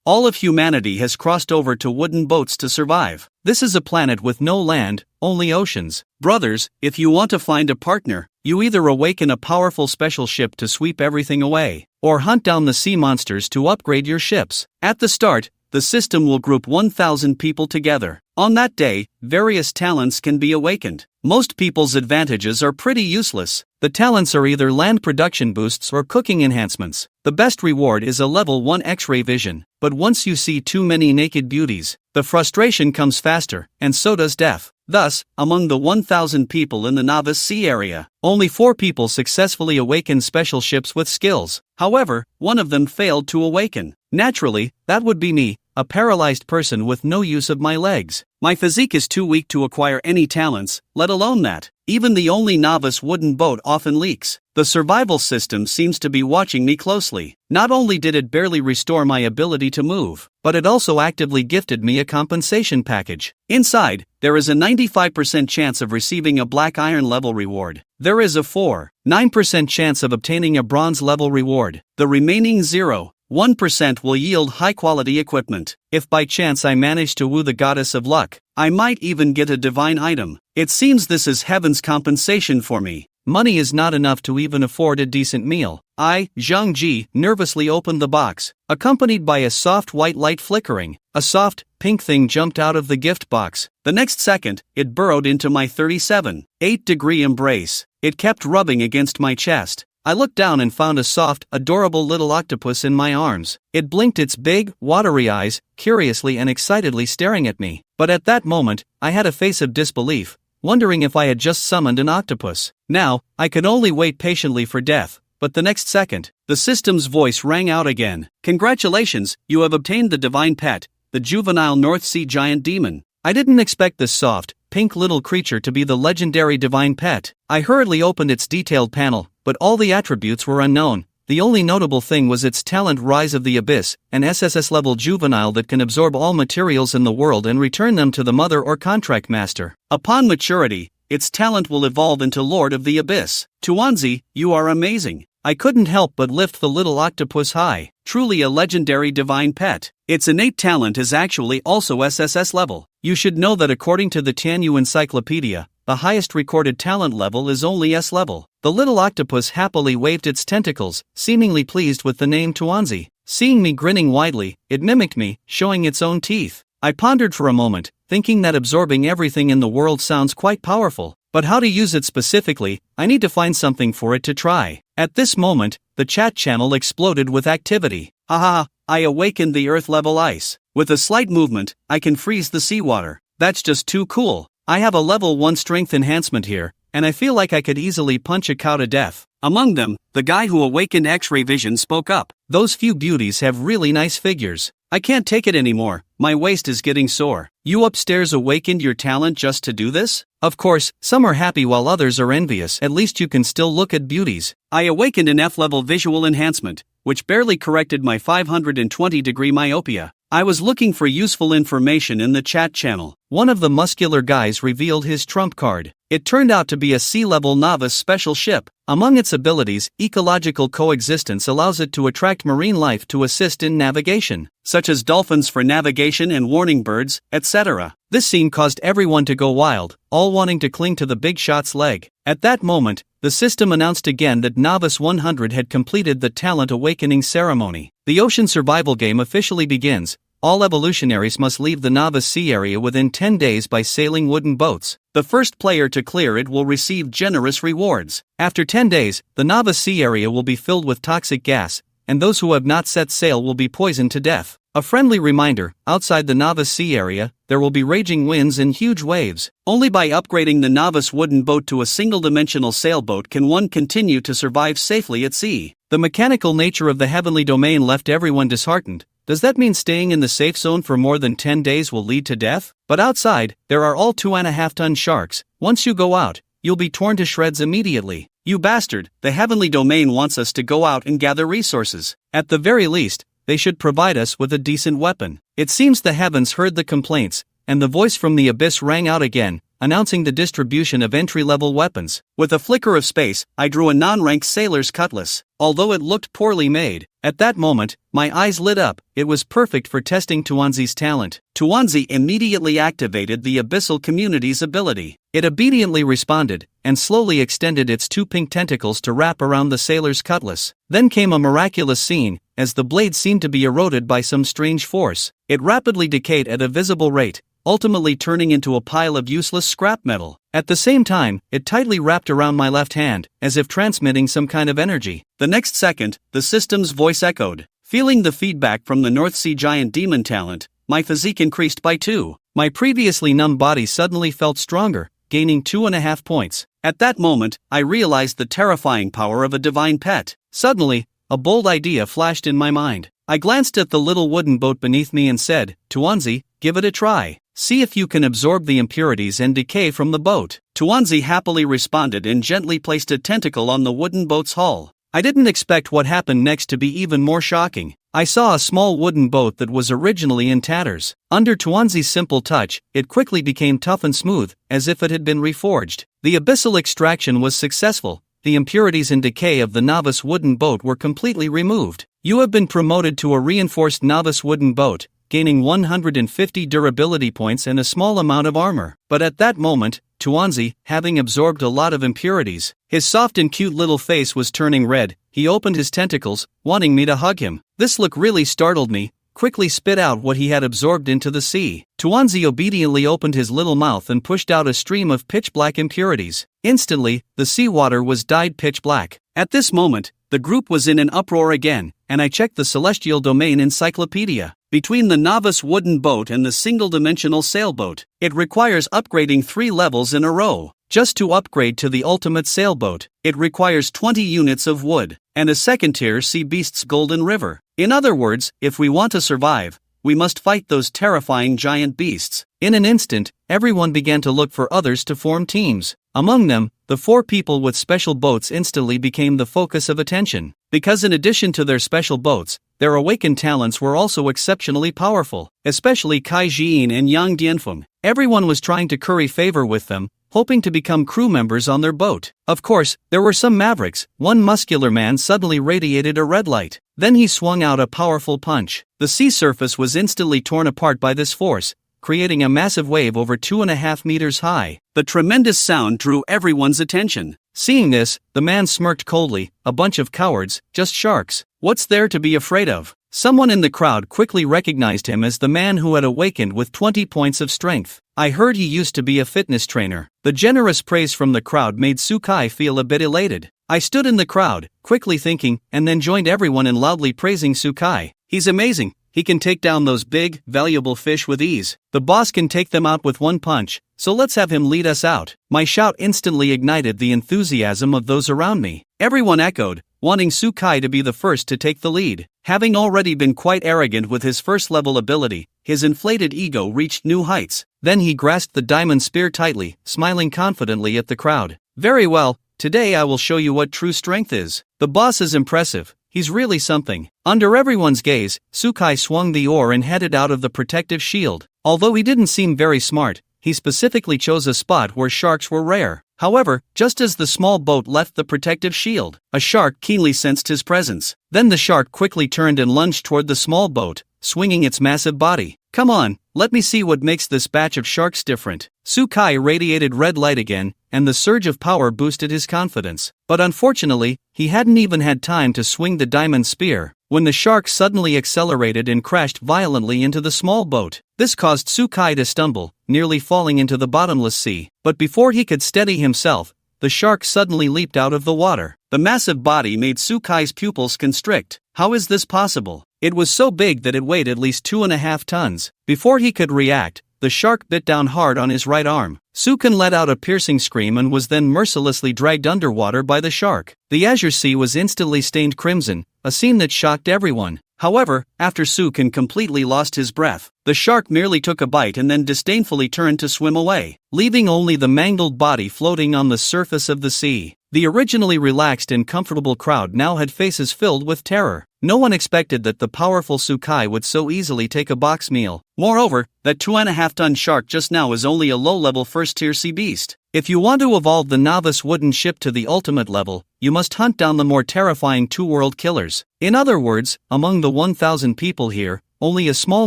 All of humanity has crossed over to wooden boats to survive. This is a planet with no land, only oceans. Brothers, if you want to find a partner, you either awaken a powerful special ship to sweep everything away, or hunt down the sea monsters to upgrade your ships. At the start, the system will group 1,000 people together. On that day, various talents can be awakened. Most people's advantages are pretty useless. The talents are either land production boosts or cooking enhancements. The best reward is a level 1 X-ray vision, but once you see too many naked beauties, the frustration comes faster, and so does death. Thus, among the 1,000 people in the Novice Sea area, only 4 people successfully awakened special ships with skills. However, one of them failed to awaken. Naturally, that would be me, a paralyzed person with no use of my legs. My physique is too weak to acquire any talents, let alone that. Even the only novice wooden boat often leaks. The survival system seems to be watching me closely. Not only did it barely restore my ability to move, but it also actively gifted me a compensation package. Inside, there is a 95% chance of receiving a black iron level reward. There is a 4.9% chance of obtaining a bronze level reward. The remaining 0.1% will yield high-quality equipment. If by chance I manage to woo the goddess of luck, I might even get a divine item. It seems this is heaven's compensation for me. Money is not enough to even afford a decent meal. I, Zhang Ji, nervously opened the box, accompanied by a soft white light flickering. A soft, pink thing jumped out of the gift box. The next second, it burrowed into my 37.8-degree embrace. It kept rubbing against my chest. I looked down and found a soft, adorable little octopus in my arms. It blinked its big, watery eyes, curiously and excitedly staring at me. But at that moment, I had a face of disbelief, wondering if I had just summoned an octopus. Now, I could only wait patiently for death. But the next second, the system's voice rang out again. Congratulations, you have obtained the divine pet, the juvenile North Sea giant demon. I didn't expect this soft, pink little creature to be the legendary divine pet. I hurriedly opened its detailed panel, but all the attributes were unknown. The only notable thing was its talent Rise of the Abyss, an SSS-level juvenile that can absorb all materials in the world and return them to the mother or contract master. Upon maturity, its talent will evolve into Lord of the Abyss. Tuanzi, you are amazing. I couldn't help but lift the little octopus high. Truly a legendary divine pet. Its innate talent is actually also SSS level. You should know that according to the Tianyu Encyclopedia, the highest recorded talent level is only S level. The little octopus happily waved its tentacles, seemingly pleased with the name Tuanzi. Seeing me grinning widely, it mimicked me, showing its own teeth. I pondered for a moment, thinking that absorbing everything in the world sounds quite powerful. But how to use it specifically, I need to find something for it to try. At this moment, the chat channel exploded with activity. Haha, I awakened the earth-level ice. With a slight movement, I can freeze the seawater. That's just too cool. I have a level 1 strength enhancement here, and I feel like I could easily punch a cow to death. Among them, the guy who awakened X-ray vision spoke up. Those few beauties have really nice figures. I can't take it anymore, my waist is getting sore. You upstairs awakened your talent just to do this? Of course, some are happy while others are envious. At least you can still look at beauties. I awakened an F-level visual enhancement, which barely corrected my 520-degree myopia. I was looking for useful information in the chat channel. One of the muscular guys revealed his trump card. It turned out to be a sea-level novice special ship. Among its abilities, ecological coexistence allows it to attract marine life to assist in navigation, such as dolphins for navigation and warning birds, etc. This scene caused everyone to go wild, all wanting to cling to the big shot's leg. At that moment, the system announced again that Novice 100 had completed the talent awakening ceremony. The ocean survival game officially begins. All evolutionaries must leave the Novice Sea area within 10 days by sailing wooden boats. The first player to clear it will receive generous rewards. After 10 days, the Novice Sea area will be filled with toxic gas, and those who have not set sail will be poisoned to death. A friendly reminder, outside the Novice Sea area, there will be raging winds and huge waves. Only by upgrading the Novice wooden boat to a single-dimensional sailboat can one continue to survive safely at sea. The mechanical nature of the heavenly domain left everyone disheartened. Does that mean staying in the safe zone for more than 10 days will lead to death? But outside, there are all 2.5-ton sharks. Once you go out, you'll be torn to shreds immediately. You bastard, the heavenly domain wants us to go out and gather resources. At the very least, they should provide us with a decent weapon. It seems the heavens heard the complaints, and the voice from the abyss rang out again. announcing the distribution of entry-level weapons. With a flicker of space, I drew a non-ranked sailor's cutlass. Although it looked poorly made, at that moment, my eyes lit up. It was perfect for testing Tuanzi's talent. Tuanzi immediately activated the Abyssal Community's ability. It obediently responded, and slowly extended its 2 pink tentacles to wrap around the sailor's cutlass. Then came a miraculous scene, as the blade seemed to be eroded by some strange force. It rapidly decayed at a visible rate, ultimately turning into a pile of useless scrap metal. At the same time, it tightly wrapped around my left hand, as if transmitting some kind of energy. The next second, the system's voice echoed. Feeling the feedback from the North Sea Giant demon talent, my physique increased by 2. My previously numb body suddenly felt stronger, gaining 2.5 points. At that moment, I realized the terrifying power of a divine pet. Suddenly, a bold idea flashed in my mind. I glanced at the little wooden boat beneath me and said, "Tuanzi, give it a try. See if you can absorb the impurities and decay from the boat." Tuanzi happily responded and gently placed a tentacle on the wooden boat's hull. I didn't expect what happened next to be even more shocking. I saw a small wooden boat that was originally in tatters. Under Tuanzi's simple touch, it quickly became tough and smooth, as if it had been reforged. The abyssal extraction was successful. The impurities and decay of the novice wooden boat were completely removed. You have been promoted to a reinforced novice wooden boat, gaining 150 durability points and a small amount of armor. But at that moment, Tuanzi, having absorbed a lot of impurities, his soft and cute little face was turning red. He opened his tentacles, wanting me to hug him. This look really startled me. Quickly spit out what he had absorbed into the sea. Tuanzi obediently opened his little mouth and pushed out a stream of pitch-black impurities. Instantly, the seawater was dyed pitch black. At this moment, the group was in an uproar again, and I checked the Celestial Domain Encyclopedia. Between the novice wooden boat and the single-dimensional sailboat, it requires upgrading 3 levels in a row. Just to upgrade to the ultimate sailboat, it requires 20 units of wood, and a second-tier sea beast's golden river. In other words, if we want to survive, we must fight those terrifying giant beasts. In an instant, everyone began to look for others to form teams. Among them, the 4 people with special boats instantly became the focus of attention. Because in addition to their special boats, their awakened talents were also exceptionally powerful, especially Kai Jian and Yang Dianfeng. Everyone was trying to curry favor with them, hoping to become crew members on their boat. Of course, there were some mavericks. One muscular man suddenly radiated a red light. Then he swung out a powerful punch. The sea surface was instantly torn apart by this force, creating a massive wave over 2.5 meters high. The tremendous sound drew everyone's attention. Seeing this, the man smirked coldly. "A bunch of cowards, just sharks. What's there to be afraid of?" Someone in the crowd quickly recognized him as the man who had awakened with 20 points of strength. I heard he used to be a fitness trainer. The generous praise from the crowd made Sukai feel a bit elated. I stood in the crowd, quickly thinking, and then joined everyone in loudly praising Sukai. "He's amazing. He can take down those big, valuable fish with ease. The boss can take them out with one punch, so let's have him lead us out." My shout instantly ignited the enthusiasm of those around me. Everyone echoed, wanting Sukai to be the first to take the lead. Having already been quite arrogant with his first-level ability, his inflated ego reached new heights. Then he grasped the diamond spear tightly, smiling confidently at the crowd. "Very well, today I will show you what true strength is. The boss is impressive. He's really something." Under everyone's gaze, Sukai swung the oar and headed out of the protective shield. Although he didn't seem very smart, he specifically chose a spot where sharks were rare. However, just as the small boat left the protective shield, a shark keenly sensed his presence. Then the shark quickly turned and lunged toward the small boat, swinging its massive body. "Come on, let me see what makes this batch of sharks different." Sukai radiated red light again, and the surge of power boosted his confidence. But unfortunately, he hadn't even had time to swing the diamond spear, when the shark suddenly accelerated and crashed violently into the small boat. This caused Sukai to stumble, nearly falling into the bottomless sea. But before he could steady himself, the shark suddenly leaped out of the water. The massive body made Sukai's pupils constrict. How is this possible? It was so big that it weighed at least 2.5 tons. Before he could react, the shark bit down hard on his right arm. Sukan let out a piercing scream and was then mercilessly dragged underwater by the shark. The azure sea was instantly stained crimson, a scene that shocked everyone. However, after Sukan completely lost his breath, the shark merely took a bite and then disdainfully turned to swim away, leaving only the mangled body floating on the surface of the sea. The originally relaxed and comfortable crowd now had faces filled with terror. No one expected that the powerful Sukai would so easily take a box meal. Moreover, that 2.5-ton shark just now is only a low-level first-tier sea beast. If you want to evolve the novice wooden ship to the ultimate level, you must hunt down the more terrifying two-world killers. In other words, among the 1,000 people here, only a small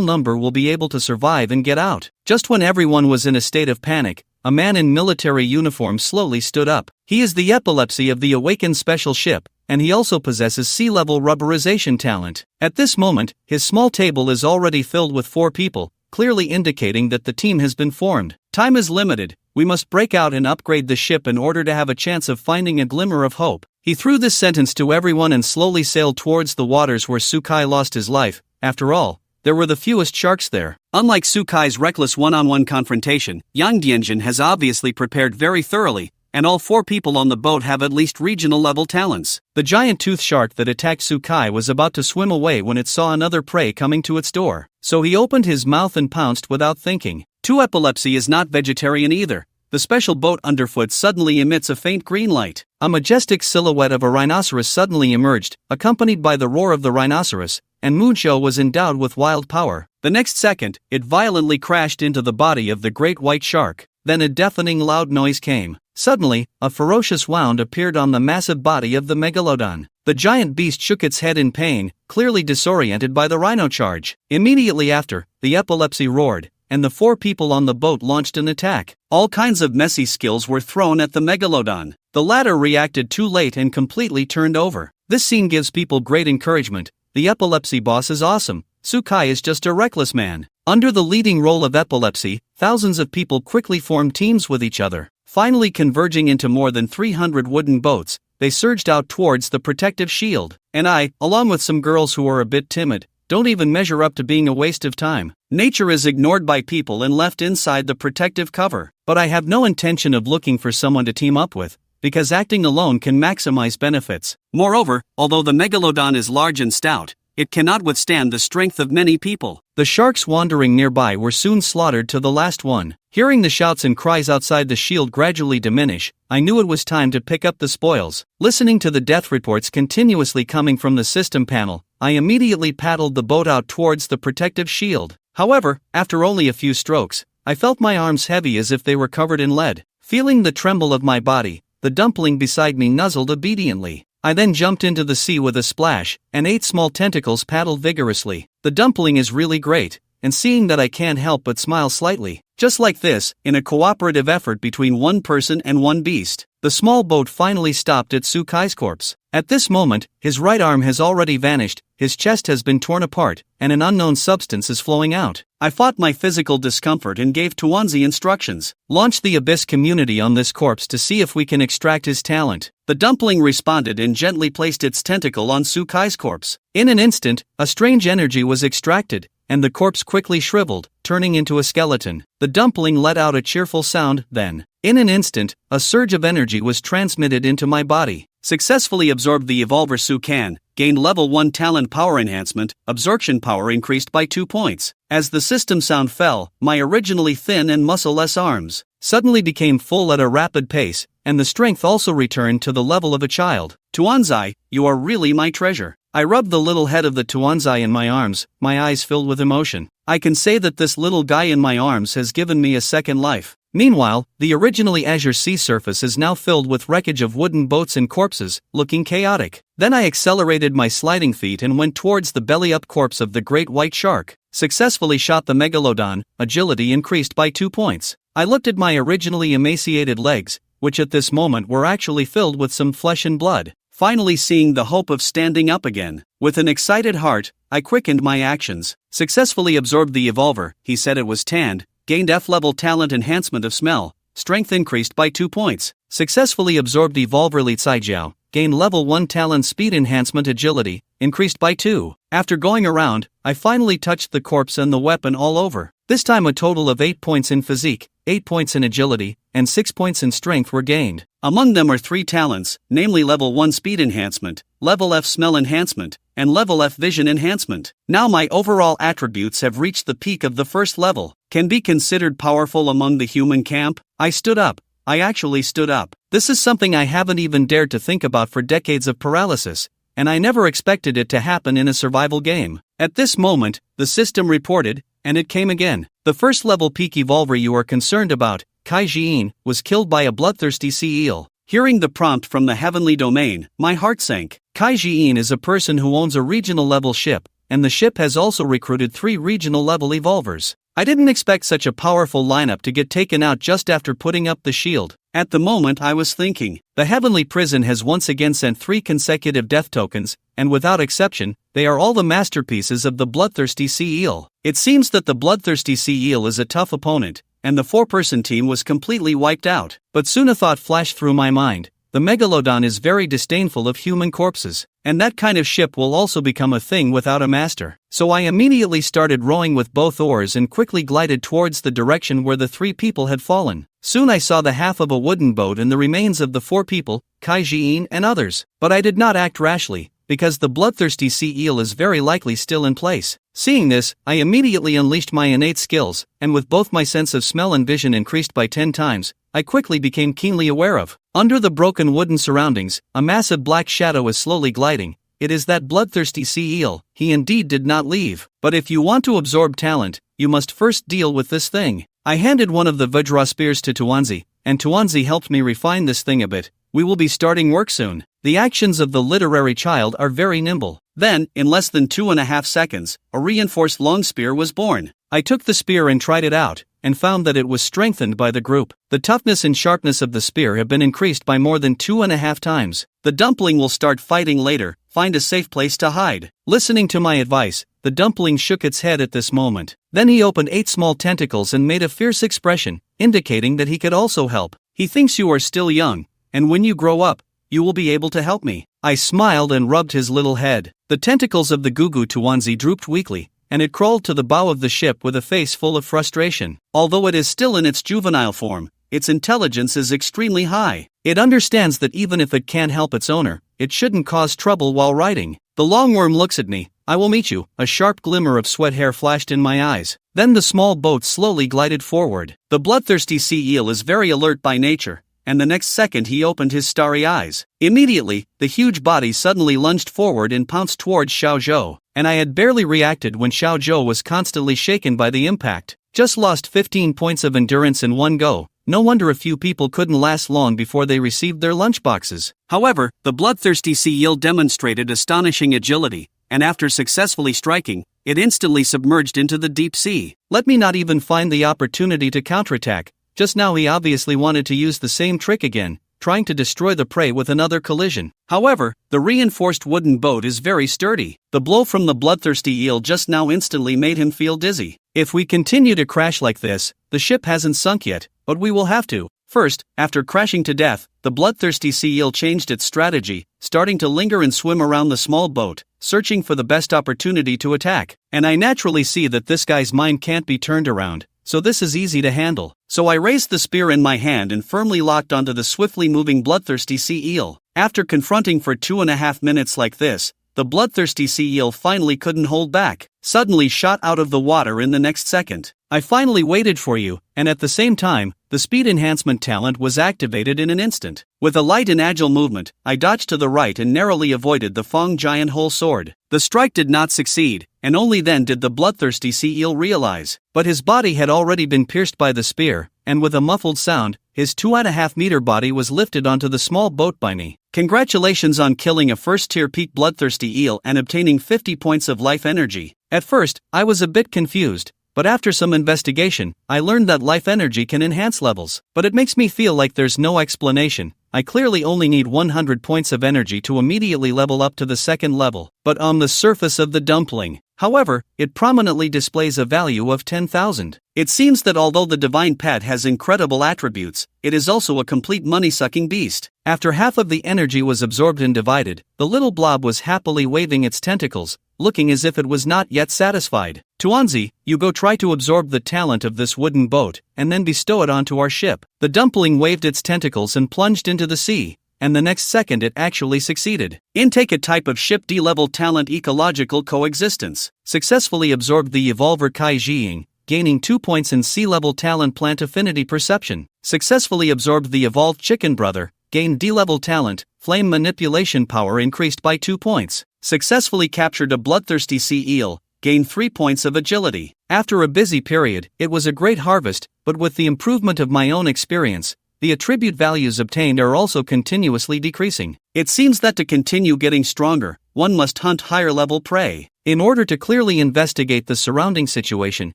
number will be able to survive and get out. Just when everyone was in a state of panic, a man in military uniform slowly stood up. He is the epilepsy of the awakened special ship, and he also possesses sea-level rubberization talent. At this moment, his small table is already filled with 4 people, clearly indicating that the team has been formed. Time is limited. We must break out and upgrade the ship in order to have a chance of finding a glimmer of hope. He threw this sentence to everyone and slowly sailed towards the waters where Sukai lost his life. After all, there were the fewest sharks there. Unlike Sukai's reckless one-on-one confrontation, Yang Dianjin has obviously prepared very thoroughly, and all 4 people on the boat have at least regional-level talents. The giant tooth shark that attacked Sukai was about to swim away when it saw another prey coming to its door. So he opened his mouth and pounced without thinking. 2 Epilepsy is not vegetarian either. The special boat underfoot suddenly emits a faint green light. A majestic silhouette of a rhinoceros suddenly emerged, accompanied by the roar of the rhinoceros, and Moonshou was endowed with wild power. The next second, it violently crashed into the body of the great white shark. Then a deafening loud noise came. Suddenly, a ferocious wound appeared on the massive body of the megalodon. The giant beast shook its head in pain, clearly disoriented by the rhino charge. Immediately after, the epilepsy roared, and the 4 people on the boat launched an attack. All kinds of messy skills were thrown at the megalodon. The latter reacted too late and completely turned over. This scene gives people great encouragement. The epilepsy boss is awesome. Sukai is just a reckless man. Under the leading role of epilepsy, thousands of people quickly formed teams with each other. Finally converging into more than 300 wooden boats, they surged out towards the protective shield. And I, along with some girls who are a bit timid, don't even measure up to being a waste of time. Nature is ignored by people and left inside the protective cover. But I have no intention of looking for someone to team up with, because acting alone can maximize benefits. Moreover, although the megalodon is large and stout, it cannot withstand the strength of many people. The sharks wandering nearby were soon slaughtered to the last one. Hearing the shouts and cries outside the shield gradually diminish, I knew it was time to pick up the spoils. Listening to the death reports continuously coming from the system panel, I immediately paddled the boat out towards the protective shield. However, after only a few strokes, I felt my arms heavy as if they were covered in lead. Feeling the tremble of my body, the dumpling beside me nuzzled obediently. I then jumped into the sea with a splash, and 8 small tentacles paddled vigorously. The dumpling is really great, and seeing that I can't help but smile slightly. Just like this, in a cooperative effort between one person and one beast, the small boat finally stopped at Sukai's corpse. At this moment, his right arm has already vanished, his chest has been torn apart, and an unknown substance is flowing out. I fought my physical discomfort and gave Tuanzi instructions. Launch the Abyss community on this corpse to see if we can extract his talent. The dumpling responded and gently placed its tentacle on Sukai's corpse. In an instant, a strange energy was extracted, and the corpse quickly shriveled, turning into a skeleton. The dumpling let out a cheerful sound, then, in an instant, a surge of energy was transmitted into my body. Successfully absorbed the Evolver Sukan, gained level 1 talent power enhancement, absorption power increased by 2 points. As the system sound fell, my originally thin and muscle-less arms suddenly became full at a rapid pace, and the strength also returned to the level of a child. Tuanzai, you are really my treasure. I rubbed the little head of the Tuanzai in my arms, my eyes filled with emotion. I can say that this little guy in my arms has given me a second life. Meanwhile, the originally azure sea surface is now filled with wreckage of wooden boats and corpses, looking chaotic. Then I accelerated my sliding feet and went towards the belly-up corpse of the great white shark. Successfully shot the megalodon, agility increased by 2 points. I looked at my originally emaciated legs, which at this moment were actually filled with some flesh and blood. Finally seeing the hope of standing up again. With an excited heart, I quickened my actions. Successfully absorbed the Evolver, he said it was tanned, gained F-level talent enhancement of smell, strength increased by 2 points. Successfully absorbed Evolver Li Caijiao, gained level 1 talent speed enhancement agility, increased by 2. After going around, I finally touched the corpse and the weapon all over. This time a total of 8 points in physique, 8 points in agility, and 6 points in strength were gained. Among them are 3 talents, namely level 1 speed enhancement, level F smell enhancement, and level F vision enhancement. Now my overall attributes have reached the peak of the first level. Can be considered powerful among the human camp? I stood up. I actually stood up. This is something I haven't even dared to think about for decades of paralysis, and I never expected it to happen in a survival game. At this moment, the system reported, and it came again. The first level peak evolver you are concerned about, Kai Jiin, was killed by a bloodthirsty sea eel. Hearing the prompt from the heavenly domain, my heart sank. Kai Jiin is a person who owns a regional level ship, and the ship has also recruited 3 regional level evolvers. I didn't expect such a powerful lineup to get taken out just after putting up the shield. At the moment I was thinking, the heavenly prison has once again sent 3 consecutive death tokens, and without exception, they are all the masterpieces of the bloodthirsty sea eel. It seems that the bloodthirsty sea eel is a tough opponent, and the 4-person team was completely wiped out. But soon a thought flashed through my mind. The Megalodon is very disdainful of human corpses, and that kind of ship will also become a thing without a master. So I immediately started rowing with both oars and quickly glided towards the direction where the 3 people had fallen. Soon I saw the half of a wooden boat and the remains of the 4 people, Kai Jiin and others. But I did not act rashly, because the bloodthirsty sea eel is very likely still in place. Seeing this, I immediately unleashed my innate skills, and with both my sense of smell and vision increased by 10 times, I quickly became keenly aware of. Under the broken wooden surroundings, a massive black shadow is slowly gliding. It is that bloodthirsty sea eel. He indeed did not leave. But if you want to absorb talent, you must first deal with this thing. I handed one of the Vajra spears to Tuanzi, and Tuanzi helped me refine this thing a bit. We will be starting work soon. The actions of the literary child are very nimble. Then, in less than 2.5 seconds, a reinforced long spear was born. I took the spear and tried it out, and found that it was strengthened by the group. The toughness and sharpness of the spear have been increased by more than 2.5 times. The dumpling will start fighting later. Find a safe place to hide. Listening to my advice, the dumpling shook its head at this moment. Then he opened 8 small tentacles and made a fierce expression, indicating that he could also help. He thinks you are still young, and when you grow up, you will be able to help me. I smiled and rubbed his little head. The tentacles of the Gugu Tuanzi drooped weakly, and it crawled to the bow of the ship with a face full of frustration. Although it is still in its juvenile form, its intelligence is extremely high. It understands that even if it can't help its owner, it shouldn't cause trouble while riding. The longworm looks at me. I will meet you. A sharp glimmer of sweat hair flashed in my eyes. Then the small boat slowly glided forward. The bloodthirsty sea eel is very alert by nature, and the next second he opened his starry eyes. Immediately, the huge body suddenly lunged forward and pounced towards Xiao Zhou, and I had barely reacted when Xiao Zhou was constantly shaken by the impact. Just lost 15 points of endurance in one go. No wonder a few people couldn't last long before they received their lunchboxes. However, the bloodthirsty sea eel demonstrated astonishing agility, and after successfully striking, it instantly submerged into the deep sea. Let me not even find the opportunity to counterattack. Just now he obviously wanted to use the same trick again, trying to destroy the prey with another collision. However, the reinforced wooden boat is very sturdy. The blow from the bloodthirsty eel just now instantly made him feel dizzy. If we continue to crash like this, the ship hasn't sunk yet, but we will have to. First, after crashing to death, the bloodthirsty sea eel changed its strategy, starting to linger and swim around the small boat, searching for the best opportunity to attack. And I naturally see that this guy's mind can't be turned around, so this is easy to handle. So I raised the spear in my hand and firmly locked onto the swiftly moving bloodthirsty sea eel. After confronting for 2.5 minutes like this, the bloodthirsty sea eel finally couldn't hold back, suddenly shot out of the water in the next second. I finally waited for you, and at the same time, the speed enhancement talent was activated in an instant. With a light and agile movement, I dodged to the right and narrowly avoided the Fong giant whole sword. The strike did not succeed, and only then did the bloodthirsty sea eel realize. But his body had already been pierced by the spear, and with a muffled sound, his 2.5-meter body was lifted onto the small boat by me. Congratulations on killing a first-tier peak bloodthirsty eel and obtaining 50 points of life energy. At first, I was a bit confused, but after some investigation, I learned that life energy can enhance levels. But it makes me feel like there's no explanation. I clearly only need 100 points of energy to immediately level up to the second level. But on the surface of the dumpling, however, it prominently displays a value of 10,000. It seems that although the divine pet has incredible attributes, it is also a complete money-sucking beast. After half of the energy was absorbed and divided, the little blob was happily waving its tentacles, looking as if it was not yet satisfied. Tuanzi, you go try to absorb the talent of this wooden boat, and then bestow it onto our ship. The dumpling waved its tentacles and plunged into the sea, and the next second it actually succeeded. Intake a type of ship D-level talent ecological coexistence. Successfully absorbed the evolver Kai Jiying, gaining 2 points in sea-level talent plant affinity perception. Successfully absorbed the evolved chicken brother, gained D-level talent, flame manipulation power increased by 2 points. Successfully captured a bloodthirsty sea eel, gained 3 points of agility. After a busy period, it was a great harvest, but with the improvement of my own experience, the attribute values obtained are also continuously decreasing. It seems that to continue getting stronger, one must hunt higher-level prey. In order to clearly investigate the surrounding situation,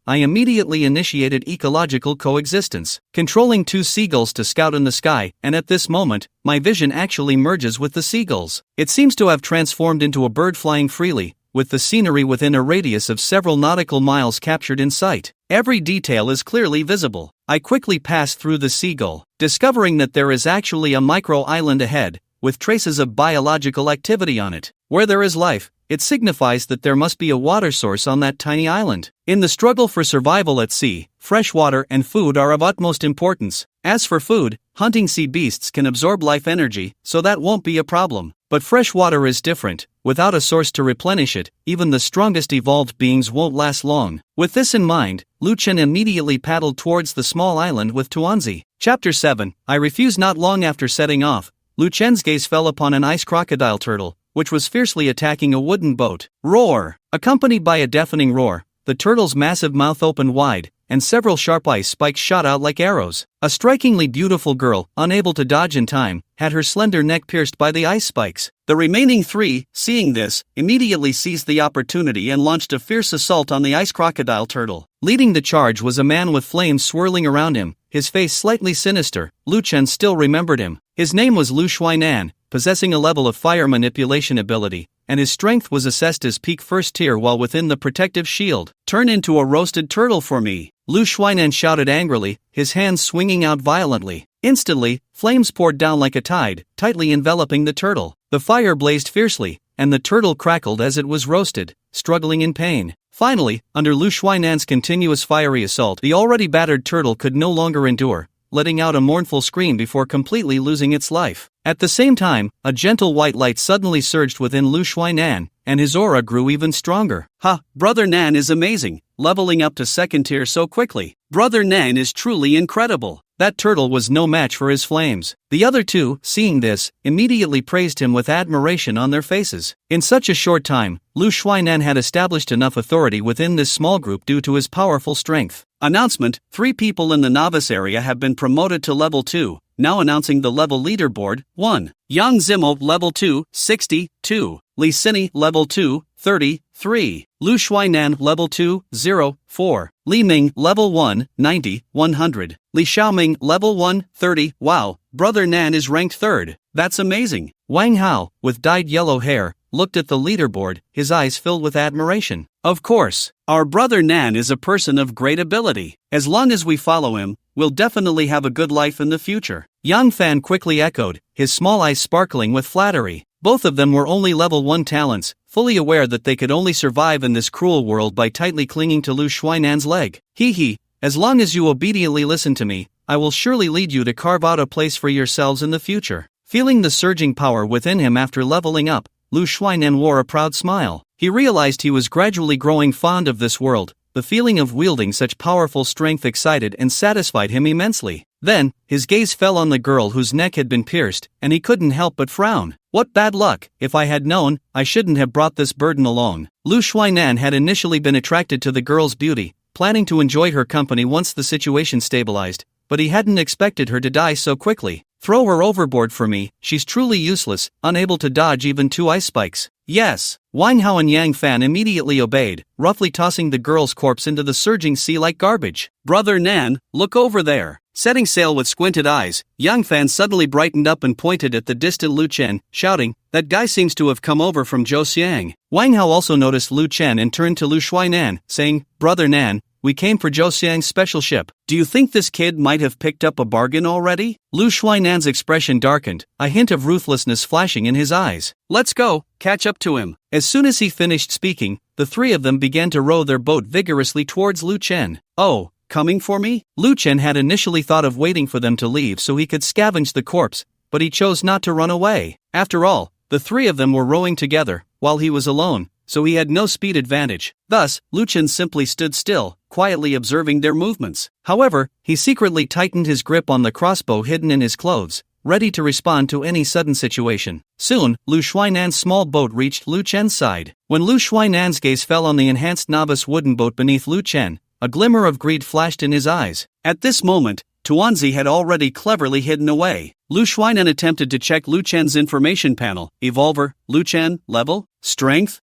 I immediately initiated ecological coexistence, controlling 2 seagulls to scout in the sky, and at this moment, my vision actually merges with the seagulls. It seems to have transformed into a bird flying freely, with the scenery within a radius of several nautical miles captured in sight. Every detail is clearly visible. I quickly pass through the seagull, discovering that there is actually a micro-island ahead, with traces of biological activity on it. Where there is life, it signifies that there must be a water source on that tiny island. In the struggle for survival at sea, fresh water and food are of utmost importance. As for food, hunting sea beasts can absorb life energy, so that won't be a problem. But fresh water is different. Without a source to replenish it, even the strongest evolved beings won't last long. With this in mind, Lu Chen immediately paddled towards the small island with Tuanzi. Chapter 7. I refuse. Not long after setting off, Lu Chen's gaze fell upon an ice crocodile turtle, which was fiercely attacking a wooden boat. Roar! Accompanied by a deafening roar, the turtle's massive mouth opened wide, and several sharp ice spikes shot out like arrows. A strikingly beautiful girl, unable to dodge in time, had her slender neck pierced by the ice spikes. The remaining 3, seeing this, immediately seized the opportunity and launched a fierce assault on the ice crocodile turtle. Leading the charge was a man with flames swirling around him, his face slightly sinister. Lu Chen still remembered him. His name was Lu Shuainan, possessing a level of fire manipulation ability, and his strength was assessed as peak first tier while within the protective shield. Turn into a roasted turtle for me, Lu Shuainan shouted angrily, his hands swinging out violently. Instantly, flames poured down like a tide, tightly enveloping the turtle. The fire blazed fiercely, and the turtle crackled as it was roasted, struggling in pain. Finally, under Lu Shuainan's continuous fiery assault, the already battered turtle could no longer endure, letting out a mournful scream before completely losing its life. At the same time, a gentle white light suddenly surged within Lu Shuainan, and his aura grew even stronger. Ha! Brother Nan is amazing, leveling up to 2nd tier so quickly. Brother Nan is truly incredible. That turtle was no match for his flames. The other 2, seeing this, immediately praised him with admiration on their faces. In such a short time, Lu Shuainan had established enough authority within this small group due to his powerful strength. Announcement: 3 people in the novice area have been promoted to level 2. Now announcing the level leaderboard. 1. Yang Zimo, level 2, 60, 2. Li Sini, level 2, 30, 3. Lu Shuainan, level 2, 0, 4. Li Ming, level 1, 90, 100. Li Xiaoming, level 1, 30. Wow, Brother Nan is ranked 3rd. That's amazing. Wang Hao, with dyed yellow hair, looked at the leaderboard, his eyes filled with admiration. Of course, our Brother Nan is a person of great ability. As long as we follow him, we'll definitely have a good life in the future. Yang Fan quickly echoed, his small eyes sparkling with flattery. Both of them were only level 1 talents, fully aware that they could only survive in this cruel world by tightly clinging to Lu Shuainan's leg. Hee, as long as you obediently listen to me, I will surely lead you to carve out a place for yourselves in the future. Feeling the surging power within him after leveling up, Lu Shuainan wore a proud smile. He realized he was gradually growing fond of this world. The feeling of wielding such powerful strength excited and satisfied him immensely. Then, his gaze fell on the girl whose neck had been pierced, and he couldn't help but frown. What bad luck! If I had known, I shouldn't have brought this burden along. Lu Shuainan had initially been attracted to the girl's beauty, planning to enjoy her company once the situation stabilized, but he hadn't expected her to die so quickly. Throw her overboard for me, she's truly useless, unable to dodge even 2 ice spikes. Yes! Wang Hao and Yang Fan immediately obeyed, roughly tossing the girl's corpse into the surging sea like garbage. Brother Nan, look over there. Setting sail with squinted eyes, Yang Fan suddenly brightened up and pointed at the distant Lu Chen, shouting, that guy seems to have come over from Zhouxiang. Wang Hao also noticed Lu Chen and turned to Lu Shuainan, saying, Brother Nan, we came for Zhouxiang's special ship. Do you think this kid might have picked up a bargain already? Lu Shuainan's expression darkened, a hint of ruthlessness flashing in his eyes. Let's go, catch up to him. As soon as he finished speaking, the 3 of them began to row their boat vigorously towards Lu Chen. Oh, coming for me? Lu Chen had initially thought of waiting for them to leave so he could scavenge the corpse, but he chose not to run away. After all, the three of them were rowing together, while he was alone, so he had no speed advantage. Thus, Lu Chen simply stood still, quietly observing their movements. However, he secretly tightened his grip on the crossbow hidden in his clothes, ready to respond to any sudden situation. Soon, Lu Shuainan's small boat reached Lu Chen's side. When Lu Shuainan's gaze fell on the enhanced novice wooden boat beneath Lu Chen, a glimmer of greed flashed in his eyes. At this moment, Tuanzi had already cleverly hidden away. Lu Shuainan attempted to check Lu Chen's information panel. Evolver, Lu Chen, level, strength,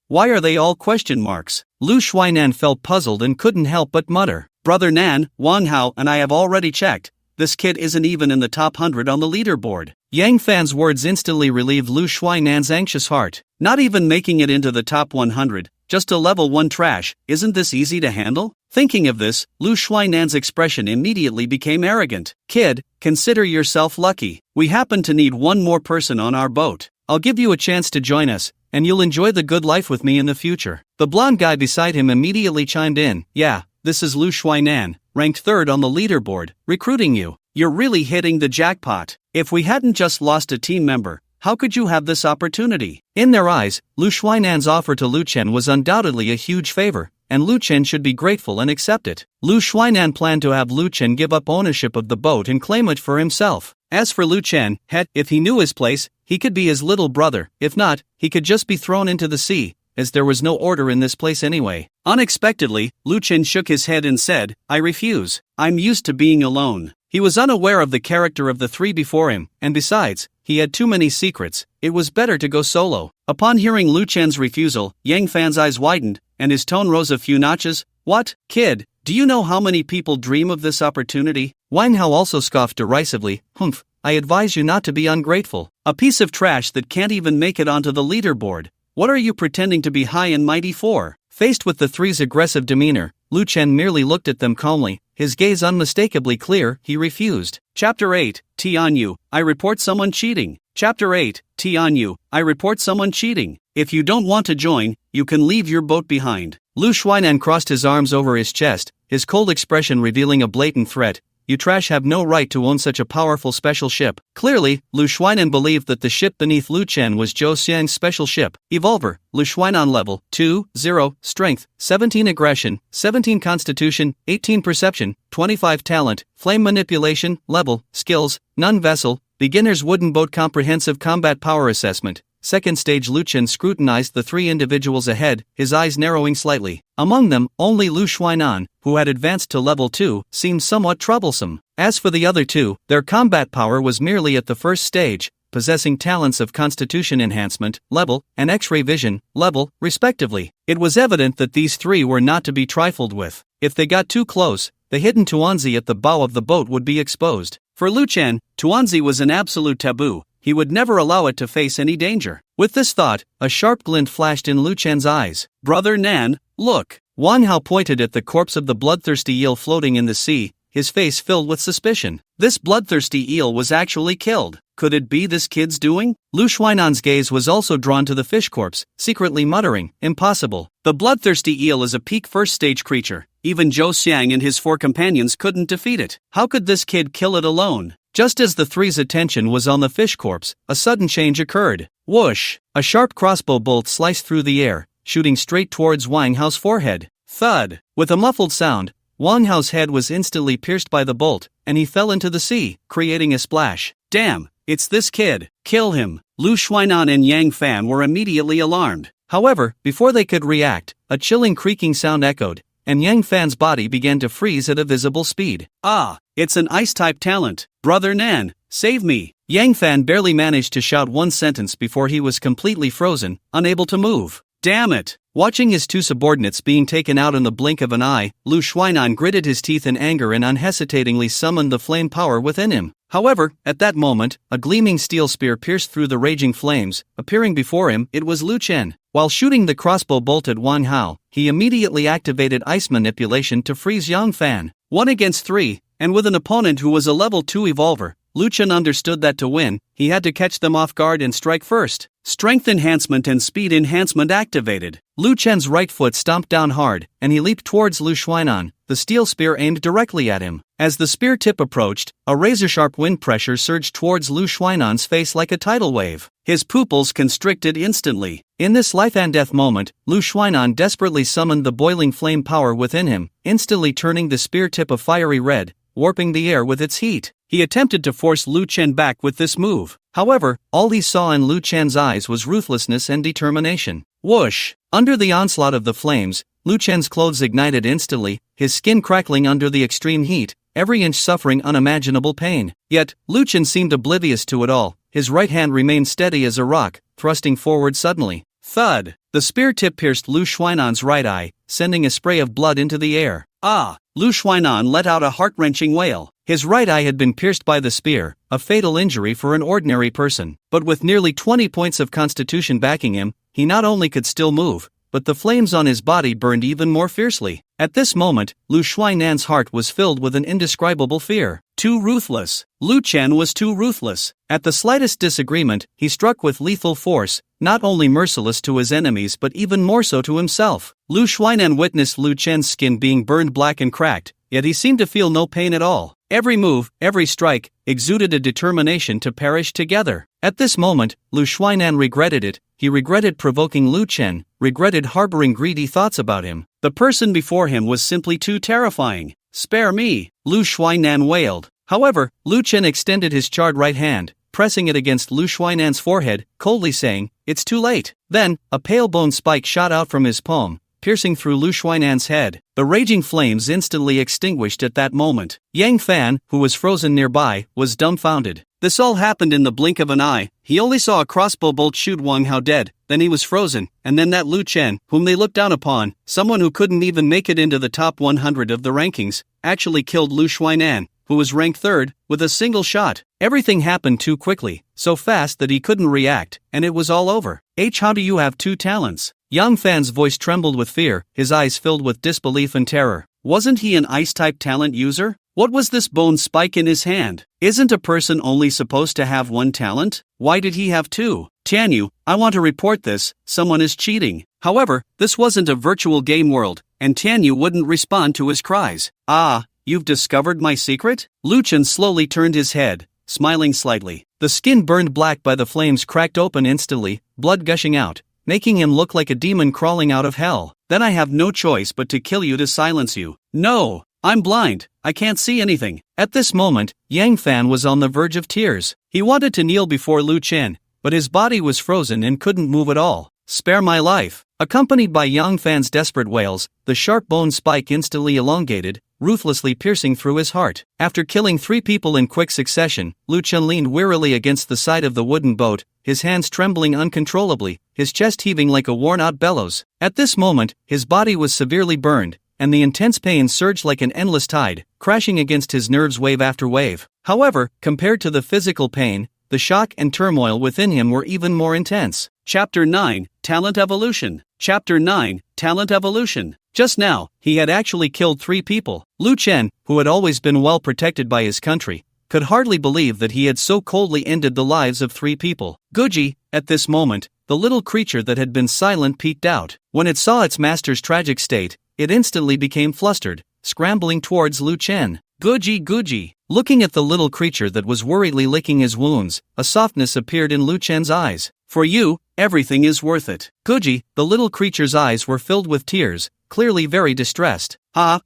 why are they all question marks? Lu Shuainan felt puzzled and couldn't help but mutter. Brother Nan, Wang Hao and I have already checked. This kid isn't even in the top 100 on the leaderboard. Yang Fan's words instantly relieved Lu Shuainan's anxious heart. Not even making it into the top 100, just a level 1 trash, isn't this easy to handle? Thinking of this, Lu Shuainan's expression immediately became arrogant. Kid, consider yourself lucky. We happen to need one more person on our boat. I'll give you a chance to join us, and you'll enjoy the good life with me in the future. The blonde guy beside him immediately chimed in. Yeah, this is Lu Shuainan, ranked 3rd on the leaderboard, recruiting you. You're really hitting the jackpot. If we hadn't just lost a team member, how could you have this opportunity? In their eyes, Lu Shuainan's offer to Lu Chen was undoubtedly a huge favor, and Lu Chen should be grateful and accept it. Lu Shuainan planned to have Lu Chen give up ownership of the boat and claim it for himself. As for Lu Chen, if he knew his place, he could be his little brother. If not, he could just be thrown into the sea, as there was no order in this place anyway. Unexpectedly, Lu Chen shook his head and said, I refuse. I'm used to being alone. He was unaware of the character of the three before him, and besides, he had too many secrets. It was better to go solo. Upon hearing Lu Chen's refusal, Yang Fan's eyes widened, and his tone rose a few notches. What, kid? Do you know how many people dream of this opportunity? Wang Hao also scoffed derisively. Humph, I advise you not to be ungrateful. A piece of trash that can't even make it onto the leaderboard. What are you pretending to be high and mighty for? Faced with the three's aggressive demeanor, Lu Chen merely looked at them calmly, his gaze unmistakably clear. He refused. Chapter 8, Tianyu, I report someone cheating. Chapter 8, Tianyu, I report someone cheating. If you don't want to join, you can leave your boat behind. Lu Shuainan crossed his arms over his chest, his cold expression revealing a blatant threat. You trash have no right to own such a powerful special ship. Clearly, Lu Shuainan believed that the ship beneath Lu Chen was Zhou Xiang's special ship. Evolver, Lu Shuainan level, 2, 0, strength, 17 aggression, 17 constitution, 18 perception, 25 talent, flame manipulation, level, skills, none vessel, beginner's wooden boat comprehensive combat power assessment. Second stage. Lu Chen scrutinized the three individuals ahead, his eyes narrowing slightly. Among them, only Lu Shuainan, who had advanced to level 2, seemed somewhat troublesome. As for the other two, their combat power was merely at the first stage, possessing talents of constitution enhancement, level, and X-ray vision, level, respectively. It was evident that these three were not to be trifled with. If they got too close, the hidden Tuanzi at the bow of the boat would be exposed. For Lu Chen, Tuanzi was an absolute taboo. He would never allow it to face any danger. With this thought, a sharp glint flashed in Lu Chen's eyes. Brother Nan, look. Wang Hao pointed at the corpse of the bloodthirsty eel floating in the sea, his face filled with suspicion. This bloodthirsty eel was actually killed. Could it be this kid's doing? Lu Shuainan's gaze was also drawn to the fish corpse, secretly muttering, impossible. The bloodthirsty eel is a peak first-stage creature. Even Zhou Xiang and his 4 companions couldn't defeat it. How could this kid kill it alone? Just as the three's attention was on the fish corpse, a sudden change occurred. Whoosh! A sharp crossbow bolt sliced through the air, shooting straight towards Wang Hao's forehead. Thud! With a muffled sound, Wang Hao's head was instantly pierced by the bolt, and he fell into the sea, creating a splash. Damn! It's this kid! Kill him! Lu Shuainan and Yang Fan were immediately alarmed. However, before they could react, a chilling creaking sound echoed, and Yang Fan's body began to freeze at a visible speed. Ah! It's an ice-type talent. Brother Nan, save me! Yang Fan barely managed to shout one sentence before he was completely frozen, unable to move. Damn it! Watching his 2 subordinates being taken out in the blink of an eye, Lu Shuainan gritted his teeth in anger and unhesitatingly summoned the flame power within him. However, at that moment, a gleaming steel spear pierced through the raging flames. Appearing before him, it was Lu Chen. While shooting the crossbow bolt at Wang Hao, he immediately activated ice manipulation to freeze Yang Fan. 1 against 3, and with an opponent who was a level 2 evolver, Lu Chen understood that to win, he had to catch them off guard and strike first. Strength enhancement and speed enhancement activated. Lu Chen's right foot stomped down hard, and he leaped towards Lu Xuanan, the steel spear aimed directly at him. As the spear tip approached, a razor-sharp wind pressure surged towards Lu Xuanan's face like a tidal wave. His pupils constricted instantly. In this life-and-death moment, Lu Xuanan desperately summoned the boiling flame power within him, instantly turning the spear tip a fiery red, warping the air with its heat. He attempted to force Lu Chen back with this move. However, all he saw in Lu Chen's eyes was ruthlessness and determination. Whoosh! Under the onslaught of the flames, Lu Chen's clothes ignited instantly, his skin crackling under the extreme heat, every inch suffering unimaginable pain. Yet, Lu Chen seemed oblivious to it all. His right hand remained steady as a rock, thrusting forward suddenly. Thud! The spear tip pierced Lu Xuanan's right eye, sending a spray of blood into the air. Ah! Lu Xuanan let out a heart-wrenching wail. His right eye had been pierced by the spear, a fatal injury for an ordinary person. But with nearly 20 points of constitution backing him, he not only could still move, but the flames on his body burned even more fiercely. At this moment, Lu Xuanan's heart was filled with an indescribable fear. Too ruthless. Lu Chen was too ruthless. At the slightest disagreement, he struck with lethal force, not only merciless to his enemies but even more so to himself. Lu Xuanan witnessed Lu Chen's skin being burned black and cracked, yet he seemed to feel no pain at all. Every move, every strike, exuded a determination to perish together. At this moment, Lu Xuanan regretted it. He regretted provoking Lu Chen, regretted harboring greedy thoughts about him. The person before him was simply too terrifying. Spare me, Lu Xuanan wailed. However, Lu Chen extended his charred right hand, pressing it against Lu Xuanan's forehead, coldly saying, "It's too late." Then, a pale bone spike shot out from his palm, piercing through Lu Xuanan's head. The raging flames instantly extinguished at that moment. Yang Fan, who was frozen nearby, was dumbfounded. This all happened in the blink of an eye. He only saw a crossbow bolt shoot Wang Hao dead, then he was frozen, and then that Lu Chen, whom they looked down upon, someone who couldn't even make it into the top 100 of the rankings, actually killed Lu Xuanan, who was ranked third, with a single shot. Everything happened too quickly, so fast that he couldn't react, and it was all over. How do you have two talents? Yang Fan's voice trembled with fear, his eyes filled with disbelief and terror. Wasn't he an ice-type talent user? What was this bone spike in his hand? Isn't a person only supposed to have one talent? Why did he have two? Tianyu, I want to report this, someone is cheating. However, this wasn't a virtual game world, and Tianyu wouldn't respond to his cries. Ah, you've discovered my secret? Lu Chen slowly turned his head, smiling slightly. The skin burned black by the flames cracked open instantly, blood gushing out, making him look like a demon crawling out of hell. Then I have no choice but to kill you to silence you. No! I'm blind, I can't see anything. At this moment, Yang Fan was on the verge of tears. He wanted to kneel before Lu Chen, but his body was frozen and couldn't move at all. Spare my life. Accompanied by Yang Fan's desperate wails, the sharp bone spike instantly elongated, ruthlessly piercing through his heart. After killing 3 people in quick succession, Lu Chen leaned wearily against the side of the wooden boat, his hands trembling uncontrollably, his chest heaving like a worn-out bellows. At this moment, his body was severely burned, and the intense pain surged like an endless tide, crashing against his nerves wave after wave. However, compared to the physical pain, the shock and turmoil within him were even more intense. Chapter 9, Talent Evolution. Chapter 9, Talent Evolution. Just now, he had actually killed 3 people. Lu Chen, who had always been well protected by his country, could hardly believe that he had so coldly ended the lives of 3 people. Guji, at this moment, the little creature that had been silent peeked out. When it saw its master's tragic state, it instantly became flustered, scrambling towards Lu Chen. Guji. Looking at the little creature that was worriedly licking his wounds, a softness appeared in Lu Chen's eyes. For you, everything is worth it. Guji, the little creature's eyes were filled with tears, clearly very distressed.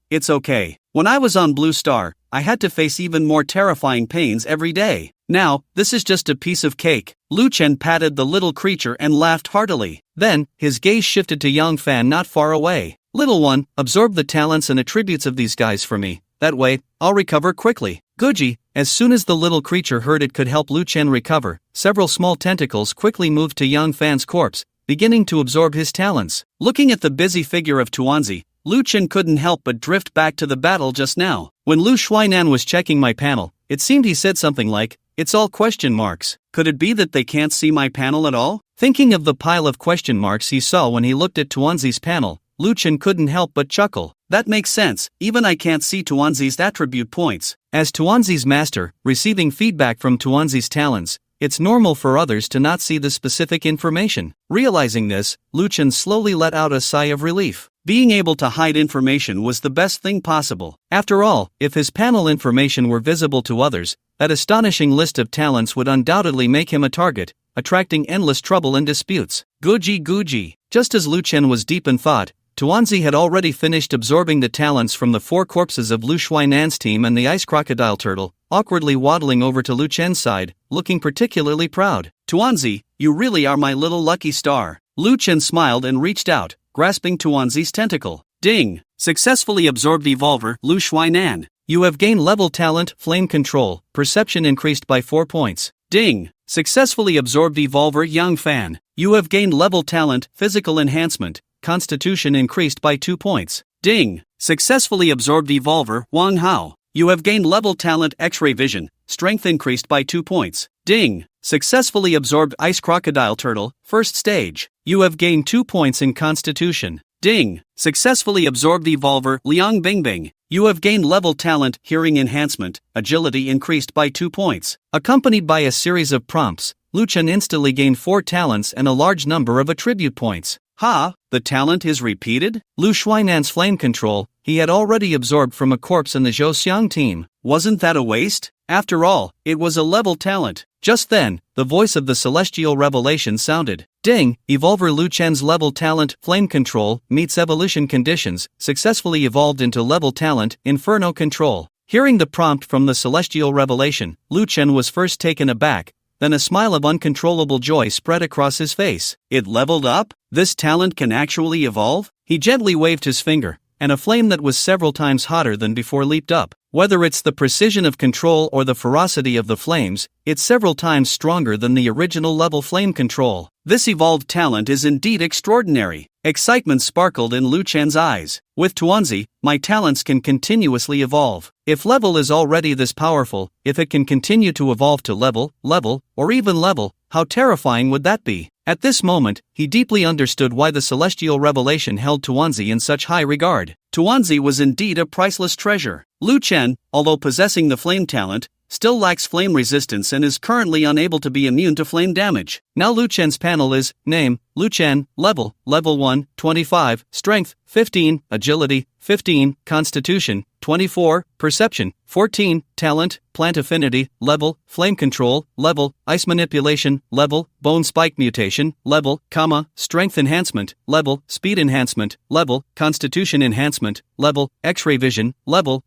It's okay. When I was on Blue Star, I had to face even more terrifying pains every day. Now, this is just a piece of cake. Lu Chen patted the little creature and laughed heartily. Then, his gaze shifted to Yang Fan not far away. Little one, absorb the talents and attributes of these guys for me. That way, I'll recover quickly. Guji, as soon as the little creature heard it could help Lu Chen recover, several small tentacles quickly moved to Yang Fan's corpse, beginning to absorb his talents. Looking at the busy figure of Tuanzi, Lu Chen couldn't help but drift back to the battle just now. When Lu Xuanan was checking my panel, it seemed he said something like, "It's all question marks." Could it be that they can't see my panel at all? Thinking of the pile of question marks he saw when he looked at Tuanzi's panel, Lu Chen couldn't help but chuckle. That makes sense, even I can't see Tuanzi's attribute points. As Tuanzi's master, receiving feedback from Tuanzi's talents, it's normal for others to not see the specific information. Realizing this, Lu Chen slowly let out a sigh of relief. Being able to hide information was the best thing possible. After all, if his panel information were visible to others, that astonishing list of talents would undoubtedly make him a target, attracting endless trouble and disputes. Guji. Just as Lu Chen was deep in thought, Tuanzi had already finished absorbing the talents from the 4 corpses of Lu Shuainan's team and the ice crocodile turtle, awkwardly waddling over to Lu Chen's side, looking particularly proud. Tuanzi, you really are my little lucky star. Lu Chen smiled and reached out, grasping Tuanzi's tentacle. Ding! Successfully absorbed Evolver, Lu Shuainan. You have gained level talent, flame control, perception increased by 4 points. Ding! Successfully absorbed Evolver, Yang Fan. You have gained level talent, physical enhancement, constitution increased by 2 points. Ding! Successfully absorbed Evolver, Wang Hao. You have gained level talent, X-ray vision, strength increased by 2 points. Ding! Successfully absorbed Ice Crocodile Turtle, first stage. You have gained 2 points in constitution. Ding! Successfully absorbed Evolver, Liang Bingbing. You have gained level talent, hearing enhancement, agility increased by 2 points. Accompanied by a series of prompts, Lu Chen instantly gained 4 talents and a large number of attribute points. Ha! The talent is repeated? Lu Shuainan's flame control, he had already absorbed from a corpse in the Zhou team. Wasn't that a waste? After all, it was a level talent. Just then, the voice of the celestial revelation sounded. Ding! Evolver Lu Chen's level talent, flame control, meets evolution conditions, successfully evolved into level talent, inferno control. Hearing the prompt from the celestial revelation, Lu Chen was first taken aback, then a smile of uncontrollable joy spread across his face. It leveled up? This talent can actually evolve? He gently waved his finger, and a flame that was several times hotter than before leaped up. Whether it's the precision of control or the ferocity of the flames, it's several times stronger than the original level flame control. This evolved talent is indeed extraordinary. Excitement sparkled in Lu Chen's eyes. With Tuanzi, my talents can continuously evolve. If level is already this powerful, if it can continue to evolve to level, or even level, how terrifying would that be? At this moment, he deeply understood why the celestial revelation held Tuanzi in such high regard. Tuanzi was indeed a priceless treasure. Lu Chen, although possessing the flame talent, still lacks flame resistance and is currently unable to be immune to flame damage. Now Lu Chen's panel is, name, Lu Chen, level 1, 25, strength, 15, agility, 15, constitution, 24, perception, 14, talent, plant affinity, level, flame control, level, ice manipulation, level, bone spike mutation, level, strength enhancement, level, speed enhancement, level, constitution enhancement, level, X-ray vision, level,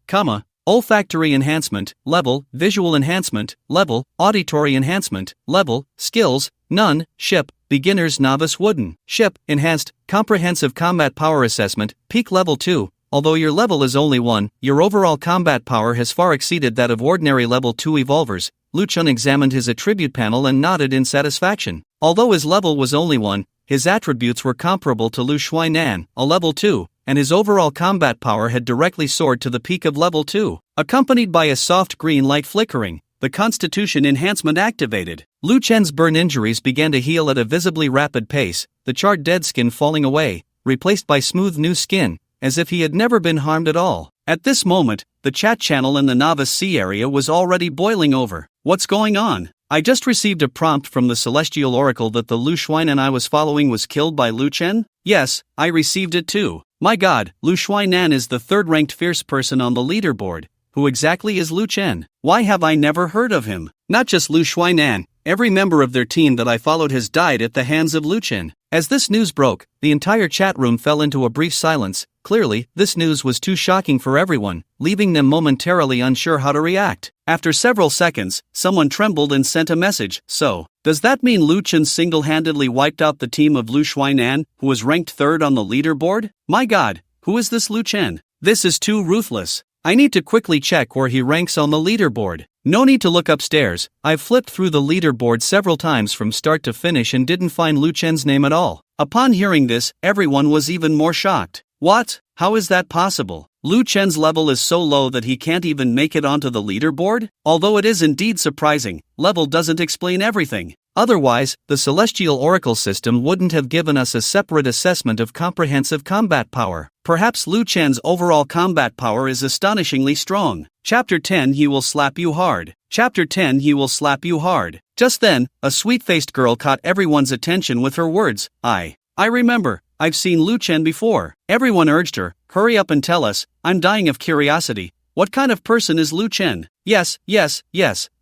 olfactory enhancement, level, visual enhancement, level, auditory enhancement, level, skills, none, ship, beginner's novice wooden, ship, enhanced, comprehensive combat power assessment, peak level 2. Although your level is only 1, your overall combat power has far exceeded that of ordinary level 2 evolvers. Lu Chen examined his attribute panel and nodded in satisfaction. Although his level was only 1, his attributes were comparable to Lu Shuainan, a level 2, and his overall combat power had directly soared to the peak of level 2. Accompanied by a soft green light flickering, the constitution enhancement activated. Lu Chen's burn injuries began to heal at a visibly rapid pace, the charred dead skin falling away, replaced by smooth new skin, as if he had never been harmed at all. At this moment, the chat channel in the Novice Sea area was already boiling over. What's going on? I just received a prompt from the Celestial Oracle that the Lu Shuainan I was following was killed by Lu Chen? Yes, I received it too. My god, Lu Shuainan is the third-ranked fierce person on the leaderboard. Who exactly is Lu Chen? Why have I never heard of him? Not just Lu Shuainan, every member of their team that I followed has died at the hands of Lu Chen. As this news broke, the entire chat room fell into a brief silence. Clearly, this news was too shocking for everyone, leaving them momentarily unsure how to react. After several seconds, someone trembled and sent a message. So, does that mean Lu Chen single-handedly wiped out the team of Lu Shuainan, who was ranked third on the leaderboard? My god, who is this Lu Chen? This is too ruthless. I need to quickly check where he ranks on the leaderboard. No need to look upstairs. I've flipped through the leaderboard several times from start to finish and didn't find Lu Chen's name at all. Upon hearing this, everyone was even more shocked. What? How is that possible? Lu Chen's level is so low that he can't even make it onto the leaderboard? Although it is indeed surprising, level doesn't explain everything. Otherwise, the Celestial Oracle system wouldn't have given us a separate assessment of comprehensive combat power. Perhaps Lu Chen's overall combat power is astonishingly strong. Chapter 10 He will slap you hard. Chapter 10 He will slap you hard. Just then, a sweet-faced girl caught everyone's attention with her words, I remember, I've seen Lu Chen before. Everyone urged her, hurry up and tell us, I'm dying of curiosity. What kind of person is Lu Chen? Yes.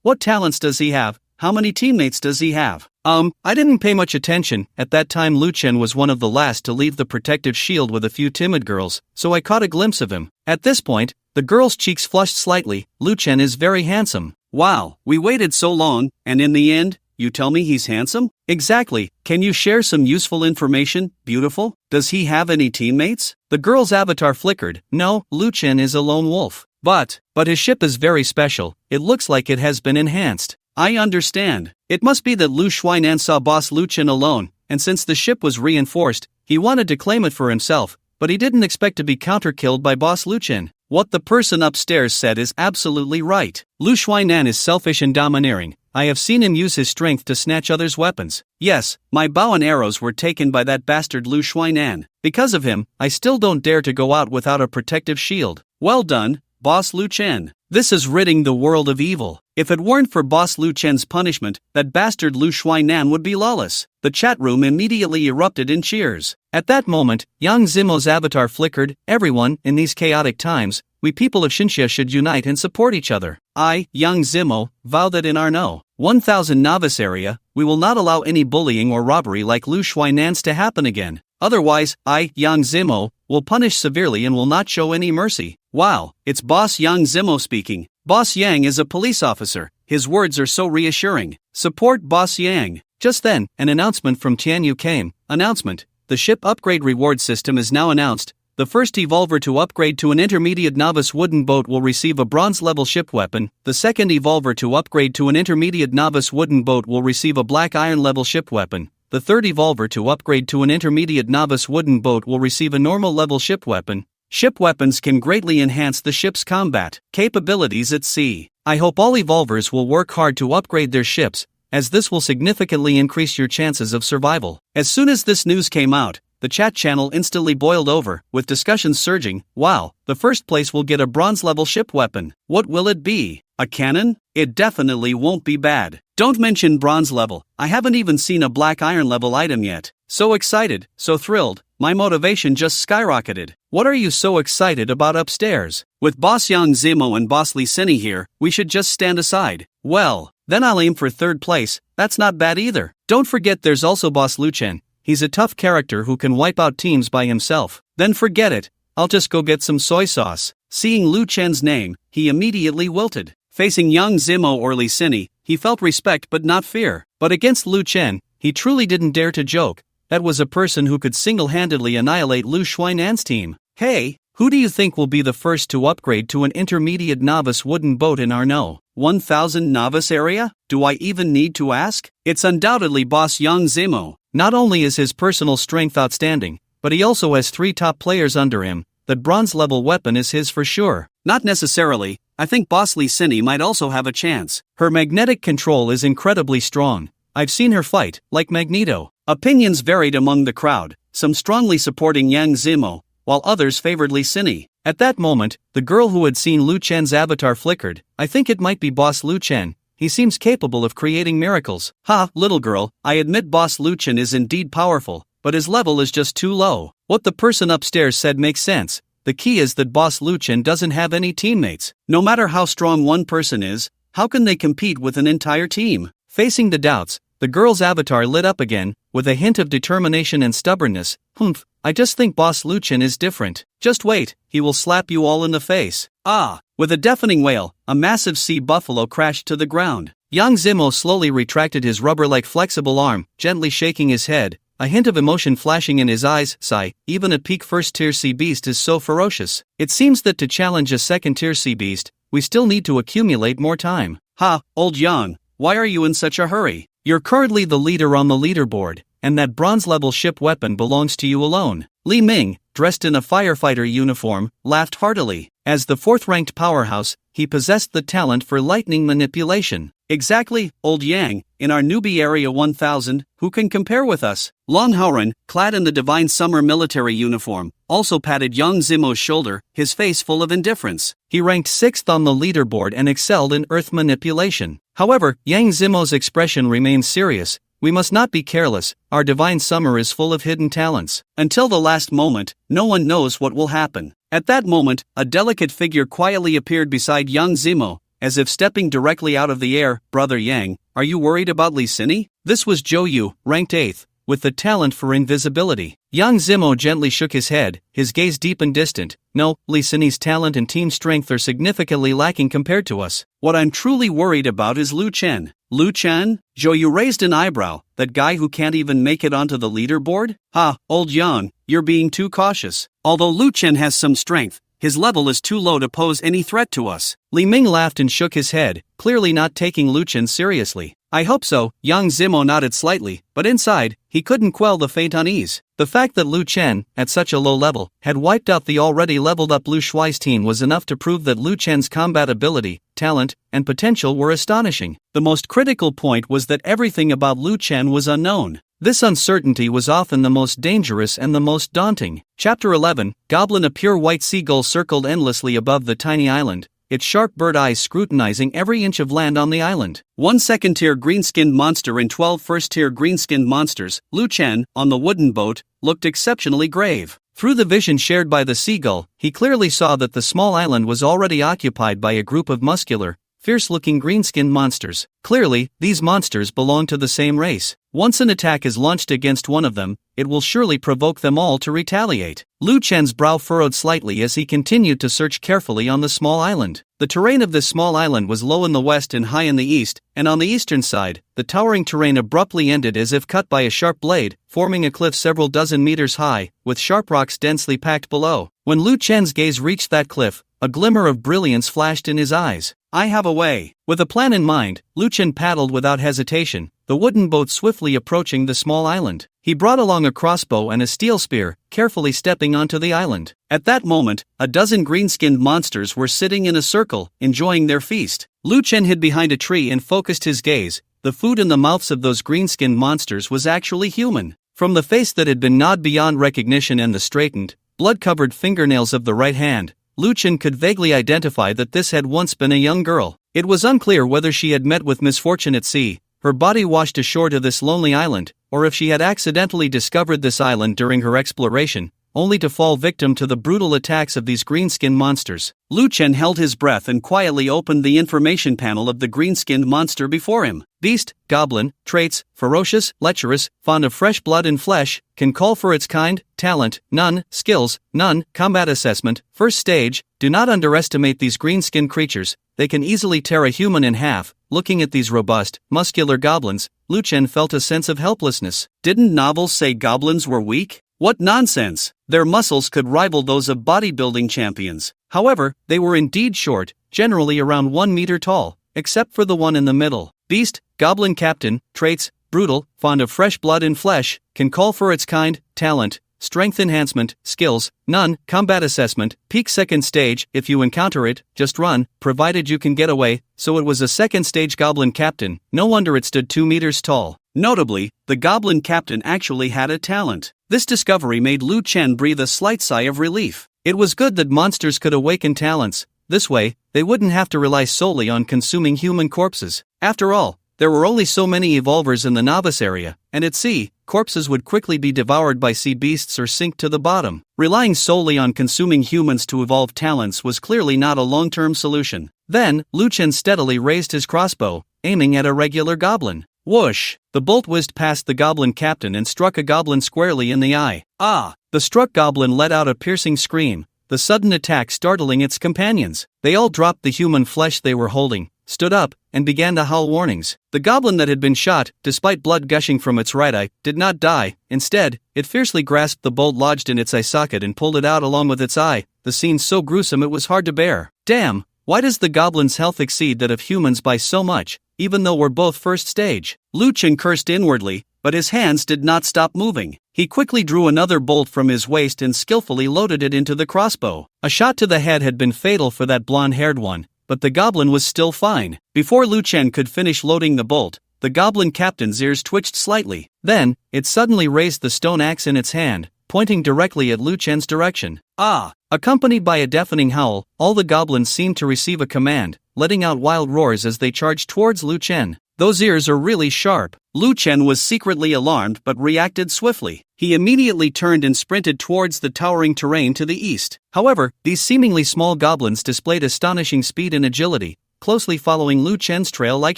What talents does he have? How many teammates does he have? I didn't pay much attention. At that time Lu Chen was one of the last to leave the protective shield with a few timid girls, so I caught a glimpse of him. At this point, the girl's cheeks flushed slightly. Lu Chen is very handsome. Wow, we waited so long, and in the end, you tell me he's handsome? Exactly. Can you share some useful information, beautiful? Does he have any teammates? The girl's avatar flickered. No, Lu Chen is a lone wolf. But his ship is very special. It looks like it has been enhanced. I understand. It must be that Lu Shuainan saw boss Lu Chen alone, and since the ship was reinforced, he wanted to claim it for himself, but he didn't expect to be counter-killed by boss Lu Chen. What the person upstairs said is absolutely right. Lu Shuainan is selfish and domineering. I have seen him use his strength to snatch others' weapons. Yes, my bow and arrows were taken by that bastard Lu Shuainan. Because of him, I still don't dare to go out without a protective shield. Well done, Boss Lu Chen. This is ridding the world of evil. If it weren't for Boss Lu Chen's punishment, that bastard Lu Shuainan would be lawless. The chat room immediately erupted in cheers. At that moment, Yang Zimo's avatar flickered. Everyone, in these chaotic times, we people of Xinxia should unite and support each other. I, Yang Zimo, vow that in our No. 1000 novice area, we will not allow any bullying or robbery like Lu Shuainan's to happen again. Otherwise, I, Yang Zimo, will punish severely and will not show any mercy. Wow, it's Boss Yang Zimo speaking. Boss Yang is a police officer. His words are so reassuring. Support Boss Yang. Just then, an announcement from Tianyu came. Announcement. The ship upgrade reward system is now announced. The first evolver to upgrade to an intermediate novice wooden boat will receive a bronze-level ship weapon. The second evolver to upgrade to an intermediate novice wooden boat will receive a black iron-level ship weapon. The third evolver to upgrade to an intermediate novice wooden boat will receive a normal-level ship weapon. Ship weapons can greatly enhance the ship's combat capabilities at sea. I hope all evolvers will work hard to upgrade their ships, as this will significantly increase your chances of survival. As soon as this news came out, the chat channel instantly boiled over, with discussions surging. Wow, the first place will get a bronze-level ship weapon. What will it be? A cannon? It definitely won't be bad. Don't mention bronze level, I haven't even seen a black iron level item yet. So excited, so thrilled, my motivation just skyrocketed. What are you so excited about upstairs? With Boss Yang Zimo and Boss Li Sini here, we should just stand aside. Well, then I'll aim for third place. That's not bad either. Don't forget there's also Boss Lu Chen. He's a tough character who can wipe out teams by himself. Then forget it, I'll just go get some soy sauce. Seeing Lu Chen's name, he immediately wilted. Facing Yang Zimo or Li Sini, he felt respect but not fear. But against Lu Chen, he truly didn't dare to joke. That was a person who could single-handedly annihilate Lu Shuainan's team. Hey, who do you think will be the first to upgrade to an intermediate novice wooden boat in our No. 1000 novice area? Do I even need to ask? It's undoubtedly Boss Yang Zimo. Not only is his personal strength outstanding, but he also has 3 top players under him. That bronze-level weapon is his for sure. Not necessarily. I think Boss Li Sini might also have a chance. Her magnetic control is incredibly strong. I've seen her fight, like Magneto. Opinions varied among the crowd, some strongly supporting Yang Zimo, while others favored Li Sini. At that moment, the girl who had seen Lu Chen's avatar flickered. I think it might be Boss Lu Chen. He seems capable of creating miracles. Ha, little girl, I admit Boss Lu Chen is indeed powerful, but his level is just too low. What the person upstairs said makes sense. The key is that Boss Lu Chen doesn't have any teammates. No matter how strong one person is, how can they compete with an entire team? Facing the doubts, the girl's avatar lit up again, with a hint of determination and stubbornness. Humph, I just think Boss Lu Chen is different. Just wait, he will slap you all in the face. Ah! With a deafening wail, a massive sea buffalo crashed to the ground. Yang Zimo slowly retracted his rubber-like flexible arm, gently shaking his head, a hint of emotion flashing in his eyes. Sigh, even a peak first-tier sea beast is so ferocious. It seems that to challenge a second-tier sea beast, we still need to accumulate more time. Ha, old Yang, why are you in such a hurry? You're currently the leader on the leaderboard, and that bronze-level ship weapon belongs to you alone. Li Ming, dressed in a firefighter uniform, laughed heartily. As the 4th-ranked powerhouse, he possessed the talent for lightning manipulation. Exactly, old Yang, in our newbie Area 1000, who can compare with us? Long Haoran, clad in the divine summer military uniform, also patted Yang Zimo's shoulder, his face full of indifference. He ranked 6th on the leaderboard and excelled in earth manipulation. However, Yang Zimo's expression remains serious. We must not be careless, our divine summer is full of hidden talents. Until the last moment, no one knows what will happen. At that moment, a delicate figure quietly appeared beside Yang Zimo, as if stepping directly out of the air. Brother Yang, are you worried about Li Sini? This was Zhou Yu, ranked 8th, with the talent for invisibility. Yang Zimo gently shook his head, his gaze deep and distant. No, Li Sini's talent and team strength are significantly lacking compared to us. What I'm truly worried about is Lu Chen. Lu Chen? Zhou Yu raised an eyebrow. That guy who can't even make it onto the leaderboard? Ha, old Yang, you're being too cautious. Although Lu Chen has some strength, his level is too low to pose any threat to us. Li Ming laughed and shook his head, clearly not taking Lu Chen seriously. I hope so. Yang Zimo nodded slightly, but inside, he couldn't quell the faint unease. The fact that Lu Chen, at such a low level, had wiped out the already leveled up Lu Shuai's team was enough to prove that Lu Chen's combat ability, talent, and potential were astonishing. The most critical point was that everything about Lu Chen was unknown. This uncertainty was often the most dangerous and the most daunting. Chapter 11, Goblin. A pure white seagull circled endlessly above the tiny island, its sharp bird eyes scrutinizing every inch of land on the island. 1 second-tier green-skinned monster and 12 first-tier green-skinned monsters, Lu Chen, on the wooden boat, looked exceptionally grave. Through the vision shared by the seagull, he clearly saw that the small island was already occupied by a group of muscular, fierce-looking green-skinned monsters. Clearly, these monsters belong to the same race. Once an attack is launched against one of them, it will surely provoke them all to retaliate. Lu Chen's brow furrowed slightly as he continued to search carefully on the small island. The terrain of this small island was low in the west and high in the east, and on the eastern side, the towering terrain abruptly ended as if cut by a sharp blade, forming a cliff several dozen meters high, with sharp rocks densely packed below. When Lu Chen's gaze reached that cliff, a glimmer of brilliance flashed in his eyes. I have a way. With a plan in mind, Lu Chen paddled without hesitation, the wooden boat swiftly approaching the small island. He brought along a crossbow and a steel spear, carefully stepping onto the island. At that moment, a dozen green-skinned monsters were sitting in a circle, enjoying their feast. Lu Chen hid behind a tree and focused his gaze. The food in the mouths of those green-skinned monsters was actually human. From the face that had been gnawed beyond recognition and the straightened, blood-covered fingernails of the right hand, Lu Chen could vaguely identify that this had once been a young girl. It was unclear whether she had met with misfortune at sea, her body washed ashore to this lonely island, or if she had accidentally discovered this island during her exploration, only to fall victim to the brutal attacks of these green-skinned monsters. Lu Chen held his breath and quietly opened the information panel of the green-skinned monster before him. Beast, goblin, traits, ferocious, lecherous, fond of fresh blood and flesh, can call for its kind, talent, none, skills, none, combat assessment, first stage. Do not underestimate these green-skinned creatures, they can easily tear a human in half. Looking at these robust, muscular goblins, Lu Chen felt a sense of helplessness. Didn't novels say goblins were weak? What nonsense! Their muscles could rival those of bodybuilding champions. However, they were indeed short, generally around 1 meter tall, except for the one in the middle. Beast, goblin captain, traits, brutal, fond of fresh blood and flesh, can call for its kind, talent, strength enhancement, skills, none, combat assessment, peak second stage. If you encounter it, just run, provided you can get away. So it was a second stage goblin captain, no wonder it stood 2 meters tall. Notably, the goblin captain actually had a talent. This discovery made Lu Chen breathe a slight sigh of relief. It was good that monsters could awaken talents. This way, they wouldn't have to rely solely on consuming human corpses. After all, there were only so many evolvers in the novice area, and at sea, corpses would quickly be devoured by sea beasts or sink to the bottom. Relying solely on consuming humans to evolve talents was clearly not a long-term solution. Then, Lu Chen steadily raised his crossbow, aiming at a regular goblin. Whoosh! The bolt whizzed past the goblin captain and struck a goblin squarely in the eye. Ah! The struck goblin let out a piercing scream, the sudden attack startling its companions. They all dropped the human flesh they were holding, stood up, and began to howl warnings. The goblin that had been shot, despite blood gushing from its right eye, did not die. Instead, it fiercely grasped the bolt lodged in its eye socket and pulled it out along with its eye, the scene so gruesome it was hard to bear. Damn! Why does the goblin's health exceed that of humans by so much, even though we're both first stage? Lu Chen cursed inwardly, but his hands did not stop moving. He quickly drew another bolt from his waist and skillfully loaded it into the crossbow. A shot to the head had been fatal for that blonde-haired one, but the goblin was still fine. Before Lu Chen could finish loading the bolt, the goblin captain's ears twitched slightly. Then, it suddenly raised the stone axe in its hand, pointing directly at Lu Chen's direction. Ah! Accompanied by a deafening howl, all the goblins seemed to receive a command, letting out wild roars as they charged towards Lu Chen. Those ears are really sharp. Lu Chen was secretly alarmed but reacted swiftly. He immediately turned and sprinted towards the towering terrain to the east. However, these seemingly small goblins displayed astonishing speed and agility, closely following Lu Chen's trail like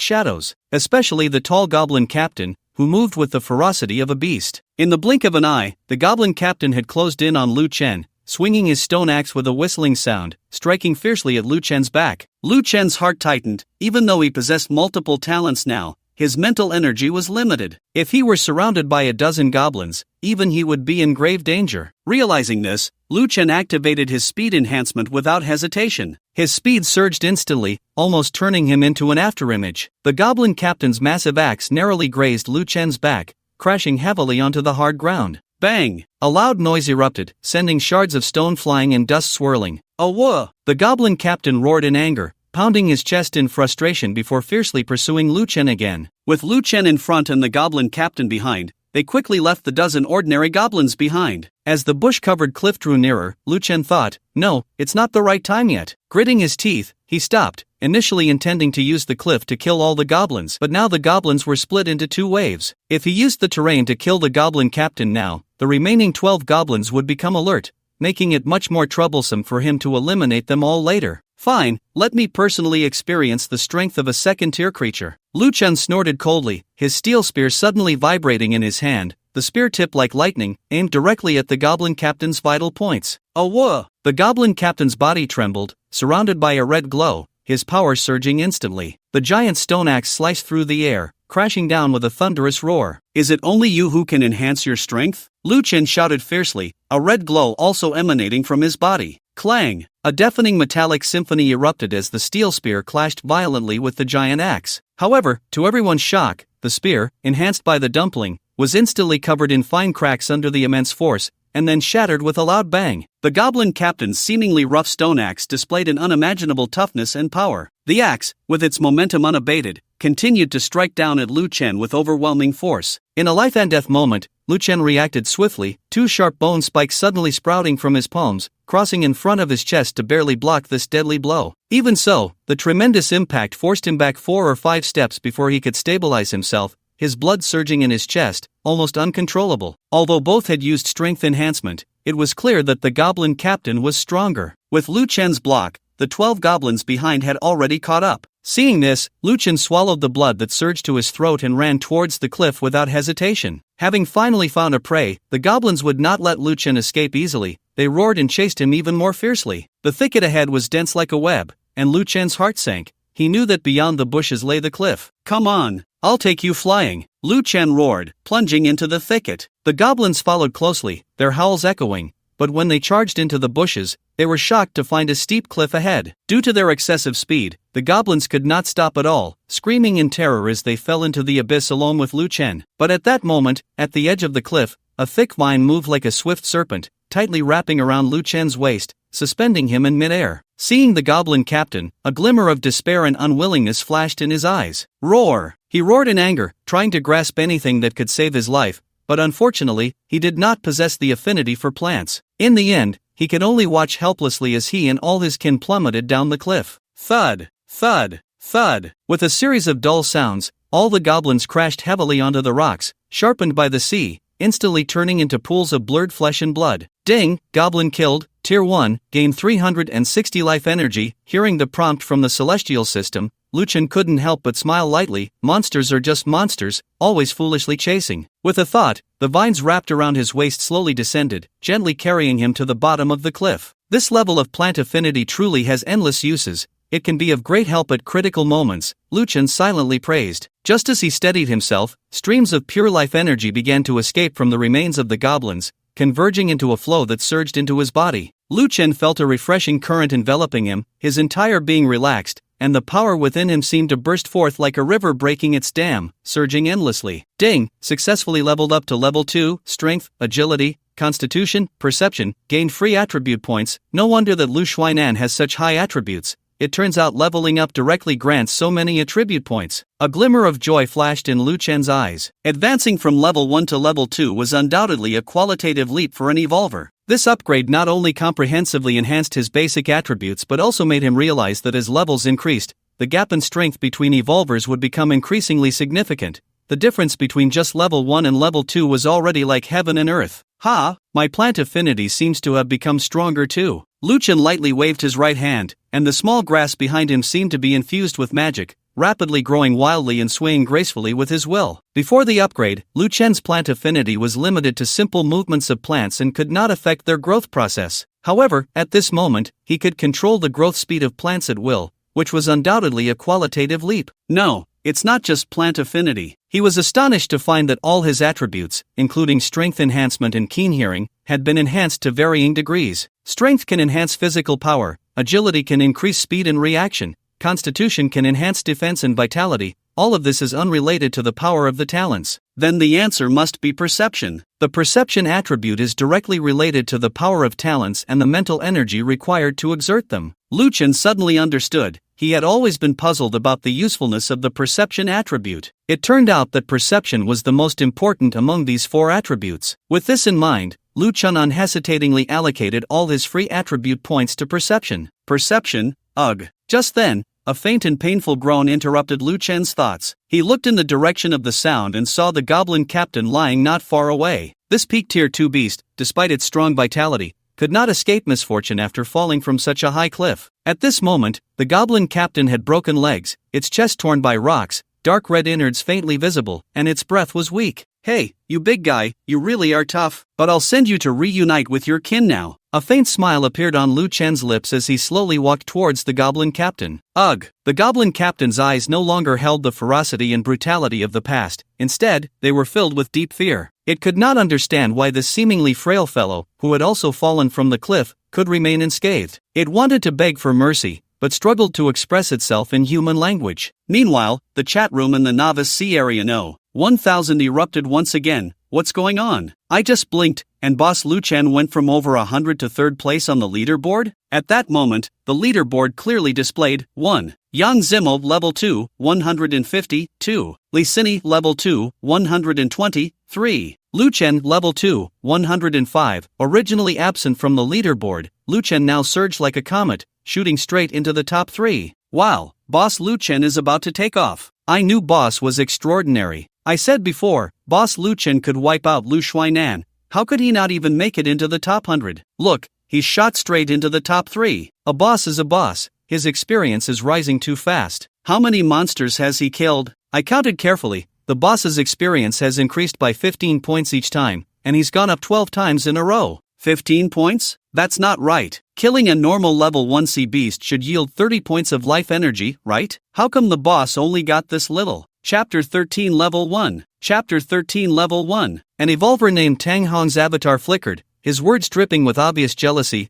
shadows, especially the tall goblin captain, who moved with the ferocity of a beast. In the blink of an eye, the goblin captain had closed in on Lu Chen, swinging his stone axe with a whistling sound, striking fiercely at Lu Chen's back. Lu Chen's heart tightened. Even though he possessed multiple talents now, his mental energy was limited. If he were surrounded by a dozen goblins, even he would be in grave danger. Realizing this, Lu Chen activated his speed enhancement without hesitation. His speed surged instantly, almost turning him into an afterimage. The goblin captain's massive axe narrowly grazed Lu Chen's back, crashing heavily onto the hard ground. Bang! A loud noise erupted, sending shards of stone flying and dust swirling. "Awah!" The goblin captain roared in anger, pounding his chest in frustration before fiercely pursuing Lu Chen again. With Lu Chen in front and the goblin captain behind, they quickly left the dozen ordinary goblins behind. As the bush-covered cliff drew nearer, Lu Chen thought, "No, it's not the right time yet." Gritting his teeth, he stopped, initially intending to use the cliff to kill all the goblins, but now the goblins were split into two waves. If he used the terrain to kill the goblin captain now, the remaining 12 goblins would become alert, making it much more troublesome for him to eliminate them all later. Fine, let me personally experience the strength of a second-tier creature. Lu Chen snorted coldly, his steel spear suddenly vibrating in his hand, the spear tip like lightning, aimed directly at the goblin captain's vital points. "Awah!" The goblin captain's body trembled, surrounded by a red glow, his power surging instantly. The giant stone axe sliced through the air, crashing down with a thunderous roar. "Is it only you who can enhance your strength?" Lu Chen shouted fiercely, a red glow also emanating from his body. Clang! A deafening metallic symphony erupted as the steel spear clashed violently with the giant axe. However, to everyone's shock, the spear, enhanced by the dumpling, was instantly covered in fine cracks under the immense force, and then shattered with a loud bang. The goblin captain's seemingly rough stone axe displayed an unimaginable toughness and power. The axe, with its momentum unabated, continued to strike down at Lu Chen with overwhelming force. In a life-and-death moment, Lu Chen reacted swiftly, two sharp bone spikes suddenly sprouting from his palms, crossing in front of his chest to barely block this deadly blow. Even so, the tremendous impact forced him back 4 or 5 steps before he could stabilize himself, his blood surging in his chest, almost uncontrollable. Although both had used strength enhancement, it was clear that the goblin captain was stronger. With Lu Chen's block, the 12 goblins behind had already caught up. Seeing this, Lu Chen swallowed the blood that surged to his throat and ran towards the cliff without hesitation. Having finally found a prey, the goblins would not let Lu Chen escape easily. They roared and chased him even more fiercely. The thicket ahead was dense like a web, and Lu Chen's heart sank. He knew that beyond the bushes lay the cliff. "Come on, I'll take you flying," Lu Chen roared, plunging into the thicket. The goblins followed closely, their howls echoing, but when they charged into the bushes, they were shocked to find a steep cliff ahead. Due to their excessive speed, the goblins could not stop at all, screaming in terror as they fell into the abyss along with Lu Chen. But at that moment, at the edge of the cliff, a thick vine moved like a swift serpent, tightly wrapping around Lu Chen's waist, suspending him in midair. Seeing the goblin captain, a glimmer of despair and unwillingness flashed in his eyes. "Roar!" He roared in anger, trying to grasp anything that could save his life, but unfortunately, he did not possess the affinity for plants. In the end, he could only watch helplessly as he and all his kin plummeted down the cliff. Thud! Thud! Thud! With a series of dull sounds, all the goblins crashed heavily onto the rocks, sharpened by the sea, instantly turning into pools of blurred flesh and blood. Ding! Goblin killed. Tier 1, gain 360 life energy. Hearing the prompt from the celestial system, Lu Chen couldn't help but smile lightly. Monsters are just monsters, always foolishly chasing. With a thought, the vines wrapped around his waist slowly descended, gently carrying him to the bottom of the cliff. This level of plant affinity truly has endless uses. It can be of great help at critical moments, Lu Chen silently praised. Just as he steadied himself, streams of pure life energy began to escape from the remains of the goblins, converging into a flow that surged into his body. Lu Chen felt a refreshing current enveloping him, his entire being relaxed, and the power within him seemed to burst forth like a river breaking its dam, surging endlessly. Ding! Successfully leveled up to level 2, strength, agility, constitution, perception, gained free attribute points. No wonder that Lu Shuainan has such high attributes. it turns out leveling up directly grants so many attribute points. A glimmer of joy flashed in Lu Chen's eyes. Advancing from level 1 to level 2 was undoubtedly a qualitative leap for an evolver. This upgrade not only comprehensively enhanced his basic attributes but also made him realize that as levels increased, the gap in strength between evolvers would become increasingly significant. The difference between just level 1 and level 2 was already like heaven and earth. Ha! My plant affinity seems to have become stronger too. Lu Chen lightly waved his right hand, and the small grass behind him seemed to be infused with magic, rapidly growing wildly and swaying gracefully with his will. Before the upgrade, Lu Chen's plant affinity was limited to simple movements of plants and could not affect their growth process. However, at this moment, he could control the growth speed of plants at will, which was undoubtedly a qualitative leap. No, it's not just plant affinity. He was astonished to find that all his attributes, including strength enhancement and keen hearing, had been enhanced to varying degrees. Strength can enhance physical power, agility can increase speed and reaction, constitution can enhance defense and vitality. All of this is unrelated to the power of the talents. Then the answer must be perception. The perception attribute is directly related to the power of talents and the mental energy required to exert them. Lu Chen suddenly understood. He had always been puzzled about the usefulness of the perception attribute. It turned out that perception was the most important among these 4 attributes. With this in mind, Lu Chen unhesitatingly allocated all his free attribute points to perception. Perception? Ugh. Just then, a faint and painful groan interrupted Lu Chen's thoughts. He looked in the direction of the sound and saw the goblin captain lying not far away. This peak tier 2 beast, despite its strong vitality, could not escape misfortune after falling from such a high cliff. At this moment, the goblin captain had broken legs, its chest torn by rocks, dark red innards faintly visible, and its breath was weak. Hey, you big guy, you really are tough, but I'll send you to reunite with your kin now. A faint smile appeared on Lu Chen's lips as he slowly walked towards the goblin captain. Ugh! The goblin captain's eyes no longer held the ferocity and brutality of the past. Instead, they were filled with deep fear. It could not understand why this seemingly frail fellow, who had also fallen from the cliff, could remain unscathed. It wanted to beg for mercy, but struggled to express itself in human language. Meanwhile, the chat room in the Novice Sea Area No. 1000 erupted once again. What's going on? I just blinked, and Boss Lu Chen went from over 100 to 3rd place on the leaderboard? At that moment, the leaderboard clearly displayed 1. Yang Zimo level 2, 150, 2. Li Sini level 2, 120, 3. Lu Chen level 2, 105. Originally absent from the leaderboard, Lu Chen now surged like a comet, shooting straight into the top 3. Wow, Boss Lu Chen is about to take off. I knew Boss was extraordinary. I said before, Boss Lu Chen could wipe out Lu Shuainan. How could he not even make it into the top 100? Look, he's shot straight into the top 3. A boss is a boss. His experience is rising too fast. How many monsters has he killed? I counted carefully. The boss's experience has increased by 15 points each time, and he's gone up 12 times in a row. 15 points? That's not right. Killing a normal level 1C beast should yield 30 points of life energy, right? How come the boss only got this little? Chapter 13 Level 1. Chapter 13 Level 1. An evolver named Tang Hong's avatar flickered, his words dripping with obvious jealousy.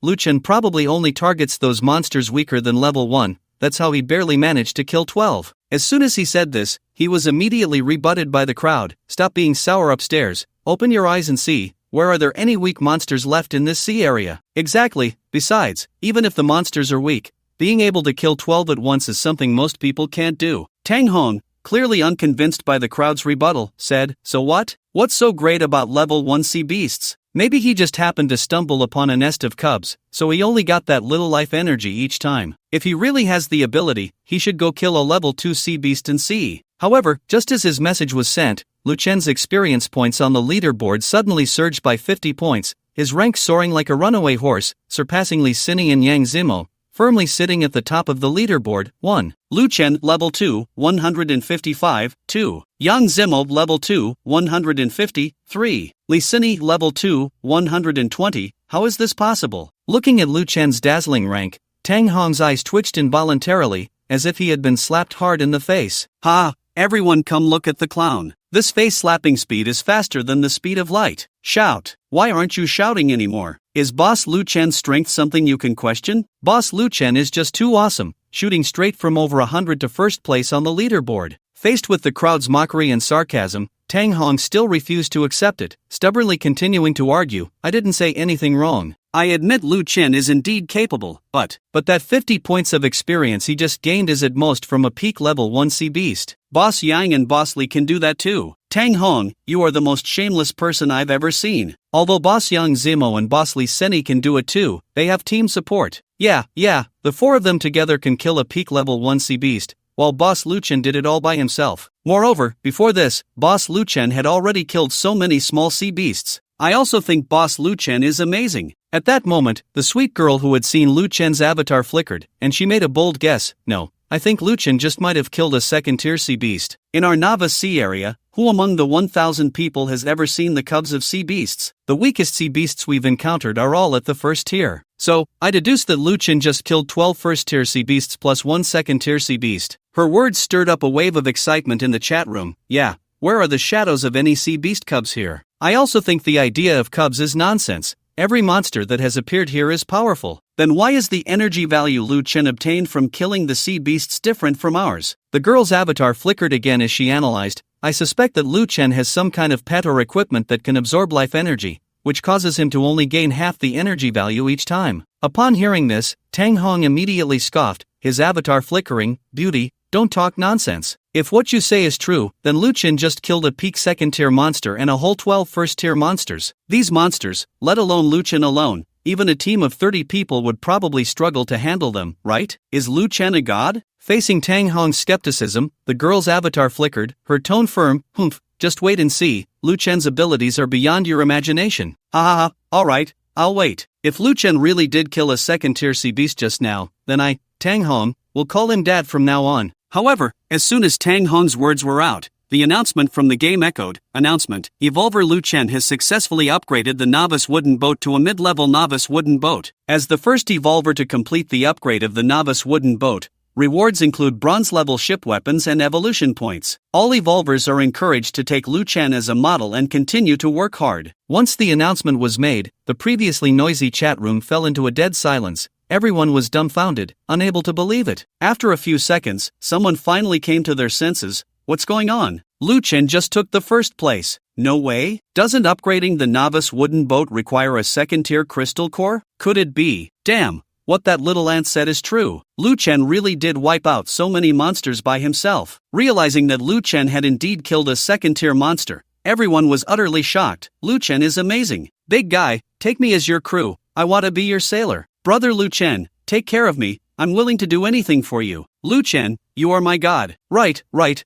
Lu Chen probably only targets those monsters weaker than level 1, that's how he barely managed to kill 12. As soon as he said this, he was immediately rebutted by the crowd. Stop being sour upstairs, open your eyes and see, where are there any weak monsters left in this sea area? Exactly, besides, even if the monsters are weak, being able to kill 12 at once is something most people can't do. Tang Hong, clearly unconvinced by the crowd's rebuttal, said, so what? What's so great about level 1C beasts? Maybe he just happened to stumble upon a nest of cubs, so he only got that little life energy each time. If he really has the ability, he should go kill a level 2C beast and see. However, just as his message was sent, Lu Chen's experience points on the leaderboard suddenly surged by 50 points, his rank soaring like a runaway horse, surpassing Li Sini and Yang Zimo, firmly sitting at the top of the leaderboard. 1. Lu Chen level 2, 155, 2. Yang Zimo level 2, 150, 3. Li Sini level 2, 120. How is this possible? Looking at Lu Chen's dazzling rank, Tang Hong's eyes twitched involuntarily, as if he had been slapped hard in the face. Ha! Everyone come look at the clown. This face-slapping speed is faster than the speed of light. Shout! Why aren't you shouting anymore? Is Boss Lu Chen's strength something you can question? Boss Lu Chen is just too awesome, shooting straight from over 100 to 1st place on the leaderboard. Faced with the crowd's mockery and sarcasm, Tang Hong still refused to accept it, stubbornly continuing to argue, I didn't say anything wrong. I admit Lu Chen is indeed capable, but that 50 points of experience he just gained is at most from a peak level 1 sea beast. Boss Yang and Boss Li can do that too. Tang Hong, you are the most shameless person I've ever seen. Although Boss Yang Zimo and Boss Li Seni can do it too, they have team support. Yeah, the 4 of them together can kill a peak level 1 sea beast, while Boss Lu Chen did it all by himself. Moreover, before this, Boss Lu Chen had already killed so many small sea beasts. I also think Boss Lu Chen is amazing. At that moment, the sweet girl who had seen Lu Chen's avatar flickered, and she made a bold guess. No, I think Lu Chen just might have killed a second-tier sea beast. In our novice sea area, who among the 1,000 people has ever seen the cubs of sea beasts? The weakest sea beasts we've encountered are all at the first tier. So, I deduced that Lu Chen just killed 12 first-tier sea beasts plus 1 second-tier sea beast. Her words stirred up a wave of excitement in the chat room. Yeah, where are the shadows of any sea beast cubs here? I also think the idea of cubs is nonsense. Every monster that has appeared here is powerful. Then why is the energy value Lu Chen obtained from killing the sea beasts different from ours? The girl's avatar flickered again as she analyzed. I suspect that Lu Chen has some kind of pet or equipment that can absorb life energy, which causes him to only gain half the energy value each time. Upon hearing this, Tang Hong immediately scoffed, his avatar flickering. Beauty, don't talk nonsense. If what you say is true, then Lu Chen just killed a peak second-tier monster and a whole 12 first-tier monsters. These monsters, let alone Lu Chen alone, even a team of 30 people would probably struggle to handle them, right? Is Lu Chen a god? Facing Tang Hong's skepticism, the girl's avatar flickered, her tone firm. Humph, just wait and see. Lu Chen's abilities are beyond your imagination. Ha, alright, I'll wait. If Lu Chen really did kill a second-tier sea beast just now, then I, Tang Hong, will call him dad from now on. However, as soon as Tang Hong's words were out, the announcement from the game echoed. Announcement: Evolver Lu Chen has successfully upgraded the novice wooden boat to a mid-level novice wooden boat. As the first evolver to complete the upgrade of the novice wooden boat, rewards include bronze-level ship weapons and evolution points. All evolvers are encouraged to take Lu Chen as a model and continue to work hard. Once the announcement was made, the previously noisy chat room fell into a dead silence. Everyone was dumbfounded, unable to believe it. After a few seconds, someone finally came to their senses. What's going on? Lu Chen just took the first place. No way? Doesn't upgrading the novice wooden boat require a second-tier crystal core? Could it be? Damn, what that little ant said is true. Lu Chen really did wipe out so many monsters by himself. Realizing that Lu Chen had indeed killed a second-tier monster, everyone was utterly shocked. Lu Chen is amazing. Big guy, take me as your crew. I want to be your sailor. Brother Lu Chen, take care of me. I'm willing to do anything for you. Lu Chen, you are my god. Right.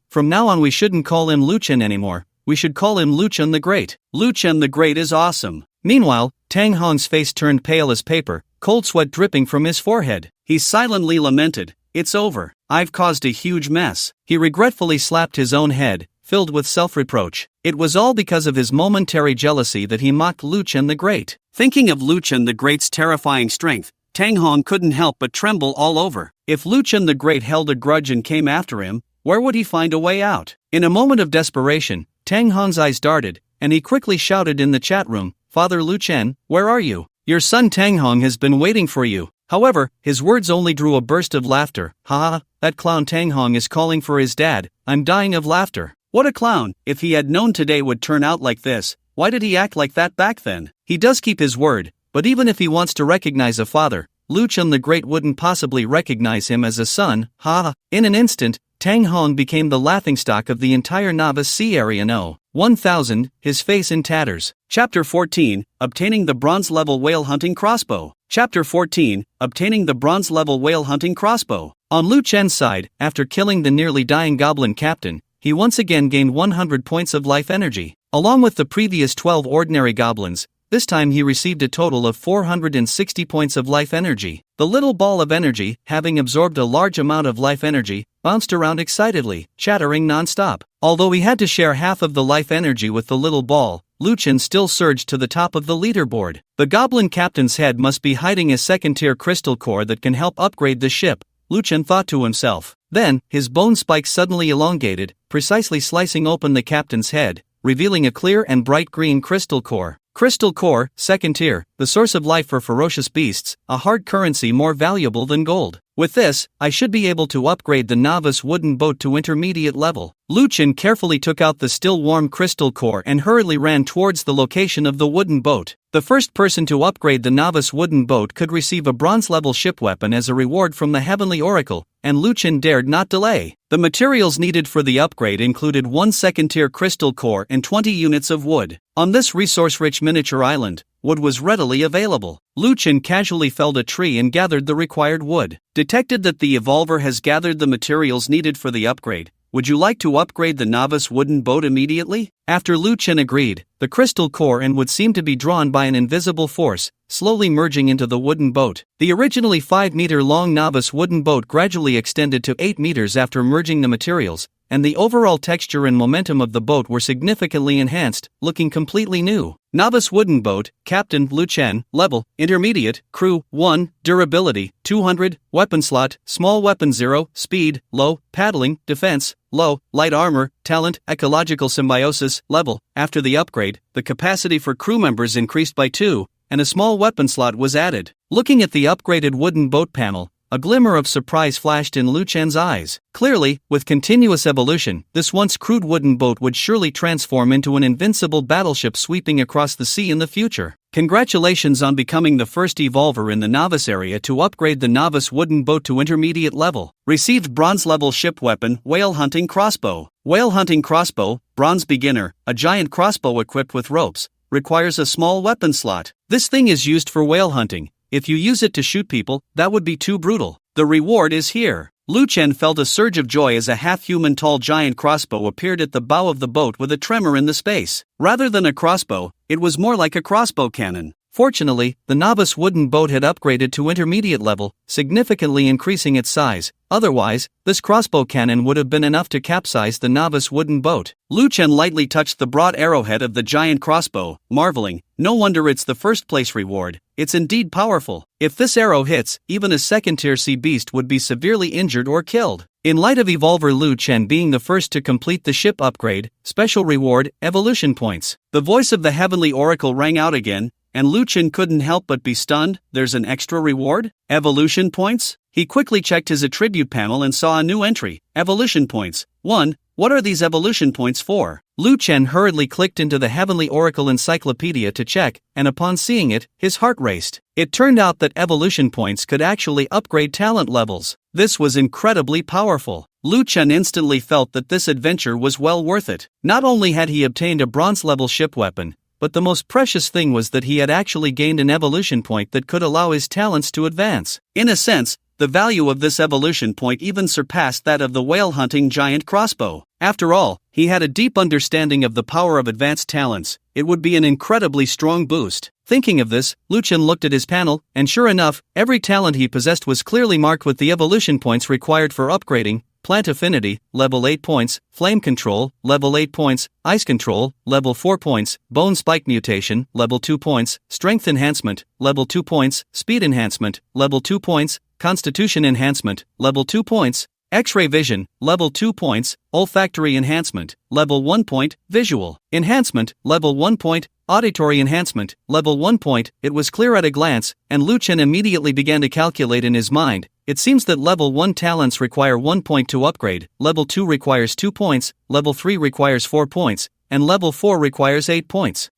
From now on we shouldn't call him Lu Chen anymore. We should call him Lu Chen the Great. Lu Chen the Great is awesome. Meanwhile, Tang Hong's face turned pale as paper, cold sweat dripping from his forehead. He silently lamented, "It's over. I've caused a huge mess." He regretfully slapped his own head, filled with self-reproach. It was all because of his momentary jealousy that he mocked Lu Chen the Great. Thinking of Lu Chen the Great's terrifying strength, Tang Hong couldn't help but tremble all over. If Lu Chen the Great held a grudge and came after him, where would he find a way out? In a moment of desperation, Tang Hong's eyes darted, and he quickly shouted in the chat room, "Father Lu Chen, where are you? Your son Tang Hong has been waiting for you." However, his words only drew a burst of laughter. "Ha, that clown Tang Hong is calling for his dad. I'm dying of laughter." What a clown! If he had known today would turn out like this, why did he act like that back then? He does keep his word, but even if he wants to recognize a father, Lu Chen the Great wouldn't possibly recognize him as a son. Ha! In an instant, Tang Hong became the laughingstock of the entire novice sea area. No. 1000, his face in tatters. Chapter 14, Obtaining the Bronze-Level Whale Hunting Crossbow. Chapter 14, Obtaining the Bronze-Level Whale Hunting Crossbow. On Lu Chen's side, after killing the nearly dying goblin captain, he once again gained 100 points of life energy. Along with the previous 12 ordinary goblins, this time he received a total of 460 points of life energy. The little ball of energy, having absorbed a large amount of life energy, bounced around excitedly, chattering non-stop. Although he had to share half of the life energy with the little ball, Lu Chen still surged to the top of the leaderboard. The goblin captain's head must be hiding a second-tier crystal core that can help upgrade the ship, Lu Chen thought to himself. Then, his bone spike suddenly elongated, precisely slicing open the captain's head, revealing a clear and bright green crystal core. Crystal core, second tier, the source of life for ferocious beasts, a hard currency more valuable than gold. With this, I should be able to upgrade the novice wooden boat to intermediate level. Lu Chen carefully took out the still warm crystal core and hurriedly ran towards the location of the wooden boat. The first person to upgrade the novice wooden boat could receive a bronze-level ship weapon as a reward from the Heavenly Oracle, and Lu Chen dared not delay. The materials needed for the upgrade included 1 second-tier crystal core and 20 units of wood. On this resource-rich miniature island, wood was readily available. Lu Chen casually felled a tree and gathered the required wood. Detected that the evolver has gathered the materials needed for the upgrade. Would you like to upgrade the novice wooden boat immediately? After Lu Chen agreed, the crystal core and wood seemed to be drawn by an invisible force, slowly merging into the wooden boat. The originally 5-meter-long novice wooden boat gradually extended to 8 meters after merging the materials, and the overall texture and momentum of the boat were significantly enhanced, looking completely new. Novice wooden boat, Captain Lu Chen, level, intermediate, crew, 1, durability, 200, weapon slot, small weapon 0, speed, low, paddling, defense, low, light armor, talent, ecological symbiosis, level. After the upgrade, the capacity for crew members increased by 2, and a small weapon slot was added. Looking at the upgraded wooden boat panel, a glimmer of surprise flashed in Lu Chen's eyes. Clearly, with continuous evolution, this once crude wooden boat would surely transform into an invincible battleship sweeping across the sea in the future. Congratulations on becoming the first evolver in the novice area to upgrade the novice wooden boat to intermediate level. Received bronze level ship weapon, whale hunting crossbow. Whale hunting crossbow, bronze beginner, a giant crossbow equipped with ropes, requires a small weapon slot. This thing is used for whale hunting. If you use it to shoot people, that would be too brutal. The reward is here. Lu Chen felt a surge of joy as a half-human tall giant crossbow appeared at the bow of the boat with a tremor in the space. Rather than a crossbow, it was more like a crossbow cannon. Fortunately, the novice wooden boat had upgraded to intermediate level, significantly increasing its size. Otherwise, this crossbow cannon would have been enough to capsize the novice wooden boat. Lu Chen lightly touched the broad arrowhead of the giant crossbow, marveling, no wonder it's the first place reward. It's indeed powerful. If this arrow hits, even a second-tier sea beast would be severely injured or killed. In light of evolver Lu Chen being the first to complete the ship upgrade, special reward, evolution points. The voice of the Heavenly Oracle rang out again, and Lu Chen couldn't help but be stunned. There's an extra reward? Evolution points? He quickly checked his attribute panel and saw a new entry, evolution points. 1. What are these evolution points for? Lu Chen hurriedly clicked into the Heavenly Oracle encyclopedia to check, and upon seeing it, his heart raced. It turned out that evolution points could actually upgrade talent levels. This was incredibly powerful. Lu Chen instantly felt that this adventure was well worth it. Not only had he obtained a bronze-level ship weapon, but the most precious thing was that he had actually gained an evolution point that could allow his talents to advance. In a sense, the value of this evolution point even surpassed that of the whale-hunting giant crossbow. After all, he had a deep understanding of the power of advanced talents. It would be an incredibly strong boost. Thinking of this, Lu Chen looked at his panel, and sure enough, every talent he possessed was clearly marked with the evolution points required for upgrading. Plant Affinity, level 8 points, Flame Control, level 8 points, Ice Control, level 4 points, Bone Spike Mutation, level 2 points, Strength Enhancement, level 2 points, Speed Enhancement, level 2 points, Constitution Enhancement, level 2 points, X-Ray Vision, level 2 points, Olfactory Enhancement, level 1 point, Visual Enhancement, level 1 point, Auditory Enhancement, level 1 point. It was clear at a glance, and Lu Chen immediately began to calculate in his mind. It seems that level 1 talents require 1 point to upgrade, level 2 requires 2 points, level 3 requires 4 points, and level 4 requires 8 points.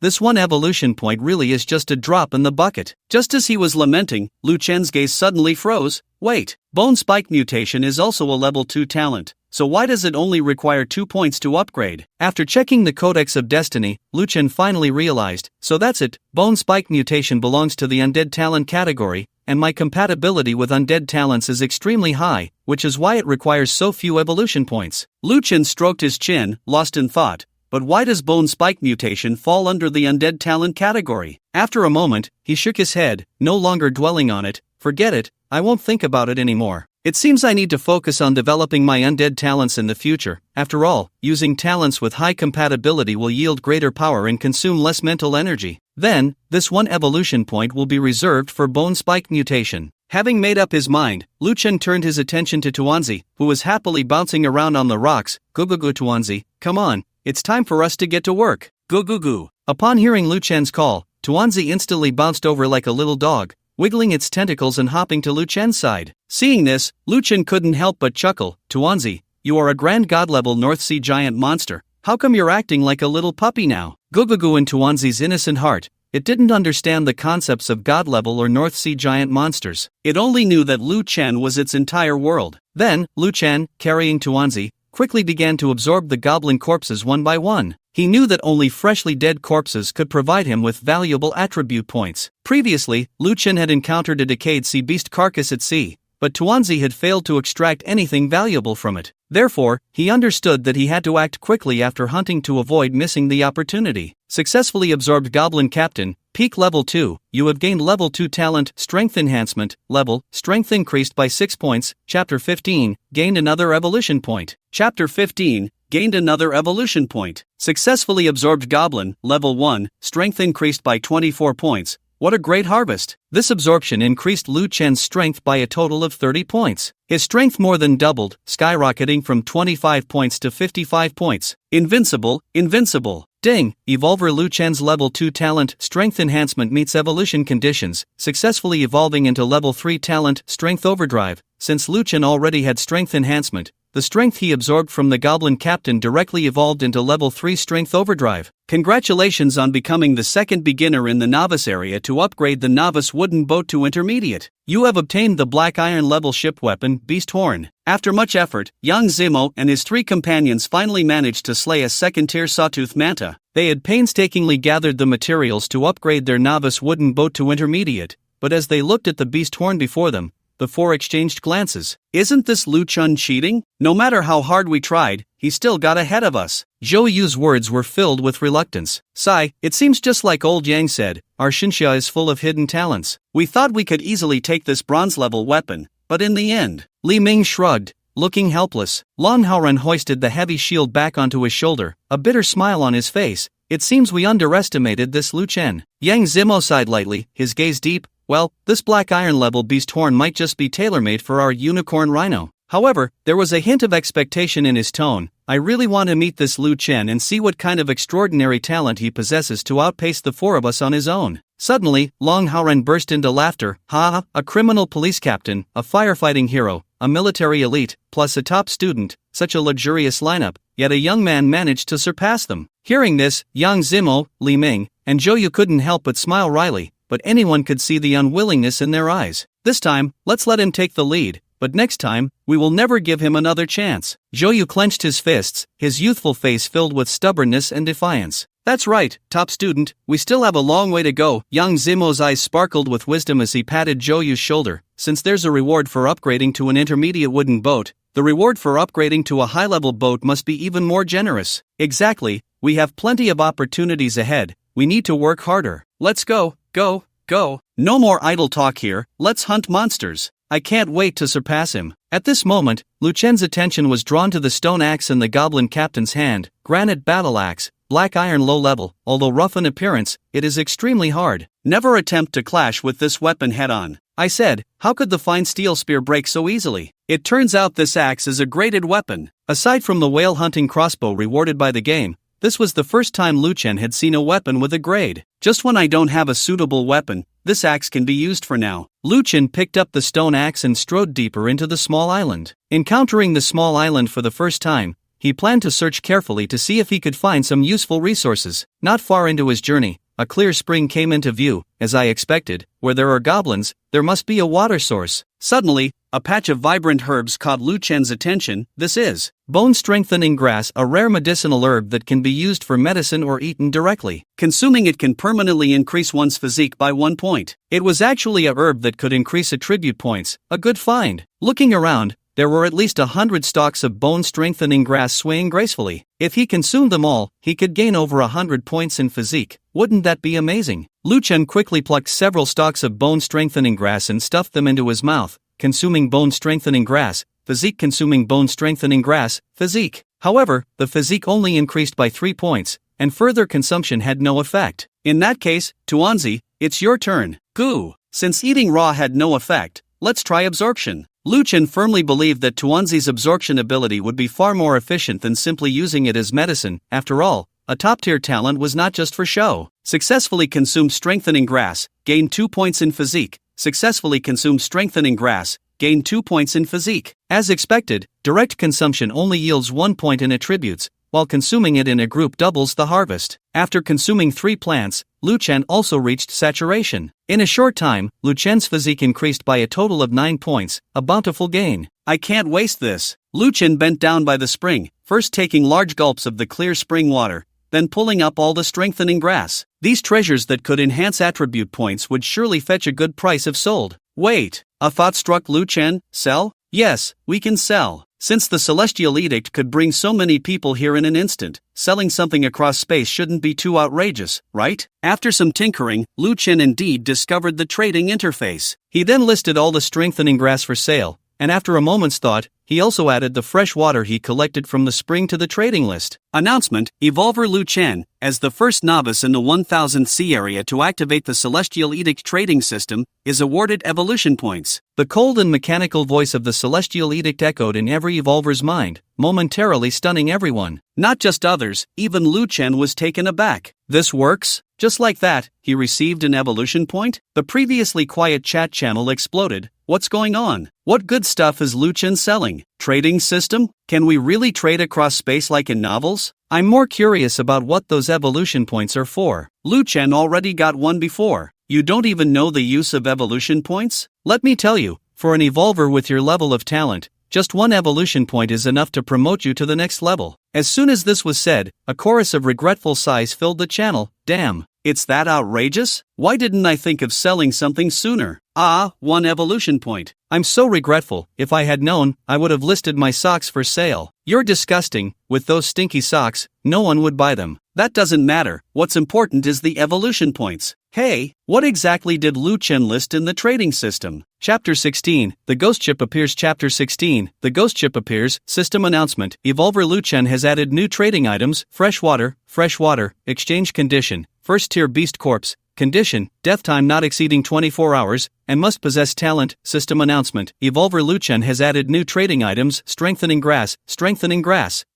This one evolution point really is just a drop in the bucket. Just as he was lamenting, Lu Chen's gaze suddenly froze. Wait, Bone Spike Mutation is also a level 2 talent, so why does it only require 2 points to upgrade? After checking the Codex of Destiny, Lu Chen finally realized, so that's it, Bone Spike Mutation belongs to the undead talent category, and my compatibility with undead talents is extremely high, which is why it requires so few evolution points. Lu Chen stroked his chin, lost in thought. But why does Bone Spike Mutation fall under the undead talent category? After a moment, he shook his head, no longer dwelling on it. Forget it, I won't think about it anymore. It seems I need to focus on developing my undead talents in the future. After all, using talents with high compatibility will yield greater power and consume less mental energy. Then, this one evolution point will be reserved for Bone Spike Mutation. Having made up his mind, Lu Chen turned his attention to Tuanzi, who was happily bouncing around on the rocks. Go Tuanzi, come on, it's time for us to get to work. Go. Upon hearing Lu Chen's call, Tuanzi instantly bounced over like a little dog, wiggling its tentacles and hopping to Lu Chen's side. Seeing this, Lu Chen couldn't help but chuckle. Tuanzi, you are a grand god-level North Sea giant monster. How come you're acting like a little puppy now? Gugugu in Tuanzi's innocent heart, it didn't understand the concepts of god-level or North Sea giant monsters. It only knew that Lu Chen was its entire world. Then, Lu Chen, carrying Tuanzi, quickly began to absorb the goblin corpses one by one. He knew that only freshly dead corpses could provide him with valuable attribute points. Previously, Lu Chen had encountered a decayed sea beast carcass at sea, but Tuanzi had failed to extract anything valuable from it. Therefore, he understood that he had to act quickly after hunting to avoid missing the opportunity. Successfully absorbed Goblin Captain, Peak Level 2, you have gained Level 2 Talent, Strength Enhancement, Level, Strength increased by 6 points, Chapter 15, gained another evolution point. Chapter 15, gained another evolution point. Successfully absorbed Goblin, Level 1, Strength increased by 24 points. What a great harvest! This absorption increased Lu Chen's strength by a total of 30 points. His strength more than doubled, skyrocketing from 25 points to 55 points. Invincible, invincible. Ding! Evolver Lu Chen's Level 2 Talent, Strength Enhancement meets evolution conditions, successfully evolving into Level 3 Talent, Strength Overdrive. Since Lu Chen already had Strength Enhancement, the strength he absorbed from the Goblin Captain directly evolved into Level 3 Strength Overdrive. Congratulations on becoming the second beginner in the Novice area to upgrade the Novice Wooden Boat to Intermediate. You have obtained the Black Iron level ship weapon, Beast Horn. After much effort, young Zimo and his 3 companions finally managed to slay a second-tier Sawtooth Manta. They had painstakingly gathered the materials to upgrade their Novice Wooden Boat to Intermediate, but as they looked at the Beast Horn before them, the 4 exchanged glances. Isn't this Lu Chen cheating? No matter how hard we tried, he still got ahead of us. Zhou Yu's words were filled with reluctance. Sigh, it seems just like old Yang said, our Xinxia is full of hidden talents. We thought we could easily take this bronze-level weapon, but in the end, Li Ming shrugged, looking helpless. Lan Haoren hoisted the heavy shield back onto his shoulder, a bitter smile on his face. It seems we underestimated this Lu Chen. Yang Zimo sighed lightly, his gaze deep. Well, this Black Iron level Beast Horn might just be tailor-made for our unicorn rhino. However, there was a hint of expectation in his tone. I really want to meet this Lu Chen and see what kind of extraordinary talent he possesses to outpace the 4 of us on his own. Suddenly, Long Haoren burst into laughter. Ha! A criminal police captain, a firefighting hero, a military elite, plus a top student, such a luxurious lineup, yet a young man managed to surpass them. Hearing this, Yang Zimo, Li Ming, and Zhou Yu couldn't help but smile wryly, but anyone could see the unwillingness in their eyes. This time, let's let him take the lead, but next time, we will never give him another chance. Zhou Yu clenched his fists, his youthful face filled with stubbornness and defiance. That's right, top student, we still have a long way to go. Yang Zimo's eyes sparkled with wisdom as he patted Zhou Yu's shoulder. Since there's a reward for upgrading to an intermediate wooden boat, the reward for upgrading to a high-level boat must be even more generous. Exactly, we have plenty of opportunities ahead, we need to work harder. Let's go. Go, go. No more idle talk here, let's hunt monsters. I can't wait to surpass him. At this moment, Lu Chen's attention was drawn to the stone axe in the Goblin Captain's hand, granite battle axe, Black Iron low level. Although rough in appearance, it is extremely hard. Never attempt to clash with this weapon head-on. I said, how could the fine steel spear break so easily? It turns out this axe is a graded weapon. Aside from the whale hunting crossbow rewarded by the game, this was the first time Lu Chen had seen a weapon with a grade. Just when I don't have a suitable weapon, this axe can be used for now. Lu Chen picked up the stone axe and strode deeper into the small island. Encountering the small island for the first time, he planned to search carefully to see if he could find some useful resources. Not far into his journey, a clear spring came into view. As I expected, where there are goblins, there must be a water source. Suddenly, a patch of vibrant herbs caught Lu Chen's attention. This is bone-strengthening grass, a rare medicinal herb that can be used for medicine or eaten directly. Consuming it can permanently increase one's physique by 1 point. It was actually a herb that could increase attribute points, a good find. Looking around, there were at least 100 stalks of bone-strengthening grass swaying gracefully. If he consumed them all, he could gain over 100 points in physique. Wouldn't that be amazing? Lu Chen quickly plucked several stalks of bone-strengthening grass and stuffed them into his mouth. Consuming bone-strengthening grass, physique. Consuming bone-strengthening grass, physique. However, the physique only increased by 3 points, and further consumption had no effect. In that case, Tuanzi, it's your turn. Goo! Since eating raw had no effect, let's try absorption. Lu Chen firmly believed that Tuanzi's absorption ability would be far more efficient than simply using it as medicine. After all, a top-tier talent was not just for show. Successfully consumed strengthening grass, gained 2 points in physique. successfully consume strengthening grass, gain 2 points in physique. As expected, direct consumption only yields 1 point in attributes, while consuming it in a group doubles the harvest. After consuming 3 plants, Lu Chen also reached saturation. In a short time, Lu Chen's physique increased by a total of 9 points, a bountiful gain. I can't waste this. Lu Chen bent down by the spring, first taking large gulps of the clear spring water, then pulling up all the strengthening grass. These treasures that could enhance attribute points would surely fetch a good price if sold. Wait, a thought struck Lu Chen. Sell? Yes, we can sell. Since the Celestial Edict could bring so many people here in an instant, selling something across space shouldn't be too outrageous, right? After some tinkering, Lu Chen indeed discovered the trading interface. He then listed all the strengthening grass for sale, and after a moment's thought, he also added the fresh water he collected from the spring to the trading list. Announcement: Evolver Lu Chen, as the first novice in the 1000th sea area to activate the Celestial Edict trading system, is awarded evolution points. The cold and mechanical voice of the Celestial Edict echoed in every Evolver's mind, momentarily stunning everyone. Not just others, even Lu Chen was taken aback. This works? Just like that, he received an evolution point? The previously quiet chat channel exploded. What's going on? What good stuff is Lu Chen selling? Trading system? Can we really trade across space like in novels? I'm more curious about what those evolution points are for. Lu Chen already got one before. You don't even know the use of evolution points? Let me tell you, for an evolver with your level of talent, just one evolution point is enough to promote you to the next level. As soon as this was said, a chorus of regretful sighs filled the channel. Damn, it's that outrageous? Why didn't I think of selling something sooner? Ah, 1 evolution point. I'm so regretful. If I had known, I would have listed my socks for sale. You're disgusting. With those stinky socks, no one would buy them. That doesn't matter. What's important is the evolution points. Hey, what exactly did Lu Chen list in the trading system? Chapter 16, The Ghost Ship appears. Chapter 16, The Ghost Ship appears. System announcement: Evolver Lu Chen has added new trading items: fresh water, exchange condition, first tier beast corpse, condition, death time not exceeding 24 hours, and must possess talent. System announcement: Evolver Lu Chen has added new trading items: strengthening grass,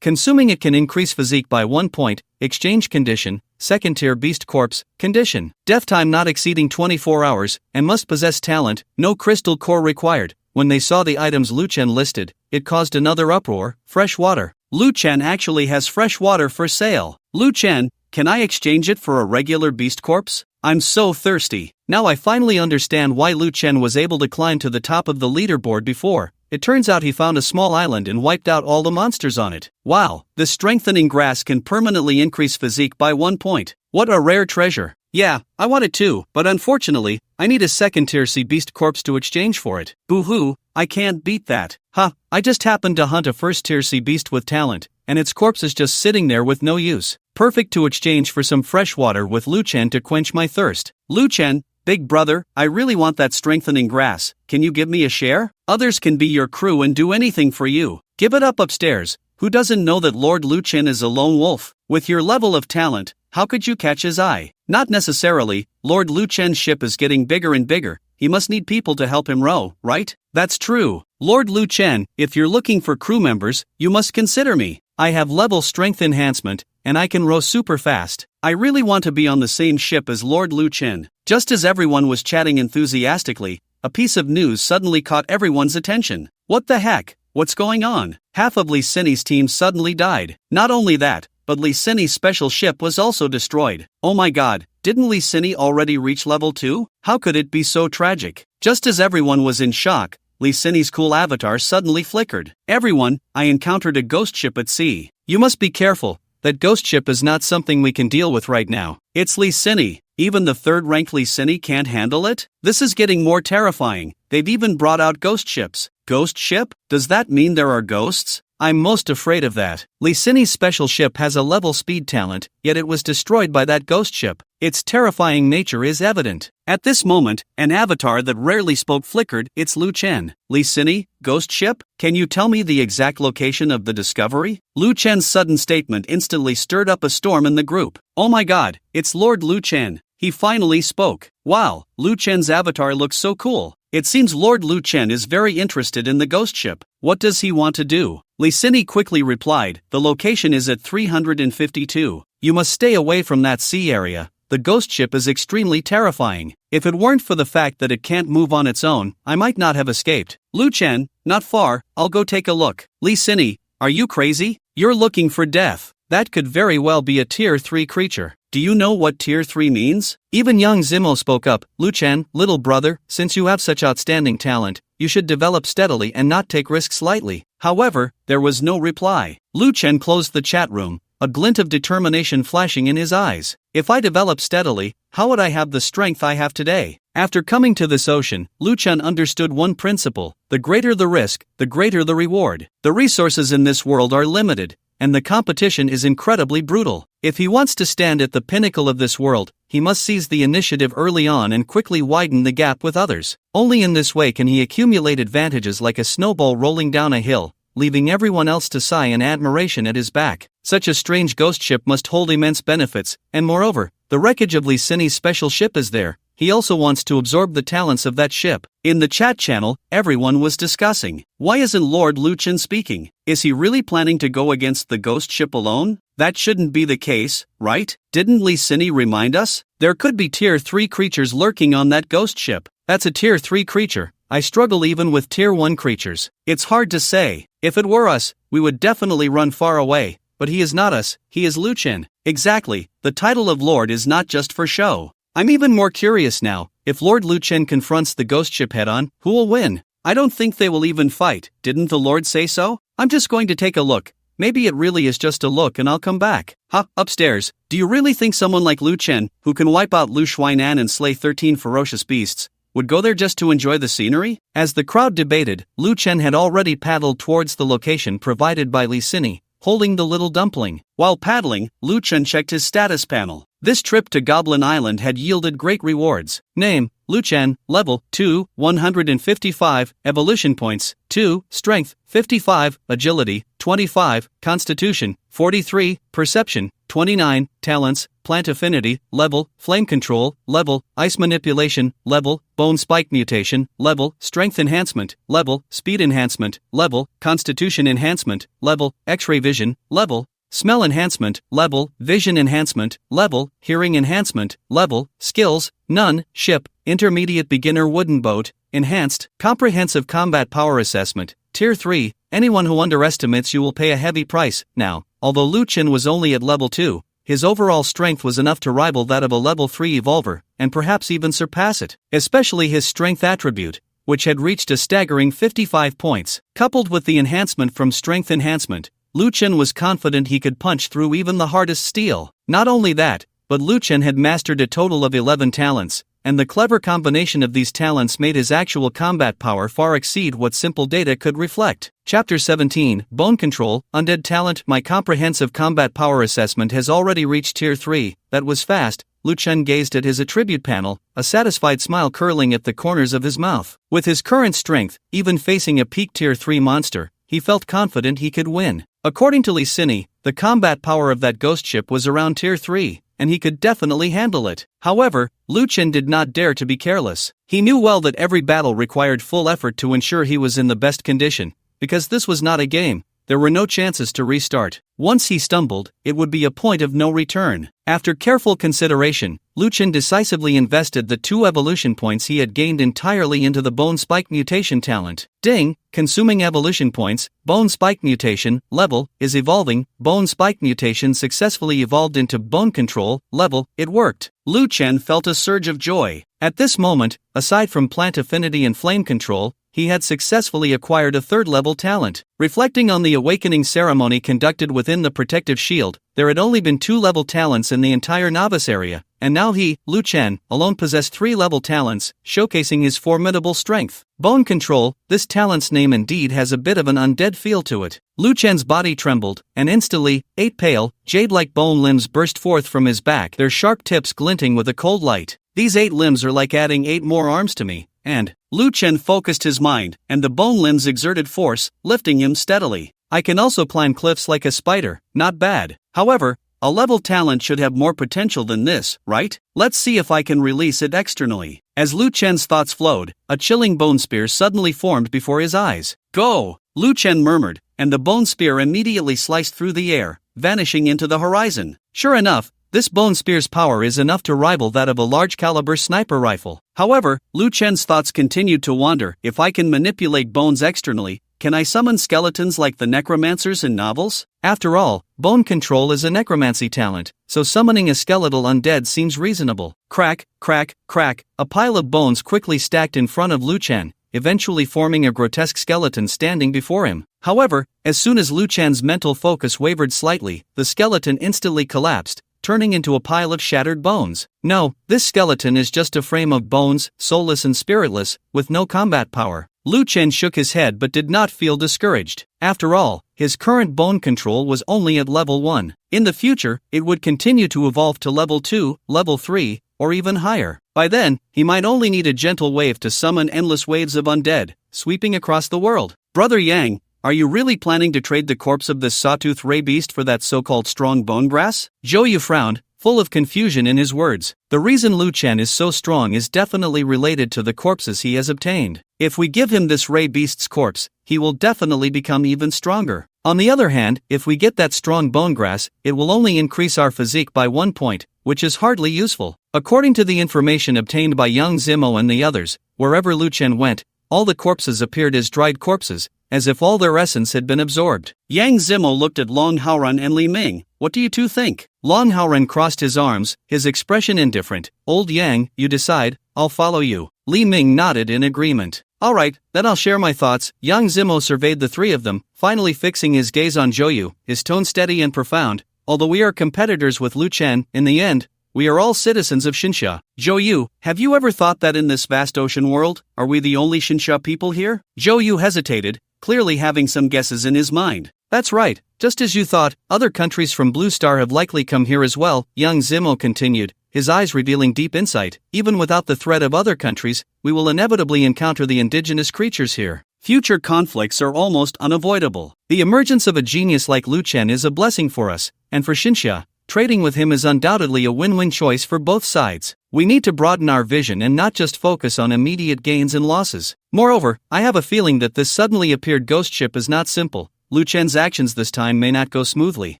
consuming it can increase physique by 1 point, exchange condition, second tier beast corpse, condition, death time not exceeding 24 hours, and must possess talent, no crystal core required. When they saw the items Lu Chen listed, it caused another uproar. Fresh water. Lu Chen actually has fresh water for sale. Lu Chen, can I exchange it for a regular beast corpse? I'm so thirsty. Now I finally understand why Lu Chen was able to climb to the top of the leaderboard before. It turns out he found a small island and wiped out all the monsters on it. Wow, the strengthening grass can permanently increase physique by 1 point. What a rare treasure. Yeah, I want it too, but unfortunately, I need a second tier sea beast corpse to exchange for it. Boo-hoo, I can't beat that. I just happened to hunt a first tier sea beast with talent, and its corpse is just sitting there with no use. Perfect to exchange for some fresh water with Lu Chen to quench my thirst. Lu Chen, big brother, I really want that strengthening grass. Can you give me a share? Others can be your crew and do anything for you. Give it up upstairs. Who doesn't know that Lord Lu Chen is a lone wolf? With your level of talent, how could you catch his eye? Not necessarily. Lord Lu Chen's ship is getting bigger and bigger. He must need people to help him row, right? That's true. Lord Lu Chen, if you're looking for crew members, you must consider me. I have level strength enhancement, and I can row super fast. I really want to be on the same ship as Lord Lu Chen. Just as everyone was chatting enthusiastically, a piece of news suddenly caught everyone's attention. What the heck? What's going on? Half of Li Sini's team suddenly died. Not only that, but Li Sini's special ship was also destroyed. Oh my god, didn't Li Sini already reach level 2? How could it be so tragic? Just as everyone was in shock, Li Sini's cool avatar suddenly flickered. Everyone, I encountered a ghost ship at sea. You must be careful. That ghost ship is not something we can deal with right now. It's Li Sini. Even the third-ranked Li Sini can't handle it? This is getting more terrifying. They've even brought out ghost ships. Ghost ship? Does that mean there are ghosts? I'm most afraid of that. Li Sini's special ship has a level speed talent, yet it was destroyed by that ghost ship. Its terrifying nature is evident. At this moment, an avatar that rarely spoke flickered. It's Lu Chen. Li Sini, ghost ship? Can you tell me the exact location of the discovery? Lu Chen's sudden statement instantly stirred up a storm in the group. Oh my god, it's Lord Lu Chen. He finally spoke. Wow, Lu Chen's avatar looks so cool. It seems Lord Lu Chen is very interested in the ghost ship. What does he want to do? Li Sini quickly replied, the location is at 352. You must stay away from that sea area. the ghost ship is extremely terrifying. If it weren't for the fact that it can't move on its own, I might not have escaped. Lu Chen, not far, I'll go take a look. Li Sini, are you crazy? You're looking for death. That could very well be a Tier 3 creature. Do you know what Tier 3 means? Even young Zimo spoke up. Lu Chen, little brother, since you have such outstanding talent, you should develop steadily and not take risks lightly. However, there was no reply. Lu Chen closed the chat room, a glint of determination flashing in his eyes. If I develop steadily, how would I have the strength I have today? After coming to this ocean, Lu Chen understood one principle: the greater the risk, the greater the reward. The resources in this world are limited, and the competition is incredibly brutal. If he wants to stand at the pinnacle of this world, he must seize the initiative early on and quickly widen the gap with others. Only in this way can he accumulate advantages like a snowball rolling down a hill, leaving everyone else to sigh in admiration at his back. Such a strange ghost ship must hold immense benefits, and moreover, the wreckage of Li Sini's special ship is there. He also wants to absorb the talents of that ship. In the chat channel, everyone was discussing. Why isn't Lord Lu Chen speaking? Is he really planning to go against the ghost ship alone? That shouldn't be the case, right? Didn't Li Sini remind us? There could be Tier 3 creatures lurking on that ghost ship. That's a Tier 3 creature. I struggle even with Tier 1 creatures. It's hard to say. If it were us, we would definitely run far away. But he is not us, he is Lu Chen. Exactly, the title of Lord is not just for show. I'm even more curious now. If Lord Lu Chen confronts the ghost ship head-on, who will win? I don't think they will even fight. Didn't the Lord say so? I'm just going to take a look. Maybe it really is just a look and I'll come back. Upstairs, do you really think someone like Lu Chen, who can wipe out Lu Shuainan and slay 13 ferocious beasts, would go there just to enjoy the scenery? As the crowd debated, Lu Chen had already paddled towards the location provided by Li Sini, holding the little dumpling. While paddling, Lu Chen checked his status panel. This trip to Goblin Island had yielded great rewards. Name, Lu Chen, Level 2, 155, Evolution Points, 2, Strength, 55, Agility, 25, Constitution, 43, Perception, 29, Talents, Plant Affinity, Level, Flame Control, Level, Ice Manipulation, Level, Bone Spike Mutation, Level, Strength Enhancement, Level, Speed Enhancement, Level, Constitution Enhancement, Level, X-Ray Vision, Level, Smell Enhancement, Level, Vision Enhancement, Level, Hearing Enhancement, Level, Skills, None, Ship, Intermediate Beginner Wooden Boat, Enhanced, Comprehensive Combat Power Assessment, Tier 3, anyone who underestimates you will pay a heavy price. Now, although Lu Chen was only at Level 2, his overall strength was enough to rival that of a Level 3 Evolver, and perhaps even surpass it, especially his Strength attribute, which had reached a staggering 55 points. Coupled with the enhancement from Strength Enhancement, Lu Chen was confident he could punch through even the hardest steel. Not only that, but Lu Chen had mastered a total of 11 talents, and the clever combination of these talents made his actual combat power far exceed what simple data could reflect. Chapter 17, Bone Control, Undead Talent. My comprehensive combat power assessment has already reached Tier 3, that was fast. Lu Chen gazed at his attribute panel, a satisfied smile curling at the corners of his mouth. With his current strength, even facing a peak Tier 3 monster, he felt confident he could win. According to Li Sini, the combat power of that ghost ship was around Tier 3, and he could definitely handle it. However, Lu Chen did not dare to be careless. He knew well that every battle required full effort to ensure he was in the best condition, because this was not a game. There were no chances to restart. Once he stumbled, it would be a point of no return. After careful consideration, Lu Chen decisively invested the 2 evolution points he had gained entirely into the Bone Spike Mutation talent. Ding! Consuming evolution points. Bone Spike Mutation level is evolving. Bone Spike Mutation successfully evolved into Bone Control level. It worked. Lu Chen felt a surge of joy. At this moment, aside from Plant Affinity and Flame Control, he had successfully acquired a 3rd-level talent. Reflecting on the awakening ceremony conducted within the protective shield, there had only been 2-level talents in the entire novice area, and now he, Lu Chen, alone possessed 3-level talents, showcasing his formidable strength. Bone Control, this talent's name indeed has a bit of an undead feel to it. Lu Chen's body trembled, and instantly, 8 pale, jade-like bone limbs burst forth from his back, their sharp tips glinting with a cold light. These 8 limbs are like adding 8 more arms to me. And Lu Chen focused his mind, and the bone limbs exerted force, lifting him steadily. I can also climb cliffs like a spider, not bad. However, a level talent should have more potential than this, right? Let's see if I can release it externally. As Lu Chen's thoughts flowed, a chilling bone spear suddenly formed before his eyes. Go! Lu Chen murmured, and the bone spear immediately sliced through the air, vanishing into the horizon. Sure enough, This bone spear's power is enough to rival that of a large-caliber sniper rifle. However, Lu Chen's thoughts continued to wander. If I can manipulate bones externally, can I summon skeletons like the necromancers in novels? After all, bone control is a necromancy talent, so summoning a skeletal undead seems reasonable. Crack, crack, crack, a pile of bones quickly stacked in front of Lu Chen, eventually forming a grotesque skeleton standing before him. However, as soon as Lu Chen's mental focus wavered slightly, the skeleton instantly collapsed, turning into a pile of shattered bones. No, this skeleton is just a frame of bones, soulless and spiritless, with no combat power. Lu Chen shook his head but did not feel discouraged. After all, his current bone control was only at level 1. In the future, it would continue to evolve to level 2, level 3, or even higher. By then, he might only need a gentle wave to summon endless waves of undead, sweeping across the world. Brother Yang, are you really planning to trade the corpse of this sawtooth ray beast for that so-called strong bone grass? Zhou Yu frowned, full of confusion in his words. The reason Lu Chen is so strong is definitely related to the corpses he has obtained. If we give him this ray beast's corpse, he will definitely become even stronger. On the other hand, if we get that strong bone grass, it will only increase our physique by 1 point, which is hardly useful. According to the information obtained by Yang Zimo and the others, wherever Lu Chen went, all the corpses appeared as dried corpses, as if all their essence had been absorbed. Yang Zimo looked at Long Haoran and Li Ming. What do you two think? Long Haoran crossed his arms, his expression indifferent. Old Yang, you decide, I'll follow you. Li Ming nodded in agreement. Alright, then I'll share my thoughts. Yang Zimo surveyed the three of them, finally fixing his gaze on Zhou Yu, his tone steady and profound. Although we are competitors with Lu Chen, in the end, we are all citizens of Xinsha. Zhou Yu, have you ever thought that in this vast ocean world, are we the only Xinsha people here? Zhou Yu hesitated, clearly having some guesses in his mind. That's right, just as you thought, other countries from Blue Star have likely come here as well, Yang Zimo continued, his eyes revealing deep insight. Even without the threat of other countries, we will inevitably encounter the indigenous creatures here. Future conflicts are almost unavoidable. The emergence of a genius like Lu Chen is a blessing for us, and for Xinsha, trading with him is undoubtedly a win-win choice for both sides. We need to broaden our vision and not just focus on immediate gains and losses. Moreover, I have a feeling that this suddenly appeared ghost ship is not simple. Lu Chen's actions this time may not go smoothly.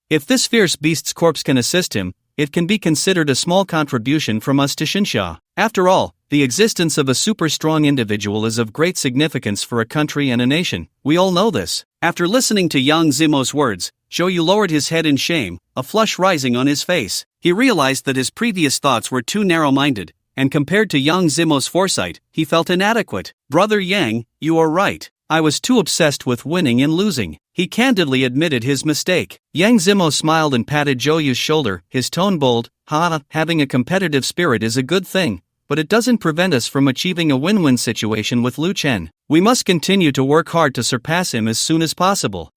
If this fierce beast's corpse can assist him, it can be considered a small contribution from us to Xinsha. After all, the existence of a super-strong individual is of great significance for a country and a nation. We all know this. After listening to Yang Zimo's words, Zhou Yu lowered his head in shame, a flush rising on his face. He realized that his previous thoughts were too narrow-minded, and compared to Yang Zimo's foresight, he felt inadequate. Brother Yang, you are right. I was too obsessed with winning and losing. He candidly admitted his mistake. Yang Zimo smiled and patted Zhou Yu's shoulder, his tone bold. Having a competitive spirit is a good thing, but it doesn't prevent us from achieving a win-win situation with Lu Chen. We must continue to work hard to surpass him as soon as possible.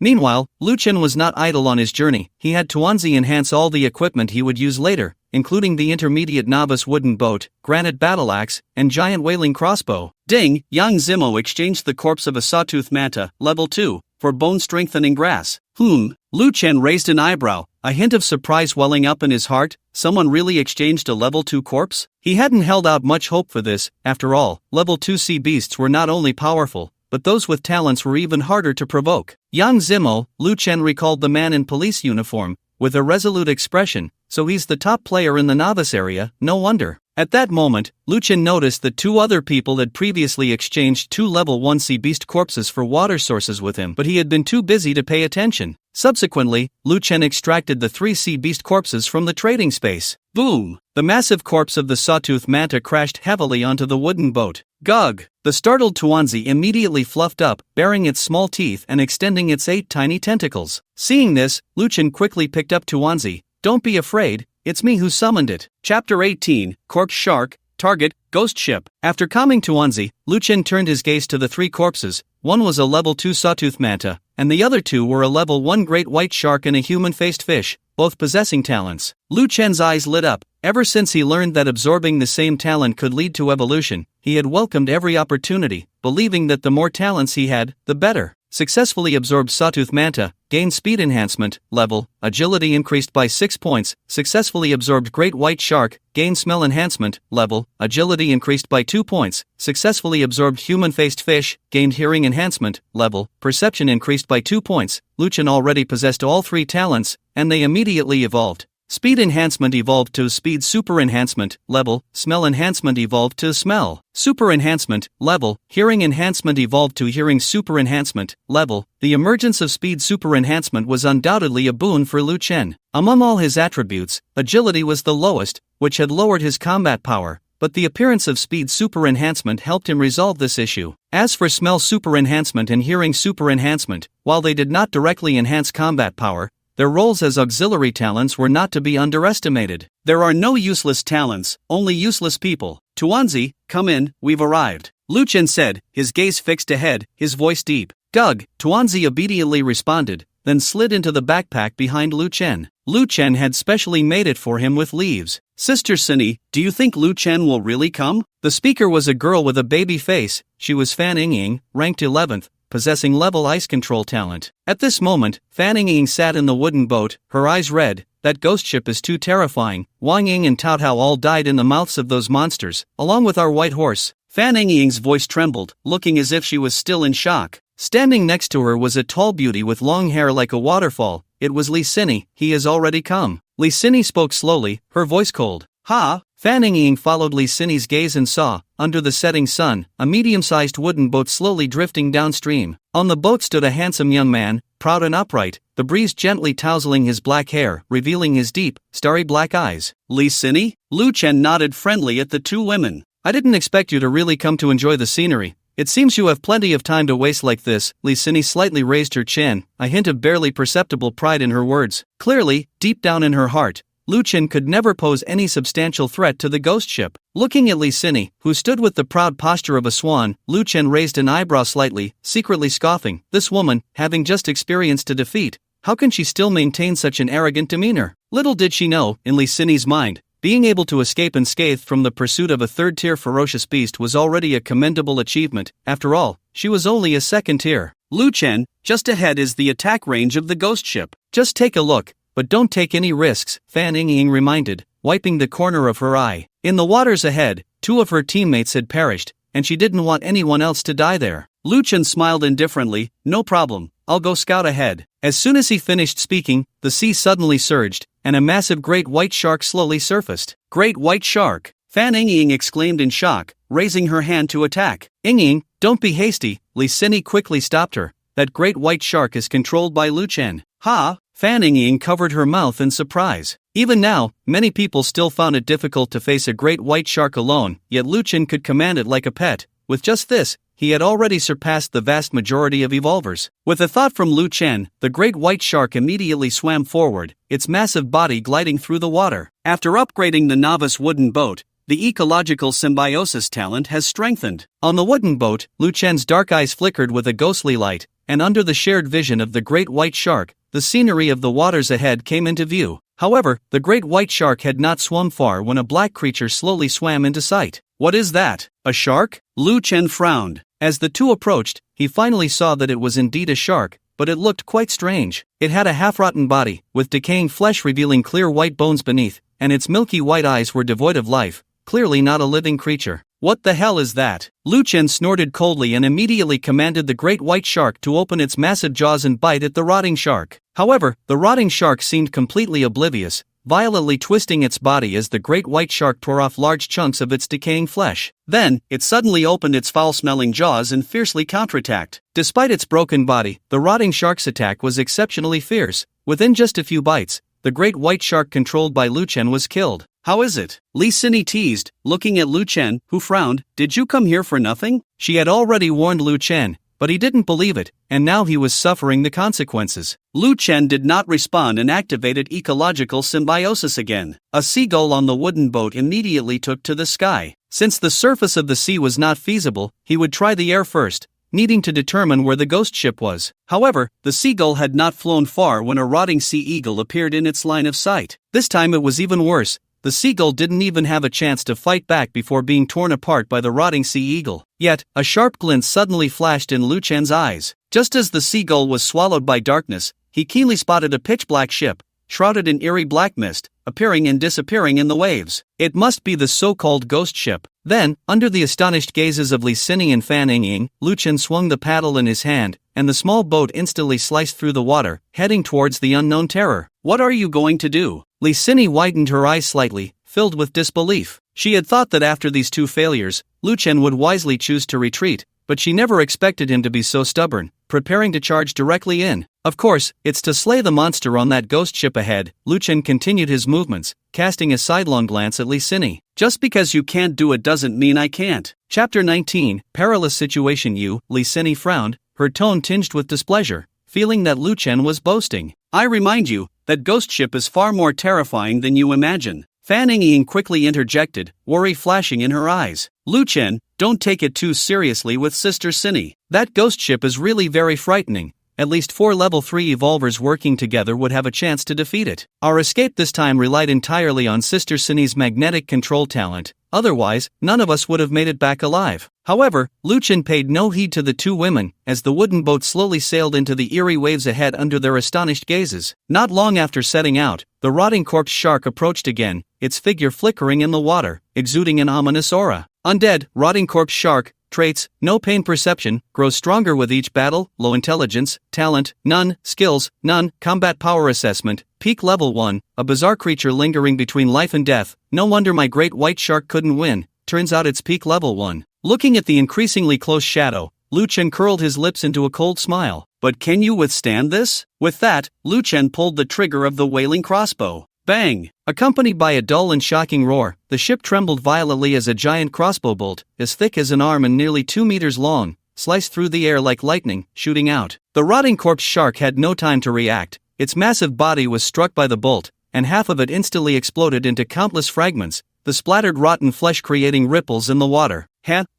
Meanwhile, Lu Chen was not idle on his journey. He had Tuanzi enhance all the equipment he would use later, including the intermediate novice wooden boat, granite battle axe, and giant whaling crossbow. Ding! Yang Zimo exchanged the corpse of a sawtooth manta, level 2, for bone-strengthening grass. Lu Chen raised an eyebrow, a hint of surprise welling up in his heart. Someone really exchanged a level 2 corpse? He hadn't held out much hope for this. After all, level 2 sea beasts were not only powerful, but those with talents were even harder to provoke. Yang Zimo, Lu Chen recalled the man in police uniform, with a resolute expression, so he's the top player in the novice area, no wonder. At that moment, Lu Chen noticed that 2 other people had previously exchanged 2 level 1 sea beast corpses for water sources with him, but he had been too busy to pay attention. Subsequently, Lu Chen extracted the 3 sea beast corpses from the trading space. Boom! The massive corpse of the sawtooth manta crashed heavily onto the wooden boat. Gug! The startled Tuanzi immediately fluffed up, baring its small teeth and extending its 8 tiny tentacles. Seeing this, Lu Chen quickly picked up Tuanzi. Don't be afraid, it's me who summoned it. Chapter 18, Corpse Shark, Target, Ghost Ship. After calming Tuanzi, Lu Chen turned his gaze to the 3 corpses. One was a level 2 sawtooth manta, and the other 2 were a level 1 great white shark and a human-faced fish, both possessing talents. Lu Chen's eyes lit up. Ever since he learned that absorbing the same talent could lead to evolution, he had welcomed every opportunity, believing that the more talents he had, the better. Successfully absorbed sawtooth manta, gained speed enhancement, level, agility increased by 6 points. Successfully absorbed great white shark, gained smell enhancement, level, agility increased by 2 points. Successfully absorbed human-faced fish, gained hearing enhancement, level, perception increased by 2 points. Lu Chen already possessed all 3 talents, and they immediately evolved. Speed enhancement evolved to speed super enhancement, level, smell enhancement evolved to smell, super enhancement, level, hearing enhancement evolved to hearing super enhancement, level. The emergence of speed super enhancement was undoubtedly a boon for Lu Chen. Among all his attributes, agility was the lowest, which had lowered his combat power, but the appearance of speed super enhancement helped him resolve this issue. As for smell super enhancement and hearing super enhancement, while they did not directly enhance combat power, their roles as auxiliary talents were not to be underestimated. There are no useless talents, only useless people. Tuanzi, come in, we've arrived. Lu Chen said, his gaze fixed ahead, his voice deep. Doug, Tuanzi obediently responded, then slid into the backpack behind Lu Chen. Lu Chen had specially made it for him with leaves. Sister Cindy, do you think Lu Chen will really come? The speaker was a girl with a baby face. She was Fan Yingying, ranked 11th. Possessing level ice control talent. At this moment, Fan Yingying sat in the wooden boat, her eyes red. That ghost ship is too terrifying. Wang Ying and Tao Tao all died in the mouths of those monsters, along with our white horse. Fan Yingying's voice trembled, looking as if she was still in shock. Standing next to her was a tall beauty with long hair like a waterfall. It was Li Sini. He has already come. Li Sini spoke slowly, her voice cold. Ha! Fan Yingying followed Li Sini's gaze and saw, under the setting sun, a medium-sized wooden boat slowly drifting downstream. On the boat stood a handsome young man, proud and upright, the breeze gently tousling his black hair, revealing his deep, starry black eyes. Li Sini? Lu Chen nodded friendly at the two women. I didn't expect you to really come to enjoy the scenery. It seems you have plenty of time to waste like this. Li Sini slightly raised her chin, a hint of barely perceptible pride in her words. Clearly, deep down in her heart, Lu Chen could never pose any substantial threat to the ghost ship. Looking at Li Sini, who stood with the proud posture of a swan, Lu Chen raised an eyebrow slightly, secretly scoffing. This woman, having just experienced a defeat, how can she still maintain such an arrogant demeanor? Little did she know, in Li Sini's mind, being able to escape unscathed from the pursuit of a third-tier ferocious beast was already a commendable achievement. After all, she was only a second-tier. Lu Chen, just ahead is the attack range of the ghost ship. Just take a look. But don't take any risks, Fan Yingying reminded, wiping the corner of her eye. In the waters ahead, two of her teammates had perished, and she didn't want anyone else to die there. Lu Chen smiled indifferently. No problem, I'll go scout ahead. As soon as he finished speaking, the sea suddenly surged, and a massive great white shark slowly surfaced. Great white shark! Fan Yingying exclaimed in shock, raising her hand to attack. Yingying, don't be hasty, Li Sini quickly stopped her. That great white shark is controlled by Lu Chen. Ha! Fan Yingying covered her mouth in surprise. Even now, many people still found it difficult to face a great white shark alone, yet Lu Chen could command it like a pet. With just this, he had already surpassed the vast majority of evolvers. With a thought from Lu Chen, the great white shark immediately swam forward, its massive body gliding through the water. After upgrading the novice wooden boat, the ecological symbiosis talent has strengthened. On the wooden boat, Lu Chen's dark eyes flickered with a ghostly light, and under the shared vision of the great white shark, the scenery of the waters ahead came into view. However, the great white shark had not swum far when a black creature slowly swam into sight. What is that? A shark? Lu Chen frowned. As the two approached, he finally saw that it was indeed a shark, but it looked quite strange. It had a half-rotten body, with decaying flesh revealing clear white bones beneath, and its milky white eyes were devoid of life, clearly not a living creature. What the hell is that? Lu Chen snorted coldly and immediately commanded the great white shark to open its massive jaws and bite at the rotting shark. However, the rotting shark seemed completely oblivious, violently twisting its body as the great white shark tore off large chunks of its decaying flesh. Then, it suddenly opened its foul-smelling jaws and fiercely counterattacked. Despite its broken body, the rotting shark's attack was exceptionally fierce. Within just a few bites, the great white shark controlled by Lu Chen was killed. How is it? Li Sini teased, looking at Lu Chen, who frowned. Did you come here for nothing? She had already warned Lu Chen, but he didn't believe it, and now he was suffering the consequences. Lu Chen did not respond and activated ecological symbiosis again. A seagull on the wooden boat immediately took to the sky. Since the surface of the sea was not feasible, he would try the air first, needing to determine where the ghost ship was. However, the seagull had not flown far when a rotting sea eagle appeared in its line of sight. This time it was even worse. The seagull didn't even have a chance to fight back before being torn apart by the rotting sea eagle. Yet, a sharp glint suddenly flashed in Lu Chen's eyes. Just as the seagull was swallowed by darkness, he keenly spotted a pitch-black ship, shrouded in eerie black mist, appearing and disappearing in the waves. It must be the so-called ghost ship. Then, under the astonished gazes of Li Sini and Fan Yingying, Lu Chen swung the paddle in his hand, and the small boat instantly sliced through the water, heading towards the unknown terror. What are you going to do? Li Sini widened her eyes slightly, filled with disbelief. She had thought that after these two failures, Lu Chen would wisely choose to retreat, but she never expected him to be so stubborn, preparing to charge directly in. Of course, it's to slay the monster on that ghost ship ahead. Lu Chen continued his movements, casting a sidelong glance at Li Sini. Just because you can't do it doesn't mean I can't. Chapter 19, Perilous Situation. Li Sini frowned, her tone tinged with displeasure, feeling that Lu Chen was boasting. I remind you, that ghost ship is far more terrifying than you imagine. Fan Ying quickly interjected, worry flashing in her eyes. Lu Chen, don't take it too seriously with Sister Sini. That ghost ship is really very frightening. At least 4 level 3 evolvers working together would have a chance to defeat it. Our escape this time relied entirely on Sister Sini's magnetic control talent, otherwise, none of us would have made it back alive. However, Lu Chen paid no heed to the two women, as the wooden boat slowly sailed into the eerie waves ahead under their astonished gazes. Not long after setting out, the rotting corpse shark approached again, its figure flickering in the water, exuding an ominous aura. Undead, rotting corpse shark. Traits: no pain perception, grows stronger with each battle, low intelligence, talent, none, skills, none, combat power assessment, peak level 1, a bizarre creature lingering between life and death. No wonder my great white shark couldn't win, turns out it's peak level 1. Looking at the increasingly close shadow, Lu Chen curled his lips into a cold smile. But can you withstand this? With that, Lu Chen pulled the trigger of the wailing crossbow. Bang! Accompanied by a dull and shocking roar, the ship trembled violently as a giant crossbow bolt, as thick as an arm and nearly 2 meters long, sliced through the air like lightning, shooting out. The rotting corpse shark had no time to react. Its massive body was struck by the bolt, and half of it instantly exploded into countless fragments, the splattered rotten flesh creating ripples in the water.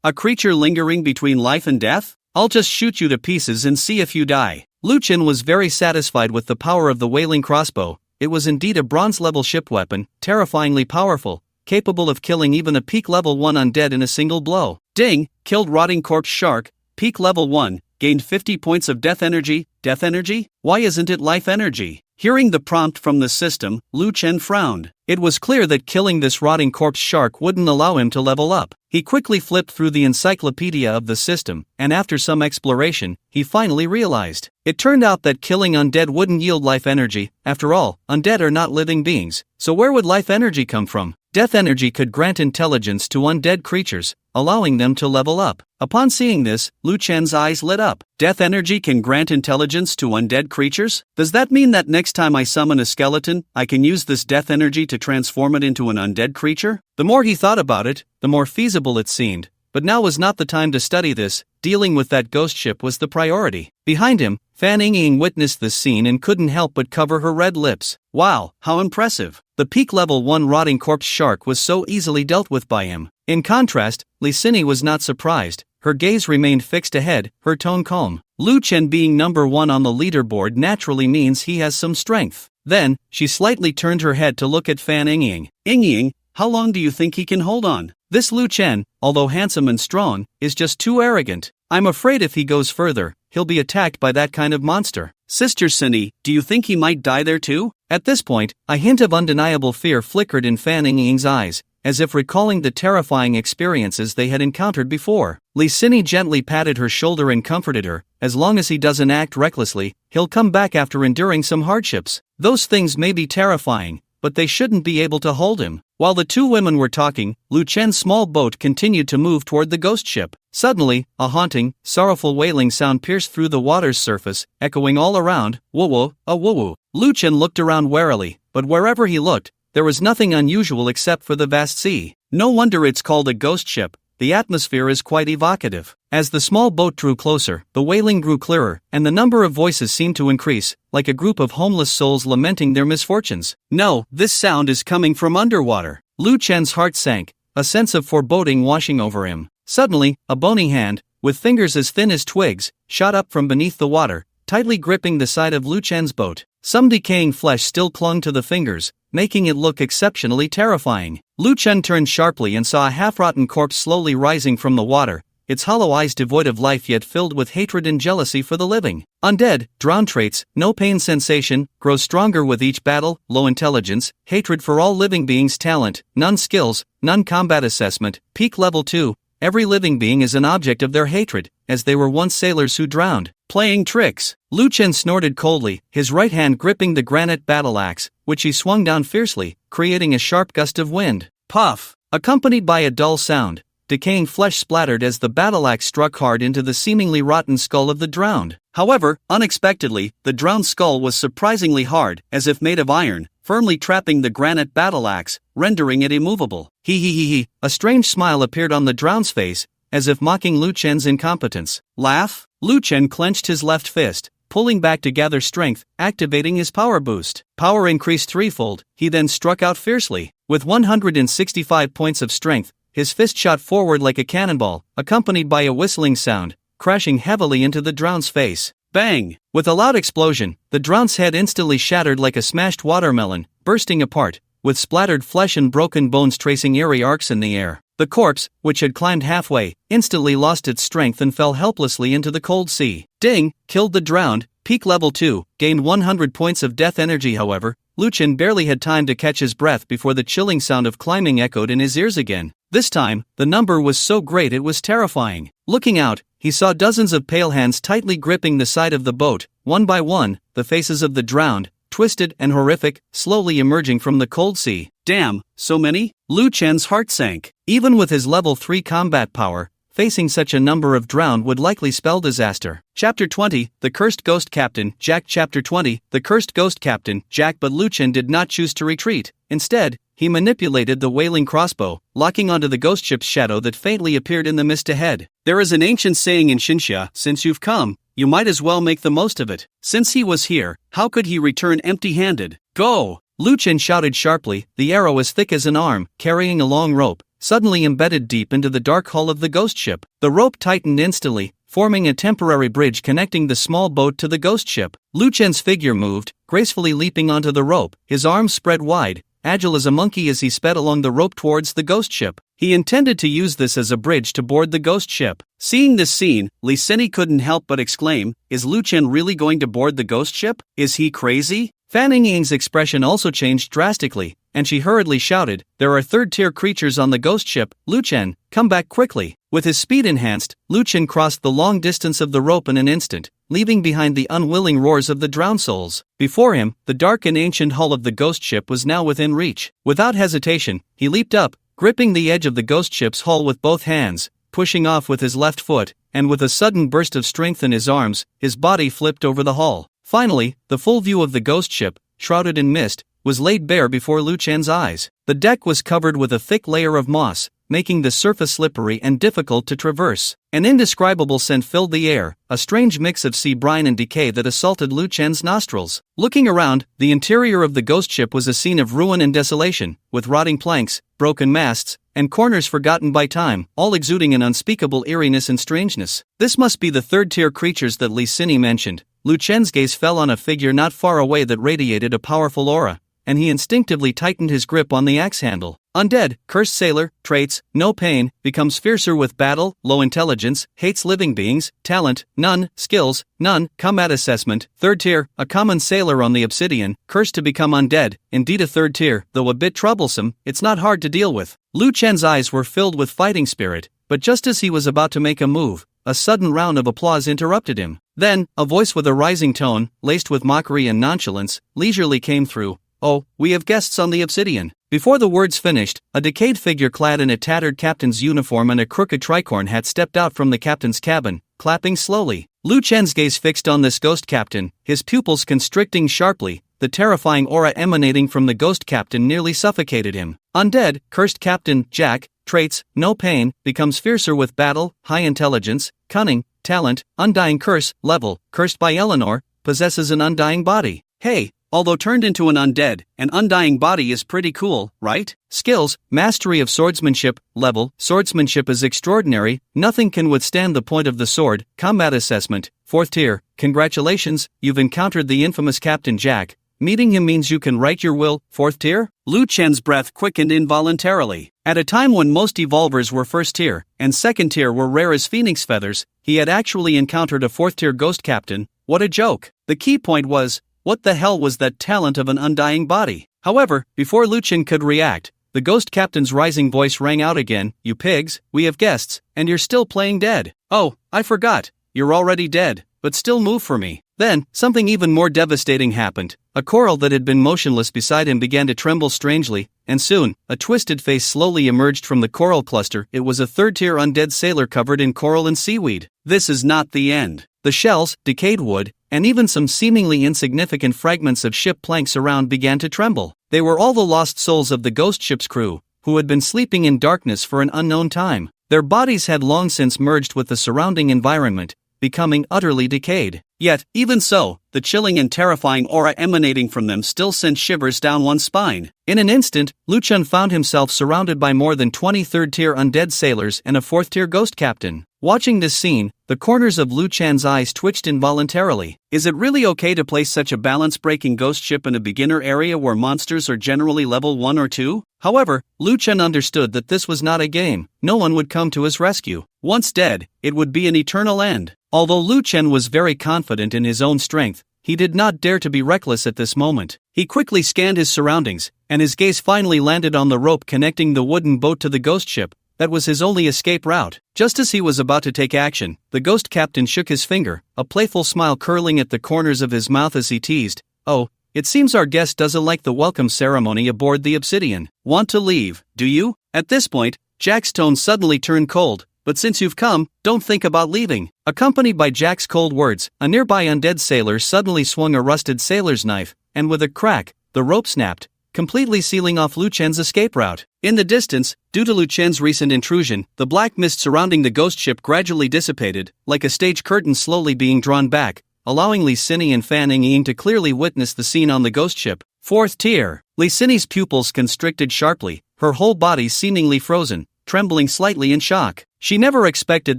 A creature lingering between life and death? I'll just shoot you to pieces and see if you die. Lu Chen was very satisfied with the power of the wailing crossbow. It was indeed a bronze-level ship weapon, terrifyingly powerful, capable of killing even a peak level 1 undead in a single blow. Ding! Killed rotting corpse shark, peak level 1, gained 50 points of death energy. Death energy? Why isn't it life energy? Hearing the prompt from the system, Lu Chen frowned. It was clear that killing this rotting corpse shark wouldn't allow him to level up. He quickly flipped through the encyclopedia of the system, and after some exploration, he finally realized. It turned out that killing undead wouldn't yield life energy. After all, undead are not living beings, so where would life energy come from? Death energy could grant intelligence to undead creatures, allowing them to level up. Upon seeing this, Lu Chen's eyes lit up. Death energy can grant intelligence to undead creatures? Does that mean that next time I summon a skeleton, I can use this death energy to transform it into an undead creature? The more he thought about it, the more feasible it seemed. But now was not the time to study this. Dealing with that ghost ship was the priority. Behind him, Fan Ying witnessed this scene and couldn't help but cover her red lips. Wow, how impressive. The peak level 1 rotting corpse shark was so easily dealt with by him. In contrast, Li Sini was not surprised. Her gaze remained fixed ahead, her tone calm. Lu Chen being number 1 on the leaderboard naturally means he has some strength. Then, she slightly turned her head to look at Fan Ying. Ying, how long do you think he can hold on? This Lu Chen, although handsome and strong, is just too arrogant. I'm afraid if he goes further, he'll be attacked by that kind of monster. Sister Sini, do you think he might die there too? At this point, a hint of undeniable fear flickered in Fan Ying's eyes, as if recalling the terrifying experiences they had encountered before. Li Sini gently patted her shoulder and comforted her. As long as he doesn't act recklessly, he'll come back after enduring some hardships. Those things may be terrifying, but they shouldn't be able to hold him. While the two women were talking, Lu Chen's small boat continued to move toward the ghost ship. Suddenly, a haunting, sorrowful wailing sound pierced through the water's surface, echoing all around. Woo-woo, a woo-woo. Lu Chen looked around warily, but wherever he looked, there was nothing unusual except for the vast sea. No wonder it's called a ghost ship. The atmosphere is quite evocative. As the small boat drew closer, the wailing grew clearer, and the number of voices seemed to increase, like a group of homeless souls lamenting their misfortunes. No, this sound is coming from underwater. Lu Chen's heart sank, a sense of foreboding washing over him. Suddenly, a bony hand, with fingers as thin as twigs, shot up from beneath the water, tightly gripping the side of Lu Chen's boat. Some decaying flesh still clung to the fingers, making it look exceptionally terrifying. Lu Chen turned sharply and saw a half-rotten corpse slowly rising from the water, its hollow eyes devoid of life yet filled with hatred and jealousy for the living. Undead, drowned traits, no pain sensation, grows stronger with each battle, low intelligence, hatred for all living beings, talent, none skills, none combat assessment, peak level 2. Every living being is an object of their hatred, as they were once sailors who drowned. Playing tricks. Lu Chen snorted coldly, his right hand gripping the granite battle axe, which he swung down fiercely, creating a sharp gust of wind. Puff! Accompanied by a dull sound, decaying flesh splattered as the battle axe struck hard into the seemingly rotten skull of the drowned. However, unexpectedly, the drowned skull was surprisingly hard, as if made of iron, firmly trapping the granite battle axe, rendering it immovable. He. A strange smile appeared on the drowned's face, as if mocking Lu Chen's incompetence. Laugh? Lu Chen clenched his left fist, pulling back to gather strength, activating his power boost. Power increased threefold. He then struck out fiercely. With 165 points of strength, his fist shot forward like a cannonball, accompanied by a whistling sound, crashing heavily into the drowned's face. Bang! With a loud explosion, the drowned's head instantly shattered like a smashed watermelon, bursting apart, with splattered flesh and broken bones tracing eerie arcs in the air. The corpse, which had climbed halfway, instantly lost its strength and fell helplessly into the cold sea. Ding! Killed the drowned. Peak level 2, gained 100 points of death energy. However, Lu Chen barely had time to catch his breath before the chilling sound of climbing echoed in his ears again. This time, the number was so great it was terrifying. Looking out, he saw dozens of pale hands tightly gripping the side of the boat. One by one, the faces of the drowned, twisted and horrific, slowly emerging from the cold sea. Damn, so many? Lu Chen's heart sank. Even with his level 3 combat power, facing such a number of drowned would likely spell disaster. Chapter 20, The Cursed Ghost Captain, Jack. Chapter 20, The Cursed Ghost Captain, Jack. But Lu Chen did not choose to retreat. Instead, he manipulated the wailing crossbow, locking onto the ghost ship's shadow that faintly appeared in the mist ahead. There is an ancient saying in Xinxia, since you've come, you might as well make the most of it. Since he was here, how could he return empty-handed? Go! Lu Chen shouted sharply, the arrow as thick as an arm, carrying a long rope, suddenly embedded deep into the dark hull of the ghost ship. The rope tightened instantly, forming a temporary bridge connecting the small boat to the ghost ship. Lu Chen's figure moved, gracefully leaping onto the rope, his arms spread wide, agile as a monkey as he sped along the rope towards the ghost ship. He intended to use this as a bridge to board the ghost ship. Seeing this scene, Li Sini couldn't help but exclaim, is Lu Chen really going to board the ghost ship? Is he crazy? Fan Ying's expression also changed drastically, and she hurriedly shouted, there are third-tier creatures on the ghost ship. Lu Chen, come back quickly. With his speed enhanced, Lu Chen crossed the long distance of the rope in an instant, leaving behind the unwilling roars of the drowned souls. Before him, the dark and ancient hull of the ghost ship was now within reach. Without hesitation, he leaped up, gripping the edge of the ghost ship's hull with both hands, pushing off with his left foot, and with a sudden burst of strength in his arms, his body flipped over the hull. Finally, the full view of the ghost ship, shrouded in mist, was laid bare before Lu Chen's eyes. The deck was covered with a thick layer of moss, making the surface slippery and difficult to traverse. An indescribable scent filled the air, a strange mix of sea brine and decay that assaulted Lu Chen's nostrils. Looking around, the interior of the ghost ship was a scene of ruin and desolation, with rotting planks, broken masts, and corners forgotten by time, all exuding an unspeakable eeriness and strangeness. This must be the third-tier creatures that Li Sini mentioned. Lu Chen's gaze fell on a figure not far away that radiated a powerful aura, and he instinctively tightened his grip on the axe handle. Undead, cursed sailor, traits, no pain, becomes fiercer with battle, low intelligence, hates living beings, talent, none, skills, none, combat assessment, third tier, a common sailor on the obsidian, cursed to become undead, indeed a third tier, though a bit troublesome, it's not hard to deal with. Lu Chen's eyes were filled with fighting spirit, but just as he was about to make a move, a sudden round of applause interrupted him. Then, a voice with a rising tone, laced with mockery and nonchalance, leisurely came through. Oh, we have guests on the obsidian. Before the words finished, a decayed figure clad in a tattered captain's uniform and a crooked tricorn hat stepped out from the captain's cabin, clapping slowly. Lu Chen's gaze fixed on this ghost captain, his pupils constricting sharply. The terrifying aura emanating from the ghost captain nearly suffocated him. Undead, cursed captain, Jack, traits, no pain, becomes fiercer with battle, high intelligence, cunning, talent, undying curse, level, cursed by Eleanor, possesses an undying body. Hey, although turned into an undead, an undying body is pretty cool, right? Skills, mastery of swordsmanship, level, swordsmanship is extraordinary, nothing can withstand the point of the sword, combat assessment, 4th tier, congratulations, you've encountered the infamous Captain Jack. Meeting him means you can write your will, 4th tier? Lu Chen's breath quickened involuntarily. At a time when most evolvers were 1st tier, and 2nd tier were rare as phoenix feathers, he had actually encountered a 4th tier ghost captain. What a joke. The key point was, what the hell was that talent of an undying body? However, before Lu Chen could react, the ghost captain's rising voice rang out again, you pigs, we have guests, and you're still playing dead. Oh, I forgot, you're already dead, but still move for me. Then, something even more devastating happened. A coral that had been motionless beside him began to tremble strangely, and soon, a twisted face slowly emerged from the coral cluster. It was a third-tier undead sailor covered in coral and seaweed. This is not the end. The shells, decayed wood, and even some seemingly insignificant fragments of ship planks around began to tremble. They were all the lost souls of the ghost ship's crew, who had been sleeping in darkness for an unknown time. Their bodies had long since merged with the surrounding environment, becoming utterly decayed. Yet, even so, the chilling and terrifying aura emanating from them still sent shivers down one's spine. In an instant, Lu Chun found himself surrounded by more than 20 third-tier undead sailors and a fourth-tier ghost captain. Watching this scene, the corners of Lu Chan's eyes twitched involuntarily. Is it really okay to place such a balance-breaking ghost ship in a beginner area where monsters are generally level 1 or 2? However, Lu Chen understood that this was not a game. No one would come to his rescue. Once dead, it would be an eternal end. Although Lu Chen was very confident in his own strength, he did not dare to be reckless at this moment. He quickly scanned his surroundings, and his gaze finally landed on the rope connecting the wooden boat to the ghost ship. That was his only escape route. Just as he was about to take action, the ghost captain shook his finger, a playful smile curling at the corners of his mouth as he teased, "Oh, it seems our guest doesn't like the welcome ceremony aboard the Obsidian. Want to leave, do you?" At this point, Jack's tone suddenly turned cold. "But since you've come, don't think about leaving." Accompanied by Jack's cold words, a nearby undead sailor suddenly swung a rusted sailor's knife, and with a crack, the rope snapped, completely sealing off Lu Chen's escape route. In the distance, due to Lu Chen's recent intrusion, the black mist surrounding the ghost ship gradually dissipated, like a stage curtain slowly being drawn back, allowing Li Sini and Fan Ying to clearly witness the scene on the ghost ship. Fourth tier. Li Sini's pupils constricted sharply, her whole body seemingly frozen, trembling slightly in shock. She never expected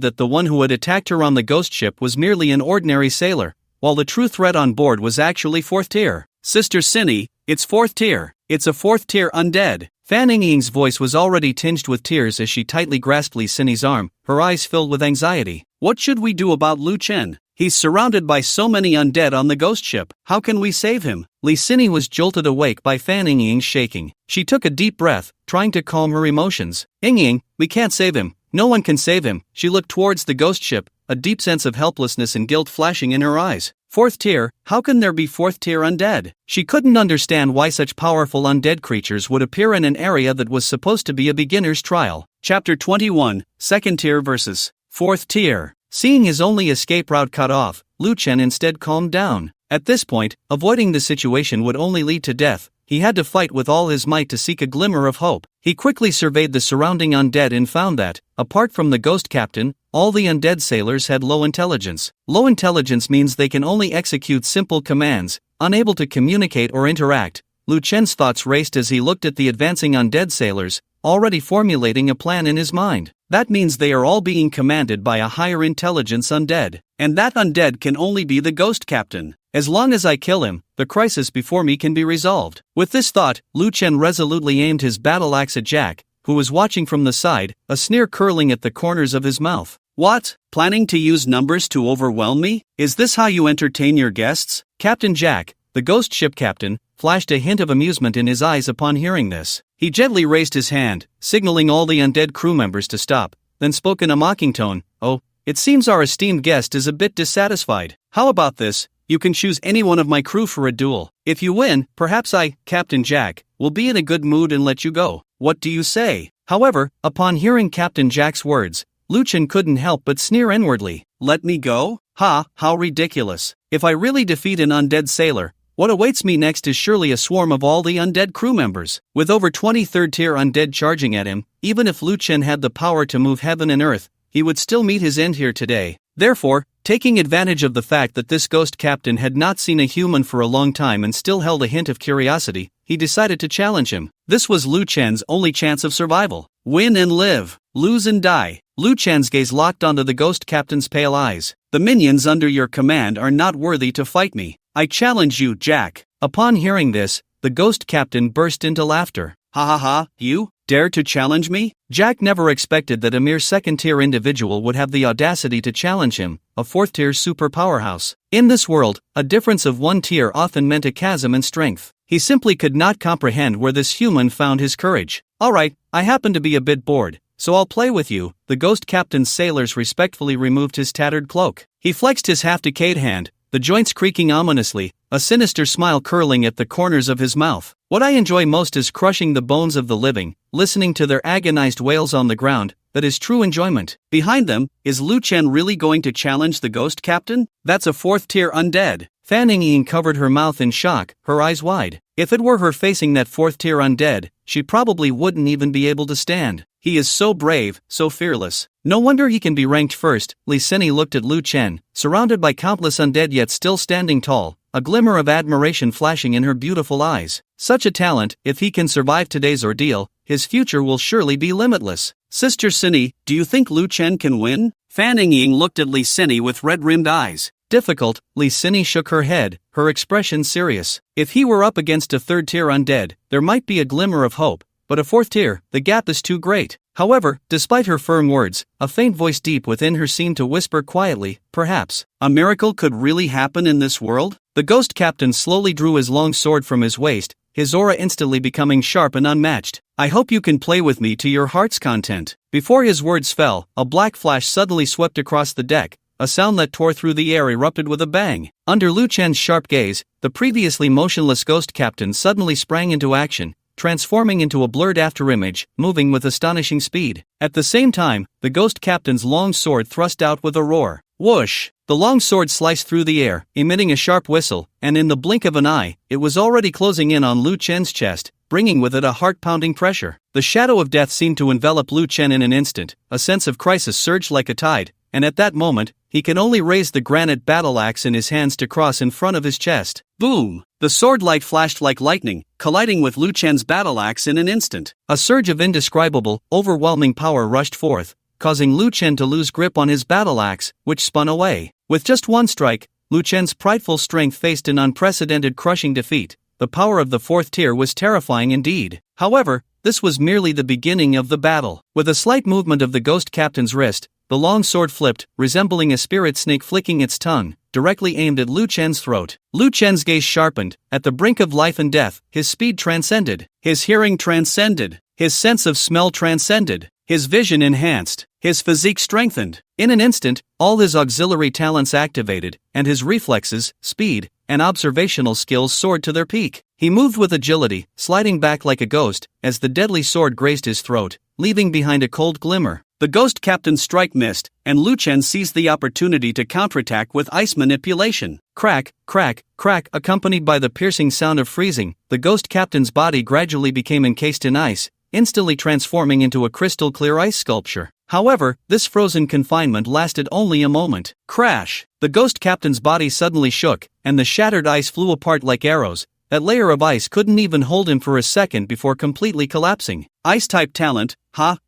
that the one who had attacked her on the ghost ship was merely an ordinary sailor, while the true threat on board was actually fourth tier. "Sister Sini, it's fourth tier. It's a fourth tier undead." Fan Ying's voice was already tinged with tears as she tightly grasped Li Sini's arm, her eyes filled with anxiety. "What should we do about Lu Chen? He's surrounded by so many undead on the ghost ship. How can we save him?" Li Sini was jolted awake by Fan Ying's shaking. She took a deep breath, trying to calm her emotions. "Ying, we can't save him. No one can save him." She looked towards the ghost ship, a deep sense of helplessness and guilt flashing in her eyes. Fourth tier, how can there be fourth tier undead? She couldn't understand why such powerful undead creatures would appear in an area that was supposed to be a beginner's trial. Chapter 21, Second tier versus fourth tier. Seeing his only escape route cut off, Lu Chen instead calmed down. At this point, avoiding the situation would only lead to death. He had to fight with all his might to seek a glimmer of hope. He quickly surveyed the surrounding undead and found that, apart from the ghost captain, all the undead sailors had low intelligence. Low intelligence means they can only execute simple commands, unable to communicate or interact. Lu Chen's thoughts raced as he looked at the advancing undead sailors, already formulating a plan in his mind. That means they are all being commanded by a higher intelligence undead. And that undead can only be the ghost captain. As long as I kill him, the crisis before me can be resolved. With this thought, Lu Chen resolutely aimed his battle axe at Jack, who was watching from the side, a sneer curling at the corners of his mouth. "What? Planning to use numbers to overwhelm me? Is this how you entertain your guests?" Captain Jack, the ghost ship captain, flashed a hint of amusement in his eyes upon hearing this. He gently raised his hand, signaling all the undead crew members to stop, then spoke in a mocking tone. "Oh, it seems our esteemed guest is a bit dissatisfied. How about this? You can choose any one of my crew for a duel. If you win, perhaps I, Captain Jack, will be in a good mood and let you go. What do you say?" However, upon hearing Captain Jack's words, Lu Chen couldn't help but sneer inwardly. "Let me go? Ha, how ridiculous. If I really defeat an undead sailor, what awaits me next is surely a swarm of all the undead crew members." With over 20 third-tier undead charging at him, even if Lu Chen had the power to move heaven and earth, he would still meet his end here today. Therefore, taking advantage of the fact that this ghost captain had not seen a human for a long time and still held a hint of curiosity, he decided to challenge him. This was Lu Chen's only chance of survival. Win and live, lose and die. Lu Chen's gaze locked onto the ghost captain's pale eyes. "The minions under your command are not worthy to fight me. I challenge you, Jack." Upon hearing this, the ghost captain burst into laughter. "Ha ha ha, you dare to challenge me?" Jack never expected that a mere second-tier individual would have the audacity to challenge him, a fourth-tier super powerhouse. In this world, a difference of one tier often meant a chasm in strength. He simply could not comprehend where this human found his courage. "Alright, I happen to be a bit bored, so I'll play with you." The ghost captain's sailors respectfully removed his tattered cloak. He flexed his half-decayed hand, the joints creaking ominously, a sinister smile curling at the corners of his mouth. What I enjoy most is crushing the bones of the living, listening to their agonized wails on the ground. That is true enjoyment. Behind them, is Lu Chen really going to challenge the ghost captain? That's a fourth-tier undead. Fan Ying covered her mouth in shock, her eyes wide. If it were her facing that fourth-tier undead, she probably wouldn't even be able to stand. He is so brave, so fearless. No wonder he can be ranked first. Li Sini looked at Lu Chen, surrounded by countless undead yet still standing tall, a glimmer of admiration flashing in her beautiful eyes. Such a talent, if he can survive today's ordeal, his future will surely be limitless. Sister Sini, do you think Lu Chen can win? Fan Ying looked at Li Sini with red-rimmed eyes. Difficult, Li Sini shook her head, her expression serious. If he were up against a third-tier undead, there might be a glimmer of hope, but a fourth tier, the gap is too great. However, despite her firm words, a faint voice deep within her seemed to whisper quietly, perhaps, a miracle could really happen in this world? The ghost captain slowly drew his long sword from his waist, his aura instantly becoming sharp and unmatched. I hope you can play with me to your heart's content. Before his words fell, a black flash suddenly swept across the deck, a sound that tore through the air erupted with a bang. Under Lu Chen's sharp gaze, the previously motionless ghost captain suddenly sprang into action, transforming into a blurred afterimage, moving with astonishing speed. At the same time, the ghost captain's long sword thrust out with a roar. Whoosh! The long sword sliced through the air, emitting a sharp whistle, and in the blink of an eye, it was already closing in on Lu Chen's chest, bringing with it a heart-pounding pressure. The shadow of death seemed to envelop Lu Chen in an instant, a sense of crisis surged like a tide, and at that moment, he could only raise the granite battle axe in his hands to cross in front of his chest. Boom! The sword light flashed like lightning, colliding with Lu Chen's battle axe in an instant. A surge of indescribable, overwhelming power rushed forth, causing Lu Chen to lose grip on his battle axe, which spun away. With just one strike, Lu Chen's prideful strength faced an unprecedented crushing defeat. The power of the fourth tier was terrifying indeed. However, this was merely the beginning of the battle. With a slight movement of the ghost captain's wrist, the long sword flipped, resembling a spirit snake flicking its tongue, directly aimed at Lu Chen's throat. Lu Chen's gaze sharpened. At the brink of life and death, his speed transcended. His hearing transcended. His sense of smell transcended. His vision enhanced. His physique strengthened. In an instant, all his auxiliary talents activated, and his reflexes, speed, and observational skills soared to their peak. He moved with agility, sliding back like a ghost, as the deadly sword grazed his throat, leaving behind a cold glimmer. The ghost captain's strike missed, and Lu Chen seized the opportunity to counterattack with ice manipulation. Crack, crack, crack, accompanied by the piercing sound of freezing, the ghost captain's body gradually became encased in ice, instantly transforming into a crystal-clear ice sculpture. However, this frozen confinement lasted only a moment. Crash! The ghost captain's body suddenly shook, and the shattered ice flew apart like arrows. That layer of ice couldn't even hold him for a second before completely collapsing. Ice-type talent,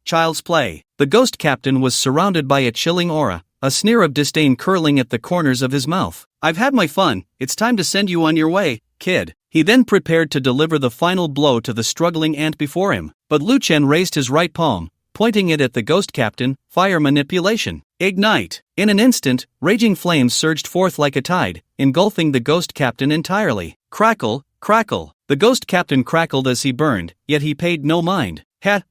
child's play. The ghost captain was surrounded by a chilling aura, a sneer of disdain curling at the corners of his mouth. I've had my fun, it's time to send you on your way, kid. He then prepared to deliver the final blow to the struggling ant before him. But Lu Chen raised his right palm, pointing it at the ghost captain. Fire manipulation. Ignite. In an instant, raging flames surged forth like a tide, engulfing the ghost captain entirely. Crackle, crackle. The ghost captain crackled as he burned, yet he paid no mind.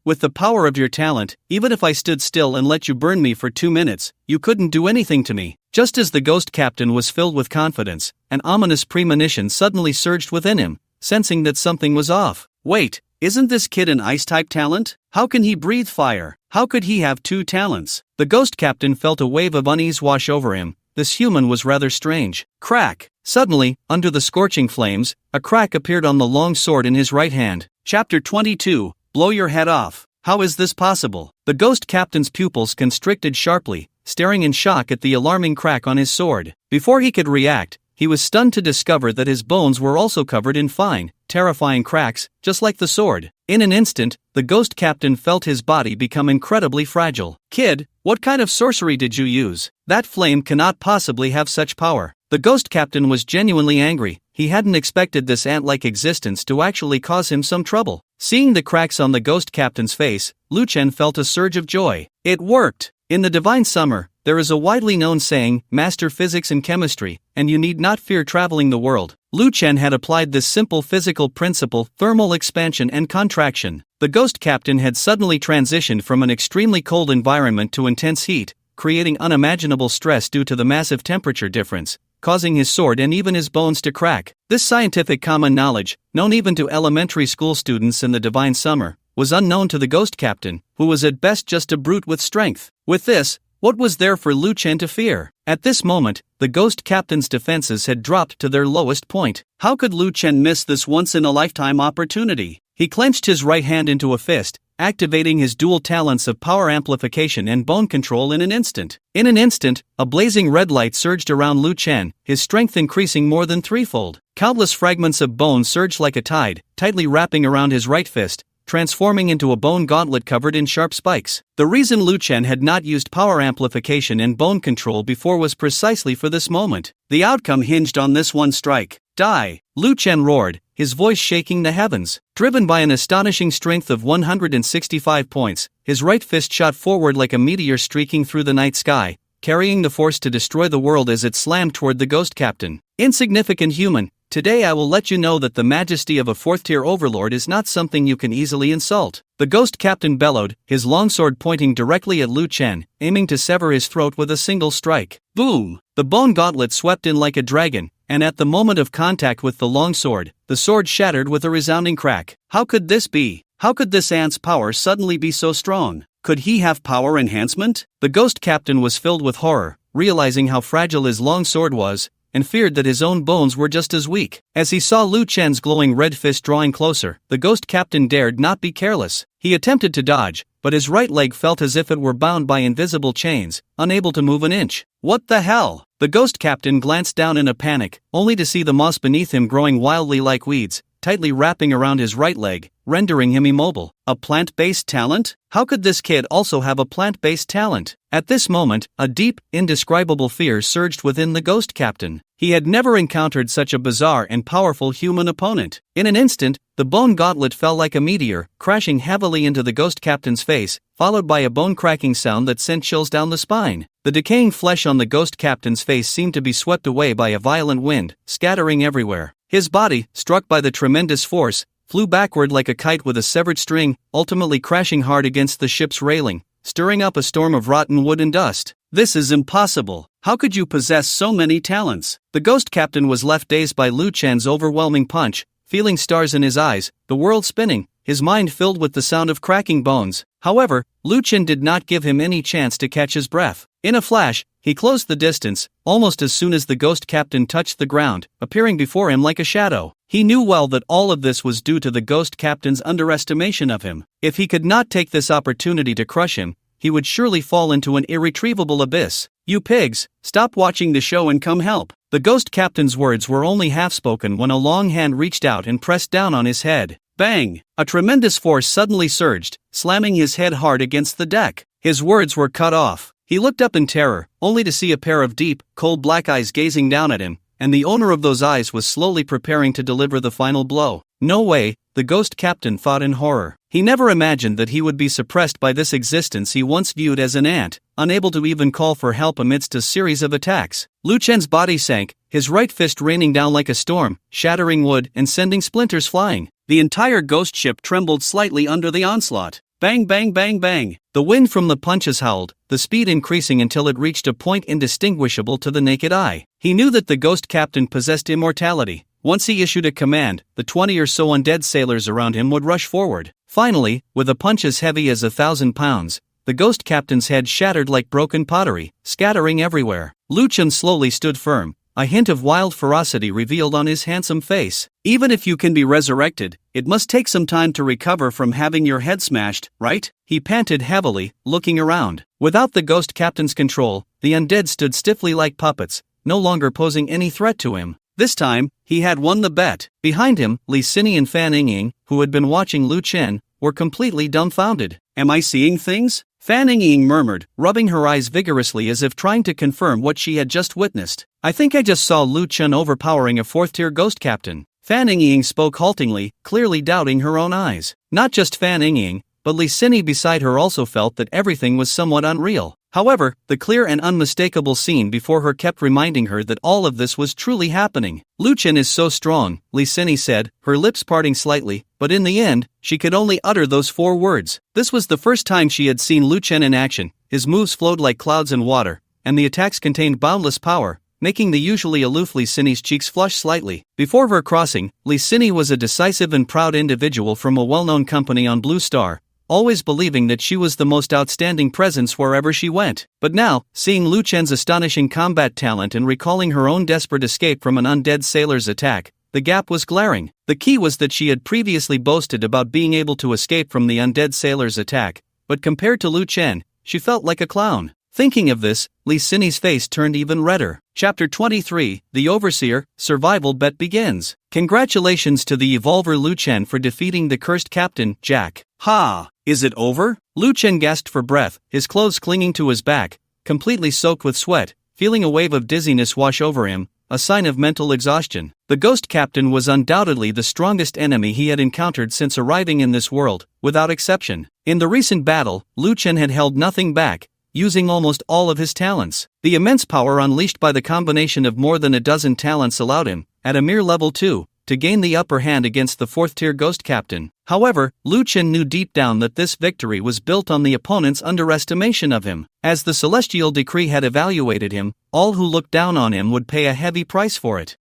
With the power of your talent, even if I stood still and let you burn me for 2 minutes, you couldn't do anything to me. Just as the ghost captain was filled with confidence, an ominous premonition suddenly surged within him, sensing that something was off. Wait, isn't this kid an ice-type talent? How can he breathe fire? How could he have 2 talents? The ghost captain felt a wave of unease wash over him. This human was rather strange. Crack! Suddenly, under the scorching flames, a crack appeared on the long sword in his right hand. Chapter 22. Blow your head off. How is this possible? The ghost captain's pupils constricted sharply, staring in shock at the alarming crack on his sword. Before he could react, he was stunned to discover that his bones were also covered in fine, terrifying cracks, just like the sword. In an instant, the ghost captain felt his body become incredibly fragile. Kid, what kind of sorcery did you use? That flame cannot possibly have such power. The ghost captain was genuinely angry. He hadn't expected this ant-like existence to actually cause him some trouble. Seeing the cracks on the ghost captain's face, Lu Chen felt a surge of joy. It worked! In the divine summer, there is a widely known saying, master physics and chemistry, and you need not fear traveling the world. Lu Chen had applied this simple physical principle, thermal expansion and contraction. The ghost captain had suddenly transitioned from an extremely cold environment to intense heat, creating unimaginable stress due to the massive temperature difference. causing his sword and even his bones to crack. This scientific common knowledge, known even to elementary school students in the Divine Summer, was unknown to the Ghost Captain, who was at best just a brute with strength. With this, what was there for Lu Chen to fear? At this moment, the Ghost Captain's defenses had dropped to their lowest point. How could Lu Chen miss this once-in-a-lifetime opportunity? He clenched his right hand into a fist, activating his dual talents of power amplification and bone control in an instant. In an instant, a blazing red light surged around Lu Chen, his strength increasing more than threefold. Countless fragments of bone surged like a tide, tightly wrapping around his right fist, transforming into a bone gauntlet covered in sharp spikes. The reason Lu Chen had not used power amplification and bone control before was precisely for this moment. The outcome hinged on this one strike. Die! Lu Chen roared, his voice shaking the heavens. Driven by an astonishing strength of 165 points, his right fist shot forward like a meteor streaking through the night sky, carrying the force to destroy the world as it slammed toward the Ghost Captain. Insignificant human, today I will let you know that the majesty of a fourth-tier overlord is not something you can easily insult. The Ghost Captain bellowed, his longsword pointing directly at Lu Chen, aiming to sever his throat with a single strike. Boom! The bone gauntlet swept in like a dragon, and at the moment of contact with the longsword, the sword shattered with a resounding crack. How could this be? How could this ant's power suddenly be so strong? Could he have power enhancement? The Ghost Captain was filled with horror, realizing how fragile his long sword was, and feared that his own bones were just as weak. As he saw Lu Chen's glowing red fist drawing closer, the Ghost Captain dared not be careless. He attempted to dodge, but his right leg felt as if it were bound by invisible chains, unable to move an inch. What the hell? The Ghost Captain glanced down in a panic, only to see the moss beneath him growing wildly like weeds, tightly wrapping around his right leg, rendering him immobile. A plant-based talent? How could this kid also have a plant-based talent? At this moment, a deep, indescribable fear surged within the Ghost Captain. He had never encountered such a bizarre and powerful human opponent. In an instant, the bone gauntlet fell like a meteor, crashing heavily into the Ghost Captain's face, followed by a bone-cracking sound that sent chills down the spine. The decaying flesh on the Ghost Captain's face seemed to be swept away by a violent wind, scattering everywhere. His body, struck by the tremendous force, flew backward like a kite with a severed string, ultimately crashing hard against the ship's railing, stirring up a storm of rotten wood and dust. This is impossible. How could you possess so many talents? The Ghost Captain was left dazed by Lu Chen's overwhelming punch, feeling stars in his eyes, the world spinning, his mind filled with the sound of cracking bones. However, Lu Chen did not give him any chance to catch his breath. In a flash, he closed the distance, almost as soon as the Ghost Captain touched the ground, appearing before him like a shadow. He knew well that all of this was due to the Ghost Captain's underestimation of him. If he could not take this opportunity to crush him, he would surely fall into an irretrievable abyss. You pigs, stop watching the show and come help. The Ghost Captain's words were only half spoken when a long hand reached out and pressed down on his head. Bang! A tremendous force suddenly surged, slamming his head hard against the deck. His words were cut off. He looked up in terror, only to see a pair of deep, cold black eyes gazing down at him, and the owner of those eyes was slowly preparing to deliver the final blow. No way, the Ghost Captain thought in horror. He never imagined that he would be suppressed by this existence he once viewed as an ant, unable to even call for help amidst a series of attacks. Lu Chen's body sank, his right fist raining down like a storm, shattering wood and sending splinters flying. The entire ghost ship trembled slightly under the onslaught. Bang bang bang bang. The wind from the punches howled, the speed increasing until it reached a point indistinguishable to the naked eye. He knew that the Ghost Captain possessed immortality. Once he issued a command, the 20 or so undead sailors around him would rush forward. Finally, with a punch as heavy as 1,000 pounds, the Ghost Captain's head shattered like broken pottery, scattering everywhere. Lu Chen slowly stood firm, a hint of wild ferocity revealed on his handsome face. Even if you can be resurrected, it must take some time to recover from having your head smashed, right? He panted heavily, looking around. Without the Ghost Captain's control, the undead stood stiffly like puppets, no longer posing any threat to him. This time, he had won the bet. Behind him, Li Sini and Fan Yingying, who had been watching Lu Chen, were completely dumbfounded. Am I seeing things? Fan Yingying murmured, rubbing her eyes vigorously as if trying to confirm what she had just witnessed. I think I just saw Lu Chen overpowering a fourth-tier Ghost Captain. Fan Yingying spoke haltingly, clearly doubting her own eyes. Not just Fan Yingying, but Li Sini beside her also felt that everything was somewhat unreal. However, the clear and unmistakable scene before her kept reminding her that all of this was truly happening. Lu Chen is so strong, Li Sini said, her lips parting slightly, but in the end, she could only utter those 4 words. This was the first time she had seen Lu Chen in action. His moves flowed like clouds in water, and the attacks contained boundless power, making the usually aloof Lee Sin's cheeks flush slightly. Before her crossing, Lee Sin was a decisive and proud individual from a well-known company on Blue Star, always believing that she was the most outstanding presence wherever she went. But now, seeing Lu Chen's astonishing combat talent and recalling her own desperate escape from an undead sailor's attack, the gap was glaring. The key was that she had previously boasted about being able to escape from the undead sailor's attack, but compared to Lu Chen, she felt like a clown. Thinking of this, Lee Sin's face turned even redder. Chapter 23, The Overseer, Survival Bet begins. Congratulations to the Evolver Lu Chen for defeating the cursed captain, Jack. Ha! Is it over? Lu Chen gasped for breath, his clothes clinging to his back, completely soaked with sweat, feeling a wave of dizziness wash over him, a sign of mental exhaustion. The ghost captain was undoubtedly the strongest enemy he had encountered since arriving in this world, without exception. In the recent battle, Lu Chen had held nothing back, using almost all of his talents. The immense power unleashed by the combination of more than a dozen talents allowed him, at a mere level 2, to gain the upper hand against the 4th-tier ghost captain. However, Lu Chen knew deep down that this victory was built on the opponent's underestimation of him. As the celestial decree had evaluated him, all who looked down on him would pay a heavy price for it.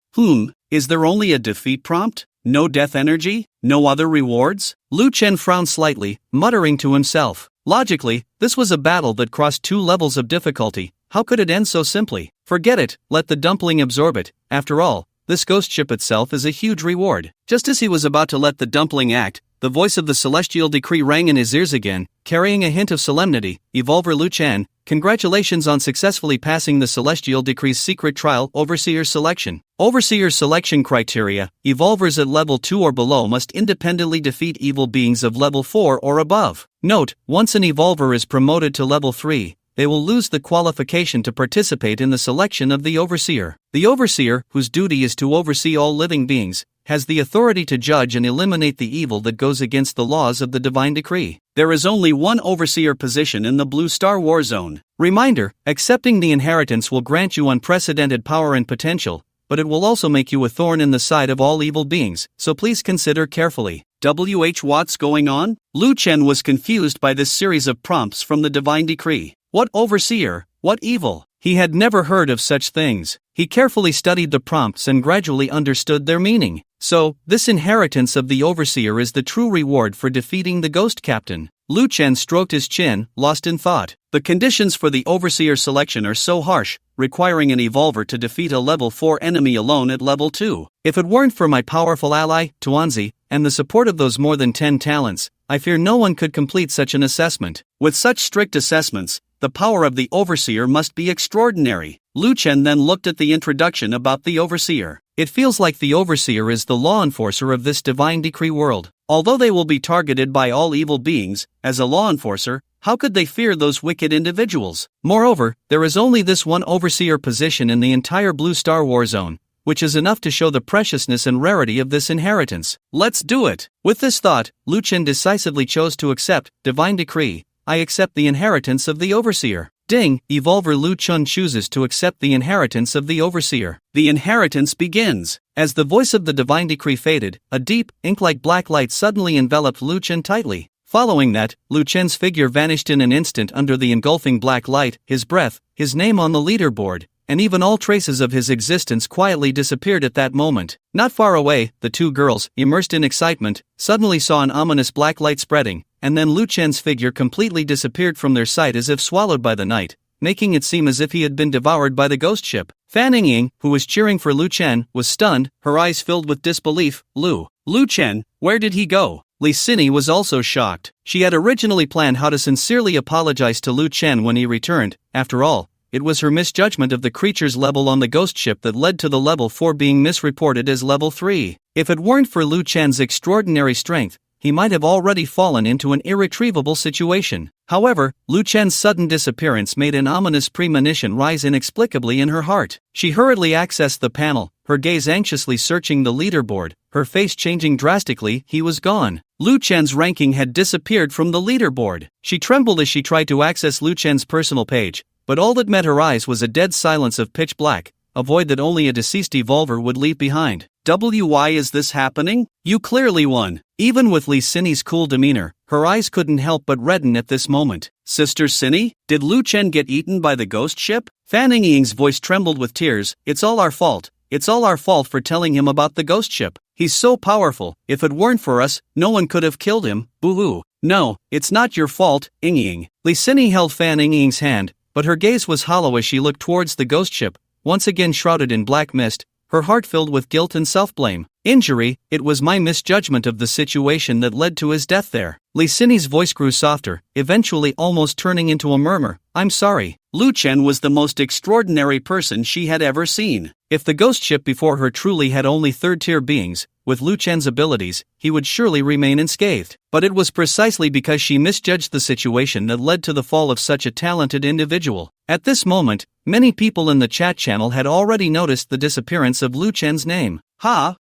Is there only a defeat prompt? No death energy? No other rewards? Lu Chen frowned slightly, muttering to himself. Logically, this was a battle that crossed 2 levels of difficulty. How could it end so simply? Forget it, let the dumpling absorb it. After all, this ghost ship itself is a huge reward. Just as he was about to let the dumpling act, the voice of the celestial decree rang in his ears again, carrying a hint of solemnity. Evolver Lu Chen, congratulations on successfully passing the celestial decree's secret trial Overseer selection. Overseer selection criteria: Evolvers at level 2 or below must independently defeat evil beings of level 4 or above. Note, once an Evolver is promoted to level 3, they will lose the qualification to participate in the selection of the Overseer. The Overseer, whose duty is to oversee all living beings, has the authority to judge and eliminate the evil that goes against the laws of the divine decree. There is only one Overseer position in the Blue Star War Zone. Reminder, accepting the inheritance will grant you unprecedented power and potential, but it will also make you a thorn in the side of all evil beings, so please consider carefully. What's going on? Lu Chen was confused by this series of prompts from the divine decree. What Overseer? What evil? He had never heard of such things. He carefully studied the prompts and gradually understood their meaning. So, this inheritance of the Overseer is the true reward for defeating the ghost captain. Lu Chen stroked his chin, lost in thought. The conditions for the Overseer selection are so harsh, requiring an Evolver to defeat a level 4 enemy alone at level 2. If it weren't for my powerful ally, Tuanzi, and the support of those more than 10 talents, I fear no one could complete such an assessment. With such strict assessments, the power of the Overseer must be extraordinary. Lu Chen then looked at the introduction about the Overseer. It feels like the Overseer is the law enforcer of this divine decree world. Although they will be targeted by all evil beings, as a law enforcer, how could they fear those wicked individuals? Moreover, there is only this one Overseer position in the entire Blue Star War Zone, which is enough to show the preciousness and rarity of this inheritance. Let's do it! With this thought, Lu Chen decisively chose to accept divine decree. I accept the inheritance of the Overseer. Ding! Evolver Lu Chen chooses to accept the inheritance of the Overseer. The inheritance begins. As the voice of the divine decree faded, a deep, ink-like black light suddenly enveloped Lu Chen tightly. Following that, Lu Chen's figure vanished in an instant under the engulfing black light. His breath, his name on the leaderboard, and even all traces of his existence quietly disappeared at that moment. Not far away, the two girls, immersed in excitement, suddenly saw an ominous black light spreading, and then Lu Chen's figure completely disappeared from their sight as if swallowed by the night, making it seem as if he had been devoured by the ghost ship. Fan Ying, who was cheering for Lu Chen, was stunned, her eyes filled with disbelief. Lu Chen, where did he go? Lee Sin was also shocked. She had originally planned how to sincerely apologize to Lu Chen when he returned. After all, it was her misjudgment of the creature's level on the ghost ship that led to the level 4 being misreported as level 3. If it weren't for Lu Chen's extraordinary strength, he might have already fallen into an irretrievable situation. However, Lu Chen's sudden disappearance made an ominous premonition rise inexplicably in her heart. She hurriedly accessed the panel, her gaze anxiously searching the leaderboard, her face changing drastically. He was gone. Lu Chen's ranking had disappeared from the leaderboard. She trembled as she tried to access Lu Chen's personal page, but all that met her eyes was a dead silence of pitch black, a void that only a deceased Evolver would leave behind. Why is this happening? You clearly won. Even with Li Xinyi's cool demeanor, her eyes couldn't help but redden at this moment. Sister Xinyi, did Lu Chen get eaten by the ghost ship? Fan Ying's voice trembled with tears. It's all our fault. It's all our fault for telling him about the ghost ship. He's so powerful. If it weren't for us, no one could have killed him. Boo-hoo. No, it's not your fault, Ying. Li Xinyi held Fan Ying's hand, but her gaze was hollow as she looked towards the ghost ship, once again shrouded in black mist, her heart filled with guilt and self-blame. Injury, it was my misjudgment of the situation that led to his death there. Li Xinyi's voice grew softer, eventually almost turning into a murmur. I'm sorry. Lu Chen was the most extraordinary person she had ever seen. If the ghost ship before her truly had only third-tier beings, with Lu Chen's abilities, he would surely remain unscathed. But it was precisely because she misjudged the situation that led to the fall of such a talented individual. At this moment, many people in the chat channel had already noticed the disappearance of Lu Chen's name.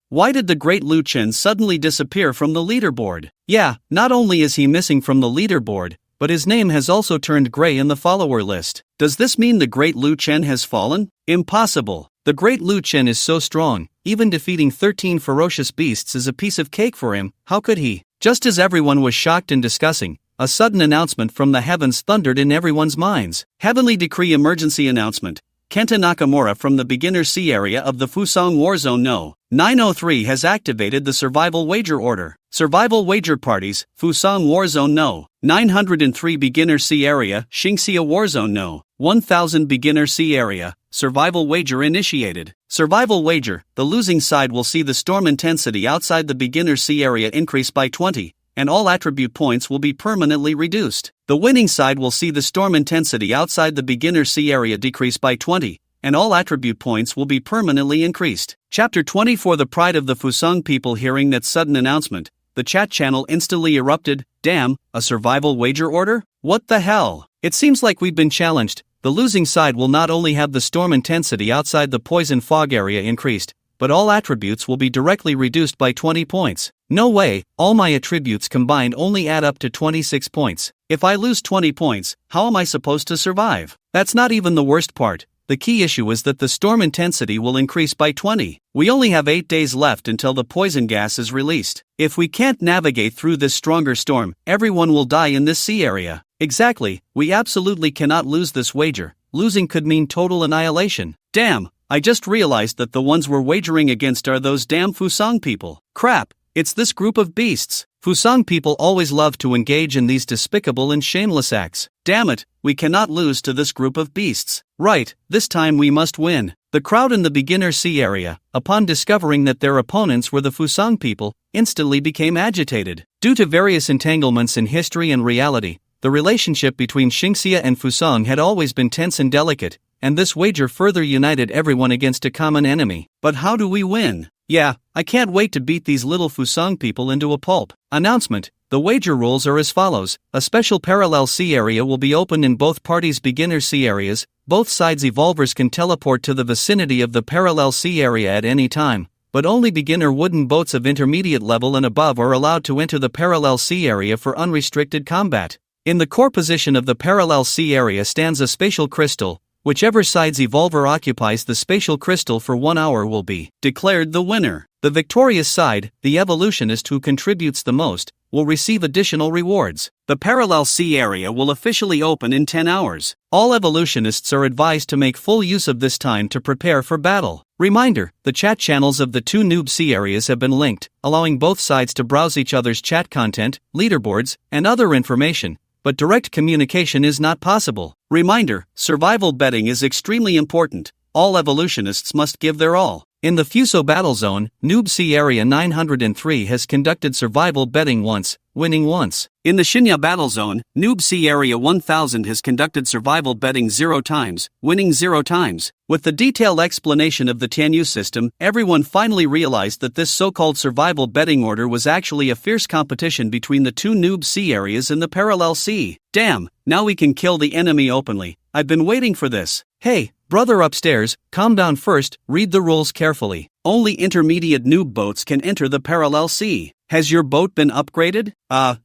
Why did the great Lu Chen suddenly disappear from the leaderboard? Yeah, not only is he missing from the leaderboard, but his name has also turned gray in the follower list. Does this mean the great Lu Chen has fallen? Impossible. The great Lu Chen is so strong, even defeating 13 ferocious beasts is a piece of cake for him. How could he? Just as everyone was shocked and discussing, a sudden announcement from the heavens thundered in everyone's minds. Heavenly Decree Emergency Announcement. Kenta Nakamura from the Beginner C area of the Fusang Warzone No. 903 has activated the Survival Wager Order. Survival Wager Parties, Fusang Warzone No. 903 Beginner C area, Xingxia Warzone No. 1000 Beginner C area, Survival Wager initiated. Survival Wager, the losing side will see the storm intensity outside the Beginner C area increase by 20. And all attribute points will be permanently reduced. The winning side will see the storm intensity outside the Beginner C area decrease by 20, and all attribute points will be permanently increased. Chapter 24. The pride of the Fusang people. Hearing that sudden announcement, the chat channel instantly erupted. Damn, a survival wager order? What the hell? It seems like we've been challenged. The losing side will not only have the storm intensity outside the poison fog area increased, but all attributes will be directly reduced by 20 points. No way, all my attributes combined only add up to 26 points. If I lose 20 points, how am I supposed to survive? That's not even the worst part. The key issue is that the storm intensity will increase by 20. We only have 8 days left until the poison gas is released. If we can't navigate through this stronger storm, everyone will die in this sea area. Exactly, we absolutely cannot lose this wager. Losing could mean total annihilation. Damn, I just realized that the ones we're wagering against are those damn Fusang people. Crap, it's this group of beasts. Fusang people always love to engage in these despicable and shameless acts. Damn it, we cannot lose to this group of beasts. Right, this time we must win. The crowd in the Beginner C area, upon discovering that their opponents were the Fusang people, instantly became agitated. Due to various entanglements in history and reality, the relationship between Xingxia and Fusang had always been tense and delicate, and this wager further united everyone against a common enemy. But how do we win? Yeah, I can't wait to beat these little Fusang people into a pulp. Announcement. The wager rules are as follows. A special parallel C area will be opened in both parties' Beginner C areas. Both sides' evolvers can teleport to the vicinity of the parallel C area at any time, but only beginner wooden boats of intermediate level and above are allowed to enter the parallel C area for unrestricted combat. In the core position of the parallel C area stands a spatial crystal. Whichever side's evolver occupies the spatial crystal for 1 hour will be declared the winner. The victorious side, the evolutionist who contributes the most, will receive additional rewards. The parallel C area will officially open in 10 hours. All evolutionists are advised to make full use of this time to prepare for battle. Reminder, the chat channels of the two noob C areas have been linked, allowing both sides to browse each other's chat content, leaderboards, and other information. But direct communication is not possible. Reminder, survival betting is extremely important. All evolutionists must give their all. In the Fuso Battle Zone, Noob C Area 903 has conducted survival betting once, winning once. In the Shinya Battle Zone, Noob C Area 1000 has conducted survival betting 0 times, winning 0 times. With the detailed explanation of the Tianyu system, everyone finally realized that this so-called survival betting order was actually a fierce competition between the two Noob C areas in the parallel C. Damn, now we can kill the enemy openly. I've been waiting for this. Hey, brother upstairs, calm down first, read the rules carefully. Only intermediate noob boats can enter the parallel C. Has your boat been upgraded?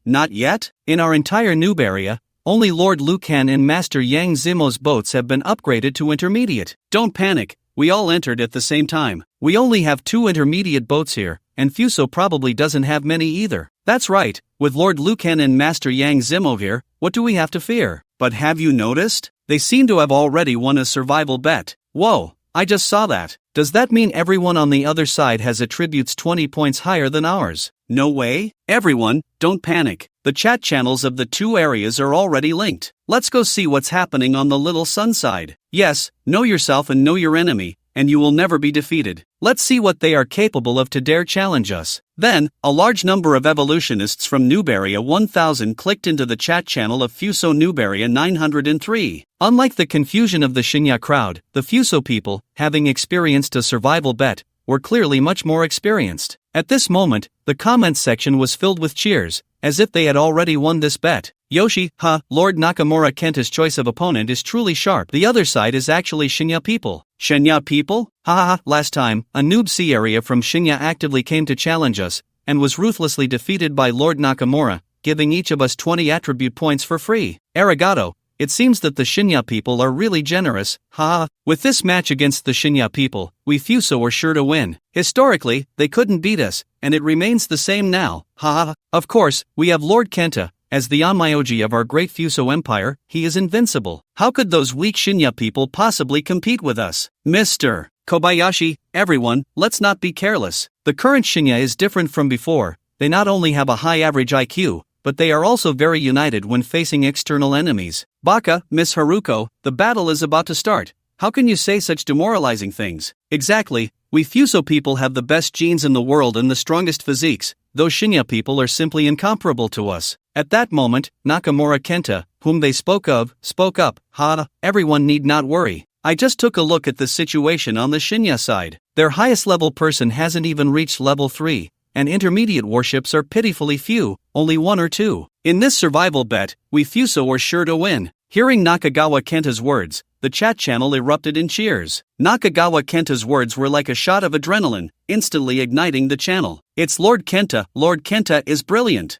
Not yet? In our entire noob area, only Lord Lucan and Master Yang Zimo's boats have been upgraded to intermediate. Don't panic, we all entered at the same time. We only have 2 intermediate boats here, and Fuso probably doesn't have many either. That's right, with Lord Lucan and Master Yang Zimo here, what do we have to fear? But have you noticed? They seem to have already won a survival bet. Whoa, I just saw that. Does that mean everyone on the other side has attributes 20 points higher than ours? No way. Everyone, don't panic. The chat channels of the 2 areas are already linked. Let's go see what's happening on the Little Sun side. Yes, know yourself and know your enemy, and you will never be defeated. Let's see what they are capable of to dare challenge us. Then, a large number of evolutionists from Newberia 1000 clicked into the chat channel of Fuso Newberia 903. Unlike the confusion of the Shinya crowd, the Fuso people, having experienced a survival bet, were clearly much more experienced. At this moment, the comments section was filled with cheers, as if they had already won this bet. Yoshi, Lord Nakamura Kenta's choice of opponent is truly sharp. The other side is actually Shinya people. Shinya people? Last time, a noob sea area from Shinya actively came to challenge us, and was ruthlessly defeated by Lord Nakamura, giving each of us 20 attribute points for free. Arigato. It seems that the Shinya people are really generous. With this match against the Shinya people, we Fuso were sure to win. Historically, they couldn't beat us, and it remains the same now. Of course, we have Lord Kenta. As the Onmyoji of our great Fuso Empire, he is invincible. How could those weak Shinya people possibly compete with us? Mr. Kobayashi, everyone, let's not be careless. The current Shinya is different from before. They not only have a high average IQ, but they are also very united when facing external enemies. Baka, Miss Haruko, the battle is about to start. How can you say such demoralizing things? Exactly, we Fuso people have the best genes in the world and the strongest physiques. Those Shinya people are simply incomparable to us. At that moment, Nakamura Kenta, whom they spoke of, spoke up. Everyone need not worry. I just took a look at the situation on the Shinya side. Their highest level person hasn't even reached level 3, and intermediate warships are pitifully few, only 1 or 2. In this survival bet, we Fuso are sure to win. Hearing Nakagawa Kenta's words, the chat channel erupted in cheers. Nakagawa Kenta's words were like a shot of adrenaline, instantly igniting the channel. It's Lord Kenta. Lord Kenta is brilliant.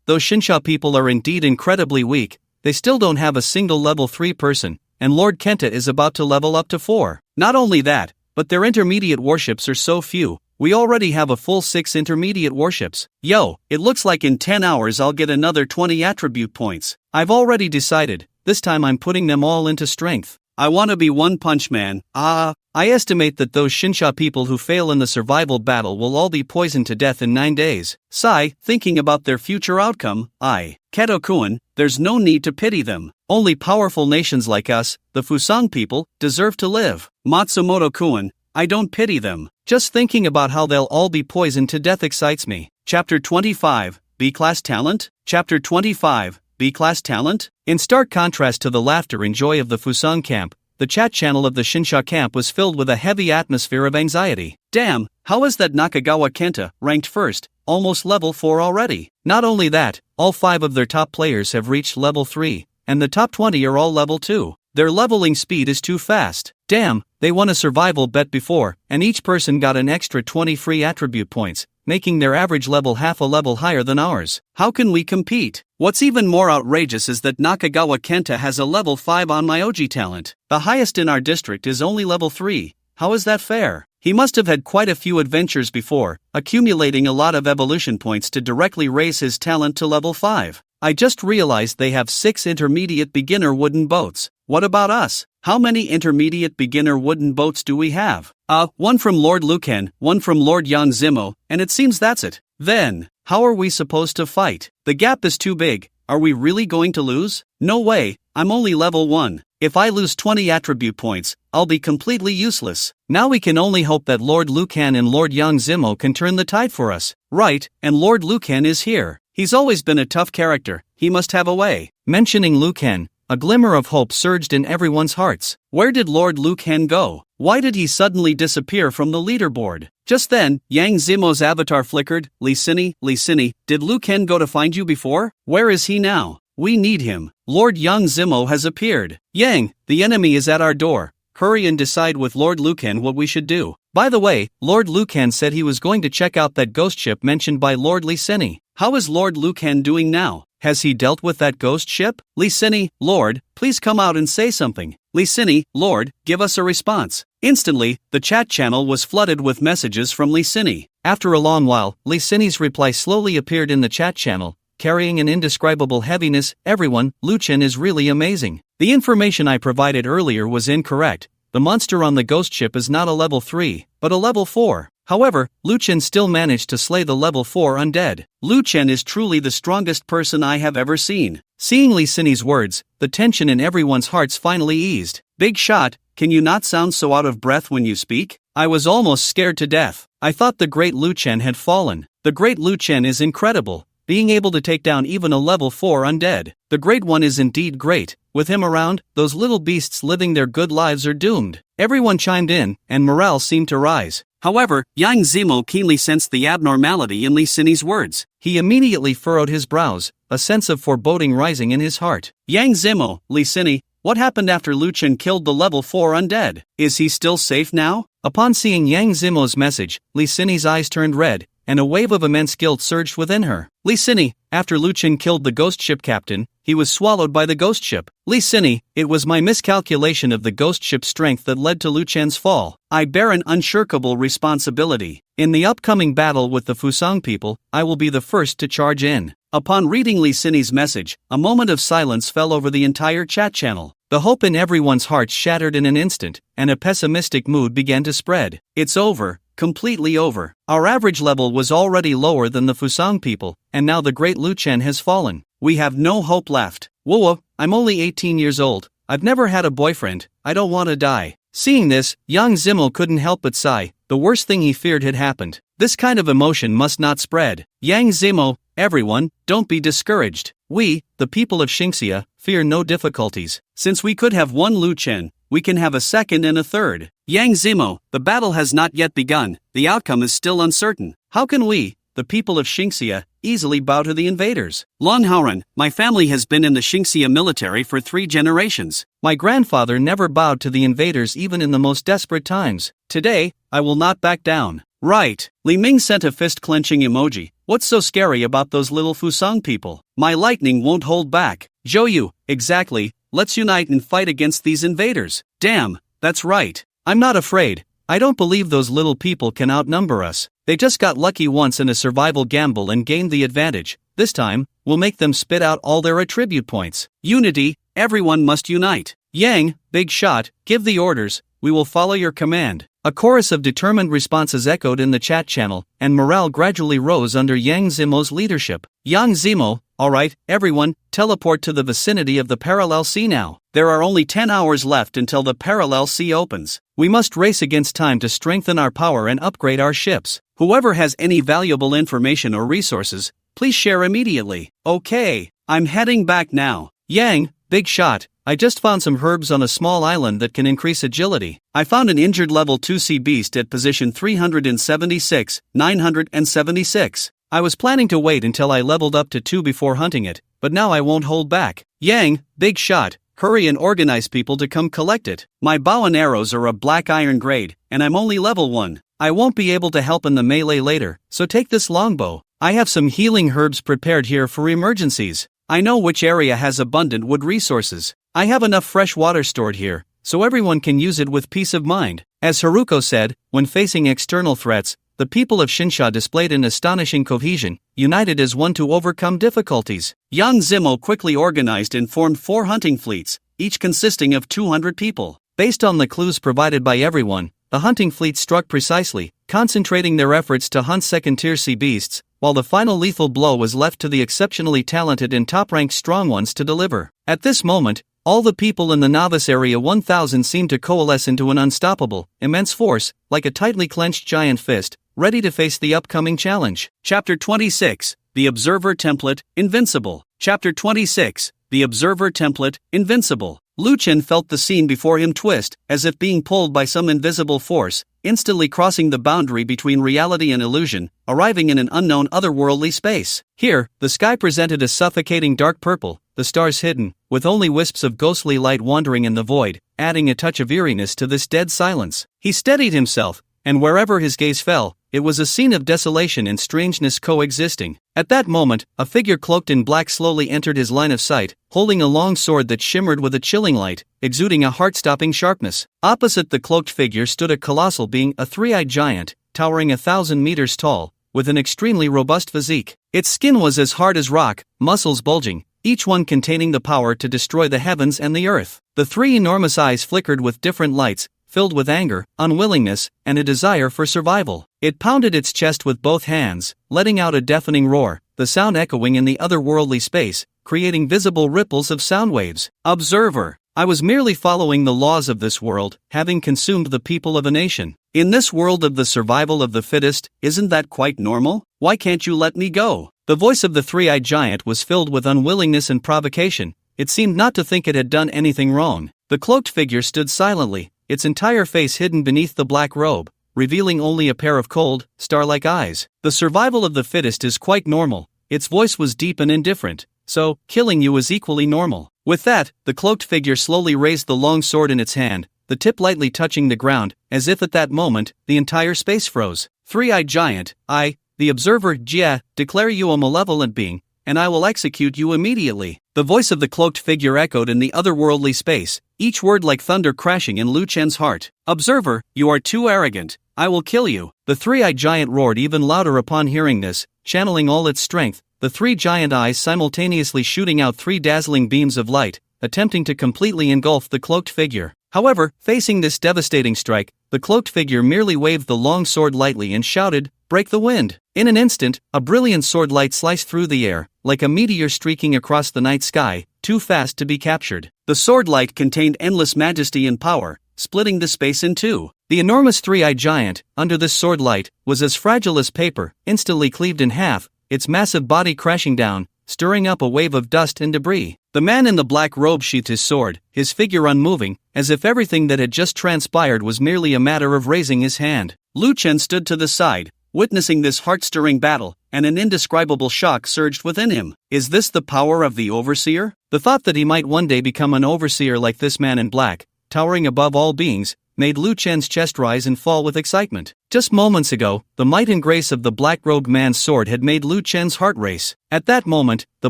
Those Shinsha people are indeed incredibly weak. They still don't have a single level 3 person, and Lord Kenta is about to level up to 4. Not only that, but their intermediate warships are so few. We already have a full 6 intermediate warships. Yo, it looks like in 10 hours I'll get another 20 attribute points. I've already decided. This time I'm putting them all into strength. I want to be One Punch Man. I estimate that those Shinsha people who fail in the survival battle will all be poisoned to death in 9 days. Sigh, thinking about their future outcome, Keto-kun, there's no need to pity them. Only powerful nations like us, the Fusang people, deserve to live. Matsumoto-kun, I don't pity them. Just thinking about how they'll all be poisoned to death excites me. Chapter 25, B-Class Talent? Chapter 25, B-Class Talent? In stark contrast to the laughter and joy of the Fusang camp, the chat channel of the Shinsha camp was filled with a heavy atmosphere of anxiety. Damn, how is that Nakagawa Kenta, ranked first, almost level 4 already? Not only that, all 5 of their top players have reached level 3, and the top 20 are all level 2. Their leveling speed is too fast. Damn, they won a survival bet before, and each person got an extra 20 free attribute points, making their average level half a level higher than ours. How can we compete? What's even more outrageous is that Nakagawa Kenta has a level 5 Onmyoji talent. The highest in our district is only level 3. How is that fair? He must have had quite a few adventures before, accumulating a lot of evolution points to directly raise his talent to level 5. I just realized they have 6 intermediate beginner wooden boats. What about us? How many intermediate beginner wooden boats do we have? 1 from Lord Lucan, 1 from Lord Yang Zimo, and it seems that's it. Then, how are we supposed to fight? The gap is too big. Are we really going to lose? No way, I'm only level 1. If I lose 20 attribute points, I'll be completely useless. Now we can only hope that Lord Lucan and Lord Yang Zimo can turn the tide for us. Right, and Lord Lucan is here. He's always been a tough character. He must have a way. Mentioning Lucan, a glimmer of hope surged in everyone's hearts. Where did Lord Lucan go? Why did he suddenly disappear from the leaderboard? Just then, Yang Zimo's avatar flickered. Lee Sinny, did Lucan go to find you before? Where is he now? We need him. Lord Yang Zimo has appeared. Yang, the enemy is at our door. Hurry and decide with Lord Lucan what we should do. By the way, Lord Lucan said he was going to check out that ghost ship mentioned by Lord Lee Sinny. How is Lord Lucan doing now? Has he dealt with that ghost ship? Lee Sinny, Lord, please come out and say something. Lee Sinny, Lord, give us a response. Instantly, the chat channel was flooded with messages from Lee Sinny. After a long while, Lee Sinny's reply slowly appeared in the chat channel, carrying an indescribable heaviness. Everyone, Lu Chen is really amazing. The information I provided earlier was incorrect. The monster on the ghost ship is not a level 3, but a level 4. However, Lu Chen still managed to slay the level 4 undead. Lu Chen is truly the strongest person I have ever seen. Seeing Lee Sinny's words, the tension in everyone's hearts finally eased. Big shot, can you not sound so out of breath when you speak? I was almost scared to death. I thought the great Lu Chen had fallen. The great Lu Chen is incredible, being able to take down even a level 4 undead. The great one is indeed great. With him around, those little beasts living their good lives are doomed. Everyone chimed in, and morale seemed to rise. However, Yang Zimo keenly sensed the abnormality in Lee Sinny's words. He immediately furrowed his brows, a sense of foreboding rising in his heart. Yang Zimo, Lee Sinny, what happened after Lu Chen killed the level 4 undead? Is he still safe now? Upon seeing Yang Zimo's message, Lee Sinny's eyes turned red, and a wave of immense guilt surged within her. Lee Sinny, after Lu Chen killed the ghost ship captain, he was swallowed by the ghost ship. Lee Sinny, it was my miscalculation of the ghost ship's strength that led to Lu Chen's fall. I bear an unshirkable responsibility. In the upcoming battle with the Fusang people, I will be the first to charge in. Upon reading Lee Sinny's message, a moment of silence fell over the entire chat channel. The hope in everyone's hearts shattered in an instant, and a pessimistic mood began to spread. It's over. Completely over. Our average level was already lower than the Fusang people, and now the great Lu Chen has fallen. We have no hope left. Whoa, I'm only 18 years old. I've never had a boyfriend. I don't want to die. Seeing this, Yang Zimo couldn't help but sigh. The worst thing he feared had happened. This kind of emotion must not spread. Yang Zimo, everyone, don't be discouraged. We, the people of Xingxia, fear no difficulties. Since we could have one Lu Chen, we can have a second and a third. Yang Zimo, the battle has not yet begun. The outcome is still uncertain. How can we, the people of Xingxia, easily bow to the invaders? Lon Haoran, my family has been in the Xingxia military for 3 generations. My grandfather never bowed to the invaders even in the most desperate times. Today, I will not back down. Right. Li Ming sent a fist-clenching emoji. What's so scary about those little Fusang people? My lightning won't hold back. Zhou Yu, exactly. Let's unite and fight against these invaders. Damn, that's right. I'm not afraid. I don't believe those little people can outnumber us. They just got lucky once in a survival gamble and gained the advantage. This time, we'll make them spit out all their attribute points. Unity, everyone must unite. Yang, big shot, give the orders. We will follow your command. A chorus of determined responses echoed in the chat channel, and morale gradually rose under Yang Zimo's leadership. Yang Zimo, alright, everyone, teleport to the vicinity of the Parallel Sea now. There are only 10 hours left until the Parallel Sea opens. We must race against time to strengthen our power and upgrade our ships. Whoever has any valuable information or resources, please share immediately. Okay, I'm heading back now. Yang, big shot. I just found some herbs on a small island that can increase agility. I found an injured level 2 sea beast at position 376, 976. I was planning to wait until I leveled up to 2 before hunting it, but now I won't hold back. Yang, big shot, hurry and organize people to come collect it. My bow and arrows are a black iron grade, and I'm only level 1. I won't be able to help in the melee later, so take this longbow. I have some healing herbs prepared here for emergencies. I know which area has abundant wood resources. I have enough fresh water stored here, so everyone can use it with peace of mind. As Haruko said, when facing external threats, the people of Xinxia displayed an astonishing cohesion, united as one to overcome difficulties. Yang Zimo quickly organized and formed 4 hunting fleets, each consisting of 200 people. Based on the clues provided by everyone, the hunting fleet struck precisely, concentrating their efforts to hunt second-tier sea beasts, while the final lethal blow was left to the exceptionally talented and top-ranked strong ones to deliver. At this moment, all the people in the novice area 1000 seemed to coalesce into an unstoppable, immense force, like a tightly clenched giant fist, ready to face the upcoming challenge. Chapter 26, The Observer Template, Invincible. Chapter 26, The Observer Template, Invincible. Lu Chen felt the scene before him twist, as if being pulled by some invisible force, instantly crossing the boundary between reality and illusion, arriving in an unknown otherworldly space. Here, the sky presented a suffocating dark purple, the stars hidden, with only wisps of ghostly light wandering in the void, adding a touch of eeriness to this dead silence. He steadied himself, and wherever his gaze fell, it was a scene of desolation and strangeness coexisting. At that moment, a figure cloaked in black slowly entered his line of sight, holding a long sword that shimmered with a chilling light, exuding a heart-stopping sharpness. Opposite the cloaked figure stood a colossal being, a three-eyed giant, towering 1,000 meters tall, with an extremely robust physique. Its skin was as hard as rock, muscles bulging, each one containing the power to destroy the heavens and the earth. The three enormous eyes flickered with different lights, filled with anger, unwillingness, and a desire for survival. It pounded its chest with both hands, letting out a deafening roar, the sound echoing in the otherworldly space, creating visible ripples of sound waves. Observer: I was merely following the laws of this world, having consumed the people of a nation. In this world of the survival of the fittest, isn't that quite normal? Why can't you let me go? The voice of the three-eyed giant was filled with unwillingness and provocation. It seemed not to think it had done anything wrong. The cloaked figure stood silently, its entire face hidden beneath the black robe, revealing only a pair of cold, star-like eyes. The survival of the fittest is quite normal. Its voice was deep and indifferent, so killing you is equally normal. With that, the cloaked figure slowly raised the long sword in its hand, the tip lightly touching the ground, as if at that moment, the entire space froze. Three-eyed giant, I, the observer, Jia, declare you a malevolent being, and I will execute you immediately. The voice of the cloaked figure echoed in the otherworldly space, each word like thunder crashing in Lu Chen's heart. Observer, you are too arrogant. I will kill you. The three-eyed giant roared even louder upon hearing this, channeling all its strength, the three giant eyes simultaneously shooting out three dazzling beams of light, attempting to completely engulf the cloaked figure. However, facing this devastating strike, the cloaked figure merely waved the long sword lightly and shouted, "Break the wind!" In an instant, a brilliant sword light sliced through the air, like a meteor streaking across the night sky, too fast to be captured. The sword light contained endless majesty and power, splitting the space in two. The enormous three-eyed giant, under this sword light, was as fragile as paper, instantly cleaved in half, its massive body crashing down, stirring up a wave of dust and debris. The man in the black robe sheathed his sword, his figure unmoving, as if everything that had just transpired was merely a matter of raising his hand. Lu Chen stood to the side, witnessing this heart-stirring battle, and an indescribable shock surged within him. Is this the power of the overseer? The thought that he might one day become an overseer like this man in black, towering above all beings, made Lu Chen's chest rise and fall with excitement. Just moments ago, the might and grace of the black-robed man's sword had made Lu Chen's heart race. At that moment, the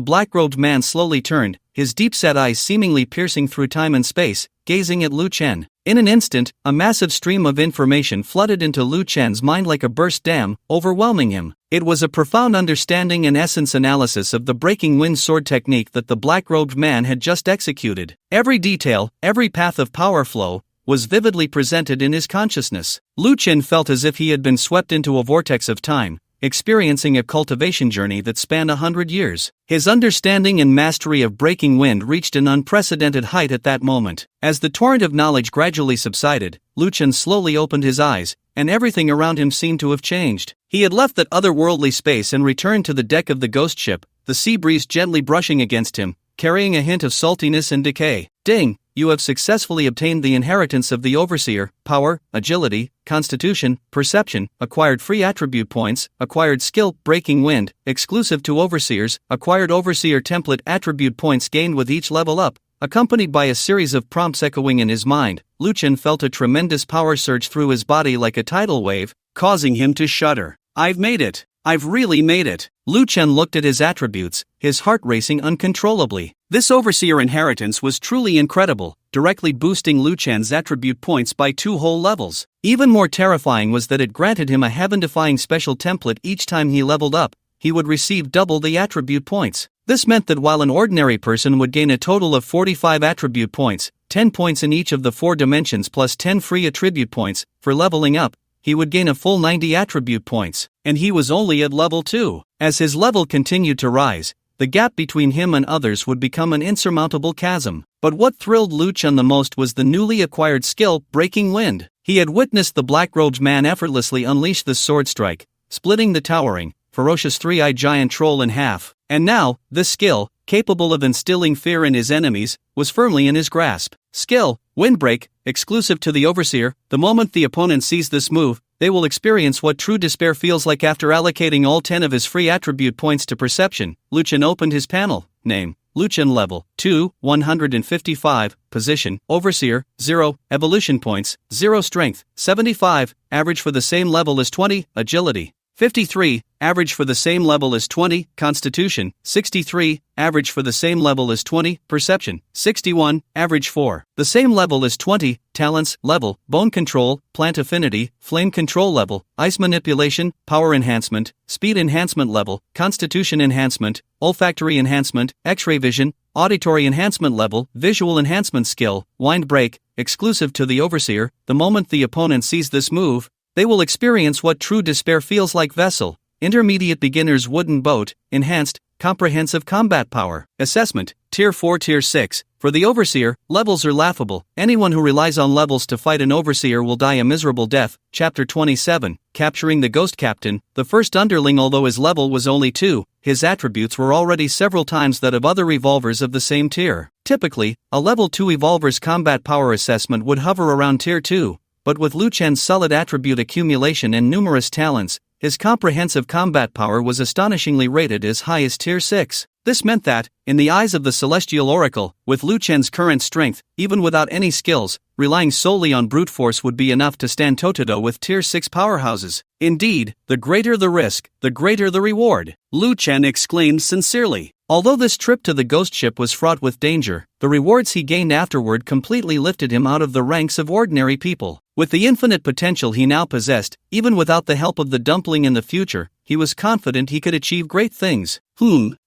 black-robed man slowly turned, his deep-set eyes seemingly piercing through time and space, gazing at Lu Chen. In an instant, a massive stream of information flooded into Lu Chen's mind like a burst dam, overwhelming him. It was a profound understanding and essence analysis of the breaking wind sword technique that the black-robed man had just executed. Every detail, every path of power flow, was vividly presented in his consciousness. Lu Chen felt as if he had been swept into a vortex of time, experiencing a cultivation journey that spanned 100 years. His understanding and mastery of breaking wind reached an unprecedented height at that moment. As the torrent of knowledge gradually subsided, Lu Chen slowly opened his eyes, and everything around him seemed to have changed. He had left that otherworldly space and returned to the deck of the ghost ship, the sea breeze gently brushing against him, carrying a hint of saltiness and decay. Ding! You have successfully obtained the inheritance of the overseer, power, agility, constitution, perception, acquired free attribute points, acquired skill, breaking wind, exclusive to overseers, acquired overseer template attribute points gained with each level up. Accompanied by a series of prompts echoing in his mind, Lu Chen felt a tremendous power surge through his body like a tidal wave, causing him to shudder. I've made it! I've really made it! Lu Chen looked at his attributes, his heart racing uncontrollably. This overseer inheritance was truly incredible, directly boosting Lu Chen's attribute points by 2 whole levels. Even more terrifying was that it granted him a heaven-defying special template each time he leveled up. He would receive double the attribute points. This meant that while an ordinary person would gain a total of 45 attribute points, 10 points in each of the 4 dimensions plus 10 free attribute points, for leveling up, he would gain a full 90 attribute points, and he was only at level 2. As his level continued to rise, the gap between him and others would become an insurmountable chasm. But what thrilled Lu Chen the most was the newly acquired skill, Breaking Wind. He had witnessed the black-robed man effortlessly unleash this sword strike, splitting the towering, ferocious three-eyed giant troll in half. And now, this skill, capable of instilling fear in his enemies, was firmly in his grasp. Skill, Windbreak, exclusive to the Overseer. The moment the opponent sees this move, they will experience what true despair feels like after allocating all 10 of his free attribute points to perception. Lu Chen opened his panel. Name, Luchen level, 2, 155, position, Overseer, 0, evolution points, 0 strength, 75, average for the same level is 20, agility. 53, average for the same level is 20, constitution. 63, average for the same level is 20, perception. 61, average for the same level is 20, talents, level, bone control, plant affinity, flame control level, ice manipulation, power enhancement, speed enhancement level, constitution enhancement, olfactory enhancement, x-ray vision, auditory enhancement level, visual enhancement skill, wind break, exclusive to the Overseer. The moment the opponent sees this move, they will experience what true despair feels like. Vessel, intermediate beginner's wooden boat, enhanced, comprehensive combat power, assessment, tier 4 tier 6, for the Overseer, levels are laughable. Anyone who relies on levels to fight an Overseer will die a miserable death. Chapter 27, capturing the Ghost Captain, the first underling. Although his level was only 2, his attributes were already several times that of other revolvers of the same tier. Typically, a level 2 evolver's combat power assessment would hover around tier 2. But with Lu Chen's solid attribute accumulation and numerous talents, his comprehensive combat power was astonishingly rated as high as tier 6. This meant that, in the eyes of the Celestial Oracle, with Lu Chen's current strength, even without any skills, relying solely on brute force would be enough to stand toe-to-toe with tier 6 powerhouses. Indeed, the greater the risk, the greater the reward, Lu Chen exclaimed sincerely. Although this trip to the ghost ship was fraught with danger, the rewards he gained afterward completely lifted him out of the ranks of ordinary people. With the infinite potential he now possessed, even without the help of the dumpling in the future, he was confident he could achieve great things.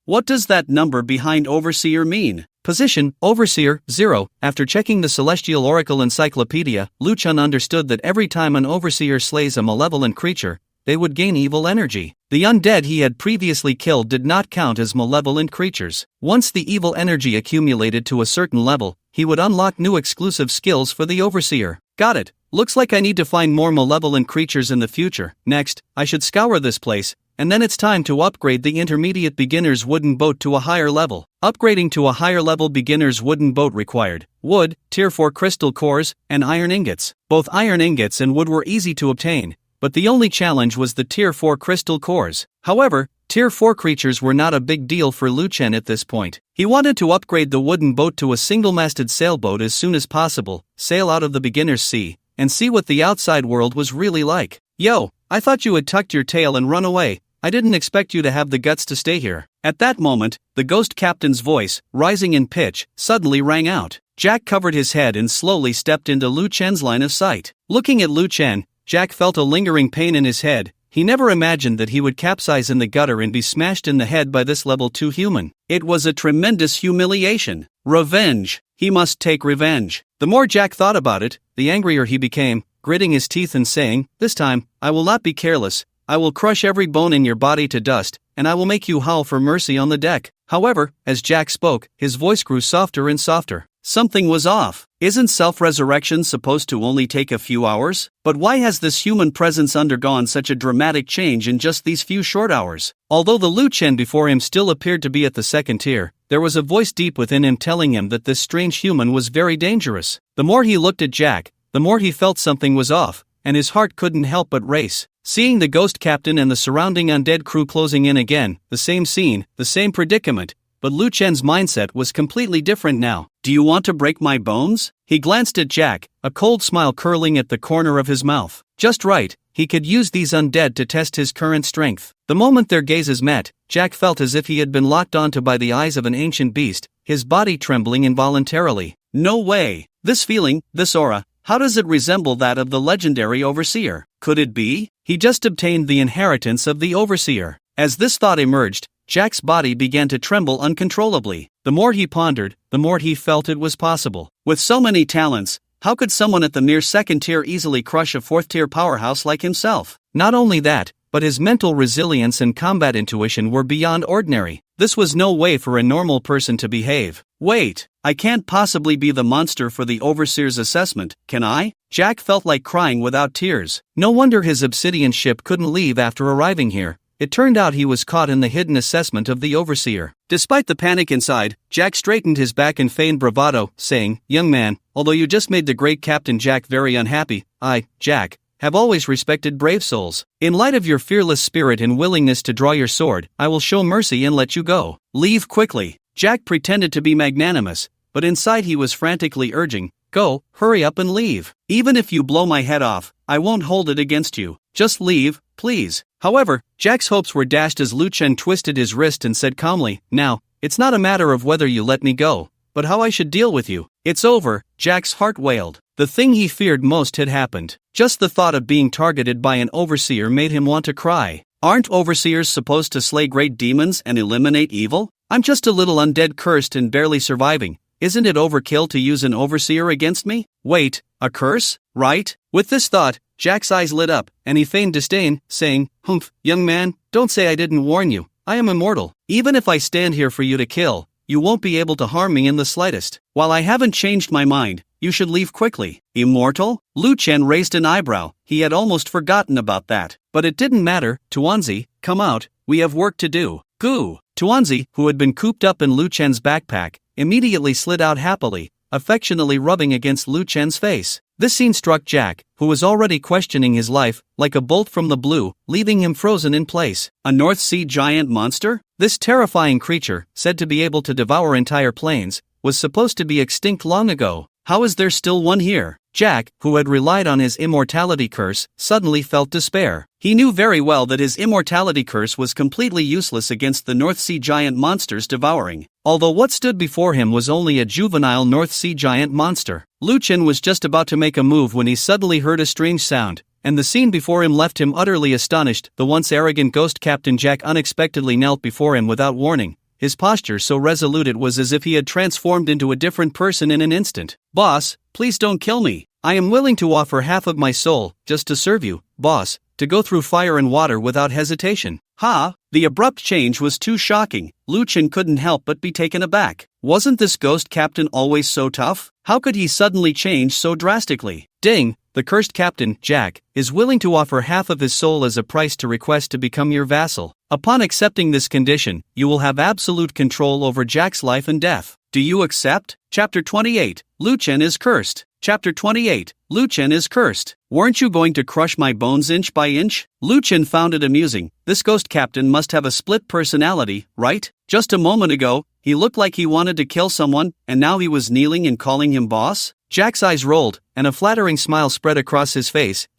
What does that number behind Overseer mean? Position, Overseer, 0. After checking the Celestial Oracle Encyclopedia, Lu Chen understood that every time an Overseer slays a malevolent creature, they would gain evil energy. The undead he had previously killed did not count as malevolent creatures. Once the evil energy accumulated to a certain level, he would unlock new exclusive skills for the Overseer. Got it. Looks like I need to find more malevolent creatures in the future. Next, I should scour this place, and then it's time to upgrade the intermediate beginner's wooden boat to a higher level. Upgrading to a higher level beginner's wooden boat required wood, tier 4 crystal cores, and iron ingots. Both iron ingots and wood were easy to obtain, but the only challenge was the tier 4 crystal cores. However, tier 4 creatures were not a big deal for Lu Chen at this point. He wanted to upgrade the wooden boat to a single-masted sailboat as soon as possible, sail out of the beginner's sea, and see what the outside world was really like. Yo, I thought you had tucked your tail and run away. I didn't expect you to have the guts to stay here. At that moment, the ghost captain's voice, rising in pitch, suddenly rang out. Jack covered his head and slowly stepped into Lu Chen's line of sight. Looking at Lu Chen, Jack felt a lingering pain in his head. He never imagined that he would capsize in the gutter and be smashed in the head by this level 2 human. It was a tremendous humiliation. Revenge. He must take revenge. The more Jack thought about it, the angrier he became, gritting his teeth and saying, "This time, I will not be careless. I will crush every bone in your body to dust, and I will make you howl for mercy on the deck." However, as Jack spoke, his voice grew softer and softer. Something was off. Isn't self-resurrection supposed to only take a few hours? But why has this human presence undergone such a dramatic change in just these few short hours? Although the Lu Chen before him still appeared to be at the second tier, there was a voice deep within him telling him that this strange human was very dangerous. The more he looked at Jack, the more he felt something was off, and his heart couldn't help but race. Seeing the ghost captain and the surrounding undead crew closing in again, the same scene, the same predicament, but Lu Chen's mindset was completely different now. "Do you want to break my bones?" He glanced at Jack, a cold smile curling at the corner of his mouth. Just right, he could use these undead to test his current strength. The moment their gazes met, Jack felt as if he had been locked onto by the eyes of an ancient beast, his body trembling involuntarily. No way! This feeling, this aura, how does it resemble that of the legendary Overseer? Could it be? He just obtained the inheritance of the Overseer. As this thought emerged, Jack's body began to tremble uncontrollably. The more he pondered, the more he felt it was possible. With so many talents, how could someone at the mere second tier easily crush a fourth tier powerhouse like himself? Not only that, but his mental resilience and combat intuition were beyond ordinary. This was no way for a normal person to behave. Wait, I can't possibly be the monster for the Overseer's assessment, can I? Jack felt like crying without tears. No wonder his obsidian ship couldn't leave after arriving here. It turned out he was caught in the hidden assessment of the Overseer. Despite the panic inside, Jack straightened his back and feigned bravado, saying, "Young man, although you just made the great Captain Jack very unhappy, I, Jack, have always respected brave souls. In light of your fearless spirit and willingness to draw your sword, I will show mercy and let you go. Leave quickly." Jack pretended to be magnanimous, but inside he was frantically urging, "Go, hurry up and leave. Even if you blow my head off, I won't hold it against you. Just leave, please." However, Jack's hopes were dashed as Lu Chen twisted his wrist and said calmly, "Now, it's not a matter of whether you let me go, but how I should deal with you. It's over." Jack's heart wailed. The thing he feared most had happened. Just the thought of being targeted by an overseer made him want to cry. Aren't overseers supposed to slay great demons and eliminate evil? I'm just a little undead cursed and barely surviving. Isn't it overkill to use an overseer against me? Wait, a curse? Right? With this thought, Jack's eyes lit up, and he feigned disdain, saying, "Humph, young man, don't say I didn't warn you. I am immortal. Even if I stand here for you to kill, you won't be able to harm me in the slightest. While I haven't changed my mind, you should leave quickly." Immortal? Lu Chen raised an eyebrow. He had almost forgotten about that. But it didn't matter. "Tuanzi, come out, we have work to do." Goo! Tuanzi, who had been cooped up in Lu Chen's backpack, immediately slid out happily, affectionately rubbing against Lu Chen's face. This scene struck Jack, who was already questioning his life, like a bolt from the blue, leaving him frozen in place. A North Sea giant monster? This terrifying creature, said to be able to devour entire plains, was supposed to be extinct long ago. How is there still one here? Jack, who had relied on his immortality curse, suddenly felt despair. He knew very well that his immortality curse was completely useless against the North Sea giant monsters devouring. Although what stood before him was only a juvenile North Sea giant monster. Lu Chen was just about to make a move when he suddenly heard a strange sound, and the scene before him left him utterly astonished. The once arrogant ghost Captain Jack unexpectedly knelt before him without warning. His posture so resolute it was as if he had transformed into a different person in an instant. "Boss, please don't kill me. I am willing to offer half of my soul, just to serve you, boss, to go through fire and water without hesitation." Ha! The abrupt change was too shocking. Lu Chen couldn't help but be taken aback. Wasn't this ghost captain always so tough? How could he suddenly change so drastically? Ding! The cursed captain, Jack, is willing to offer half of his soul as a price to request to become your vassal. Upon accepting this condition, you will have absolute control over Jack's life and death. Do you accept? Chapter 28, Lu Chen is cursed. Chapter 28, Lu Chen is cursed. Weren't you going to crush my bones inch by inch? Lu Chen found it amusing. This ghost captain must have a split personality, right? Just a moment ago, he looked like he wanted to kill someone, and now he was kneeling and calling him boss? Jack's eyes rolled, and a flattering smile spread across his face.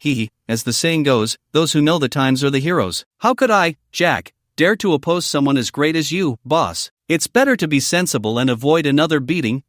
As the saying goes, those who know the times are the heroes. How could I, Jack, dare to oppose someone as great as you, boss? It's better to be sensible and avoid another beating.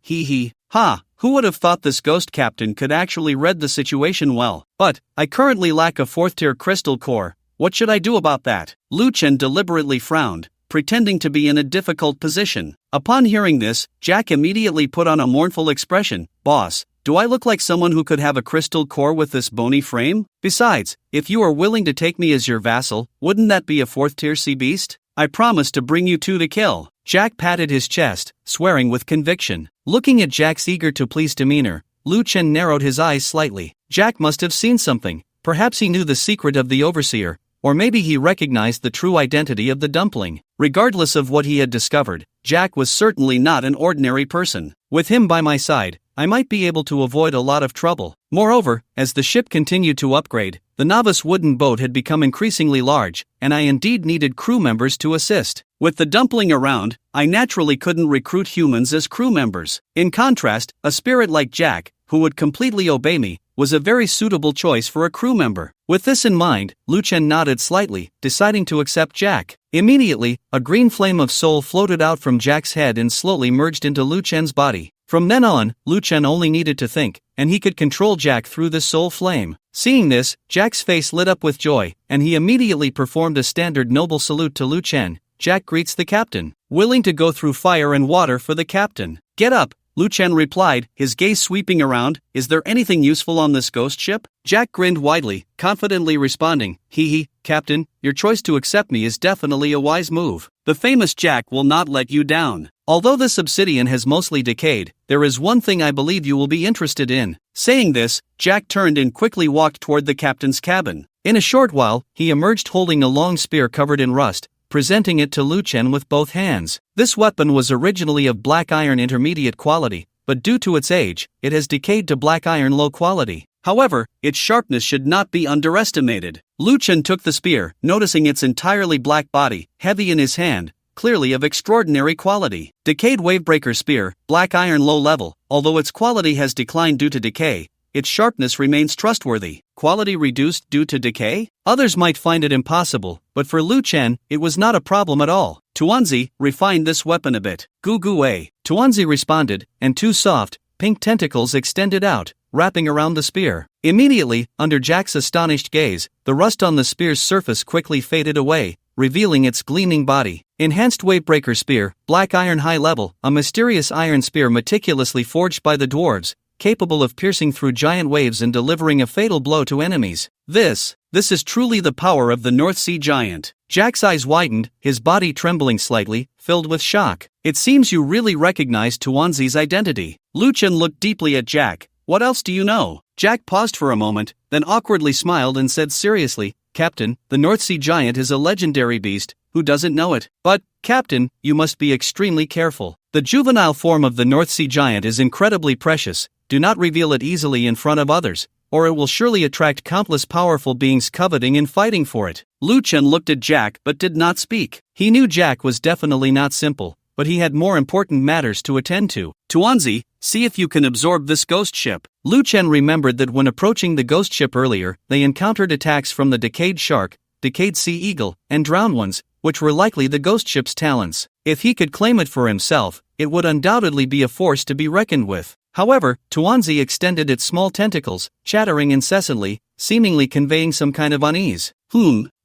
Ha! Who would have thought this ghost captain could actually read the situation well? But, I currently lack a 4th-tier crystal core. What should I do about that? Lu Chen deliberately frowned, pretending to be in a difficult position. Upon hearing this, Jack immediately put on a mournful expression. "Boss, do I look like someone who could have a crystal core with this bony frame? Besides, if you are willing to take me as your vassal, wouldn't that be a 4th-tier sea beast? I promise to bring you two to kill." Jack patted his chest, swearing with conviction. Looking at Jack's eager-to-please demeanor, Lu Chen narrowed his eyes slightly. Jack must have seen something. Perhaps he knew the secret of the overseer, or maybe he recognized the true identity of the dumpling. Regardless of what he had discovered, Jack was certainly not an ordinary person. With him by my side, I might be able to avoid a lot of trouble. Moreover, as the ship continued to upgrade, the novice wooden boat had become increasingly large, and I indeed needed crew members to assist. With the dumpling around, I naturally couldn't recruit humans as crew members. In contrast, a spirit like Jack, who would completely obey me, was a very suitable choice for a crew member. With this in mind, Lu Chen nodded slightly, deciding to accept Jack. Immediately, a green flame of soul floated out from Jack's head and slowly merged into Lu Chen's body. From then on, Lu Chen only needed to think, and he could control Jack through this soul flame. Seeing this, Jack's face lit up with joy, and he immediately performed a standard noble salute to Lu Chen. Jack greets the captain. Willing to go through fire and water for the captain. Get up, Lu Chen replied, his gaze sweeping around. Is there anything useful on this ghost ship? Jack grinned widely, confidently responding, Captain, your choice to accept me is definitely a wise move. The famous Jack will not let you down. Although this obsidian has mostly decayed, there is one thing I believe you will be interested in. Saying this, Jack turned and quickly walked toward the captain's cabin. In a short while, he emerged holding a long spear covered in rust, presenting it to Lu Chen with both hands. This weapon was originally of black iron intermediate quality, but due to its age, it has decayed to black iron low quality. However, its sharpness should not be underestimated. Lu Chen took the spear, noticing its entirely black body, heavy in his hand, clearly of extraordinary quality. Decayed Wavebreaker Spear, Black Iron Low Level. Although its quality has declined due to decay, its sharpness remains trustworthy. Quality reduced due to decay? Others might find it impossible, but for Lu Chen, it was not a problem at all. Tuanzi, refined this weapon a bit. Gu Gu Wei. Tuanzi responded, and two soft, pink tentacles extended out, wrapping around the spear. Immediately, under Jack's astonished gaze, the rust on the spear's surface quickly faded away, revealing its gleaming body. Enhanced Wavebreaker Spear, Black Iron High Level, a mysterious iron spear meticulously forged by the dwarves, capable of piercing through giant waves and delivering a fatal blow to enemies. This is truly the power of the North Sea Giant. Jack's eyes widened, his body trembling slightly, filled with shock. It seems you really recognized Tuanzi's identity. Lu Chen looked deeply at Jack. What else do you know? Jack paused for a moment, then awkwardly smiled and said seriously, Captain, the North Sea Giant is a legendary beast. Who doesn't know it? But, Captain, you must be extremely careful. The juvenile form of the North Sea Giant is incredibly precious. Do not reveal it easily in front of others, or it will surely attract countless powerful beings coveting and fighting for it. Lu Chen looked at Jack but did not speak. He knew Jack was definitely not simple, but he had more important matters to attend to. Tuanzi, see if you can absorb this ghost ship. Lu Chen remembered that when approaching the ghost ship earlier, they encountered attacks from the decayed shark, decayed sea eagle, and drowned ones, which were likely the ghost ship's talents. If he could claim it for himself, it would undoubtedly be a force to be reckoned with. However, Tuanzi extended its small tentacles, chattering incessantly, seemingly conveying some kind of unease.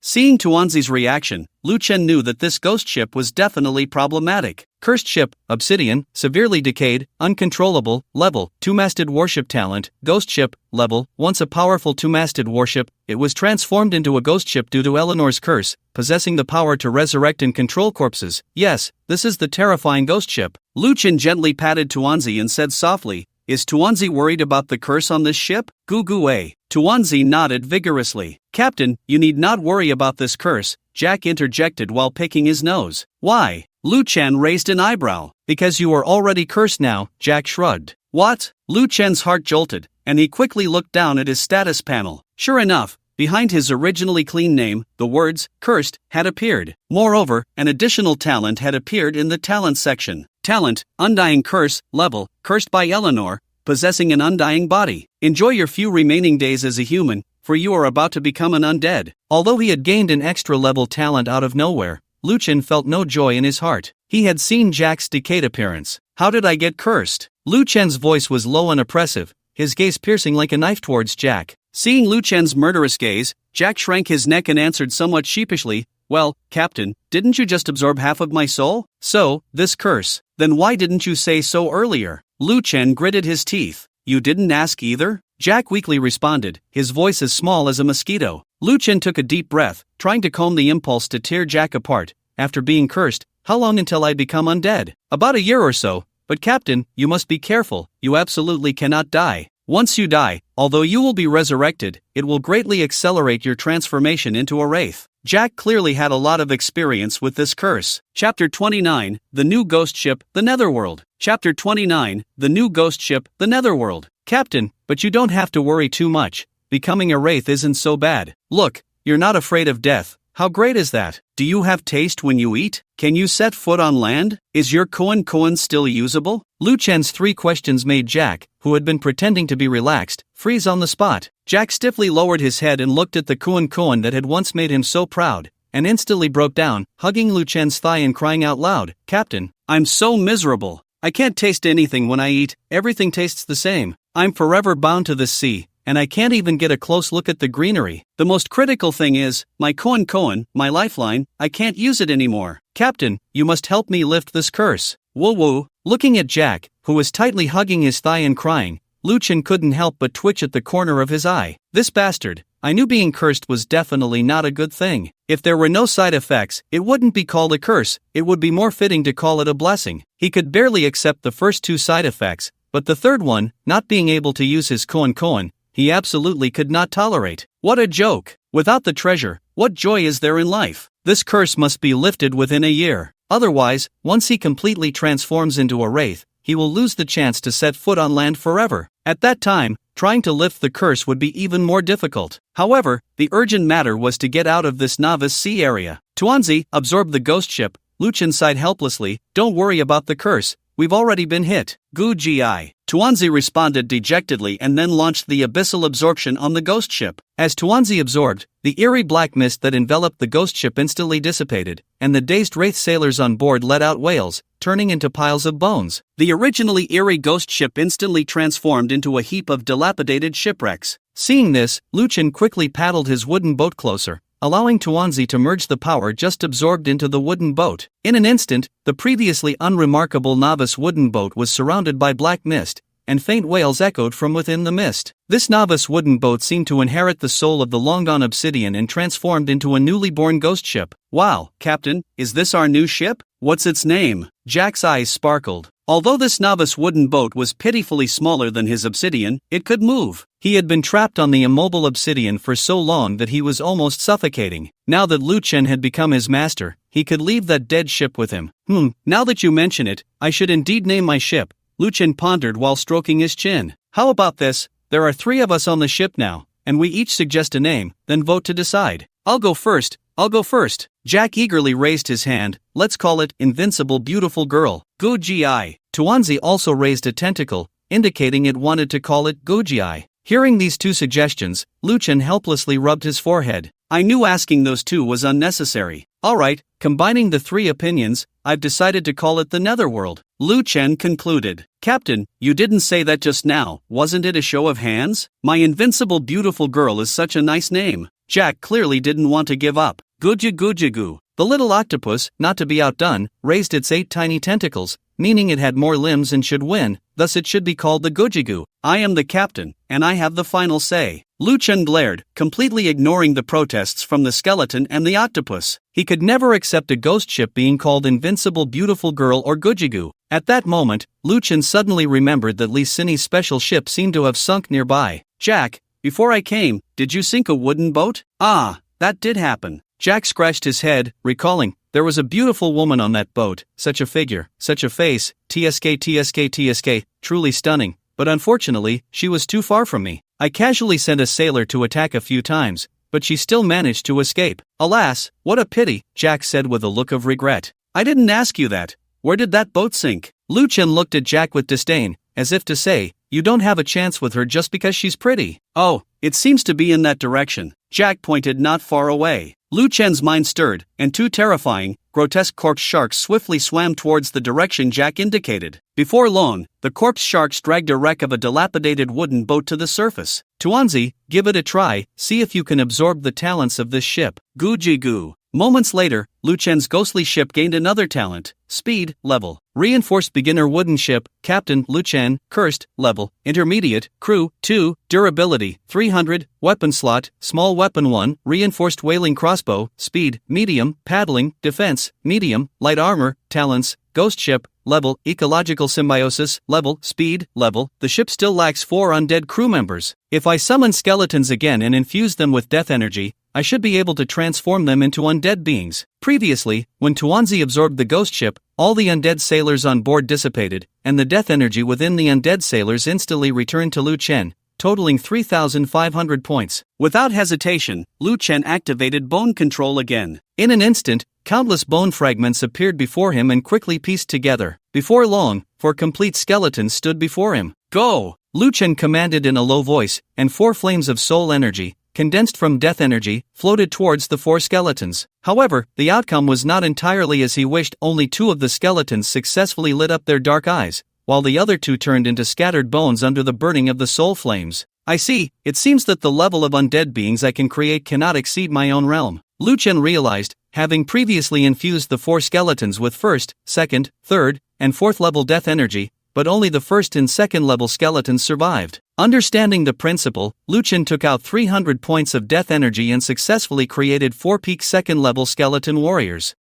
Seeing Tuanzi's reaction, Lu Chen knew that this ghost ship was definitely problematic. Cursed ship, obsidian, severely decayed, uncontrollable, level, two-masted warship talent, ghost ship, level, once a powerful two-masted warship, it was transformed into a ghost ship due to Eleanor's curse, possessing the power to resurrect and control corpses. Yes, this is the terrifying ghost ship. Lu Chen gently patted Tuanzi and said softly, is Tuanzi worried about the curse on this ship? Gu Gu Wei. Tuanzi nodded vigorously. Captain, you need not worry about this curse, Jack interjected while picking his nose. Why? Lu Chen raised an eyebrow. Because you are already cursed now, Jack shrugged. What? Lu Chen's heart jolted, and he quickly looked down at his status panel. Sure enough, behind his originally clean name, the words, cursed, had appeared. Moreover, an additional talent had appeared in the talent section. Talent, Undying Curse, level, cursed by Eleanor, possessing an undying body. Enjoy your few remaining days as a human, for you are about to become an undead. Although he had gained an extra-level talent out of nowhere, Lu Chen felt no joy in his heart. He had seen Jack's decayed appearance. How did I get cursed? Lu Chen's voice was low and oppressive, his gaze piercing like a knife towards Jack. Seeing Lu Chen's murderous gaze, Jack shrank his neck and answered somewhat sheepishly, well, Captain, didn't you just absorb half of my soul? So, this curse. Then why didn't you say so earlier? Lu Chen gritted his teeth. You didn't ask either? Jack weakly responded, his voice as small as a mosquito. Lu Chen took a deep breath, trying to calm the impulse to tear Jack apart. After being cursed, how long until I become undead? About a year or so. But Captain, you must be careful, you absolutely cannot die. Once you die, although you will be resurrected, it will greatly accelerate your transformation into a wraith. Jack clearly had a lot of experience with this curse. Chapter 29, The New Ghost Ship, The Netherworld. Chapter 29, The New Ghost Ship, The Netherworld. Captain, but you don't have to worry too much. Becoming a wraith isn't so bad. Look, you're not afraid of death. How great is that? Do you have taste when you eat? Can you set foot on land? Is your koan still usable? Lu Chen's three questions made Jack, who had been pretending to be relaxed, freeze on the spot. Jack stiffly lowered his head and looked at the koan that had once made him so proud, and instantly broke down, hugging Lu Chen's thigh and crying out loud, Captain, I'm so miserable. I can't taste anything when I eat, everything tastes the same. I'm forever bound to this sea, and I can't even get a close look at the greenery. The most critical thing is, my koan, my lifeline, I can't use it anymore. Captain, you must help me lift this curse. Woo woo. Looking at Jack, who was tightly hugging his thigh and crying, Lu Chen couldn't help but twitch at the corner of his eye. This bastard, I knew being cursed was definitely not a good thing. If there were no side effects, it wouldn't be called a curse, it would be more fitting to call it a blessing. He could barely accept the first two side effects, but the third one, not being able to use his koan, he absolutely could not tolerate. What a joke! Without the treasure, what joy is there in life? This curse must be lifted within a year. Otherwise, once he completely transforms into a wraith, he will lose the chance to set foot on land forever. At that time, trying to lift the curse would be even more difficult. However, the urgent matter was to get out of this novice sea area. Tuanzi absorbed the ghost ship, Lu Chen sighed helplessly. Don't worry about the curse, we've already been hit. Gu Ji. Tuanzi responded dejectedly and then launched the abyssal absorption on the ghost ship. As Tuanzi absorbed, the eerie black mist that enveloped the ghost ship instantly dissipated, and the dazed wraith sailors on board let out wails, turning into piles of bones. The originally eerie ghost ship instantly transformed into a heap of dilapidated shipwrecks. Seeing this, Lu Chen quickly paddled his wooden boat closer, allowing Tuanzi to merge the power just absorbed into the wooden boat. In an instant, the previously unremarkable novice wooden boat was surrounded by black mist, and faint wails echoed from within the mist. This novice wooden boat seemed to inherit the soul of the long-gone obsidian and transformed into a newly born ghost ship. Wow, Captain, is this our new ship? What's its name? Jack's eyes sparkled. Although this novice wooden boat was pitifully smaller than his obsidian, it could move. He had been trapped on the immobile obsidian for so long that he was almost suffocating. Now that Lu Chen had become his master, he could leave that dead ship with him. Now that you mention it, I should indeed name my ship, Lu Chen pondered while stroking his chin. How about this? There are 3 of us on the ship now, and we each suggest a name, then vote to decide. I'll go first. Jack eagerly raised his hand. Let's call it Invincible Beautiful Girl. Gu Ji. Tuanzi also raised a tentacle, indicating it wanted to call it Gu Ji. Hearing these 2 suggestions, Lu Chen helplessly rubbed his forehead. I knew asking those 2 was unnecessary. Alright, combining the 3 opinions, I've decided to call it the Netherworld. Lu Chen concluded. Captain, you didn't say that just now, wasn't it a show of hands? My Invincible Beautiful Girl is such a nice name. Jack clearly didn't want to give up. Gujigu. The little octopus, not to be outdone, raised its 8 tiny tentacles, meaning it had more limbs and should win, thus it should be called the Gujigu. I am the captain, and I have the final say. Lu Chen glared, completely ignoring the protests from the skeleton and the octopus. He could never accept a ghost ship being called Invincible Beautiful Girl or Gujigu. At that moment, Lu Chen suddenly remembered that Li Sini's special ship seemed to have sunk nearby. Jack, before I came, did you sink a wooden boat? Ah, that did happen. Jack scratched his head, recalling, there was a beautiful woman on that boat, such a figure, such a face, tsk, truly stunning, but unfortunately, she was too far from me. I casually sent a sailor to attack a few times, but she still managed to escape. Alas, what a pity, Jack said with a look of regret. I didn't ask you that. Where did that boat sink? Lu Chen looked at Jack with disdain, as if to say, you don't have a chance with her just because she's pretty. Oh, it seems to be in that direction. Jack pointed not far away. Lu Chen's mind stirred, and 2 terrifying, grotesque corpse sharks swiftly swam towards the direction Jack indicated. Before long, the corpse sharks dragged a wreck of a dilapidated wooden boat to the surface. Tuanzi, give it a try, see if you can absorb the talents of this ship. Gujigu. Moments later, Lu Chen's ghostly ship gained another talent, speed, level. Reinforced beginner wooden ship, Captain Lu Chen, cursed, level. Intermediate, crew, 2, durability, 300, weapon slot, small weapon 1, reinforced whaling crossbow, speed, medium, paddling, defense, medium, light armor, talents, ghost ship, level, ecological symbiosis, level, speed, level. The ship still lacks 4 undead crew members. If I summon skeletons again and infuse them with death energy, I should be able to transform them into undead beings. Previously, when Tuanzi absorbed the ghost ship, all the undead sailors on board dissipated, and the death energy within the undead sailors instantly returned to Lu Chen, totaling 3,500 points. Without hesitation, Lu Chen activated bone control again. In an instant, countless bone fragments appeared before him and quickly pieced together. Before long, 4 complete skeletons stood before him. Go! Lu Chen commanded in a low voice, and 4 flames of soul energy, condensed from death energy, floated towards the 4 skeletons. However, the outcome was not entirely as he wished. Only 2 of the skeletons successfully lit up their dark eyes, while the other 2 turned into scattered bones under the burning of the soul flames. I see, it seems that the level of undead beings I can create cannot exceed my own realm. Lu Chen realized, having previously infused the 4 skeletons with 1st, 2nd, 3rd, and 4th level death energy, but only the 1st and 2nd level skeletons survived. Understanding the principle, Lu Chen took out 300 points of death energy and successfully created 4 peak 2nd level skeleton warriors.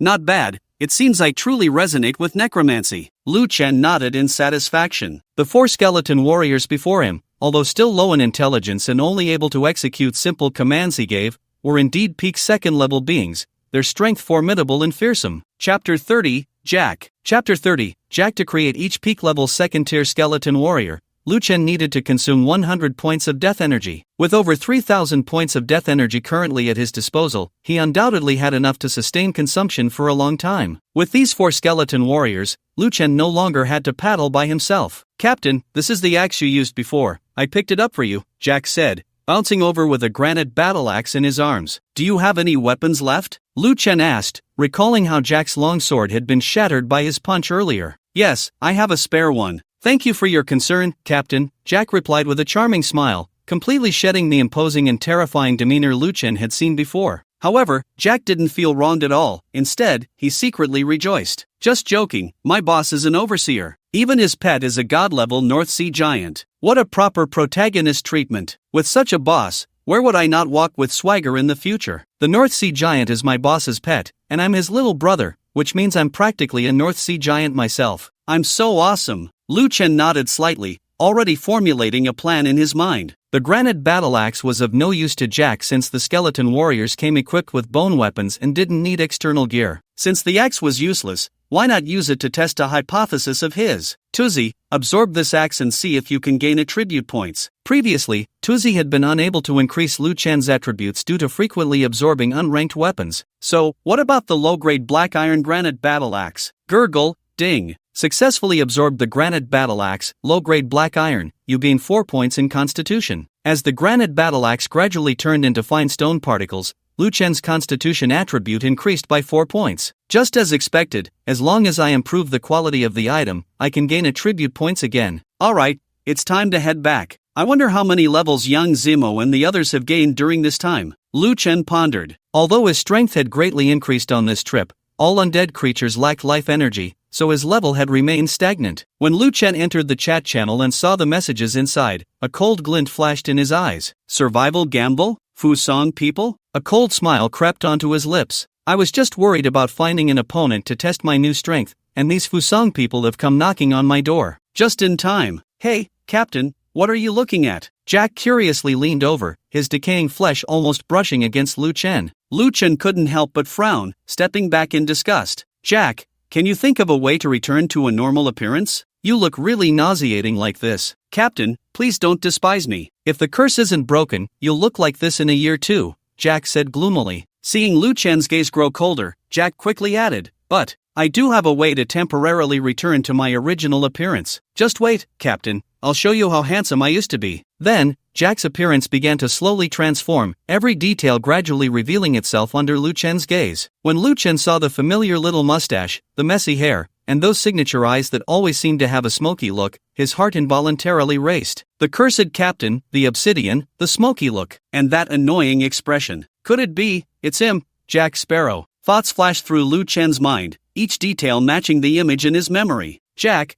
Not bad. It seems I truly resonate with necromancy. Lu Chen nodded in satisfaction. The 4 skeleton warriors before him, although still low in intelligence and only able to execute simple commands he gave, were indeed peak 2nd level beings, their strength formidable and fearsome. Chapter 30, Jack. Chapter 30, Jack. To create each peak level 2nd tier skeleton warrior, Lu Chen needed to consume 100 points of death energy. With over 3,000 points of death energy currently at his disposal, he undoubtedly had enough to sustain consumption for a long time. With these 4 skeleton warriors, Lu Chen no longer had to paddle by himself. "Captain, this is the axe you used before. I picked it up for you," Jack said, bouncing over with a granite battle axe in his arms. "Do you have any weapons left?" Lu Chen asked, recalling how Jack's longsword had been shattered by his punch earlier. "Yes, I have a spare one. Thank you for your concern, Captain," Jack replied with a charming smile, completely shedding the imposing and terrifying demeanor Lu Chen had seen before. However, Jack didn't feel wronged at all. Instead, he secretly rejoiced. "Just joking, my boss is an overseer. Even his pet is a god-level North Sea giant. What a proper protagonist treatment. With such a boss, where would I not walk with swagger in the future? The North Sea giant is my boss's pet, and I'm his little brother, which means I'm practically a North Sea giant myself. I'm so awesome." Lu Chen nodded slightly, already formulating a plan in his mind. The granite battle axe was of no use to Jack since the skeleton warriors came equipped with bone weapons and didn't need external gear. Since the axe was useless, why not use it to test a hypothesis of his? "Tuzi, absorb this axe and see if you can gain attribute points." Previously, Tuzi had been unable to increase Lu Chen's attributes due to frequently absorbing unranked weapons. So, what about the low-grade black iron granite battle axe? Gurgle, ding. Successfully absorbed the granite battle axe, low-grade black iron. You gain 4 points in constitution. As the granite battle axe gradually turned into fine stone particles, Lu Chen's constitution attribute increased by 4 points. Just as expected, as long as I improve the quality of the item, I can gain attribute points again. Alright, it's time to head back. I wonder how many levels Yang Zimo and the others have gained during this time. Lu Chen pondered. Although his strength had greatly increased on this trip, all undead creatures lacked life energy, so his level had remained stagnant. When Lu Chen entered the chat channel and saw the messages inside, a cold glint flashed in his eyes. Survival gamble? Fusong people? A cold smile crept onto his lips. I was just worried about finding an opponent to test my new strength, and these Fusong people have come knocking on my door. Just in time. "Hey, Captain, what are you looking at?" Jack curiously leaned over, his decaying flesh almost brushing against Lu Chen. Lu Chen couldn't help but frown, stepping back in disgust. "Jack, can you think of a way to return to a normal appearance? You look really nauseating like this." "Captain, please don't despise me. If the curse isn't broken, you'll look like this in a year too," Jack said gloomily. Seeing Lu Chen's gaze grow colder, Jack quickly added, "But I do have a way to temporarily return to my original appearance. Just wait, Captain, I'll show you how handsome I used to be." Then, Jack's appearance began to slowly transform, every detail gradually revealing itself under Lu Chen's gaze. When Lu Chen saw the familiar little mustache, the messy hair, and those signature eyes that always seemed to have a smoky look, his heart involuntarily raced. The cursed captain, the obsidian, the smoky look, and that annoying expression. Could it be, it's him, Jack Sparrow? Thoughts flashed through Lu Chen's mind, each detail matching the image in his memory. Jack,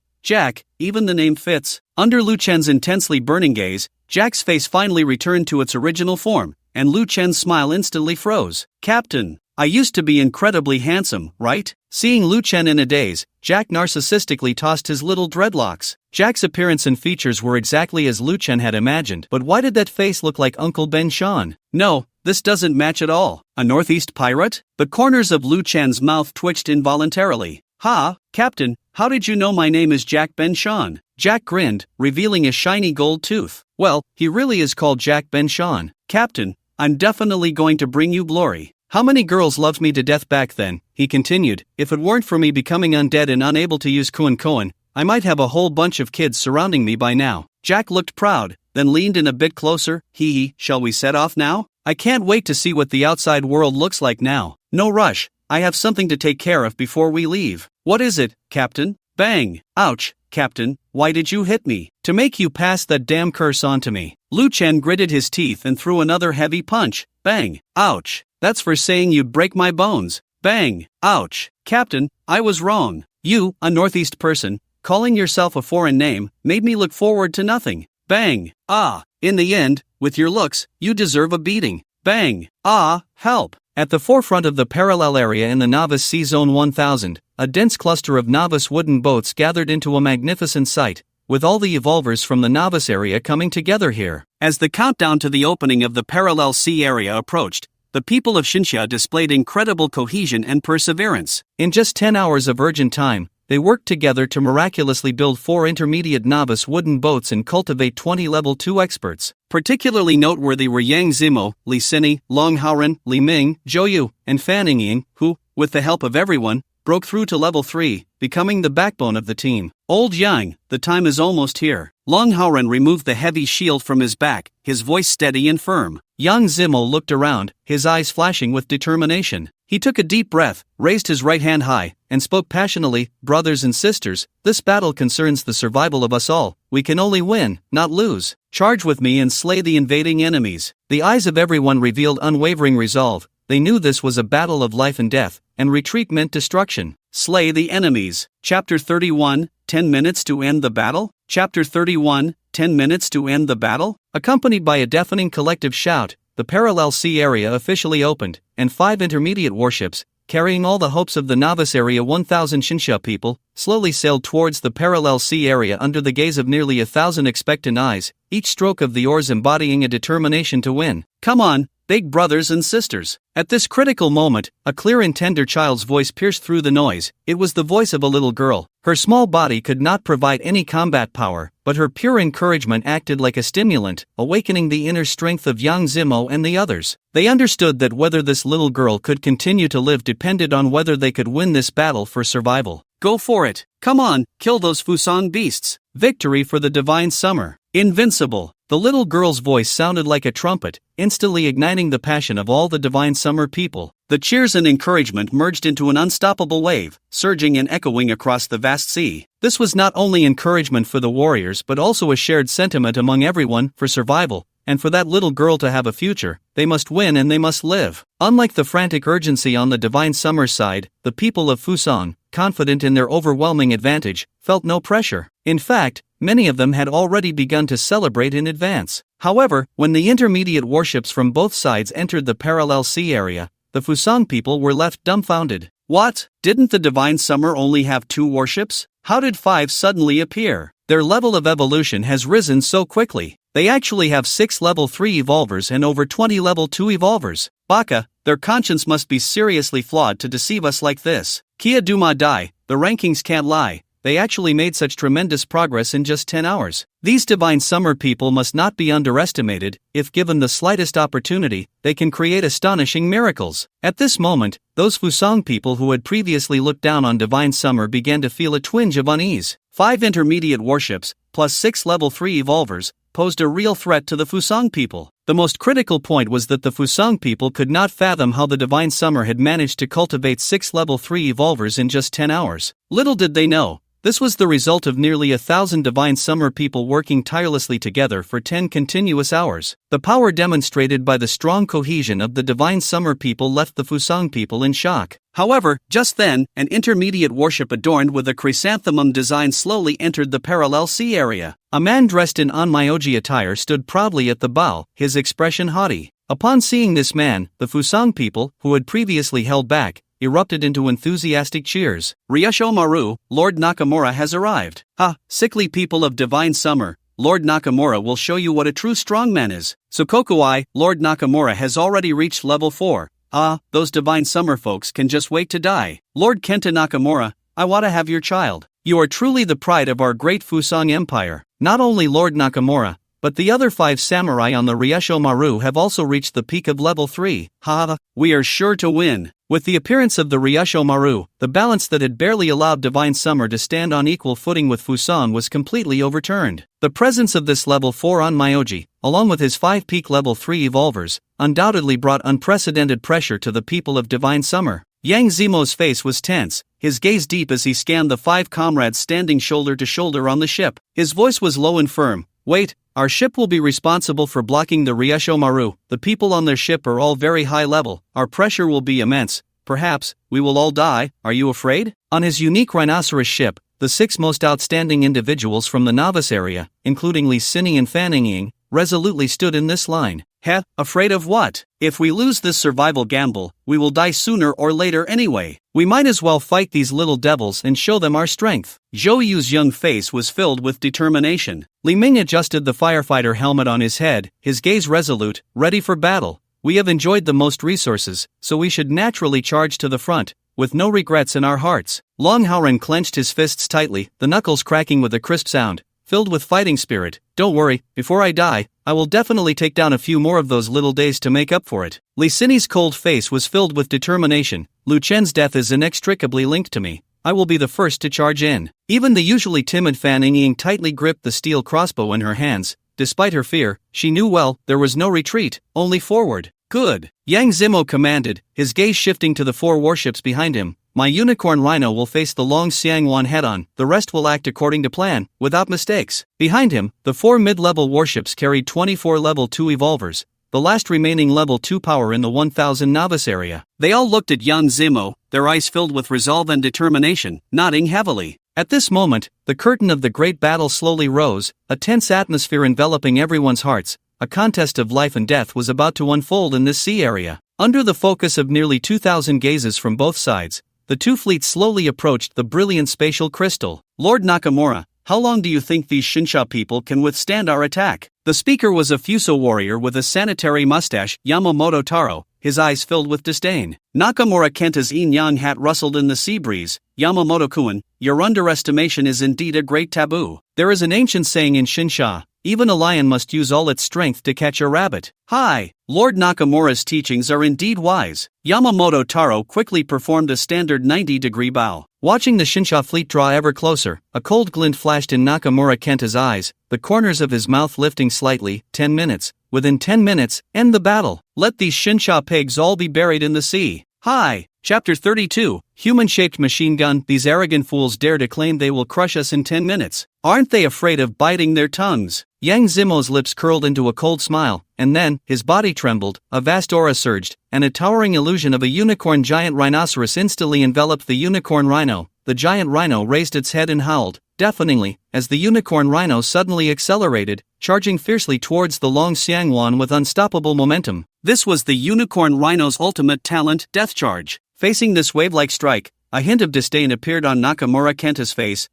even the name fits. Under Lu Chen's intensely burning gaze, Jack's face finally returned to its original form, and Lu Chen's smile instantly froze. "Captain, I used to be incredibly handsome, right?" Seeing Lu Chen in a daze, Jack narcissistically tossed his little dreadlocks. Jack's appearance and features were exactly as Lu Chen had imagined, but why did that face look like Uncle Ben Sean? "No, this doesn't match at all. A Northeast pirate?" The corners of Lu Chen's mouth twitched involuntarily. "Ha, Captain, how did you know my name is Jack Ben Sean?" Jack grinned, revealing a shiny gold tooth. "Well, he really is called Jack Ben Sean. Captain, I'm definitely going to bring you glory. How many girls loved me to death back then," he continued. "If it weren't for me becoming undead and unable to use Koan, I might have a whole bunch of kids surrounding me by now." Jack looked proud, then leaned in a bit closer. Shall we set off now? I can't wait to see what the outside world looks like now." "No rush, I have something to take care of before we leave." "What is it, Captain?" Bang! "Ouch, Captain, why did you hit me?" "To make you pass that damn curse on to me." Lu Chen gritted his teeth and threw another heavy punch. Bang! "Ouch! That's for saying you'd break my bones." Bang! "Ouch! Captain, I was wrong. You, a Northeast person, calling yourself a foreign name, made me look forward to nothing." Bang! "Ah! In the end, with your looks, you deserve a beating." Bang! "Ah, help!" At the forefront of the parallel area in the Novice Sea Zone 1000, a dense cluster of novice wooden boats gathered into a magnificent sight, with all the evolvers from the novice area coming together here. As the countdown to the opening of the parallel sea area approached, the people of Xinxia displayed incredible cohesion and perseverance. In just 10 hours of urgent time, they worked together to miraculously build 4 intermediate novice wooden boats and cultivate 20 level 2 experts. Particularly noteworthy were Yang Zimo, Li Sini, Long Haoren, Li Ming, Zhou Yu, and Fan Ying, who, with the help of everyone, broke through to level 3, becoming the backbone of the team. Old Yang, the time is almost here. Long Haoren removed the heavy shield from his back, his voice steady and firm. Yang Zimo looked around, his eyes flashing with determination. He took a deep breath, raised his right hand high, and spoke passionately, "Brothers and sisters, this battle concerns the survival of us all. We can only win, not lose. Charge with me and slay the invading enemies." The eyes of everyone revealed unwavering resolve. They knew this was a battle of life and death, and retreat meant destruction. Slay the enemies. Chapter 31, 10 minutes to end the battle? Chapter 31, 10 minutes to end the battle? Accompanied by a deafening collective shout, the Parallel Sea area officially opened, and 5 intermediate warships, carrying all the hopes of the Novice Area 1000 Shinsha people, slowly sailed towards the Parallel Sea area under the gaze of nearly 1,000 expectant eyes, each stroke of the oars embodying a determination to win. "Come on, big brothers and sisters." At this critical moment, a clear and tender child's voice pierced through the noise. It was the voice of a little girl. Her small body could not provide any combat power, but her pure encouragement acted like a stimulant, awakening the inner strength of Yang Zimo and the others. They understood that whether this little girl could continue to live depended on whether they could win this battle for survival. "Go for it. Come on, kill those Fusang beasts. Victory for the divine summer. Invincible." The little girl's voice sounded like a trumpet, instantly igniting the passion of all the divine summer people. The cheers and encouragement merged into an unstoppable wave, surging and echoing across the vast sea. This was not only encouragement for the warriors but also a shared sentiment among everyone for survival, and for that little girl to have a future. They must win and they must live. Unlike the frantic urgency on the divine summer side, the people of Fusang, confident in their overwhelming advantage, felt no pressure. In fact, many of them had already begun to celebrate in advance. However, when the intermediate warships from both sides entered the Parallel Sea area, the Fusang people were left dumbfounded. What? Didn't the Divine Summer only have 2 warships? How did 5 suddenly appear? Their level of evolution has risen so quickly. They actually have 6 level 3 evolvers and over 20 level 2 evolvers. Baka, their conscience must be seriously flawed to deceive us like this. Kia Duma Dai, the rankings can't lie. They actually made such tremendous progress in just 10 hours. These divine summer people must not be underestimated. If given the slightest opportunity, they can create astonishing miracles. At this moment, those Fusang people who had previously looked down on divine summer began to feel a twinge of unease. 5 intermediate warships, plus 6 level 3 evolvers, posed a real threat to the Fusang people. The most critical point was that the Fusang people could not fathom how the divine summer had managed to cultivate 6 level 3 evolvers in just 10 hours. Little did they know, this was the result of nearly 1,000 divine summer people working tirelessly together for 10 continuous hours. The power demonstrated by the strong cohesion of the divine summer people left the Fusang people in shock. However, just then, an intermediate warship adorned with a chrysanthemum design slowly entered the Parallel Sea area. A man dressed in Onmyoji attire stood proudly at the bow, his expression haughty. Upon seeing this man, the Fusang people, who had previously held back, erupted into enthusiastic cheers. "Ryusho Maru, Lord Nakamura has arrived. Ha, sickly people of divine summer, Lord Nakamura will show you what a true strongman is. Sokokuai, Lord Nakamura has already reached level 4. Ah, those divine summer folks can just wait to die. Lord Kenta Nakamura, I want to have your child. You are truly the pride of our great Fusang Empire." Not only Lord Nakamura, but the other 5 samurai on the Ryusho Maru have also reached the peak of level 3. Ha, we are sure to win. With the appearance of the Ryusho Maru, the balance that had barely allowed Divine Summer to stand on equal footing with Fusang was completely overturned. The presence of this level 4 Onmyoji, along with his 5 peak level 3 evolvers, undoubtedly brought unprecedented pressure to the people of Divine Summer. Yang Zimo's face was tense, his gaze deep as he scanned the 5 comrades standing shoulder to shoulder on the ship. His voice was low and firm. "Wait, our ship will be responsible for blocking the Ryusho Maru. The people on their ship are all very high level. Our pressure will be immense. Perhaps, we will all die. Are you afraid?" On his unique rhinoceros ship, the 6 most outstanding individuals from the novice area, including Li Sini and Fan Ying, resolutely stood in this line. "Heh, afraid of what? If we lose this survival gamble, we will die sooner or later anyway. We might as well fight these little devils and show them our strength." Zhou Yu's young face was filled with determination. Li Ming adjusted the firefighter helmet on his head, his gaze resolute, ready for battle. "We have enjoyed the most resources, so we should naturally charge to the front. with no regrets in our hearts. Long Haoren clenched his fists tightly, the knuckles cracking with a crisp sound, filled with fighting spirit. Don't worry, before I die, I will definitely take down a few more of those little days to make up for it. Li Sini's cold face was filled with determination. Lu Chen's death is inextricably linked to me. I will be the first to charge in. Even the usually timid Fan Yingying tightly gripped the steel crossbow in her hands. Despite her fear, she knew well, there was no retreat, only forward. Good. Yang Zimo commanded, his gaze shifting to the 4 warships behind him. My unicorn rhino will face the Long Xiangwan head-on, the rest will act according to plan, without mistakes. Behind him, the 4 mid-level warships carried 24 level 2 evolvers, the last remaining level 2 power in the 1000 novice area. They all looked at Yang Zimo, their eyes filled with resolve and determination, nodding heavily. At this moment, the curtain of the great battle slowly rose, a tense atmosphere enveloping everyone's hearts. A contest of life and death was about to unfold in this sea area. Under the focus of nearly 2,000 gazes from both sides, the 2 fleets slowly approached the brilliant spatial crystal. Lord Nakamura, how long do you think these Shinsha people can withstand our attack? The speaker was a Fuso warrior with a sanitary mustache, Yamamoto Taro, his eyes filled with disdain. Nakamura Kenta's yin-yang hat rustled in the sea breeze. Yamamoto-kun, your underestimation is indeed a great taboo. There is an ancient saying in Shinsha, even a lion must use all its strength to catch a rabbit. Hi! Lord Nakamura's teachings are indeed wise. Yamamoto Taro quickly performed a standard 90-degree bow. Watching the Shinsha fleet draw ever closer, a cold glint flashed in Nakamura Kenta's eyes, the corners of his mouth lifting slightly. 10 minutes. Within 10 minutes, end the battle. Let these Shinsha pigs all be buried in the sea. Hi! Chapter 32, Human-Shaped Machine Gun. These arrogant fools dare to claim they will crush us in 10 minutes. Aren't they afraid of biting their tongues? Yang Zimo's lips curled into a cold smile, and then, his body trembled, a vast aura surged, and a towering illusion of a unicorn giant rhinoceros instantly enveloped the unicorn rhino. The giant rhino raised its head and howled, deafeningly, as the unicorn rhino suddenly accelerated, charging fiercely towards the Long Xiangwan with unstoppable momentum. This was the unicorn rhino's ultimate talent, Death Charge. Facing this wave-like strike, a hint of disdain appeared on Nakamura Kenta's face.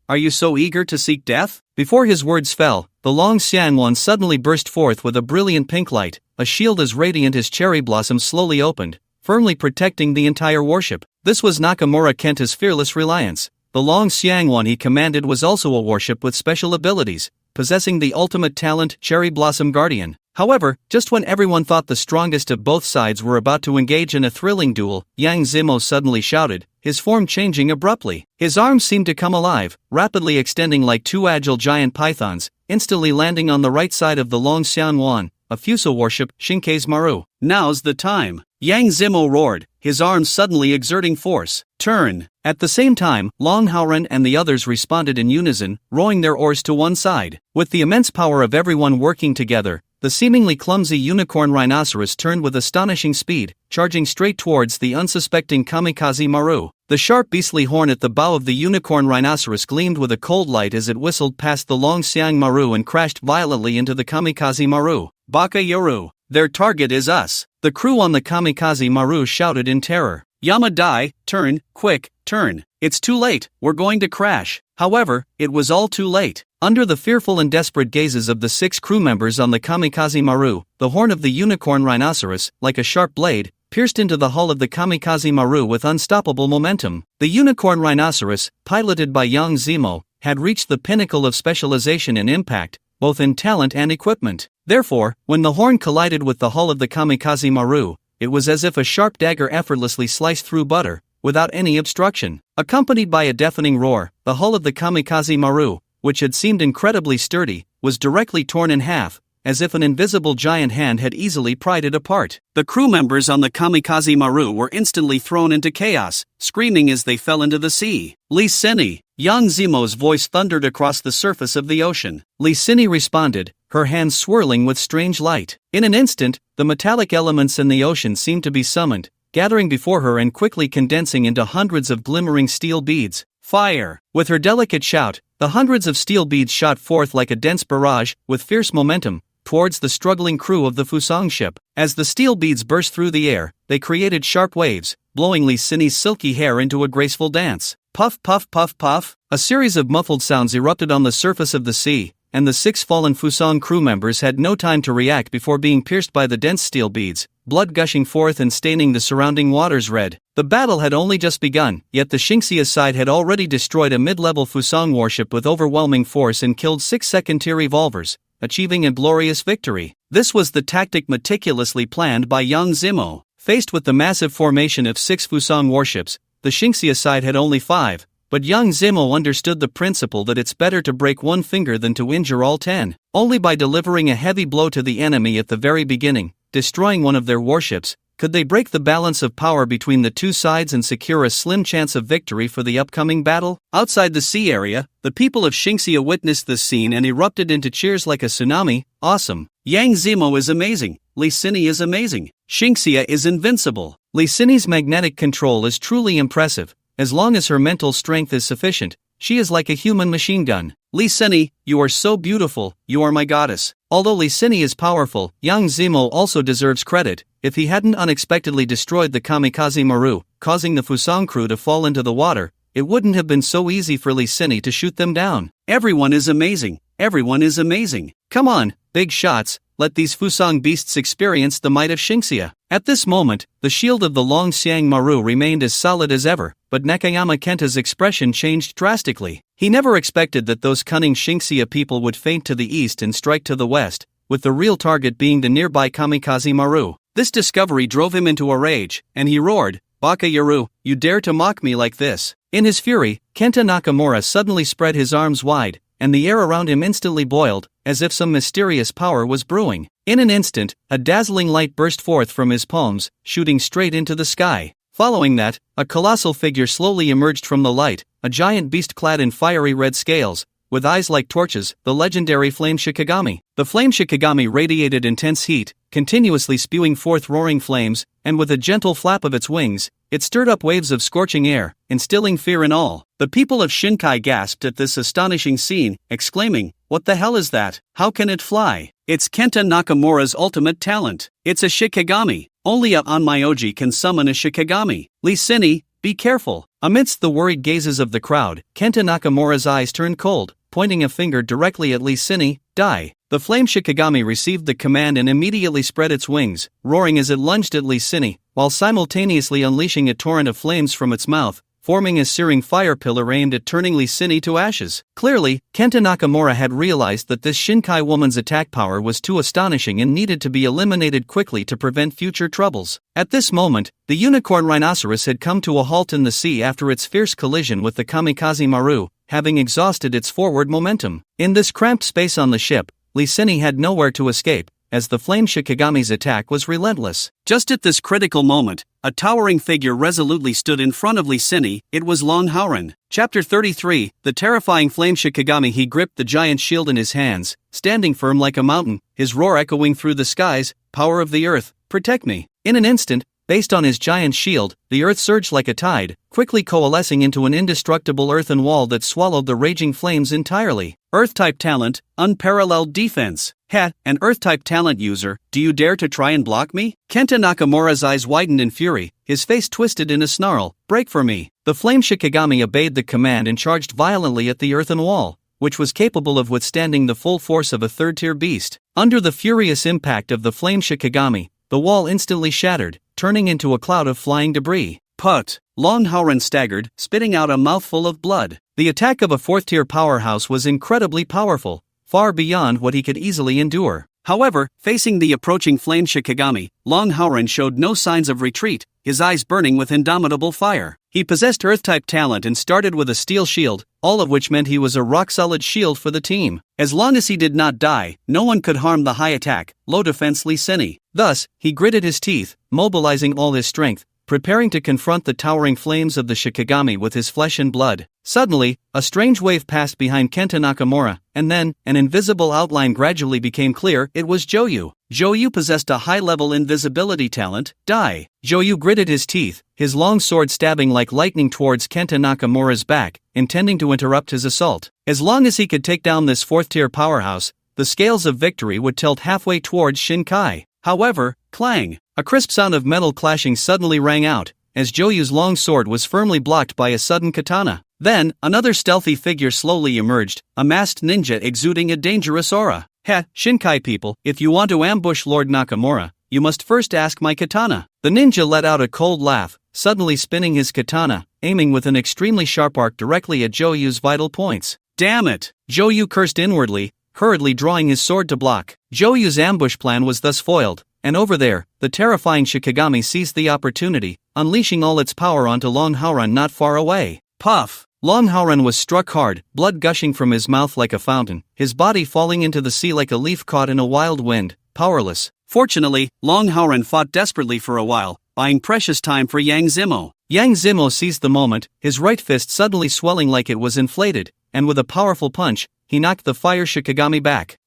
Are you so eager to seek death? Before his words fell, the Long Xiangwan suddenly burst forth with a brilliant pink light, a shield as radiant as cherry blossoms slowly opened, firmly protecting the entire warship. This was Nakamura Kenta's fearless reliance. The Long Xiangwan he commanded was also a warship with special abilities, possessing the ultimate talent, Cherry Blossom Guardian. However, just when everyone thought the strongest of both sides were about to engage in a thrilling duel, Yang Zimo suddenly shouted, his form changing abruptly. His arms seemed to come alive, rapidly extending like 2 agile giant pythons, instantly landing on the right side of the Long Xiangwan, a Fuso warship, Shinkei's Maru. Now's the time! Yang Zimo roared, his arms suddenly exerting force. Turn! At the same time, Long Haoren and the others responded in unison, rowing their oars to one side. With the immense power of everyone working together, the seemingly clumsy unicorn rhinoceros turned with astonishing speed, charging straight towards the unsuspecting kamikaze Maru. The sharp beastly horn at the bow of the unicorn rhinoceros gleamed with a cold light as it whistled past the Long Xiang Maru and crashed violently into the kamikaze Maru. Baka Yoru! Their target is us! The crew on the kamikaze Maru shouted in terror. Yamadai, turn, quick, turn. It's too late, we're going to crash. However, it was all too late. Under the fearful and desperate gazes of the 6 crew members on the kamikaze Maru, the horn of the unicorn rhinoceros, like a sharp blade, pierced into the hull of the kamikaze Maru with unstoppable momentum. The unicorn rhinoceros, piloted by Yang Zimo, had reached the pinnacle of specialization and impact, both in talent and equipment. Therefore, when the horn collided with the hull of the kamikaze Maru, it was as if a sharp dagger effortlessly sliced through butter, without any obstruction. Accompanied by a deafening roar, the hull of the kamikaze Maru, which had seemed incredibly sturdy, was directly torn in half, as if an invisible giant hand had easily pried it apart. The crew members on the kamikaze Maru were instantly thrown into chaos, screaming as they fell into the sea. Li Sini! Yang Zimo's voice thundered across the surface of the ocean. Li Sini responded, her hands swirling with strange light. In an instant, the metallic elements in the ocean seemed to be summoned, gathering before her and quickly condensing into hundreds of glimmering steel beads. Fire! With her delicate shout, the hundreds of steel beads shot forth like a dense barrage, with fierce momentum, towards the struggling crew of the Fusang ship. As the steel beads burst through the air, they created sharp waves, blowing Li Sini's silky hair into a graceful dance. Puff puff puff puff! A series of muffled sounds erupted on the surface of the sea, and the 6 fallen Fusang crew members had no time to react before being pierced by the dense steel beads. blood gushing forth and staining the surrounding waters red. The battle had only just begun, yet the Xingxia side had already destroyed a mid-level Fusang warship with overwhelming force and killed 6 second-tier revolvers, achieving a glorious victory. This was the tactic meticulously planned by Yang Zimo. Faced with the massive formation of 6 Fusang warships, the Xingxia side had only 5, but Yang Zimo understood the principle that it's better to break one finger than to injure all 10. Only by delivering a heavy blow to the enemy at the very beginning, destroying one of their warships, could they break the balance of power between the two sides and secure a slim chance of victory for the upcoming battle. Outside the sea area, the people of Xingxia witnessed this scene and erupted into cheers like a tsunami. Awesome. Yang Zimo is amazing. Li Sini is amazing. Xingxia is invincible. Li Sini's magnetic control is truly impressive. As long as her mental strength is sufficient, she is like a human machine gun. Li Sini, you are so beautiful, you are my goddess. Although Li Sini is powerful, Yang Zimo also deserves credit. If he hadn't unexpectedly destroyed the kamikaze Maru, causing the Fusang crew to fall into the water, it wouldn't have been so easy for Li Sini to shoot them down. Everyone is amazing. Everyone is amazing. Come on, big shots, let these Fusang beasts experience the might of Xingxia. At this moment, the shield of the Long Xiang Maru remained as solid as ever, but Nakayama Kenta's expression changed drastically. He never expected that those cunning Xingxia people would feint to the east and strike to the west, with the real target being the nearby kamikaze Maru. This discovery drove him into a rage, and he roared, "Baka Yaru, you dare to mock me like this?" In his fury, Kenta Nakamura suddenly spread his arms wide, and the air around him instantly boiled, as if some mysterious power was brewing. In an instant, a dazzling light burst forth from his palms, shooting straight into the sky. Following that, a colossal figure slowly emerged from the light, a giant beast clad in fiery red scales, with eyes like torches, the legendary Flame Shikigami. The Flame Shikigami radiated intense heat, continuously spewing forth roaring flames, and with a gentle flap of its wings, it stirred up waves of scorching air, instilling fear in all. The people of Shinkai gasped at this astonishing scene, exclaiming, "What the hell is that? How can it fly?" It's Kenta Nakamura's ultimate talent. It's a Shikigami. Only a Onmyoji can summon a Shikigami. Li Sini, be careful. Amidst the worried gazes of the crowd, Kenta Nakamura's eyes turned cold, pointing a finger directly at Li Sini. Die. The Flame Shikigami received the command and immediately spread its wings, roaring as it lunged at Li Sini, while simultaneously unleashing a torrent of flames from its mouth, forming a searing fire pillar aimed at turning Li Sini to ashes. Clearly, Kenta Nakamura had realized that this Shinkai woman's attack power was too astonishing and needed to be eliminated quickly to prevent future troubles. At this moment, the unicorn rhinoceros had come to a halt in the sea after its fierce collision with the kamikaze Maru, having exhausted its forward momentum. In this cramped space on the ship, Li Sini had nowhere to escape, as the Flame Shikigami's attack was relentless. Just at this critical moment, a towering figure resolutely stood in front of Li Sini. It was Long Haoran. Chapter 33, the terrifying Flame Shikigami. He gripped the giant shield in his hands, standing firm like a mountain, his roar echoing through the skies, "Power of the earth, protect me." In an instant, based on his giant shield, the earth surged like a tide, quickly coalescing into an indestructible earthen wall that swallowed the raging flames entirely. Earth-type talent, unparalleled defense. Heh, an Earth-type talent user, do you dare to try and block me? Kenta Nakamura's eyes widened in fury, his face twisted in a snarl. Break for me. The Flame Shikigami obeyed the command and charged violently at the earthen wall, which was capable of withstanding the full force of a third-tier beast. Under the furious impact of the Flame Shikigami, the wall instantly shattered, turning into a cloud of flying debris. Put! Long Haoran staggered, spitting out a mouthful of blood. The attack of a fourth-tier powerhouse was incredibly powerful, far beyond what he could easily endure. However, facing the approaching Flame Shikigami, Long Haoran showed no signs of retreat, his eyes burning with indomitable fire. He possessed Earth-type talent and started with a steel shield, all of which meant he was a rock-solid shield for the team. As long as he did not die, no one could harm the high-attack, low-defense Li Sini. Thus, he gritted his teeth, mobilizing all his strength, preparing to confront the towering flames of the Shikigami with his flesh and blood. Suddenly, a strange wave passed behind Kenta Nakamura, and then, an invisible outline gradually became clear. It was Joyu. Joyu possessed a high-level invisibility talent. Die. Joyu gritted his teeth, his long sword stabbing like lightning towards Kenta Nakamura's back, intending to interrupt his assault. As long as he could take down this fourth-tier powerhouse, the scales of victory would tilt halfway towards Shinkai. However, clang! A crisp sound of metal clashing suddenly rang out, as Joyu's long sword was firmly blocked by a sudden katana. Then, another stealthy figure slowly emerged, a masked ninja exuding a dangerous aura. Heh, Shinkai people, if you want to ambush Lord Nakamura, you must first ask my katana. The ninja let out a cold laugh, suddenly spinning his katana, aiming with an extremely sharp arc directly at Joyu's vital points. Damn it! Joyu cursed inwardly, hurriedly drawing his sword to block. Joyu's ambush plan was thus foiled, and over there, the terrifying Shikigami seized the opportunity, unleashing all its power onto Long Haoran not far away. Puff! Long Haoran was struck hard, blood gushing from his mouth like a fountain, his body falling into the sea like a leaf caught in a wild wind, powerless. Fortunately, Long Haoran fought desperately for a while, buying precious time for Yang Zimo. Yang Zimo seized the moment, his right fist suddenly swelling like it was inflated, and with a powerful punch, he knocked the fire Shikigami back.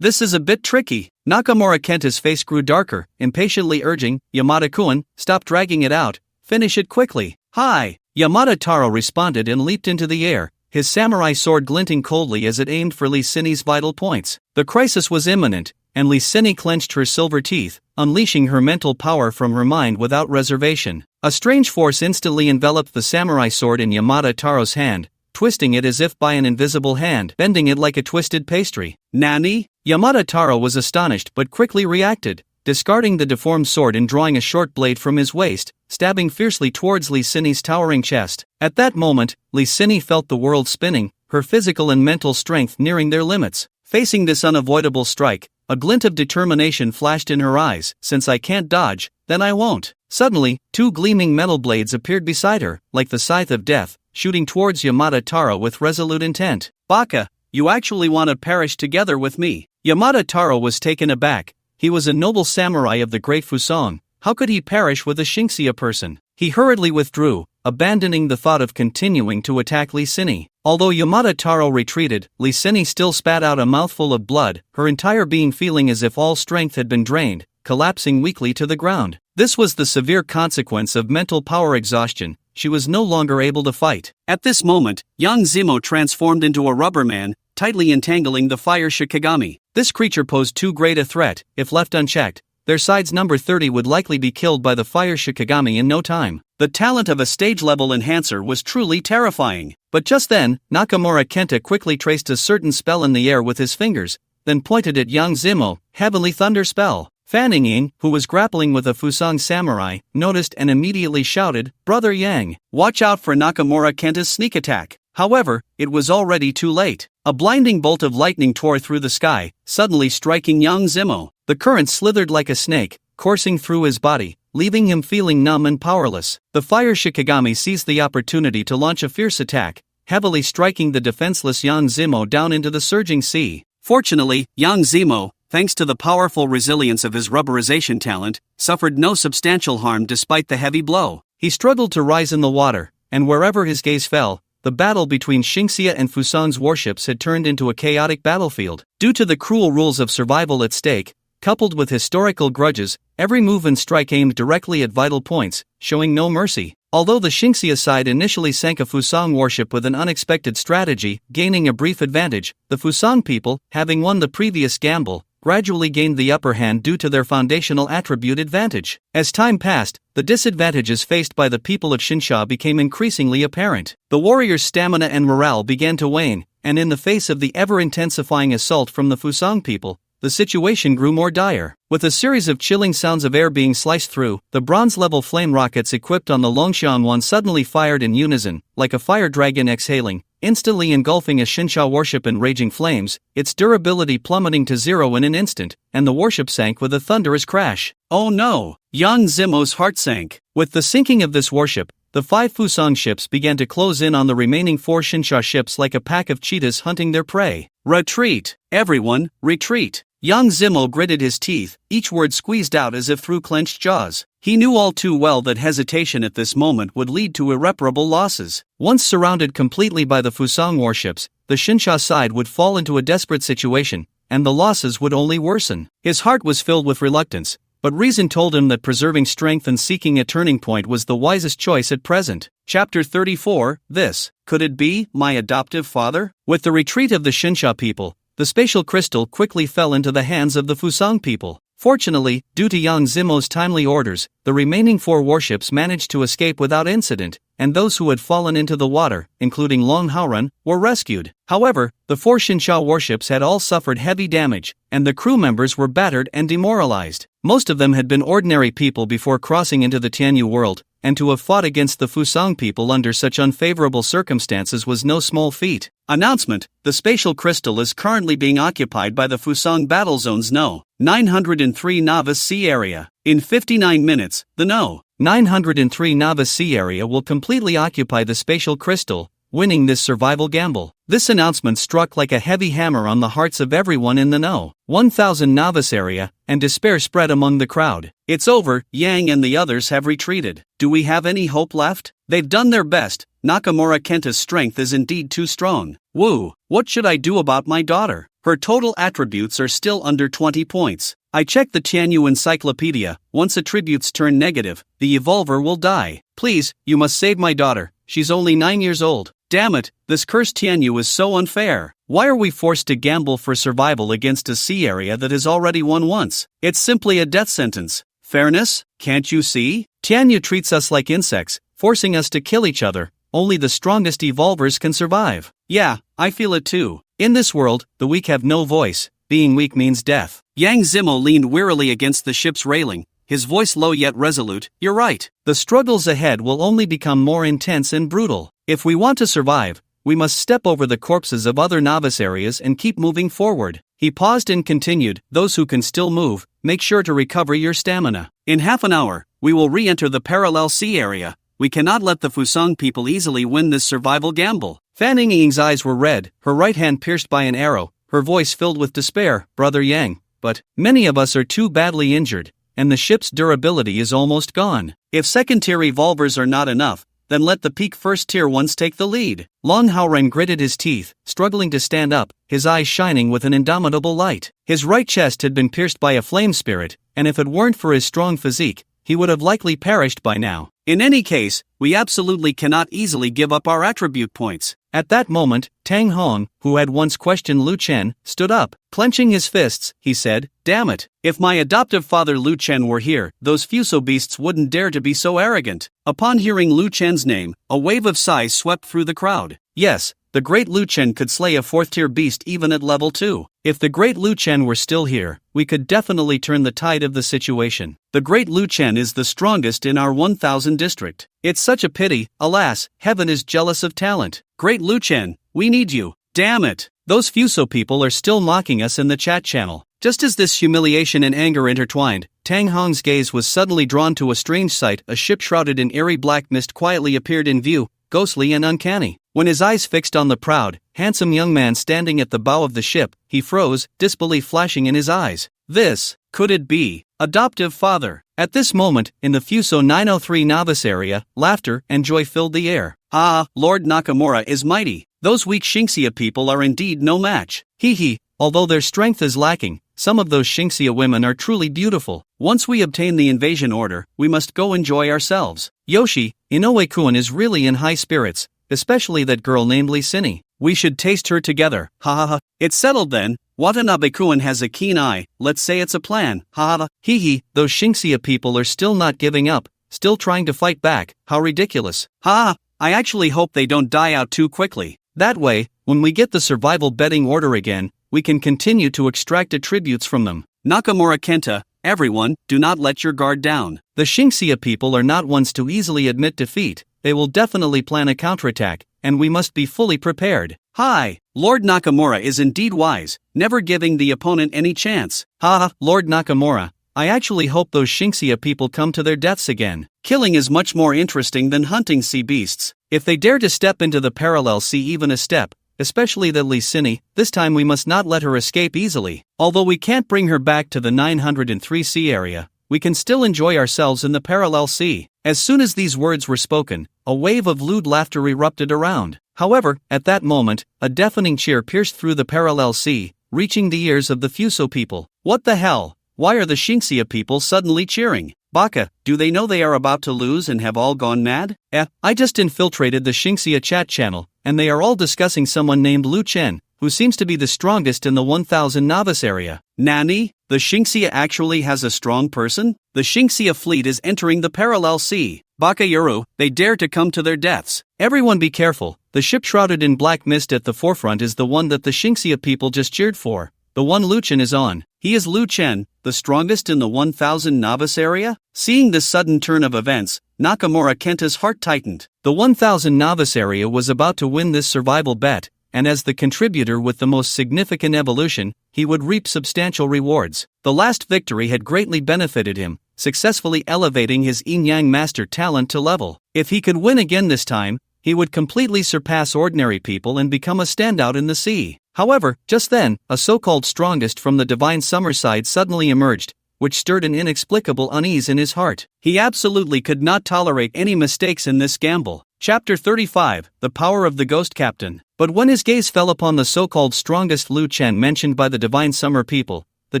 This is a bit tricky. Nakamura Kenta's face grew darker, impatiently urging, Yamada-kun, stop dragging it out, finish it quickly. Hi! Yamada Taro responded and leaped into the air, his samurai sword glinting coldly as it aimed for Lee Sinny's vital points. The crisis was imminent, and Lee Sinny clenched her silver teeth, unleashing her mental power from her mind without reservation. A strange force instantly enveloped the samurai sword in Yamada Taro's hand, twisting it as if by an invisible hand, bending it like a twisted pastry. Nani? Yamada Taro was astonished but quickly reacted, discarding the deformed sword and drawing a short blade from his waist, stabbing fiercely towards Lee Sinny's towering chest. At that moment, Lee Sinny felt the world spinning, her physical and mental strength nearing their limits. Facing this unavoidable strike, a glint of determination flashed in her eyes. Since I can't dodge, then I won't. Suddenly, two gleaming metal blades appeared beside her, like the scythe of death, shooting towards Yamada Taro with resolute intent. Baka, you actually want to perish together with me? Yamada Taro was taken aback. He was a noble samurai of the great Fusang. How could he perish with a Shinxia person? He hurriedly withdrew, abandoning the thought of continuing to attack Lee Sinny. Although Yamada Taro retreated, Lee Sinny still spat out a mouthful of blood, her entire being feeling as if all strength had been drained, collapsing weakly to the ground. This was the severe consequence of mental power exhaustion. She was no longer able to fight. At this moment, Yang Zimo transformed into a rubber man, tightly entangling the fire Shikigami. This creature posed too great a threat. If left unchecked, their side's number 30 would likely be killed by the fire Shikigami in no time. The talent of a stage-level enhancer was truly terrifying. But just then, Nakamura Kenta quickly traced a certain spell in the air with his fingers, then pointed at Yang Zimo. Heavenly Thunder Spell. Fan Ying, who was grappling with a Fusang samurai, noticed and immediately shouted, Brother Yang, watch out for Nakamura Kenta's sneak attack. However, it was already too late. A blinding bolt of lightning tore through the sky, suddenly striking Yang Zimo. The current slithered like a snake, coursing through his body, leaving him feeling numb and powerless. The fire Shikigami seized the opportunity to launch a fierce attack, heavily striking the defenseless Yang Zimo down into the surging sea. Fortunately, Yang Zimo, thanks to the powerful resilience of his rubberization talent, suffered no substantial harm despite the heavy blow. He struggled to rise in the water, and wherever his gaze fell, the battle between Shinxia and Fusang's warships had turned into a chaotic battlefield. Due to the cruel rules of survival at stake, coupled with historical grudges, every move and strike aimed directly at vital points, showing no mercy. Although the Shinxia side initially sank a Fusang warship with an unexpected strategy, gaining a brief advantage, the Fusang people, having won the previous gamble, gradually gained the upper hand due to their foundational attribute advantage. As time passed, the disadvantages faced by the people of Shinsha became increasingly apparent. The warriors' stamina and morale began to wane, and in the face of the ever-intensifying assault from the Fusang people, the situation grew more dire. With a series of chilling sounds of air being sliced through, the bronze-level flame rockets equipped on the Longshan-1 suddenly fired in unison, like a fire dragon exhaling, instantly engulfing a Shinsha warship in raging flames, its durability plummeting to zero in an instant, and the warship sank with a thunderous crash. Oh no! Yang Zimo's heart sank. With the sinking of this warship, the 5 Fusang ships began to close in on the remaining 4 Shinsha ships like a pack of cheetahs hunting their prey. Retreat! Everyone, retreat! Yang Zimo gritted his teeth, each word squeezed out as if through clenched jaws. He knew all too well that hesitation at this moment would lead to irreparable losses. Once surrounded completely by the Fusang warships, the Shinsha side would fall into a desperate situation, and the losses would only worsen. His heart was filled with reluctance, but reason told him that preserving strength and seeking a turning point was the wisest choice at present. Chapter 34, This, could it be, my adoptive father? With the retreat of the Shinsha people, the spatial crystal quickly fell into the hands of the Fusang people. Fortunately, due to Yang Zimo's timely orders, the remaining 4 warships managed to escape without incident, and those who had fallen into the water, including Long Haoran, were rescued. However, the 4 Xinxia warships had all suffered heavy damage, and the crew members were battered and demoralized. Most of them had been ordinary people before crossing into the Tianyu world, and to have fought against the Fusang people under such unfavorable circumstances was no small feat. Announcement: the spatial crystal is currently being occupied by the Fusang battle zone's No. 903 Novice Sea area. In 59 minutes, the No. 903 Novice Sea area will completely occupy the spatial crystal, winning this survival gamble. This announcement struck like a heavy hammer on the hearts of everyone in the No. 1000 Novice area, and despair spread among the crowd. It's over, Yang and the others have retreated. Do we have any hope left? They've done their best. Nakamura Kenta's strength is indeed too strong. Woo, what should I do about my daughter? Her total attributes are still under 20 points. I checked the Tianyu encyclopedia. Once attributes turn negative, the evolver will die. Please, you must save my daughter. She's only 9 years old. Damn it, this cursed Tianyu is so unfair. Why are we forced to gamble for survival against a sea area that has already won once? It's simply a death sentence. Fairness? Can't you see? Tianyu treats us like insects, forcing us to kill each other. Only the strongest evolvers can survive. Yeah, I feel it too. In this world, the weak have no voice. Being weak means death. Yang Zimo leaned wearily against the ship's railing, his voice low yet resolute. You're right. The struggles ahead will only become more intense and brutal. If we want to survive, we must step over the corpses of other novice areas and keep moving forward. He paused and continued, those who can still move, make sure to recover your stamina. In half an hour, we will re-enter the parallel sea area. We cannot let the Fusang people easily win this survival gamble. Fan Ying's eyes were red, her right hand pierced by an arrow, her voice filled with despair. Brother Yang, but many of us are too badly injured, and the ship's durability is almost gone. If second-tier evolvers are not enough, then let the peak first-tier ones take the lead. Long Haoran gritted his teeth, struggling to stand up, his eyes shining with an indomitable light. His right chest had been pierced by a flame spirit, and if it weren't for his strong physique, he would have likely perished by now. In any case, we absolutely cannot easily give up our attribute points. At that moment, Tang Hong, who had once questioned Lu Chen, stood up. Clenching his fists, he said, "Damn it! If my adoptive father Lu Chen were here, those Fuso beasts wouldn't dare to be so arrogant." Upon hearing Lu Chen's name, a wave of sighs swept through the crowd. Yes, the great Lu Chen could slay a 4th-tier beast even at level 2. If the great Lu Chen were still here, we could definitely turn the tide of the situation. The great Lu Chen is the strongest in our 1000 district. It's such a pity, alas, heaven is jealous of talent. Great Lu Chen, we need you. Damn it! Those Fuso people are still mocking us in the chat channel. Just as this humiliation and anger intertwined, Tang Hong's gaze was suddenly drawn to a strange sight. A ship shrouded in eerie black mist quietly appeared in view, ghostly and uncanny. When his eyes fixed on the proud, handsome young man standing at the bow of the ship, he froze, disbelief flashing in his eyes. This, could it be, adoptive father? At this moment, in the Fuso 903 novice area, laughter and joy filled the air. Ah, Lord Nakamura is mighty. Those weak Xinxia people are indeed no match. Hee, although their strength is lacking, some of those Xinxia women are truly beautiful. Once we obtain the invasion order, we must go enjoy ourselves. Yoshi, Inoue-kun is really in high spirits, especially that girl named Lee Sinny. We should taste her together. Ha ha ha. It's settled then. Watanabe-kun has a keen eye. Let's say it's a plan. Ha ha. Hee, those Xinxia people are still not giving up, still trying to fight back. How ridiculous. Ha ha. I actually hope they don't die out too quickly. That way, when we get the survival betting order again, we can continue to extract attributes from them. Nakamura Kenta, everyone, do not let your guard down. The Xinxia people are not ones to easily admit defeat. They will definitely plan a counterattack, and we must be fully prepared. Hi, Lord Nakamura is indeed wise, never giving the opponent any chance. Ha, Lord Nakamura, I actually hope those Xinxia people come to their deaths again. Killing is much more interesting than hunting sea beasts. If they dare to step into the parallel sea even a step, especially the Lee Sinny, this time we must not let her escape easily. Although we can't bring her back to the 903 sea area, we can still enjoy ourselves in the parallel sea. As soon as these words were spoken, a wave of lewd laughter erupted around. However, at that moment, a deafening cheer pierced through the parallel sea, reaching the ears of the Fuso people. What the hell? Why are the Xinxia people suddenly cheering? Baka, do they know they are about to lose and have all gone mad? I just infiltrated the Xinxia chat channel, and they are all discussing someone named Lu Chen, who seems to be the strongest in the 1000 novice area. Nani? The Xinxia actually has a strong person? The Xinxia fleet is entering the parallel sea. Bakayaru, they dare to come to their deaths. Everyone be careful, the ship shrouded in black mist at the forefront is the one that the Xingxia people just cheered for. The one Lu Chen is on. He is Lu Chen, the strongest in the 1000 novice area? Seeing this sudden turn of events, Nakamura Kenta's heart tightened. The 1000 novice area was about to win this survival bet, and as the contributor with the most significant evolution, he would reap substantial rewards. The last victory had greatly benefited him, successfully elevating his yin-yang master talent to level. If he could win again this time, he would completely surpass ordinary people and become a standout in the sea. However, just then, a so-called strongest from the divine summer side suddenly emerged, which stirred an inexplicable unease in his heart. He absolutely could not tolerate any mistakes in this gamble. Chapter 35, The Power of the Ghost Captain. But when his gaze fell upon the so-called strongest Lu Chen mentioned by the divine summer people, the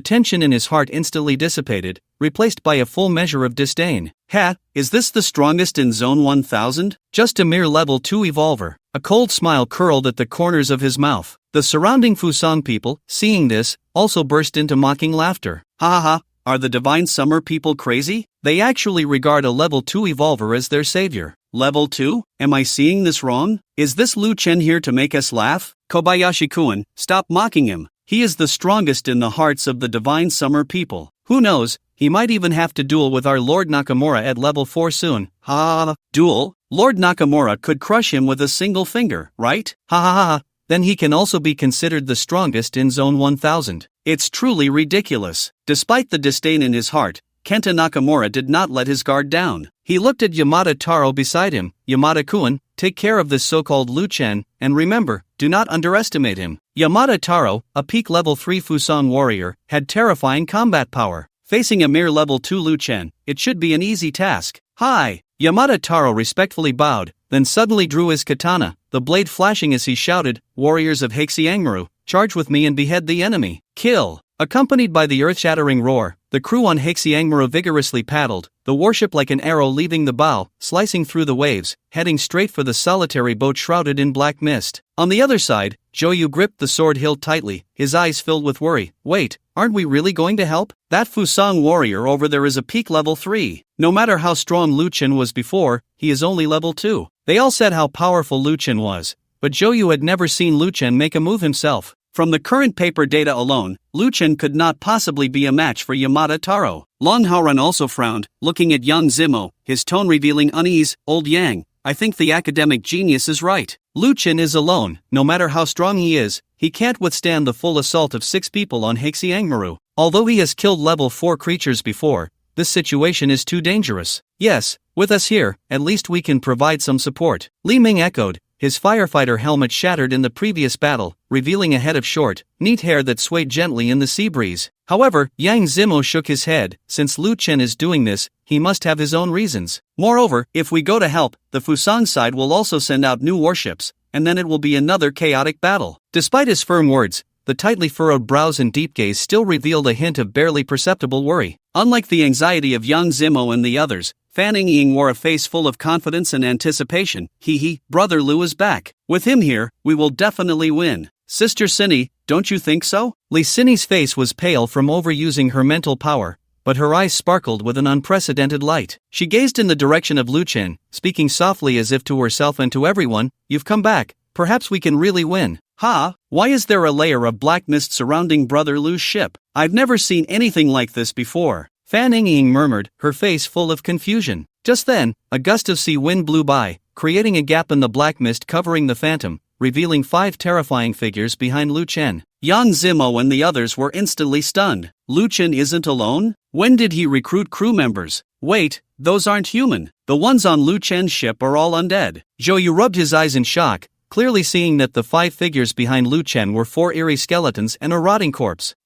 tension in his heart instantly dissipated, replaced by a full measure of disdain. Ha, is this the strongest in Zone 1000? Just a mere level 2 evolver. A cold smile curled at the corners of his mouth. The surrounding Fusang people, seeing this, also burst into mocking laughter. Ha ha ha, are the divine summer people crazy? They actually regard a level 2 evolver as their savior. Level 2? Am I seeing this wrong? Is this Lu Chen here to make us laugh? Kobayashi-kun, stop mocking him. He is the strongest in the hearts of the divine summer people. Who knows, he might even have to duel with our Lord Nakamura at level 4 soon. Ha! Duel? Lord Nakamura could crush him with a single finger, right? Ha ha ha! Then he can also be considered the strongest in Zone 1000. It's truly ridiculous. Despite the disdain in his heart, Kenta Nakamura did not let his guard down. He looked at Yamada Taro beside him. Yamada-kun, take care of this so-called Lu Chen, and remember, do not underestimate him. Yamada Taro, a peak level 3 Fusang warrior, had terrifying combat power. Facing a mere level 2 Lu Chen, it should be an easy task. Hi! Yamada Taro respectfully bowed, then suddenly drew his katana, the blade flashing as he shouted, "Warriors of Heixiangmaru, charge with me and behead the enemy. Kill!" Accompanied by the earth-shattering roar, the crew on Heixiangmaru vigorously paddled, the warship like an arrow leaving the bow, slicing through the waves, heading straight for the solitary boat shrouded in black mist. On the other side, Joyu gripped the sword hilt tightly, his eyes filled with worry. Wait, aren't we really going to help? That Fusang warrior over there is a peak level 3. No matter how strong Lu Chen was before, he is only level 2. They all said how powerful Lu Chen was, but Joyu had never seen Lu Chen make a move himself. From the current paper data alone, Lu Chen could not possibly be a match for Yamada Taro. Long Haoran also frowned, looking at young Zimo, his tone revealing unease. Old Yang, I think the academic genius is right. Lu Chen is alone. No matter how strong he is, he can't withstand the full assault of 6 people on Heixiangmaru. Although he has killed level 4 creatures before, this situation is too dangerous. Yes, with us here, at least we can provide some support. Li Ming echoed, his firefighter helmet shattered in the previous battle, revealing a head of short, neat hair that swayed gently in the sea breeze. However, Yang Zimo shook his head. Since Lu Chen is doing this, he must have his own reasons. Moreover, if we go to help, the Fusang side will also send out new warships, and then it will be another chaotic battle. Despite his firm words, the tightly furrowed brows and deep gaze still revealed a hint of barely perceptible worry. Unlike the anxiety of young Zimo and the others, Fanning Ying wore a face full of confidence and anticipation. Brother Lu is back. With him here, we will definitely win. Sister Cindy, don't you think so? Li Cindy's face was pale from overusing her mental power, but her eyes sparkled with an unprecedented light. She gazed in the direction of Lu Chen, speaking softly as if to herself and to everyone, "You've come back. Perhaps we can really win." Ha! Why is there a layer of black mist surrounding Brother Lu's ship? I've never seen anything like this before. Fan Ying murmured, her face full of confusion. Just then, a gust of sea wind blew by, creating a gap in the black mist covering the phantom, revealing 5 terrifying figures behind Lu Chen. Yang Zimo and the others were instantly stunned. Lu Chen isn't alone? When did he recruit crew members? Wait, those aren't human. The ones on Lu Chen's ship are all undead. Zhou rubbed his eyes in shock, clearly seeing that the 5 figures behind Lu Chen were 4 eerie skeletons and a rotting corpse.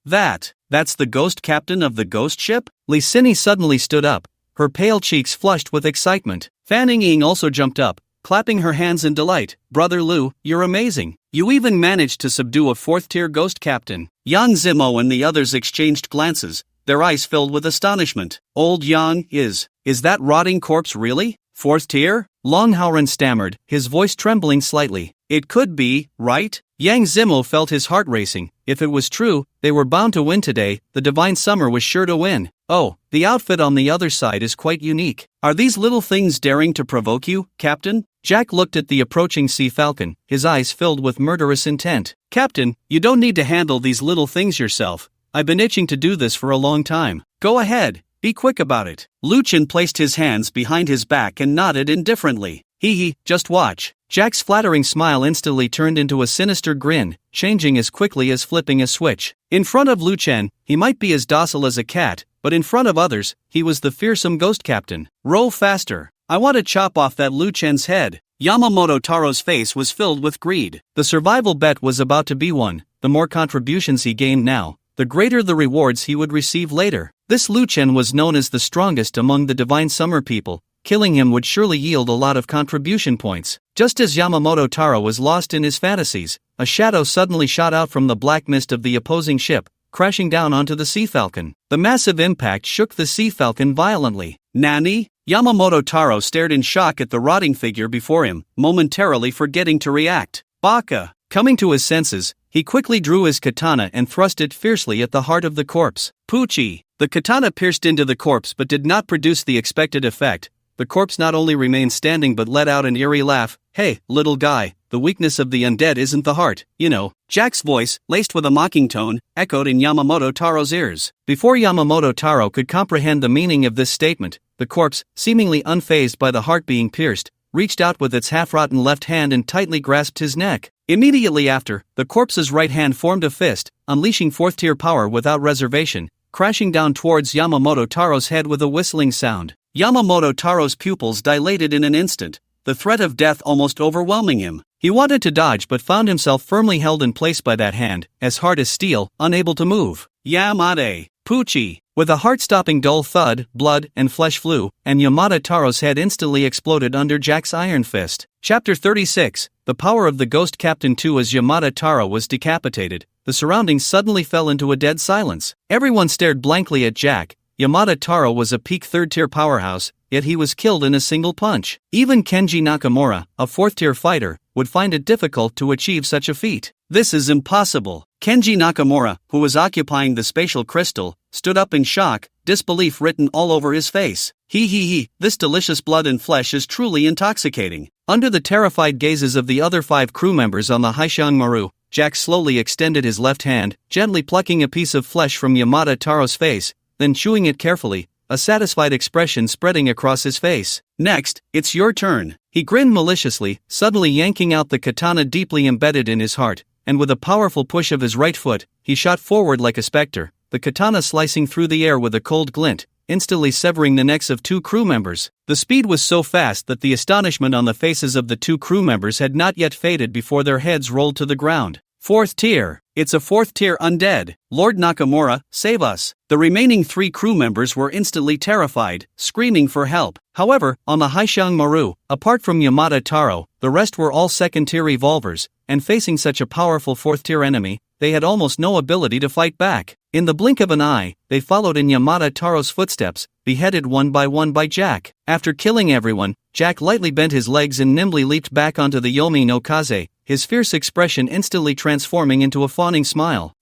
That's the ghost captain of the ghost ship? Li Xini suddenly stood up, her pale cheeks flushed with excitement. Fan Ying also jumped up, clapping her hands in delight. Brother Lu, you're amazing. You even managed to subdue a 4th-tier ghost captain. Yang Zimo and the others exchanged glances, their eyes filled with astonishment. Old Yang, is that rotting corpse really 4th tier? Long Haoran stammered, his voice trembling slightly. It could be, right? Yang Zimo felt his heart racing. If it was true, they were bound to win today. The divine summer was sure to win. Oh, the outfit on the other side is quite unique. Are these little things daring to provoke you, Captain? Jack looked at the approaching sea falcon, his eyes filled with murderous intent. Captain, you don't need to handle these little things yourself. I've been itching to do this for a long time. Go ahead, be quick about it. Lu Chen placed his hands behind his back and nodded indifferently. Hee, just watch. Jack's flattering smile instantly turned into a sinister grin, changing as quickly as flipping a switch. In front of Lu Chen, he might be as docile as a cat, but in front of others, he was the fearsome ghost captain. Roll faster. I want to chop off that Lu Chen's head. Yamamoto Taro's face was filled with greed. The survival bet was about to be won. The more contributions he gained now, the greater the rewards he would receive later. This Lu Chen was known as the strongest among the Divine Summer people. Killing him would surely yield a lot of contribution points. Just as Yamamoto Taro was lost in his fantasies, a shadow suddenly shot out from the black mist of the opposing ship, crashing down onto the Sea Falcon. The massive impact shook the Sea Falcon violently. Nani? Yamamoto Taro stared in shock at the rotting figure before him, momentarily forgetting to react. Baka! Coming to his senses, he quickly drew his katana and thrust it fiercely at the heart of the corpse. Poochie! The katana pierced into the corpse but did not produce the expected effect. The corpse not only remained standing but let out an eerie laugh. Hey, little guy, the weakness of the undead isn't the heart, you know. Jack's voice, laced with a mocking tone, echoed in Yamamoto Taro's ears. Before Yamamoto Taro could comprehend the meaning of this statement, the corpse, seemingly unfazed by the heart being pierced, reached out with its half-rotten left hand and tightly grasped his neck. Immediately after, the corpse's right hand formed a fist, unleashing fourth-tier power without reservation, crashing down towards Yamamoto Taro's head with a whistling sound. Yamamoto Taro's pupils dilated in an instant, the threat of death almost overwhelming him. He wanted to dodge but found himself firmly held in place by that hand, as hard as steel, unable to move. Yamade! Poochie! With a heart-stopping dull thud, blood and flesh flew, and Yamada Taro's head instantly exploded under Jack's iron fist. Chapter 36, The Power of the Ghost Captain 2. As Yamada Taro was decapitated, the surroundings suddenly fell into a dead silence. Everyone stared blankly at Jack. Yamada Taro was a peak third-tier powerhouse, yet he was killed in a single punch. Even Kenji Nakamura, a fourth-tier fighter, would find it difficult to achieve such a feat. This is impossible. Kenji Nakamura, who was occupying the spatial crystal, stood up in shock, disbelief written all over his face. This delicious blood and flesh is truly intoxicating. Under the terrified gazes of the other 5 crew members on the Haishan Maru, Jack slowly extended his left hand, gently plucking a piece of flesh from Yamada Taro's face, then chewing it carefully, a satisfied expression spreading across his face. Next, it's your turn. He grinned maliciously, suddenly yanking out the katana deeply embedded in his heart, and with a powerful push of his right foot, he shot forward like a specter, the katana slicing through the air with a cold glint, instantly severing the necks of 2 crew members. The speed was so fast that the astonishment on the faces of the 2 crew members had not yet faded before their heads rolled to the ground. 4th tier. It's a 4th tier undead. Lord Nakamura, save us. The remaining 3 crew members were instantly terrified, screaming for help. However, on the Haishan Maru, apart from Yamada Taro, the rest were all 2nd tier evolvers, and facing such a powerful 4th tier enemy, they had almost no ability to fight back. In the blink of an eye, they followed in Yamada Taro's footsteps, beheaded one by Jack. After killing everyone, Jack lightly bent his legs and nimbly leaped back onto the Yomi no Kaze, his fierce expression instantly transforming into a fawning smile.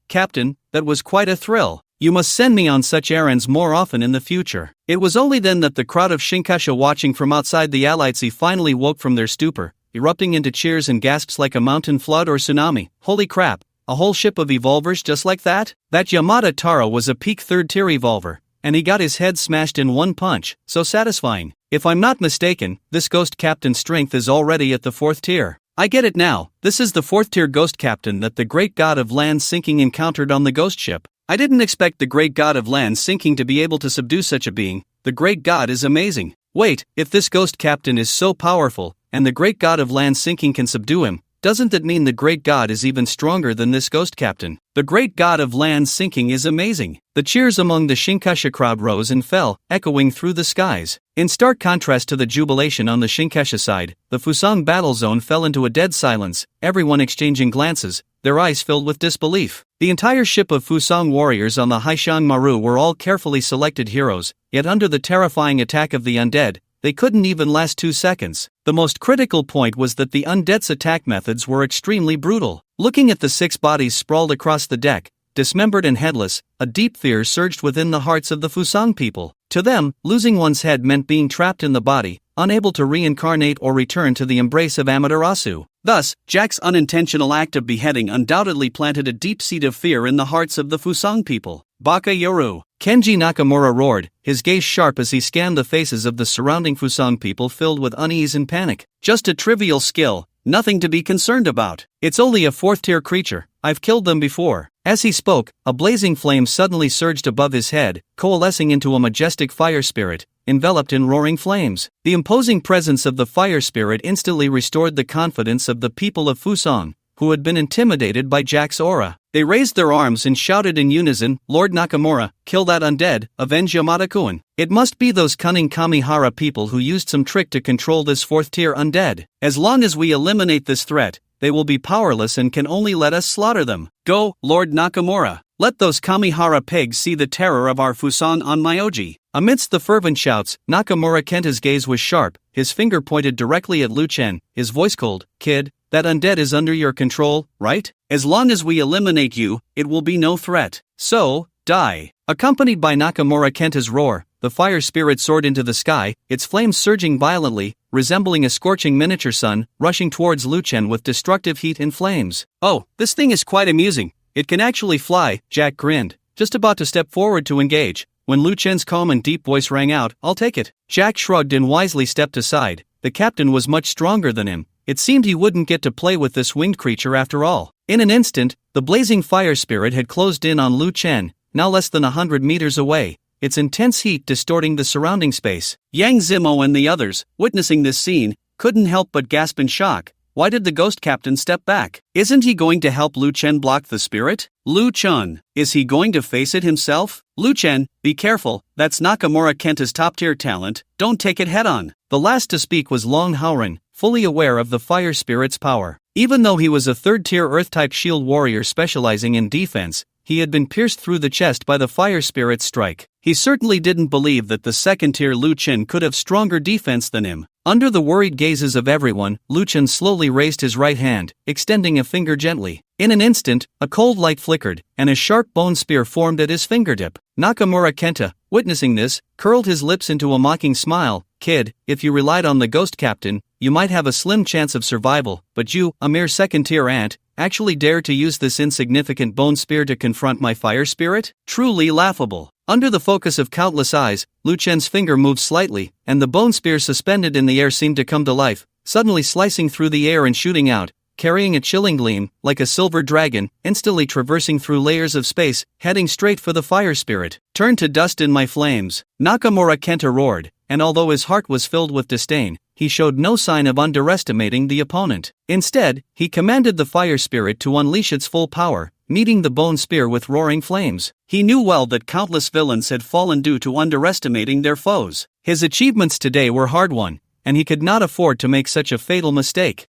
Captain, that was quite a thrill. You must send me on such errands more often in the future. It was only then that the crowd of Shinkasha watching from outside the Allied Sea finally woke from their stupor, erupting into cheers and gasps like a mountain flood or tsunami. Holy crap, a whole ship of evolvers just like that? That Yamada Taro was a peak 3rd tier evolver, and he got his head smashed in one punch, so satisfying. If I'm not mistaken, this ghost captain's strength is already at the 4th tier. I get it now, this is the 4th tier ghost captain that the great god of land sinking encountered on the ghost ship. I didn't expect the great god of land sinking to be able to subdue such a being. The great god is amazing. Wait, if this ghost captain is so powerful, and the great god of land sinking can subdue him, doesn't that mean the great god is even stronger than this ghost captain? The great god of land sinking is amazing. The cheers among the Shinkasha crowd rose and fell, echoing through the skies. In stark contrast to the jubilation on the Shinkasha side, the Fusang battle zone fell into a dead silence, everyone exchanging glances, their eyes filled with disbelief. The entire ship of Fusang warriors on the Haishan Maru were all carefully selected heroes, yet under the terrifying attack of the undead, they couldn't even last 2 seconds. The most critical point was that the undead's attack methods were extremely brutal. Looking at the 6 bodies sprawled across the deck, dismembered and headless, a deep fear surged within the hearts of the Fusang people. To them, losing one's head meant being trapped in the body, unable to reincarnate or return to the embrace of Amaterasu. Thus, Jack's unintentional act of beheading undoubtedly planted a deep seed of fear in the hearts of the Fusang people. Baka Yoru! Kenji Nakamura roared, his gaze sharp as he scanned the faces of the surrounding Fusang people filled with unease and panic. Just a trivial skill, nothing to be concerned about. It's only a fourth-tier creature, I've killed them before. As he spoke, a blazing flame suddenly surged above his head, coalescing into a majestic fire spirit, enveloped in roaring flames. The imposing presence of the fire spirit instantly restored the confidence of the people of Fusang, who had been intimidated by Jack's aura. They raised their arms and shouted in unison, "Lord Nakamura, kill that undead, avenge Yamada-kun." It must be those cunning Kamihara people who used some trick to control this fourth-tier undead. As long as we eliminate this threat, they will be powerless and can only let us slaughter them. Go, Lord Nakamura. Let those Kamihara pigs see the terror of our Fusang on Myoji. Amidst the fervent shouts, Nakamura Kenta's gaze was sharp, his finger pointed directly at Lu Chen, his voice cold. "Kid, that undead is under your control, right? As long as we eliminate you, it will be no threat. So, die." Accompanied by Nakamura Kenta's roar, the fire spirit soared into the sky, its flames surging violently, resembling a scorching miniature sun, rushing towards Lu Chen with destructive heat and flames. "Oh, this thing is quite amusing. It can actually fly," Jack grinned, just about to step forward to engage, when Lu Chen's calm and deep voice rang out, "I'll take it." Jack shrugged and wisely stepped aside. The captain was much stronger than him. It seemed he wouldn't get to play with this winged creature after all. In an instant, the blazing fire spirit had closed in on Lu Chen, now less than 100 meters away, its intense heat distorting the surrounding space. Yang Zimo and the others, witnessing this scene, couldn't help but gasp in shock. Why did the ghost captain step back? Isn't he going to help Lu Chen block the spirit? Lu Chen, is he going to face it himself? Lu Chen, be careful, that's Nakamura Kenta's top-tier talent, don't take it head-on. The last to speak was Long Haoren, fully aware of the fire spirit's power. Even though he was a third-tier Earth-type shield warrior specializing in defense, he had been pierced through the chest by the fire spirit's strike. He certainly didn't believe that the second-tier Lu Chen could have stronger defense than him. Under the worried gazes of everyone, Lu Chen slowly raised his right hand, extending a finger gently. In an instant, a cold light flickered, and a sharp bone spear formed at his fingertip. Nakamura Kenta, witnessing this, curled his lips into a mocking smile. "Kid, if you relied on the ghost captain, you might have a slim chance of survival, but you, a mere second-tier ant, actually dare to use this insignificant bone spear to confront my fire spirit? Truly laughable." Under the focus of countless eyes, Lu Chen's finger moved slightly, and the bone spear suspended in the air seemed to come to life, suddenly slicing through the air and shooting out, carrying a chilling gleam, like a silver dragon, instantly traversing through layers of space, heading straight for the fire spirit. "Turn to dust in my flames," Nakamura Kenta roared, and although his heart was filled with disdain, he showed no sign of underestimating the opponent. Instead, he commanded the fire spirit to unleash its full power, meeting the bone spear with roaring flames. He knew well that countless villains had fallen due to underestimating their foes. His achievements today were hard-won, and he could not afford to make such a fatal mistake.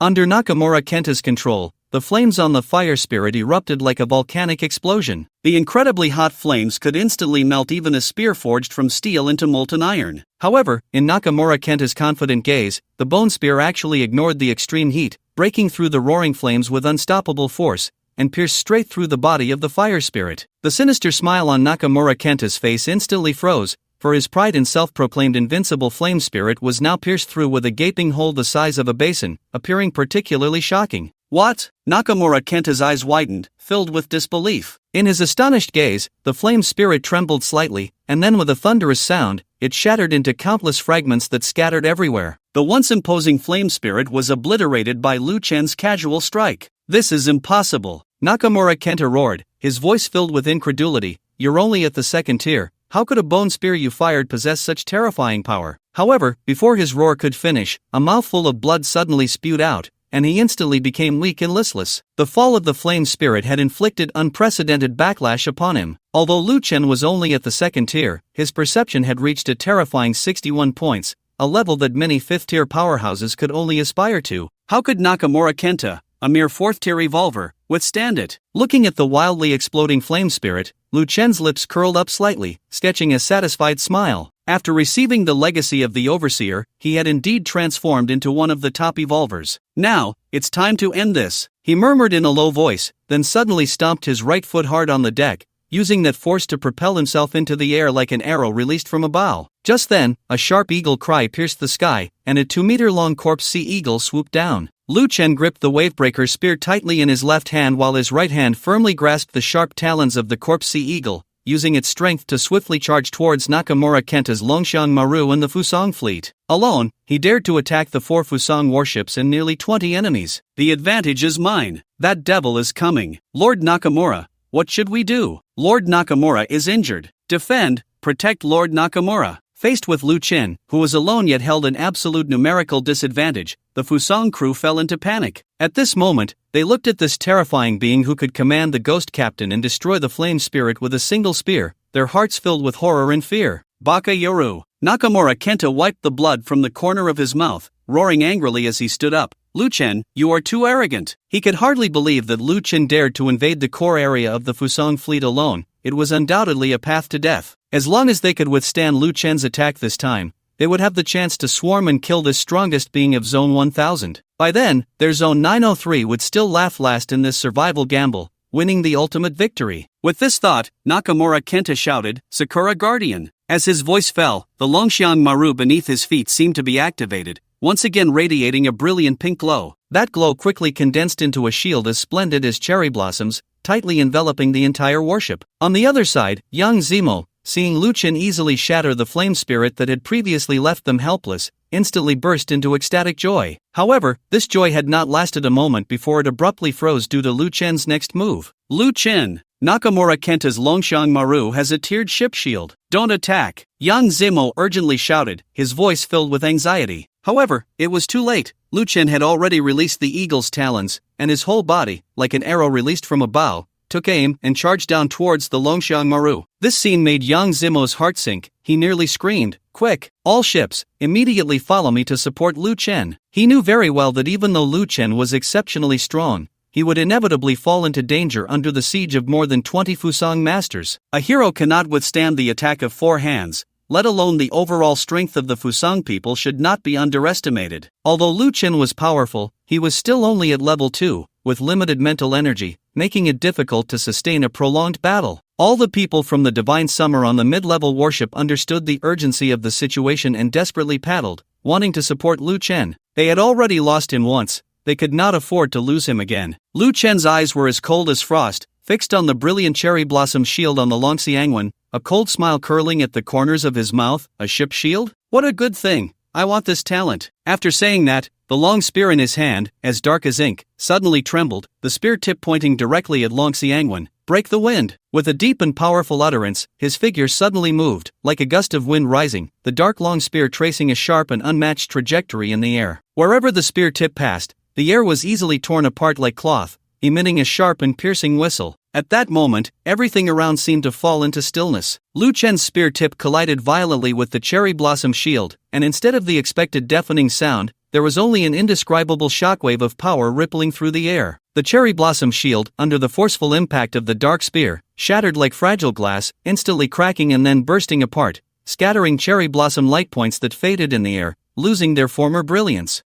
Under Nakamura Kenta's control, the flames on the fire spirit erupted like a volcanic explosion. The incredibly hot flames could instantly melt even a spear forged from steel into molten iron. However, in Nakamura Kenta's confident gaze, the bone spear actually ignored the extreme heat, breaking through the roaring flames with unstoppable force, and pierced straight through the body of the fire spirit. The sinister smile on Nakamura Kenta's face instantly froze, for his pride and self-proclaimed invincible flame spirit was now pierced through with a gaping hole the size of a basin, appearing particularly shocking. "What?" Nakamura Kenta's eyes widened, filled with disbelief. In his astonished gaze, the flame spirit trembled slightly, and then with a thunderous sound, it shattered into countless fragments that scattered everywhere. The once imposing flame spirit was obliterated by Lu Chen's casual strike. "This is impossible," Nakamura Kenta roared, his voice filled with incredulity. "You're only at the second tier. How could a bone spear you fired possess such terrifying power?" However, before his roar could finish, a mouthful of blood suddenly spewed out, and he instantly became weak and listless. The fall of the flame spirit had inflicted unprecedented backlash upon him. Although Lu Chen was only at the second tier, his perception had reached a terrifying 61 points, a level that many fifth-tier powerhouses could only aspire to. How could Nakamura Kenta, a mere fourth-tier evolver, withstand it. Looking at the wildly exploding flame spirit, Lu Chen's lips curled up slightly, sketching a satisfied smile. After receiving the legacy of the Overseer, he had indeed transformed into one of the top evolvers. Now, it's time to end this, he murmured in a low voice, then suddenly stomped his right foot hard on the deck, using that force to propel himself into the air like an arrow released from a bow. Just then, a sharp eagle cry pierced the sky, and a 2-meter-long corpse sea eagle swooped down. Lu Chen gripped the wavebreaker spear tightly in his left hand while his right hand firmly grasped the sharp talons of the corpse sea eagle, using its strength to swiftly charge towards Nakamura Kenta's Longxiang Maru and the Fusang fleet. Alone, he dared to attack the 4 Fusang warships and nearly 20 enemies. The advantage is mine. That devil is coming. Lord Nakamura, what should we do? Lord Nakamura is injured. Defend, protect Lord Nakamura. Faced with Lu Chen, who was alone yet held an absolute numerical disadvantage, the Fusang crew fell into panic. At this moment, they looked at this terrifying being who could command the ghost captain and destroy the flame spirit with a single spear, their hearts filled with horror and fear. Baka Yoru. Nakamura Kenta wiped the blood from the corner of his mouth, roaring angrily as he stood up. Lu Chen, you are too arrogant. He could hardly believe that Lu Chen dared to invade the core area of the Fusang fleet alone. It was undoubtedly a path to death. As long as they could withstand Lu Chen's attack this time, they would have the chance to swarm and kill this strongest being of Zone 1000. By then, their Zone 903 would still laugh last in this survival gamble, winning the ultimate victory. With this thought, Nakamura Kenta shouted, Sakura Guardian. As his voice fell, the Longxiang Maru beneath his feet seemed to be activated, once again radiating a brilliant pink glow. That glow quickly condensed into a shield as splendid as cherry blossoms, tightly enveloping the entire warship. On the other side, young Zemo, seeing Lu Chen easily shatter the flame spirit that had previously left them helpless, instantly burst into ecstatic joy. However, this joy had not lasted a moment before it abruptly froze due to Lu Chen's next move. Lu Chen, Nakamura Kenta's Longxiang Maru has a tiered ship shield. Don't attack! Yang Zemo urgently shouted, his voice filled with anxiety. However, it was too late. Lu Chen had already released the eagle's talons, and his whole body, like an arrow released from a bow, took aim and charged down towards the Longxiang Maru. This scene made Yang Zemo's heart sink. He nearly screamed, Quick, all ships, immediately follow me to support Lu Chen. He knew very well that even though Lu Chen was exceptionally strong, he would inevitably fall into danger under the siege of more than 20 Fusang masters. A hero cannot withstand the attack of 4 hands, let alone the overall strength of the Fusang people should not be underestimated. Although Lu Chen was powerful, he was still only at level 2, with limited mental energy, making it difficult to sustain a prolonged battle. All the people from the Divine Summer on the mid-level warship understood the urgency of the situation and desperately paddled, wanting to support Lu Chen. They had already lost him once, they could not afford to lose him again. Lu Chen's eyes were as cold as frost, fixed on the brilliant cherry blossom shield on the Longxiangwan, a cold smile curling at the corners of his mouth. A ship shield? What a good thing! I want this talent. After saying that, the long spear in his hand, as dark as ink, suddenly trembled, the spear tip pointing directly at Longxiangwan. Break the wind! With a deep and powerful utterance, his figure suddenly moved, like a gust of wind rising, the dark long spear tracing a sharp and unmatched trajectory in the air. Wherever the spear tip passed, the air was easily torn apart like cloth, emitting a sharp and piercing whistle. At that moment, everything around seemed to fall into stillness. Lu Chen's spear tip collided violently with the cherry blossom shield, and instead of the expected deafening sound, there was only an indescribable shockwave of power rippling through the air. The cherry blossom shield, under the forceful impact of the dark spear, shattered like fragile glass, instantly cracking and then bursting apart, scattering cherry blossom light points that faded in the air, losing their former brilliance.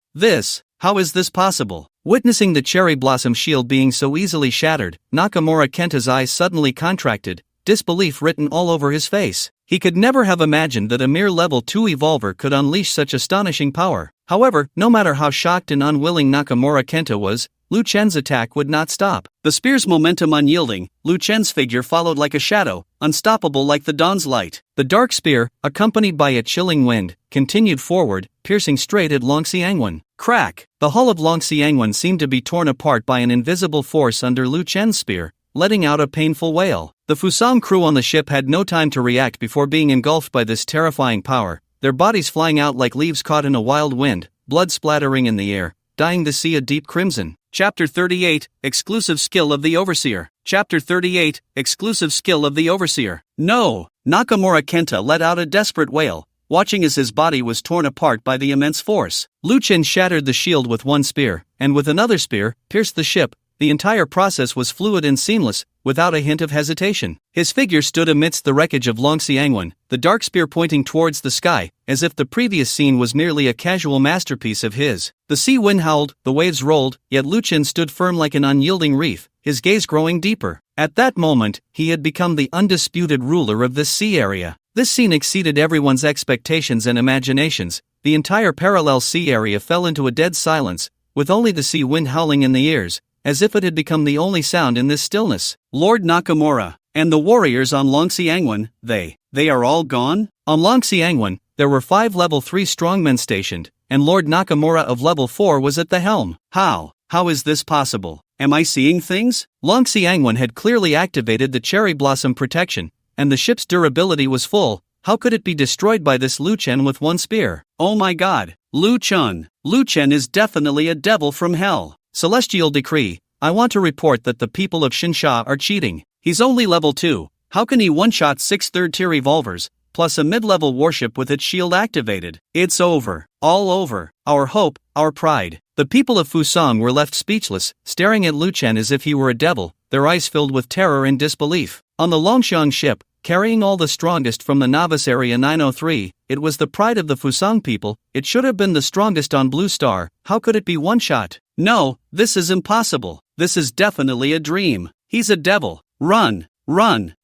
How is this possible? Witnessing the cherry blossom shield being so easily shattered, Nakamura Kenta's eyes suddenly contracted, disbelief written all over his face. He could never have imagined that a mere level 2 evolver could unleash such astonishing power. However, no matter how shocked and unwilling Nakamura Kenta was, Lu Chen's attack would not stop. The spear's momentum unyielding, Lu Chen's figure followed like a shadow, unstoppable like the dawn's light. The dark spear, accompanied by a chilling wind, continued forward, piercing straight at Longxiangwan. Crack! The hull of Longxiangwan seemed to be torn apart by an invisible force under Lu Chen's spear, letting out a painful wail. The Fusang crew on the ship had no time to react before being engulfed by this terrifying power, their bodies flying out like leaves caught in a wild wind, blood splattering in the air, dyeing the sea a deep crimson. Chapter 38, Exclusive Skill of the Overseer. Chapter 38, Exclusive Skill of the Overseer. No! Nakamura Kenta let out a desperate wail, watching as his body was torn apart by the immense force. Lu Chen shattered the shield with one spear, and with another spear, pierced the ship, the entire process was fluid and seamless, without a hint of hesitation. His figure stood amidst the wreckage of Longxiangwen, the dark spear pointing towards the sky, as if the previous scene was merely a casual masterpiece of his. The sea wind howled, the waves rolled, yet Lu Chen stood firm like an unyielding reef, his gaze growing deeper. At that moment, he had become the undisputed ruler of this sea area. This scene exceeded everyone's expectations and imaginations. The entire parallel sea area fell into a dead silence, with only the sea wind howling in the ears, as if it had become the only sound in this stillness. Lord Nakamura and the warriors on Longxiangwen, they are all gone? On Longxiangwen, there were 5 level 3 strongmen stationed, and Lord Nakamura of level 4 was at the helm. How is this possible? Am I seeing things? Longxiangwen had clearly activated the cherry blossom protection, and the ship's durability was full. How could it be destroyed by this Lu Chen with one spear? Oh my god, Lu Chen! Lu Chen is definitely a devil from hell. Celestial decree, I want to report that the people of Xinsha are cheating. He's only level 2, how can he one-shot 6 third-tier revolvers, plus a mid-level warship with its shield activated? It's over, all over, our hope, our pride. The people of Fusang were left speechless, staring at Lu Chen as if he were a devil, their eyes filled with terror and disbelief. On the Longxiang ship, carrying all the strongest from the Novice Area 903, it was the pride of the Fusang people. It should have been the strongest on Blue Star. How could it be one shot? No, this is impossible. This is definitely a dream. He's a devil. Run,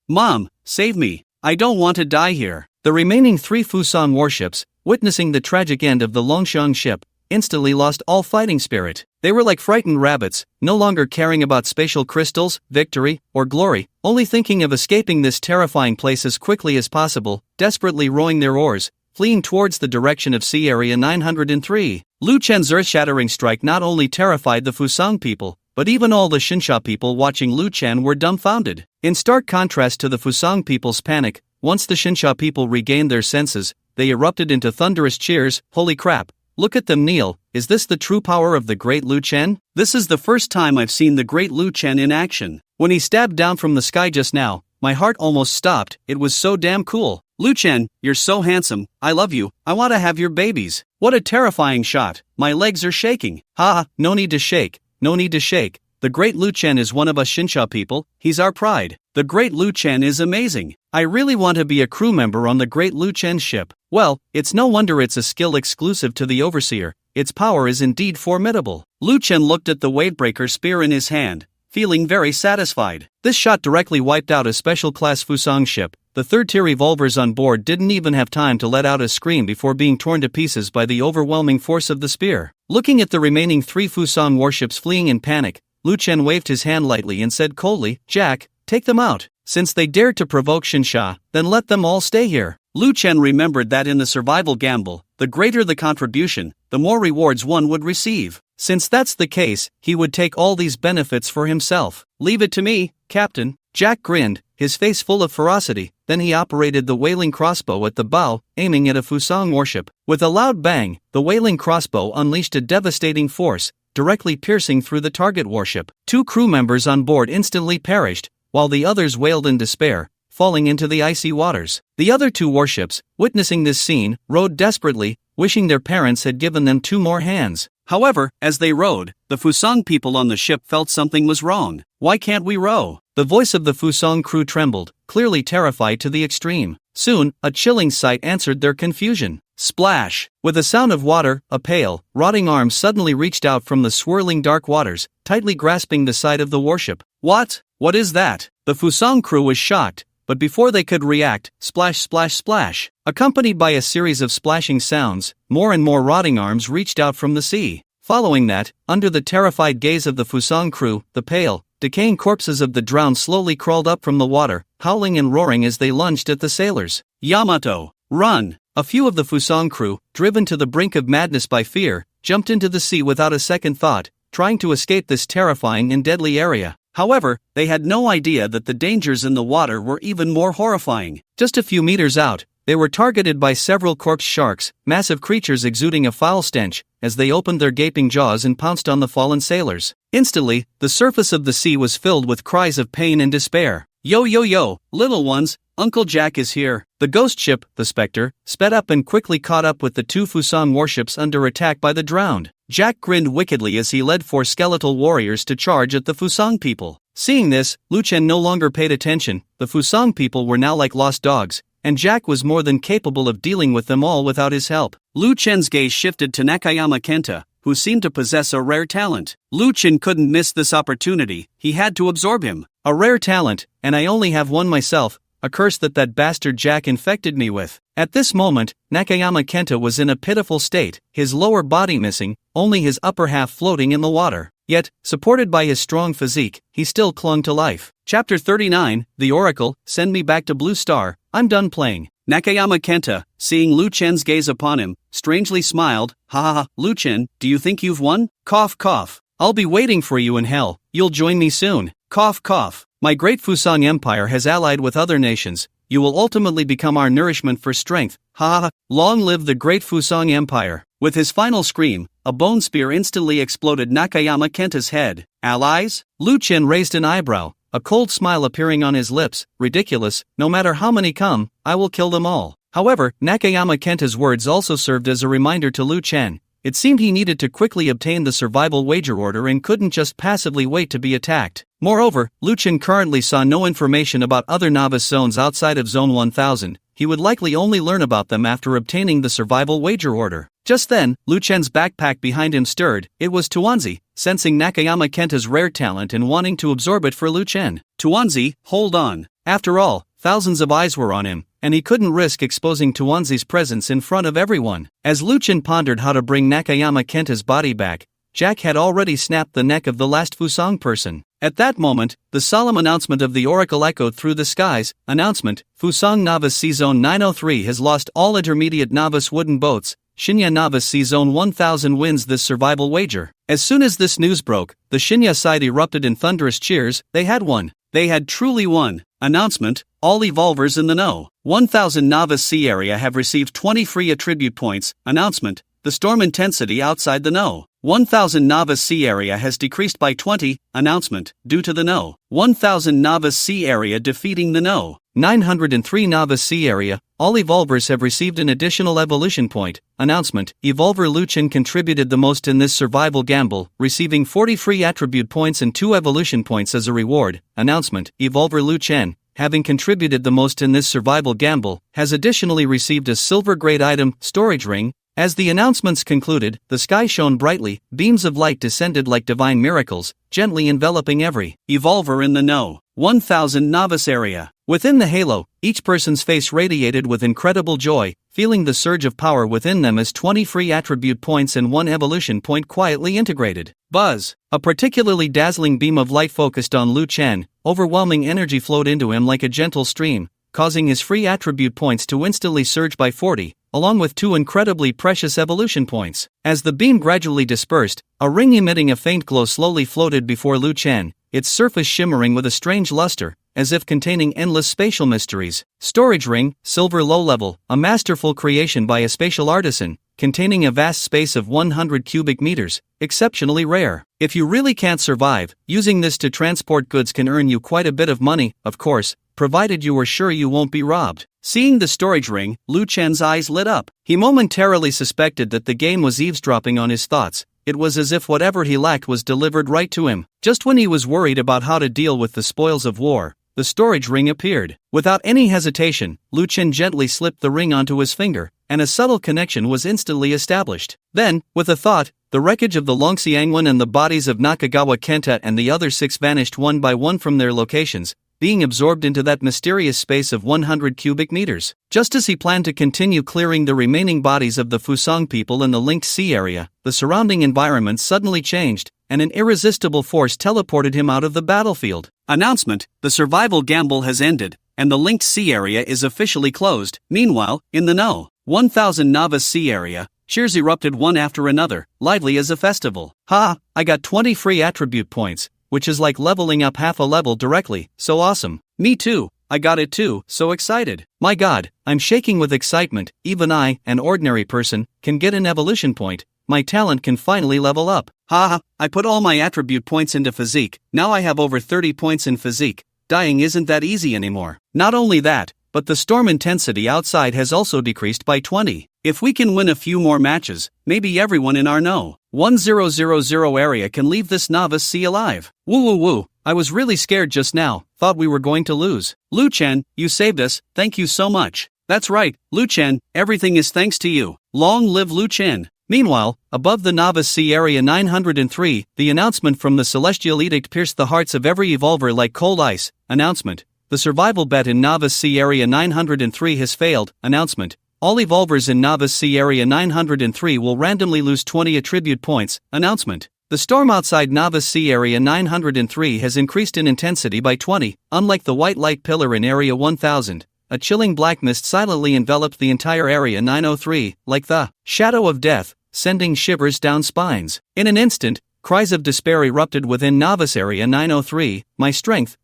Mom, save me. I don't want to die here. The remaining 3 Fusang warships, witnessing the tragic end of the Longxiang ship, instantly lost all fighting spirit. They were like frightened rabbits, no longer caring about spatial crystals, victory, or glory, only thinking of escaping this terrifying place as quickly as possible, desperately rowing their oars, fleeing towards the direction of Sea Area 903. Lu Chen's earth-shattering strike not only terrified the Fusang people, but even all the Xinsha people watching Lu Chen were dumbfounded. In stark contrast to the Fusang people's panic, once the Xinsha people regained their senses, they erupted into thunderous cheers. Holy crap! Look at them kneel, is this the true power of the great Lu Chen? This is the first time I've seen the great Lu Chen in action. When he stabbed down from the sky just now, my heart almost stopped, it was so damn cool. Lu Chen, you're so handsome, I love you, I want to have your babies. What a terrifying shot, my legs are shaking. Haha, no need to shake, no need to shake. The great Lu Chen is one of us Xinsha people, he's our pride. The great Lu Chen is amazing. I really want to be a crew member on the great Lu Chen ship. Well, it's no wonder it's a skill exclusive to the Overseer, its power is indeed formidable. Lu Chen looked at the Wadebreaker spear in his hand, feeling very satisfied. This shot directly wiped out a special class Fusang ship. The third-tier revolvers on board didn't even have time to let out a scream before being torn to pieces by the overwhelming force of the spear. Looking at the remaining 3 Fusang warships fleeing in panic, Lu Chen waved his hand lightly and said coldly, Jack, take them out. Since they dared to provoke Xinsha, then let them all stay here. Lu Chen remembered that in the survival gamble, the greater the contribution, the more rewards one would receive. Since that's the case, he would take all these benefits for himself. Leave it to me, Captain. Jack grinned, his face full of ferocity, then he operated the whaling crossbow at the bow, aiming at a Fusang warship. With a loud bang, the whaling crossbow unleashed a devastating force, directly piercing through the target warship. 2 crew members on board instantly perished, while the others wailed in despair, falling into the icy waters. The other 2 warships, witnessing this scene, rowed desperately, wishing their parents had given them 2 more hands. However, as they rowed, the Fusang people on the ship felt something was wrong. Why can't we row? The voice of the Fusang crew trembled, clearly terrified to the extreme. Soon, a chilling sight answered their confusion. Splash! With a sound of water, a pale, rotting arm suddenly reached out from the swirling dark waters, tightly grasping the side of the warship. What? What is that? The Fusang crew was shocked, but before they could react, splash splash splash. Accompanied by a series of splashing sounds, more and more rotting arms reached out from the sea. Following that, under the terrified gaze of the Fusang crew, the pale, decaying corpses of the drowned slowly crawled up from the water, howling and roaring as they lunged at the sailors. Yamato, run! A few of the Fusang crew, driven to the brink of madness by fear, jumped into the sea without a second thought, trying to escape this terrifying and deadly area. However, they had no idea that the dangers in the water were even more horrifying. Just a few meters out, they were targeted by several corpse sharks, massive creatures exuding a foul stench, as they opened their gaping jaws and pounced on the fallen sailors. Instantly, the surface of the sea was filled with cries of pain and despair. Yo yo yo, little ones, Uncle Jack is here. The ghost ship, the Spectre, sped up and quickly caught up with the 2 Fusang warships under attack by the drowned. Jack grinned wickedly as he led 4 skeletal warriors to charge at the Fusang people. Seeing this, Lu Chen no longer paid attention. The Fusang people were now like lost dogs, and Jack was more than capable of dealing with them all without his help. Lu Chen's gaze shifted to Nakayama Kenta, who seemed to possess a rare talent. Lu Chen couldn't miss this opportunity, he had to absorb him. A rare talent, and I only have one myself, a curse that bastard Jack infected me with. At this moment, Nakayama Kenta was in a pitiful state, his lower body missing, only his upper half floating in the water. Yet, supported by his strong physique, he still clung to life. Chapter 39, The Oracle, Send Me Back to Blue Star, I'm done playing. Nakayama Kenta, seeing Lu Chen's gaze upon him, strangely smiled. Ha ha ha, Lu Chen, do you think you've won? Cough cough. I'll be waiting for you in hell, you'll join me soon. Cough cough. My great Fusang Empire has allied with other nations, you will ultimately become our nourishment for strength. Ha ha ha, long live the great Fusang Empire. With his final scream, a bone spear instantly exploded Nakayama Kenta's head. Allies? Lu Chen raised an eyebrow, a cold smile appearing on his lips. Ridiculous, no matter how many come, I will kill them all. However, Nakayama Kenta's words also served as a reminder to Lu Chen. It seemed he needed to quickly obtain the survival wager order and couldn't just passively wait to be attacked. Moreover, Lu Chen currently saw no information about other novice zones outside of Zone 1000, he would likely only learn about them after obtaining the survival wager order. Just then, Lu Chen's backpack behind him stirred. It was Tuanzi, sensing Nakayama Kenta's rare talent and wanting to absorb it for Lu Chen. Tuanzi, hold on. After all, thousands of eyes were on him, and he couldn't risk exposing Tuanzi's presence in front of everyone. As Lu Chen pondered how to bring Nakayama Kenta's body back, Jack had already snapped the neck of the last Fusang person. At that moment, the solemn announcement of the Oracle echoed through the skies. Announcement, Fusang Novice Sea Zone 903 has lost all intermediate novice wooden boats. Shinya Novice Sea Zone 1000 wins this survival wager. As soon as this news broke, the Shinya side erupted in thunderous cheers. They had won. They had truly won. Announcement, all evolvers in the know. 1000 Novice Sea Area have received 20 free attribute points. Announcement, the storm intensity outside the know. 1000 Novice Sea Area has decreased by 20. Announcement, due to the know. 1000 Novice Sea Area defeating the know. 903 Novice Sea Area, all evolvers have received an additional evolution point. Announcement, Evolver Lu Chen contributed the most in this survival gamble, receiving 40 free attribute points and 2 evolution points as a reward. Announcement, Evolver Lu Chen, having contributed the most in this survival gamble, has additionally received a silver grade item, storage ring. As the announcements concluded, the sky shone brightly, beams of light descended like divine miracles, gently enveloping every evolver in the know. 1000 Novice Area. Within the halo, each person's face radiated with incredible joy, feeling the surge of power within them as 20 free attribute points and 1 evolution point quietly integrated. Buzz! A particularly dazzling beam of light focused on Lu Chen, overwhelming energy flowed into him like a gentle stream, causing his free attribute points to instantly surge by 40, along with 2 incredibly precious evolution points. As the beam gradually dispersed, a ring emitting a faint glow slowly floated before Lu Chen, its surface shimmering with a strange luster, as if containing endless spatial mysteries. Storage ring, silver low level, a masterful creation by a spatial artisan, containing a vast space of 100 cubic meters, exceptionally rare. If you really can't survive, using this to transport goods can earn you quite a bit of money, of course, provided you are sure you won't be robbed. Seeing the storage ring, Lu Chen's eyes lit up. He momentarily suspected that the game was eavesdropping on his thoughts. It was as if whatever he lacked was delivered right to him. Just when he was worried about how to deal with the spoils of war, the storage ring appeared. Without any hesitation, Lu Chen gently slipped the ring onto his finger, and a subtle connection was instantly established. Then, with a thought, the wreckage of the Longxiangwan and the bodies of Nakagawa Kenta and the other 6 vanished one by one from their locations, being absorbed into that mysterious space of 100 cubic meters. Just as he planned to continue clearing the remaining bodies of the Fusang people in the linked sea area, the surrounding environment suddenly changed, and an irresistible force teleported him out of the battlefield. Announcement, the survival gamble has ended, and the linked sea area is officially closed. Meanwhile, in the know, 1000 Novice Sea Area, cheers erupted one after another, lively as a festival. Ha! I got 20 free attribute points, which is like leveling up half a level directly. So awesome. Me too, I got it too, so excited. My god, I'm shaking with excitement. Even I, an ordinary person, can get an evolution point. My talent can finally level up. Ha! I put all my attribute points into physique. Now I have over 30 points in physique. Dying isn't that easy anymore. Not only that, but the storm intensity outside has also decreased by 20. If we can win a few more matches, maybe everyone in our know 1000 area can leave this novice sea alive. Woo woo woo, I was really scared just now, thought we were going to lose. Lu Chen, you saved us, thank you so much. That's right, Lu Chen, everything is thanks to you. Long live Lu Chen. Meanwhile, above the Novice Sea Area 903, the announcement from the Celestial Edict pierced the hearts of every evolver like cold ice. Announcement. The survival bet in Novice Sea Area 903 has failed. Announcement. All evolvers in Novice Sea Area 903 will randomly lose 20 attribute points. Announcement. The storm outside Novice Sea Area 903 has increased in intensity by 20. Unlike the white light pillar in Area 1000, a chilling black mist silently enveloped the entire Area 903, like the shadow of death, sending shivers down spines. In an instant, cries of despair erupted within Novice Area 903. My strength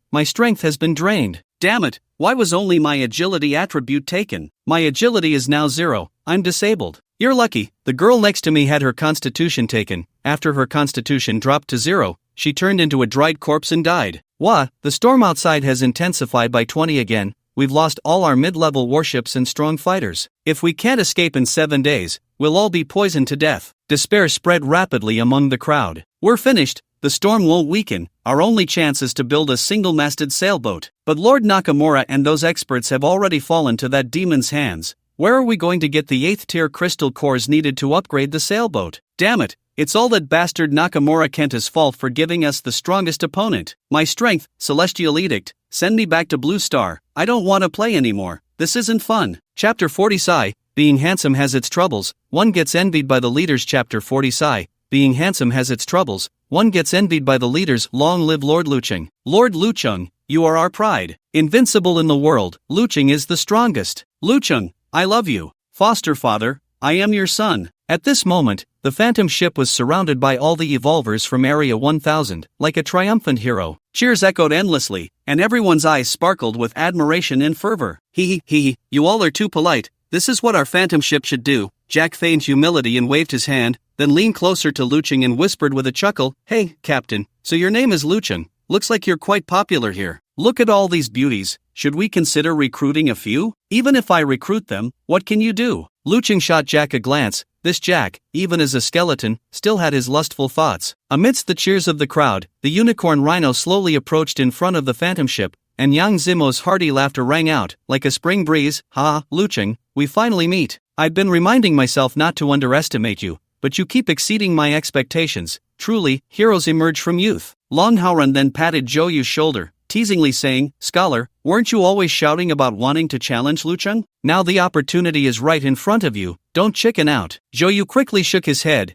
has been drained. Damn it, why was only my agility attribute taken? My agility is now 0, I'm disabled. You're lucky, the girl next to me had her constitution taken. After her constitution dropped to 0, she turned into a dried corpse and died. Wah, the storm outside has intensified by 20 again. We've lost all our mid-level warships and strong fighters. If we can't escape in 7 days, we'll all be poisoned to death. Despair spread rapidly among the crowd. We're finished, the storm won't weaken, our only chance is to build a single-masted sailboat. But Lord Nakamura and those experts have already fallen to that demon's hands. Where are we going to get the 8th tier crystal cores needed to upgrade the sailboat? Damn it, it's all that bastard Nakamura Kenta's fault for giving us the strongest opponent. My strength, Celestial Edict, send me back to Blue Star, I don't want to play anymore, this isn't fun. Chapter 40 Sai, being handsome has its troubles, one gets envied by the leaders. Chapter 40 Sai, being handsome has its troubles, one gets envied by the leaders. Long live Lord Lucheng. Lord Lucheng, you are our pride. Invincible in the world, Lucheng is the strongest. Lucheng, I love you. Foster father, I am your son. At this moment, the Phantom ship was surrounded by all the evolvers from Area 1000, like a triumphant hero. Cheers echoed endlessly, and everyone's eyes sparkled with admiration and fervor. Hee hee, you all are too polite, this is what our Phantom ship should do. Jack feigned humility and waved his hand, then leaned closer to Lucheng and whispered with a chuckle, Hey, Captain, so your name is Lucheng, looks like you're quite popular here. Look at all these beauties, should we consider recruiting a few? Even if I recruit them, what can you do? Lucheng shot Jack a glance. This Jack, even as a skeleton, still had his lustful thoughts. Amidst the cheers of the crowd, the unicorn rhino slowly approached in front of the Phantom ship, and Yang Zimo's hearty laughter rang out, like a spring breeze. Ha, Lucheng, we finally meet. I've been reminding myself not to underestimate you, but you keep exceeding my expectations. Truly, heroes emerge from youth. Long Haoran then patted Zhou Yu's shoulder, teasingly saying, Scholar, weren't you always shouting about wanting to challenge Lucheng? Now the opportunity is right in front of you, don't chicken out. Zhou Yu quickly shook his head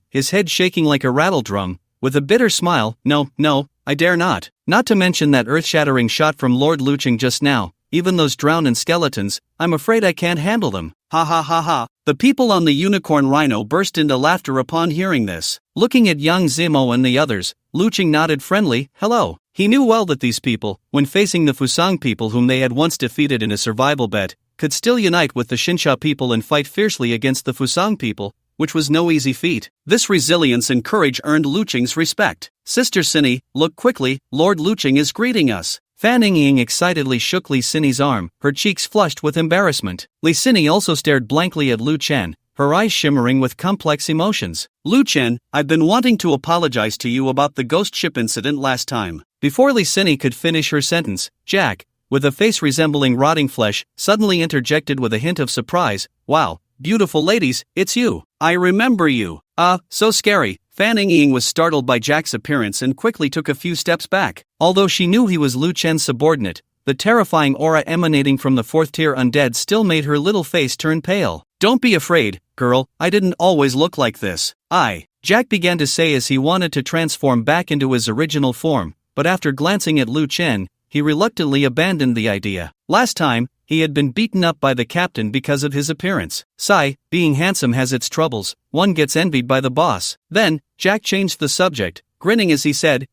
shaking like a rattle drum, with a bitter smile. No, I dare not. Not to mention that earth-shattering shot from Lord Lucheng just now, even those drowned skeletons, I'm afraid I can't handle them. Ha ha ha ha. The people on the unicorn rhino burst into laughter upon hearing this. Looking at young Zimo and the others, Lucheng nodded friendly, hello. He knew well that these people, when facing the Fusang people whom they had once defeated in a survival bet, could still unite with the Xinsha people and fight fiercely against the Fusang people, which was no easy feat. This resilience and courage earned Lucheng's respect. Sister Cinny, look quickly, Lord Lucheng is greeting us. Fan Ying excitedly shook Li Cinny's arm, her cheeks flushed with embarrassment. Li Cinny also stared blankly at Lu Chen, her eyes shimmering with complex emotions. Lu Chen, I've been wanting to apologize to you about the ghost ship incident last time. Before Li Cinny could finish her sentence, Jack, with a face resembling rotting flesh, suddenly interjected with a hint of surprise, Wow, beautiful ladies, it's you. I remember you. So scary. Fan Ying was startled by Jack's appearance and quickly took a few steps back. Although she knew he was Lu Chen's subordinate, the terrifying aura emanating from the 4th-tier undead still made her little face turn pale. Don't be afraid, girl, I didn't always look like this. Jack began to say as he wanted to transform back into his original form, but after glancing at Lu Chen, he reluctantly abandoned the idea. Last time, he had been beaten up by the captain because of his appearance. Sigh, being handsome has its troubles, one gets envied by the boss. Then, Jack changed the subject, grinning as he said,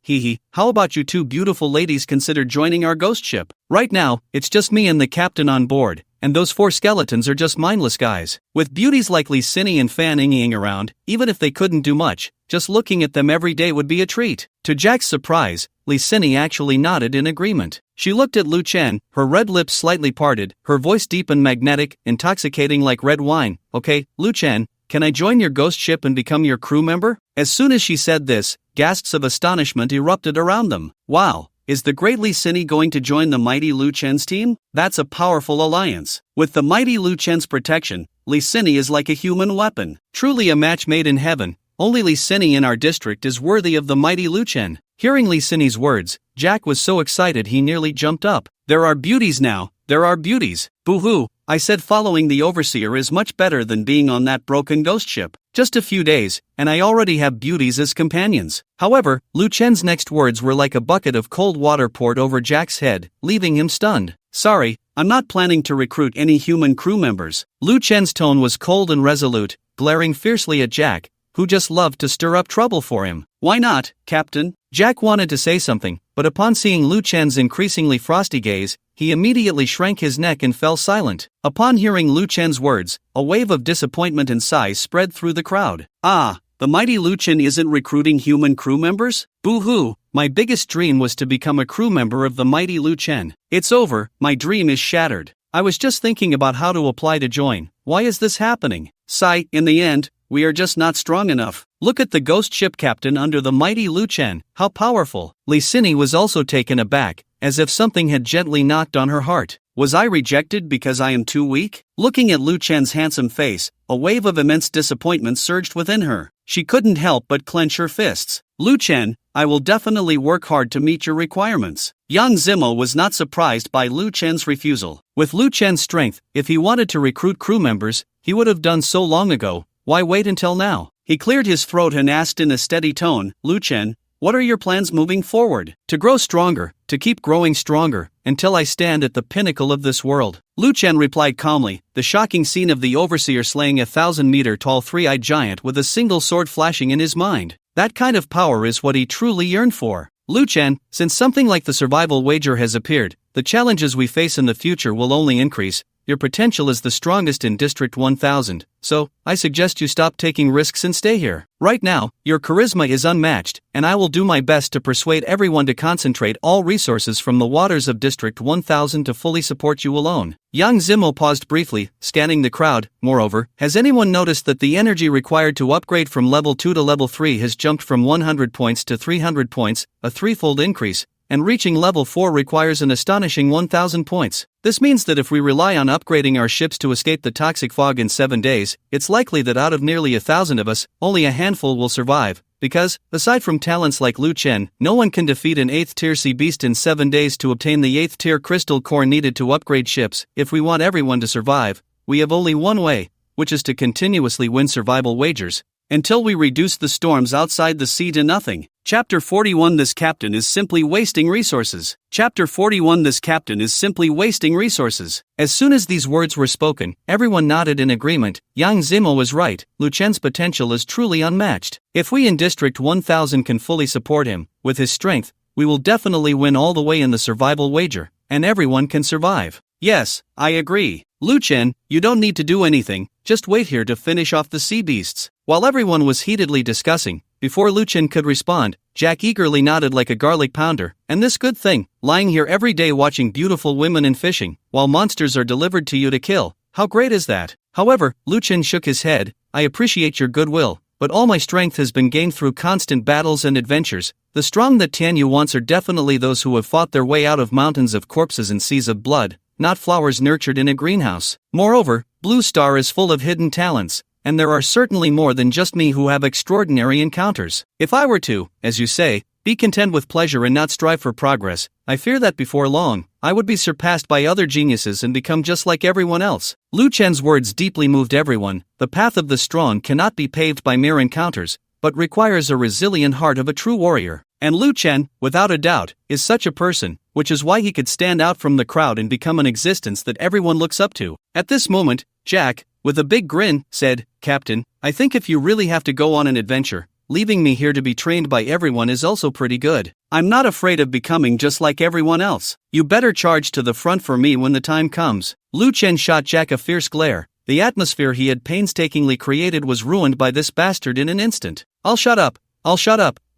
how about you two beautiful ladies consider joining our ghost ship? Right now, it's just me and the captain on board, and those 4 skeletons are just mindless guys. With beauties like Li Cinny and Fan Ying around, even if they couldn't do much, just looking at them every day would be a treat. To Jack's surprise, Li Cinny actually nodded in agreement. She looked at Lu Chen, her red lips slightly parted, her voice deep and magnetic, intoxicating like red wine. Okay, Lu Chen, can I join your ghost ship and become your crew member? As soon as she said this, gasps of astonishment erupted around them. Wow! Is the great Li Sini going to join the mighty Lu Chen's team? That's a powerful alliance. With the mighty Lu Chen's protection, Li Sini is like a human weapon. Truly a match made in heaven. Only Li Sini in our district is worthy of the mighty Lu Chen. Hearing Li Sini's words, Jack was so excited he nearly jumped up. There are beauties now, there are beauties. Boo-hoo, I said following the overseer is much better than being on that broken ghost ship. Just a few days, and I already have beauties as companions. However, Lu Chen's next words were like a bucket of cold water poured over Jack's head, leaving him stunned. Sorry, I'm not planning to recruit any human crew members. Lu Chen's tone was cold and resolute, glaring fiercely at Jack, who just loved to stir up trouble for him. Why not, Captain? Jack wanted to say something, but upon seeing Lu Chen's increasingly frosty gaze, he immediately shrank his neck and fell silent. Upon hearing Lu Chen's words, a wave of disappointment and sighs spread through the crowd. Ah, the mighty Lu Chen isn't recruiting human crew members? Boo-hoo, my biggest dream was to become a crew member of the mighty Lu Chen. It's over, my dream is shattered. I was just thinking about how to apply to join. Why is this happening? Sigh, in the end, we are just not strong enough. Look at the ghost ship captain under the mighty Lu Chen, how powerful. Li Sini was also taken aback, as if something had gently knocked on her heart. Was I rejected because I am too weak? Looking at Lu Chen's handsome face, a wave of immense disappointment surged within her. She couldn't help but clench her fists. Lu Chen, I will definitely work hard to meet your requirements. Yang Zimo was not surprised by Lu Chen's refusal. With Lu Chen's strength, if he wanted to recruit crew members, he would have done so long ago. Why wait until now? He cleared his throat and asked in a steady tone, Lu Chen, what are your plans moving forward? To grow stronger, to keep growing stronger, until I stand at the pinnacle of this world. Lu Chen replied calmly, the shocking scene of the overseer slaying a 1,000-meter-tall three-eyed giant with a single sword flashing in his mind. That kind of power is what he truly yearned for. Lu Chen, since something like the survival wager has appeared, the challenges we face in the future will only increase. Your potential is the strongest in District 1000, so I suggest you stop taking risks and stay here. Right now, your charisma is unmatched, and I will do my best to persuade everyone to concentrate all resources from the waters of District 1000 to fully support you alone. Yang Zimo paused briefly, scanning the crowd. Moreover, has anyone noticed that the energy required to upgrade from level 2 to level 3 has jumped from 100 points to 300 points, a threefold increase? And reaching level 4 requires an astonishing 1,000 points. This means that if we rely on upgrading our ships to escape the toxic fog in 7 days, it's likely that out of nearly 1,000 of us, only a handful will survive, because, aside from talents like Lu Chen, no one can defeat an 8th tier sea beast in 7 days to obtain the 8th tier crystal core needed to upgrade ships. If we want everyone to survive, we have only one way, which is to continuously win survival wagers, until we reduce the storms outside the sea to nothing. Chapter 41 This captain is simply wasting resources. Chapter 41 This captain is simply wasting resources. As soon as these words were spoken, everyone nodded in agreement. Yang Zimo was right, Lu Chen's potential is truly unmatched. If we in District 1000 can fully support him, with his strength, we will definitely win all the way in the survival wager, and everyone can survive. Yes, I agree. Lu Chen, you don't need to do anything, just wait here to finish off the sea beasts. While everyone was heatedly discussing, before Lu Chen could respond, Jack eagerly nodded like a garlic pounder. And this good thing, lying here every day watching beautiful women and fishing, while monsters are delivered to you to kill. How great is that? However, Lu Chen shook his head. I appreciate your goodwill, but all my strength has been gained through constant battles and adventures. The strong that Tianyu wants are definitely those who have fought their way out of mountains of corpses and seas of blood, not flowers nurtured in a greenhouse. Moreover, Blue Star is full of hidden talents, and there are certainly more than just me who have extraordinary encounters. If I were to, as you say, be content with pleasure and not strive for progress, I fear that before long, I would be surpassed by other geniuses and become just like everyone else. Lu Chen's words deeply moved everyone. The path of the strong cannot be paved by mere encounters, but requires a resilient heart of a true warrior. And Lu Chen, without a doubt, is such a person, which is why he could stand out from the crowd and become an existence that everyone looks up to. At this moment, Jack, with a big grin, said, Captain, I think if you really have to go on an adventure, leaving me here to be trained by everyone is also pretty good. I'm not afraid of becoming just like everyone else. You better charge to the front for me when the time comes. Lu Chen shot Jack a fierce glare. The atmosphere he had painstakingly created was ruined by this bastard in an instant. I'll shut up.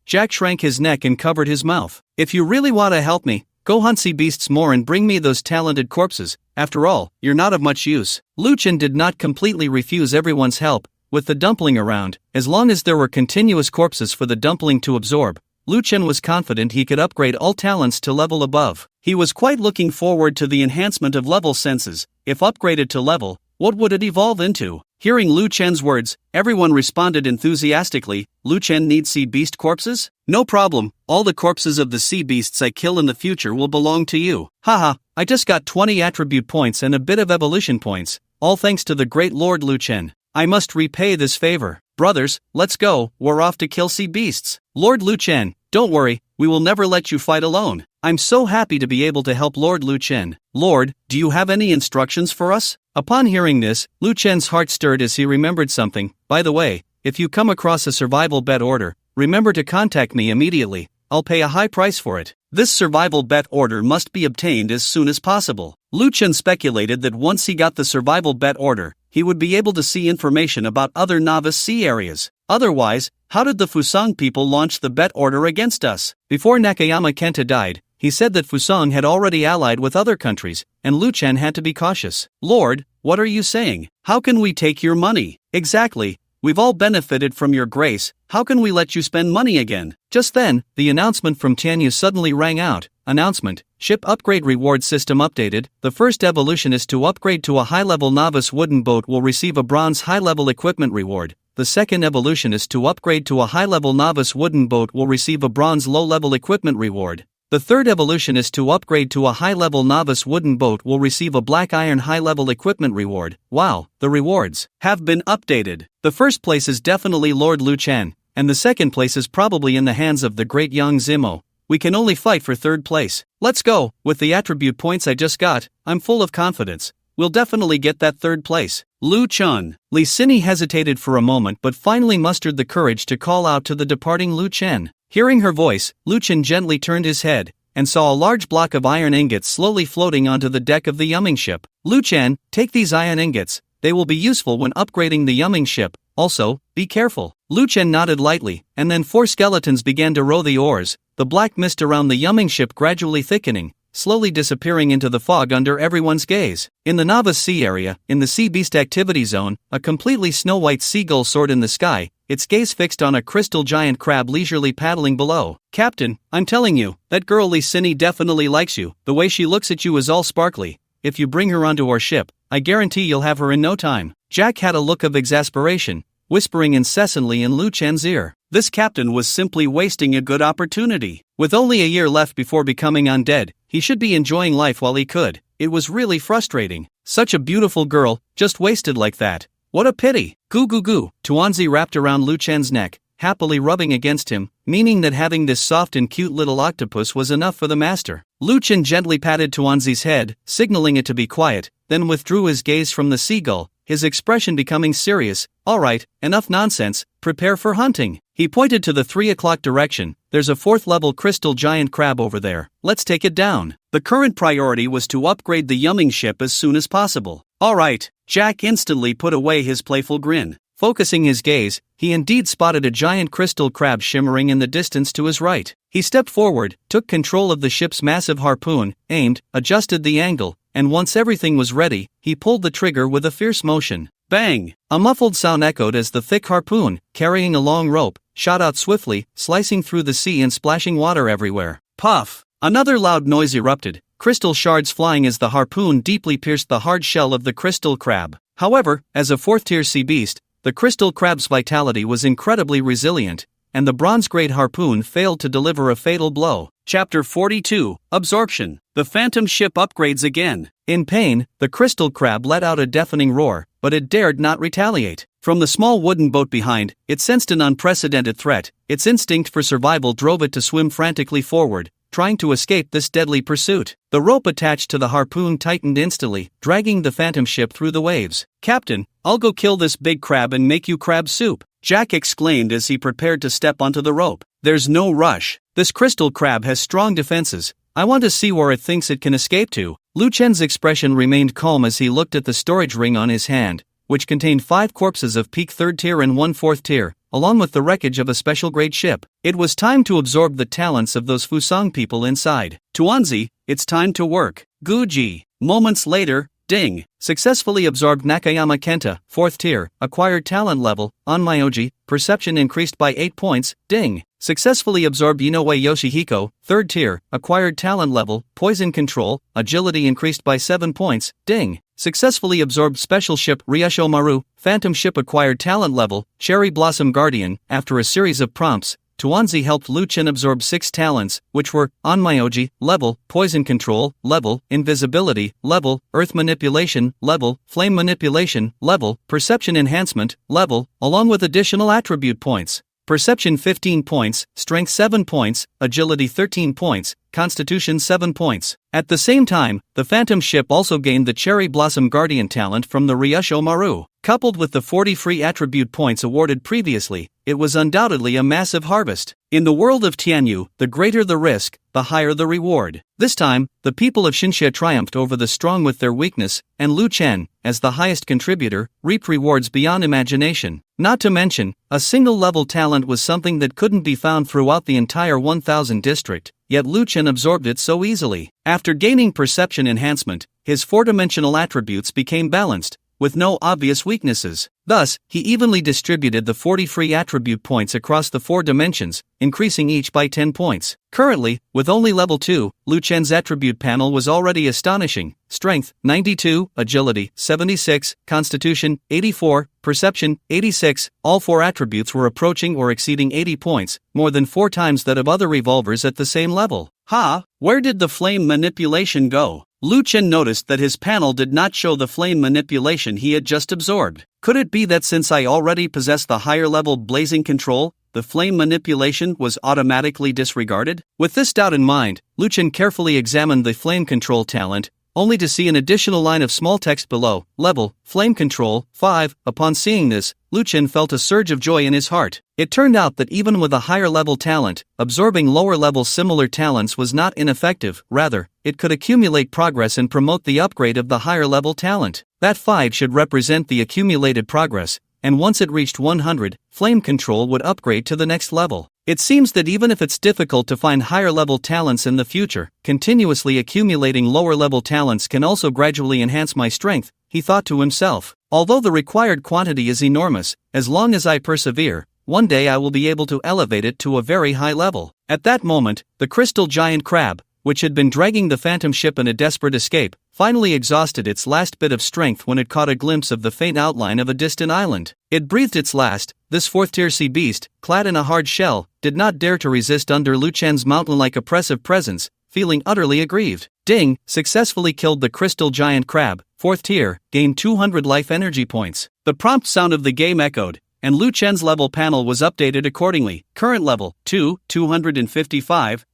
Jack shrank his neck and covered his mouth. If you really want to help me, go hunt sea beasts more and bring me those talented corpses. After all, you're not of much use. Lu Chen did not completely refuse everyone's help, with the dumpling around, as long as there were continuous corpses for the dumpling to absorb, Lu Chen was confident he could upgrade all talents to level above. He was quite looking forward to the enhancement of level senses. If upgraded to level, what would it evolve into? Hearing Lu Chen's words, everyone responded enthusiastically. Lu Chen needs sea beast corpses? No problem, all the corpses of the sea beasts I kill in the future will belong to you. Haha, I just got 20 attribute points and a bit of evolution points, all thanks to the great Lord Lu Chen. I must repay this favor. Brothers, let's go, we're off to kill sea beasts. Lord Lu Chen, don't worry, we will never let you fight alone. I'm so happy to be able to help Lord Lu Chen. Lord, do you have any instructions for us? Upon hearing this, Lu Chen's heart stirred as he remembered something. By the way, if you come across a survival bet order, remember to contact me immediately. I'll pay a high price for it. This survival bet order must be obtained as soon as possible. Lu Chen speculated that once he got the survival bet order, he would be able to see information about other novice sea areas. Otherwise, how did the Fusang people launch the bet order against us? Before Nakayama Kenta died, he said that Fusang had already allied with other countries, and Lu Chen had to be cautious. Lord, what are you saying? How can we take your money? Exactly. We've all benefited from your grace, how can we let you spend money again? Just then, the announcement from Tianyu suddenly rang out. Announcement, ship upgrade reward system updated. The first evolutionist to upgrade to a high-level novice wooden boat will receive a bronze high-level equipment reward. The second evolutionist to upgrade to a high-level novice wooden boat will receive a bronze low-level equipment reward. The third evolutionist to upgrade to a high-level novice wooden boat will receive a black iron high-level equipment reward. Wow, the rewards have been updated. The first place is definitely Lord Lu Chen, and the second place is probably in the hands of the great Yang Zimo. We can only fight for third place. Let's go, with the attribute points I just got, I'm full of confidence. We'll definitely get that third place. Lu Chen. Li Sini hesitated for a moment but finally mustered the courage to call out to the departing Lu Chen. Hearing her voice, Lu Chen gently turned his head, and saw a large block of iron ingots slowly floating onto the deck of the yumming ship. Lu Chen, take these iron ingots, they will be useful when upgrading the yumming ship. Also, be careful. Lu Chen nodded lightly, and then 4 skeletons began to row the oars, the black mist around the yumming ship gradually thickening, slowly disappearing into the fog under everyone's gaze. In the novice sea area, in the sea beast activity zone, a completely snow-white seagull soared in the sky, its gaze fixed on a crystal giant crab leisurely paddling below. Captain, I'm telling you, that girl Li Sini definitely likes you. The way she looks at you is all sparkly. If you bring her onto our ship, I guarantee you'll have her in no time. Jack had a look of exasperation, whispering incessantly in Lu Chen's ear. This captain was simply wasting a good opportunity. With only a year left before becoming undead, he should be enjoying life while he could. It was really frustrating. Such a beautiful girl, just wasted like that. What a pity. Goo goo goo. Tuanzi wrapped around Lu Chen's neck, happily rubbing against him, meaning that having this soft and cute little octopus was enough for the master. Lu Chen gently patted Tuanzi's head, signaling it to be quiet, then withdrew his gaze from the seagull, his expression becoming serious. Alright, enough nonsense, prepare for hunting. He pointed to the 3 o'clock direction. There's a 4th level crystal giant crab over there. Let's take it down. The current priority was to upgrade the yumming ship as soon as possible. Alright, Jack instantly put away his playful grin. Focusing his gaze, he indeed spotted a giant crystal crab shimmering in the distance to his right. He stepped forward, took control of the ship's massive harpoon, aimed, adjusted the angle, and once everything was ready, he pulled the trigger with a fierce motion. Bang! A muffled sound echoed as the thick harpoon, carrying a long rope, shot out swiftly, slicing through the sea and splashing water everywhere. Puff! Another loud noise erupted, crystal shards flying as the harpoon deeply pierced the hard shell of the crystal crab. However, as a 4th-tier sea beast, the crystal crab's vitality was incredibly resilient, and the bronze-grade harpoon failed to deliver a fatal blow. Chapter 42, Absorption. The phantom ship upgrades again. In pain, the crystal crab let out a deafening roar, but it dared not retaliate. From the small wooden boat behind, it sensed an unprecedented threat. Its instinct for survival drove it to swim frantically forward, trying to escape this deadly pursuit. The rope attached to the harpoon tightened instantly, dragging the phantom ship through the waves. Captain, I'll go kill this big crab and make you crab soup, Jack exclaimed as he prepared to step onto the rope. There's no rush. This crystal crab has strong defenses. I want to see where it thinks it can escape to. Lu Chen's expression remained calm as he looked at the storage ring on his hand, which contained 5 corpses of peak 3rd tier and 1 4th tier, along with the wreckage of a special grade ship. It was time to absorb the talents of those Fusang people inside. Tuanzi, it's time to work. Guji. Moments later, Ding! Successfully absorbed Nakayama Kenta, 4th tier, acquired talent level, Onmyoji, perception increased by 8 points, ding! Successfully absorbed Inoue Yoshihiko, 3rd tier, acquired talent level, poison control, agility increased by 7 points, ding! Successfully absorbed special ship Ryusho Maru, phantom ship acquired talent level, Cherry Blossom Guardian. After a series of prompts, Tuanzi helped Lu Chen absorb 6 talents, which were Onmyoji, level, poison control, level, invisibility, level, earth manipulation, level, flame manipulation, level, perception enhancement, level, along with additional attribute points. Perception 15 points, strength 7 points, agility 13 points, constitution 7 points. At the same time, the phantom ship also gained the Cherry Blossom Guardian talent from the Ryusho Maru. Coupled with the 40 free attribute points awarded previously, it was undoubtedly a massive harvest. In the world of Tianyu, the greater the risk, the higher the reward. This time, the people of Xinxia triumphed over the strong with their weakness, and Lu Chen, as the highest contributor, reaped rewards beyond imagination. Not to mention, a single level talent was something that couldn't be found throughout the entire 1000 district, yet Lu Chen absorbed it so easily. After gaining perception enhancement, his 4-dimensional attributes became balanced, with no obvious weaknesses. Thus, he evenly distributed the 40 free attribute points across the 4 dimensions, increasing each by 10 points. Currently, with only level 2, Lu Chen's attribute panel was already astonishing. Strength, 92, agility, 76, constitution, 84, perception, 86, all 4 attributes were approaching or exceeding 80 points, more than 4 times that of other revolvers at the same level. Where did the flame manipulation go? Lu Chen noticed that his panel did not show the flame manipulation he had just absorbed. Could it be that since I already possessed the higher level blazing control, the flame manipulation was automatically disregarded? With this doubt in mind, Lu Chen carefully examined the flame control talent, only to see an additional line of small text below, level, flame control, 5. Upon seeing this, Lu Chen felt a surge of joy in his heart. It turned out that even with a higher level talent, absorbing lower level similar talents was not ineffective, rather, it could accumulate progress and promote the upgrade of the higher level talent. That 5 should represent the accumulated progress, and once it reached 100, flame control would upgrade to the next level. It seems that even if it's difficult to find higher level talents in the future, continuously accumulating lower level talents can also gradually enhance my strength, he thought to himself. Although the required quantity is enormous, as long as I persevere, one day I will be able to elevate it to a very high level. At that moment, the crystal giant crab, which had been dragging the phantom ship in a desperate escape, finally exhausted its last bit of strength when it caught a glimpse of the faint outline of a distant island. It breathed its last. This 4th-tier sea beast, clad in a hard shell, did not dare to resist under Lu Chen's mountain-like oppressive presence, feeling utterly aggrieved. Ding! Successfully killed the crystal giant crab, 4th tier, gained 200 life energy points. The prompt sound of the game echoed, and Lu Chen's level panel was updated accordingly. Current level, 255.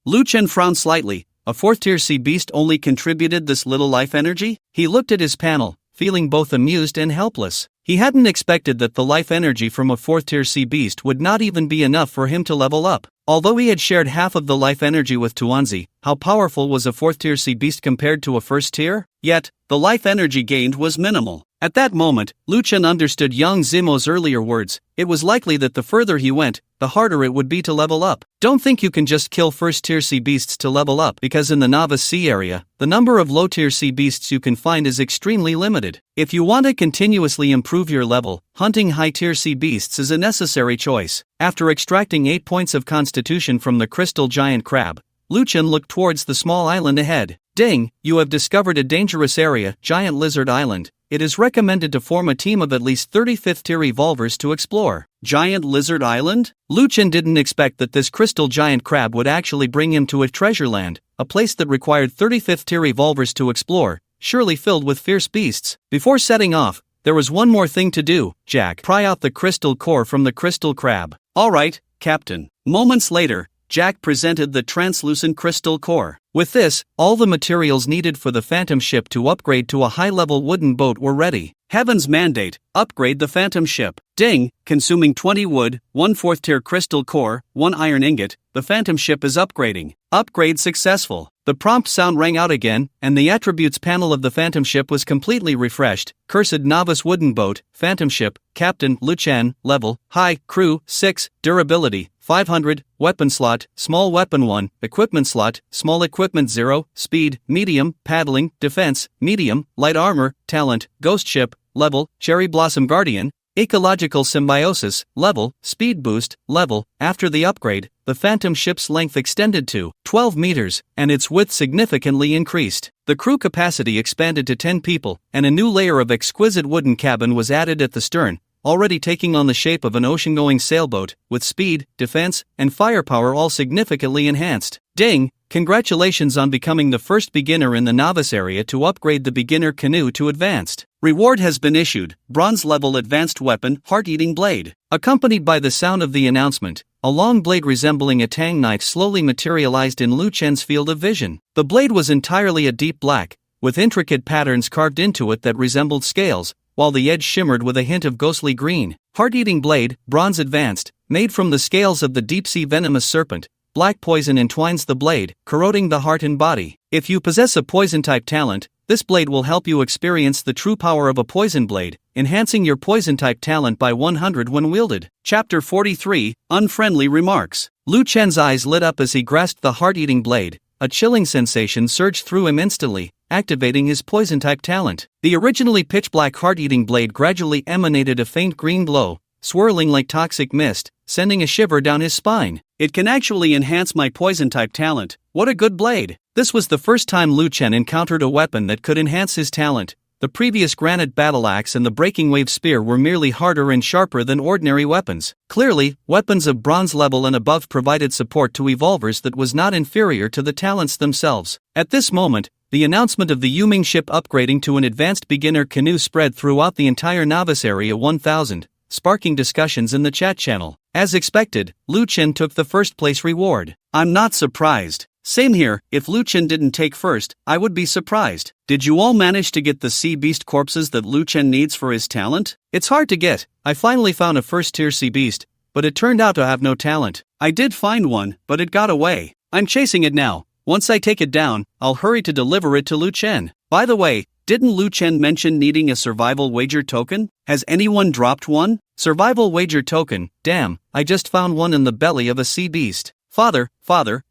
Lu Chen frowned slightly. A 4th-tier sea beast only contributed this little life energy? He looked at his panel, feeling both amused and helpless. He hadn't expected that the life energy from a 4th-tier sea beast would not even be enough for him to level up. Although he had shared half of the life energy with Tuanzi, how powerful was a 4th-tier sea beast compared to a 1st tier? Yet, the life energy gained was minimal. At that moment, Lu Chen understood Yang Zimo's earlier words. It was likely that the further he went, the harder it would be to level up. Don't think you can just kill 1st-tier sea beasts to level up, because in the Novice Sea area, the number of low-tier sea beasts you can find is extremely limited. If you want to continuously improve your level, hunting high-tier sea beasts is a necessary choice. After extracting 8 points of constitution from the crystal giant crab, Lu Chen looked towards the small island ahead. Ding! You have discovered a dangerous area, Giant Lizard Island. It is recommended to form a team of at least 35th-tier evolvers to explore. Giant Lizard Island? Lu Chen didn't expect that this crystal giant crab would actually bring him to a treasure land, a place that required 35th-tier evolvers to explore, surely filled with fierce beasts. Before setting off, there was one more thing to do. Jack, pry out the crystal core from the crystal crab. All right, Captain. Moments later, Jack presented the translucent crystal core. With this, all the materials needed for the Phantom ship to upgrade to a high-level wooden boat were ready. Heaven's mandate, upgrade the Phantom ship. Ding! Consuming 20 wood, 1 4th-tier crystal core, 1 iron ingot, the Phantom ship is upgrading. Upgrade successful. The prompt sound rang out again, and the attributes panel of the Phantom ship was completely refreshed. Cursed novice wooden boat, Phantom ship, Captain Lu Chen, level, high, crew, 6, durability, 500, weapon slot, small weapon 1, equipment slot, small equipment 0, speed, medium, paddling, defense, medium, light armor, talent, ghost ship, level, cherry blossom guardian, ecological symbiosis, level, speed boost, level. After the upgrade, the Phantom ship's length extended to 12 meters, and its width significantly increased. The crew capacity expanded to 10 people, and a new layer of exquisite wooden cabin was added at the stern, already taking on the shape of an ocean-going sailboat, with speed, defense, and firepower all significantly enhanced. Ding! Congratulations on becoming the first beginner in the novice area to upgrade the beginner canoe to advanced. Reward has been issued, bronze level advanced weapon, heart-eating blade. Accompanied by the sound of the announcement, a long blade resembling a tang knife slowly materialized in Lu Chen's field of vision. The blade was entirely a deep black, with intricate patterns carved into it that resembled scales, while the edge shimmered with a hint of ghostly green. Heart-eating blade, bronze advanced, made from the scales of the deep-sea venomous serpent. Black poison entwines the blade, corroding the heart and body. If you possess a poison-type talent, this blade will help you experience the true power of a poison blade, enhancing your poison-type talent by 100 when wielded. Chapter 43, Unfriendly Remarks. Lu Chen's eyes lit up as he grasped the heart-eating blade. A chilling sensation surged through him instantly, activating his poison-type talent. The originally pitch-black heart-eating blade gradually emanated a faint green glow, swirling like toxic mist, sending a shiver down his spine. It can actually enhance my poison-type talent. What a good blade! This was the first time Lu Chen encountered a weapon that could enhance his talent. The previous granite battle axe and the breaking wave spear were merely harder and sharper than ordinary weapons. Clearly, weapons of bronze level and above provided support to evolvers that was not inferior to the talents themselves. At this moment, the announcement of the Yuming ship upgrading to an advanced beginner canoe spread throughout the entire novice area 1000, sparking discussions in the chat channel. As expected, Lu Chen took the first place reward. I'm not surprised. Same here, if Lu Chen didn't take first, I would be surprised. Did you all manage to get the sea beast corpses that Lu Chen needs for his talent? It's hard to get. I finally found a first-tier sea beast, but it turned out to have no talent. I did find one, but it got away. I'm chasing it now. Once I take it down, I'll hurry to deliver it to Lu Chen. By the way, didn't Lu Chen mention needing a survival wager token? Has anyone dropped one? Survival wager token, damn, I just found one in the belly of a sea beast. Father,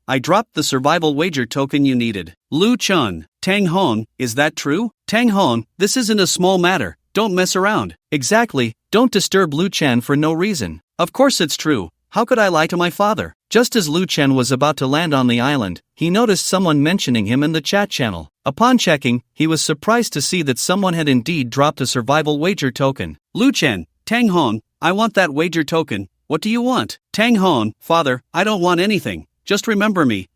I dropped the survival wager token you needed. Lu Chen, Tang Hong, is that true? Tang Hong, this isn't a small matter, don't mess around. Exactly, don't disturb Lu Chen for no reason. Of course it's true, how could I lie to my father? Just as Lu Chen was about to land on the island, he noticed someone mentioning him in the chat channel. Upon checking, he was surprised to see that someone had indeed dropped a survival wager token. Lu Chen, Tang Hong, I want that wager token. What do you want? Tang Hong, father, I don't want anything. Just remember me,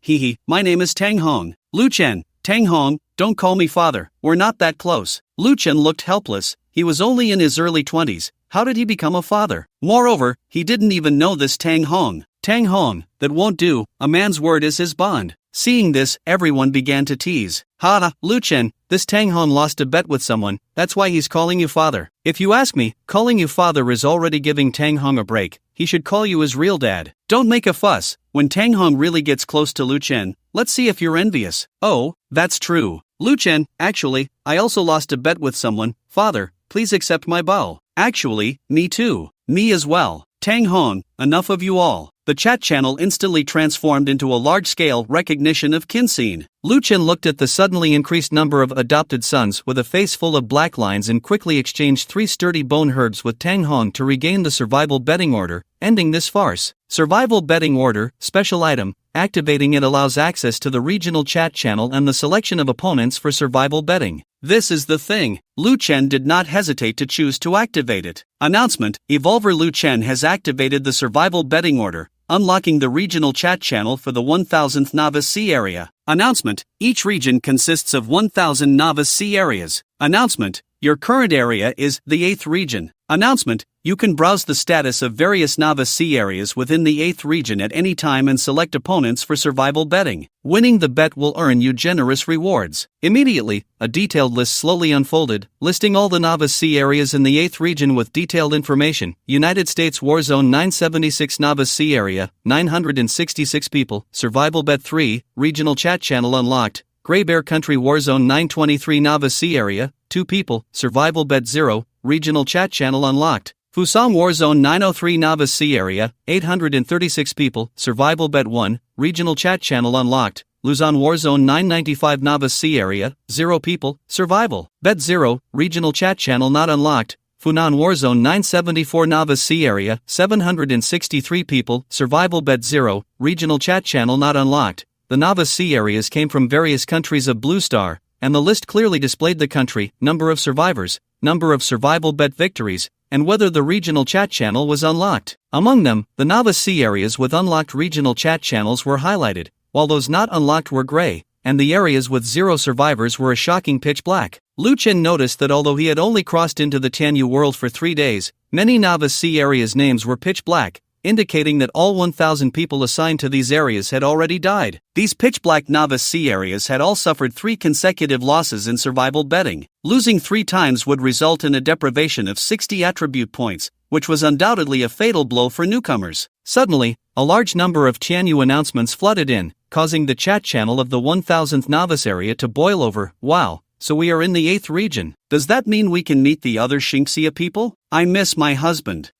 my name is Tang Hong. Lu Chen, Tang Hong, don't call me father, we're not that close. Lu Chen looked helpless, he was only in his early 20s, how did he become a father? Moreover, he didn't even know this Tang Hong. Tang Hong, that won't do, a man's word is his bond. Seeing this, everyone began to tease. Ha, Lu Chen, this Tang Hong lost a bet with someone, that's why he's calling you father. If you ask me, calling you father is already giving Tang Hong a break, he should call you his real dad. Don't make a fuss, when Tang Hong really gets close to Lu Chen, let's see if you're envious. Oh, that's true. Lu Chen, actually, I also lost a bet with someone, father, please accept my bow. Actually, me too. Me as well. Tang Hong, enough of you all. The chat channel instantly transformed into a large-scale recognition of kin scene. Lu Chen looked at the suddenly increased number of adopted sons with a face full of black lines and quickly exchanged 3 sturdy bone herbs with Tang Hong to regain the survival betting order, ending this farce. Survival betting order, special item, activating it allows access to the regional chat channel and the selection of opponents for survival betting. This is the thing. Lu Chen did not hesitate to choose to activate it. Announcement, Evolver Lu Chen has activated the survival betting order, unlocking the regional chat channel for the 1000th Novice Sea Area. Announcement, each region consists of 1000 Novice Sea Areas. Announcement, your current area is the 8th region. Announcement, you can browse the status of various Novice Sea Areas within the 8th region at any time and select opponents for survival betting. Winning the bet will earn you generous rewards. Immediately, a detailed list slowly unfolded, listing all the Novice Sea Areas in the 8th region with detailed information. United States War Zone 976 Novice Sea Area, 966 people, Survival Bet 3, Regional Chat Channel unlocked. Grey Bear Country War Zone 923 Novice Sea Area, 2 people, Survival Bet 0, Regional Chat Channel unlocked. Fusang War Zone 903 Novice Sea Area, 836 people, Survival Bet 1, Regional Chat Channel unlocked. Luzon War Zone 995 Novice Sea Area, 0 people, Survival Bet 0, Regional Chat Channel not unlocked. Funan War Zone 974 Novice Sea Area, 763 people, Survival Bet 0, Regional Chat Channel not unlocked. The Novice Sea areas came from various countries of Blue Star, and the list clearly displayed the country, number of survivors, number of Survival Bet victories, and whether the Regional Chat Channel was unlocked. Among them, the Novice Sea areas with unlocked Regional Chat Channels were highlighted, while those not unlocked were gray, and the areas with 0 survivors were a shocking pitch black. Lu Chen noticed that although he had only crossed into the Tianyu world for 3 days, many Novice Sea areas' names were pitch black, indicating that all 1,000 people assigned to these areas had already died. These pitch-black Novice Sea areas had all suffered 3 consecutive losses in survival betting. Losing 3 times would result in a deprivation of 60 attribute points, which was undoubtedly a fatal blow for newcomers. Suddenly, a large number of Tianyu announcements flooded in, causing the chat channel of the 1,000th Novice area to boil over. Wow, so we are in the 8th region. Does that mean we can meet the other Xingxia people? I miss my husband.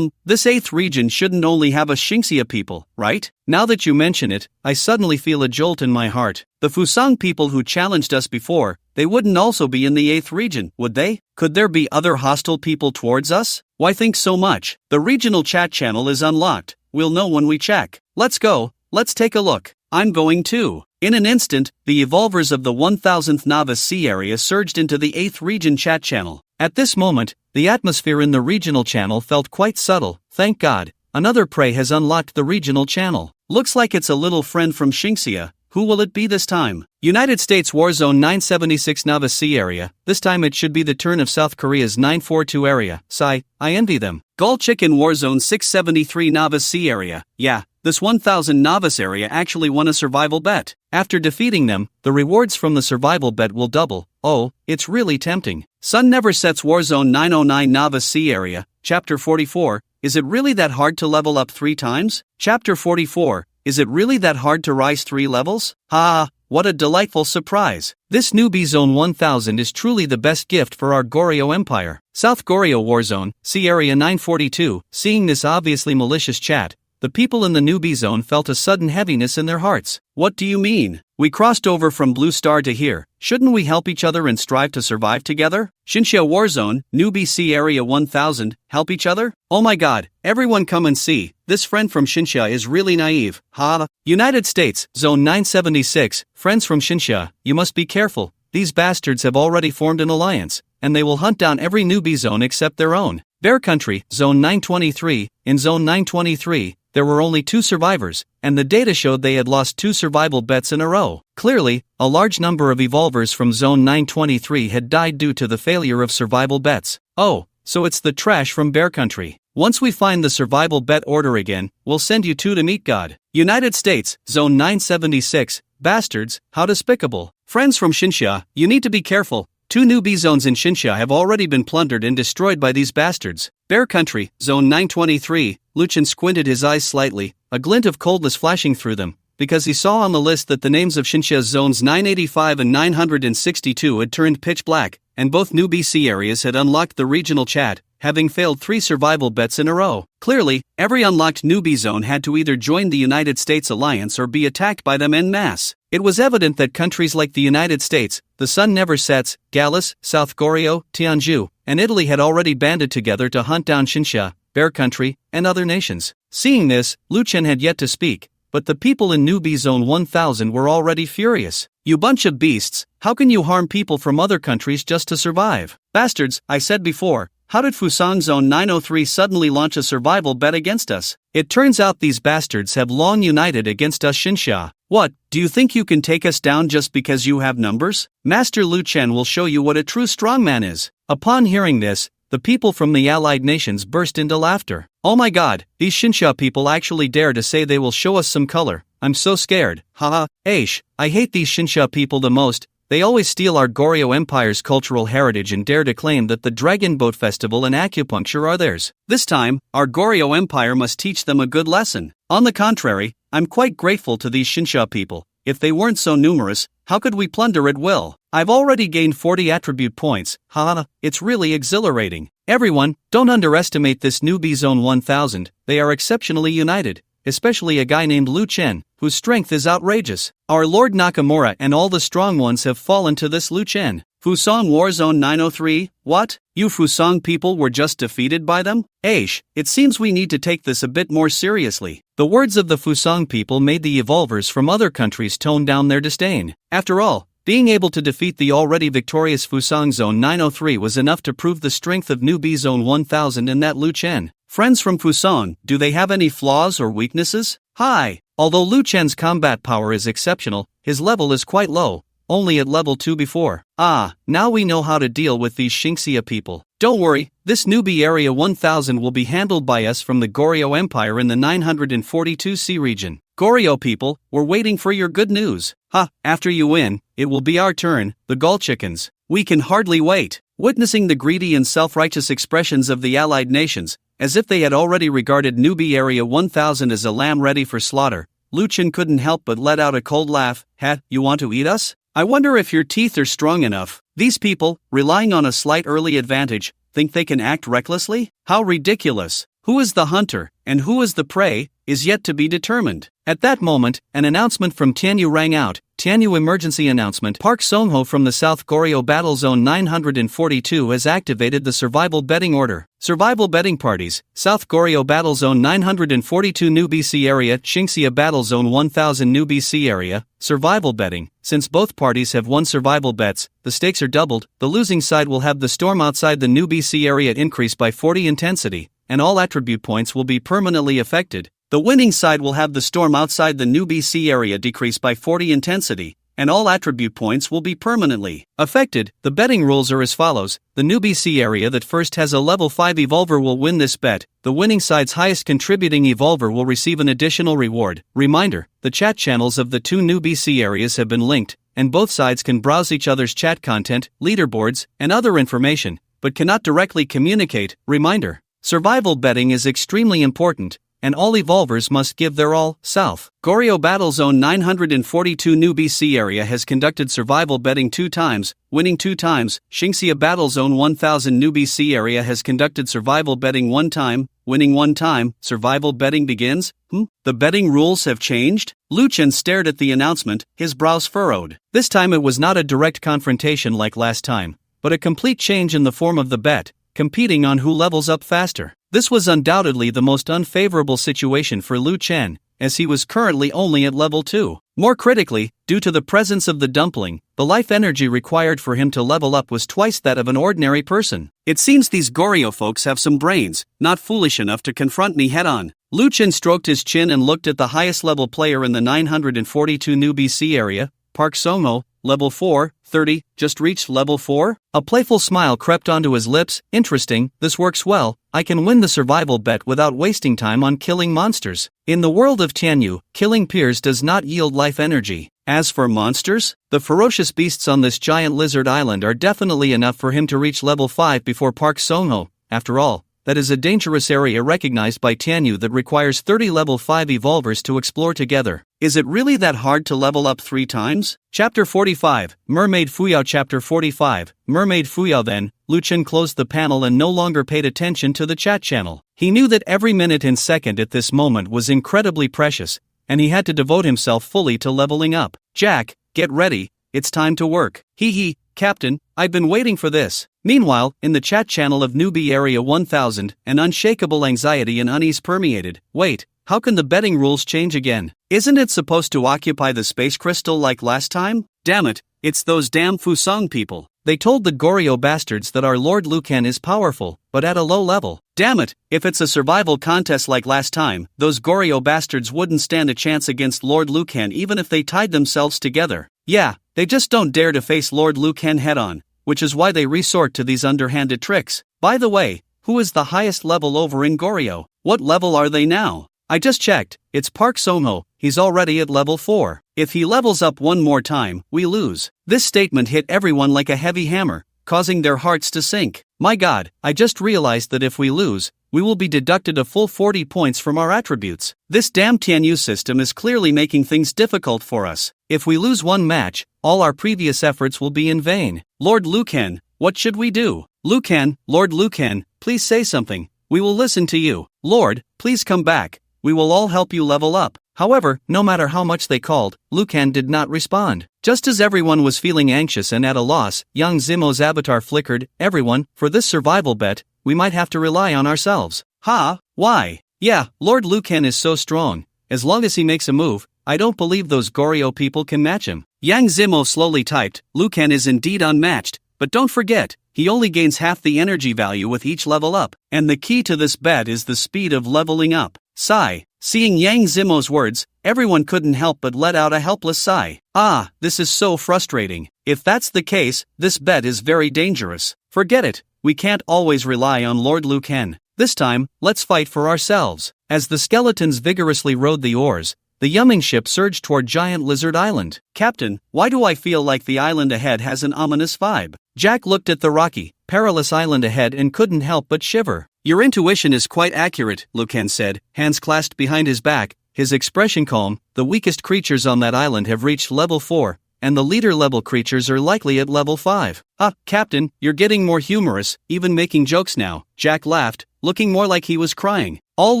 This 8th region shouldn't only have a Xingxia people, right? Now that you mention it, I suddenly feel a jolt in my heart. The Fusang people who challenged us before, they wouldn't also be in the 8th region, would they? Could there be other hostile people towards us? Why think so much? The regional chat channel is unlocked. We'll know when we check. Let's go, let's take a look. I'm going too. In an instant, the evolvers of the 1,000th Novice Sea area surged into the 8th region chat channel. At this moment, the atmosphere in the regional channel felt quite subtle. Thank God, another prey has unlocked the regional channel. Looks like it's a little friend from Xingxia. Who will it be this time? United States War Zone 976 Novice Sea Area. This time it should be the turn of South Korea's 942 area. Sigh, I envy them. Gall Chicken War Zone 673 Novice Sea Area. Yeah, this 1,000 Novice area actually won a survival bet. After defeating them, the rewards from the survival bet will double. Oh, it's really tempting. Sun Never Sets War Zone 909 Novice Sea Area. Chapter 44. Is it really that hard to level up 3 times? Chapter 44. Is it really that hard to rise 3 levels? Ha! What a delightful surprise. This newbie Zone 1000 is truly the best gift for our Goryeo Empire. South Goryeo War Zone, Sea Area 942. Seeing this obviously malicious chat, the people in the newbie zone felt a sudden heaviness in their hearts. What do you mean? We crossed over from Blue Star to here. Shouldn't we help each other and strive to survive together? Xinxia War Zone, Newbie Sea Area 1000, help each other? Oh my god, everyone come and see. This friend from Xinxia is really naive. Ha! United States, Zone 976, friends from Xinxia, you must be careful. These bastards have already formed an alliance, and they will hunt down every newbie zone except their own. Bear Country, Zone 923, in Zone 923, there were only 2 survivors, and the data showed they had lost 2 survival bets in a row. Clearly, a large number of evolvers from Zone 923 had died due to the failure of survival bets. Oh, so it's the trash from Bear Country. Once we find the survival bet order again, we'll send you 2 to meet God. United States, Zone 976, bastards, how despicable. Friends from Xinxia, you need to be careful. 2 newbie zones in Xinxia have already been plundered and destroyed by these bastards. Bear Country, Zone 923, Luchin squinted his eyes slightly, a glint of coldness flashing through them, because he saw on the list that the names of Xinxia's zones 985 and 962 had turned pitch black, and both newbie sea areas had unlocked the regional chat, having failed 3 survival bets in a row. Clearly, every unlocked newbie zone had to either join the United States alliance or be attacked by them en masse. It was evident that countries like the United States, the Sun Never Sets, Gallus, South Goryeo, Tianju, and Italy had already banded together to hunt down Xinxia, Bear Country, and other nations. Seeing this, Lu Chen had yet to speak, but the people in Newbie Zone 1000 were already furious. You bunch of beasts, how can you harm people from other countries just to survive? Bastards, I said before. How did Fusang Zone 903 suddenly launch a survival bet against us? It turns out these bastards have long united against us Xinxia. What, do you think you can take us down just because you have numbers? Master Lu Chen will show you what a true strongman is. Upon hearing this, the people from the allied nations burst into laughter. Oh my god, these Xinxia people actually dare to say they will show us some color. I'm so scared. Haha, Aish, I hate these Xinxia people the most. They always steal our Goryeo Empire's cultural heritage and dare to claim that the Dragon Boat Festival and acupuncture are theirs. This time, our Goryeo Empire must teach them a good lesson. On the contrary, I'm quite grateful to these Xinxia people. If they weren't so numerous, how could we plunder at will? I've already gained 40 attribute points, haha, it's really exhilarating. Everyone, don't underestimate this newbie Zone 1000, they are exceptionally united, especially a guy named Lu Chen, whose strength is outrageous. Our Lord Nakamura and all the strong ones have fallen to this Lu Chen. Fusang War Zone 903, what? You Fusang people were just defeated by them? Aish, it seems we need to take this a bit more seriously. The words of the Fusang people made the evolvers from other countries tone down their disdain. After all, being able to defeat the already victorious Fusang Zone 903 was enough to prove the strength of newbie Zone 1000 and that Lu Chen. Friends from Fusang, do they have any flaws or weaknesses? Hi! Although Lu Chen's combat power is exceptional, his level is quite low, only at level 2 before. Now we know how to deal with these Xingxia people. Don't worry, this newbie Area 1000 will be handled by us from the Goryeo Empire in the 942C region. Goryeo people, we're waiting for your good news. After you win, it will be our turn, the Gall chickens. We can hardly wait. Witnessing the greedy and self-righteous expressions of the allied nations, as if they had already regarded newbie Area 1000 as a lamb ready for slaughter, Lu Chen couldn't help but let out a cold laugh. You want to eat us? I wonder if your teeth are strong enough. These people, relying on a slight early advantage, think they can act recklessly? How ridiculous! Who is the hunter, and who is the prey, is yet to be determined. At that moment, an announcement from Tianyu rang out. Tianyu emergency announcement. Park Song-ho from the South Goryeo Battle Zone 942 has activated the survival betting order. Survival betting parties, South Goryeo Battle Zone 942 New BC area, Xingxia Battle Zone 1000 New BC area, survival betting. Since both parties have won survival bets, the stakes are doubled. The losing side will have the storm outside the New BC area increase by 40 intensity, and all attribute points will be permanently affected. The winning side will have the storm outside the New BC area decrease by 40 intensity, and all attribute points will be permanently affected. The betting rules are as follows. The New BC area that first has a level 5 evolver will win this bet. The winning side's highest contributing evolver will receive an additional reward. Reminder, the chat channels of the two New BC areas have been linked, and both sides can browse each other's chat content, leaderboards, and other information, but cannot directly communicate. Reminder, survival betting is extremely important, and all evolvers must give their all. South Goryeo Battle Zone 942 New BC area has conducted survival betting 2 times, winning 2 times. Xingxia Battle Zone 1000 New BC area has conducted survival betting 1 time, winning 1 time. Survival betting begins? The betting rules have changed? Lu Chen stared at the announcement, his brows furrowed. This time it was not a direct confrontation like last time, but a complete change in the form of the bet, competing on who levels up faster. This was undoubtedly the most unfavorable situation for Lu Chen, as he was currently only at level 2. More critically, due to the presence of the dumpling, the life energy required for him to level up was twice that of an ordinary person. It seems these Goryeo folks have some brains, not foolish enough to confront me head-on. Lu Chen stroked his chin and looked at the highest level player in the 942 New BC area, Park Song-ho, level 4, 30, just reached level 4? A playful smile crept onto his lips. Interesting, this works well. I can win the survival bet without wasting time on killing monsters. In the world of Tianyu, killing peers does not yield life energy. As for monsters, the ferocious beasts on this giant lizard island are definitely enough for him to reach level 5 before Park Song-ho. After all, that is a dangerous area recognized by Tianyu that requires 30 level 5 evolvers to explore together. Is it really that hard to level up 3 times? Chapter 45, Mermaid Fuyao. Chapter 45, Mermaid Fuyao. Then, Lu Chen closed the panel and no longer paid attention to the chat channel. He knew that every minute and second at this moment was incredibly precious, and he had to devote himself fully to leveling up. Jack, get ready, it's time to work. Hee, Captain, I've been waiting for this. Meanwhile, in the chat channel of Newbie Area 1000, an unshakable anxiety and unease permeated. Wait, how can the betting rules change again? Isn't it supposed to occupy the space crystal like last time? Damn it, it's those damn Fusang people. They told the Goryeo bastards that our Lord Lucan is powerful, but at a low level. Damn it, if it's a survival contest like last time, those Goryeo bastards wouldn't stand a chance against Lord Lucan even if they tied themselves together. Yeah, they just don't dare to face Lord Lucan head-on, which is why they resort to these underhanded tricks. By the way, who is the highest level over in Goryeo? What level are they now? I just checked, it's Park Song-ho, he's already at level 4. If he levels up one more time, we lose. This statement hit everyone like a heavy hammer, causing their hearts to sink. My god, I just realized that if we lose, we will be deducted a full 40 points from our attributes. This damn Tianyu system is clearly making things difficult for us. If we lose one match, all our previous efforts will be in vain. Lord Lucan, what should we do? Lucan, Lord Lucan, please say something. We will listen to you. Lord, please come back. We will all help you level up. However, no matter how much they called, Lucan did not respond. Just as everyone was feeling anxious and at a loss, young Zimo's avatar flickered. Everyone, for this survival bet, we might have to rely on ourselves. Ha? Why? Yeah, Lord Lucan is so strong. As long as he makes a move, I don't believe those Goryo people can match him. Yang Zimo slowly typed, Lucan is indeed unmatched, but don't forget, he only gains half the energy value with each level up, and the key to this bet is the speed of leveling up. Sigh. Seeing Yang Zimo's words, everyone couldn't help but let out a helpless sigh. Ah, this is so frustrating. If that's the case, this bet is very dangerous. Forget it, we can't always rely on Lord Lucan. This time, let's fight for ourselves. As the skeletons vigorously rowed the oars, the Yumming ship surged toward Giant Lizard Island. Captain, why do I feel like the island ahead has an ominous vibe? Jack looked at the rocky, perilous island ahead and couldn't help but shiver. Your intuition is quite accurate, Lucan said, hands clasped behind his back, his expression calm. The weakest creatures on that island have reached level 4, and the leader-level creatures are likely at level 5. Ah, Captain, you're getting more humorous, even making jokes now. Jack laughed, looking more like he was crying. All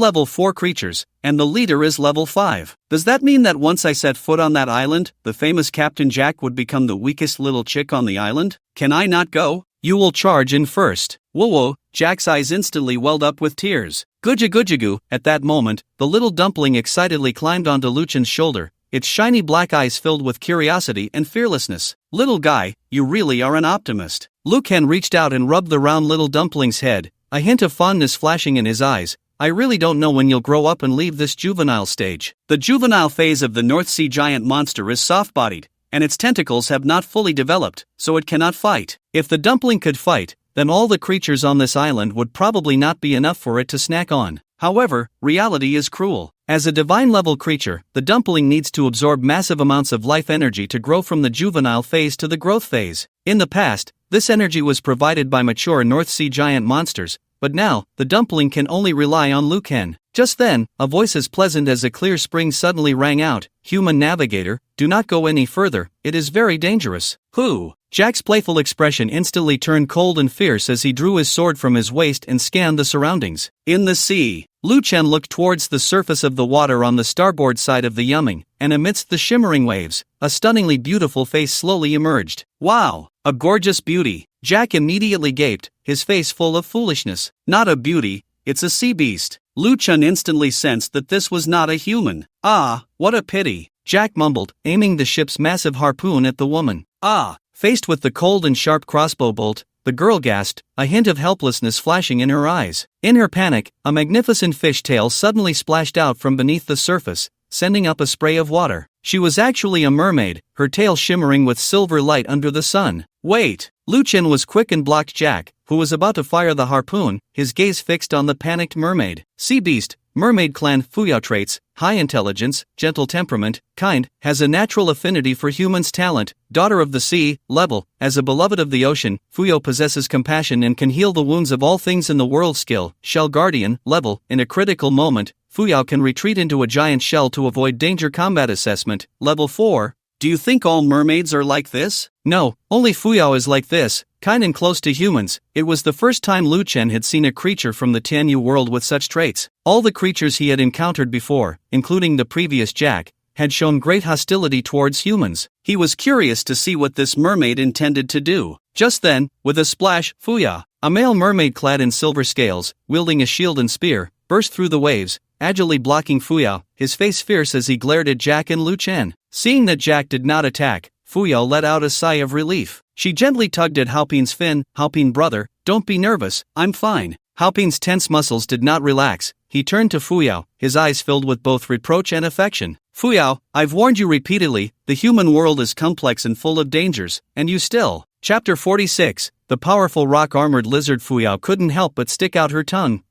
level 4 creatures, and the leader is level 5. Does that mean that once I set foot on that island, the famous Captain Jack would become the weakest little chick on the island? Can I not go? You will charge in first. Whoa, Jack's eyes instantly welled up with tears. Gujagujagu. At that moment, the little dumpling excitedly climbed onto Luchan's shoulder, its shiny black eyes filled with curiosity and fearlessness. Little guy, you really are an optimist. Lucan reached out and rubbed the round little dumpling's head, a hint of fondness flashing in his eyes. I really don't know when you'll grow up and leave this juvenile stage. The juvenile phase of the North Sea giant monster is soft-bodied, and its tentacles have not fully developed, so it cannot fight. If the dumpling could fight, then all the creatures on this island would probably not be enough for it to snack on. However, reality is cruel. As a divine-level creature, the dumpling needs to absorb massive amounts of life energy to grow from the juvenile phase to the growth phase. In the past, this energy was provided by mature North Sea giant monsters, but now, the dumpling can only rely on Lucan. Just then, a voice as pleasant as a clear spring suddenly rang out, Human Navigator, do not go any further, it is very dangerous. Who? Jack's playful expression instantly turned cold and fierce as he drew his sword from his waist and scanned the surroundings. In the sea, Luchan looked towards the surface of the water on the starboard side of the Yumming, and amidst the shimmering waves, a stunningly beautiful face slowly emerged. Wow! A gorgeous beauty. Jack immediately gaped, his face full of foolishness. Not a beauty, it's a sea beast. Luchan instantly sensed that this was not a human. Ah, what a pity. Jack mumbled, aiming the ship's massive harpoon at the woman. Ah! Faced with the cold and sharp crossbow bolt, the girl gasped, a hint of helplessness flashing in her eyes. In her panic, a magnificent fish tail suddenly splashed out from beneath the surface, sending up a spray of water. She was actually a mermaid, her tail shimmering with silver light under the sun. Wait! Luchan was quick and blocked Jack, who was about to fire the harpoon, his gaze fixed on the panicked mermaid. Sea beast, mermaid clan Fuyao traits, high intelligence, gentle temperament, kind, has a natural affinity for humans' talent, daughter of the sea, level, as a beloved of the ocean, Fuyao possesses compassion and can heal the wounds of all things in the world. Skill, shell guardian, level, in a critical moment, Fuyao can retreat into a giant shell to avoid danger. Combat assessment, level 4. Do you think all mermaids are like this? No, only Fuyao is like this, kind and close to humans. It was the first time Luchan had seen a creature from the Tianyu world with such traits. All the creatures he had encountered before, including the previous Jack, had shown great hostility towards humans. He was curious to see what this mermaid intended to do. Just then, with a splash, Fuya, a male mermaid clad in silver scales, wielding a shield and spear, burst through the waves, agilely blocking Fuya, his face fierce as he glared at Jack and Luchan. Seeing that Jack did not attack, Fuya let out a sigh of relief. She gently tugged at Haopin's fin. Haopin brother, don't be nervous, I'm fine. Haopin's tense muscles did not relax. He turned to Fuyao, his eyes filled with both reproach and affection. Fuyao, I've warned you repeatedly, the human world is complex and full of dangers, and you still. Chapter 46, the powerful rock-armored lizard. Fuyao couldn't help but stick out her tongue.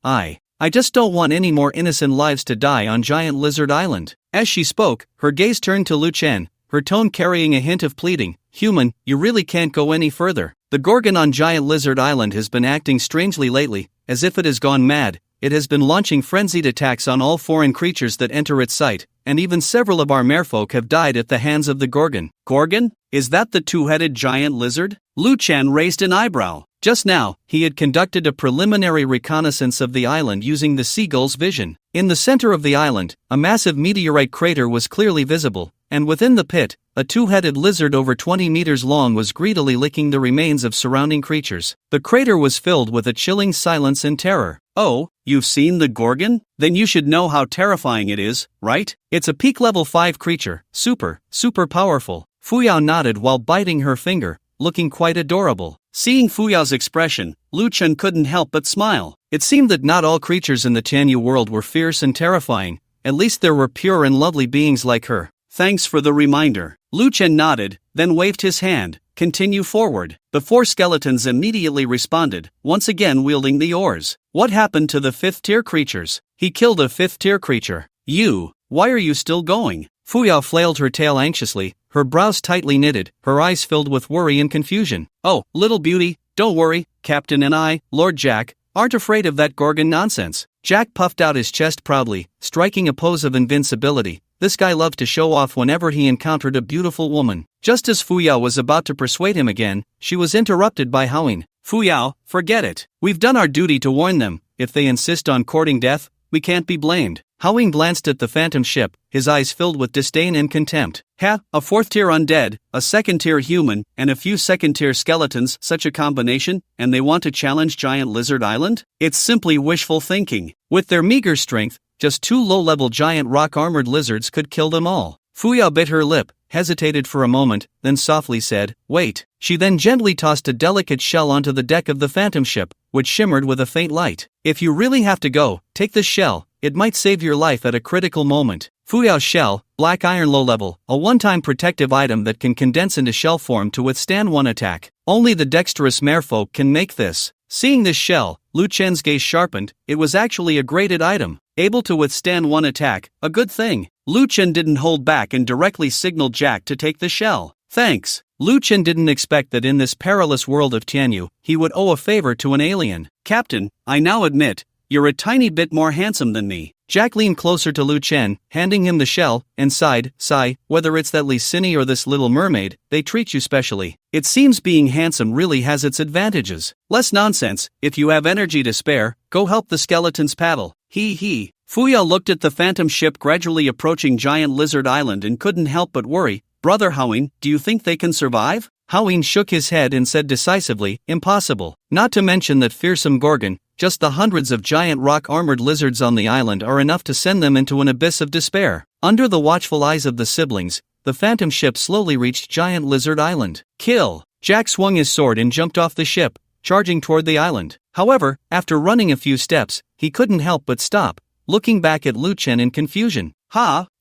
I just don't want any more innocent lives to die on Giant Lizard Island. As she spoke, her gaze turned to Luchan, her tone carrying a hint of pleading. Human, you really can't go any further. The Gorgon on Giant Lizard Island has been acting strangely lately, as if it has gone mad. it has been launching frenzied attacks on all foreign creatures that enter its sight, and even several of our merfolk have died at the hands of the Gorgon. Gorgon? Is that the two-headed giant lizard? Lu Chen raised an eyebrow. Just now, he had conducted a preliminary reconnaissance of the island using the seagull's vision. In the center of the island, a massive meteorite crater was clearly visible, and within the pit, a two-headed lizard over 20 meters long was greedily licking the remains of surrounding creatures. The crater was filled with a chilling silence and terror. Oh, you've seen the Gorgon? Then you should know how terrifying it is, right? It's a peak level 5 creature, super powerful. Fuyao nodded while biting her finger, looking quite adorable. Seeing Fuyao's expression, Lu Chen couldn't help but smile. It seemed that not all creatures in the Tianyu world were fierce and terrifying, at least there were pure and lovely beings like her. Thanks for the reminder. Lu Chen nodded, then waved his hand. Continue forward. The 4 skeletons immediately responded, once again wielding the oars. What happened to the 5th-tier creatures? He killed a 5th-tier creature. Why are you still going? Fuyao flailed her tail anxiously, her brows tightly knitted, her eyes filled with worry and confusion. Oh, little beauty, don't worry, Captain and I, Lord Jack, aren't afraid of that Gorgon nonsense. Jack puffed out his chest proudly, striking a pose of invincibility. This guy loved to show off whenever he encountered a beautiful woman. Just as Fuyao was about to persuade him again, she was interrupted by Howing. Fuyao, forget it. We've done our duty to warn them. If they insist on courting death, we can't be blamed. Howing glanced at the phantom ship, his eyes filled with disdain and contempt. A 4th-tier undead, a 2nd-tier human, and a few 2nd-tier skeletons, such a combination, and they want to challenge Giant Lizard Island? It's simply wishful thinking. With their meager strength, just 2 low-level giant rock-armored lizards could kill them all. Fuyao bit her lip, hesitated for a moment, then softly said, wait. She then gently tossed a delicate shell onto the deck of the phantom ship, which shimmered with a faint light. If you really have to go, take this shell. It might save your life at a critical moment. Fuyao's shell, black iron low level, a one-time protective item that can condense into shell form to withstand one attack. Only the dexterous merfolk can make this. Seeing this shell, Lu Chen's gaze sharpened. It was actually a graded item, able to withstand one attack, a good thing. Lu Chen didn't hold back and directly signaled Jack to take the shell. Thanks. Lu Chen didn't expect that in this perilous world of Tianyu, he would owe a favor to an alien. Captain, I now admit, you're a tiny bit more handsome than me. Jack leaned closer to Lu Chen, handing him the shell, and sighed, whether it's that Licini or this little mermaid, they treat you specially. It seems being handsome really has its advantages. Less nonsense, if you have energy to spare, go help the skeletons paddle. He. Fuyao looked at the phantom ship gradually approaching Giant Lizard Island and couldn't help but worry. Brother Howing, do you think they can survive? Howing shook his head and said decisively, impossible. Not to mention that fearsome Gorgon, just the hundreds of giant rock-armored lizards on the island are enough to send them into an abyss of despair. Under the watchful eyes of the siblings, the phantom ship slowly reached Giant Lizard Island. Kill! Jack swung his sword and jumped off the ship, charging toward the island. However, after running a few steps, he couldn't help but stop, looking back at Lu Chen in confusion.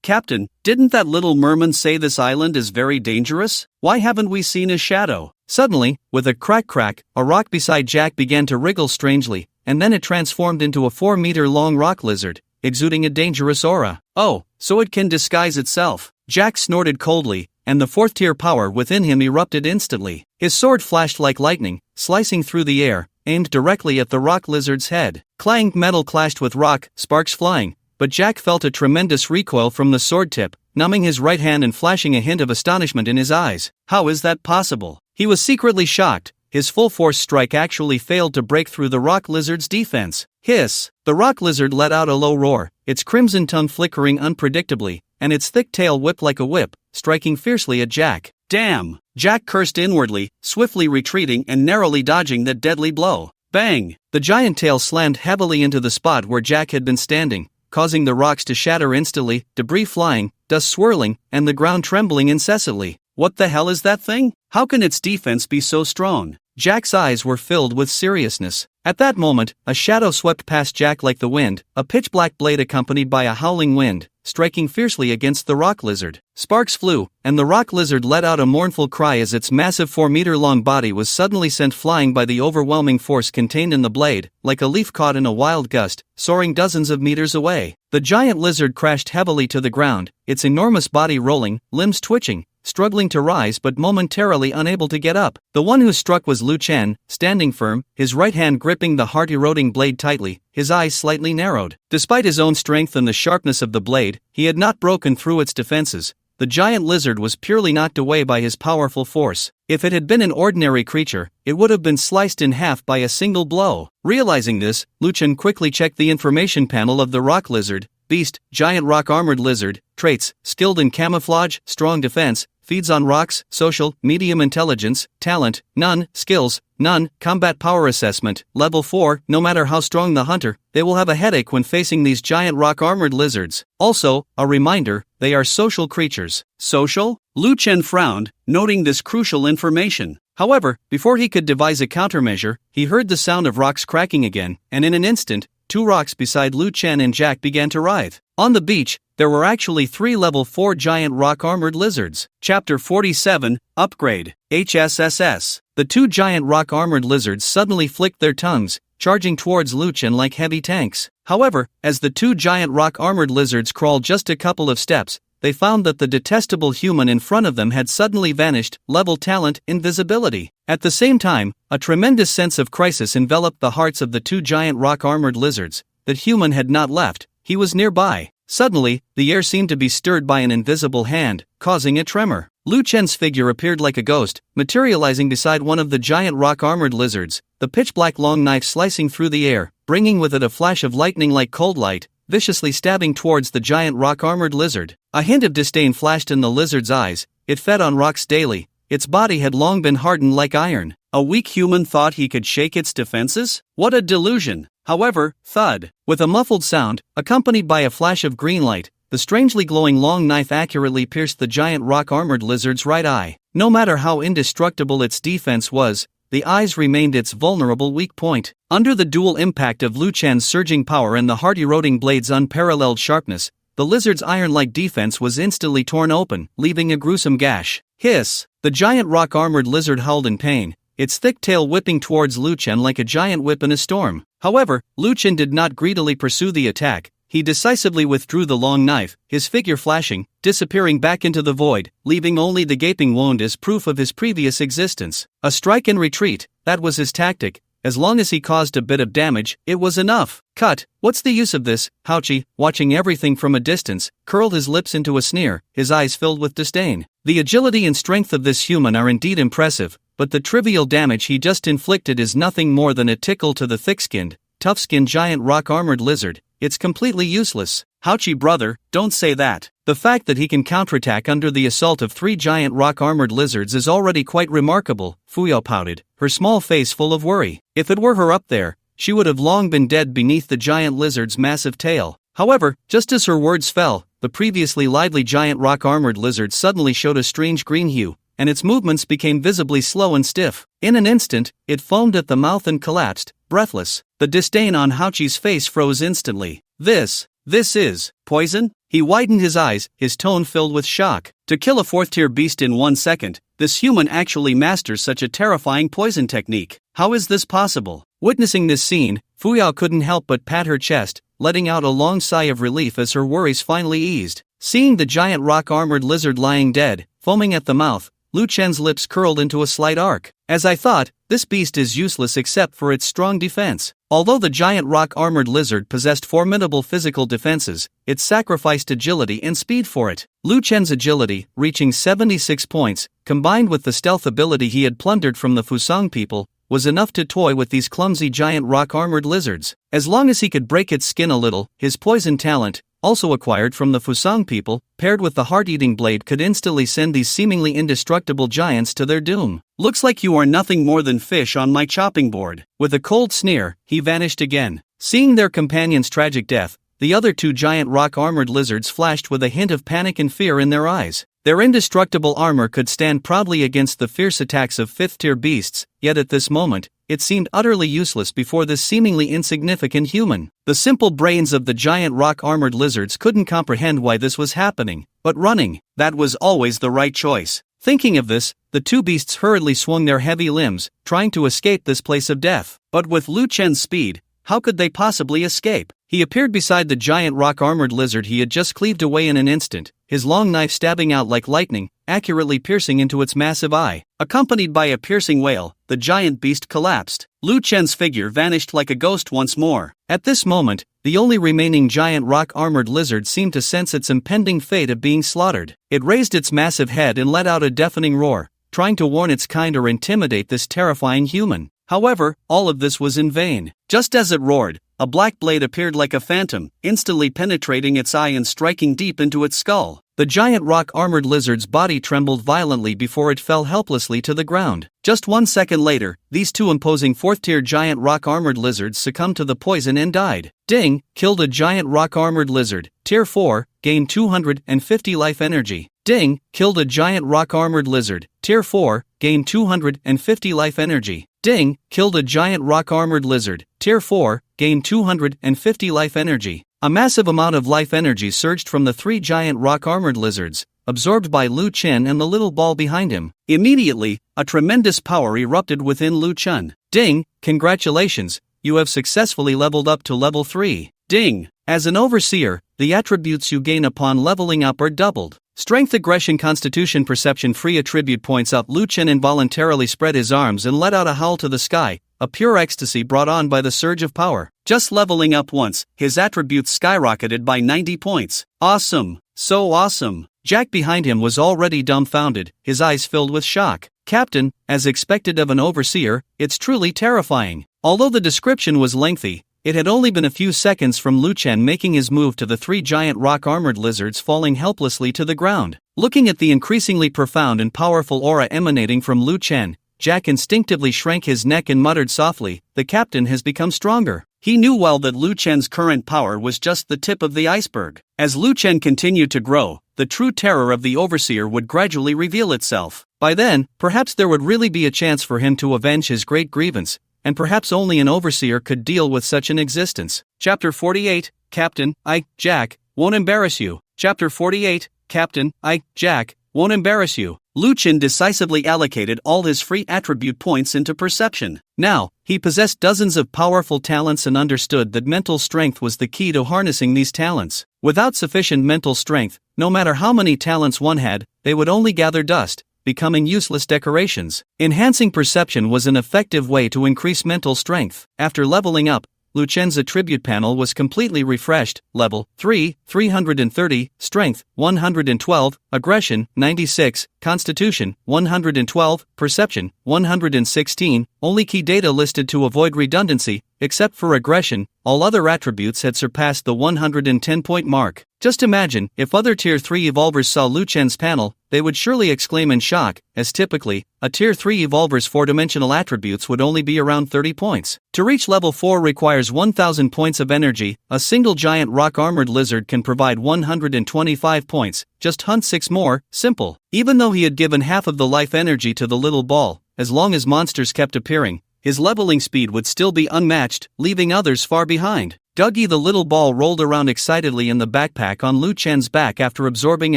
Captain, didn't that little merman say this island is very dangerous? Why haven't we seen his shadow? Suddenly, with a crack, a rock beside Jack began to wriggle strangely, and then it transformed into a 4-meter-long rock lizard, exuding a dangerous aura. Oh, so it can disguise itself. Jack snorted coldly, and the 4th-tier power within him erupted instantly. His sword flashed like lightning, slicing through the air, aimed directly at the rock lizard's head. Clang! Metal clashed with rock, sparks flying, but Jack felt a tremendous recoil from the sword tip, numbing his right hand and flashing a hint of astonishment in his eyes. How is that possible? He was secretly shocked. His full-force strike actually failed to break through the rock lizard's defense. Hiss! The rock lizard let out a low roar, its crimson tongue flickering unpredictably, and its thick tail whipped like a whip, striking fiercely at Jack. Damn! Jack cursed inwardly, swiftly retreating and narrowly dodging that deadly blow. Bang! The giant tail slammed heavily into the spot where Jack had been standing, causing the rocks to shatter instantly, debris flying, dust swirling, and the ground trembling incessantly. What the hell is that thing? How can its defense be so strong? Jack's eyes were filled with seriousness. At that moment, a shadow swept past Jack like the wind, a pitch-black blade accompanied by a howling wind, striking fiercely against the rock lizard. Sparks flew, and the rock lizard let out a mournful cry as its massive 4-meter-long body was suddenly sent flying by the overwhelming force contained in the blade, like a leaf caught in a wild gust, soaring dozens of meters away. The giant lizard crashed heavily to the ground, its enormous body rolling, limbs twitching, struggling to rise but momentarily unable to get up. The one who struck was Lu Chen, standing firm, his right hand gripping the heart-eroding blade tightly, his eyes slightly narrowed. Despite his own strength and the sharpness of the blade, he had not broken through its defenses. The giant lizard was purely knocked away by his powerful force. If it had been an ordinary creature, it would have been sliced in half by a single blow. Realizing this, Lu Chen quickly checked the information panel of the rock lizard. Beast, giant rock armored lizard, traits, skilled in camouflage, strong defense, feeds on rocks, social, medium intelligence, talent, none, skills, none, combat power assessment, level 4, no matter how strong the hunter, they will have a headache when facing these giant rock armored lizards. Also, a reminder, they are social creatures. Social? Lu Chen frowned, noting this crucial information. However, before he could devise a countermeasure, he heard the sound of rocks cracking again, and in an instant, 2 rocks beside Lu Chen and Jack began to writhe. On the beach, there were actually 3 level 4 giant rock-armored lizards. Chapter 47, Upgrade, HSSS. The 2 giant rock-armored lizards suddenly flicked their tongues, charging towards Lu Chen like heavy tanks. However, as the 2 giant rock-armored lizards crawled just a couple of steps, they found that the detestable human in front of them had suddenly vanished, level talent, invisibility. At the same time, a tremendous sense of crisis enveloped the hearts of the 2 giant rock-armored lizards. That human had not left, he was nearby. Suddenly, the air seemed to be stirred by an invisible hand, causing a tremor. Lu Chen's figure appeared like a ghost, materializing beside one of the giant rock-armored lizards, the pitch-black long knife slicing through the air, bringing with it a flash of lightning like cold light, viciously stabbing towards the giant rock-armored lizard. A hint of disdain flashed in the lizard's eyes. It fed on rocks daily. Its body had long been hardened like iron. A weak human thought he could shake its defenses? What a delusion! However, thud. With a muffled sound, accompanied by a flash of green light, the strangely glowing long knife accurately pierced the giant rock-armored lizard's right eye. No matter how indestructible its defense was, the eyes remained its vulnerable weak point. Under the dual impact of Lu Chen's surging power and the heart-eroding blade's unparalleled sharpness, the lizard's iron-like defense was instantly torn open, leaving a gruesome gash. Hiss! The giant rock-armored lizard howled in pain, its thick tail whipping towards Lu Chen like a giant whip in a storm. However, Lu Chen did not greedily pursue the attack. He decisively withdrew the long knife, his figure flashing, disappearing back into the void, leaving only the gaping wound as proof of his previous existence. A strike and retreat, that was his tactic. As long as he caused a bit of damage, it was enough. Cut, what's the use of this? Haochi, watching everything from a distance, curled his lips into a sneer, his eyes filled with disdain. The agility and strength of this human are indeed impressive, but the trivial damage he just inflicted is nothing more than a tickle to the thick-skinned, tough-skinned giant rock-armored lizard. It's completely useless. Haochi brother, don't say that. The fact that he can counterattack under the assault of 3 giant rock-armored lizards is already quite remarkable, Fuyao pouted, her small face full of worry. If it were her up there, she would have long been dead beneath the giant lizard's massive tail. However, just as her words fell, the previously lively giant rock-armored lizard suddenly showed a strange green hue, and its movements became visibly slow and stiff. In an instant, it foamed at the mouth and collapsed, breathless. The disdain on Haochi's face froze instantly. This is poison? He widened his eyes, his tone filled with shock. To kill a 4th-tier beast in 1 second, this human actually masters such a terrifying poison technique. How is this possible? Witnessing this scene, Fuyao couldn't help but pat her chest, letting out a long sigh of relief as her worries finally eased. Seeing the giant rock-armored lizard lying dead, foaming at the mouth, Lu Chen's lips curled into a slight arc. As I thought, this beast is useless except for its strong defense. Although the giant rock-armored lizard possessed formidable physical defenses, it sacrificed agility and speed for it. Lu Chen's agility, reaching 76 points, combined with the stealth ability he had plundered from the Fusang people, was enough to toy with these clumsy giant rock-armored lizards. As long as he could break its skin a little, his poison talent, also acquired from the Fusang people, paired with the heart-eating blade could instantly send these seemingly indestructible giants to their doom. Looks like you are nothing more than fish on my chopping board. With a cold sneer, he vanished again. Seeing their companion's tragic death, the other 2 giant rock-armored lizards flashed with a hint of panic and fear in their eyes. Their indestructible armor could stand proudly against the fierce attacks of 5th-tier beasts, yet at this moment, it seemed utterly useless before this seemingly insignificant human. The simple brains of the giant rock-armored lizards couldn't comprehend why this was happening, but running, that was always the right choice. Thinking of this, the 2 beasts hurriedly swung their heavy limbs, trying to escape this place of death. But with Lu Chen's speed, How could they possibly escape? He appeared beside the giant rock-armored lizard he had just cleaved away in an instant, his long knife stabbing out like lightning, accurately piercing into its massive eye. Accompanied by a piercing wail, the giant beast collapsed. Lu Chen's figure vanished like a ghost once more. At this moment, the only remaining giant rock-armored lizard seemed to sense its impending fate of being slaughtered. It raised its massive head and let out a deafening roar, trying to warn its kind or intimidate this terrifying human. However, all of this was in vain. Just as it roared, a black blade appeared like a phantom, instantly penetrating its eye and striking deep into its skull. The giant rock-armored lizard's body trembled violently before it fell helplessly to the ground. Just 1 second later, these two imposing 4th-tier giant rock-armored lizards succumbed to the poison and died. Ding! Killed a giant rock-armored lizard. Tier 4, gained 250 life energy. Ding! Killed a giant rock-armored lizard. Tier 4, gained 250 life energy. Ding! Killed a giant rock-armored lizard. Tier 4, gained 250 life energy. A massive amount of life energy surged from the 3 giant rock-armored lizards, absorbed by Lu Chen and the little ball behind him. Immediately, a tremendous power erupted within Lu Chen. Ding! Congratulations, you have successfully leveled up to level 3. Ding! As an overseer, the attributes you gain upon leveling up are doubled. Strength, aggression, constitution, perception, free attribute points up. Lu Chen involuntarily spread his arms and let out a howl to the sky, a pure ecstasy brought on by the surge of power. Just leveling up once, his attributes skyrocketed by 90 points. Awesome! So awesome! Jack behind him was already dumbfounded, his eyes filled with shock. Captain, as expected of an overseer, it's truly terrifying. Although the description was lengthy, it had only been a few seconds from Lu Chen making his move to the 3 giant rock-armored lizards falling helplessly to the ground. Looking at the increasingly profound and powerful aura emanating from Lu Chen, Jack instinctively shrank his neck and muttered softly, "The captain has become stronger." He knew well that Lu Chen's current power was just the tip of the iceberg. As Lu Chen continued to grow, the true terror of the overseer would gradually reveal itself. By then, perhaps there would really be a chance for him to avenge his great grievance, and perhaps only an overseer could deal with such an existence. Chapter 48, Captain, Jack, won't embarrass you. Chapter 48, Captain, Jack, won't embarrass you. Lu Chen decisively allocated all his free attribute points into perception. Now, he possessed dozens of powerful talents and understood that mental strength was the key to harnessing these talents. Without sufficient mental strength, no matter how many talents one had, they would only gather dust, becoming useless decorations. Enhancing perception was an effective way to increase mental strength. After leveling up, Lu Chen's attribute panel was completely refreshed. Level 3, 330, Strength, 112, Aggression, 96, Constitution, 112, Perception, 116, only key data listed to avoid redundancy, except for aggression, all other attributes had surpassed the 110-point mark. Just imagine, if other Tier 3 evolvers saw Lu Chen's panel, they would surely exclaim in shock, as typically, a Tier 3 evolver's 4-dimensional attributes would only be around 30 points. To reach level 4 requires 1,000 points of energy. A single giant rock-armored lizard can provide 125 points, just hunt 6 more, simple. Even though he had given half of the life energy to the little ball, as long as monsters kept appearing, his leveling speed would still be unmatched, leaving others far behind. Dougie the little ball rolled around excitedly in the backpack on Lu Chen's back after absorbing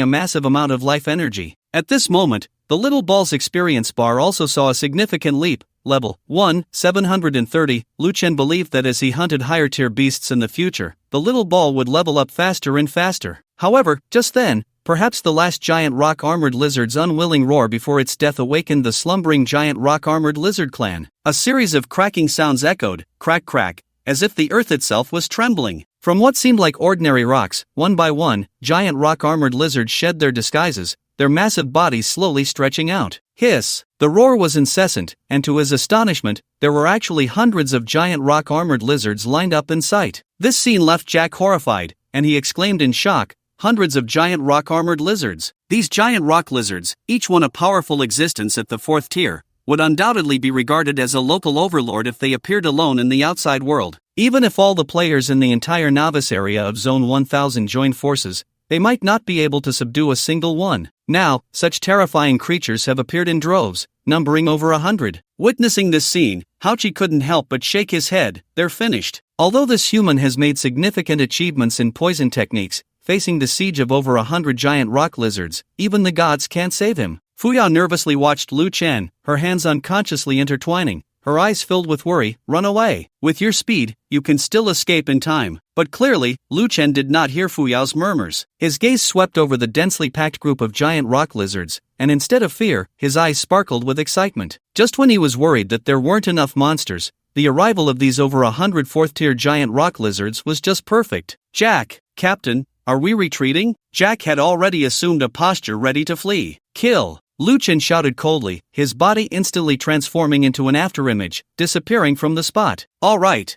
a massive amount of life energy. At this moment, the little ball's experience bar also saw a significant leap. Level 1, 730, Lu Chen believed that as he hunted higher tier beasts in the future, the little ball would level up faster and faster. However, just then, perhaps the last giant rock-armored lizard's unwilling roar before its death awakened the slumbering giant rock-armored lizard clan. A series of cracking sounds echoed, crack crack, as if the earth itself was trembling. From what seemed like ordinary rocks, one by one, giant rock-armored lizards shed their disguises, their massive bodies slowly stretching out. Hiss! The roar was incessant, and to his astonishment, there were actually hundreds of giant rock-armored lizards lined up in sight. This scene left Jack horrified, and he exclaimed in shock, "Hundreds of giant rock-armored lizards." These giant rock lizards, each one a powerful existence at the 4th tier, would undoubtedly be regarded as a local overlord if they appeared alone in the outside world. Even if all the players in the entire novice area of Zone 1000 joined forces, they might not be able to subdue a single one. Now, such terrifying creatures have appeared in droves, numbering over 100. Witnessing this scene, Haochi couldn't help but shake his head. They're finished. Although this human has made significant achievements in poison techniques, facing the siege of over 100 giant rock lizards, even the gods can't save him. Fuya nervously watched Lu Chen, her hands unconsciously intertwining, her eyes filled with worry. Run away. With your speed, you can still escape in time. But clearly, Lu Chen did not hear Fu Yao's murmurs. His gaze swept over the densely packed group of giant rock lizards, and instead of fear, his eyes sparkled with excitement. Just when he was worried that there weren't enough monsters, the arrival of these over 100 4th-tier giant rock lizards was just perfect. Jack, Captain, are we retreating? Jack had already assumed a posture ready to flee. Kill! Lu Chen shouted coldly, his body instantly transforming into an afterimage, disappearing from the spot. All right,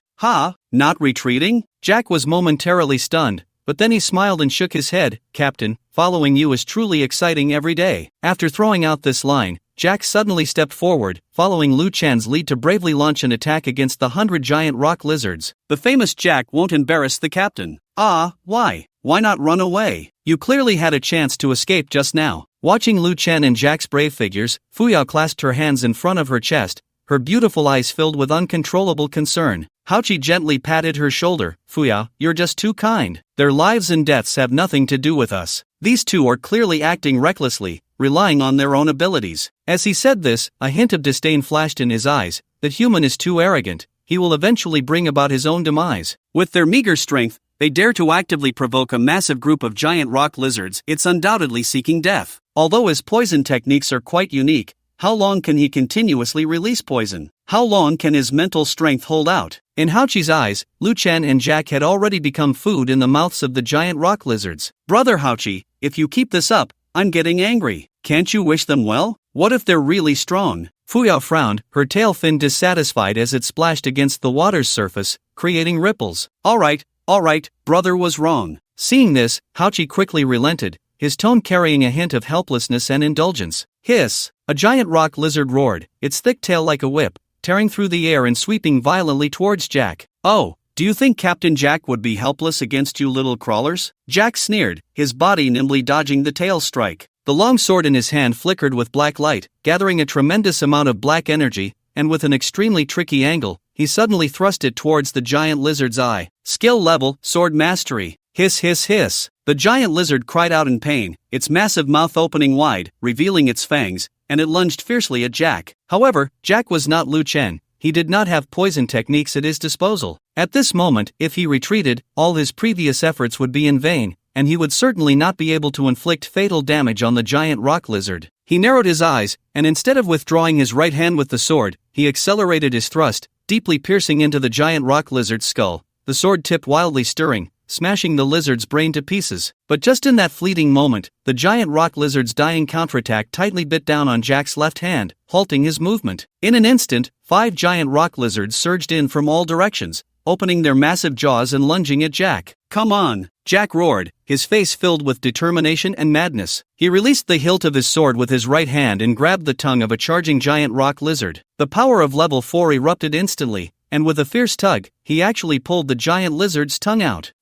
not retreating? Jack was momentarily stunned, but then he smiled and shook his head. Captain, following you is truly exciting every day. After throwing out this line, Jack suddenly stepped forward, following Lu Chen's lead to bravely launch an attack against the 100 giant rock lizards. The famous Jack won't embarrass the captain. Why? Why not run away? You clearly had a chance to escape just now. Watching Lu Chen and Jack's brave figures, Fu Yao clasped her hands in front of her chest, her beautiful eyes filled with uncontrollable concern. Haoqi gently patted her shoulder. Fu Yao, you're just too kind. Their lives and deaths have nothing to do with us. These two are clearly acting recklessly, relying on their own abilities. As he said this, a hint of disdain flashed in his eyes. That human is too arrogant. He will eventually bring about his own demise. With their meager strength, they dare to actively provoke a massive group of giant rock lizards. It's undoubtedly seeking death. Although his poison techniques are quite unique, how long can he continuously release poison? How long can his mental strength hold out? In Haoqi's eyes, Lu Chen and Jack had already become food in the mouths of the giant rock lizards. Brother Haoqi, if you keep this up, I'm getting angry. Can't you wish them well? What if they're really strong? Fu Yao frowned, her tail fin dissatisfied as it splashed against the water's surface, creating ripples. All right, brother was wrong. Seeing this, Haoqi quickly relented, his tone carrying a hint of helplessness and indulgence. Hiss! A giant rock lizard roared, its thick tail like a whip, tearing through the air and sweeping violently towards Jack. Oh, do you think Captain Jack would be helpless against you little crawlers? Jack sneered, his body nimbly dodging the tail strike. The long sword in his hand flickered with black light, gathering a tremendous amount of black energy, and with an extremely tricky angle, he suddenly thrust it towards the giant lizard's eye. Skill level, sword mastery. Hiss hiss hiss. The giant lizard cried out in pain, its massive mouth opening wide, revealing its fangs, and it lunged fiercely at Jack. However, Jack was not Lu Chen. He did not have poison techniques at his disposal. At this moment, if he retreated, all his previous efforts would be in vain, and he would certainly not be able to inflict fatal damage on the giant rock lizard. He narrowed his eyes, and instead of withdrawing his right hand with the sword, he accelerated his thrust, deeply piercing into the giant rock lizard's skull. The sword tip wildly stirring, smashing the lizard's brain to pieces. But just in that fleeting moment, the giant rock lizard's dying counterattack tightly bit down on Jack's left hand, halting his movement. In an instant, 5 giant rock lizards surged in from all directions, opening their massive jaws and lunging at Jack. Come on! Jack roared, his face filled with determination and madness. He released the hilt of his sword with his right hand and grabbed the tongue of a charging giant rock lizard. The power of level 4 erupted instantly, and with a fierce tug, he actually pulled the giant lizard's tongue out.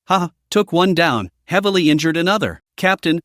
Took one down, heavily injured another. Captain,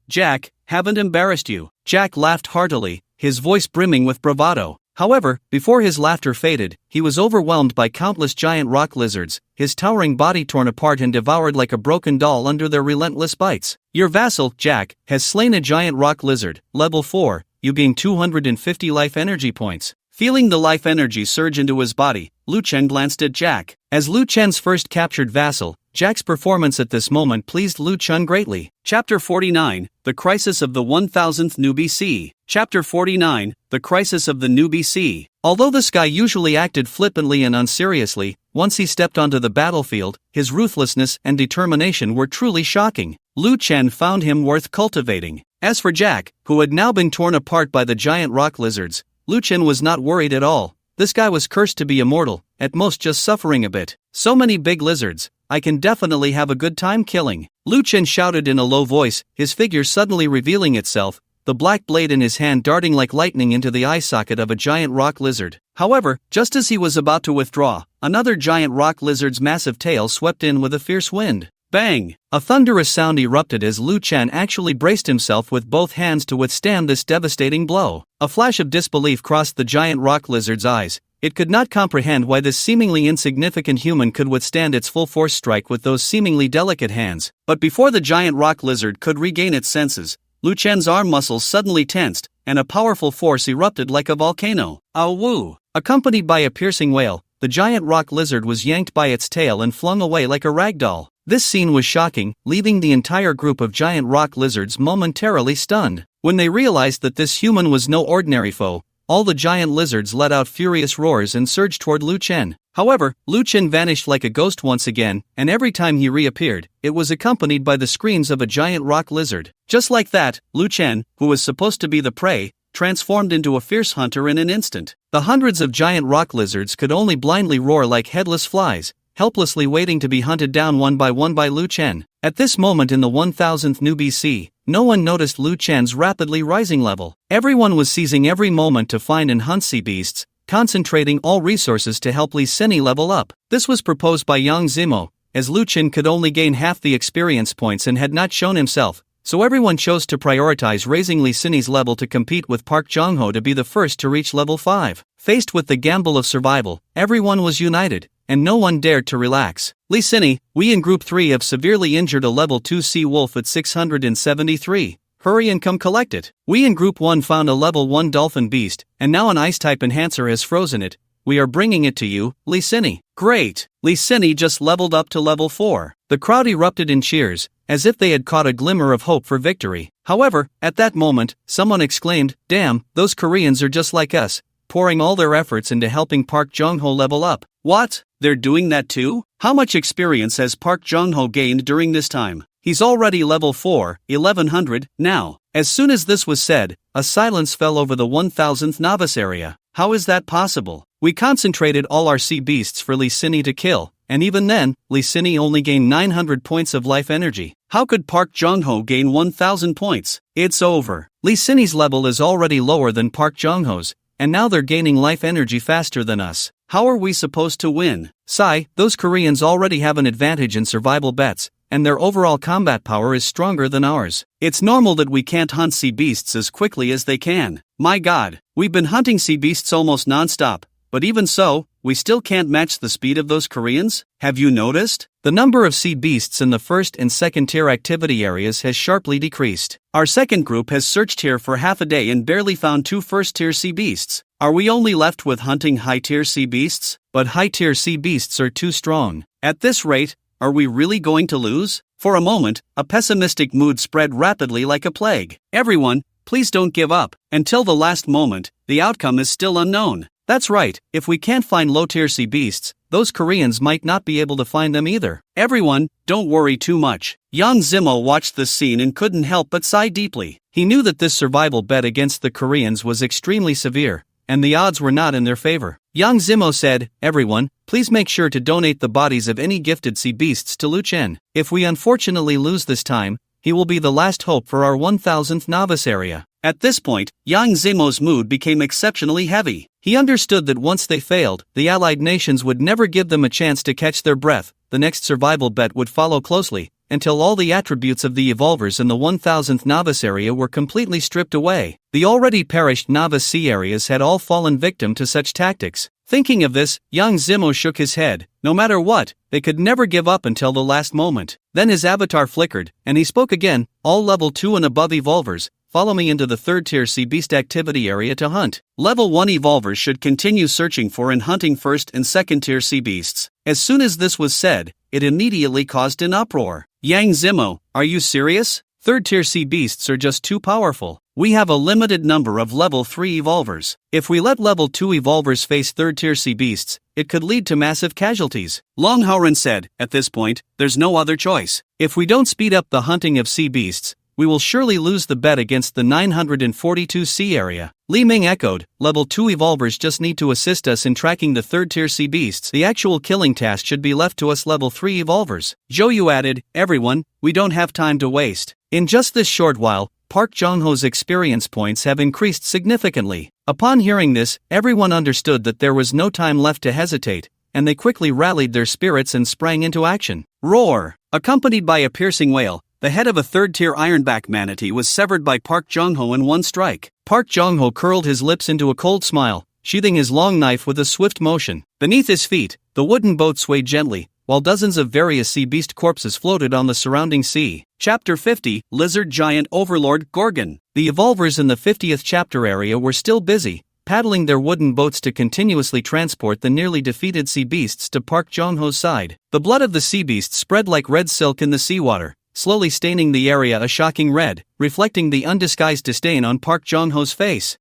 Jack, haven't embarrassed you. Jack laughed heartily, his voice brimming with bravado. However, before his laughter faded, he was overwhelmed by countless giant rock lizards, his towering body torn apart and devoured like a broken doll under their relentless bites. Your vassal, Jack, has slain a giant rock lizard, level 4, you gain 250 life energy points. Feeling the life energy surge into his body, Lu Chen glanced at Jack. As Lu Chen's first captured vassal, Jack's performance at this moment pleased Lu Chen greatly. Chapter 49, The Crisis of the 1000th New BC. Chapter 49, The Crisis of the New BC. Although this guy usually acted flippantly and unseriously, once he stepped onto the battlefield, his ruthlessness and determination were truly shocking. Lu Chen found him worth cultivating. As for Jack, who had now been torn apart by the giant rock lizards, Lu Chen was not worried at all. This guy was cursed to be immortal, at most just suffering a bit. So many big lizards, I can definitely have a good time killing. Lu Chen shouted in a low voice, his figure suddenly revealing itself, the black blade in his hand darting like lightning into the eye socket of a giant rock lizard. However, just as he was about to withdraw, another giant rock lizard's massive tail swept in with a fierce wind. Bang! A thunderous sound erupted as Lu Chen actually braced himself with both hands to withstand this devastating blow. A flash of disbelief crossed the giant rock lizard's eyes. It could not comprehend why this seemingly insignificant human could withstand its full-force strike with those seemingly delicate hands. But before the giant rock lizard could regain its senses, Lu Chen's arm muscles suddenly tensed, and a powerful force erupted like a volcano. Woo! Accompanied by a piercing wail, the giant rock lizard was yanked by its tail and flung away like a rag doll. This scene was shocking, leaving the entire group of giant rock lizards momentarily stunned. When they realized that this human was no ordinary foe, all the giant lizards let out furious roars and surged toward Lu Chen. However, Lu Chen vanished like a ghost once again, and every time he reappeared, it was accompanied by the screams of a giant rock lizard. Just like that, Lu Chen, who was supposed to be the prey, transformed into a fierce hunter in an instant. The hundreds of giant rock lizards could only blindly roar like headless flies, helplessly waiting to be hunted down one by Lu Chen. At this moment in the 1000th new BC, no one noticed Lu Chen's rapidly rising level. Everyone was seizing every moment to find and hunt sea beasts, concentrating all resources to help Li Sini level up. This was proposed by Yang Zimo, as Lu Chen could only gain half the experience points and had not shown himself, so everyone chose to prioritize raising Li Sini's level to compete with Park Jong-ho to be the first to reach level 5. Faced with the gamble of survival, everyone was united, and no one dared to relax. Li Sini, we in Group 3 have severely injured a level 2 sea wolf at 673. Hurry and come collect it. We in Group 1 found a level 1 dolphin beast, and now an ice-type enhancer has frozen it. We are bringing it to you, Li Sini. Great! Li Sini just leveled up to level 4. The crowd erupted in cheers, as if they had caught a glimmer of hope for victory. However, at that moment, someone exclaimed, "Damn, those Koreans are just like us, pouring all their efforts into helping Park Jong-ho level up." What? They're doing that too? How much experience has Park Jong-ho gained during this time? He's already level 4, 1100, now. As soon as this was said, a silence fell over the 1000th novice area. How is that possible? We concentrated all our sea beasts for Li Sini to kill, and even then, Li Sini only gained 900 points of life energy. How could Park Jong-ho gain 1000 points? It's over. Li Sini's level is already lower than Park Jong-ho's, and now they're gaining life energy faster than us. How are we supposed to win? Sai, those Koreans already have an advantage in survival bets, and their overall combat power is stronger than ours. It's normal that we can't hunt sea beasts as quickly as they can. My god, we've been hunting sea beasts almost non-stop, but even so, we still can't match the speed of those Koreans? Have you noticed? The number of sea beasts in the first and second tier activity areas has sharply decreased. Our second group has searched here for half a day and barely found 2 first-tier sea beasts. Are we only left with hunting high-tier sea beasts? But high-tier sea beasts are too strong. At this rate, are we really going to lose? For a moment, a pessimistic mood spread rapidly like a plague. Everyone, please don't give up. Until the last moment, the outcome is still unknown. That's right, if we can't find low-tier sea beasts, those Koreans might not be able to find them either. Everyone, don't worry too much. Yang Zimo watched this scene and couldn't help but sigh deeply. He knew that this survival bet against the Koreans was extremely severe, and the odds were not in their favor. Yang Zimo said, "Everyone, please make sure to donate the bodies of any gifted sea beasts to Lu Chen. If we unfortunately lose this time, he will be the last hope for our 1000th novice area." At this point, Yang Zimo's mood became exceptionally heavy. He understood that once they failed, the allied nations would never give them a chance to catch their breath. The next survival bet would follow closely, until all the attributes of the evolvers in the 1000th novice area were completely stripped away. The already perished novice sea areas had all fallen victim to such tactics. Thinking of this, Yang Zimo shook his head. No matter what, they could never give up until the last moment. Then his avatar flickered, and he spoke again. "All level 2 and above evolvers, follow me into the 3rd-tier sea beast activity area to hunt. Level 1 evolvers should continue searching for and hunting 1st and 2nd-tier sea beasts." As soon as this was said, it immediately caused an uproar. Yang Zimo, are you serious? 3rd-tier sea beasts are just too powerful. We have a limited number of level 3 evolvers. If we let level 2 evolvers face 3rd-tier sea beasts, it could lead to massive casualties. Long Hauren said, "At this point, there's no other choice. If we don't speed up the hunting of sea beasts, we will surely lose the bet against the 942 sea area." Li Ming echoed, "Level 2 evolvers just need to assist us in tracking the 3rd-tier sea beasts. The actual killing task should be left to us level 3 evolvers." Zhou Yu added, "Everyone, we don't have time to waste." In just this short while, Park Jong-ho's experience points have increased significantly. Upon hearing this, everyone understood that there was no time left to hesitate, and they quickly rallied their spirits and sprang into action. Roar! Accompanied by a piercing wail, the head of a 3rd-tier ironback manatee was severed by Park Jong-ho in one strike. Park Jong-ho curled his lips into a cold smile, sheathing his long knife with a swift motion. Beneath his feet, the wooden boat swayed gently, while dozens of various sea beast corpses floated on the surrounding sea. Chapter 50, Lizard Giant Overlord Gorgon. The evolvers in the 50th chapter area were still busy, paddling their wooden boats to continuously transport the nearly defeated sea beasts to Park Jong-ho's side. The blood of the sea beasts spread like red silk in the seawater, slowly staining the area a shocking red, reflecting the undisguised disdain on Park Jong-ho's face.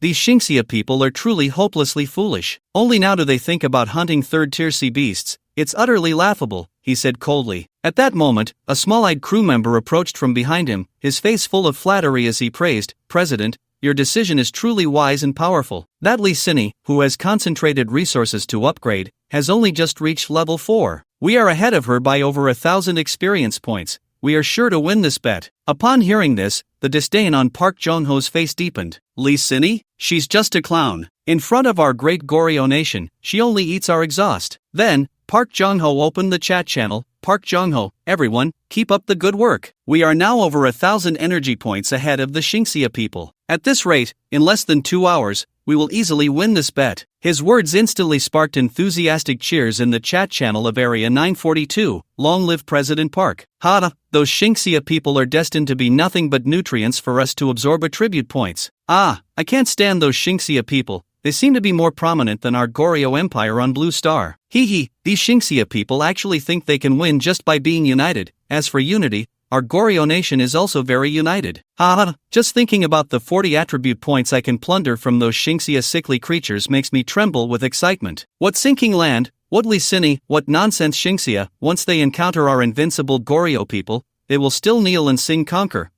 These Xingxia people are truly hopelessly foolish. Only now do they think about hunting third-tier sea beasts. It's utterly laughable, he said coldly. At that moment, a small-eyed crew member approached from behind him, his face full of flattery as he praised, "President, your decision is truly wise and powerful. That Lee Sinny, who has concentrated resources to upgrade, has only just reached level 4. We are ahead of her by over 1,000 experience points. We are sure to win this bet." Upon hearing this, the disdain on Park Jong-ho's face deepened. Lee Sinny? She's just a clown. In front of our great Goryeo nation, she only eats our exhaust. Then, Park Jong-ho opened the chat channel. Park Jong-ho, everyone, keep up the good work. We are now over 1,000 energy points ahead of the Xingxia people. At this rate, in less than 2 hours, we will easily win this bet. His words instantly sparked enthusiastic cheers in the chat channel of Area 942. Long live President Park. Those Xingxia people are destined to be nothing but nutrients for us to absorb attribute points. I can't stand those Xingxia people. They seem to be more prominent than our Goryeo Empire on Blue Star. These Xingxia people actually think they can win just by being united. As for unity, our Goryeo nation is also very united. Just thinking about the 40 attribute points I can plunder from those Xingxia sickly creatures makes me tremble with excitement. What sinking land, what Lee Sinny, what nonsense Xingxia. Once they encounter our invincible Goryeo people, they will still kneel and sing conquer.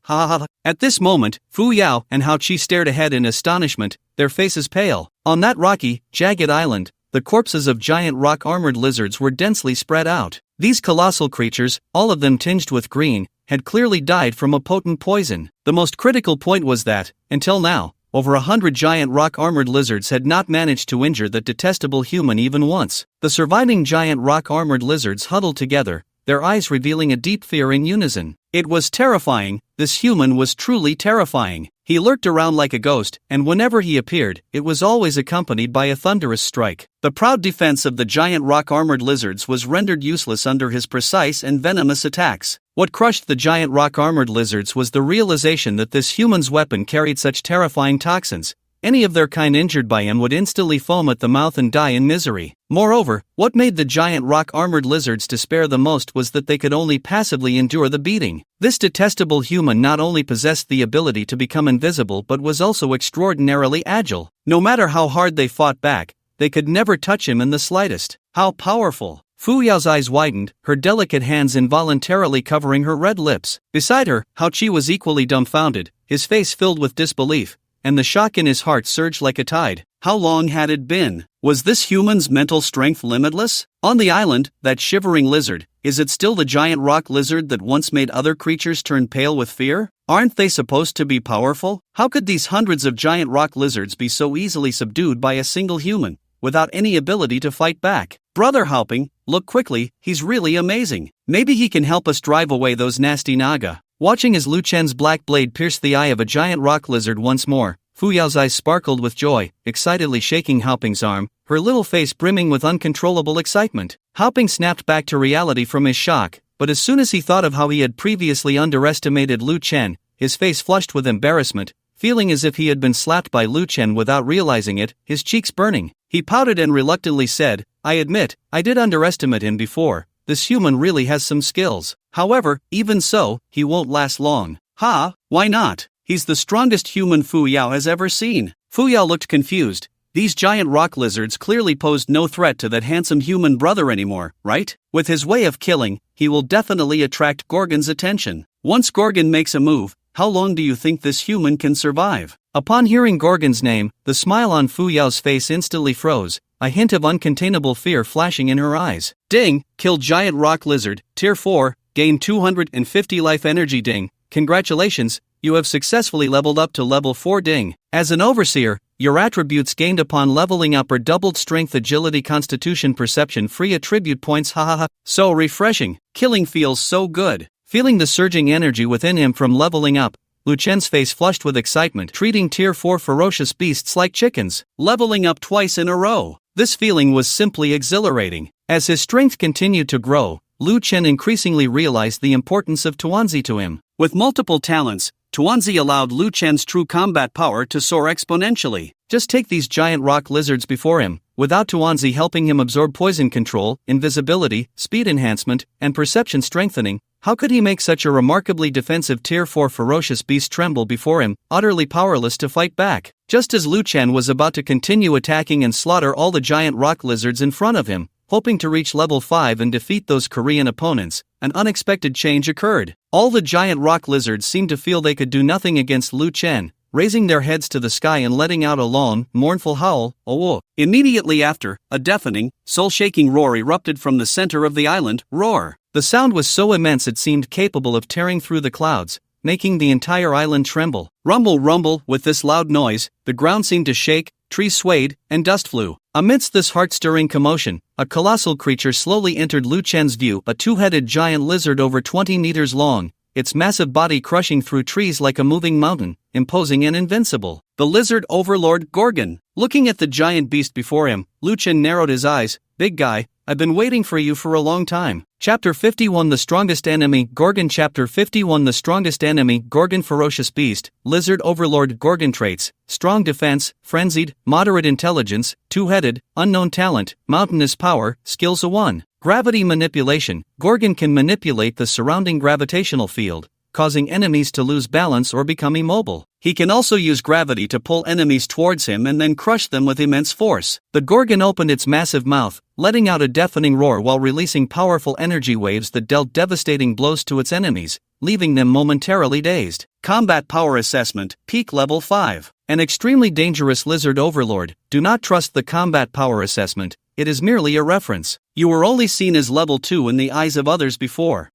At this moment, Fu Yao and Hao Qi stared ahead in astonishment, their faces pale. On that rocky, jagged island, the corpses of giant rock-armored lizards were densely spread out. These colossal creatures, all of them tinged with green, had clearly died from a potent poison. The most critical point was that, until now, over 100 giant rock-armored lizards had not managed to injure that detestable human even once. The surviving giant rock-armored lizards huddled together, their eyes revealing a deep fear in unison. It was terrifying. This human was truly terrifying. He lurked around like a ghost, and whenever he appeared, it was always accompanied by a thunderous strike. The proud defense of the giant rock-armored lizards was rendered useless under his precise and venomous attacks. What crushed the giant rock-armored lizards was the realization that this human's weapon carried such terrifying toxins. Any of their kind injured by him would instantly foam at the mouth and die in misery. Moreover, what made the giant rock-armored lizards despair the most was that they could only passively endure the beating. This detestable human not only possessed the ability to become invisible but was also extraordinarily agile. No matter how hard they fought back, they could never touch him in the slightest. How powerful! Fu Yao's eyes widened, her delicate hands involuntarily covering her red lips. Beside her, Hao Qi was equally dumbfounded, his face filled with disbelief, and the shock in his heart surged like a tide. How long had it been? Was this human's mental strength limitless? On the island, that shivering lizard, is it still the giant rock lizard that once made other creatures turn pale with fear? Aren't they supposed to be powerful? How could these hundreds of giant rock lizards be so easily subdued by a single human, without any ability to fight back? Brother Haoping, look quickly, he's really amazing. Maybe he can help us drive away those nasty naga. Watching as Lu Chen's black blade pierced the eye of a giant rock lizard once more, Fu Yao's eyes sparkled with joy, excitedly shaking Haoping's arm, her little face brimming with uncontrollable excitement. Haoping snapped back to reality from his shock, but as soon as he thought of how he had previously underestimated Lu Chen, his face flushed with embarrassment, feeling as if he had been slapped by Lu Chen without realizing it, his cheeks burning. He pouted and reluctantly said, "I admit, I did underestimate him before. This human really has some skills. However, even so, he won't last long." Why not? He's the strongest human Fu Yao has ever seen. Fu Yao looked confused. These giant rock lizards clearly posed no threat to that handsome human brother anymore, right? With his way of killing, he will definitely attract Gorgon's attention. Once Gorgon makes a move, how long do you think this human can survive? Upon hearing Gorgon's name, the smile on Fu Yao's face instantly froze, a hint of uncontainable fear flashing in her eyes. Ding! Kill giant rock lizard, tier 4, gain 250 life energy. Ding! Congratulations, you have successfully leveled up to level 4. Ding! As an overseer, your attributes gained upon leveling up are doubled strength, agility, constitution, perception, free attribute points. So refreshing. Killing feels so good. Feeling the surging energy within him from leveling up, Lu Chen's face flushed with excitement, treating tier 4 ferocious beasts like chickens. Leveling up twice in a row. This feeling was simply exhilarating. As his strength continued to grow, Lu Chen increasingly realized the importance of Tuanzi to him. With multiple talents, Tuanzi allowed Lu Chen's true combat power to soar exponentially. Just take these giant rock lizards before him. Without Tuanzi helping him absorb poison control, invisibility, speed enhancement, and perception strengthening, how could he make such a remarkably defensive Tier 4 ferocious beast tremble before him, utterly powerless to fight back? Just as Lu Chen was about to continue attacking and slaughter all the giant rock lizards in front of him, hoping to reach level 5 and defeat those Korean opponents, an unexpected change occurred. All the giant rock lizards seemed to feel they could do nothing against Lu Chen, raising their heads to the sky and letting out a long, mournful howl, oh. Immediately after, a deafening, soul-shaking roar erupted from the center of the island, roar. The sound was so immense it seemed capable of tearing through the clouds, making the entire island tremble. Rumble, rumble, with this loud noise, the ground seemed to shake, trees swayed, and dust flew. Amidst this heart-stirring commotion, a colossal creature slowly entered Lu Chen's view, a two-headed giant lizard over 20 meters long, its massive body crushing through trees like a moving mountain, imposing and invincible. The lizard overlord Gorgon. Looking at the giant beast before him, Lu Chen narrowed his eyes. Big guy, I've been waiting for you for a long time. Chapter 51 The Strongest Enemy Gorgon. Chapter 51 The Strongest Enemy Gorgon. Ferocious Beast, Lizard Overlord. Gorgon traits: strong defense, frenzied, moderate intelligence, two-headed, unknown talent, mountainous power, skills 1. Gravity manipulation. Gorgon can manipulate the surrounding gravitational field, causing enemies to lose balance or become immobile. He can also use gravity to pull enemies towards him and then crush them with immense force. The Gorgon opened its massive mouth, letting out a deafening roar while releasing powerful energy waves that dealt devastating blows to its enemies, leaving them momentarily dazed. Combat Power Assessment, Peak Level 5. An extremely dangerous lizard overlord. Do not trust the Combat Power Assessment, it is merely a reference. You were only seen as Level 2 in the eyes of others before.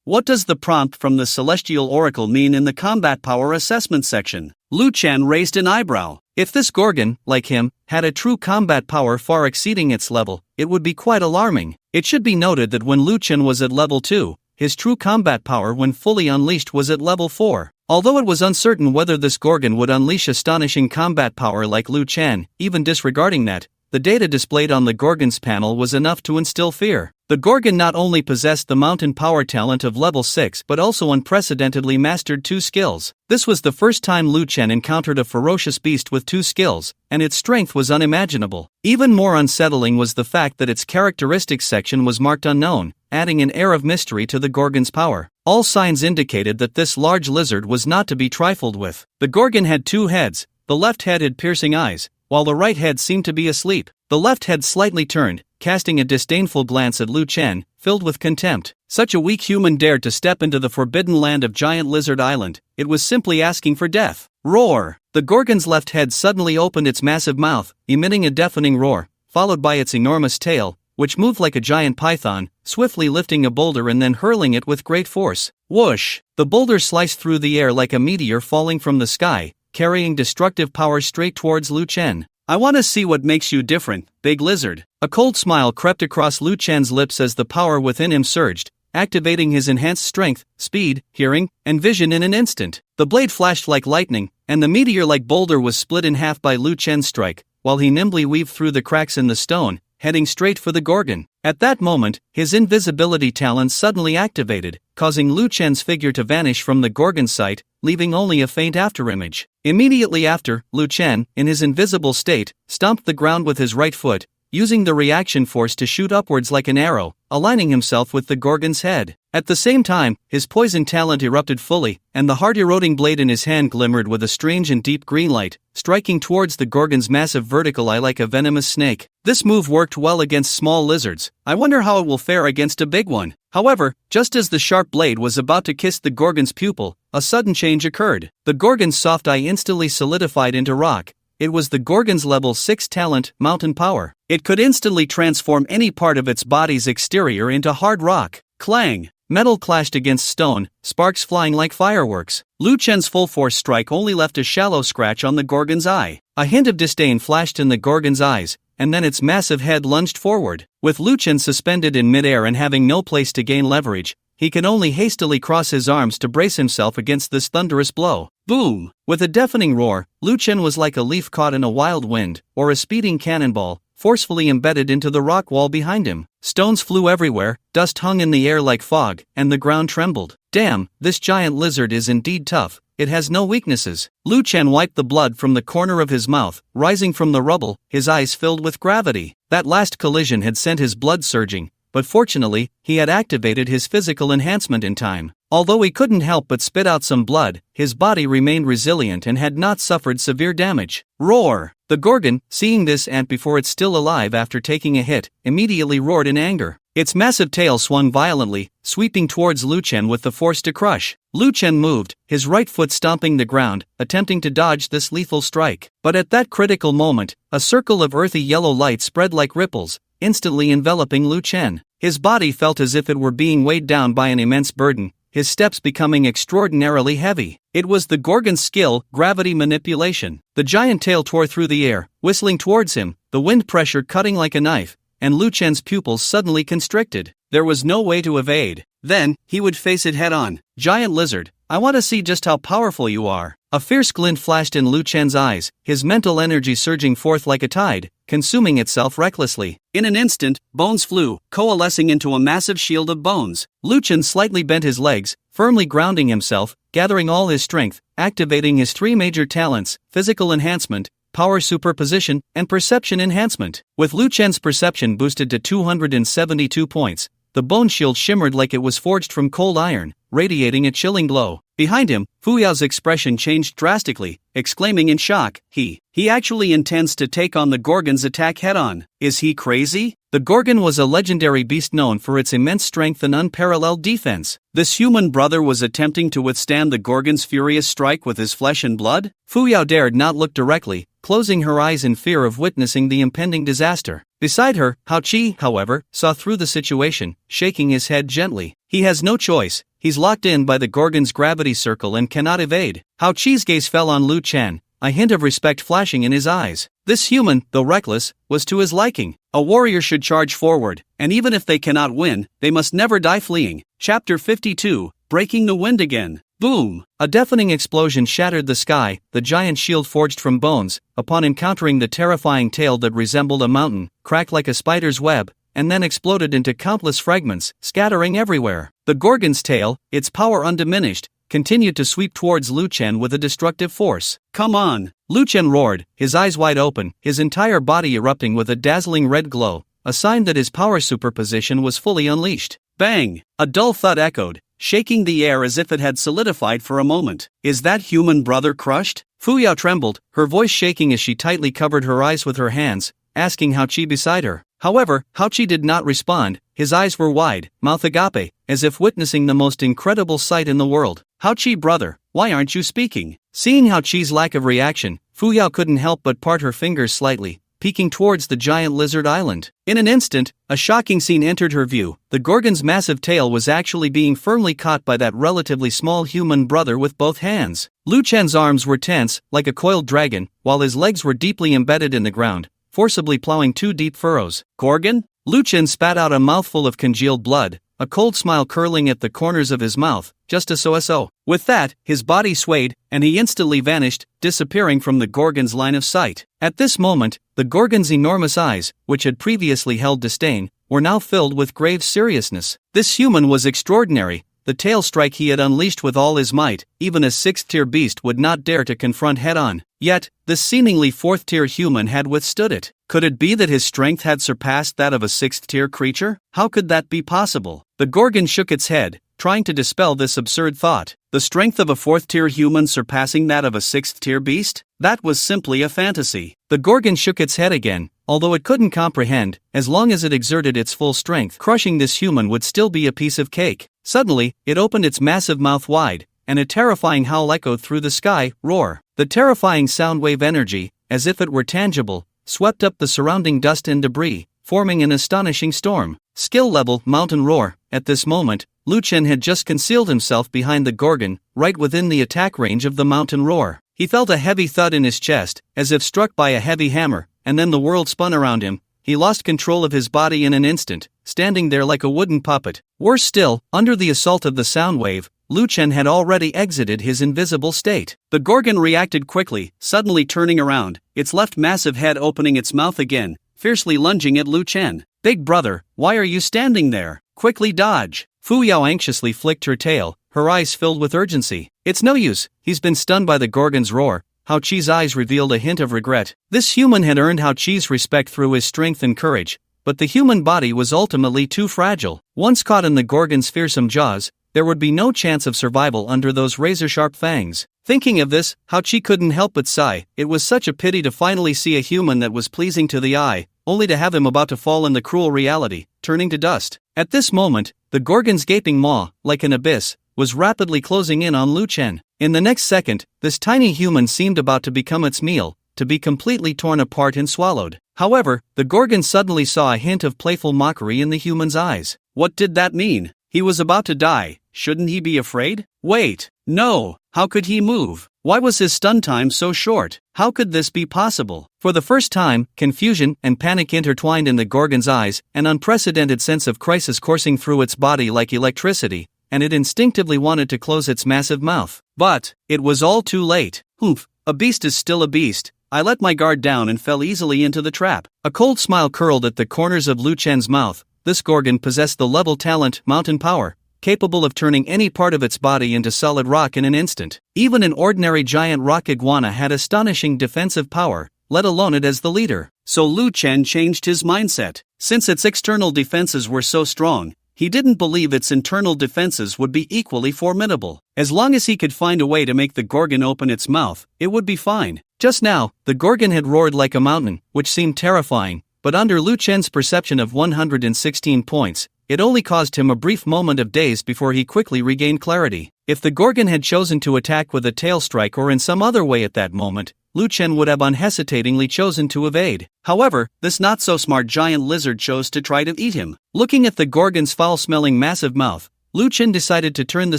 What does the prompt from the Celestial Oracle mean in the Combat Power Assessment section? Lu Chen raised an eyebrow. If this Gorgon, like him, had a true combat power far exceeding its level, it would be quite alarming. It should be noted that when Lu Chen was at level 2, his true combat power when fully unleashed was at level 4. Although it was uncertain whether this Gorgon would unleash astonishing combat power like Lu Chen, even disregarding that, the data displayed on the Gorgon's panel was enough to instill fear. The Gorgon not only possessed the mountain power talent of level 6 but also unprecedentedly mastered 2 skills. This was the first time Lu Chen encountered a ferocious beast with 2 skills, and its strength was unimaginable. Even more unsettling was the fact that its characteristics section was marked unknown, adding an air of mystery to the Gorgon's power. All signs indicated that this large lizard was not to be trifled with. The Gorgon had 2 heads. The left head had piercing eyes, while the right head seemed to be asleep. The left head slightly turned, casting a disdainful glance at Lu Chen, filled with contempt. Such a weak human dared to step into the forbidden land of Giant Lizard Island. It was simply asking for death. Roar! The Gorgon's left head suddenly opened its massive mouth, emitting a deafening roar, followed by its enormous tail, which moved like a giant python, swiftly lifting a boulder and then hurling it with great force. Whoosh! The boulder sliced through the air like a meteor falling from the sky, carrying destructive power straight towards Lu Chen. I want to see what makes you different, big lizard. A cold smile crept across Lu Chen's lips as the power within him surged, activating his enhanced strength, speed, hearing, and vision in an instant. The blade flashed like lightning, and the meteor-like boulder was split in half by Lu Chen's strike, while he nimbly weaved through the cracks in the stone, heading straight for the Gorgon. At that moment, his invisibility talent suddenly activated, causing Lu Chen's figure to vanish from the Gorgon's sight, leaving only a faint afterimage. Immediately after, Lu Chen, in his invisible state, stomped the ground with his right foot, using the reaction force to shoot upwards like an arrow, aligning himself with the Gorgon's head. At the same time, his poison talent erupted fully, and the heart-eroding blade in his hand glimmered with a strange and deep green light, striking towards the Gorgon's massive vertical eye like a venomous snake. This move worked well against small lizards. I wonder how it will fare against a big one. However, just as the sharp blade was about to kiss the Gorgon's pupil, a sudden change occurred. The Gorgon's soft eye instantly solidified into rock. It was the Gorgon's level 6 talent, Mountain Power. It could instantly transform any part of its body's exterior into hard rock. Clang! Metal clashed against stone, sparks flying like fireworks. Lu Chen's full-force strike only left a shallow scratch on the Gorgon's eye. A hint of disdain flashed in the Gorgon's eyes, and then its massive head lunged forward. With Lu Chen suspended in midair and having no place to gain leverage, he could only hastily cross his arms to brace himself against this thunderous blow. Boom! With a deafening roar, Lu Chen was like a leaf caught in a wild wind, or a speeding cannonball, forcefully embedded into the rock wall behind him. Stones flew everywhere, dust hung in the air like fog, and the ground trembled. Damn, this giant lizard is indeed tough. It has no weaknesses. Lu Chen wiped the blood from the corner of his mouth, rising from the rubble, his eyes filled with gravity. That last collision had sent his blood surging, but fortunately, he had activated his physical enhancement in time. Although he couldn't help but spit out some blood, his body remained resilient and had not suffered severe damage. Roar! The Gorgon, seeing this ant before it's still alive after taking a hit, immediately roared in anger. Its massive tail swung violently, sweeping towards Lu Chen with the force to crush. Lu Chen moved, his right foot stomping the ground, attempting to dodge this lethal strike. But at that critical moment, a circle of earthy yellow light spread like ripples, instantly enveloping Lu Chen. His body felt as if it were being weighed down by an immense burden, his steps becoming extraordinarily heavy. It was the Gorgon's skill, gravity manipulation. The giant tail tore through the air, whistling towards him, the wind pressure cutting like a knife, and Lu Chen's pupils suddenly constricted. There was no way to evade. Then, he would face it head-on. Giant lizard, I want to see just how powerful you are. A fierce glint flashed in Lu Chen's eyes, his mental energy surging forth like a tide, consuming itself recklessly. In an instant, bones flew, coalescing into a massive shield of bones. Lu Chen slightly bent his legs, firmly grounding himself, gathering all his strength, activating his three major talents: physical enhancement, power superposition, and perception enhancement. With Lu Chen's perception boosted to 272 points, the bone shield shimmered like it was forged from cold iron, radiating a chilling glow. Behind him, Fu Yao's expression changed drastically, exclaiming in shock, He actually intends to take on the Gorgon's attack head-on. Is he crazy? The Gorgon was a legendary beast known for its immense strength and unparalleled defense. This human brother was attempting to withstand the Gorgon's furious strike with his flesh and blood? Fu Yao dared not look directly, closing her eyes in fear of witnessing the impending disaster. Beside her, Hao Qi, however, saw through the situation, shaking his head gently. He has no choice. He's locked in by the Gorgon's gravity circle and cannot evade. Hao Qi's gaze fell on Lu Chen, a hint of respect flashing in his eyes. This human, though reckless, was to his liking. A warrior should charge forward, and even if they cannot win, they must never die fleeing. Chapter 52, Breaking the Wind Again. Boom! A deafening explosion shattered the sky, the giant shield forged from bones, upon encountering the terrifying tail that resembled a mountain, cracked like a spider's web, and then exploded into countless fragments, scattering everywhere. The Gorgon's tail, its power undiminished, continued to sweep towards Lu Chen with a destructive force. Come on! Lu Chen roared, his eyes wide open, his entire body erupting with a dazzling red glow, a sign that his power superposition was fully unleashed. Bang! A dull thud echoed, shaking the air as if it had solidified for a moment. Is that human brother crushed? Fu Yao trembled, her voice shaking as she tightly covered her eyes with her hands, asking Hao Qi beside her. However, Hao Qi did not respond. His eyes were wide, mouth agape, as if witnessing the most incredible sight in the world. Hao Qi brother, why aren't you speaking? Seeing Hao Qi's lack of reaction, Fu Yao couldn't help but part her fingers slightly, peeking towards the giant lizard island. In an instant, a shocking scene entered her view. The Gorgon's massive tail was actually being firmly caught by that relatively small human brother with both hands. Lu Chen's arms were tense, like a coiled dragon, while his legs were deeply embedded in the ground, forcibly plowing two deep furrows. Gorgon? Lu Chen spat out a mouthful of congealed blood, a cold smile curling at the corners of his mouth, just a so. With that, his body swayed, and he instantly vanished, disappearing from the Gorgon's line of sight. At this moment, the Gorgon's enormous eyes, which had previously held disdain, were now filled with grave seriousness. This human was extraordinary. The tail strike he had unleashed with all his might, even a 6th-tier beast would not dare to confront head-on. Yet, this seemingly 4th-tier human had withstood it. Could it be that his strength had surpassed that of a 6th-tier creature? How could that be possible? The Gorgon shook its head, trying to dispel this absurd thought. The strength of a 4th-tier human surpassing that of a 6th-tier beast? That was simply a fantasy. The Gorgon shook its head again, although it couldn't comprehend, as long as it exerted its full strength, crushing this human would still be a piece of cake. Suddenly, it opened its massive mouth wide, and a terrifying howl echoed through the sky. Roar! The terrifying sound wave energy, as if it were tangible, swept up the surrounding dust and debris, forming an astonishing storm. Skill level Mountain Roar. At this moment, Lu Chen had just concealed himself behind the Gorgon, right within the attack range of the Mountain Roar. He felt a heavy thud in his chest, as if struck by a heavy hammer, and then the world spun around him. He lost control of his body in an instant, standing there like a wooden puppet. Worse still, under the assault of the sound wave, Lu Chen had already exited his invisible state. The Gorgon reacted quickly, suddenly turning around, its left massive head opening its mouth again, fiercely lunging at Lu Chen. "Big brother, why are you standing there? Quickly dodge." Fu Yao anxiously flicked her tail, her eyes filled with urgency. "It's no use, he's been stunned by the Gorgon's roar." Hao Qi's eyes revealed a hint of regret. This human had earned Hao Qi's respect through his strength and courage, but the human body was ultimately too fragile. Once caught in the Gorgon's fearsome jaws, there would be no chance of survival under those razor-sharp fangs. Thinking of this, Hao Qi couldn't help but sigh. It was such a pity to finally see a human that was pleasing to the eye, only to have him about to fall in the cruel reality, turning to dust. At this moment, the Gorgon's gaping maw, like an abyss, was rapidly closing in on Lu Chen. In the next second, this tiny human seemed about to become its meal, to be completely torn apart and swallowed. However, the Gorgon suddenly saw a hint of playful mockery in the human's eyes. What did that mean? He was about to die. Shouldn't he be afraid? Wait, no. How could he move? Why was his stun time so short? How could this be possible? For the first time, confusion and panic intertwined in the Gorgon's eyes, an unprecedented sense of crisis coursing through its body like electricity, and it instinctively wanted to close its massive mouth. But it was all too late. Humph, a beast is still a beast. I let my guard down and fell easily into the trap. A cold smile curled at the corners of Lu Chen's mouth. This Gorgon possessed the level talent, mountain power, capable of turning any part of its body into solid rock in an instant. Even an ordinary giant rock iguana had astonishing defensive power, let alone it as the leader. So Lu Chen changed his mindset. Since its external defenses were so strong, he didn't believe its internal defenses would be equally formidable. As long as he could find a way to make the Gorgon open its mouth, it would be fine. Just now, the Gorgon had roared like a mountain, which seemed terrifying, but under Lu Chen's perception of 116 points, it only caused him a brief moment of daze before he quickly regained clarity. If the Gorgon had chosen to attack with a tail strike or in some other way at that moment, Lu Chen would have unhesitatingly chosen to evade. However, this not-so-smart giant lizard chose to try to eat him. Looking at the Gorgon's foul-smelling massive mouth, Lu Chen decided to turn the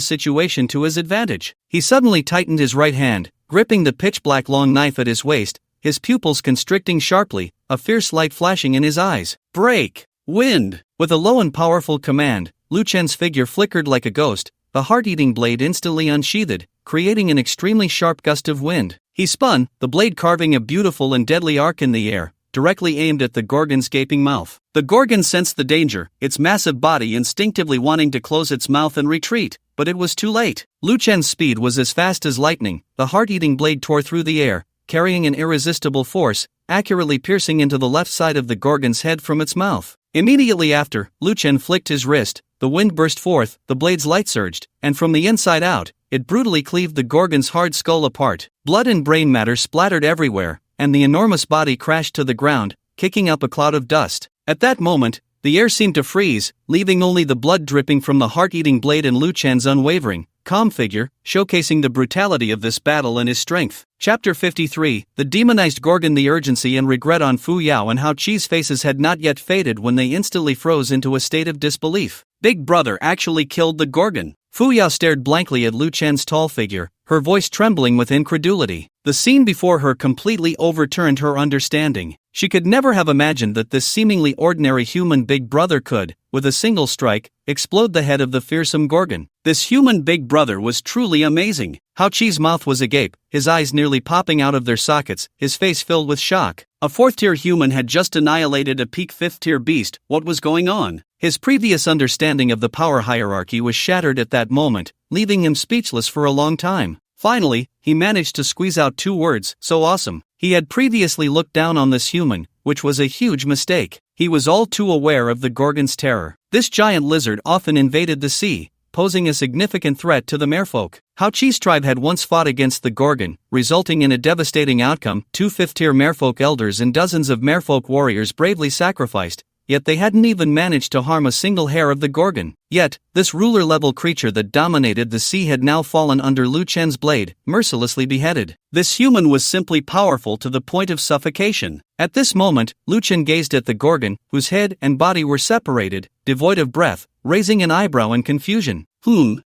situation to his advantage. He suddenly tightened his right hand, gripping the pitch-black long knife at his waist, his pupils constricting sharply, a fierce light flashing in his eyes. "Break! Wind!" With a low and powerful command, Lu Chen's figure flickered like a ghost, the heart-eating blade instantly unsheathed, creating an extremely sharp gust of wind. He spun, the blade carving a beautiful and deadly arc in the air, directly aimed at the Gorgon's gaping mouth. The Gorgon sensed the danger, its massive body instinctively wanting to close its mouth and retreat, but it was too late. Lu Chen's speed was as fast as lightning, the heart-eating blade tore through the air, carrying an irresistible force, accurately piercing into the left side of the Gorgon's head from its mouth. Immediately after, Lu Chen flicked his wrist, the wind burst forth, the blade's light surged, and from the inside out, it brutally cleaved the Gorgon's hard skull apart. Blood and brain matter splattered everywhere, and the enormous body crashed to the ground, kicking up a cloud of dust. At that moment, the air seemed to freeze, leaving only the blood dripping from the heart-eating blade and Lu Chen's unwavering, calm figure, showcasing the brutality of this battle and his strength. Chapter 53, The Demonized Gorgon. The urgency and regret on Fu Yao and Hao Qi's faces had not yet faded when they instantly froze into a state of disbelief. Big brother actually killed the Gorgon. Fu Yao stared blankly at Lu Chen's tall figure, her voice trembling with incredulity. The scene before her completely overturned her understanding. She could never have imagined that this seemingly ordinary human big brother could, with a single strike, explode the head of the fearsome Gorgon. This human big brother was truly amazing. Hao Qi's mouth was agape, his eyes nearly popping out of their sockets, his face filled with shock. A fourth-tier human had just annihilated a peak fifth-tier beast. What was going on? His previous understanding of the power hierarchy was shattered at that moment, leaving him speechless for a long time. Finally, he managed to squeeze out two words: "So awesome." He had previously looked down on this human, which was a huge mistake. He was all too aware of the Gorgon's terror. This giant lizard often invaded the sea, posing a significant threat to the merfolk. Hao Qi's tribe had once fought against the Gorgon, resulting in a devastating outcome. 2 fifth-tier merfolk elders and dozens of merfolk warriors bravely sacrificed, yet they hadn't even managed to harm a single hair of the Gorgon. Yet, this ruler-level creature that dominated the sea had now fallen under Lu Chen's blade, mercilessly beheaded. This human was simply powerful to the point of suffocation. At this moment, Lu Chen gazed at the Gorgon, whose head and body were separated, devoid of breath, raising an eyebrow in confusion.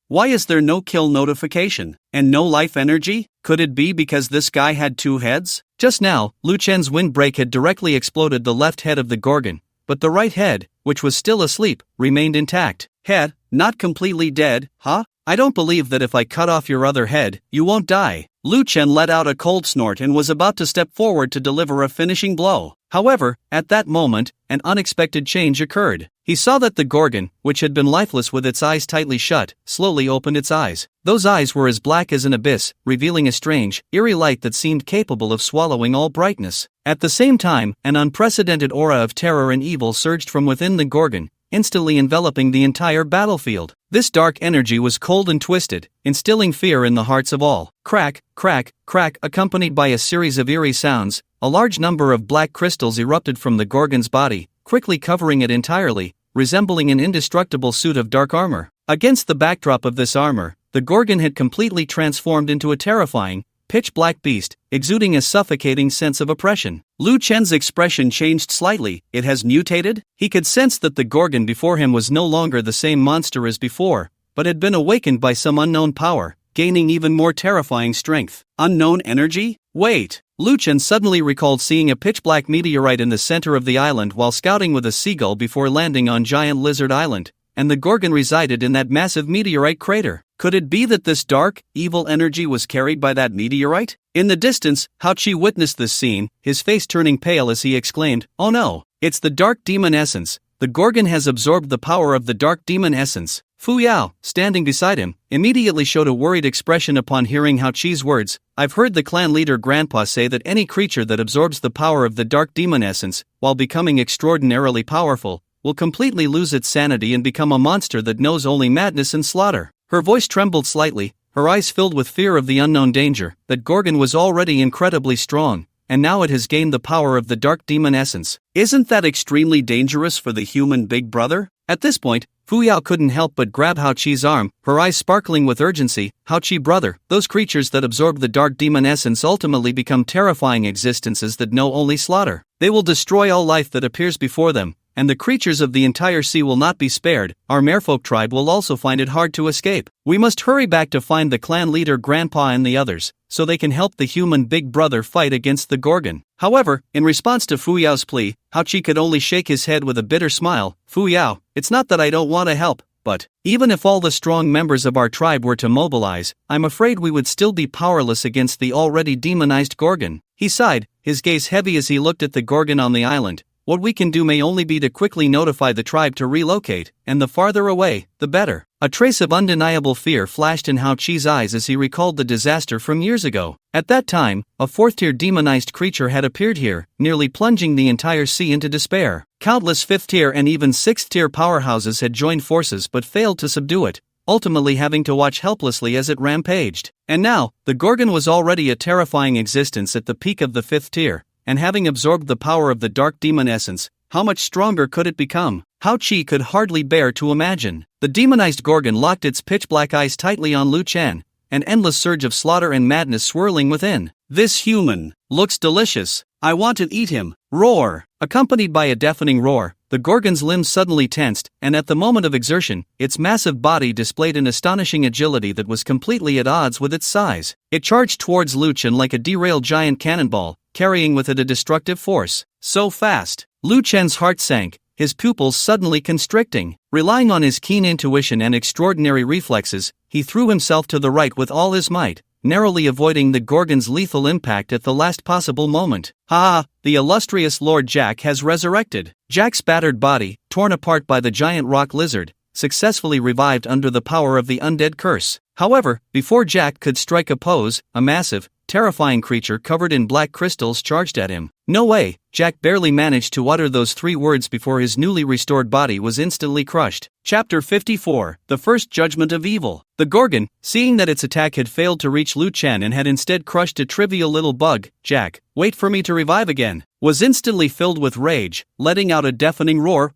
Why is there no kill notification, and no life energy? Could it be because this guy had two heads? Just now, Lu Chen's windbreak had directly exploded the left head of the Gorgon, but the right head, which was still asleep, remained intact. Head, not completely dead, huh? I don't believe that if I cut off your other head, you won't die. Lu Chen let out a cold snort and was about to step forward to deliver a finishing blow. However, at that moment, an unexpected change occurred. He saw that the Gorgon, which had been lifeless with its eyes tightly shut, slowly opened its eyes. Those eyes were as black as an abyss, revealing a strange, eerie light that seemed capable of swallowing all brightness. At the same time, an unprecedented aura of terror and evil surged from within the Gorgon, instantly enveloping the entire battlefield. This dark energy was cold and twisted, instilling fear in the hearts of all. Crack, crack, crack, accompanied by a series of eerie sounds, a large number of black crystals erupted from the Gorgon's body, quickly covering it entirely, resembling an indestructible suit of dark armor. Against the backdrop of this armor, the Gorgon had completely transformed into a terrifying, pitch-black beast, exuding a suffocating sense of oppression. Lu Chen's expression changed slightly. It has mutated? He could sense that the Gorgon before him was no longer the same monster as before, but had been awakened by some unknown power, gaining even more terrifying strength. Unknown energy? Wait! Lu Chen suddenly recalled seeing a pitch-black meteorite in the center of the island while scouting with a seagull before landing on Giant Lizard Island, and the Gorgon resided in that massive meteorite crater. Could it be that this dark, evil energy was carried by that meteorite? In the distance, Hao Qi witnessed this scene, his face turning pale as he exclaimed, "Oh no! It's the dark demon essence! The Gorgon has absorbed the power of the dark demon essence." Fu Yao, standing beside him, immediately showed a worried expression upon hearing Hao Qi's words. "I've heard the clan leader Grandpa say that any creature that absorbs the power of the dark demon essence, while becoming extraordinarily powerful, will completely lose its sanity and become a monster that knows only madness and slaughter." Her voice trembled slightly, her eyes filled with fear of the unknown danger. That Gorgon was already incredibly strong, and now it has gained the power of the dark demon essence. Isn't that extremely dangerous for the human big brother? At this point, Fu Yao couldn't help but grab Hao Qi's arm, her eyes sparkling with urgency. "Hao Qi brother, those creatures that absorb the dark demon essence ultimately become terrifying existences that know only slaughter. They will destroy all life that appears before them, and the creatures of the entire sea will not be spared. Our merfolk tribe will also find it hard to escape. We must hurry back to find the clan leader Grandpa and the others, so they can help the human big brother fight against the Gorgon." However, in response to Fu Yao's plea, Hao Qi could only shake his head with a bitter smile. "Fu Yao, it's not that I don't want to help, but even if all the strong members of our tribe were to mobilize, I'm afraid we would still be powerless against the already demonized Gorgon." He sighed, his gaze heavy as he looked at the Gorgon on the island. "What we can do may only be to quickly notify the tribe to relocate, and the farther away, the better." A trace of undeniable fear flashed in Hao Qi's eyes as he recalled the disaster from years ago. At that time, a fourth-tier demonized creature had appeared here, nearly plunging the entire sea into despair. Countless fifth-tier and even sixth-tier powerhouses had joined forces but failed to subdue it, ultimately having to watch helplessly as it rampaged. And now, the Gorgon was already a terrifying existence at the peak of the fifth tier, and having absorbed the power of the dark demon essence, how much stronger could it become? Hao Qi could hardly bear to imagine. The demonized Gorgon locked its pitch-black eyes tightly on Lu Chen, an endless surge of slaughter and madness swirling within. "This human looks delicious. I want to eat him." Roar! Accompanied by a deafening roar, the Gorgon's limbs suddenly tensed, and at the moment of exertion, its massive body displayed an astonishing agility that was completely at odds with its size. It charged towards Lu Chen like a derailed giant cannonball, carrying with it a destructive force. So fast! Lu Chen's heart sank, his pupils suddenly constricting. Relying on his keen intuition and extraordinary reflexes, he threw himself to the right with all his might, narrowly avoiding the Gorgon's lethal impact at the last possible moment. "Ha! The illustrious Lord Jack has resurrected." Jack's battered body, torn apart by the giant rock lizard, successfully revived under the power of the undead curse. However, before Jack could strike a pose, a massive, terrifying creature covered in black crystals charged at him. "No way!" Jack barely managed to utter those 3 words before his newly restored body was instantly crushed. Chapter 54, The First Judgment of Evil. The Gorgon, seeing that its attack had failed to reach Lu Chen and had instead crushed a trivial little bug, "Jack, wait for me to revive again," was instantly filled with rage, letting out a deafening roar.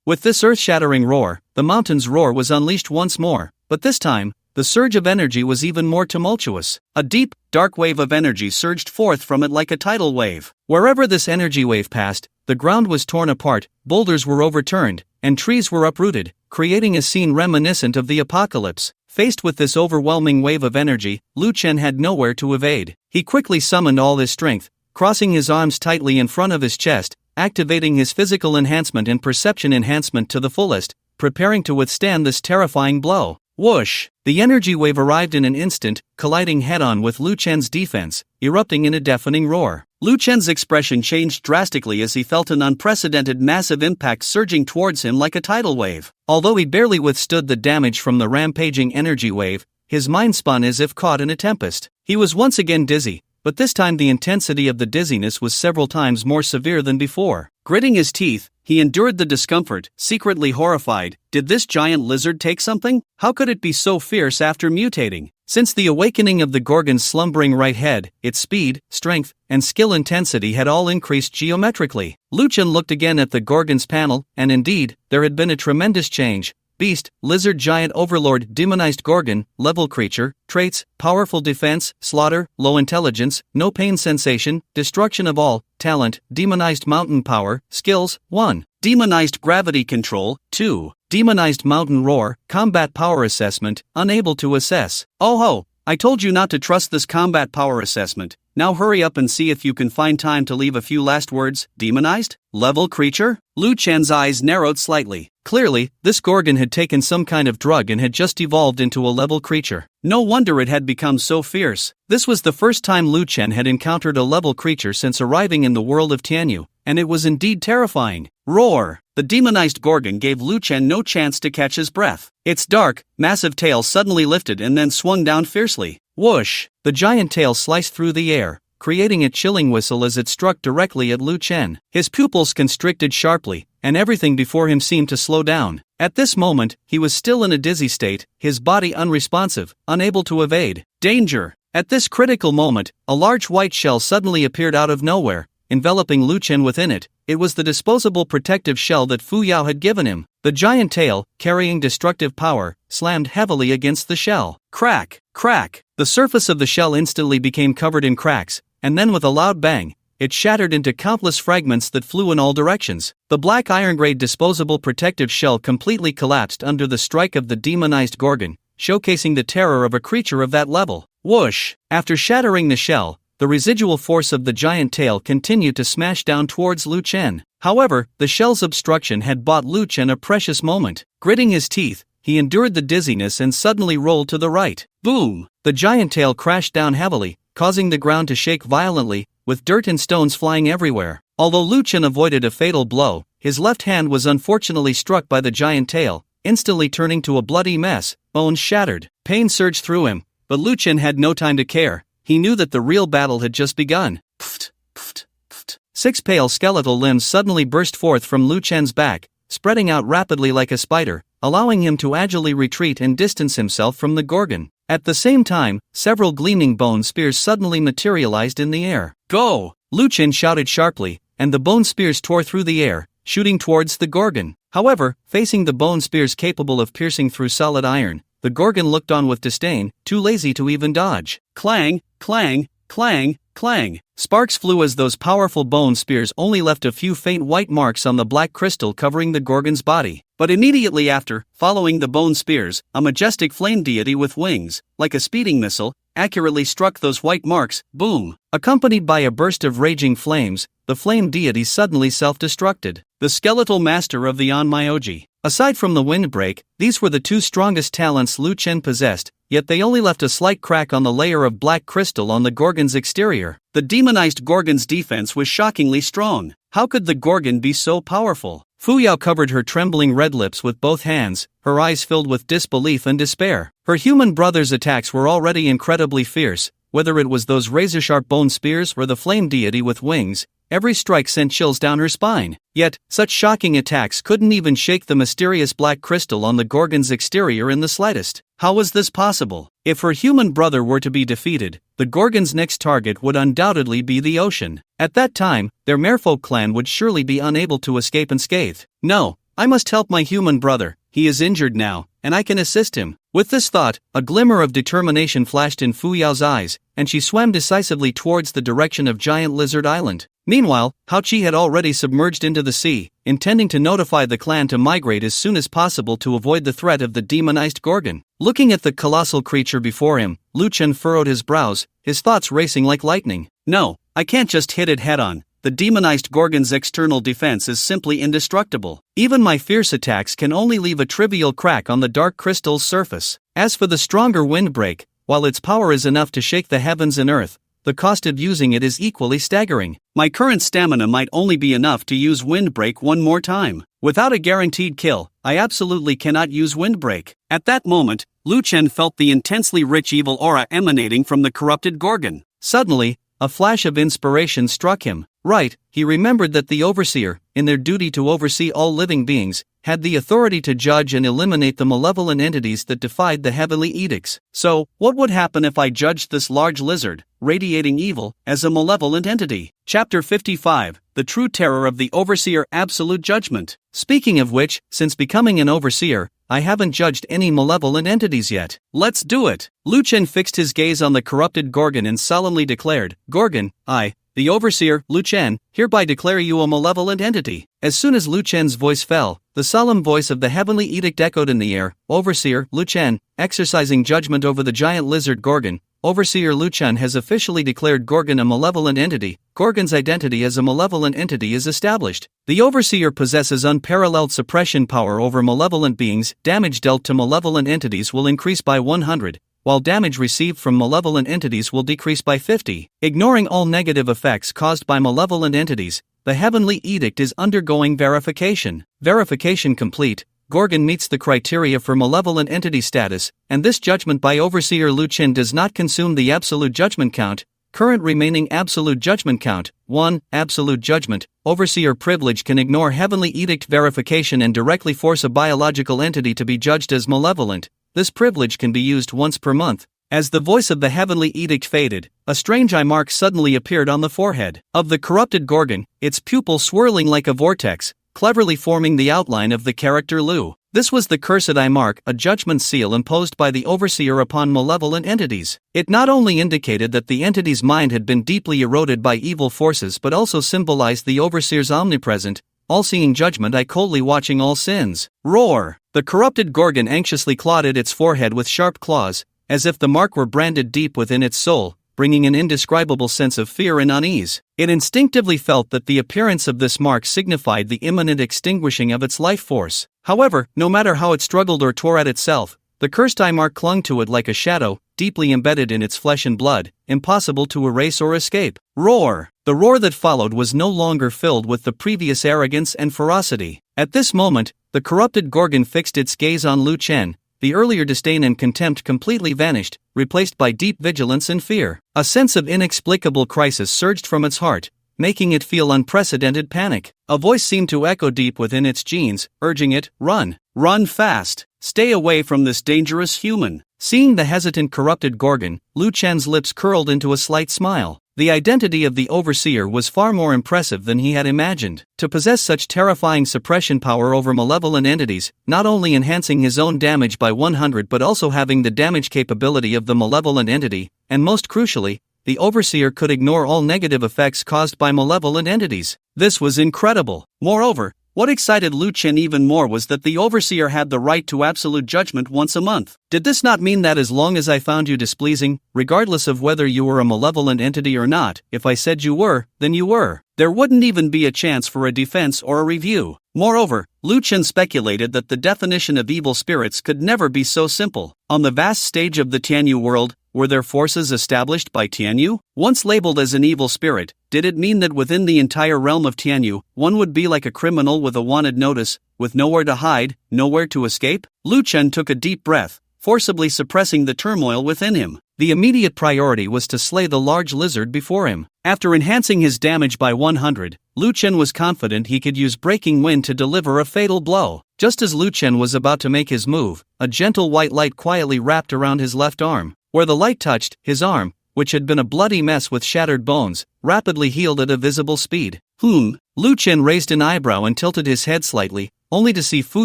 With this earth-shattering roar, the mountain's roar was unleashed once more, but this time, the surge of energy was even more tumultuous. A deep, dark wave of energy surged forth from it like a tidal wave. Wherever this energy wave passed, the ground was torn apart, boulders were overturned, and trees were uprooted, creating a scene reminiscent of the apocalypse. Faced with this overwhelming wave of energy, Lu Chen had nowhere to evade. He quickly summoned all his strength, crossing his arms tightly in front of his chest, activating his physical enhancement and perception enhancement to the fullest, preparing to withstand this terrifying blow. Whoosh! The energy wave arrived in an instant, colliding head-on with Lu Chen's defense, erupting in a deafening roar. Lu Chen's expression changed drastically as he felt an unprecedented massive impact surging towards him like a tidal wave. Although he barely withstood the damage from the rampaging energy wave, his mind spun as if caught in a tempest. He was once again dizzy, but this time the intensity of the dizziness was several times more severe than before. Gritting his teeth, he endured the discomfort, secretly horrified. Did this giant lizard take something? How could it be so fierce after mutating? Since the awakening of the Gorgon's slumbering right head, its speed, strength, and skill intensity had all increased geometrically. Lu Chen looked again at the Gorgon's panel, and indeed, there had been a tremendous change. Beast, lizard giant overlord, demonized Gorgon, level creature, traits, powerful defense, slaughter, low intelligence, no pain sensation, destruction of all, talent, demonized mountain power, skills, 1. Demonized gravity control, 2. Demonized mountain roar, combat power assessment, unable to assess. Oh ho, I told you not to trust this combat power assessment. Now hurry up and see if you can find time to leave a few last words. Demonized? Level creature? Lu Chen's eyes narrowed slightly. Clearly, this Gorgon had taken some kind of drug and had just evolved into a level creature. No wonder it had become so fierce. This was the first time Lu Chen had encountered a level creature since arriving in the world of Tianyu, and it was indeed terrifying. Roar! The demonized Gorgon gave Lu Chen no chance to catch his breath. Its dark, massive tail suddenly lifted and then swung down fiercely. Whoosh! The giant tail sliced through the air, creating a chilling whistle as it struck directly at Lu Chen. His pupils constricted sharply, and everything before him seemed to slow down. At this moment, he was still in a dizzy state, his body unresponsive, unable to evade. Danger! At this critical moment, a large white shell suddenly appeared out of nowhere, enveloping Lu Chen within it. It was the disposable protective shell that Fu Yao had given him. The giant tail, carrying destructive power, slammed heavily against the shell. Crack! Crack! The surface of the shell instantly became covered in cracks, and then with a loud bang, it shattered into countless fragments that flew in all directions. The black iron-grade disposable protective shell completely collapsed under the strike of the demonized Gorgon, showcasing the terror of a creature of that level. Whoosh! After shattering the shell, the residual force of the giant tail continued to smash down towards Lu Chen. However, the shell's obstruction had bought Lu Chen a precious moment. Gritting his teeth, he endured the dizziness and suddenly rolled to the right. Boom! The giant tail crashed down heavily, causing the ground to shake violently, with dirt and stones flying everywhere. Although Lu Chen avoided a fatal blow, his left hand was unfortunately struck by the giant tail, instantly turning to a bloody mess. Bones shattered. Pain surged through him, but Lu Chen had no time to care. He knew that the real battle had just begun. Pft, pft, pft. 6 pale skeletal limbs suddenly burst forth from Lu Chen's back, spreading out rapidly like a spider, allowing him to agilely retreat and distance himself from the Gorgon. At the same time, several gleaming bone spears suddenly materialized in the air. Go! Lu Chen shouted sharply, and the bone spears tore through the air, shooting towards the Gorgon. However, facing the bone spears capable of piercing through solid iron, the Gorgon looked on with disdain, too lazy to even dodge. Clang, clang, clang, clang. Sparks flew as those powerful bone spears only left a few faint white marks on the black crystal covering the Gorgon's body. But immediately after, following the bone spears, a majestic flame deity with wings, like a speeding missile, accurately struck those white marks. Boom! Accompanied by a burst of raging flames, the flame deity suddenly self-destructed. The skeletal master of the Onmyoji. Aside from the windbreak, these were the 2 strongest talents Lu Chen possessed, yet they only left a slight crack on the layer of black crystal on the Gorgon's exterior. The demonized Gorgon's defense was shockingly strong. How could the Gorgon be so powerful? Fu Yao covered her trembling red lips with both hands, her eyes filled with disbelief and despair. Her human brother's attacks were already incredibly fierce, whether it was those razor-sharp bone spears or the flame deity with wings. Every strike sent chills down her spine. Yet, such shocking attacks couldn't even shake the mysterious black crystal on the Gorgon's exterior in the slightest. How was this possible? If her human brother were to be defeated, the Gorgon's next target would undoubtedly be the ocean. At that time, their merfolk clan would surely be unable to escape unscathed. No, I must help my human brother. He is injured now, and I can assist him. With this thought, a glimmer of determination flashed in Fu Yao's eyes, and she swam decisively towards the direction of Giant Lizard Island. Meanwhile, Hao Qi had already submerged into the sea, intending to notify the clan to migrate as soon as possible to avoid the threat of the demonized Gorgon. Looking at the colossal creature before him, Lu Chen furrowed his brows, his thoughts racing like lightning. No, I can't just hit it head-on. The demonized Gorgon's external defense is simply indestructible. Even my fierce attacks can only leave a trivial crack on the dark crystal's surface. As for the stronger windbreak, while its power is enough to shake the heavens and earth, the cost of using it is equally staggering. My current stamina might only be enough to use windbreak one more time. Without a guaranteed kill, I absolutely cannot use windbreak. At that moment, Lu Chen felt the intensely rich evil aura emanating from the corrupted Gorgon. Suddenly, a flash of inspiration struck him. Right, he remembered that the Overseer, in their duty to oversee all living beings, had the authority to judge and eliminate the malevolent entities that defied the heavenly edicts. So, what would happen if I judged this large lizard, radiating evil, as a malevolent entity? Chapter 55, The True Terror of the Overseer Absolute Judgment. Speaking of which, since becoming an Overseer, I haven't judged any malevolent entities yet. Let's do it! Lu Chen fixed his gaze on the corrupted Gorgon and solemnly declared, Gorgon, I, the Overseer, Lu Chen, hereby declare you a malevolent entity. As soon as Lu Chen's voice fell, the solemn voice of the heavenly edict echoed in the air. Overseer, Lu Chen, exercising judgment over the giant lizard Gorgon. Overseer Lu Chen has officially declared Gorgon a malevolent entity. Gorgon's identity as a malevolent entity is established. The Overseer possesses unparalleled suppression power over malevolent beings. Damage dealt to malevolent entities will increase by 100. While damage received from malevolent entities will decrease by 50. Ignoring all negative effects caused by malevolent entities, the heavenly edict is undergoing verification. Verification complete, Gorgon meets the criteria for malevolent entity status, and this judgment by Overseer Lu Chen does not consume the absolute judgment count. Current remaining absolute judgment count, 1. Absolute judgment. Overseer privilege can ignore heavenly edict verification and directly force a biological entity to be judged as malevolent. This privilege can be used once per month. As the voice of the heavenly edict faded, a strange eye mark suddenly appeared on the forehead of the corrupted Gorgon, its pupil swirling like a vortex, cleverly forming the outline of the character Lu. This was the cursed eye mark, a judgment seal imposed by the Overseer upon malevolent entities. It not only indicated that the entity's mind had been deeply eroded by evil forces but also symbolized the Overseer's omnipresent, all-seeing judgment, coldly watching all sins. Roar! The corrupted Gorgon anxiously clawed at its forehead with sharp claws, as if the mark were branded deep within its soul, bringing an indescribable sense of fear and unease. It instinctively felt that the appearance of this mark signified the imminent extinguishing of its life force. However, no matter how it struggled or tore at itself, the cursed eye mark clung to it like a shadow, deeply embedded in its flesh and blood, impossible to erase or escape. Roar! The roar that followed was no longer filled with the previous arrogance and ferocity. At this moment, the corrupted Gorgon fixed its gaze on Lu Chen. The earlier disdain and contempt completely vanished, replaced by deep vigilance and fear. A sense of inexplicable crisis surged from its heart, making it feel unprecedented panic. A voice seemed to echo deep within its genes, urging it, run. Run fast. Stay away from this dangerous human. Seeing the hesitant corrupted Gorgon, Lu Chen's lips curled into a slight smile. The identity of the Overseer was far more impressive than he had imagined. To possess such terrifying suppression power over malevolent entities, not only enhancing his own damage by 100 but also having the damage capability of the malevolent entity, and most crucially, the Overseer could ignore all negative effects caused by malevolent entities. This was incredible. Moreover, what excited Lu Chen even more was that the Overseer had the right to absolute judgment once a month. Did this not mean that as long as I found you displeasing, regardless of whether you were a malevolent entity or not, if I said you were, then you were? There wouldn't even be a chance for a defense or a review. Moreover, Lu Chen speculated that the definition of evil spirits could never be so simple. On the vast stage of the Tianyu world, were there forces established by Tianyu? Once labeled as an evil spirit, did it mean that within the entire realm of Tianyu, one would be like a criminal with a wanted notice, with nowhere to hide, nowhere to escape? Lu Chen took a deep breath, forcibly suppressing the turmoil within him. The immediate priority was to slay the large lizard before him. After enhancing his damage by 100, Lu Chen was confident he could use breaking wind to deliver a fatal blow. Just as Lu Chen was about to make his move, a gentle white light quietly wrapped around his left arm. Where the light touched, his arm, which had been a bloody mess with shattered bones, rapidly healed at a visible speed. Lu Chen raised an eyebrow and tilted his head slightly, only to see Fu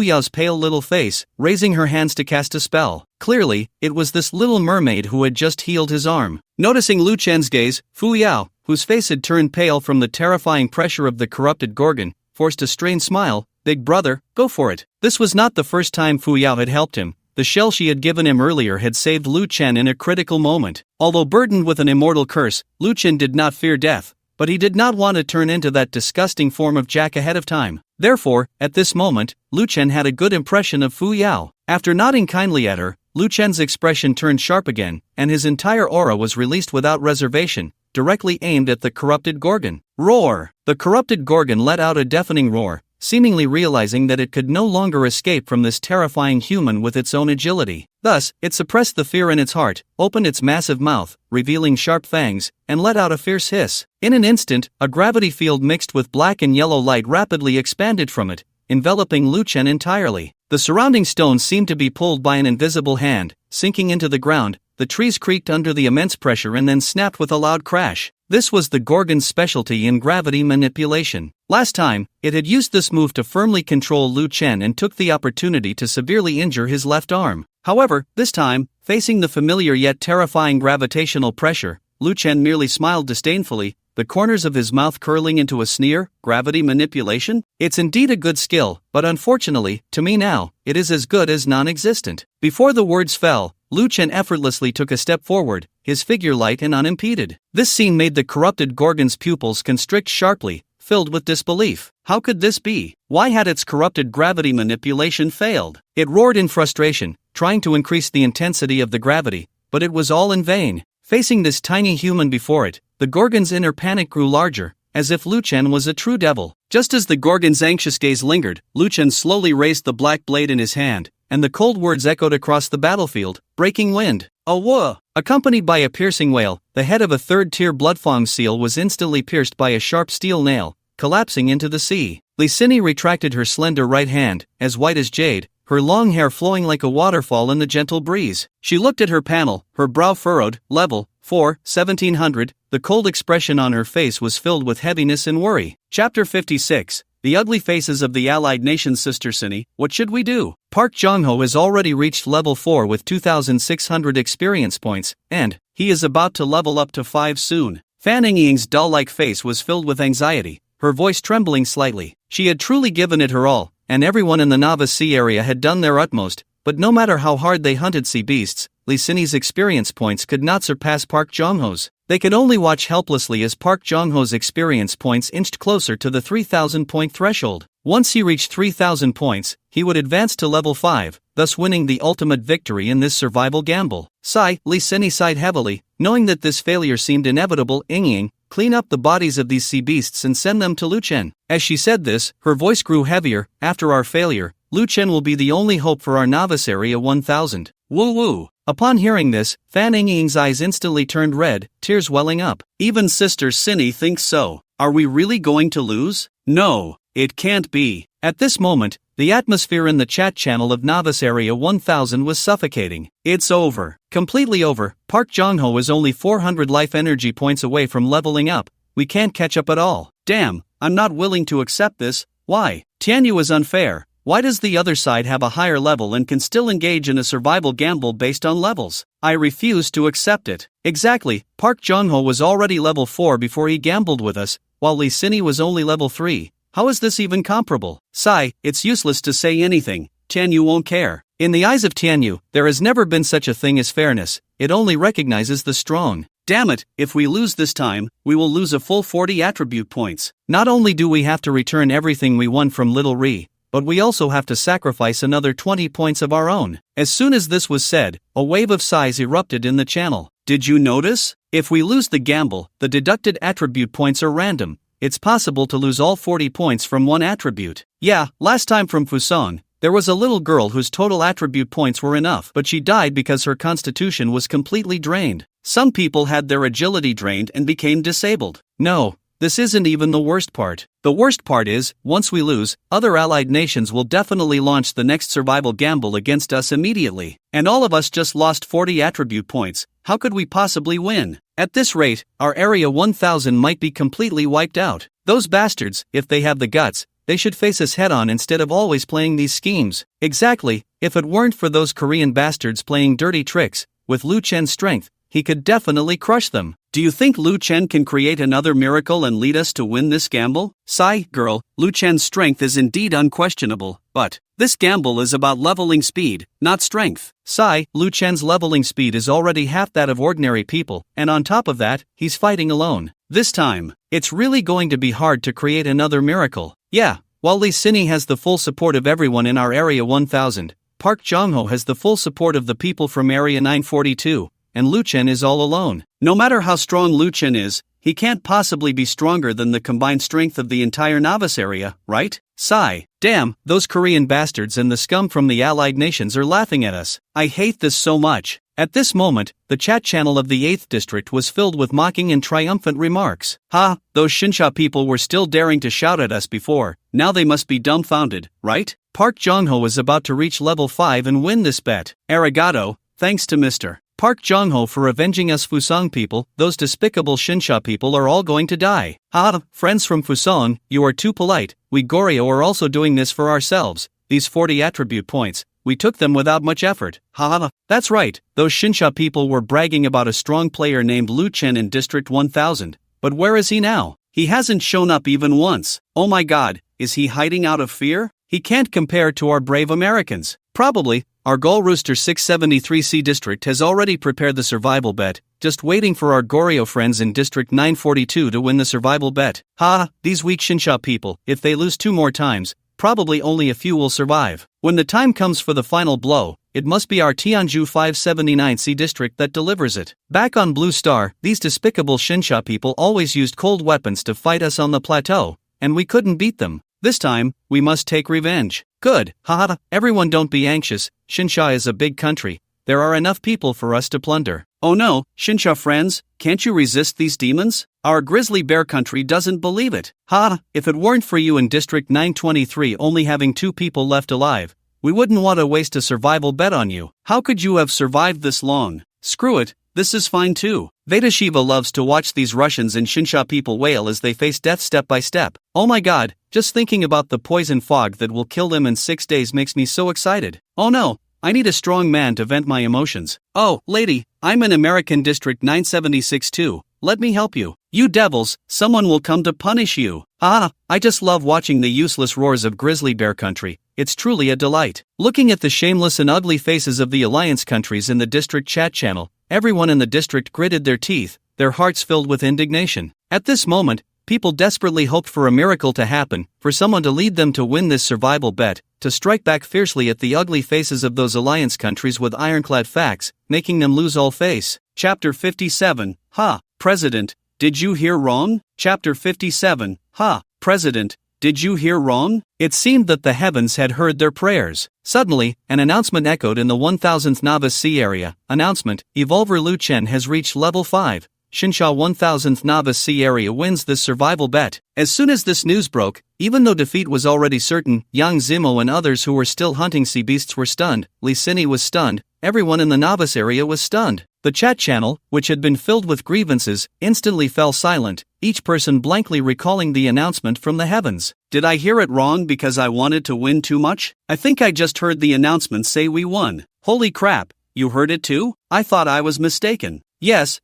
Yao's pale little face, raising her hands to cast a spell. Clearly, it was this little mermaid who had just healed his arm. Noticing Lu Chen's gaze, Fu Yao, whose face had turned pale from the terrifying pressure of the corrupted Gorgon, forced a strained smile. Big brother, go for it. This was not the first time Fu Yao had helped him. The shell she had given him earlier had saved Lu Chen in a critical moment. Although burdened with an immortal curse, Lu Chen did not fear death, but he did not want to turn into that disgusting form of Jack ahead of time. Therefore, at this moment, Lu Chen had a good impression of Fu Yao. After nodding kindly at her, Lu Chen's expression turned sharp again, and his entire aura was released without reservation, directly aimed at the corrupted Gorgon. Roar! The corrupted Gorgon let out a deafening roar, seemingly realizing that it could no longer escape from this terrifying human with its own agility. Thus, it suppressed the fear in its heart, opened its massive mouth, revealing sharp fangs, and let out a fierce hiss. In an instant, a gravity field mixed with black and yellow light rapidly expanded from it, enveloping Lu Chen entirely. The surrounding stones seemed to be pulled by an invisible hand, sinking into the ground. The trees creaked under the immense pressure and then snapped with a loud crash. This was the Gorgon's specialty in gravity manipulation. Last time, it had used this move to firmly control Lu Chen and took the opportunity to severely injure his left arm. However, this time, facing the familiar yet terrifying gravitational pressure, Lu Chen merely smiled disdainfully, the corners of his mouth curling into a sneer. Gravity manipulation? It's indeed a good skill, but unfortunately, to me now, it is as good as non-existent. Before the words fell, Lu Chen effortlessly took a step forward, his figure light and unimpeded. This scene made the corrupted Gorgon's pupils constrict sharply, filled with disbelief. How could this be? Why had its corrupted gravity manipulation failed? It roared in frustration, trying to increase the intensity of the gravity, but it was all in vain. Facing this tiny human before it, the Gorgon's inner panic grew larger, as if Lu Chen was a true devil. Just as the Gorgon's anxious gaze lingered, Lu Chen slowly raised the black blade in his hand, and the cold words echoed across the battlefield, breaking wind. "Awah!" Accompanied by a piercing wail, the head of a third-tier bloodfang seal was instantly pierced by a sharp steel nail, collapsing into the sea. Li Sini retracted her slender right hand, as white as jade, her long hair flowing like a waterfall in the gentle breeze. She looked at her panel, her brow furrowed. Level 4, 1700. The cold expression on her face was filled with heaviness and worry. Chapter 56. The ugly faces of the allied nations. Sister Sini, what should we do? Park Jong-ho has already reached level 4 with 2,600 experience points, and he is about to level up to 5 soon. Fan Ying's doll-like face was filled with anxiety, her voice trembling slightly. She had truly given it her all, and everyone in the Novice Sea area had done their utmost, but no matter how hard they hunted sea beasts, Li Sini's experience points could not surpass Park Jong-ho's. They could only watch helplessly as Park Jong-ho's experience points inched closer to the 3,000 point threshold. Once he reached 3,000 points, he would advance to level 5, thus winning the ultimate victory in this survival gamble. Sigh, Li Sini sighed heavily, knowing that this failure seemed inevitable. Ying, clean up the bodies of these sea beasts and send them to Lu Chen. As she said this, her voice grew heavier. After our failure, Lu Chen will be the only hope for our novice area 1000. Woo woo. Upon hearing this, Fan Ying's eyes instantly turned red, tears welling up. Even Sister Sini thinks so. Are we really going to lose? No, it can't be. At this moment, the atmosphere in the chat channel of Novice Area 1000 was suffocating. It's over. Completely over. Park Jong-ho is only 400 life energy points away from leveling up. We can't catch up at all. Damn, I'm not willing to accept this. Why? Tianyu is unfair. Why does the other side have a higher level and can still engage in a survival gamble based on levels? I refuse to accept it. Exactly, Park Jong-ho was already level 4 before he gambled with us, while Li Sini was only level 3. How is this even comparable? Sigh, it's useless to say anything. Tianyu won't care. In the eyes of Tianyu, there has never been such a thing as fairness. It only recognizes the strong. Damn it, if we lose this time, we will lose a full 40 attribute points. Not only do we have to return everything we won from Little Ri, but we also have to sacrifice another 20 points of our own. As soon as this was said, a wave of sighs erupted in the channel. Did you notice? If we lose the gamble, the deducted attribute points are random. It's possible to lose all 40 points from one attribute. Yeah, last time from Fusong, there was a little girl whose total attribute points were enough, but she died because her constitution was completely drained. Some people had their agility drained and became disabled. No, this isn't even the worst part. The worst part is, once we lose, other allied nations will definitely launch the next survival gamble against us immediately. And all of us just lost 40 attribute points. How could we possibly win? At this rate, our Area 1000 might be completely wiped out. Those bastards, if they have the guts, they should face us head-on instead of always playing these schemes. Exactly, if it weren't for those Korean bastards playing dirty tricks, with Lu Chen's strength, he could definitely crush them. Do you think Lu Chen can create another miracle and lead us to win this gamble? Sigh, girl, Lu Chen's strength is indeed unquestionable, but this gamble is about leveling speed, not strength. Sigh, Lu Chen's leveling speed is already half that of ordinary people, and on top of that, he's fighting alone. This time, it's really going to be hard to create another miracle. Yeah, while Li Sini has the full support of everyone in our Area 1000, Park Jong-ho has the full support of the people from Area 942, and Lu Chen is all alone. No matter how strong Lu Chen is, he can't possibly be stronger than the combined strength of the entire novice area, right? Sigh. Damn, those Korean bastards and the scum from the allied nations are laughing at us. I hate this so much. At this moment, the chat channel of the 8th district was filled with mocking and triumphant remarks. Ha, those Shinsha people were still daring to shout at us before, now they must be dumbfounded, right? Park Jong-ho is about to reach level 5 and win this bet. Arigato, thanks to Mr. Park Jong-ho for avenging us Fusong people. Those despicable Shinsha people are all going to die. Ha, friends from Fusong, you are too polite. We Goryeo are also doing this for ourselves. These 40 attribute points, we took them without much effort. Ha, that's right, those Shinsha people were bragging about a strong player named Lu Chen in District 1000. But where is he now? He hasn't shown up even once. Oh my god, is he hiding out of fear? He can't compare to our brave Americans. Probably. Our Goal Rooster 673C district has already prepared the survival bet, just waiting for our Goryeo friends in District 942 to win the survival bet. Ha, these weak Shinsha people, if they lose 2 more times, probably only a few will survive. When the time comes for the final blow, it must be our Tianju 579C district that delivers it. Back on Blue Star, these despicable Shinsha people always used cold weapons to fight us on the plateau, and we couldn't beat them. This time, we must take revenge. Good, haha, everyone don't be anxious, Shinsha is a big country, there are enough people for us to plunder. Oh no, Shinsha friends, can't you resist these demons? Our grizzly bear country doesn't believe it. Ha, if it weren't for you in District 923 only having 2 people left alive, we wouldn't want to waste a survival bet on you. How could you have survived this long? Screw it, this is fine too. Vedashiva loves to watch these Russians and Shinsha people wail as they face death step by step. Oh my god, just thinking about the poison fog that will kill them in 6 days makes me so excited. Oh no, I need a strong man to vent my emotions. Oh, lady, I'm in American District 976 too, let me help you. You devils, someone will come to punish you. Ah, I just love watching the useless roars of grizzly bear country, it's truly a delight. Looking at the shameless and ugly faces of the alliance countries in the district chat channel, everyone in the district gritted their teeth, their hearts filled with indignation. At this moment, people desperately hoped for a miracle to happen, for someone to lead them to win this survival bet, to strike back fiercely at the ugly faces of those alliance countries with ironclad facts, making them lose all face. Chapter 57, Ha, President, did you hear wrong? Chapter 57, Ha, President, did you hear wrong? It seemed that the heavens had heard their prayers. Suddenly, an announcement echoed in the 1000th Novice Sea area. Announcement, Evolver Lu Chen has reached level 5. Shinsha 1000th Novice Sea area wins this survival bet. As soon as this news broke, even though defeat was already certain, Yang Zimo and others who were still hunting sea beasts were stunned, Lee Sini was stunned, everyone in the novice area was stunned. The chat channel, which had been filled with grievances, instantly fell silent, each person blankly recalling the announcement from the heavens. Did I hear it wrong because I wanted to win too much? I think I just heard the announcement say we won. Holy crap, you heard it too? I thought I was mistaken. Yes,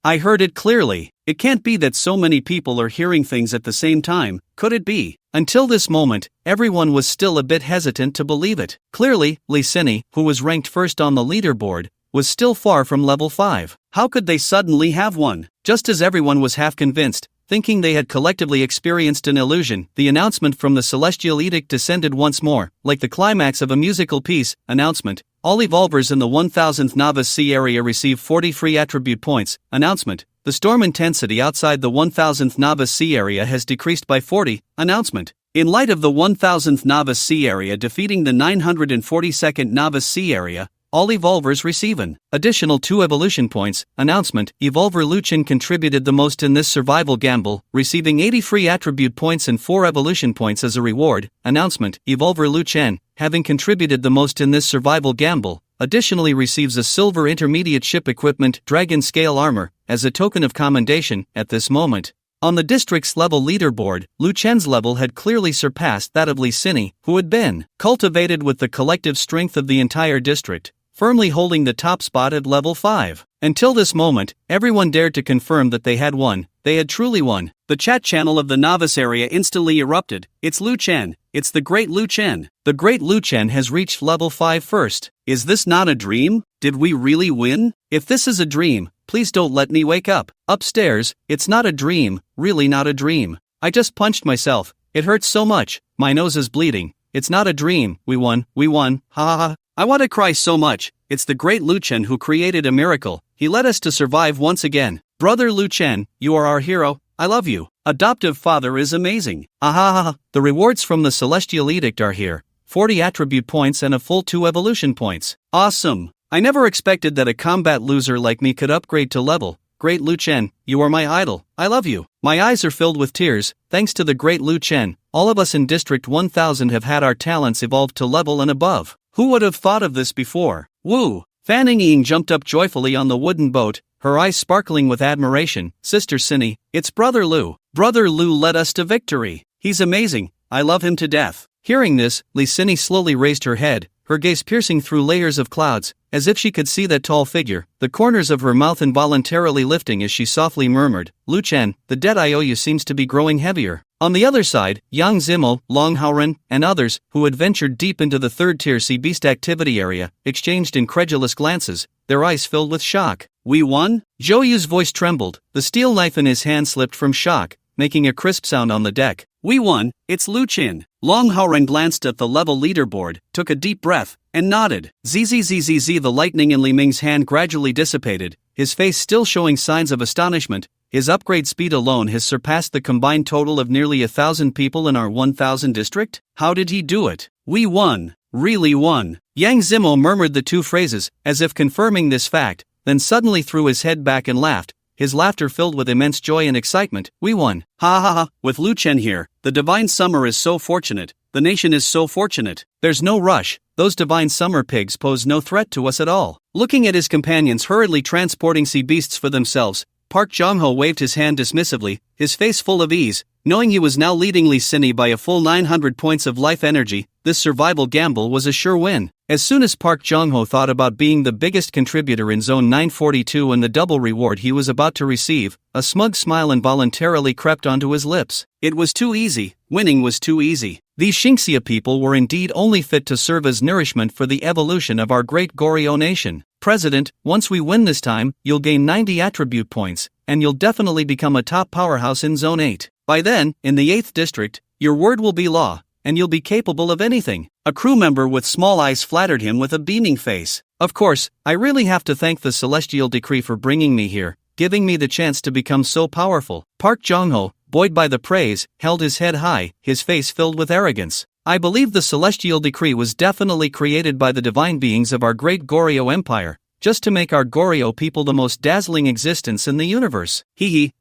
I heard it clearly. It can't be that so many people are hearing things at the same time, could it be? Until this moment, everyone was still a bit hesitant to believe it. Clearly, Lee Sini, who was ranked first on the leaderboard, was still far from level 5. How could they suddenly have won? Just as everyone was half convinced, thinking they had collectively experienced an illusion, the announcement from the Celestial Edict descended once more, like the climax of a musical piece. Announcement, all evolvers in the 1000th Novice Sea area receive 40 free attribute points. Announcement, the storm intensity outside the 1000th Novice Sea area has decreased by 40. Announcement, in light of the 1000th Novice Sea area defeating the 942nd Novice Sea area, all evolvers receive an additional 2 evolution points. Announcement, Evolver Lu Chen contributed the most in this survival gamble, receiving 80 free attribute points and 4 evolution points as a reward. Announcement, Evolver Lu Chen, having contributed the most in this survival gamble, additionally receives a silver intermediate ship equipment dragon scale armor, as a token of commendation. At this moment, on the district's level leaderboard, Lu Chen's level had clearly surpassed that of Lee Sini, who had been cultivated with the collective strength of the entire district, firmly holding the top spot at level 5. Until this moment, everyone dared to confirm that they had won. They had truly won. The chat channel of the novice area instantly erupted. It's Lu Chen. It's the great Lu Chen. The great Lu Chen has reached level 5 first. Is this not a dream? Did we really win? If this is a dream, please don't let me wake up. Upstairs, it's not a dream, really not a dream. I just punched myself. It hurts so much. My nose is bleeding. it's not a dream, we won, ha ha ha. I want to cry so much, it's the great Lu Chen who created a miracle, he led us to survive once again. Brother Lu Chen, you are our hero, I love you. Adoptive father is amazing. Ahaha, the rewards from the Celestial Edict are here. 40 attribute points and a full 2 evolution points. Awesome. I never expected that a combat loser like me could upgrade to level. Great Lu Chen, you are my idol, I love you. My eyes are filled with tears, thanks to the great Lu Chen, all of us in District 1000 have had our talents evolved to level and above. Who would have thought of this before? Woo! Fanning Ying jumped up joyfully on the wooden boat, her eyes sparkling with admiration. Sister Cinny, it's Brother Lu. Brother Lu led us to victory. He's amazing, I love him to death. Hearing this, Li Cinny slowly raised her head, her gaze piercing through layers of clouds, as if she could see that tall figure, the corners of her mouth involuntarily lifting as she softly murmured, Lu Chen, the debt I owe you seems to be growing heavier. On the other side, Yang Zimmel, Long Haoren, and others, who had ventured deep into the third-tier sea beast activity area, exchanged incredulous glances, their eyes filled with shock. We won? Zhou Yu's voice trembled, the steel knife in his hand slipped from shock, making a crisp sound on the deck. We won, it's Lu Chen. Long Haoren glanced at the level leaderboard, took a deep breath, and nodded. Zzzzz, the lightning in Li Ming's hand gradually dissipated, his face still showing signs of astonishment. His upgrade speed alone has surpassed the combined total of nearly 1,000 people in our 1,000 district? How did he do it? We won. Really won. Yang Zimo murmured the two phrases, as if confirming this fact, then suddenly threw his head back and laughed, his laughter filled with immense joy and excitement. We won. Ha ha ha, with Lu Chen here, the divine summer is so fortunate, the nation is so fortunate. There's no rush, those divine summer pigs pose no threat to us at all. Looking at his companions hurriedly transporting sea beasts for themselves, Park Jong-ho waved his hand dismissively, his face full of ease, knowing he was now leading Li Cinny by a full 900 points of life energy. This survival gamble was a sure win. As soon as Park Jong-ho thought about being the biggest contributor in Zone 942 and the double reward he was about to receive, a smug smile involuntarily crept onto his lips. It was too easy, winning was too easy. These Xingxia people were indeed only fit to serve as nourishment for the evolution of our great Goryeo nation. President, once we win this time, you'll gain 90 attribute points, and you'll definitely become a top powerhouse in Zone 8. By then, in the 8th district, your word will be law, and you'll be capable of anything. A crew member with small eyes flattered him with a beaming face. Of course, I really have to thank the Celestial Decree for bringing me here, giving me the chance to become so powerful. Park Jong-ho, buoyed by the praise, held his head high, his face filled with arrogance. I believe the Celestial Decree was definitely created by the divine beings of our great Goryeo Empire, just to make our Goryeo people the most dazzling existence in the universe.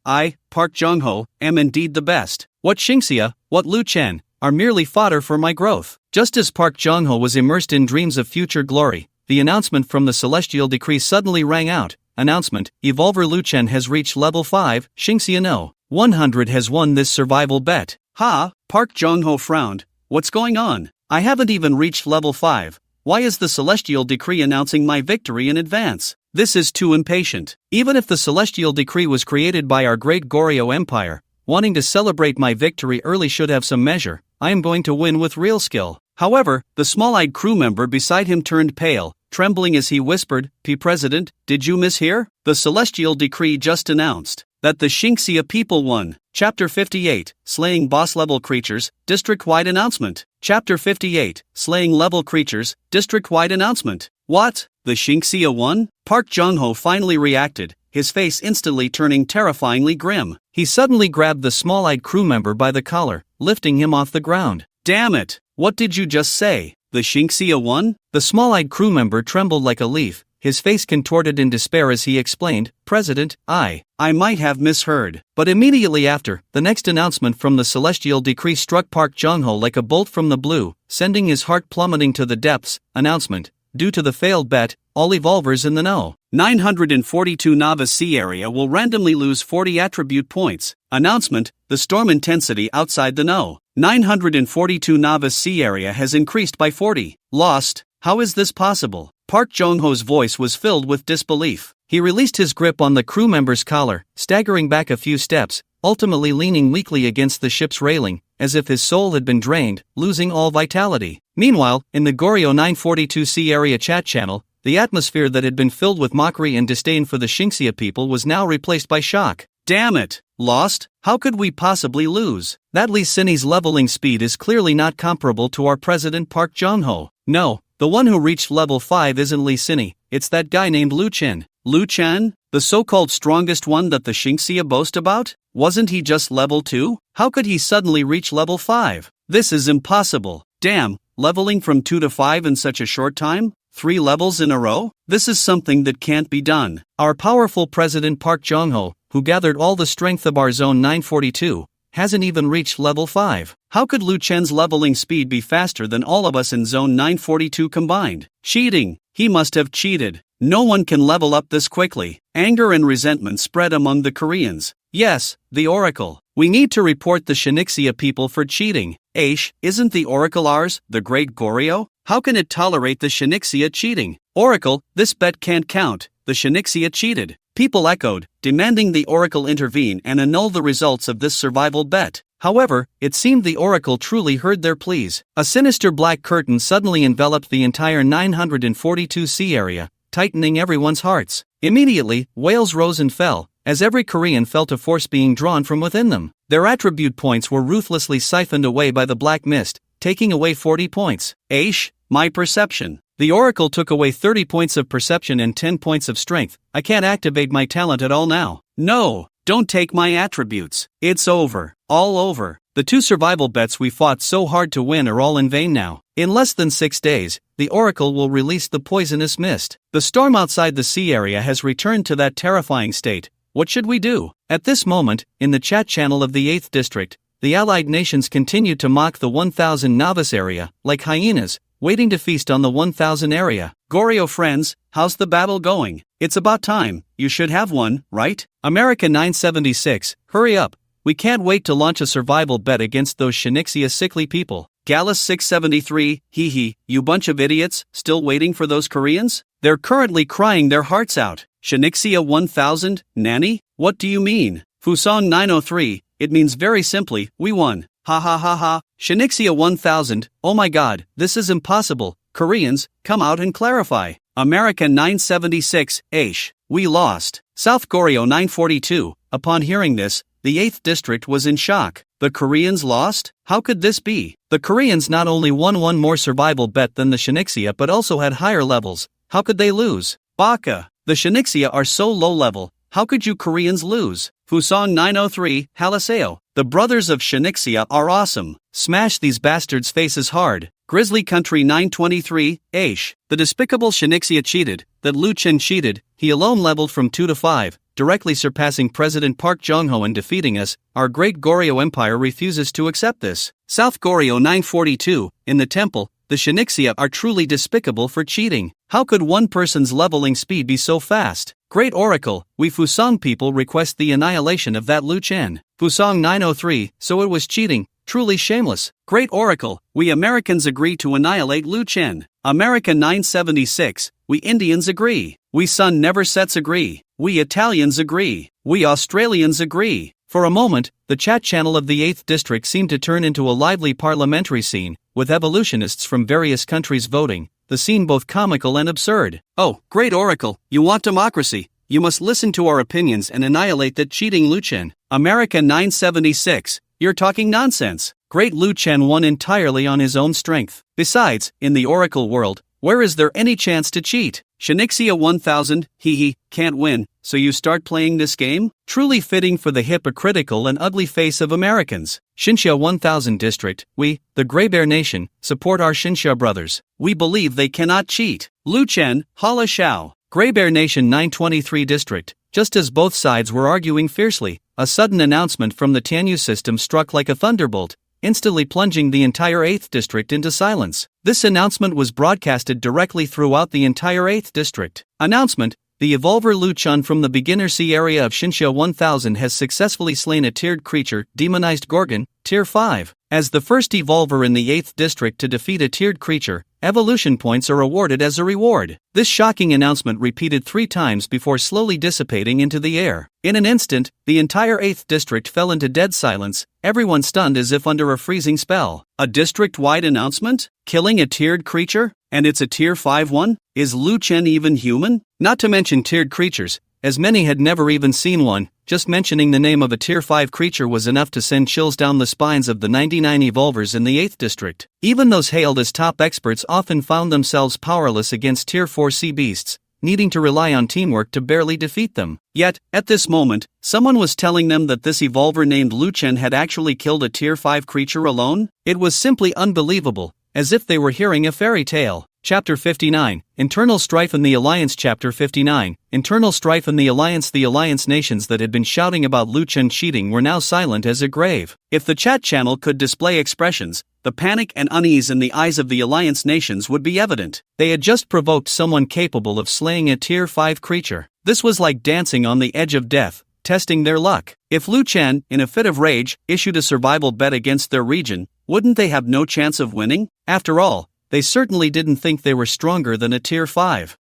I, Park Jong-ho, am indeed the best. What Xingxia, what Lu Chen, are merely fodder for my growth. Just as Park Jong-ho was immersed in dreams of future glory, the announcement from the Celestial Decree suddenly rang out. Announcement, Evolver Lu Chen has reached level 5, Xingxia no. 100 has won this survival bet. Ha, Park Jong-ho frowned. What's going on? I haven't even reached level 5. Why is the Celestial Decree announcing my victory in advance? This is too impatient. Even if the Celestial Decree was created by our great Goryeo Empire, wanting to celebrate my victory early should have some measure. I am going to win with real skill. However, the small-eyed crew member beside him turned pale, trembling as he whispered, President, did you mishear? The Celestial Decree just announced that the Xingxia people won. Chapter 58, Slaying Boss-Level Creatures, District-Wide Announcement. Chapter 58, Slaying Level Creatures, District-Wide Announcement. What? The Xingxia won? Park Jong-ho finally reacted, his face instantly turning terrifyingly grim. He suddenly grabbed the small-eyed crew member by the collar, lifting him off the ground. Damn it! What did you just say? The Xingxia won? The small-eyed crew member trembled like a leaf, his face contorted in despair as he explained, President, I might have misheard. But immediately after, the next announcement from the Celestial Decree struck Park Jong-ho like a bolt from the blue, sending his heart plummeting to the depths. Announcement, due to the failed bet, all evolvers in the know. 942 Novice Sea Area will randomly lose 40 attribute points. Announcement, the storm intensity outside the know. 942 Novice Sea Area has increased by 40. Lost? How is this possible? Park Jong-ho's voice was filled with disbelief. He released his grip on the crew member's collar, staggering back a few steps, ultimately leaning weakly against the ship's railing, as if his soul had been drained, losing all vitality. Meanwhile, in the Goryeo 942 Sea Area chat channel, the atmosphere that had been filled with mockery and disdain for the Xingxia people was now replaced by shock. Damn it! Lost? How could we possibly lose? That Lee Sin's leveling speed is clearly not comparable to our president Park Jong-ho. No, the one who reached level 5 isn't Lee Sin, it's that guy named Lu Chen. Lu Chen? The so-called strongest one that the Xingxia boast about? Wasn't he just level 2? How could he suddenly reach level 5? This is impossible. Damn, leveling from 2 to 5 in such a short time? 3 levels in a row? This is something that can't be done. Our powerful president Park Jong-ho, who gathered all the strength of our zone 942, hasn't even reached level 5. How could Lu Chen's leveling speed be faster than all of us in zone 942 combined? Cheating! He must have cheated. No one can level up this quickly. Anger and resentment spread among the Koreans. Yes, the Oracle. We need to report the Shinichia people for cheating. Aish, isn't the Oracle ours, the Great Goryeo? How can it tolerate the Shinichia cheating? Oracle, this bet can't count. The Shinichia cheated. People echoed, demanding the Oracle intervene and annul the results of this survival bet. However, it seemed the Oracle truly heard their pleas. A sinister black curtain suddenly enveloped the entire 942C area, tightening everyone's hearts. Immediately, whales rose and fell, as every Korean felt a force being drawn from within them. Their attribute points were ruthlessly siphoned away by the black mist, taking away 40 points. Aish, my perception. The Oracle took away 30 points of perception and 10 points of strength. I can't activate my talent at all now. No, don't take my attributes. It's over. All over. The 2 survival bets we fought so hard to win are all in vain now. In less than 6 days, the Oracle will release the poisonous mist. The storm outside the sea area has returned to that terrifying state. What should we do? At this moment, in the chat channel of the 8th District, the Allied nations continue to mock the 1000 novice area, like hyenas, waiting to feast on the 1000 area. Goryeo friends, how's the battle going? It's about time, you should have one, right? America 976, hurry up. We can't wait to launch a survival bet against those Shinichia sickly people. Gallus 673, hee hee, you bunch of idiots, still waiting for those Koreans? They're currently crying their hearts out. Shinichia 1000, nanny? What do you mean? Fusong 903, it means very simply, we won. Ha ha ha ha, Shinichia 1000, oh my god, this is impossible. Koreans, come out and clarify. America 976, Aish, we lost. South Goryeo 942, upon hearing this, the 8th District was in shock. The Koreans lost? How could this be? The Koreans not only won one more survival bet than the Shinichia but also had higher levels. How could they lose? Baka, the Shinichia are so low level, how could you Koreans lose? Fusong 903, Halaseo, the brothers of Shinichia are awesome. Smash these bastards' faces hard. Grizzly Country 923, Aish, the despicable Shinichia cheated, that Lu Chen cheated, he alone leveled from 2 to 5, directly surpassing President Park Jong-ho and defeating us. Our great Goryeo Empire refuses to accept this. South Goryeo 942, in the temple, the Shinichia are truly despicable for cheating. How could one person's leveling speed be so fast? Great Oracle, we Fusong people request the annihilation of that Lu Chen. Fusong 903, so it was cheating, truly shameless. Great Oracle, we Americans agree to annihilate Lu Chen. America 976, we Indians agree. We Sun Never Sets agree. We Italians agree. We Australians agree. For a moment, the chat channel of the 8th District seemed to turn into a lively parliamentary scene, with evolutionists from various countries voting, the scene both comical and absurd. Oh, Great Oracle, you want democracy. You must listen to our opinions and annihilate that cheating Lu Chen. America 976, you're talking nonsense. Great Lu Chen won entirely on his own strength. Besides, in the Oracle world, where is there any chance to cheat? Shinichia 1000, hee hee, can't win, so you start playing this game? Truly fitting for the hypocritical and ugly face of Americans. Xinxia 1000 District, we, the Grey Bear Nation, support our Xinxia brothers. We believe they cannot cheat. Lu Chen, Hala Shao. Grey Bear Nation 923 District. Just as both sides were arguing fiercely, a sudden announcement from the Tianyu system struck like a thunderbolt, instantly plunging the entire 8th District into silence. This announcement was broadcasted directly throughout the entire 8th District. Announcement: the Evolver Lu Chun from the Beginner Sea area of Xinxia 1000 has successfully slain a tiered creature, Demonized Gorgon, Tier 5. As the first Evolver in the 8th District to defeat a tiered creature, evolution points are awarded as a reward. This shocking announcement repeated 3 times before slowly dissipating into the air. In an instant, the entire 8th District fell into dead silence, everyone stunned as if under a freezing spell. A district-wide announcement? Killing a tiered creature? And it's a Tier 5 one? Is Lu Chen even human? Not to mention tiered creatures, as many had never even seen one. Just mentioning the name of a Tier 5 creature was enough to send chills down the spines of the 99 evolvers in the 8th district. Even those hailed as top experts often found themselves powerless against Tier 4 sea beasts, needing to rely on teamwork to barely defeat them. Yet, at this moment, someone was telling them that this evolver named Luchen had actually killed a Tier 5 creature alone? It was simply unbelievable, as if they were hearing a fairy tale. Chapter 59, Internal Strife in the Alliance. Chapter 59, Internal Strife in the Alliance. The Alliance nations that had been shouting about Luchen cheating were now silent as a grave. If the chat channel could display expressions, the panic and unease in the eyes of the Alliance nations would be evident. They had just provoked someone capable of slaying a Tier 5 creature. This was like dancing on the edge of death, testing their luck. If Luchen, in a fit of rage, issued a survival bet against their region, wouldn't they have no chance of winning? After all, they certainly didn't think they were stronger than a Tier 5.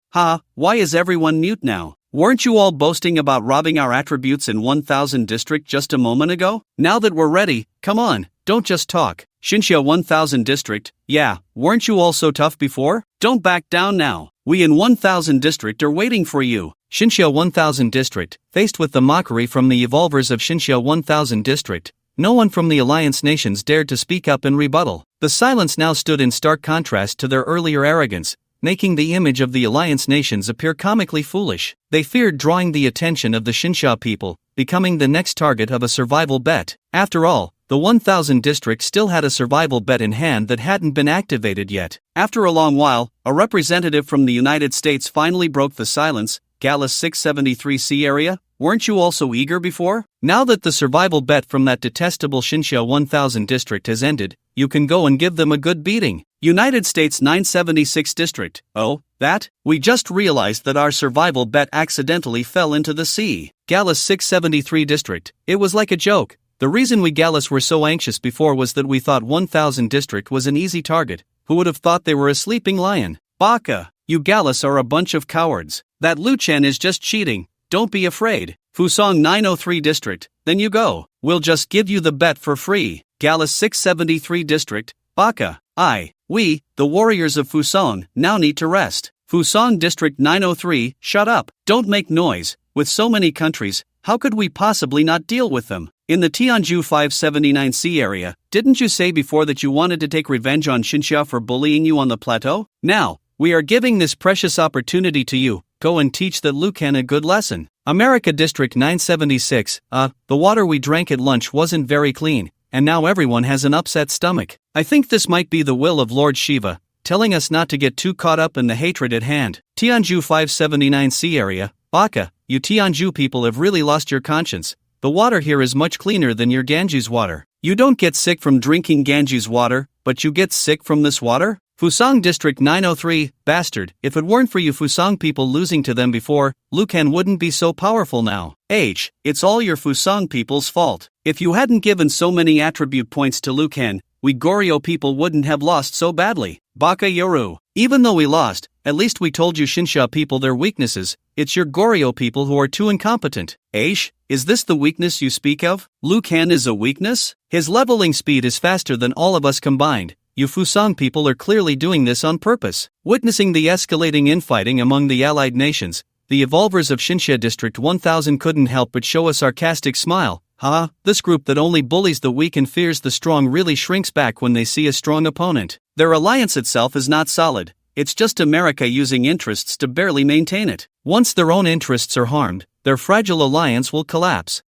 Why is everyone mute now? Weren't you all boasting about robbing our attributes in 1000 district just a moment ago? Now that we're ready, come on, don't just talk. Xinxia 1000 district, yeah, weren't you all so tough before? Don't back down now. We in 1000 district are waiting for you. Xinxia 1000 district, faced with the mockery from the evolvers of Xinxia 1000 district, no one from the Alliance nations dared to speak up in rebuttal. The silence now stood in stark contrast to their earlier arrogance, making the image of the Alliance nations appear comically foolish. They feared drawing the attention of the Xinxia people, becoming the next target of a survival bet. After all, the 1000 district still had a survival bet in hand that hadn't been activated yet. After a long while, a representative from the United States finally broke the silence. Gallus 673C area, weren't you also eager before? Now that the survival bet from that detestable Xinxia 1000 district has ended, you can go and give them a good beating. United States 976 district, oh, that? We just realized that our survival bet accidentally fell into the sea. Gallus 673 district, it was like a joke. The reason we Gallus were so anxious before was that we thought 1000 district was an easy target. Who would have thought they were a sleeping lion? Baka, you Gallus are a bunch of cowards. That Luchen is just cheating, don't be afraid. Fusong 903 district, then you go. We'll just give you the bet for free. Gallus 673 district, Baka, we, the warriors of Fusong, now need to rest. Fusong district 903, shut up, don't make noise. With so many countries, how could we possibly not deal with them? In the Tianju 579C area, didn't you say before that you wanted to take revenge on Xinxia for bullying you on the plateau? Now, we are giving this precious opportunity to you. Go and teach that Luchen a good lesson. America District 976, the water we drank at lunch wasn't very clean, and now everyone has an upset stomach. I think this might be the will of Lord Shiva, telling us not to get too caught up in the hatred at hand. Tianju 579C area, Baka, you Tianju people have really lost your conscience. The water here is much cleaner than your Ganges water. You don't get sick from drinking Ganges water, but you get sick from this water? Fusong District 903, bastard, if it weren't for you Fusong people losing to them before, Luchen wouldn't be so powerful now. It's all your Fusong people's fault. If you hadn't given so many attribute points to Luchen, we Goryeo people wouldn't have lost so badly. Baka Yoru. Even though we lost, at least we told you Xinxia people their weaknesses. It's your Goryeo people who are too incompetent. Is this the weakness you speak of? Luchen is a weakness? His leveling speed is faster than all of us combined. You Fusong people are clearly doing this on purpose. Witnessing the escalating infighting among the allied nations, the evolvers of Xinxia District 1000 couldn't help but show a sarcastic smile. This group that only bullies the weak and fears the strong really shrinks back when they see a strong opponent. Their alliance itself is not solid. It's just America using interests to barely maintain it. Once their own interests are harmed, their fragile alliance will collapse.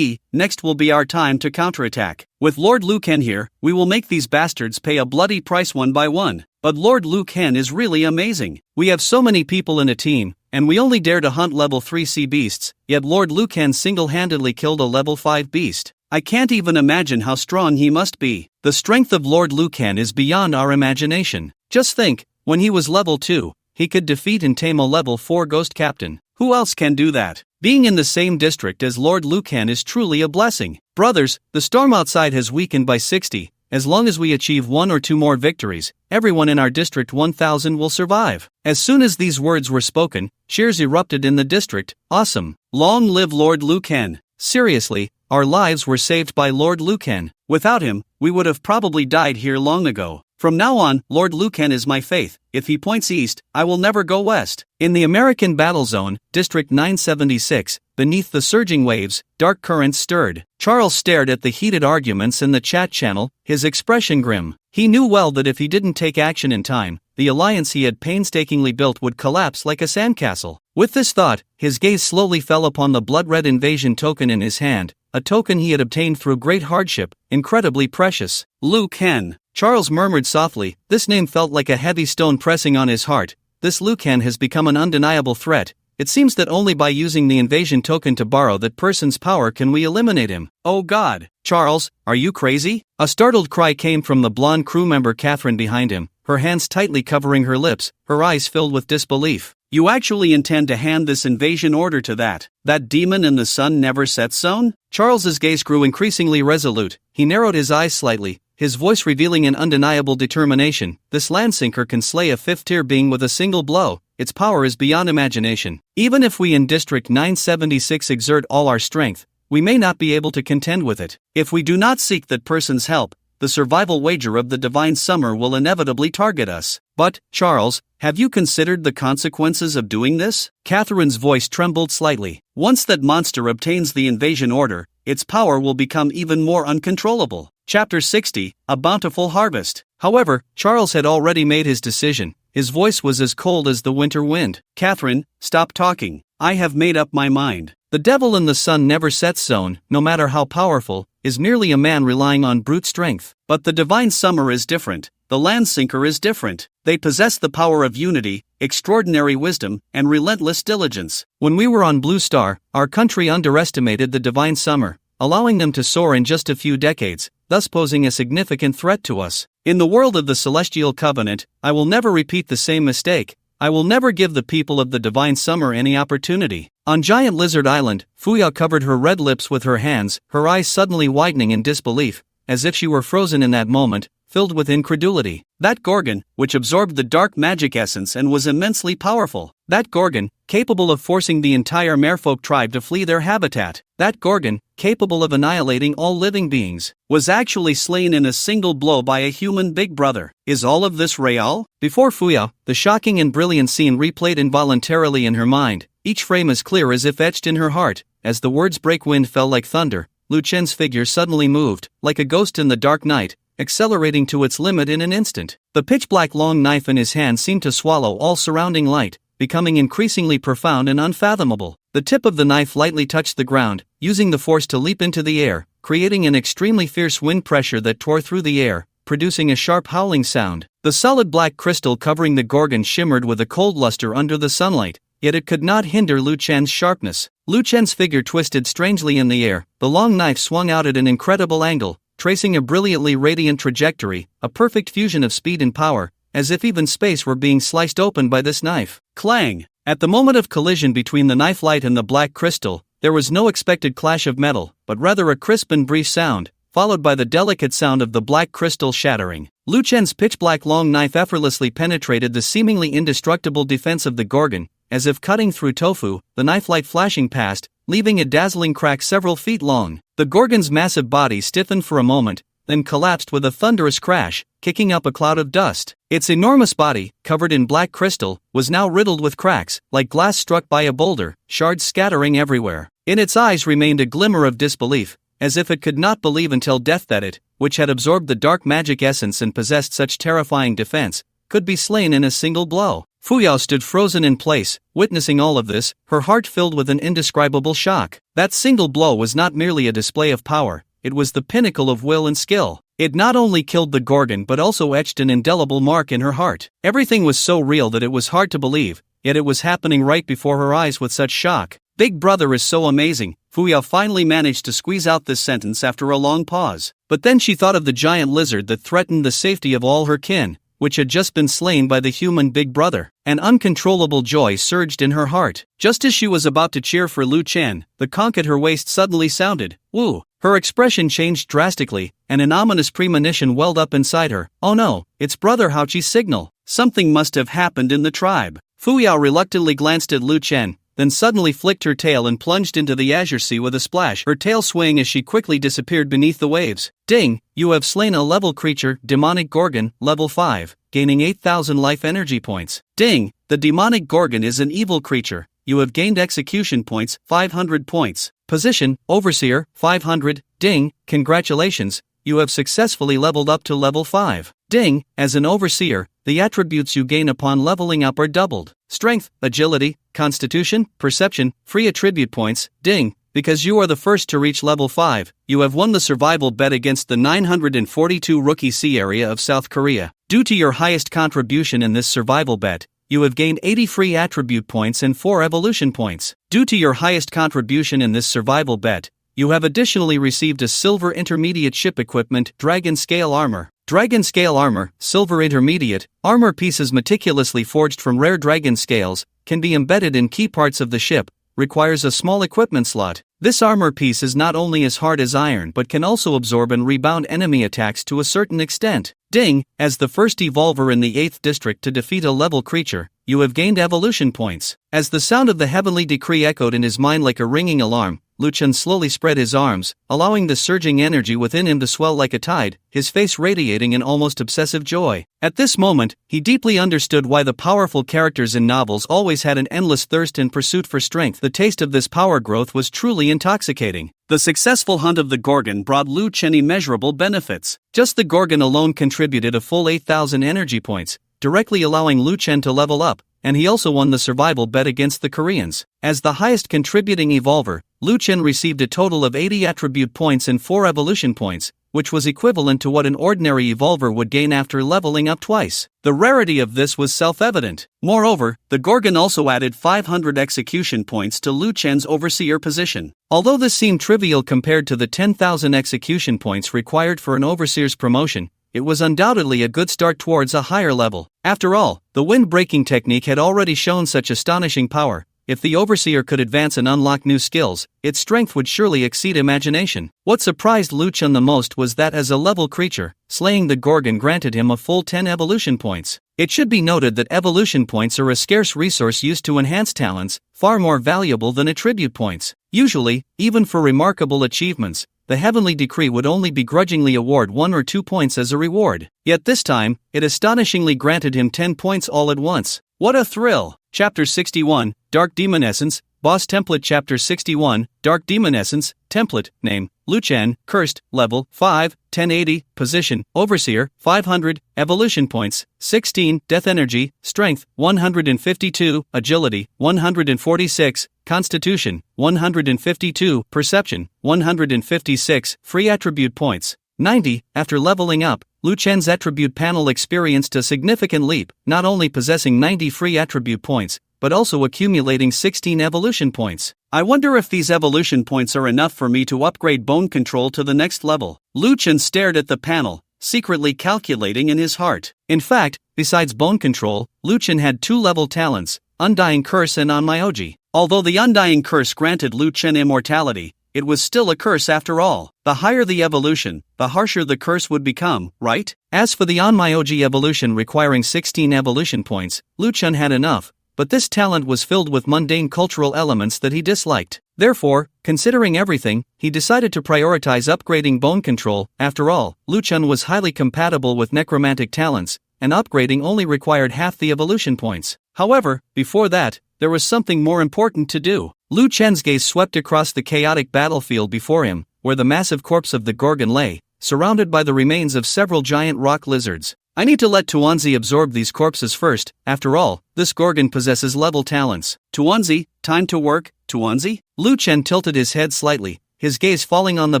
Next will be our time to counterattack. With Lord Luchen here, we will make these bastards pay a bloody price one by one. But Lord Luchen is really amazing. We have so many people in a team, and we only dare to hunt level 3 sea beasts, yet Lord Luchen single-handedly killed a level 5 beast. I can't even imagine how strong he must be. The strength of Lord Luchen is beyond our imagination. Just think, when he was level 2, he could defeat and tame a level 4 ghost captain. Who else can do that? Being in the same district as Lord Luchen is truly a blessing. Brothers, the storm outside has weakened by 60. As long as we achieve 1 or 2 more victories, everyone in our district 1000 will survive. As soon as these words were spoken, cheers erupted in the district. Awesome. Long live Lord Luchen. Seriously, our lives were saved by Lord Luchen. Without him, we would have probably died here long ago. From now on, Lord Lucan is my faith. If he points east, I will never go west. In the American battle zone, District 976, beneath the surging waves, dark currents stirred. Charles stared at the heated arguments in the chat channel, his expression grim. He knew well that if he didn't take action in time, the alliance he had painstakingly built would collapse like a sandcastle. With this thought, his gaze slowly fell upon the blood-red invasion token in his hand, a token he had obtained through great hardship, incredibly precious. Lucan. Charles murmured softly. This name felt like a heavy stone pressing on his heart. This Lucan has become an undeniable threat. It seems that only by using the invasion token to borrow that person's power can we eliminate him. Oh God! Charles, are you crazy? A startled cry came from the blonde crew member Catherine behind him, her hands tightly covering her lips, her eyes filled with disbelief. You actually intend to hand this invasion order to that demon in the sun never sets zone? Charles's gaze grew increasingly resolute. He narrowed his eyes slightly, his voice revealing an undeniable determination. This landsinker can slay a fifth-tier being with a single blow. Its power is beyond imagination. Even if we in District 976 exert all our strength, we may not be able to contend with it. If we do not seek that person's help, the survival wager of the divine summer will inevitably target us. But, Charles, have you considered the consequences of doing this? Catherine's voice trembled slightly. Once that monster obtains the invasion order, its power will become even more uncontrollable. Chapter 60, A Bountiful Harvest. However, Charles had already made his decision. His voice was as cold as the winter wind. Catherine, stop talking. I have made up my mind. The devil in the sun never sets zone, no matter how powerful, is merely a man relying on brute strength. But the divine summer is different. The landsinker is different. They possess the power of unity, extraordinary wisdom, and relentless diligence. When we were on Blue Star, our country underestimated the divine summer, allowing them to soar in just a few decades, thus posing a significant threat to us. In the world of the Celestial Covenant, I will never repeat the same mistake. I will never give the people of the divine summer any opportunity. On Giant Lizard Island, Fuya covered her red lips with her hands, her eyes suddenly widening in disbelief, as if she were frozen in that moment, filled with incredulity. That Gorgon, which absorbed the dark magic essence and was immensely powerful. That Gorgon, capable of forcing the entire merfolk tribe to flee their habitat. That Gorgon, capable of annihilating all living beings, was actually slain in a single blow by a human big brother. Is all of this real? Before Fuya, the shocking and brilliant scene replayed involuntarily in her mind, each frame as clear as if etched in her heart. As the words break wind fell like thunder, Lu Chen's figure suddenly moved, like a ghost in the dark night, accelerating to its limit in an instant. The pitch-black long knife in his hand seemed to swallow all surrounding light, becoming increasingly profound and unfathomable. The tip of the knife lightly touched the ground, using the force to leap into the air, creating an extremely fierce wind pressure that tore through the air, producing a sharp howling sound. The solid black crystal covering the Gorgon shimmered with a cold luster under the sunlight, yet it could not hinder Lu Chen's sharpness. Lu Chen's figure twisted strangely in the air, the long knife swung out at an incredible angle, tracing a brilliantly radiant trajectory, a perfect fusion of speed and power, as if even space were being sliced open by this knife. Clang! At the moment of collision between the knife light and the black crystal, there was no expected clash of metal, but rather a crisp and brief sound, followed by the delicate sound of the black crystal shattering. Lu Chen's pitch-black long knife effortlessly penetrated the seemingly indestructible defense of the Gorgon, as if cutting through tofu, the knife light flashing past, leaving a dazzling crack several feet long. The Gorgon's massive body stiffened for a moment, then collapsed with a thunderous crash, kicking up a cloud of dust. Its enormous body, covered in black crystal, was now riddled with cracks, like glass struck by a boulder, shards scattering everywhere. In its eyes remained a glimmer of disbelief, as if it could not believe until death that it, which had absorbed the dark magic essence and possessed such terrifying defense, could be slain in a single blow. Fuyao stood frozen in place, witnessing all of this, her heart filled with an indescribable shock. That single blow was not merely a display of power, it was the pinnacle of will and skill. It not only killed the Gorgon but also etched an indelible mark in her heart. Everything was so real that it was hard to believe, yet it was happening right before her eyes with such shock. Big Brother is so amazing, Fuyao finally managed to squeeze out this sentence after a long pause. But then she thought of the giant lizard that threatened the safety of all her kin, which had just been slain by the human Big Brother. An uncontrollable joy surged in her heart. Just as she was about to cheer for Lu Chen, the conch at her waist suddenly sounded, "Woo!" Her expression changed drastically, and an ominous premonition welled up inside her. Oh no, it's Brother Haoqi's signal. Something must have happened in the tribe. Fuyao reluctantly glanced at Lu Chen, then suddenly flicked her tail and plunged into the azure sea with a splash, her tail swaying as she quickly disappeared beneath the waves. Ding! You have slain a level creature, Demonic Gorgon, level 5, gaining 8,000 life energy points. Ding! The Demonic Gorgon is an evil creature. You have gained execution points, 500 points. Position, Overseer, 500. Ding! Congratulations, you have successfully leveled up to level 5. Ding! As an Overseer, the attributes you gain upon leveling up are doubled. Strength, Agility, Constitution, Perception, free attribute points. Ding! Because you are the first to reach level 5, you have won the survival bet against the 942 Rookie Sea area of South Korea. Due to your highest contribution in this survival bet, you have gained 80 free attribute points and 4 evolution points. Due to your highest contribution in this survival bet, you have additionally received a Silver Intermediate Ship Equipment, Dragon Scale Armor. Dragon Scale Armor, Silver Intermediate, armor pieces meticulously forged from rare dragon scales, can be embedded in key parts of the ship, requires a small equipment slot. This armor piece is not only as hard as iron but can also absorb and rebound enemy attacks to a certain extent. Ding! As the first evolver in the 8th district to defeat a level creature, you have gained evolution points. As the sound of the heavenly decree echoed in his mind like a ringing alarm, Luchan slowly spread his arms, allowing the surging energy within him to swell like a tide, his face radiating an almost obsessive joy. At this moment, he deeply understood why the powerful characters in novels always had an endless thirst and pursuit for strength. The taste of this power growth was truly intoxicating. The successful hunt of the Gorgon brought Lu Chen immeasurable benefits. Just the Gorgon alone contributed a full 8,000 energy points, directly allowing Lu Chen to level up, and he also won the survival bet against the Koreans. As the highest contributing evolver, Lu Chen received a total of 80 attribute points and 4 evolution points, which was equivalent to what an ordinary evolver would gain after leveling up twice. The rarity of this was self-evident. Moreover, the Gorgon also added 500 execution points to Lu Chen's overseer position. Although this seemed trivial compared to the 10,000 execution points required for an overseer's promotion, it was undoubtedly a good start towards a higher level. After all, the wind-breaking technique had already shown such astonishing power. If the overseer could advance and unlock new skills, its strength would surely exceed imagination. What surprised Lu Chen the most was that as a level creature, slaying the Gorgon granted him a full 10 evolution points. It should be noted that evolution points are a scarce resource used to enhance talents, far more valuable than attribute points. Usually, even for remarkable achievements, the heavenly decree would only begrudgingly award 1 or 2 points as a reward. Yet this time, it astonishingly granted him 10 points all at once. What a thrill! Chapter 61, Dark Demon Essence, Boss Template. Chapter 61, Dark Demon Essence, Template, Name, Lu Chen, Cursed, Level, 5, 1080, Position, Overseer, 500, Evolution Points, 16, Death Energy, Strength, 152, Agility, 146, Constitution, 152, Perception, 156, Free Attribute Points, 90. After leveling up, Lu Chen's attribute panel experienced a significant leap, not only possessing 90 free attribute points, but also accumulating 16 evolution points. I wonder if these evolution points are enough for me to upgrade bone control to the next level. Lu Chen stared at the panel, secretly calculating in his heart. In fact, besides bone control, Lu Chen had 2 level talents, Undying Curse and Onmyoji. Although the Undying Curse granted Lu Chen immortality, it was still a curse after all. The higher the evolution, the harsher the curse would become, right? As for the Onmyoji evolution requiring 16 evolution points, Lu Chen had enough, but this talent was filled with mundane cultural elements that he disliked. Therefore, considering everything, he decided to prioritize upgrading bone control. After all, Lu Chen was highly compatible with necromantic talents, and upgrading only required half the evolution points. However, before that, there was something more important to do. Lu Chen's gaze swept across the chaotic battlefield before him, where the massive corpse of the Gorgon lay, surrounded by the remains of several giant rock lizards. I need to let Tuanzi absorb these corpses first. After all, this Gorgon possesses level talents. Tuanzi, time to work, Tuanzi? Lu Chen tilted his head slightly, his gaze falling on the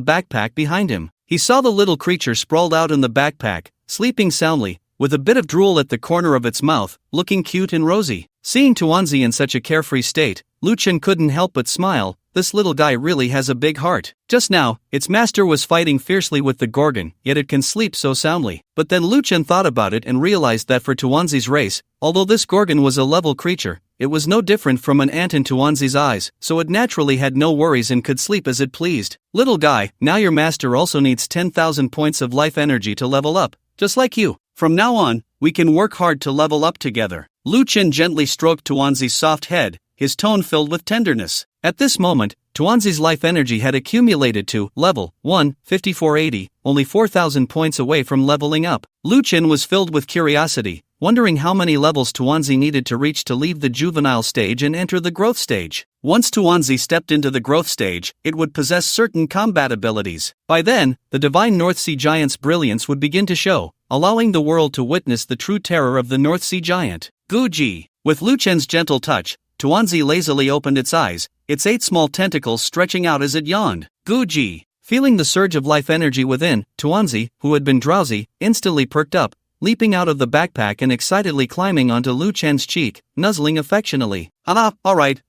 backpack behind him. He saw the little creature sprawled out in the backpack, sleeping soundly, with a bit of drool at the corner of its mouth, looking cute and rosy. Seeing Tuanzi in such a carefree state, Lu Chen couldn't help but smile. This little guy really has a big heart. Just now, its master was fighting fiercely with the Gorgon, yet it can sleep so soundly. But then Lu Chen thought about it and realized that for Tuanzi's race, although this Gorgon was a level creature, it was no different from an ant in Tuanzi's eyes, so it naturally had no worries and could sleep as it pleased. Little guy, now your master also needs 10,000 points of life energy to level up, just like you. From now on, we can work hard to level up together. Lu Chen gently stroked Tuanzi's soft head, his tone filled with tenderness. At this moment, Tuanzi's life energy had accumulated to level 1, 5480, only 4,000 points away from leveling up. Lu Chen was filled with curiosity, wondering how many levels Tuanzi needed to reach to leave the juvenile stage and enter the growth stage. Once Tuanzi stepped into the growth stage, it would possess certain combat abilities. By then, the divine North Sea Giant's brilliance would begin to show, allowing the world to witness the true terror of the North Sea Giant. Guji. With Lu Chen's gentle touch, Tuanzi lazily opened its eyes, its 8 small tentacles stretching out as it yawned. Guji. Feeling the surge of life energy within, Tuanzi, who had been drowsy, instantly perked up, leaping out of the backpack and excitedly climbing onto Lu Chen's cheek, nuzzling affectionately. Alright.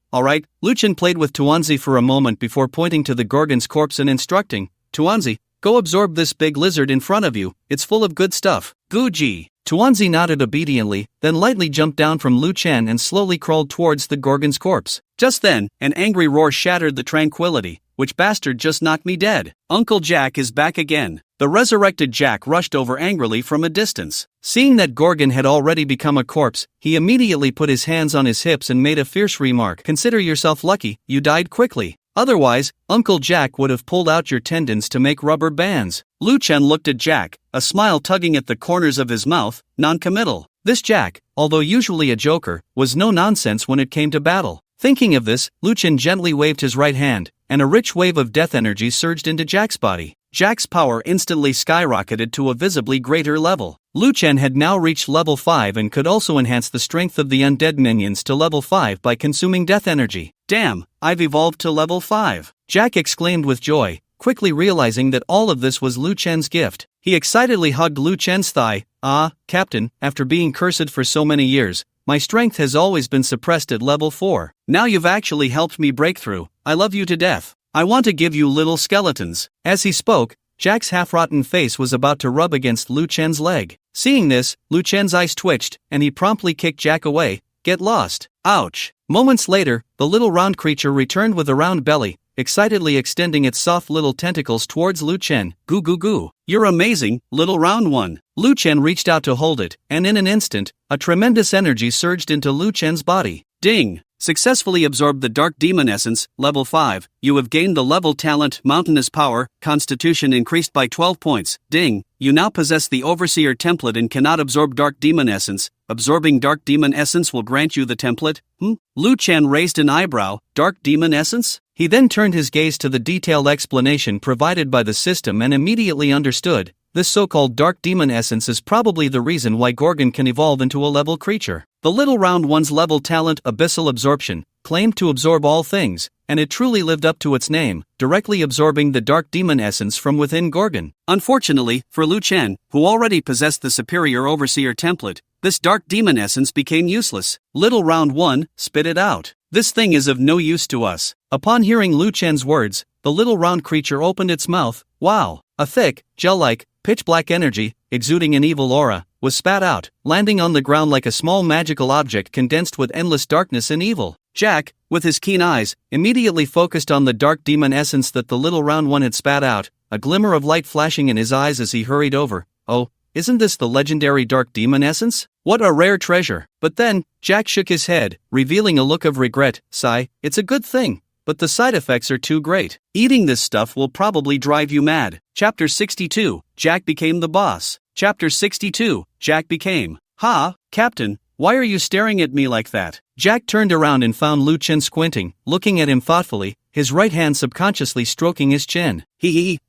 Lu Chen played with Tuanzi for a moment before pointing to the Gorgon's corpse and instructing, Tuanzi, go absorb this big lizard in front of you, it's full of good stuff. Guji. Tuanzi nodded obediently, then lightly jumped down from Lu Chen and slowly crawled towards the Gorgon's corpse. Just then, an angry roar shattered the tranquility. Which bastard just knocked me dead? Uncle Jack is back again. The resurrected Jack rushed over angrily from a distance. Seeing that Gorgon had already become a corpse, he immediately put his hands on his hips and made a fierce remark. Consider yourself lucky, you died quickly. Otherwise, Uncle Jack would have pulled out your tendons to make rubber bands. Lu Chen looked at Jack, a smile tugging at the corners of his mouth, non-committal. This Jack, although usually a joker, was no nonsense when it came to battle. Thinking of this, Lu Chen gently waved his right hand, and a rich wave of death energy surged into Jack's body. Jack's power instantly skyrocketed to a visibly greater level. Lu Chen had now reached level 5 and could also enhance the strength of the undead minions to level 5 by consuming death energy. Damn, I've evolved to level 5. Jack exclaimed with joy, quickly realizing that all of this was Lu Chen's gift. He excitedly hugged Lu Chen's thigh. Captain, after being cursed for so many years, my strength has always been suppressed at level 4. Now you've actually helped me break through. I love you to death. I want to give you little skeletons. As he spoke, Jack's half-rotten face was about to rub against Lu Chen's leg. Seeing this, Lu Chen's eyes twitched, and he promptly kicked Jack away. Get lost. Ouch. Moments later, the little round creature returned with a round belly, excitedly extending its soft little tentacles towards Lu Chen. Goo goo goo. You're amazing, little round one. Lu Chen reached out to hold it, and in an instant, a tremendous energy surged into Lu Chen's body. Ding! Successfully absorbed the Dark Demon Essence, level 5, you have gained the level talent, Mountainous Power, Constitution increased by 12 points. Ding! You now possess the Overseer template and cannot absorb Dark Demon Essence. Absorbing Dark Demon Essence will grant you the template. Lu Chen raised an eyebrow. Dark Demon Essence? He then turned his gaze to the detailed explanation provided by the system and immediately understood. This so-called Dark Demon Essence is probably the reason why Gorgon can evolve into a level creature. The little round one's level talent, Abyssal Absorption, claimed to absorb all things, and it truly lived up to its name, directly absorbing the Dark Demon Essence from within Gorgon. Unfortunately, for Lu Chen, who already possessed the superior Overseer template, this Dark Demon Essence became useless. Little round one, spit it out. This thing is of no use to us. Upon hearing Lu Chen's words, the little round creature opened its mouth. Wow! A thick, gel-like, pitch-black energy, exuding an evil aura, was spat out, landing on the ground like a small magical object condensed with endless darkness and evil. Jack, with his keen eyes, immediately focused on the Dark Demon Essence that the little round one had spat out, a glimmer of light flashing in his eyes as he hurried over. Oh, isn't this the legendary Dark Demon Essence? What a rare treasure! But then, Jack shook his head, revealing a look of regret. Sigh, it's a good thing, but the side effects are too great. Eating this stuff will probably drive you mad. Chapter 62, Jack became the boss. Chapter 62, Jack became. Captain, why are you staring at me like that? Jack turned around and found Lu Chen squinting, looking at him thoughtfully, his right hand subconsciously stroking his chin.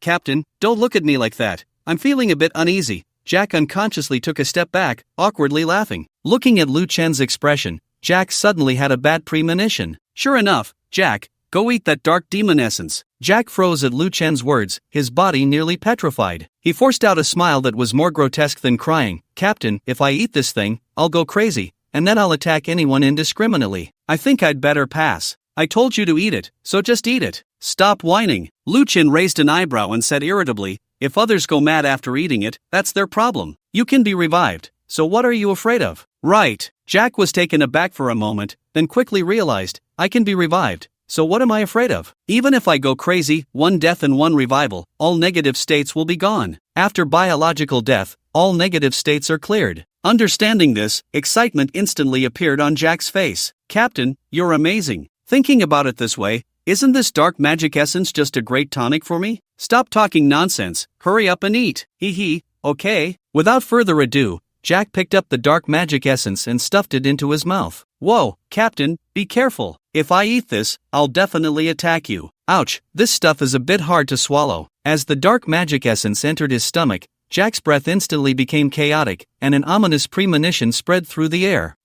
Captain, don't look at me like that. I'm feeling a bit uneasy. Jack unconsciously took a step back, awkwardly laughing. Looking at Lu Chen's expression, Jack suddenly had a bad premonition. Sure enough, Jack, go eat that Dark Demon Essence. Jack froze at Lu Chen's words, his body nearly petrified. He forced out a smile that was more grotesque than crying. Captain, if I eat this thing, I'll go crazy, and then I'll attack anyone indiscriminately. I think I'd better pass. I told you to eat it, so just eat it. Stop whining. Lu Chen raised an eyebrow and said irritably, if others go mad after eating it, that's their problem. You can be revived, so what are you afraid of? Right. Jack was taken aback for a moment, then quickly realized, I can be revived. So what am I afraid of? Even if I go crazy, one death and one revival, all negative states will be gone. After biological death, all negative states are cleared. Understanding this, excitement instantly appeared on Jack's face. Captain, you're amazing. Thinking about it this way, isn't this dark magic essence just a great tonic for me? Stop talking nonsense, hurry up and eat. Hee hee, okay. Without further ado, Jack picked up the dark magic essence and stuffed it into his mouth. Whoa, Captain, be careful. If I eat this, I'll definitely attack you. Ouch, this stuff is a bit hard to swallow. As the dark magic essence entered his stomach, Jack's breath instantly became chaotic, and an ominous premonition spread through the air.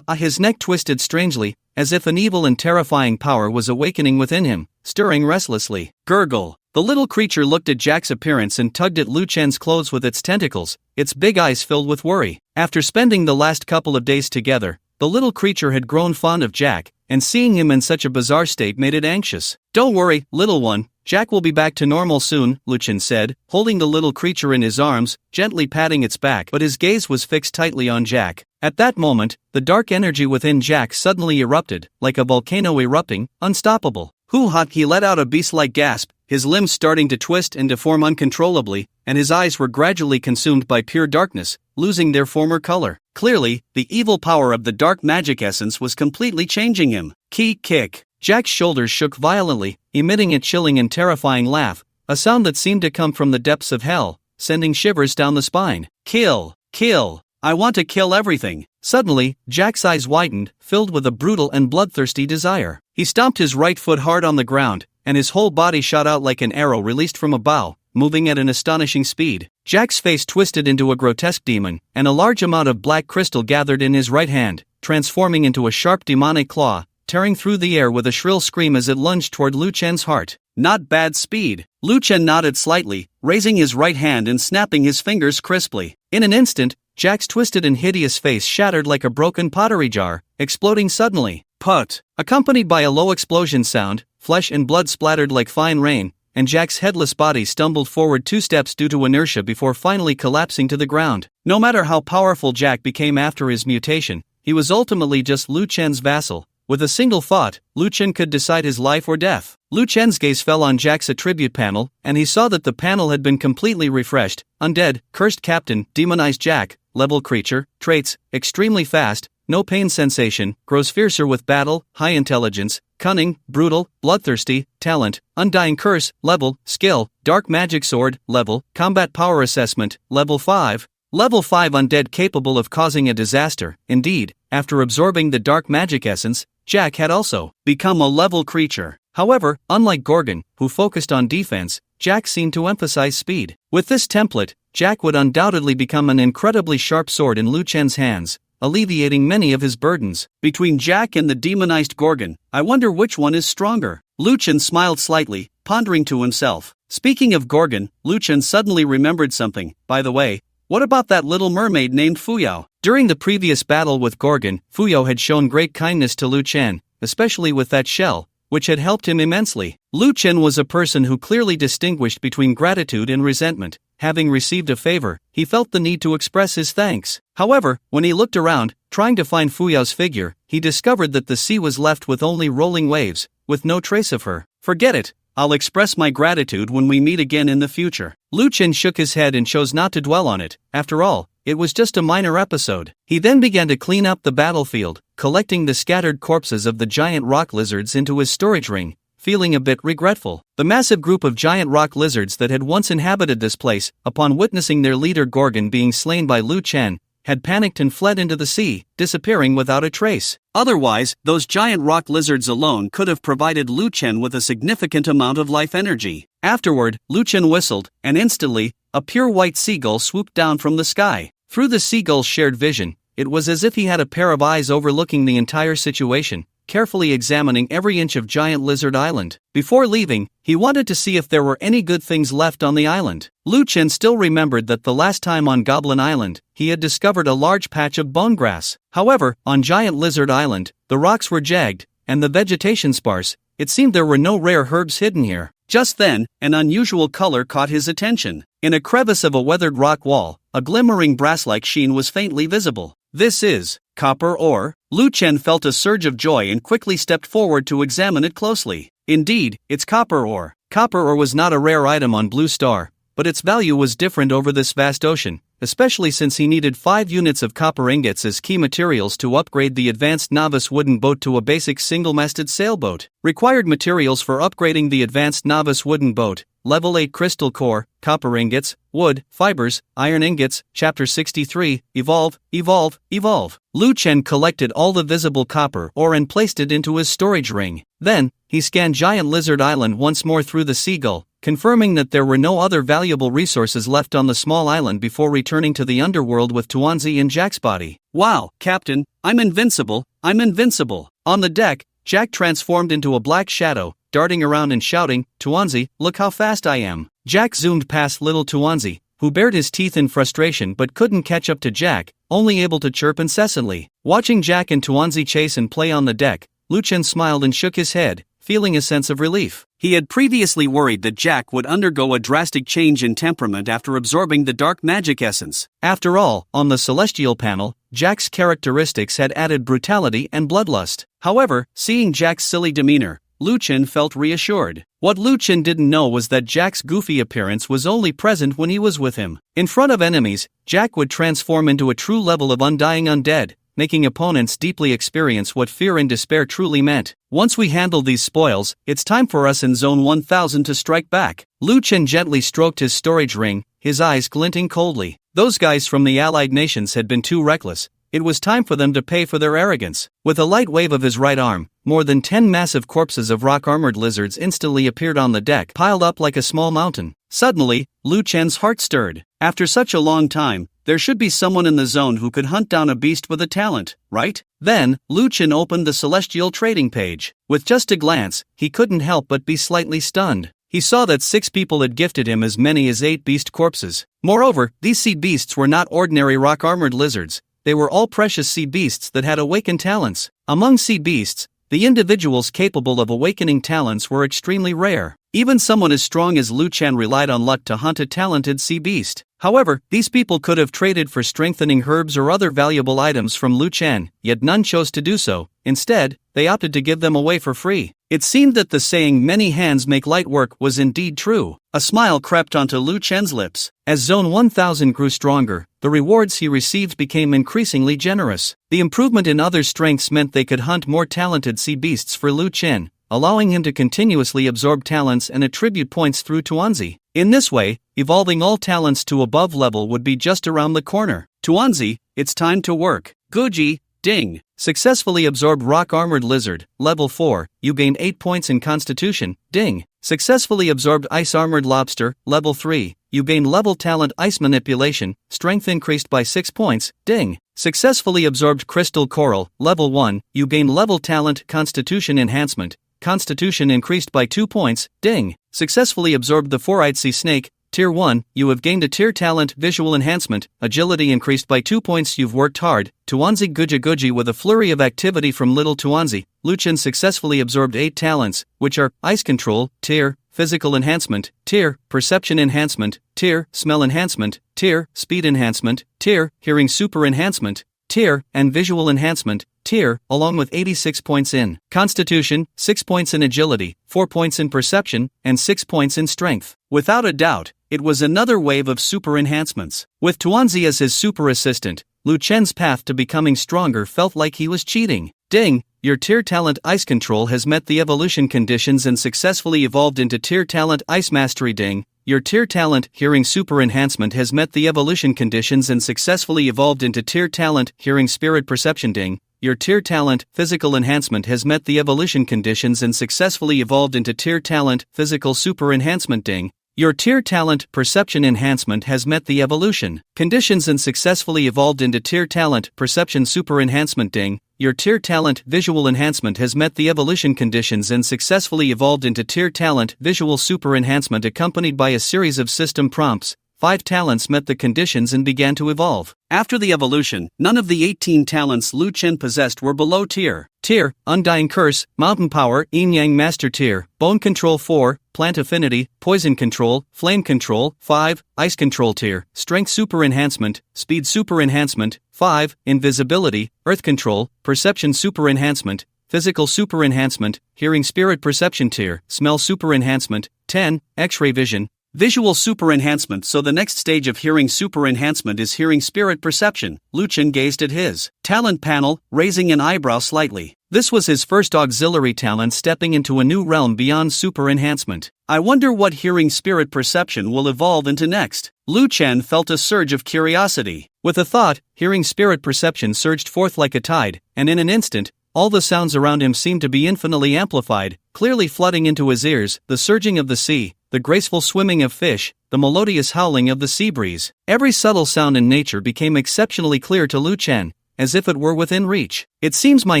His neck twisted strangely, as if an evil and terrifying power was awakening within him, stirring restlessly. Gurgle. The little creature looked at Jack's appearance and tugged at Lu Chen's clothes with its tentacles, its big eyes filled with worry. After spending the last couple of days together, the little creature had grown fond of Jack, and seeing him in such a bizarre state made it anxious. Don't worry, little one, Jack will be back to normal soon, Lu Chen said, holding the little creature in his arms, gently patting its back, but his gaze was fixed tightly on Jack. At that moment, the dark energy within Jack suddenly erupted, like a volcano erupting, unstoppable. Hoo-ha! He let out a beast-like gasp, his limbs starting to twist and deform uncontrollably, and his eyes were gradually consumed by pure darkness, losing their former color. Clearly, the evil power of the dark magic essence was completely changing him. Key kick. Jack's shoulders shook violently, emitting a chilling and terrifying laugh, a sound that seemed to come from the depths of hell, sending shivers down the spine. Kill! Kill! I want to kill everything. Suddenly, Jack's eyes widened, filled with a brutal and bloodthirsty desire. He stomped his right foot hard on the ground, and his whole body shot out like an arrow released from a bow, moving at an astonishing speed. Jack's face twisted into a grotesque demon, and a large amount of black crystal gathered in his right hand, transforming into a sharp demonic claw, tearing through the air with a shrill scream as it lunged toward Lu Chen's heart. Not bad speed. Lu Chen nodded slightly, raising his right hand and snapping his fingers crisply. In an instant, Jack's twisted and hideous face shattered like a broken pottery jar, exploding suddenly. Put! Accompanied by a low explosion sound, flesh and blood splattered like fine rain, and Jack's headless body stumbled forward 2 steps due to inertia before finally collapsing to the ground. No matter how powerful Jack became after his mutation, he was ultimately just Lu Chen's vassal. With a single thought, Lu Chen could decide his life or death. Lu Chen's gaze fell on Jack's attribute panel, and he saw that the panel had been completely refreshed. Undead, cursed captain, demonized Jack, level creature, traits, extremely fast, no pain sensation, grows fiercer with battle, high intelligence, cunning, brutal, bloodthirsty, talent, undying curse, level, skill, dark magic sword, level, combat power assessment, level 5. Level 5 undead capable of causing a disaster. Indeed, after absorbing the dark magic essence, Jack had also become a level creature. However, unlike Gorgon, who focused on defense, Jack seemed to emphasize speed. With this template, Jack would undoubtedly become an incredibly sharp sword in Lu Chen's hands, alleviating many of his burdens. Between Jack and the demonized Gorgon, I wonder which one is stronger. Lu Chen smiled slightly, pondering to himself. Speaking of Gorgon, Lu Chen suddenly remembered something. By the way, what about that little mermaid named Fuyao? During the previous battle with Gorgon, Fuyao had shown great kindness to Lu Chen, especially with that shell, which had helped him immensely. Lu Chen was a person who clearly distinguished between gratitude and resentment. Having received a favor, he felt the need to express his thanks. However, when he looked around, trying to find Fuyao's figure, he discovered that the sea was left with only rolling waves, with no trace of her. Forget it. I'll express my gratitude when we meet again in the future. Lu Chen shook his head and chose not to dwell on it. After all, it was just a minor episode. He then began to clean up the battlefield, collecting the scattered corpses of the giant rock lizards into his storage ring, feeling a bit regretful. The massive group of giant rock lizards that had once inhabited this place, upon witnessing their leader Gorgon being slain by Lu Chen, had panicked and fled into the sea, disappearing without a trace. Otherwise, those giant rock lizards alone could have provided Lu Chen with a significant amount of life energy. Afterward, Lu Chen whistled, and instantly, a pure white seagull swooped down from the sky. Through the seagull's shared vision, it was as if he had a pair of eyes overlooking the entire situation, carefully examining every inch of Giant Lizard Island. Before leaving, he wanted to see if there were any good things left on the island. Lu Chen still remembered that the last time on Goblin Island, he had discovered a large patch of bone grass. However, on Giant Lizard Island, the rocks were jagged, and the vegetation sparse. It seemed there were no rare herbs hidden here. Just then, an unusual color caught his attention. In a crevice of a weathered rock wall, a glimmering brass-like sheen was faintly visible. This is copper ore. Lu Chen felt a surge of joy and quickly stepped forward to examine it closely. Indeed, it's copper ore. Copper ore was not a rare item on Blue Star, but its value was different over this vast ocean. especially since he needed 5 units of copper ingots as key materials to upgrade the advanced novice wooden boat to a basic single-masted sailboat. Required materials for upgrading the advanced novice wooden boat: Level 8 crystal core, copper ingots, wood, fibers, iron ingots. Chapter 63, Evolve, Evolve, Evolve. Lu Chen collected all the visible copper ore and placed it into his storage ring. Then, he scanned Giant Lizard Island once more through the seagull, confirming that there were no other valuable resources left on the small island before returning to the underworld with Tuanzi in Jack's body. "Wow, Captain, I'm invincible, I'm invincible." On the deck, Jack transformed into a black shadow, darting around and shouting, "Tuanzi, look how fast I am." Jack zoomed past little Tuanzi, who bared his teeth in frustration but couldn't catch up to Jack, only able to chirp incessantly. Watching Jack and Tuanzi chase and play on the deck, Lu Chen smiled and shook his head, feeling a sense of relief. He had previously worried that Jack would undergo a drastic change in temperament after absorbing the dark magic essence. After all, on the celestial panel, Jack's characteristics had added brutality and bloodlust. However, seeing Jack's silly demeanor, Lu Chen felt reassured. What Lu Chen didn't know was that Jack's goofy appearance was only present when he was with him. In front of enemies, Jack would transform into a true level of undying undead, making opponents deeply experience what fear and despair truly meant. "Once we handle these spoils, it's time for us in Zone 1000 to strike back." Lu Chen gently stroked his storage ring, his eyes glinting coldly. Those guys from the allied nations had been too reckless. It was time for them to pay for their arrogance. With a light wave of his right arm, more than 10 massive corpses of rock-armored lizards instantly appeared on the deck, piled up like a small mountain. Suddenly, Lu Chen's heart stirred. After such a long time, there should be someone in the zone who could hunt down a beast with a talent, right? Then, Lu Chen opened the celestial trading page. With just a glance, he couldn't help but be slightly stunned. He saw that 6 people had gifted him as many as 8 beast corpses. Moreover, these sea beasts were not ordinary rock-armored lizards. They were all precious sea beasts that had awakened talents. Among sea beasts, the individuals capable of awakening talents were extremely rare. Even someone as strong as Lu Chen relied on luck to hunt a talented sea beast. However, these people could have traded for strengthening herbs or other valuable items from Lu Chen, yet none chose to do so. Instead, they opted to give them away for free. It seemed that the saying "many hands make light work" was indeed true. A smile crept onto Lu Chen's lips. As Zone 1000 grew stronger, the rewards he received became increasingly generous. The improvement in other strengths meant they could hunt more talented sea beasts for Lu Chen, allowing him to continuously absorb talents and attribute points through Tuanzi. In this way, evolving all talents to above level would be just around the corner. "Tuanzi, it's time to work." Guji, ding. Successfully absorbed rock-armored lizard, level 4, you gained 8 points in constitution, ding. Successfully absorbed ice-armored lobster, level 3, you gained level talent ice manipulation, strength increased by 6 points, ding. Successfully absorbed crystal coral, level 1, you gained level talent constitution enhancement, constitution increased by 2 points, ding. Successfully absorbed the 4-eyed sea snake, Tier 1, you have gained a tier talent visual enhancement, agility increased by 2 points. You've worked hard. Tuanzi Guji Guji. With a flurry of activity from little Tuanzi, Lu Chen successfully absorbed 8 talents, which are ice control, tier, physical enhancement, tier, perception enhancement, tier, smell enhancement, tier, speed enhancement, tier, hearing super enhancement, tier, and visual enhancement, tier, along with 86 points in constitution, 6 points in agility, 4 points in perception, and 6 points in strength. Without a doubt, it was another wave of super enhancements. With Tuanzi as his super assistant, Lu Chen's path to becoming stronger felt like he was cheating. Ding! Your tier talent ice control has met the evolution conditions and successfully evolved into tier talent ice mastery. Ding! Your tier talent hearing super enhancement has met the evolution conditions and successfully evolved into tier talent hearing spirit perception. Ding! Your tier talent physical enhancement has met the evolution conditions and successfully evolved into tier talent physical super enhancement. Ding! Your tier talent perception enhancement has met the evolution conditions and successfully evolved into tier talent perception super enhancement. Ding! Your tier talent visual enhancement has met the evolution conditions and successfully evolved into tier talent visual super enhancement, accompanied by a series of system prompts. 5 talents met the conditions and began to evolve. After the evolution, none of the 18 talents Lu Chen possessed were below tier. Tier, Undying Curse, Mountain Power, Yin Yang Master Tier, Bone Control 4, Plant Affinity, Poison Control, Flame Control 5, Ice Control Tier, Strength Super Enhancement, Speed Super Enhancement 5, Invisibility, Earth Control, Perception Super Enhancement, Physical Super Enhancement, Hearing Spirit Perception Tier, Smell Super Enhancement 10, X-Ray Vision, Visual super enhancement. So the next stage of hearing super enhancement is hearing spirit perception. Lu Chen gazed at his talent panel, raising an eyebrow slightly. This was his first auxiliary talent stepping into a new realm beyond super enhancement. I wonder what hearing spirit perception will evolve into next. Lu Chen felt a surge of curiosity. With a thought, hearing spirit perception surged forth like a tide, and in an instant, all the sounds around him seemed to be infinitely amplified, clearly flooding into his ears: the surging of the sea, the graceful swimming of fish, the melodious howling of the sea breeze. Every subtle sound in nature became exceptionally clear to Lu Chen, as if it were within reach. It seems my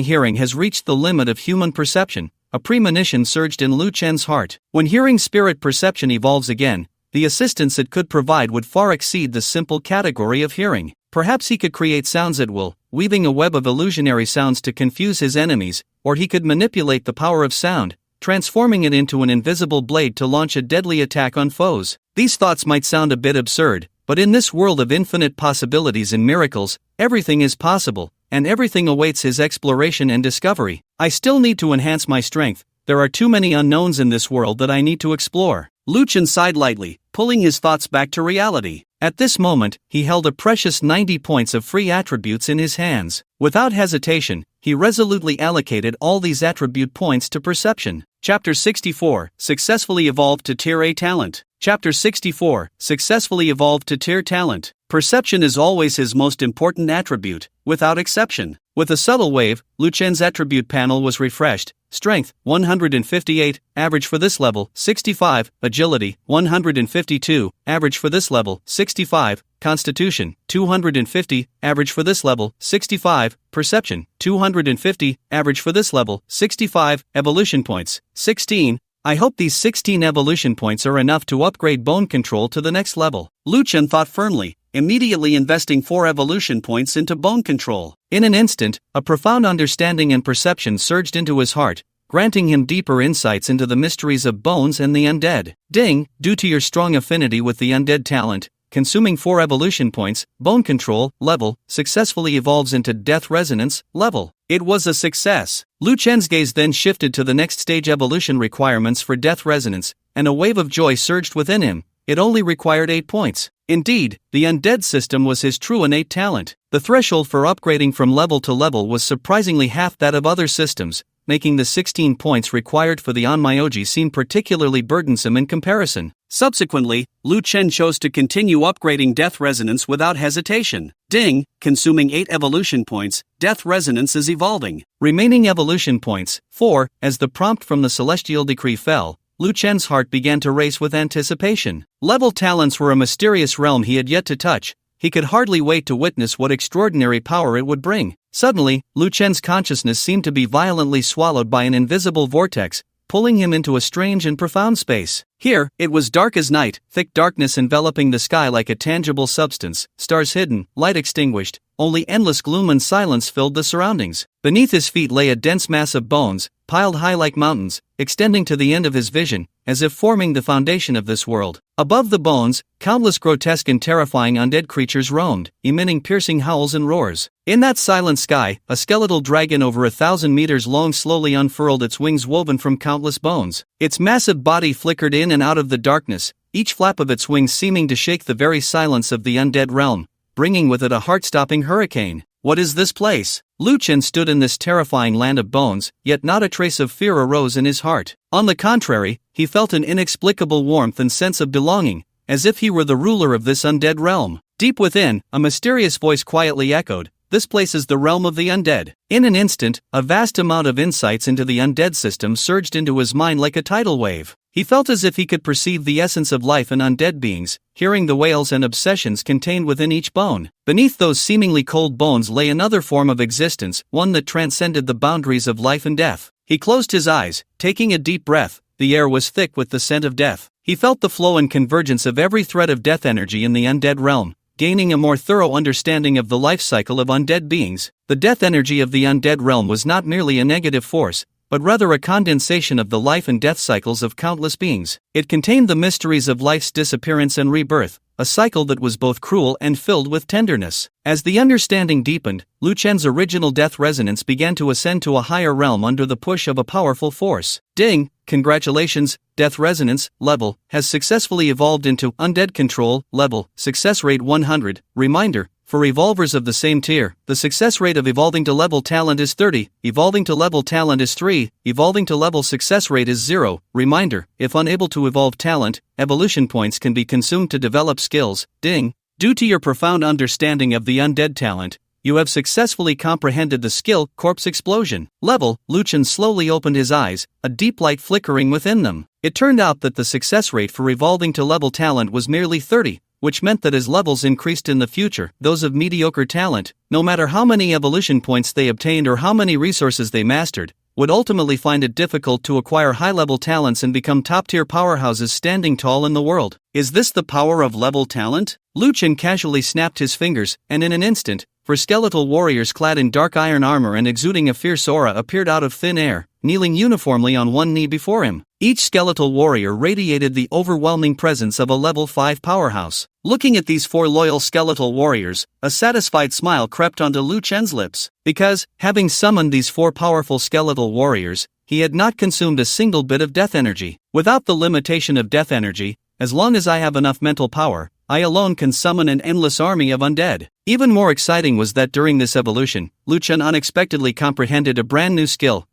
hearing has reached the limit of human perception. A premonition surged in Lu Chen's heart. When hearing spirit perception evolves again, the assistance it could provide would far exceed the simple category of hearing. Perhaps he could create sounds at will, weaving a web of illusionary sounds to confuse his enemies, or he could manipulate the power of sound, transforming it into an invisible blade to launch a deadly attack on foes. These thoughts might sound a bit absurd, but in this world of infinite possibilities and miracles, everything is possible, and everything awaits his exploration and discovery. I still need to enhance my strength. There are too many unknowns in this world that I need to explore. Lu Chen sighed lightly, pulling his thoughts back to reality. At this moment, he held a precious 90 points of free attributes in his hands. Without hesitation, he resolutely allocated all these attribute points to perception. Chapter 64, Successfully Evolved to Tier A Talent. Chapter 64, Successfully Evolved to Tier Talent. Perception is always his most important attribute, without exception. With a subtle wave, Lu Chen's attribute panel was refreshed. Strength, 158, average for this level, 65, Agility, 152, average for this level, 65, Constitution, 250, average for this level, 65, Perception, 250, average for this level, 65, Evolution points, 16. I hope these 16 evolution points are enough to upgrade bone control to the next level. Lu Chen thought firmly, immediately investing 4 evolution points into bone control. In an instant, a profound understanding and perception surged into his heart, granting him deeper insights into the mysteries of bones and the undead. Ding, due to your strong affinity with the undead talent, consuming 4 evolution points, bone control level successfully evolves into death resonance level. It was a success. Lu Chen's gaze then shifted to the next stage evolution requirements for death resonance, and a wave of joy surged within him. It only required 8 points. Indeed, the undead system was his true innate talent. The threshold for upgrading from level to level was surprisingly half that of other systems, making the 16 points required for the Onmyoji seem particularly burdensome in comparison. Subsequently, Lu Chen chose to continue upgrading Death Resonance without hesitation. Ding, consuming 8 evolution points, Death Resonance is evolving. Remaining evolution points, 4, as the prompt from the Celestial Decree fell, Lu Chen's heart began to race with anticipation. Level talents were a mysterious realm he had yet to touch. He could hardly wait to witness what extraordinary power it would bring. Suddenly, Lu Chen's consciousness seemed to be violently swallowed by an invisible vortex, pulling him into a strange and profound space. Here, it was dark as night, thick darkness enveloping the sky like a tangible substance, stars hidden, light extinguished, only endless gloom and silence filled the surroundings. Beneath his feet lay a dense mass of bones, piled high like mountains, extending to the end of his vision, as if forming the foundation of this world. Above the bones, countless grotesque and terrifying undead creatures roamed, emitting piercing howls and roars. In that silent sky, a skeletal dragon over 1,000 meters long slowly unfurled its wings woven from countless bones. Its massive body flickered in and out of the darkness, each flap of its wings seeming to shake the very silence of the undead realm, bringing with it a heart-stopping hurricane. What is this place? Lu Chen stood in this terrifying land of bones, yet not a trace of fear arose in his heart. On the contrary, he felt an inexplicable warmth and sense of belonging, as if he were the ruler of this undead realm. Deep within, a mysterious voice quietly echoed, "This place is the realm of the undead." In an instant, a vast amount of insights into the undead system surged into his mind like a tidal wave. He felt as if he could perceive the essence of life in undead beings, hearing the wails and obsessions contained within each bone. Beneath those seemingly cold bones lay another form of existence, one that transcended the boundaries of life and death. He closed his eyes, taking a deep breath. The air was thick with the scent of death. He felt the flow and convergence of every thread of death energy in the undead realm, gaining a more thorough understanding of the life cycle of undead beings. The death energy of the undead realm was not merely a negative force, but rather a condensation of the life and death cycles of countless beings. It contained the mysteries of life's disappearance and rebirth, a cycle that was both cruel and filled with tenderness. As the understanding deepened, Lu Chen's original death resonance began to ascend to a higher realm under the push of a powerful force. Ding! Congratulations, death resonance level has successfully evolved into undead control level, success rate 100. Reminder, for evolvers of the same tier, the success rate of evolving to level talent is 30, evolving to level talent is 3, evolving to level success rate is 0. Reminder, if unable to evolve talent, evolution points can be consumed to develop skills. Ding! Due to your profound understanding of the undead talent, you have successfully comprehended the skill corpse explosion level. Lu Chen slowly opened his eyes, a deep light flickering within them. It turned out that the success rate for evolving to level talent was merely 30, which meant that as levels increased in the future, those of mediocre talent, no matter how many evolution points they obtained or how many resources they mastered, would ultimately find it difficult to acquire high-level talents and become top-tier powerhouses standing tall in the world. Is this the power of level talent? Lu Chen casually snapped his fingers, and in an instant, four skeletal warriors clad in dark iron armor and exuding a fierce aura appeared out of thin air, kneeling uniformly on one knee before him. Each skeletal warrior radiated the overwhelming presence of a level 5 powerhouse. Looking at these four loyal skeletal warriors, a satisfied smile crept onto Lu Chen's lips, because, having summoned these four powerful skeletal warriors, he had not consumed a single bit of death energy. Without the limitation of death energy, as long as I have enough mental power, I alone can summon an endless army of undead. Even more exciting was that during this evolution, Lu Chen unexpectedly comprehended a brand new skill,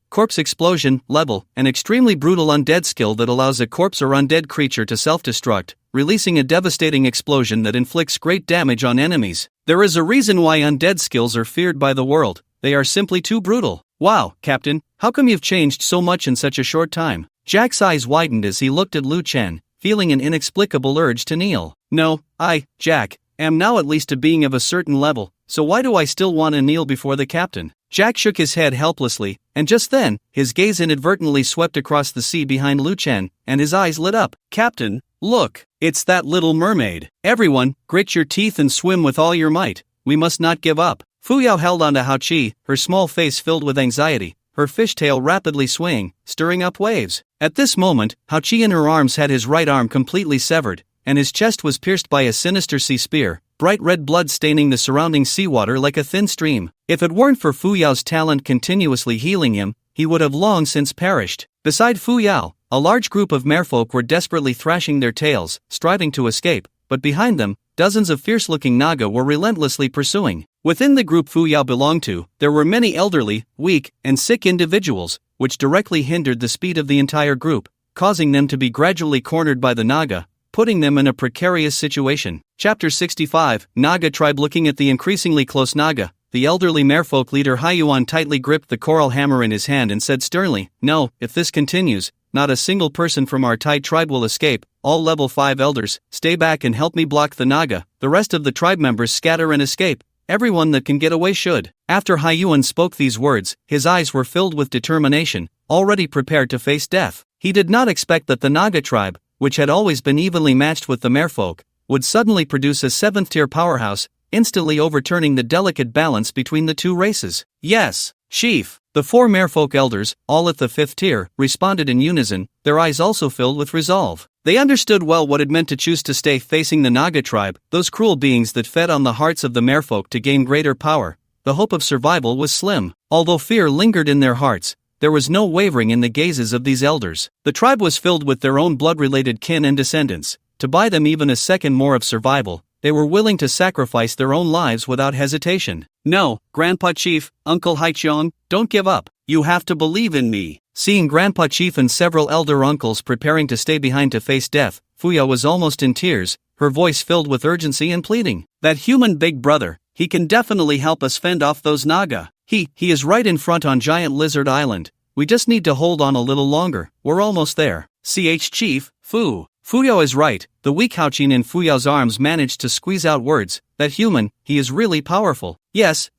corpse explosion level, an extremely brutal undead skill that allows a corpse or undead creature to self-destruct, releasing a devastating explosion that inflicts great damage on enemies. There is a reason why undead skills are feared by the world. They are simply too brutal. Wow, Captain, how come you've changed so much in such a short time? Jack's eyes widened as he looked at Lu Chen, feeling an inexplicable urge to kneel. No, I, Jack, am now at least a being of a certain level, so why do I still want to kneel before the captain? Jack shook his head helplessly, and just then, his gaze inadvertently swept across the sea behind Lu Chen, and his eyes lit up. Captain, look, it's that little mermaid. Everyone, grit your teeth and swim with all your might. We must not give up. Fu Yao held on to Hao Qi, her small face filled with anxiety, her fishtail rapidly swaying, stirring up waves. At this moment, Hao Qi in her arms had his right arm completely severed, and his chest was pierced by a sinister sea spear, bright red blood staining the surrounding seawater like a thin stream. If it weren't for Fu Yao's talent continuously healing him, he would have long since perished. Beside Fu Yao, a large group of merfolk were desperately thrashing their tails, striving to escape, but behind them, dozens of fierce-looking Naga were relentlessly pursuing. Within the group Fu Yao belonged to, there were many elderly, weak, and sick individuals, which directly hindered the speed of the entire group, causing them to be gradually cornered by the Naga, putting them in a precarious situation. Chapter 65, Naga Tribe. Looking at the increasingly close Naga, the elderly merfolk leader Haiyuan tightly gripped the coral hammer in his hand and said sternly, "No, if this continues, not a single person from our Tide tribe will escape. All level 5 elders, stay back and help me block the Naga. The rest of the tribe members scatter and escape. Everyone that can get away should." After Haiyuan spoke these words, his eyes were filled with determination, already prepared to face death. He did not expect that the Naga tribe, which had always been evenly matched with the merfolk, would suddenly produce a 7th-tier powerhouse, instantly overturning the delicate balance between the two races. "Yes, Chief." The 4 merfolk elders, all at the 5th tier, responded in unison, their eyes also filled with resolve. They understood well what it meant to choose to stay facing the Naga tribe, those cruel beings that fed on the hearts of the merfolk to gain greater power. The hope of survival was slim. Although fear lingered in their hearts, there was no wavering in the gazes of these elders. The tribe was filled with their own blood-related kin and descendants. To buy them even a second more of survival, they were willing to sacrifice their own lives without hesitation. "No, Grandpa Chief, Uncle Haichong, don't give up. You have to believe in me." Seeing Grandpa Chief and several elder uncles preparing to stay behind to face death, Fu Yao was almost in tears, her voice filled with urgency and pleading. "That human big brother, he can definitely help us fend off those Naga. He is right in front on Giant Lizard Island. We just need to hold on a little longer, we're almost there." Chief, Fu Yao is right. The weak Haoqin in Fu Yao's arms managed to squeeze out words. "That human, he is really powerful. Yes,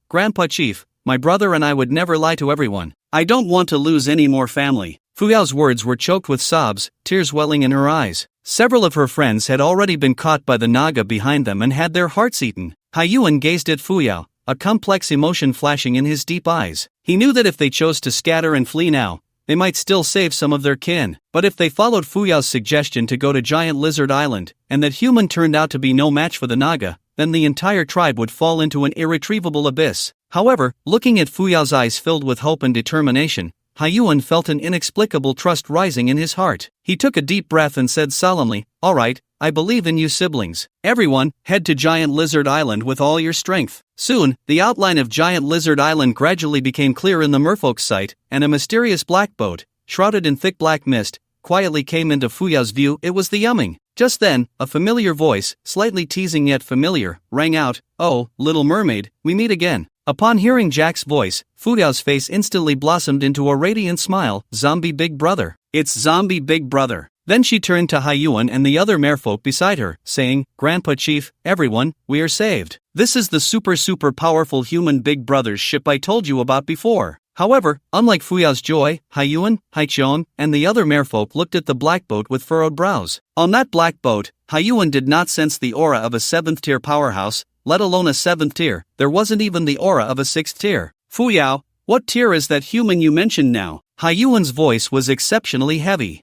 Grandpa Chief, my brother and I would never lie to everyone. I don't want to lose any more family." Fu Yao's words were choked with sobs, tears welling in her eyes. Several of her friends had already been caught by the Naga behind them and had their hearts eaten. Haiyuan gazed at Fu Yao, a complex emotion flashing in his deep eyes. He knew that if they chose to scatter and flee now, they might still save some of their kin. But if they followed Fu Yao's suggestion to go to Giant Lizard Island, and that human turned out to be no match for the Naga, then the entire tribe would fall into an irretrievable abyss. However, looking at Fu Yao's eyes filled with hope and determination, Haiyuan felt an inexplicable trust rising in his heart. He took a deep breath and said solemnly, "All right, I believe in you siblings. Everyone, head to Giant Lizard Island with all your strength." Soon, the outline of Giant Lizard Island gradually became clear in the merfolk's sight, and a mysterious black boat, shrouded in thick black mist, quietly came into Fu Yao's view. It was the Yumming. Just then, a familiar voice, slightly teasing yet familiar, rang out, "Oh, little mermaid, we meet again." Upon hearing Jack's voice, Fu Yao's face instantly blossomed into a radiant smile. "Zombie Big Brother. It's Zombie Big Brother." Then she turned to Haiyuan and the other merfolk beside her, saying, "Grandpa Chief, everyone, we are saved. This is the super powerful human Big Brother's ship I told you about before." However, unlike Fu Yao's joy, Haiyuan, Haichong, and the other merfolk looked at the black boat with furrowed brows. On that black boat, Haiyuan did not sense the aura of a 7th tier powerhouse, let alone a 7th tier. There wasn't even the aura of a 6th tier. "Fu Yao, what tier is that human you mentioned now?" Haiyuan's voice was exceptionally heavy.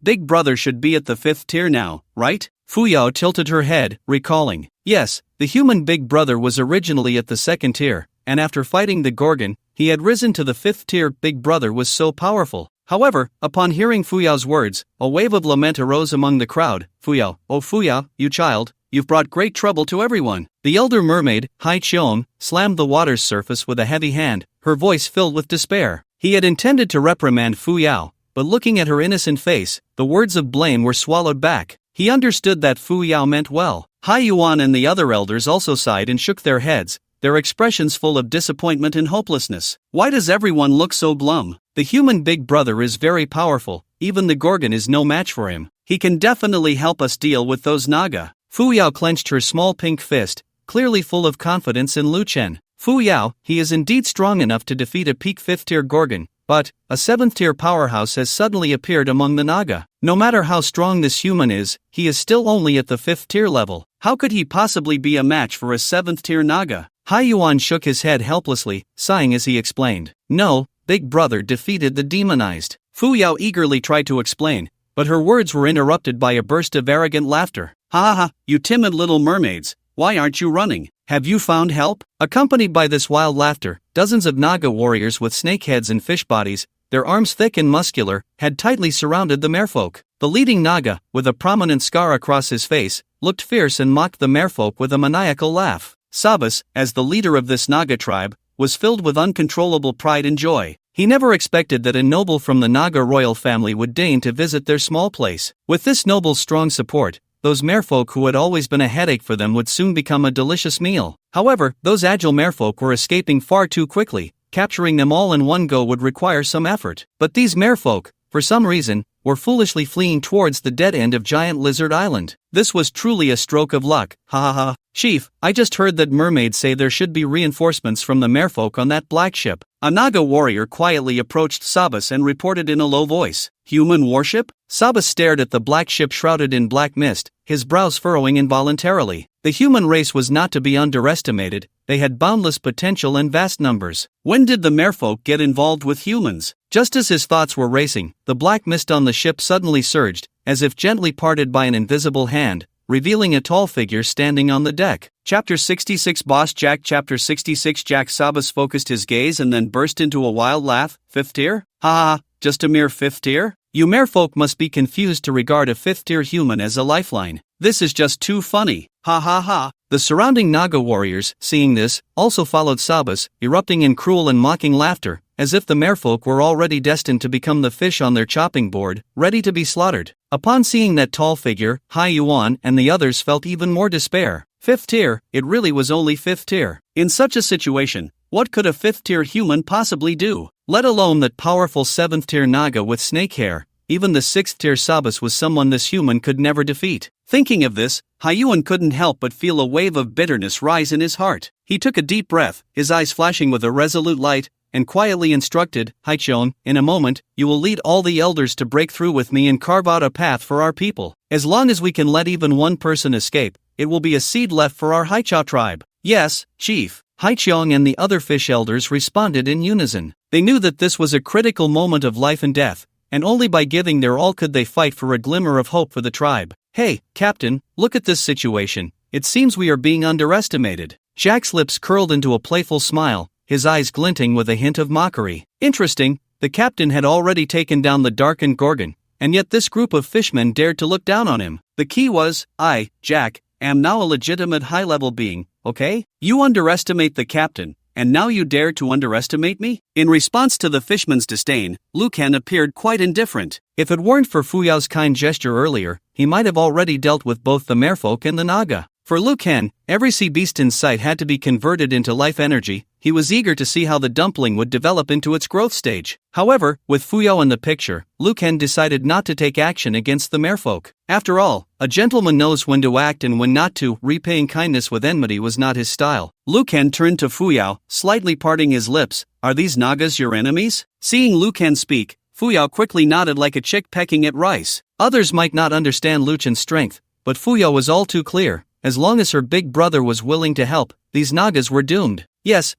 Big Brother should be at the 5th tier now, right?" Fu Yao tilted her head, recalling. Yes, the human Big Brother was originally at the 2nd tier, and after fighting the Gorgon, he had risen to the 5th tier. Big Brother was so powerful. However, upon hearing Fu Yao's words, a wave of lament arose among the crowd. "Fu Yao, oh Fu Yao, you child, you've brought great trouble to everyone." The elder mermaid, Haichong, slammed the water's surface with a heavy hand, her voice filled with despair. He had intended to reprimand Fu Yao, but looking at her innocent face, the words of blame were swallowed back. He understood that Fu Yao meant well. Haiyuan and the other elders also sighed and shook their heads, their expressions full of disappointment and hopelessness. Why does everyone look so glum? The human Big Brother is very powerful, even the Gorgon is no match for him. He can definitely help us deal with those Naga. Fu Yao clenched her small pink fist, clearly full of confidence in Lu Chen. Fu Yao, he is indeed strong enough to defeat a peak 5th tier Gorgon, but a 7th tier powerhouse has suddenly appeared among the Naga. No matter how strong this human is, he is still only at the 5th tier level. How could he possibly be a match for a 7th tier Naga? Haiyuan shook his head helplessly, sighing as he explained. "No, Big Brother defeated the demonized." Fu Yao eagerly tried to explain, but her words were interrupted by a burst of arrogant laughter. "Ha ha ha, you timid little mermaids, why aren't you running? Have you found help?" Accompanied by this wild laughter, dozens of Naga warriors with snake heads and fish bodies, their arms thick and muscular, had tightly surrounded the merfolk. The leading Naga, with a prominent scar across his face, looked fierce and mocked the merfolk with a maniacal laugh. Sabas, as the leader of this Naga tribe, was filled with uncontrollable pride and joy. He never expected that a noble from the Naga royal family would deign to visit their small place. With this noble's strong support, those merfolk who had always been a headache for them would soon become a delicious meal. However, those agile merfolk were escaping far too quickly. Capturing them all in one go would require some effort. But these merfolk, for some reason, were foolishly fleeing towards the dead end of Giant Lizard Island. This was truly a stroke of luck. Ha ha ha. "Chief, I just heard that mermaids say there should be reinforcements from the merfolk on that black ship." A Naga warrior quietly approached Sabas and reported in a low voice. "Human warship?" Sabas stared at the black ship shrouded in black mist, his brows furrowing involuntarily. The human race was not to be underestimated, they had boundless potential and vast numbers. When did the merfolk get involved with humans? Just as his thoughts were racing, the black mist on the ship suddenly surged, as if gently parted by an invisible hand, revealing a tall figure standing on the deck. Chapter 66 Boss Jack. Chapter 66 Jack. Sabas focused his gaze and then burst into a wild laugh. "5th tier? Ha ha ha, just a mere 5th tier? You merfolk must be confused to regard a 5th tier human as a lifeline. This is just too funny. Ha ha ha." The surrounding Naga warriors, seeing this, also followed Sabas, erupting in cruel and mocking laughter, as if the merfolk were already destined to become the fish on their chopping board, ready to be slaughtered. Upon seeing that tall figure, Haiyuan and the others felt even more despair. 5th tier, it really was only 5th tier. In such a situation, what could a 5th tier human possibly do? Let alone that powerful 7th tier Naga with snake hair. Even the 6th tier Sabas was someone this human could never defeat. Thinking of this, Haiyuan couldn't help but feel a wave of bitterness rise in his heart. He took a deep breath, his eyes flashing with a resolute light, and quietly instructed, "Haichong, in a moment, you will lead all the elders to break through with me and carve out a path for our people. As long as we can let even one person escape, it will be a seed left for our Haichao tribe." "Yes, Chief." Haiqiang and the other fish elders responded in unison. They knew that this was a critical moment of life and death, and only by giving their all could they fight for a glimmer of hope for the tribe. "Hey, Captain, look at this situation. It seems we are being underestimated." Jack's lips curled into a playful smile, his eyes glinting with a hint of mockery. Interesting, the captain had already taken down the darkened Gorgon, and yet this group of fishmen dared to look down on him. The key was, I, Jack, am now a legitimate high-level being, okay? You underestimate the captain, and now you dare to underestimate me? In response to the fishman's disdain, Lucan appeared quite indifferent. If it weren't for Fuyao's kind gesture earlier, he might have already dealt with both the merfolk and the Naga. For Lucan, every sea beast in sight had to be converted into life energy. He was eager to see how the dumpling would develop into its growth stage. However, with Fuyao in the picture, Lucan decided not to take action against the merfolk. After all, a gentleman knows when to act and when not to. Repaying kindness with enmity was not his style. Lucan turned to Fuyao, slightly parting his lips. Are these Nagas your enemies? Seeing Lucan speak, Fuyao quickly nodded like a chick pecking at rice. Others might not understand Lucan's strength, but Fuyao was all too clear. As long as her big brother was willing to help, these Nagas were doomed. Yes,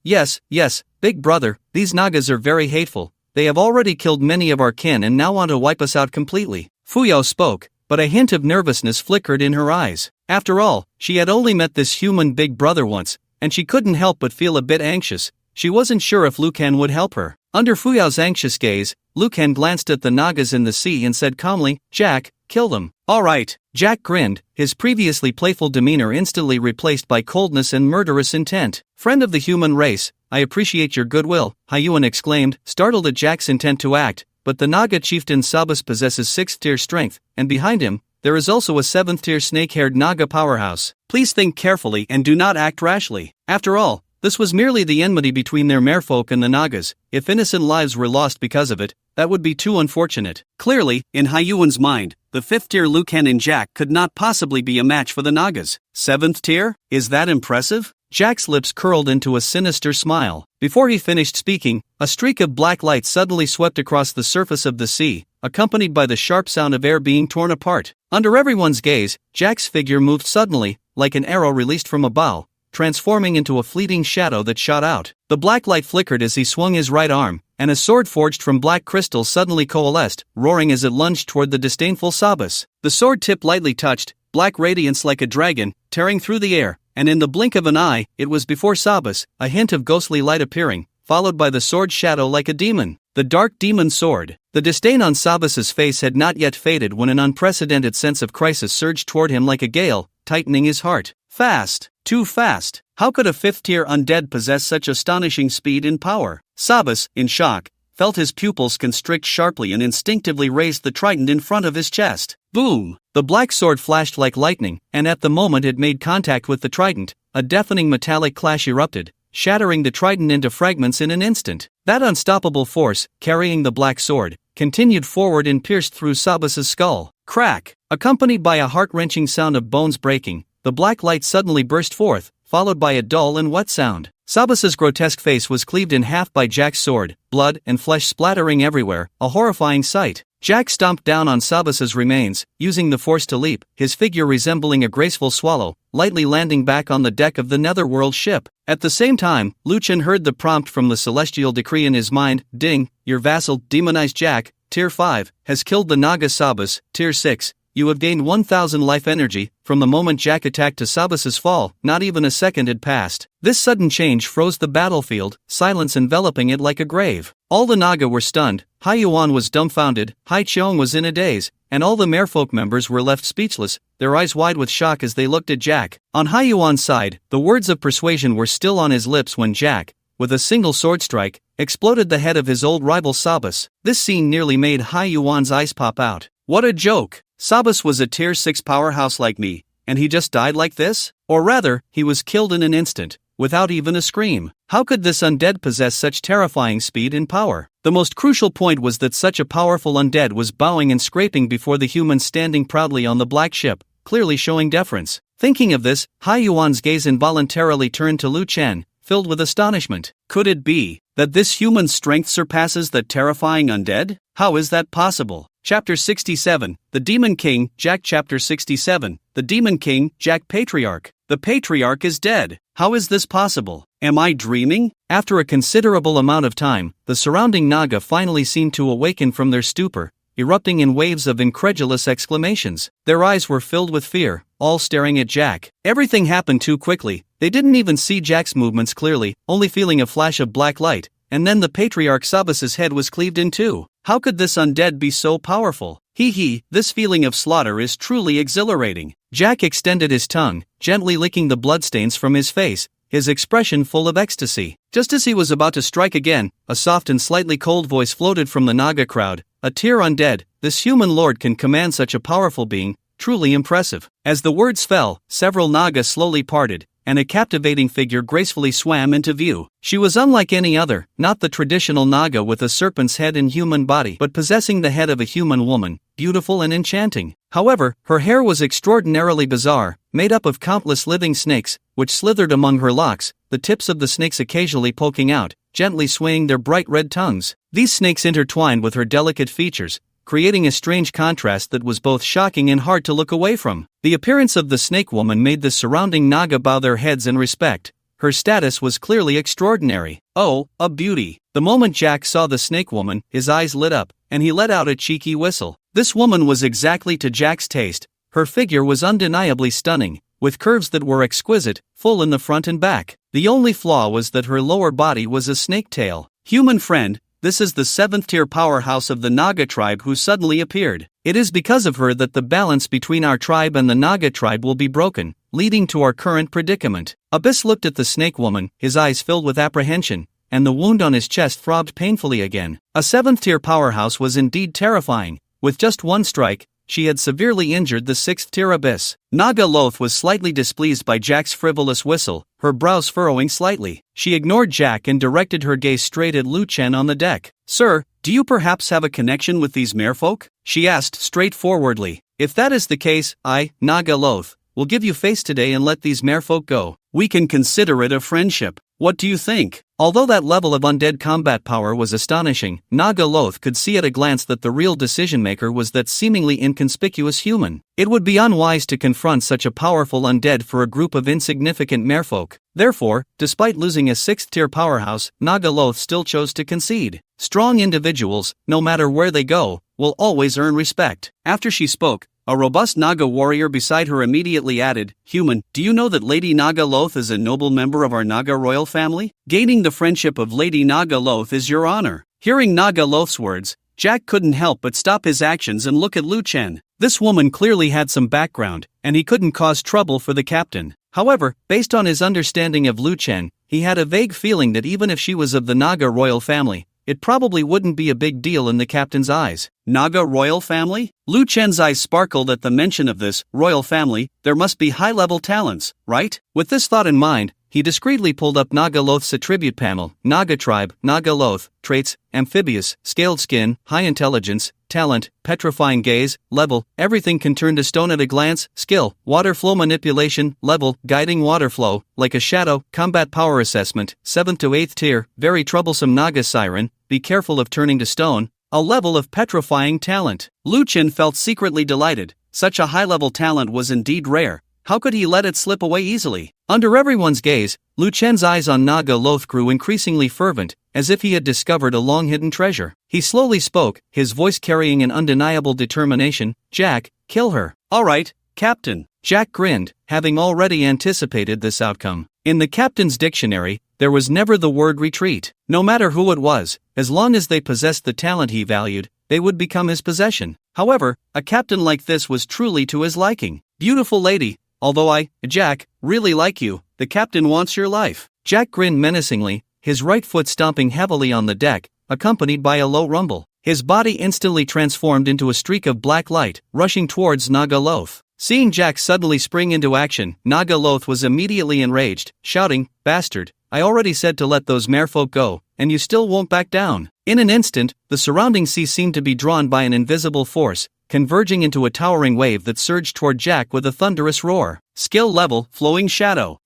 big brother, these Nagas are very hateful. They have already killed many of our kin and now want to wipe us out completely. Fuyao spoke, but a hint of nervousness flickered in her eyes. After all, she had only met this human big brother once, and she couldn't help but feel a bit anxious. She wasn't sure if Lucan would help her. Under Fuyao's anxious gaze, Lucan glanced at the Nagas in the sea and said calmly, Jack, kill them. All right. Jack grinned, his previously playful demeanor instantly replaced by coldness and murderous intent. Friend of the human race, I appreciate your goodwill, Haiyuan exclaimed, startled at Jack's intent to act, but the Naga chieftain Sabas possesses 6th tier strength, and behind him, there is also a 7th tier snake-haired Naga powerhouse. Please think carefully and do not act rashly. After all, this was merely the enmity between their merfolk and the Nagas. If innocent lives were lost because of it, that would be too unfortunate. Clearly, in Haiyuan's mind, the 5th tier Lucan and Jack could not possibly be a match for the Nagas. 7th tier? Is that impressive? Jack's lips curled into a sinister smile. Before he finished speaking, a streak of black light suddenly swept across the surface of the sea, accompanied by the sharp sound of air being torn apart. Under everyone's gaze, Jack's figure moved suddenly, like an arrow released from a bow, transforming into a fleeting shadow that shot out. The black light flickered as he swung his right arm, and a sword forged from black crystal suddenly coalesced, roaring as it lunged toward the disdainful Sabas. The sword tip lightly touched, black radiance like a dragon, tearing through the air, and in the blink of an eye, it was before Sabas, a hint of ghostly light appearing, followed by the sword's shadow like a demon. The dark demon sword. The disdain on Sabas's face had not yet faded when an unprecedented sense of crisis surged toward him like a gale, tightening his heart. Fast. Too fast. How could a 5th tier undead possess such astonishing speed and power? Sabas, in shock, felt his pupils constrict sharply and instinctively raised the trident in front of his chest. Boom! The black sword flashed like lightning, and at the moment it made contact with the trident, a deafening metallic clash erupted, shattering the trident into fragments in an instant. That unstoppable force, carrying the black sword, continued forward and pierced through Sabas's skull. Crack! Accompanied by a heart-wrenching sound of bones breaking, the black light suddenly burst forth, followed by a dull and wet sound. Sabas's grotesque face was cleaved in half by Jack's sword, blood and flesh splattering everywhere, a horrifying sight. Jack stomped down on Sabas's remains, using the force to leap, his figure resembling a graceful swallow, lightly landing back on the deck of the Netherworld ship. At the same time, Luchan heard the prompt from the celestial decree in his mind, Ding, your vassal, demonized Jack, Tier 5, has killed the Naga Sabas, Tier 6. You have gained 1000 life energy. From the moment Jack attacked to Sabas's fall, not even a second had passed. This sudden change froze the battlefield, silence enveloping it like a grave. All the Naga were stunned, Haiyuan was dumbfounded, Haiqiang was in a daze, and all the merfolk members were left speechless, their eyes wide with shock as they looked at Jack. On Haiyuan's side, the words of persuasion were still on his lips when Jack, with a single sword strike, exploded the head of his old rival Sabas. This scene nearly made Haiyuan's eyes pop out. What a joke! Sabas was a Tier 6 powerhouse like me, and he just died like this? Or rather, he was killed in an instant, without even a scream. How could this undead possess such terrifying speed and power? The most crucial point was that such a powerful undead was bowing and scraping before the humans standing proudly on the black ship, clearly showing deference. Thinking of this, Haiyuan's gaze involuntarily turned to Lu Chen, filled with astonishment. Could it be that this human's strength surpasses the terrifying undead? How is that possible? Chapter 67, The Demon King, Jack. Chapter 67, The Demon King, Jack. Patriarch. The Patriarch is dead. How is this possible? Am I dreaming? After a considerable amount of time, the surrounding Naga finally seemed to awaken from their stupor, erupting in waves of incredulous exclamations. Their eyes were filled with fear, all staring at Jack. Everything happened too quickly. They didn't even see Jack's movements clearly, only feeling a flash of black light, and then the patriarch Sabas's head was cleaved in two. How could this undead be so powerful? This feeling of slaughter is truly exhilarating. Jack extended his tongue, gently licking the bloodstains from his face, his expression full of ecstasy. Just as he was about to strike again, a soft and slightly cold voice floated from the Naga crowd. A tier undead, this human lord can command such a powerful being, truly impressive. As the words fell, several Nagas slowly parted, and a captivating figure gracefully swam into view. She was unlike any other, not the traditional Naga with a serpent's head and human body, but possessing the head of a human woman, beautiful and enchanting. However, her hair was extraordinarily bizarre, made up of countless living snakes, which slithered among her locks, the tips of the snakes occasionally poking out, gently swaying their bright red tongues. These snakes intertwined with her delicate features, creating a strange contrast that was both shocking and hard to look away from. The appearance of the snake woman made the surrounding Naga bow their heads in respect. Her status was clearly extraordinary. Oh, a beauty. The moment Jack saw the snake woman, his eyes lit up, and he let out a cheeky whistle. This woman was exactly to Jack's taste. Her figure was undeniably stunning, with curves that were exquisite, full in the front and back. The only flaw was that her lower body was a snake tail. Human friend, this is the 7th tier powerhouse of the Naga tribe who suddenly appeared. It is because of her that the balance between our tribe and the Naga tribe will be broken, leading to our current predicament. Abyss looked at the snake woman, his eyes filled with apprehension, and the wound on his chest throbbed painfully again. A 7th tier powerhouse was indeed terrifying. With just one strike, she had severely injured the 6th tier Abyss. Naga Loth was slightly displeased by Jack's frivolous whistle, her brows furrowing slightly. She ignored Jack and directed her gaze straight at Lu Chen on the deck. "Sir, do you perhaps have a connection with these merfolk?" she asked straightforwardly. "If that is the case, I, Naga Loth, will give you face today and let these merfolk go. We can consider it a friendship. What do you think?" Although that level of undead combat power was astonishing, Naga Loth could see at a glance that the real decision-maker was that seemingly inconspicuous human. It would be unwise to confront such a powerful undead for a group of insignificant merfolk. Therefore, despite losing a 6th-tier powerhouse, Naga Loth still chose to concede. Strong individuals, no matter where they go, will always earn respect. After she spoke, a robust Naga warrior beside her immediately added, "Human, do you know that Lady Naga Loth is a noble member of our Naga royal family? Gaining the friendship of Lady Naga Loth is your honor." Hearing Naga Loth's words, Jack couldn't help but stop his actions and look at Lu Chen. This woman clearly had some background, and he couldn't cause trouble for the captain. However, based on his understanding of Lu Chen, he had a vague feeling that even if she was of the Naga royal family, it probably wouldn't be a big deal in the captain's eyes. Naga royal family? Lu Chen's eyes sparkled at the mention of this royal family. There must be high-level talents, right? With this thought in mind, he discreetly pulled up Naga Loth's attribute panel. Naga tribe, Naga Loth, traits, amphibious, scaled skin, high intelligence, talent, petrifying gaze, level, everything can turn to stone at a glance, skill, water flow manipulation, level, guiding water flow, like a shadow, combat power assessment, 7th to 8th tier, very troublesome Naga siren, be careful of turning to stone, a level of petrifying talent. Lu Chen felt secretly delighted. Such a high-level talent was indeed rare. How could he let it slip away easily? Under everyone's gaze, Lu Chen's eyes on Naga Loth grew increasingly fervent, as if he had discovered a long-hidden treasure. He slowly spoke, his voice carrying an undeniable determination. "Jack, kill her." "All right, Captain." Jack grinned, having already anticipated this outcome. In the captain's dictionary, there was never the word retreat. No matter who it was, as long as they possessed the talent he valued, they would become his possession. However, a captain like this was truly to his liking. "Beautiful lady, although I, Jack, really like you, the captain wants your life." Jack grinned menacingly, his right foot stomping heavily on the deck, accompanied by a low rumble. His body instantly transformed into a streak of black light, rushing towards Naga Loth. Seeing Jack suddenly spring into action, Naga Loth was immediately enraged, shouting, "Bastard, I already said to let those merfolk go, and you still won't back down." In an instant, the surrounding sea seemed to be drawn by an invisible force, converging into a towering wave that surged toward Jack with a thunderous roar. Skill level, flowing shadow.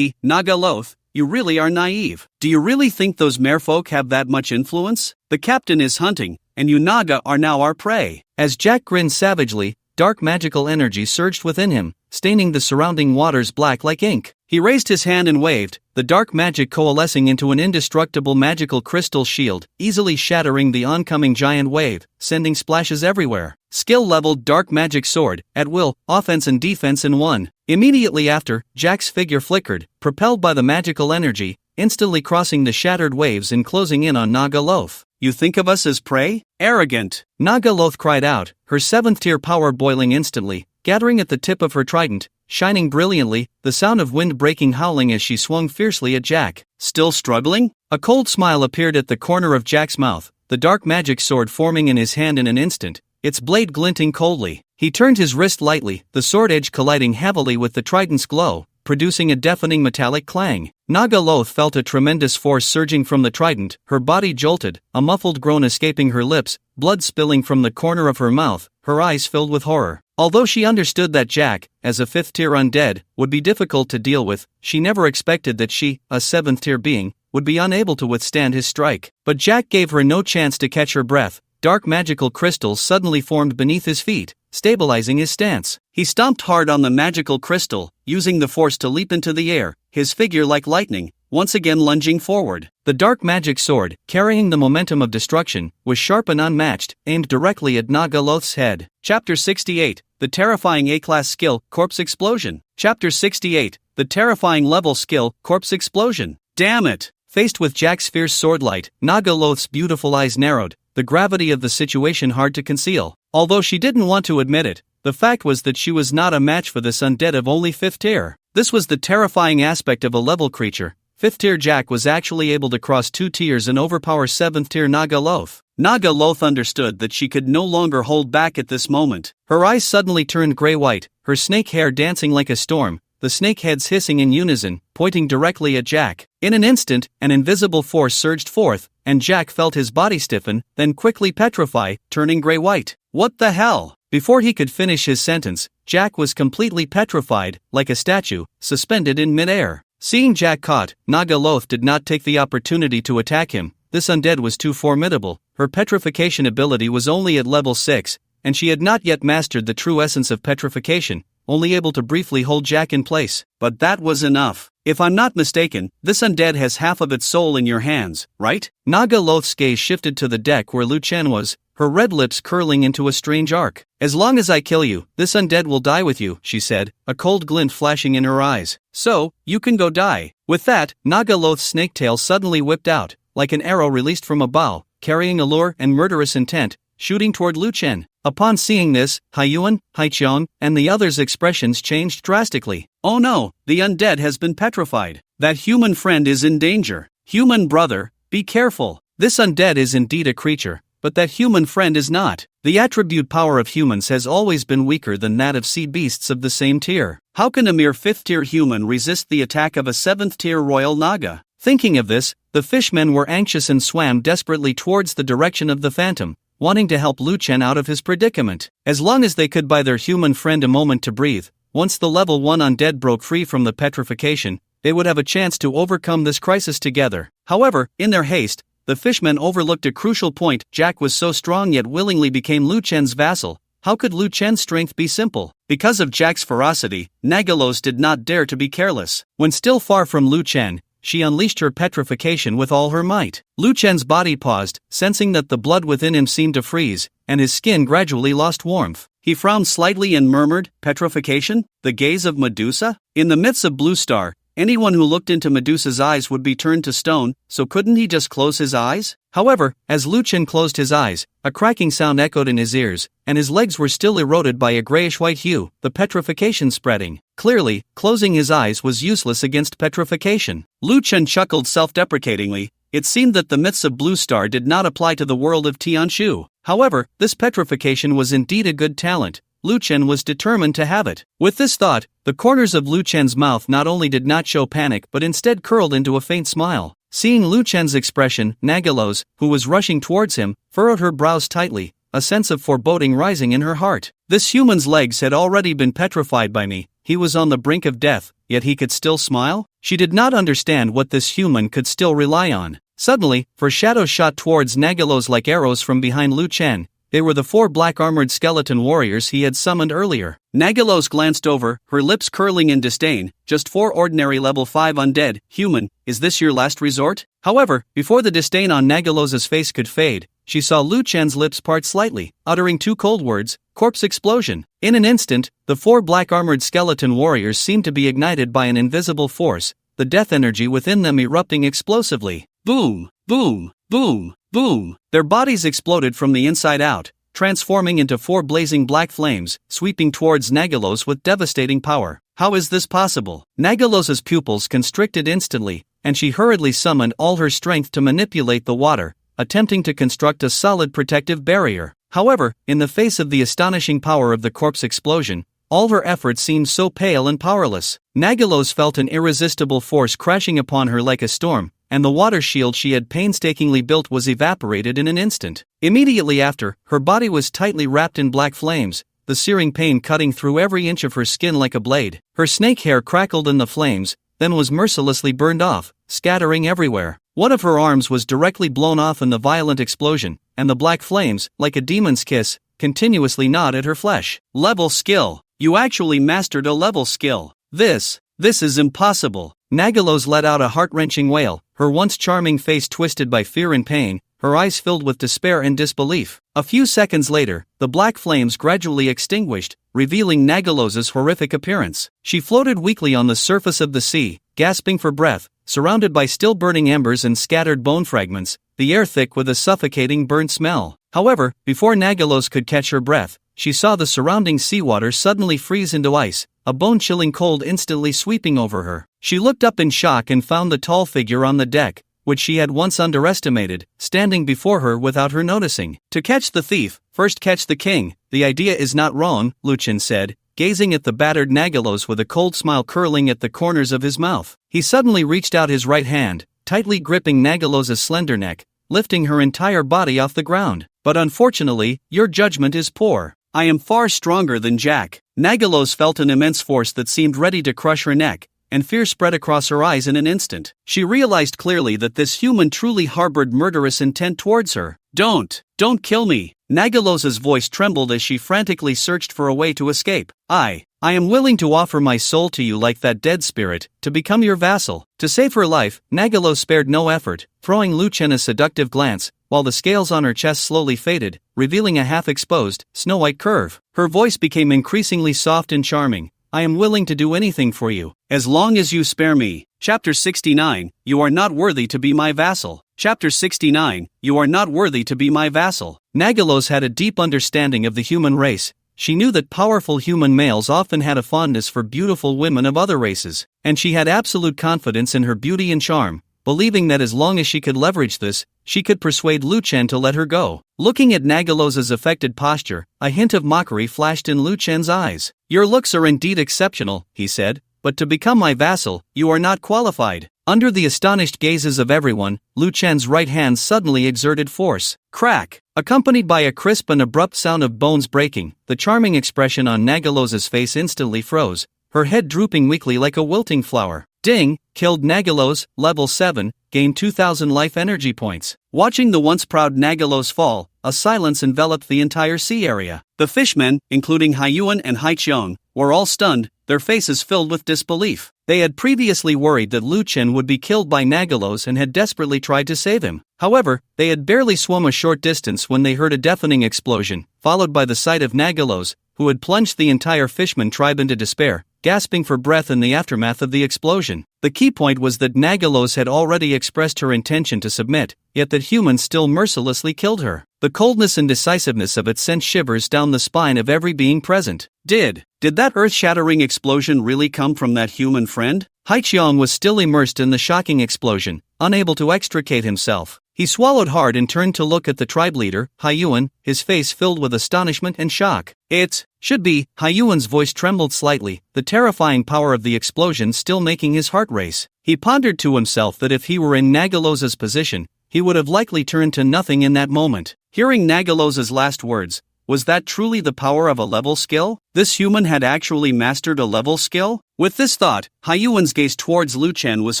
Naga Loth, you really are naive. Do you really think those merfolk have that much influence? The captain is hunting, and you Naga are now our prey. As Jack grinned savagely, dark magical energy surged within him, staining the surrounding waters black like ink. He raised his hand and waved, the dark magic coalescing into an indestructible magical crystal shield, easily shattering the oncoming giant wave, sending splashes everywhere. Skill-leveled dark magic sword, at will, offense and defense in one. Immediately after, Jack's figure flickered, propelled by the magical energy, instantly crossing the shattered waves and closing in on Nagaloth. You think of us as prey? Arrogant! Nagaloth cried out, her 7th tier power boiling instantly, gathering at the tip of her trident, shining brilliantly, the sound of wind breaking howling as she swung fiercely at Jack. Still struggling? A cold smile appeared at the corner of Jack's mouth, the dark magic sword forming in his hand in an instant, its blade glinting coldly. He turned his wrist lightly, the sword edge colliding heavily with the trident's glow, producing a deafening metallic clang. Nagaloth felt a tremendous force surging from the trident, her body jolted, a muffled groan escaping her lips, blood spilling from the corner of her mouth, her eyes filled with horror. Although she understood that Jack, as a 5th-tier undead, would be difficult to deal with, she never expected that she, a 7th-tier being, would be unable to withstand his strike. But Jack gave her no chance to catch her breath. Dark magical crystals suddenly formed beneath his feet, stabilizing his stance. He stomped hard on the magical crystal, using the force to leap into the air, his figure like lightning, once again lunging forward. The dark magic sword, carrying the momentum of destruction, was sharp and unmatched, aimed directly at Nagaloth's head. Chapter 68, The Terrifying A-Class Skill, Corpse Explosion. Chapter 68, The Terrifying Level Skill, Corpse Explosion. Damn it! Faced with Jack's fierce swordlight, Nagaloth's beautiful eyes narrowed, the gravity of the situation hard to conceal. Although she didn't want to admit it, the fact was that she was not a match for this undead of only 5th tier. This was the terrifying aspect of a level creature. 5th tier Jack was actually able to cross 2 tiers and overpower 7th tier Nagaloth. Nagaloth understood that she could no longer hold back at this moment. Her eyes suddenly turned gray-white, her snake hair dancing like a storm, the snake heads hissing in unison, pointing directly at Jack. In an instant, an invisible force surged forth, and Jack felt his body stiffen, then quickly petrify, turning gray-white. What the hell? Before he could finish his sentence, Jack was completely petrified, like a statue, suspended in mid-air. Seeing Jack caught, Nagaloth did not take the opportunity to attack him. This undead was too formidable. Her petrification ability was only at level 6, and she had not yet mastered the true essence of petrification, only able to briefly hold Jack in place. But that was enough. If I'm not mistaken, this undead has half of its soul in your hands, right? Nagaloth's gaze shifted to the deck where Lu Chen was, her red lips curling into a strange arc. As long as I kill you, this undead will die with you, she said, a cold glint flashing in her eyes. So, you can go die. With that, Nagaloth's snake tail suddenly whipped out, like an arrow released from a bow, carrying allure and murderous intent, shooting toward Lu Chen. Upon seeing this, Haiyuan, Haiqiang, and the others' expressions changed drastically. Oh no, the undead has been petrified. That human friend is in danger. Human brother, be careful. This undead is indeed a creature, but that human friend is not. The attribute power of humans has always been weaker than that of sea beasts of the same tier. How can a mere 5th tier human resist the attack of a 7th tier royal naga? Thinking of this, the fishmen were anxious and swam desperately towards the direction of the phantom, wanting to help Lu Chen out of his predicament. As long as they could buy their human friend a moment to breathe, once the level 1 undead broke free from the petrification, they would have a chance to overcome this crisis together. However, in their haste, the fishmen overlooked a crucial point. Jack was so strong yet willingly became Lu Chen's vassal. How could Lu Chen's strength be simple? Because of Jack's ferocity, Nagaloth did not dare to be careless. When still far from Lu Chen, she unleashed her petrification with all her might. Lu Chen's body paused, sensing that the blood within him seemed to freeze, and his skin gradually lost warmth. He frowned slightly and murmured, "Petrification? The gaze of Medusa?" In the midst of Blue Star, anyone who looked into Medusa's eyes would be turned to stone, so couldn't he just close his eyes? However, as Lu Chen closed his eyes, a cracking sound echoed in his ears, and his legs were still eroded by a grayish-white hue, the petrification spreading. Clearly, closing his eyes was useless against petrification. Lu Chen chuckled self-deprecatingly. It seemed that the myths of Blue Star did not apply to the world of Tianshu. However, this petrification was indeed a good talent. Lu Chen was determined to have it. With this thought, the corners of Lu Chen's mouth not only did not show panic but instead curled into a faint smile. Seeing Lu Chen's expression, Nagaloth, who was rushing towards him, furrowed her brows tightly, a sense of foreboding rising in her heart. This human's legs had already been petrified by me. He was on the brink of death, yet he could still smile? She did not understand what this human could still rely on. Suddenly, for shadows shot towards Nagaloth like arrows from behind Lu Chen. They were the 4 black-armored skeleton warriors he had summoned earlier. Nagalos glanced over, her lips curling in disdain. Just 4 ordinary level 5 undead, human, is this your last resort? However, before the disdain on Nagalos's face could fade, she saw Lu Chen's lips part slightly, uttering 2 cold words, corpse explosion. In an instant, the 4 black-armored skeleton warriors seemed to be ignited by an invisible force, the death energy within them erupting explosively. Boom, boom, boom, boom. Their bodies exploded from the inside out, transforming into 4 blazing black flames, sweeping towards Nagalos with devastating power. How is this possible? Nagalos's pupils constricted instantly, and she hurriedly summoned all her strength to manipulate the water, attempting to construct a solid protective barrier. However, in the face of the astonishing power of the corpse explosion, all her efforts seemed so pale and powerless. Nagalos felt an irresistible force crashing upon her like a storm, and the water shield she had painstakingly built was evaporated in an instant. Immediately after, her body was tightly wrapped in black flames, the searing pain cutting through every inch of her skin like a blade. Her snake hair crackled in the flames, then was mercilessly burned off, scattering everywhere. One of her arms was directly blown off in the violent explosion, and the black flames, like a demon's kiss, continuously gnawed at her flesh. Level skill. You actually mastered a level skill. This is impossible. Nagalos let out a heart-wrenching wail, her once charming face twisted by fear and pain, her eyes filled with despair and disbelief. A few seconds later, the black flames gradually extinguished, revealing Nagalos's horrific appearance. She floated weakly on the surface of the sea, gasping for breath, surrounded by still burning embers and scattered bone fragments, the air thick with a suffocating burnt smell. However, before Nagalos could catch her breath, she saw the surrounding seawater suddenly freeze into ice, a bone-chilling cold instantly sweeping over her. She looked up in shock and found the tall figure on the deck, which she had once underestimated, standing before her without her noticing. To catch the thief, first catch the king. The idea is not wrong, Lu Chen said, gazing at the battered Nagalos with a cold smile curling at the corners of his mouth. He suddenly reached out his right hand, tightly gripping Nagalos's slender neck, lifting her entire body off the ground. But unfortunately, your judgment is poor. I am far stronger than Jack. Nagalos felt an immense force that seemed ready to crush her neck, and fear spread across her eyes in an instant. She realized clearly that this human truly harbored murderous intent towards her. Don't kill me. Nagalos's voice trembled as she frantically searched for a way to escape. I am willing to offer my soul to you like that dead spirit, to become your vassal. To save her life, Nagalos spared no effort, throwing Lu Chen a seductive glance, while the scales on her chest slowly faded, revealing a half-exposed, snow-white curve. Her voice became increasingly soft and charming. I am willing to do anything for you, as long as you spare me. Chapter 69, You are not worthy to be my vassal. Chapter 69, You are not worthy to be my vassal. Nagalos had a deep understanding of the human race. She knew that powerful human males often had a fondness for beautiful women of other races, and she had absolute confidence in her beauty and charm, believing that as long as she could leverage this, she could persuade Lu Chen to let her go. Looking at Nagalos's affected posture, a hint of mockery flashed in Lu Chen's eyes. Your looks are indeed exceptional, he said, but to become my vassal, you are not qualified. Under the astonished gazes of everyone, Lu Chen's right hand suddenly exerted force. Crack! Accompanied by a crisp and abrupt sound of bones breaking, the charming expression on Nagalos's face instantly froze, her head drooping weakly like a wilting flower. Ding! Killed Nagalos, level 7, gained 2,000 life energy points. Watching the once proud Nagalos fall, a silence enveloped the entire sea area. The fishmen, including Haiyuan and Haiqiong, were all stunned, their faces filled with disbelief. They had previously worried that Lu Chen would be killed by Nagalos and had desperately tried to save him. However, they had barely swum a short distance when they heard a deafening explosion, followed by the sight of Nagalos, who had plunged the entire fishman tribe into despair, gasping for breath in the aftermath of the explosion. The key point was that Nagalos had already expressed her intention to submit, yet that humans still mercilessly killed her. The coldness and decisiveness of it sent shivers down the spine of every being present. Did that earth-shattering explosion really come from that human friend? Haiqiong was still immersed in the shocking explosion, unable to extricate himself. He swallowed hard and turned to look at the tribe leader, Haiyuan, his face filled with astonishment and shock. It should be. Haiyuan's voice trembled slightly, the terrifying power of the explosion still making his heart race. He pondered to himself that if he were in Nagalos's position, he would have likely turned to nothing in that moment. Hearing Nagalos's last words, was that truly the power of a level skill? This human had actually mastered a level skill? With this thought, Haiyuan's gaze towards Lu Chen was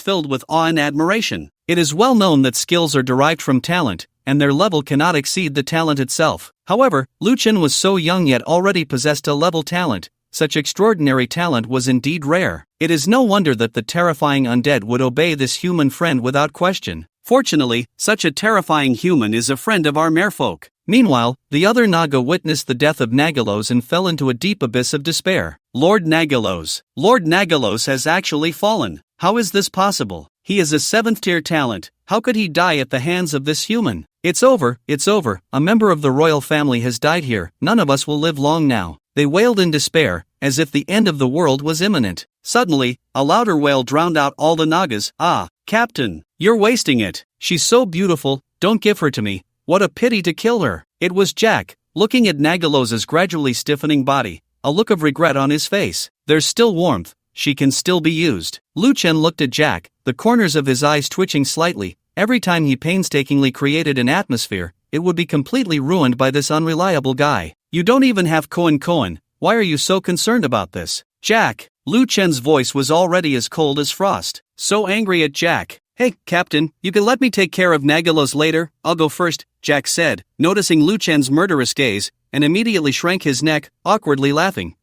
filled with awe and admiration. It is well known that skills are derived from talent, and their level cannot exceed the talent itself. However, Lu Chen was so young yet already possessed a level talent. Such extraordinary talent was indeed rare. It is no wonder that the terrifying undead would obey this human friend without question. Fortunately, such a terrifying human is a friend of our merfolk. Meanwhile, the other Naga witnessed the death of Nagalos and fell into a deep abyss of despair. Lord Nagalos has actually fallen. How is this possible? He is a 7th tier talent. How could he die at the hands of this human? It's over. A member of the royal family has died here. None of us will live long now. They wailed in despair, as if the end of the world was imminent. Suddenly, a louder wail drowned out all the Nagas. Ah, Captain, you're wasting it. She's so beautiful, don't give her to me. What a pity to kill her. It was Jack, looking at Nagalos's gradually stiffening body, a look of regret on his face. There's still warmth, she can still be used. Lu Chen looked at Jack, the corners of his eyes twitching slightly. Every time he painstakingly created an atmosphere, it would be completely ruined by this unreliable guy. You don't even have Koan. Why are you so concerned about this? Jack. Lu Chen's voice was already as cold as frost. So angry at Jack. Hey, Captain, you can let me take care of Nagalos later. I'll go first, Jack said, noticing Lu Chen's murderous gaze, and immediately shrank his neck, awkwardly laughing.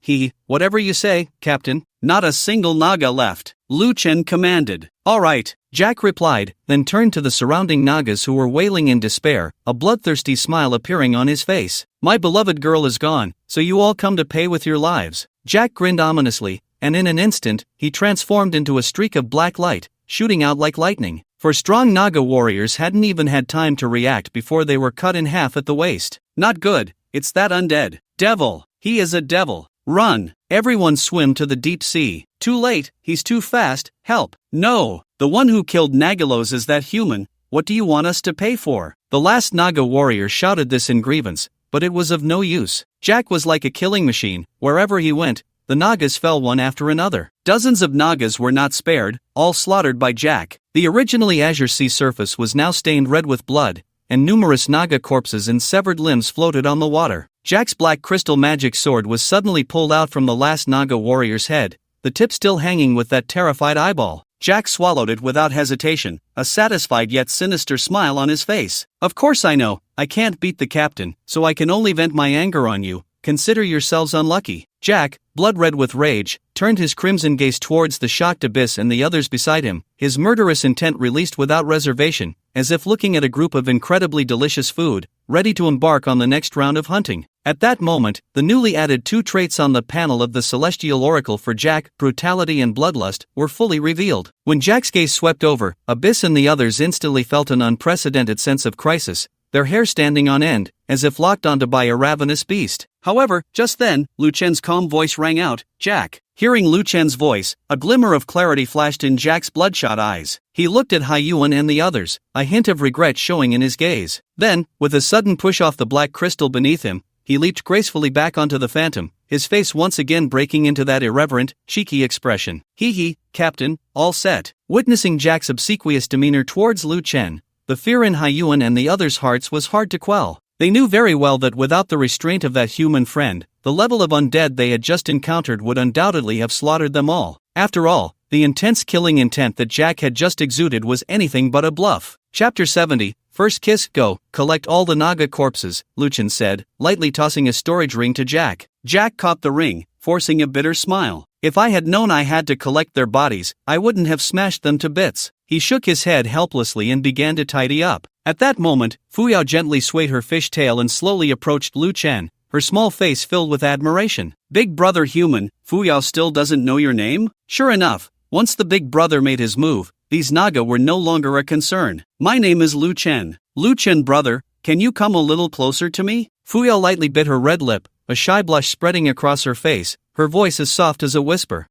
Whatever you say, Captain. Not a single Naga left, Lu Chen commanded. All right, Jack replied, then turned to the surrounding Nagas who were wailing in despair, a bloodthirsty smile appearing on his face. My beloved girl is gone, so you all come to pay with your lives. Jack grinned ominously, and in an instant, he transformed into a streak of black light, shooting out like lightning. For strong Naga warriors hadn't even had time to react before they were cut in half at the waist. Not good, it's that undead. Devil, he is a devil. Run, everyone swim to the deep sea. Too late, he's too fast, help. No, the one who killed Nagalos is that human. What do you want us to pay for? The last Naga warrior shouted this in grievance, but it was of no use. Jack was like a killing machine. Wherever he went, the Nagas fell one after another. Dozens of Nagas were not spared, all slaughtered by Jack. The originally azure sea surface was now stained red with blood, and numerous Naga corpses and severed limbs floated on the water. Jack's black crystal magic sword was suddenly pulled out from the last Naga warrior's head, the tip still hanging with that terrified eyeball. Jack swallowed it without hesitation, a satisfied yet sinister smile on his face. Of course I know, I can't beat the captain, so I can only vent my anger on you. Consider yourselves unlucky. Jack, blood red with rage, turned his crimson gaze towards the shocked abyss and the others beside him, his murderous intent released without reservation, as if looking at a group of incredibly delicious food, ready to embark on the next round of hunting. At that moment, the newly added 2 traits on the panel of the Celestial Oracle for Jack, brutality and bloodlust, were fully revealed. When Jack's gaze swept over, Abyss and the others instantly felt an unprecedented sense of crisis, their hair standing on end, as if locked onto by a ravenous beast. However, just then, Lu Chen's calm voice rang out, Jack. Hearing Lu Chen's voice, a glimmer of clarity flashed in Jack's bloodshot eyes. He looked at Haiyuan and the others, a hint of regret showing in his gaze. Then, with a sudden push off the black crystal beneath him, he leaped gracefully back onto the phantom, his face once again breaking into that irreverent, cheeky expression. Captain, all set. Witnessing Jack's obsequious demeanor towards Lu Chen, the fear in Haiyuan and the others' hearts was hard to quell. They knew very well that without the restraint of that human friend, the level of undead they had just encountered would undoubtedly have slaughtered them all. After all, the intense killing intent that Jack had just exuded was anything but a bluff. Chapter 70, First Kiss. Go, collect all the Naga corpses, Lu Chen said, lightly tossing a storage ring to Jack. Jack caught the ring, forcing a bitter smile. If I had known I had to collect their bodies, I wouldn't have smashed them to bits. He shook his head helplessly and began to tidy up. At that moment, Fuyao gently swayed her fish tail and slowly approached Lu Chen, her small face filled with admiration. Big brother human, Fuyao still doesn't know your name? Sure enough, once the big brother made his move, these Naga were no longer a concern. My name is Lu Chen. Lu Chen brother, can you come a little closer to me? Fuyao lightly bit her red lip, a shy blush spreading across her face, her voice as soft as a whisper.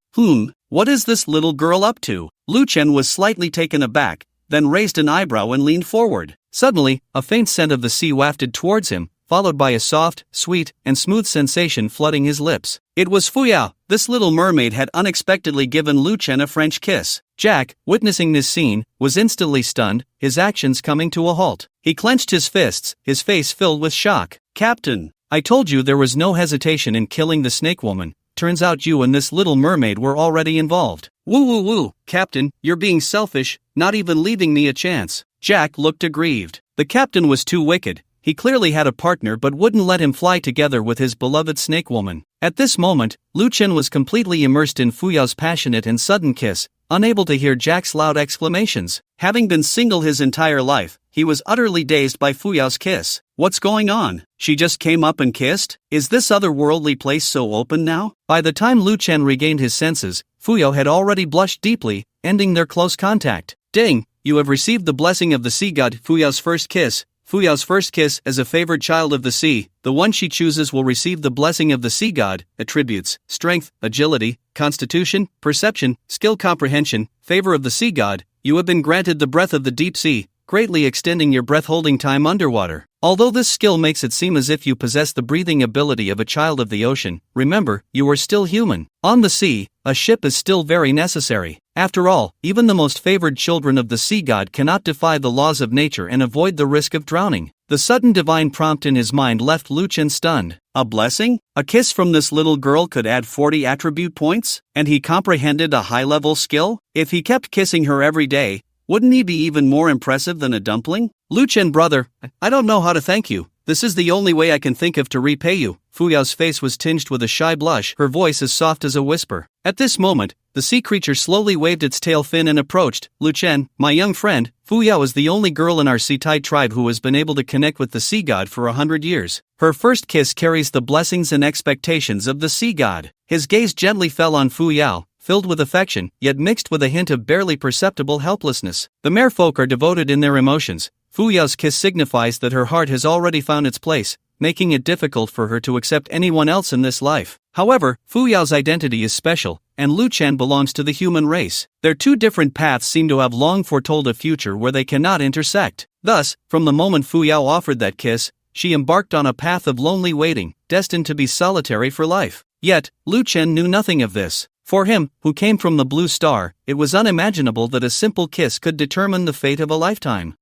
What is this little girl up to? Lu Chen was slightly taken aback, then raised an eyebrow and leaned forward. Suddenly, a faint scent of the sea wafted towards him, followed by a soft, sweet, and smooth sensation flooding his lips. It was Fuyao. This little mermaid had unexpectedly given Lu Chen a French kiss. Jack, witnessing this scene, was instantly stunned, his actions coming to a halt. He clenched his fists, his face filled with shock. Captain, I told you there was no hesitation in killing the snake woman. turns out you and this little mermaid were already involved. Woo woo woo, Captain, you're being selfish, not even leaving me a chance. Jack looked aggrieved. The captain was too wicked. He clearly had a partner but wouldn't let him fly together with his beloved snake woman. At this moment, Lu Chen was completely immersed in Fu Yao's passionate and sudden kiss, unable to hear Jack's loud exclamations. Having been single his entire life, he was utterly dazed by Fu Yao's kiss. What's going on? She just came up and kissed? Is this otherworldly place so open now? By the time Lu Chen regained his senses, Fu Yao had already blushed deeply, ending their close contact. Ding! You have received the blessing of the sea god. Fu Yao's first kiss. Fu Yao's first kiss as a favored child of the sea. The one she chooses will receive the blessing of the sea god. Attributes: strength, agility, constitution, perception, skill, comprehension, favor of the sea god. You have been granted the breath of the deep sea, greatly extending your breath-holding time underwater. Although this skill makes it seem as if you possess the breathing ability of a child of the ocean, remember, you are still human. On the sea, a ship is still very necessary. After all, even the most favored children of the sea god cannot defy the laws of nature and avoid the risk of drowning. The sudden divine prompt in his mind left Lu Chen stunned. A blessing? A kiss from this little girl could add 40 attribute points? And he comprehended a high-level skill? If he kept kissing her every day, wouldn't he be even more impressive than a dumpling? Lu Chen, brother, I don't know how to thank you. This is the only way I can think of to repay you. Fu Yao's face was tinged with a shy blush, her voice as soft as a whisper. At this moment, the sea creature slowly waved its tail fin and approached. Lu Chen, my young friend, Fu Yao is the only girl in our sea tide tribe who has been able to connect with the sea god for 100 years. Her first kiss carries the blessings and expectations of the sea god. His gaze gently fell on Fu Yao, filled with affection, yet mixed with a hint of barely perceptible helplessness. The merfolk are devoted in their emotions. Fu Yao's kiss signifies that her heart has already found its place, making it difficult for her to accept anyone else in this life. However, Fu Yao's identity is special, and Lu Chen belongs to the human race. Their two different paths seem to have long foretold a future where they cannot intersect. Thus, from the moment Fu Yao offered that kiss, she embarked on a path of lonely waiting, destined to be solitary for life. Yet, Lu Chen knew nothing of this. For him, who came from the blue star, it was unimaginable that a simple kiss could determine the fate of a lifetime.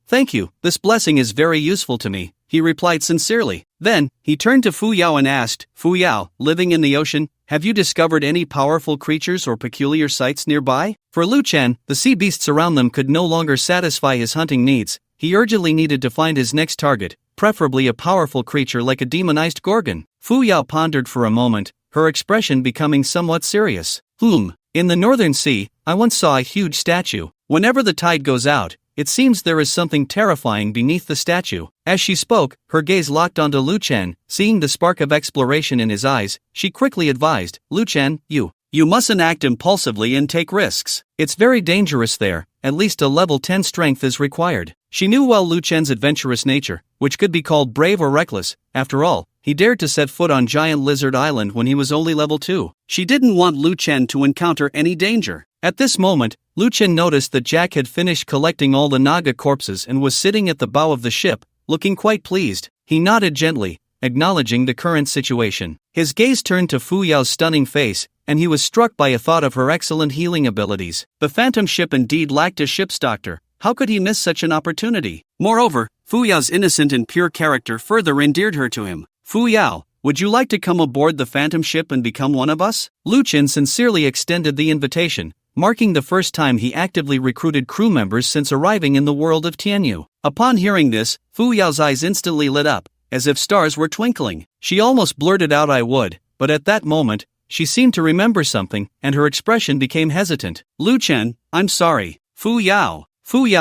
Thank you, this blessing is very useful to me, he replied sincerely. Then, he turned to Fu Yao and asked, Fu Yao, living in the ocean, have you discovered any powerful creatures or peculiar sights nearby? For Lu Chen, the sea beasts around them could no longer satisfy his hunting needs. He urgently needed to find his next target, preferably a powerful creature like a demonized gorgon. Fu Yao pondered for a moment, her expression becoming somewhat serious. In the northern sea, I once saw a huge statue. Whenever the tide goes out, it seems there is something terrifying beneath the statue. As she spoke, her gaze locked onto Lu Chen. Seeing the spark of exploration in his eyes, she quickly advised, Lu Chen, you mustn't act impulsively and take risks. It's very dangerous there, at least a level 10 strength is required. She knew well Lu Chen's adventurous nature, which could be called brave or reckless. After all, he dared to set foot on Giant Lizard Island when he was only level 2. She didn't want Lu Chen to encounter any danger. At this moment, Lu Chen noticed that Jack had finished collecting all the Naga corpses and was sitting at the bow of the ship, looking quite pleased. He nodded gently, acknowledging the current situation. His gaze turned to Fu Yao's stunning face, and he was struck by a thought of her excellent healing abilities. The phantom ship indeed lacked a ship's doctor. How could he miss such an opportunity? Moreover, Fu Yao's innocent and pure character further endeared her to him. Fu Yao, would you like to come aboard the phantom ship and become one of us? Lu Chen sincerely extended the invitation, marking the first time he actively recruited crew members since arriving in the world of Tianyu. Upon hearing this, Fu Yao's eyes instantly lit up, as if stars were twinkling. She almost blurted out I would, but at that moment, she seemed to remember something, and her expression became hesitant. Lu Chen, I'm sorry. Fu Yao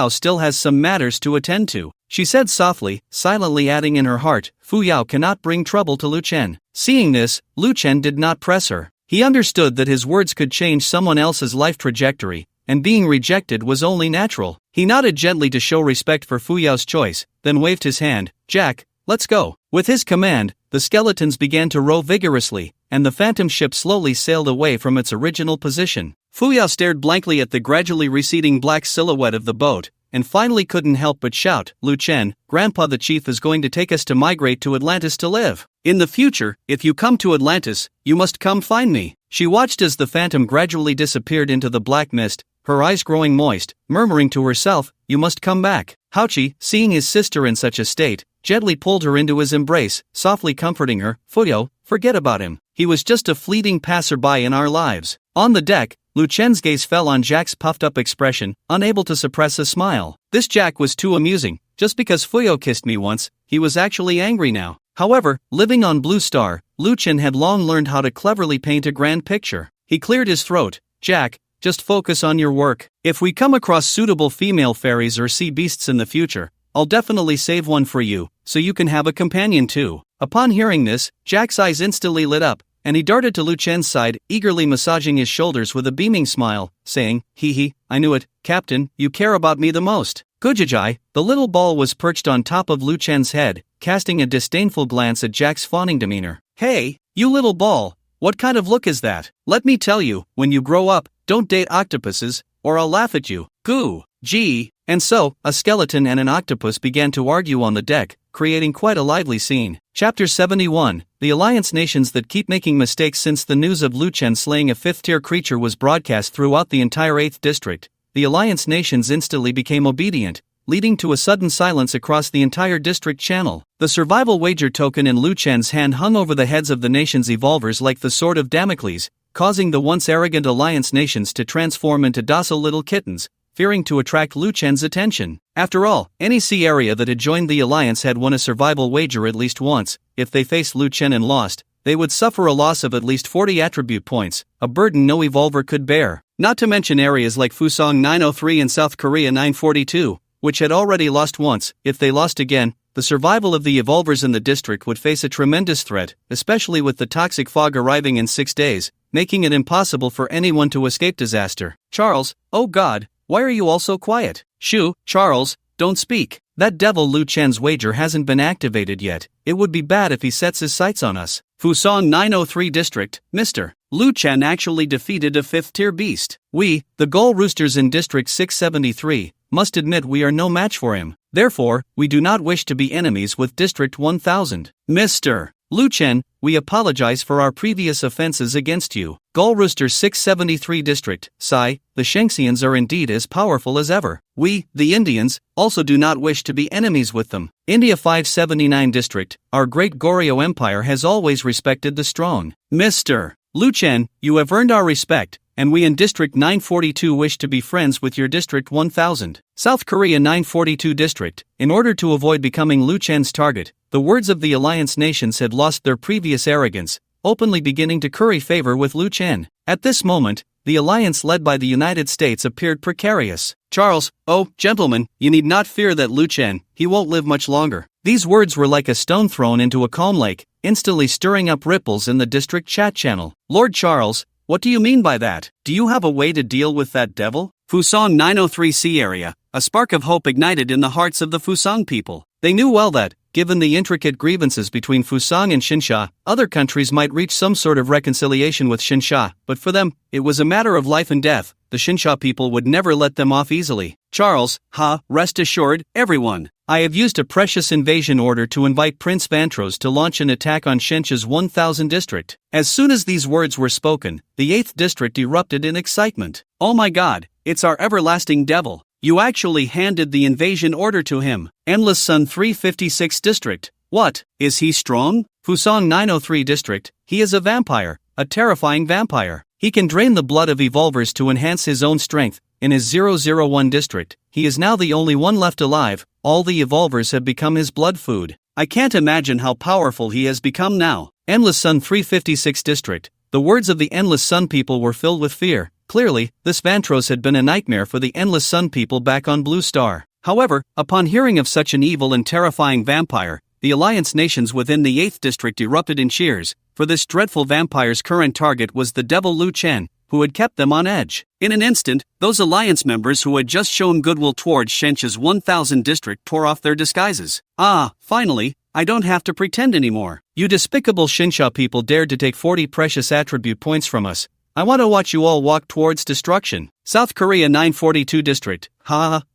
still has some matters to attend to, she said softly, silently adding in her heart, Fu Yao cannot bring trouble to Lu Chen. Seeing this, Lu Chen did not press her. He understood that his words could change someone else's life trajectory, and being rejected was only natural. He nodded gently to show respect for Fu Yao's choice, then waved his hand. Jack, let's go. With his command, the skeletons began to row vigorously, and the phantom ship slowly sailed away from its original position. Fu Yao stared blankly at the gradually receding black silhouette of the boat, and finally couldn't help but shout, Lu Chen, Grandpa the Chief is going to take us to migrate to Atlantis to live. In the future, if you come to Atlantis, you must come find me. She watched as the phantom gradually disappeared into the black mist, her eyes growing moist, murmuring to herself, "You must come back." Haochi, seeing his sister in such a state, gently pulled her into his embrace, softly comforting her. "Fuyo, forget about him. He was just a fleeting passerby in our lives." On the deck, Lu Chen's gaze fell on Jack's puffed-up expression, unable to suppress a smile. This Jack was too amusing. Just because Fuyo kissed me once, he was actually angry now. However, living on Blue Star, Lu Chen had long learned how to cleverly paint a grand picture. He cleared his throat. "Jack, just focus on your work. If we come across suitable female fairies or sea beasts in the future, I'll definitely save one for you, so you can have a companion too." Upon hearing this, Jack's eyes instantly lit up, and he darted to Lu Chen's side, eagerly massaging his shoulders with a beaming smile, saying, "Hee, I knew it, Captain, you care about me the most." Gujajai, the little ball was perched on top of Lu Chen's head, casting a disdainful glance at Jack's fawning demeanor. "Hey, you little ball, what kind of look is that? Let me tell you, when you grow up, don't date octopuses, or I'll laugh at you." Goo, gee. And so, a skeleton and an octopus began to argue on the deck, creating quite a lively scene. Chapter 71, The Alliance Nations That Keep Making Mistakes. Since the news of Lu Chen slaying a fifth-tier creature was broadcast throughout the entire 8th district, the Alliance Nations instantly became obedient, leading to a sudden silence across the entire district channel. The survival wager token in Lu Chen's hand hung over the heads of the nation's evolvers like the sword of Damocles, causing the once arrogant Alliance nations to transform into docile little kittens, fearing to attract Lu Chen's attention. After all, any sea area that had joined the Alliance had won a survival wager at least once. If they faced Lu Chen and lost, they would suffer a loss of at least 40 attribute points, a burden no evolver could bear. Not to mention areas like Fusang 903 and South Korea 942, which had already lost once. If they lost again, the survival of the evolvers in the district would face a tremendous threat, especially with the toxic fog arriving in 6 days, making it impossible for anyone to escape disaster. "Charles, oh God, why are you all so quiet?" "Shoo, Charles, don't speak. That devil Lu Chen's wager hasn't been activated yet. It would be bad if he sets his sights on us." Fusang 903 District, Mr. Lu Chen actually defeated a 5th-tier beast. We, the Gull Roosters in District 673, must admit we are no match for him. Therefore, we do not wish to be enemies with District 1000. "Mr. Lu Chen, we apologize for our previous offenses against you." Gull Rooster 673 District, Sai, the Shanxians are indeed as powerful as ever. We, the Indians, also do not wish to be enemies with them. India 579 District, our great Goryeo Empire has always respected the strong. "Mr. Lu Chen, you have earned our respect, and we in District 942 wish to be friends with your District 1000. South Korea 942 District, in order to avoid becoming Lu Chen's target, the words of the Alliance nations had lost their previous arrogance, openly beginning to curry favor with Lu Chen. At this moment, the alliance led by the United States appeared precarious. "Charles, oh, gentlemen, you need not fear that Lu Chen, he won't live much longer." These words were like a stone thrown into a calm lake, instantly stirring up ripples in the district chat channel. "Lord Charles, what do you mean by that? Do you have a way to deal with that devil?" Fusang 903 Sea Area, a spark of hope ignited in the hearts of the Fusang people. They knew well that, given the intricate grievances between Fusang and Xinsha, other countries might reach some sort of reconciliation with Xinsha, but for them, it was a matter of life and death. The Xinsha people would never let them off easily. "Charles, rest assured, everyone. I have used a precious invasion order to invite Prince Vantros to launch an attack on Xinsha's 1000 district." As soon as these words were spoken, the 8th district erupted in excitement. "Oh my God, it's our everlasting devil. You actually handed the invasion order to him." Endless Sun 356 District. "What, is he strong?" Fusang 903 District. "He is a vampire, a terrifying vampire. He can drain the blood of evolvers to enhance his own strength." In his 001 District, he is now the only one left alive. All the evolvers have become his blood food. I can't imagine how powerful he has become now. Endless Sun 356 District. The words of the Endless Sun people were filled with fear. Clearly, this Vantros had been a nightmare for the Endless Sun people back on Blue Star. However, upon hearing of such an evil and terrifying vampire, the alliance nations within the 8th district erupted in cheers, for this dreadful vampire's current target was the devil Lu Chen, who had kept them on edge. In an instant, those alliance members who had just shown goodwill towards Xinsha's 1000 district tore off their disguises. Finally, I don't have to pretend anymore. You despicable Xinsha people dared to take 40 precious attribute points from us. I want to watch you all walk towards destruction. South Korea 942 District.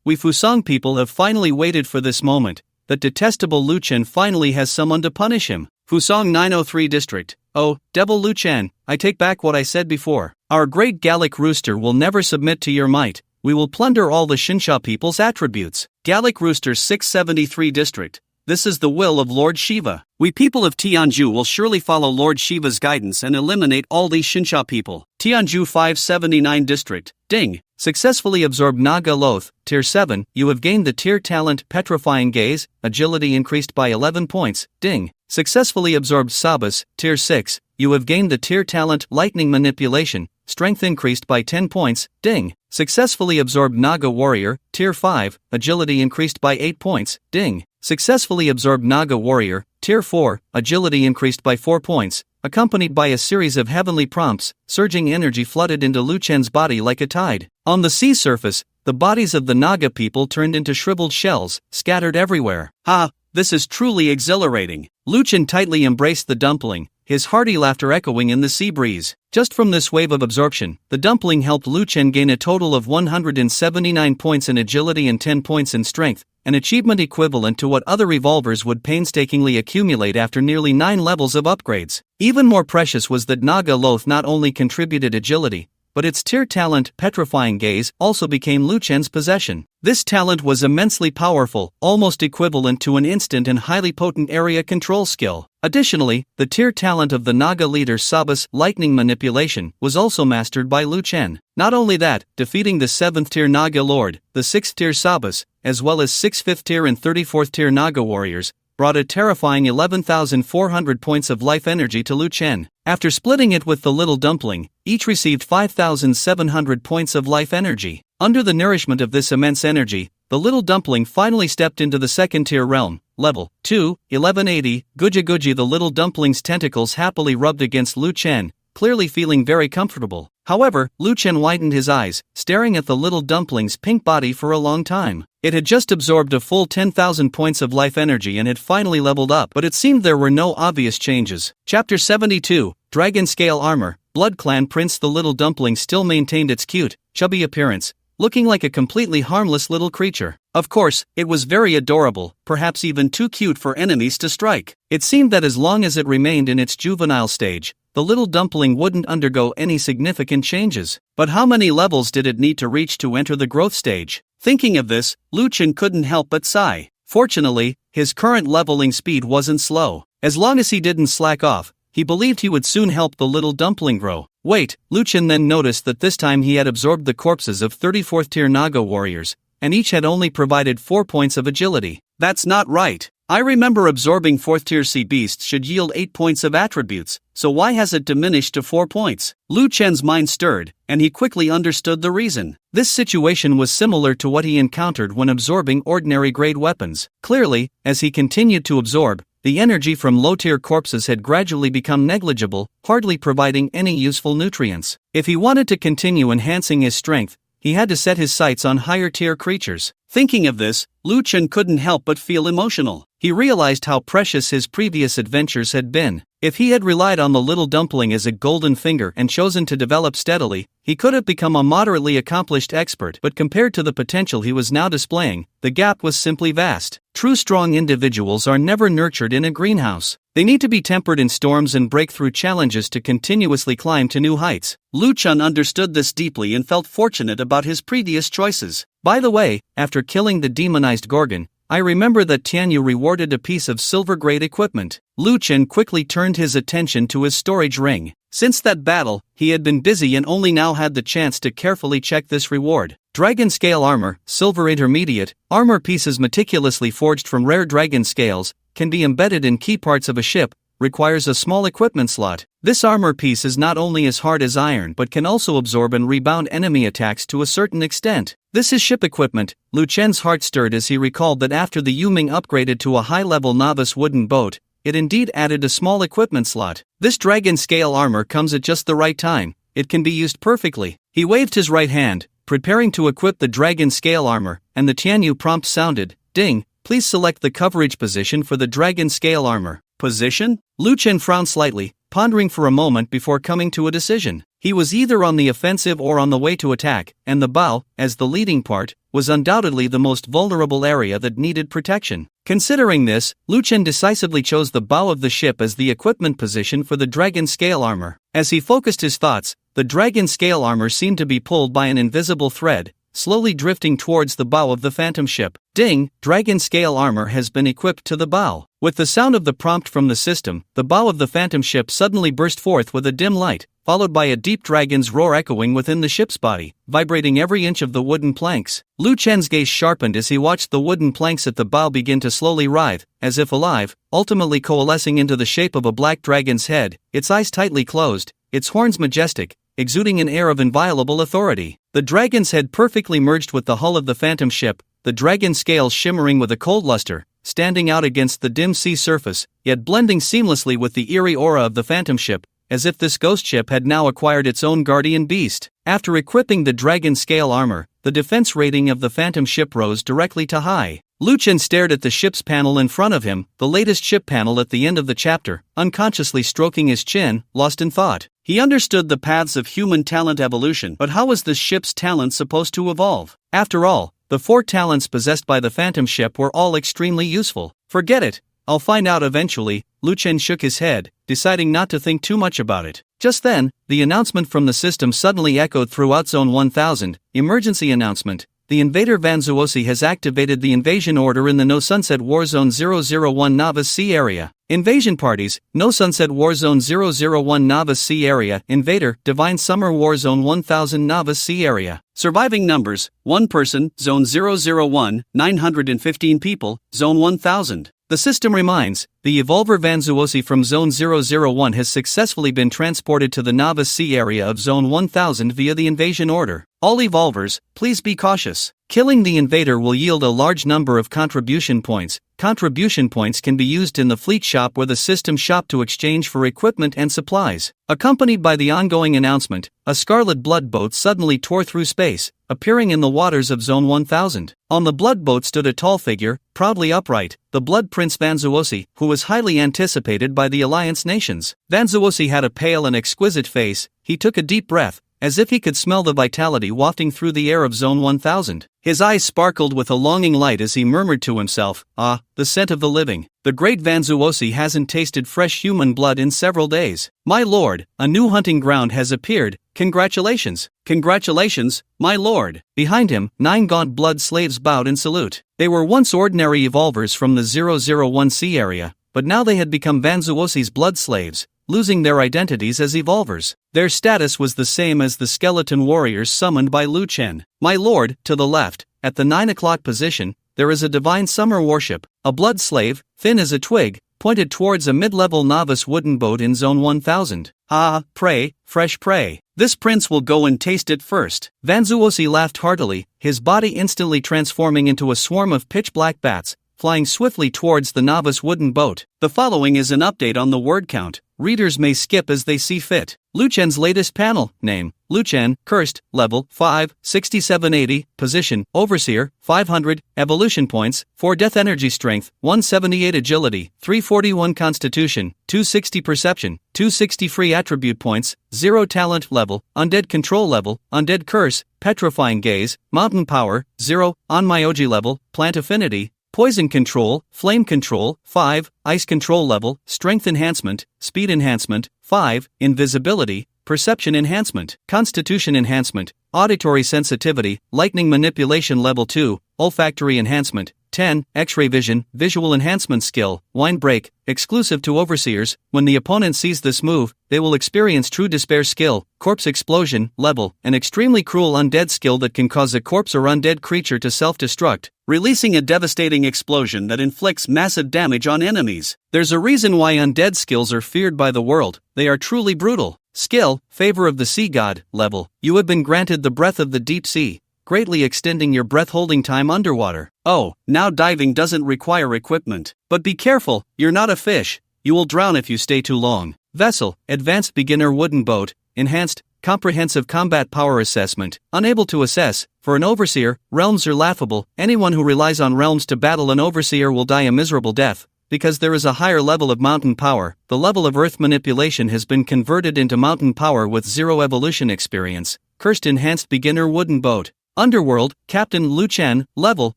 We Fusang people have finally waited for this moment. That detestable Lu Chen finally has someone to punish him. Fusang 903 District. Oh, devil Lu Chen, I take back what I said before. Our great Gallic rooster will never submit to your might. We will plunder all the Shinsha people's attributes. Gallic Rooster 673 District. This is the will of Lord Shiva. We people of Tianju will surely follow Lord Shiva's guidance and eliminate all these Shinsha people. Tianju 579 District. Ding. Successfully absorbed Naga Loth, Tier 7. You have gained the tier talent Petrifying Gaze, agility increased by 11 points. Ding. Successfully absorbed Sabas, Tier 6. You have gained the tier talent Lightning Manipulation, strength increased by 10 points. Ding. Successfully absorbed Naga Warrior, Tier 5. Agility increased by 8 points. Ding. Successfully absorbed Naga Warrior, Tier 4. Agility increased by 4 points. Accompanied by a series of heavenly prompts, surging energy flooded into Lu Chen's body like a tide. On the sea surface, the bodies of the Naga people turned into shriveled shells, scattered everywhere. Ha! This is truly exhilarating. Lu Chen tightly embraced the dumpling, his hearty laughter echoing in the sea breeze. Just from this wave of absorption, the dumpling helped Lu Chen gain a total of 179 points in agility and 10 points in strength, an achievement equivalent to what other revolvers would painstakingly accumulate after nearly 9 levels of upgrades. Even more precious was that Naga Loth not only contributed agility, but its tier talent Petrifying Gaze also became Lu Chen's possession. This talent was immensely powerful, almost equivalent to an instant and highly potent area control skill. Additionally, the tier talent of the Naga leader Sabas, Lightning Manipulation, was also mastered by Lu Chen. Not only that, defeating the 7th tier Naga Lord, the 6th tier Sabas, as well as 6 5th tier and 34th tier Naga warriors, brought a terrifying 11,400 points of life energy to Lu Chen. After splitting it with the little dumpling, each received 5,700 points of life energy. Under the nourishment of this immense energy, the little dumpling finally stepped into the 2nd tier realm. Level 2, 1180, Guji. The little dumpling's tentacles happily rubbed against Lu Chen, clearly feeling very comfortable. However, Lu Chen widened his eyes, staring at the little dumpling's pink body for a long time. It had just absorbed a full 10,000 points of life energy and had finally leveled up, but it seemed there were no obvious changes. Chapter 72, Dragon Scale Armor. Blood Clan Prince. The little dumpling still maintained its cute, chubby appearance, looking like a completely harmless little creature. Of course, it was very adorable, perhaps even too cute for enemies to strike. It seemed that as long as it remained in its juvenile stage, the little dumpling wouldn't undergo any significant changes. But how many levels did it need to reach to enter the growth stage? Thinking of this, Lu Chen couldn't help but sigh. Fortunately, his current leveling speed wasn't slow. As long as he didn't slack off, he believed he would soon help the little dumpling grow. Wait, Lu Chen then noticed that this time he had absorbed the corpses of 34th tier Naga warriors, and each had only provided 4 points of agility. That's not right. I remember absorbing 4th tier sea beasts should yield 8 points of attributes, so why has it diminished to 4 points? Lu Chen's mind stirred, and he quickly understood the reason. This situation was similar to what he encountered when absorbing ordinary grade weapons. Clearly, as he continued to absorb, the energy from low-tier corpses had gradually become negligible, hardly providing any useful nutrients. If he wanted to continue enhancing his strength, he had to set his sights on higher-tier creatures. Thinking of this, Lu Chen couldn't help but feel emotional. He realized how precious his previous adventures had been. If he had relied on the little dumpling as a golden finger and chosen to develop steadily, he could have become a moderately accomplished expert, but compared to the potential he was now displaying, the gap was simply vast. True strong individuals are never nurtured in a greenhouse. They need to be tempered in storms and break through challenges to continuously climb to new heights. Lu Chen understood this deeply and felt fortunate about his previous choices. By the way, after killing the demonized Gorgon, I remember that Tianyu rewarded a piece of silver-grade equipment. Lu Chen quickly turned his attention to his storage ring. Since that battle, he had been busy and only now had the chance to carefully check this reward. Dragon Scale Armor, Silver Intermediate, armor pieces meticulously forged from rare dragon scales, can be embedded in key parts of a ship, requires a small equipment slot. This armor piece is not only as hard as iron but can also absorb and rebound enemy attacks to a certain extent. This is ship equipment. Lu Chen's heart stirred as he recalled that after the Yuming upgraded to a high-level novice wooden boat, it indeed added a small equipment slot. This dragon scale armor comes at just the right time. It can be used perfectly. He waved his right hand, preparing to equip the dragon scale armor, and the Tianyu prompt sounded. Ding, please select the coverage position for the dragon scale armor. Position? Lu Chen frowned slightly, pondering for a moment before coming to a decision. He was either on the offensive or on the way to attack, and the bow, as the leading part, was undoubtedly the most vulnerable area that needed protection. Considering this, Lu Chen decisively chose the bow of the ship as the equipment position for the dragon scale armor. As he focused his thoughts, the dragon scale armor seemed to be pulled by an invisible thread, slowly drifting towards the bow of the phantom ship. Ding! Dragon scale armor has been equipped to the bow. With the sound of the prompt from the system, the bow of the phantom ship suddenly burst forth with a dim light, followed by a deep dragon's roar echoing within the ship's body, vibrating every inch of the wooden planks. Lu Chen's gaze sharpened as he watched the wooden planks at the bow begin to slowly writhe, as if alive, ultimately coalescing into the shape of a black dragon's head, its eyes tightly closed, its horns majestic, exuding an air of inviolable authority. The dragon's head perfectly merged with the hull of the phantom ship, the dragon's scales shimmering with a cold luster, standing out against the dim sea surface, yet blending seamlessly with the eerie aura of the phantom ship, as if this ghost ship had now acquired its own guardian beast. After equipping the dragon scale armor, the defense rating of the phantom ship rose directly to high. Lu Chen stared at the ship's panel in front of him, the latest ship panel at the end of the chapter, unconsciously stroking his chin, lost in thought. He understood the paths of human talent evolution, but how was this ship's talent supposed to evolve? After all, the 4 talents possessed by the phantom ship were all extremely useful. Forget it, I'll find out eventually. Lu Chen shook his head, deciding not to think too much about it. Just then, the announcement from the system suddenly echoed throughout Zone 1000, emergency announcement. The invader Vanzuosi has activated the invasion order in the No Sunset War Zone 001 Novice Sea area. Invasion parties, No Sunset War Zone 001 Novice Sea area. Invader, Divine Summer War Zone 1000 Novice Sea area. Surviving numbers, 1 person, Zone 001, 915 people, Zone 1000. The system reminds, the Evolver Vanzuosi from Zone 001 has successfully been transported to the Novice Sea area of Zone 1000 via the invasion order. All Evolvers, please be cautious. Killing the invader will yield a large number of contribution points. Contribution points can be used in the fleet shop or the system shop to exchange for equipment and supplies. Accompanied by the ongoing announcement, a scarlet blood boat suddenly tore through space, appearing in the waters of Zone 1000. On the blood boat stood a tall figure, proudly upright, the Blood Prince Vanzuosi, who was highly anticipated by the Alliance nations. Vanzuosi had a pale and exquisite face. He took a deep breath, as if he could smell the vitality wafting through the air of Zone 1000. His eyes sparkled with a longing light as he murmured to himself, "Ah, the scent of the living. The great Vanzuosi hasn't tasted fresh human blood in several days. My lord, a new hunting ground has appeared. Congratulations. Congratulations, my lord." Behind him, 9 gaunt blood slaves bowed in salute. They were once ordinary evolvers from the 001 Sea area, but now they had become Vanzuosi's blood slaves, losing their identities as evolvers. Their status was the same as the skeleton warriors summoned by Lu Chen. "My lord, to the left, at the 9 o'clock position, there is a divine summer warship, a blood slave, thin as a twig, pointed towards a mid-level novice wooden boat in Zone 1000. Ah, prey, fresh prey. This prince will go and taste it first." Vanzuosi laughed heartily, his body instantly transforming into a swarm of pitch-black bats, flying swiftly towards the novice wooden boat. The following is an update on the word count. Readers may skip as they see fit. Lu Chen's latest panel, name, Lu Chen, cursed, level, 5, 6780, position, overseer, 500, evolution points, 4 death energy strength, 178 agility, 341 constitution, 260 perception, 260 free attribute points, 0 talent level, undead control level, undead curse, petrifying gaze, mountain power, 0, on Myoji level, plant affinity, poison control, flame control, 5, ice control level, strength enhancement, speed enhancement, 5, invisibility, perception enhancement, constitution enhancement, auditory sensitivity, lightning manipulation level 2, olfactory enhancement, 10, X-ray vision, visual enhancement skill, wind break, exclusive to overseers. When the opponent sees this move, they will experience true despair skill, corpse explosion, level, an extremely cruel undead skill that can cause a corpse or undead creature to self-destruct, releasing a devastating explosion that inflicts massive damage on enemies. There's a reason why undead skills are feared by the world, they are truly brutal. Skill, favor of the sea god, level, you have been granted the breath of the deep sea, greatly extending your breath-holding time underwater. Oh, now diving doesn't require equipment. But be careful, you're not a fish, you will drown if you stay too long. Vessel, advanced beginner wooden boat, enhanced, comprehensive combat power assessment, unable to assess. For an overseer, realms are laughable. Anyone who relies on realms to battle an overseer will die a miserable death. because there is a higher level of mountain power. The level of earth manipulation has been converted into mountain power with 0 evolution experience. Cursed enhanced beginner wooden boat. Underworld, Captain Lu Chen, level,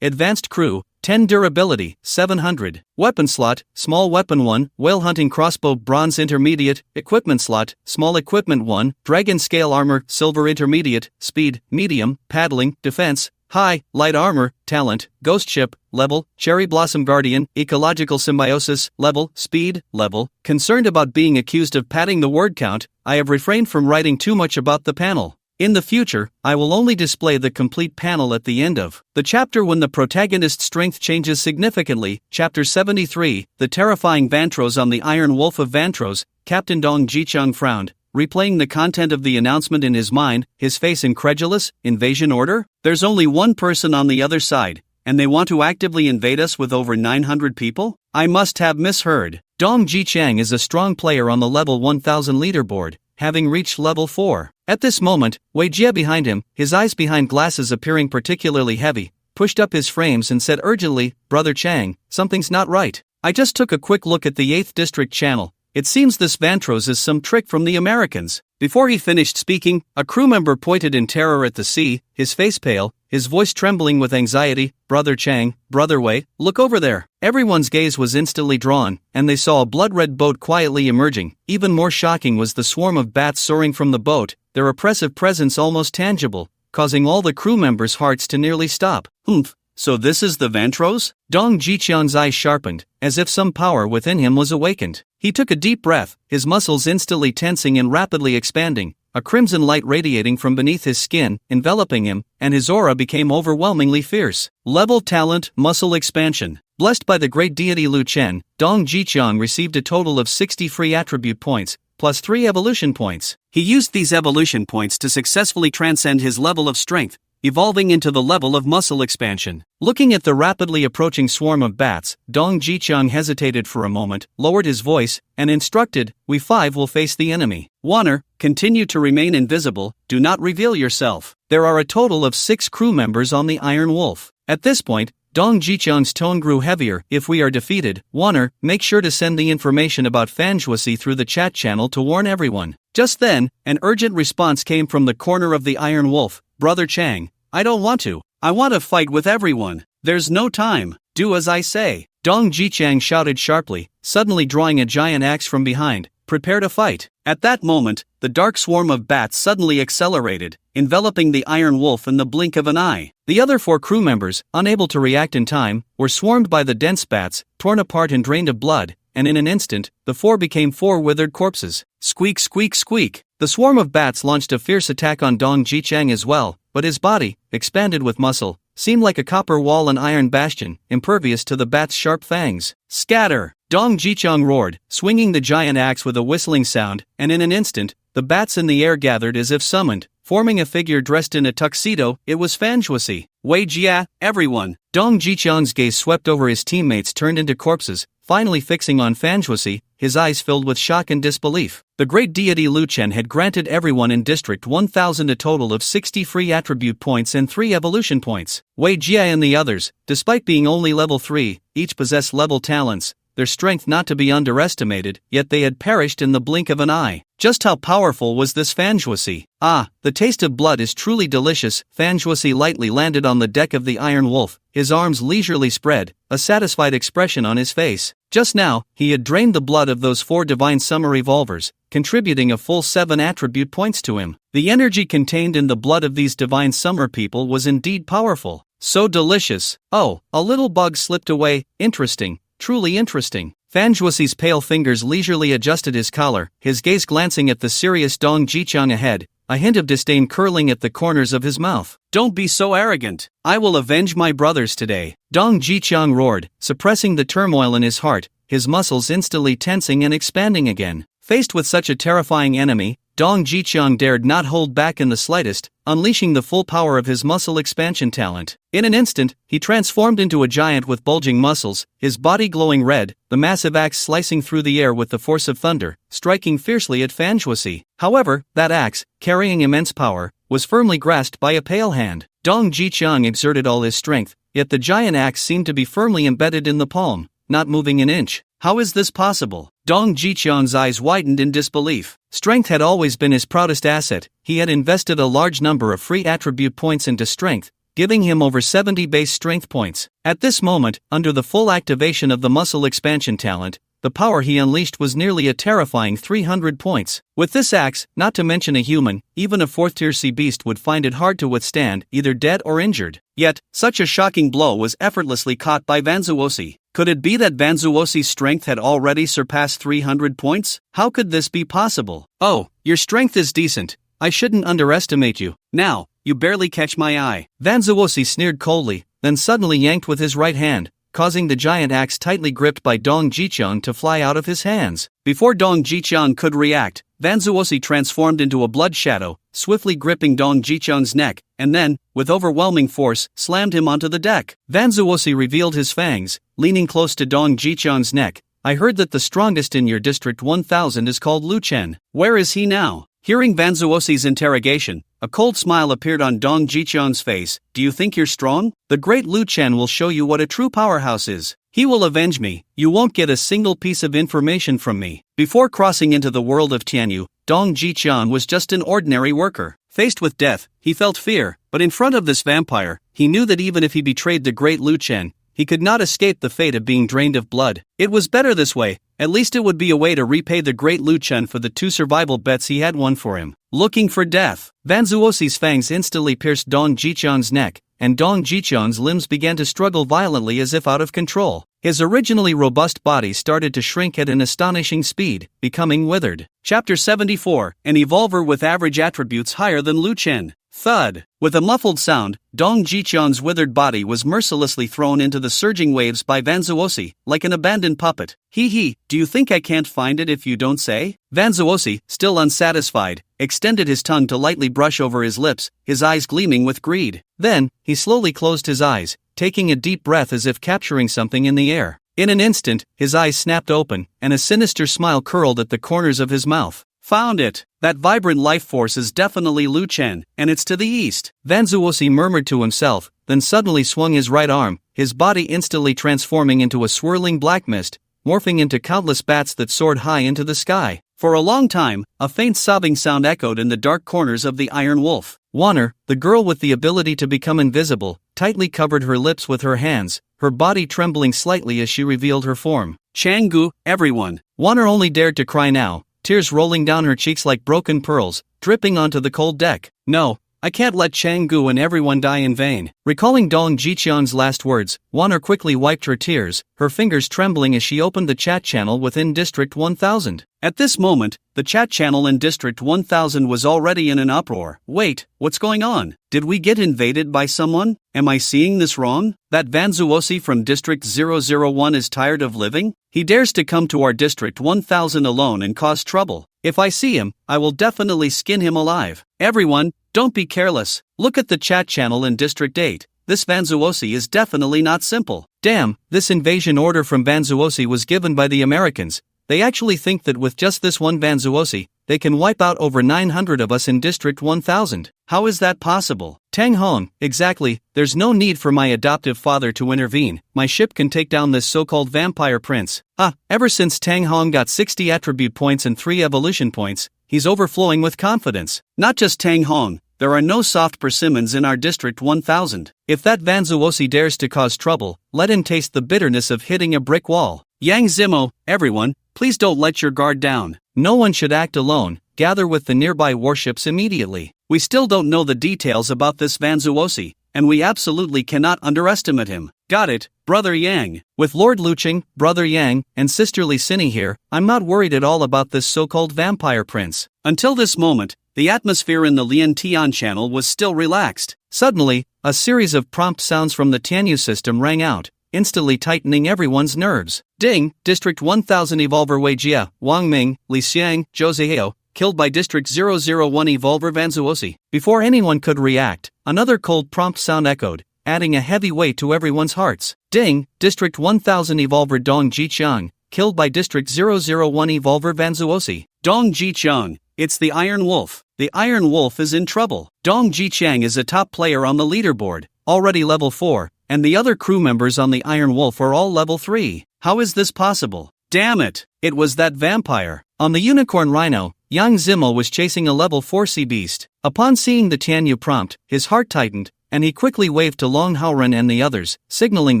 advanced crew, 10 durability, 700. Weapon slot, small weapon 1, whale hunting crossbow bronze intermediate, equipment slot, small equipment 1, dragon scale armor, silver intermediate, speed, medium, paddling, defense, high, light armor, talent, ghost ship, level, cherry blossom guardian, ecological symbiosis, level, speed, level. Concerned about being accused of padding the word count, I have refrained from writing too much about the panel. In the future, I will only display the complete panel at the end of the chapter when the protagonist's strength changes significantly. Chapter 73, The Terrifying Vantros on the Iron Wolf of Vantros. Captain Dong Jicheng frowned, replaying the content of the announcement in his mind, his face incredulous. Invasion order? There's only one person on the other side, and they want to actively invade us with over 900 people? I must have misheard. Dong Jicheng is a strong player on the level 1000 leaderboard, having reached level 4. At this moment, Wei Jie behind him, his eyes behind glasses appearing particularly heavy, pushed up his frames and said urgently, "Brother Chang, something's not right. I just took a quick look at the 8th District channel. It seems this Vantros is some trick from the Americans." Before he finished speaking, a crew member pointed in terror at the sea, his face pale, his voice trembling with anxiety. "Brother Chang, Brother Wei, look over there." Everyone's gaze was instantly drawn, and they saw a blood-red boat quietly emerging. Even more shocking was the swarm of bats soaring from the boat, their oppressive presence almost tangible, causing all the crew members' hearts to nearly stop. Humph, so this is the Vantros? Dong Jicheng's eyes sharpened, as if some power within him was awakened. He took a deep breath, his muscles instantly tensing and rapidly expanding, a crimson light radiating from beneath his skin, enveloping him, and his aura became overwhelmingly fierce. Level talent, muscle expansion. Blessed by the great deity Lu Chen, Dong Jicheng received a total of 60 free attribute points, plus 3 evolution points. He used these evolution points to successfully transcend his level of strength, evolving into the level of muscle expansion. Looking at the rapidly approaching swarm of bats, Dong Jicheng hesitated for a moment, lowered his voice, and instructed, "We 5 will face the enemy. Warner, continue to remain invisible, do not reveal yourself. There are a total of 6 crew members on the Iron Wolf." At this point, Dong Jicheng's tone grew heavier. "If we are defeated, Warner, make sure to send the information about Fanjuasi through the chat channel to warn everyone." Just then, an urgent response came from the corner of the Iron Wolf. "Brother Chang, I don't want to. I want to fight with everyone. There's no time. Do as I say." Dong Jicheng shouted sharply, suddenly drawing a giant axe from behind. "Prepare to fight." At that moment, the dark swarm of bats suddenly accelerated, enveloping the Iron Wolf in the blink of an eye. The other 4 crew members, unable to react in time, were swarmed by the dense bats, torn apart and drained of blood, and in an instant, the 4 became 4 withered corpses. Squeak, squeak, squeak. The swarm of bats launched a fierce attack on Dong Jicheng as well, but his body, expanded with muscle, seemed like a copper wall and iron bastion, impervious to the bats' sharp fangs. "Scatter!" Dong Jicheng roared, swinging the giant axe with a whistling sound, and in an instant, the bats in the air gathered as if summoned, forming a figure dressed in a tuxedo. It was Fanjuasi. "Wei Jia, everyone!" Dong Jicheng's gaze swept over his teammates turned into corpses, finally fixing on Fanjuasi, his eyes filled with shock and disbelief. The great deity Lu Chen had granted everyone in District 1000 a total of 60 free attribute points and 3 evolution points. Wei Jia and the others, despite being only level 3, each possessed level talents, their strength not to be underestimated, yet they had perished in the blink of an eye. Just how powerful was this Fanjuasi? "Ah, the taste of blood is truly delicious." Fanjuasi lightly landed on the deck of the Iron Wolf, his arms leisurely spread, a satisfied expression on his face. Just now, he had drained the blood of those 4 divine summer revolvers, contributing a full 7 attribute points to him. The energy contained in the blood of these divine summer people was indeed powerful. So delicious. Oh, a little bug slipped away. Interesting. Truly interesting. Fanjuasi's pale fingers leisurely adjusted his collar, his gaze glancing at the serious Dong Jicheng ahead, a hint of disdain curling at the corners of his mouth. "Don't be so arrogant. I will avenge my brothers today." Dong Jicheng roared, suppressing the turmoil in his heart, his muscles instantly tensing and expanding again. Faced with such a terrifying enemy, Dong Jicheng dared not hold back in the slightest, unleashing the full power of his muscle expansion talent. In an instant, he transformed into a giant with bulging muscles, his body glowing red, the massive axe slicing through the air with the force of thunder, striking fiercely at Fanjuasi. However, that axe, carrying immense power, was firmly grasped by a pale hand. Dong Jicheng exerted all his strength, yet the giant axe seemed to be firmly embedded in the palm. not moving an inch. How is this possible? Dong Jiqian's eyes widened in disbelief. Strength had always been his proudest asset. He had invested a large number of free attribute points into strength, giving him over 70 base strength points. At this moment, under the full activation of the muscle expansion talent, the power he unleashed was nearly a terrifying 300 points. With this axe, not to mention a human, even a 4th-tier sea beast would find it hard to withstand, either dead or injured. Yet, such a shocking blow was effortlessly caught by Vanzuosi. Could it be that Vanzuosi's strength had already surpassed 300 points? How could this be possible? Oh, your strength is decent. I shouldn't underestimate you. Now, you barely catch my eye. Vanzuosi sneered coldly, then suddenly yanked with his right hand, causing the giant axe tightly gripped by Dong Jiqian to fly out of his hands. Before Dong Jiqian could react, Vanzuosi transformed into a blood shadow, swiftly gripping Dong Jiqian's neck, and then, with overwhelming force, slammed him onto the deck. Vanzuosi revealed his fangs, leaning close to Dong Jiqian's neck. I heard that the strongest in your District 1000 is called Lu Chen. Where is he now? Hearing Vanzuosi's interrogation, a cold smile appeared on Dong Jiqian's face. Do you think you're strong? The great Lu Chen will show you what a true powerhouse is. He will avenge me. You won't get a single piece of information from me. Before crossing into the world of Tianyu, Dong Jiqian was just an ordinary worker. Faced with death, he felt fear, but in front of this vampire, he knew that even if he betrayed the great Lu Chen, he could not escape the fate of being drained of blood. It was better this way. At least it would be a way to repay the great Lu Chen for the 2 survival bets he had won for him. Looking for death. Vanzuosi's fangs instantly pierced Dong Jiqian's neck, and Dong Jiqian's limbs began to struggle violently as if out of control. His originally robust body started to shrink at an astonishing speed, becoming withered. Chapter 74, an evolver with average attributes higher than Lu Chen. Thud. With a muffled sound, Dong Jiqian's withered body was mercilessly thrown into the surging waves by Vanzuosi, like an abandoned puppet. Hee, do you think I can't find it if you don't say? Vanzuosi, still unsatisfied, extended his tongue to lightly brush over his lips, his eyes gleaming with greed. Then, he slowly closed his eyes, taking a deep breath as if capturing something in the air. In an instant, his eyes snapped open, and a sinister smile curled at the corners of his mouth. Found it! That vibrant life force is definitely Lu Chen, and it's to the east. Vanzuosi murmured to himself, then suddenly swung his right arm, his body instantly transforming into a swirling black mist, morphing into countless bats that soared high into the sky. For a long time, a faint sobbing sound echoed in the dark corners of the Iron Wolf. Wanner, the girl with the ability to become invisible, tightly covered her lips with her hands, her body trembling slightly as she revealed her form. Changgu, everyone. Wanner only dared to cry now, tears rolling down her cheeks like broken pearls, dripping onto the cold deck. No, I can't let Changgu and everyone die in vain. Recalling Dong Jiqian's last words, Wanner quickly wiped her tears, her fingers trembling as she opened the chat channel within District 1000. At this moment, the chat channel in District 1000 was already in an uproar. Wait, what's going on? Did we get invaded by someone? Am I seeing this wrong? That Vanzuosi from District 001 is tired of living? He dares to come to our District 1000 alone and cause trouble. If I see him, I will definitely skin him alive. Everyone, don't be careless. Look at the chat channel in District 8. This Vanzuosi is definitely not simple. Damn, this invasion order from Vanzuosi was given by the Americans. They actually think that with just this one Vanzuosi, they can wipe out over 900 of us in District 1000. How is that possible? Tang Hong, exactly, there's no need for my adoptive father to intervene. My ship can take down this so-called vampire prince. Ever since Tang Hong got 60 attribute points and 3 evolution points, he's overflowing with confidence. Not just Tang Hong, there are no soft persimmons in our District 1000. If that Vanzuosi dares to cause trouble, let him taste the bitterness of hitting a brick wall. Yang Zimo, everyone, please don't let your guard down. No one should act alone, gather with the nearby warships immediately. We still don't know the details about this Vanzuosi, and we absolutely cannot underestimate him. Got it, Brother Yang. With Lord Luching, Brother Yang, and Sisterly Cinny here, I'm not worried at all about this so-called vampire prince. Until this moment, the atmosphere in the Lian Tian channel was still relaxed. Suddenly, a series of prompt sounds from the Tianyu system rang out, instantly tightening everyone's nerves. Ding! District 1000 Evolver Wei Jia, Wang Ming, Li Xiang, Zhou Zihao, killed by District 001 Evolver Vanzuosi. Before anyone could react, another cold prompt sound echoed, adding a heavy weight to everyone's hearts. Ding! District 1000 Evolver Dong Jiqiang, killed by District 001 Evolver Vanzuosi. Dong Jiqiang, it's the Iron Wolf. The Iron Wolf is in trouble. Dong Jiqiang is a top player on the leaderboard, already level 4, and the other crew members on the Iron Wolf are all level 3. How is this possible? Damn it! It was that vampire. On the unicorn rhino, Yang Zimo was chasing a level 4 sea beast. Upon seeing the Tianyu prompt, his heart tightened, and he quickly waved to Long Haoren and the others, signaling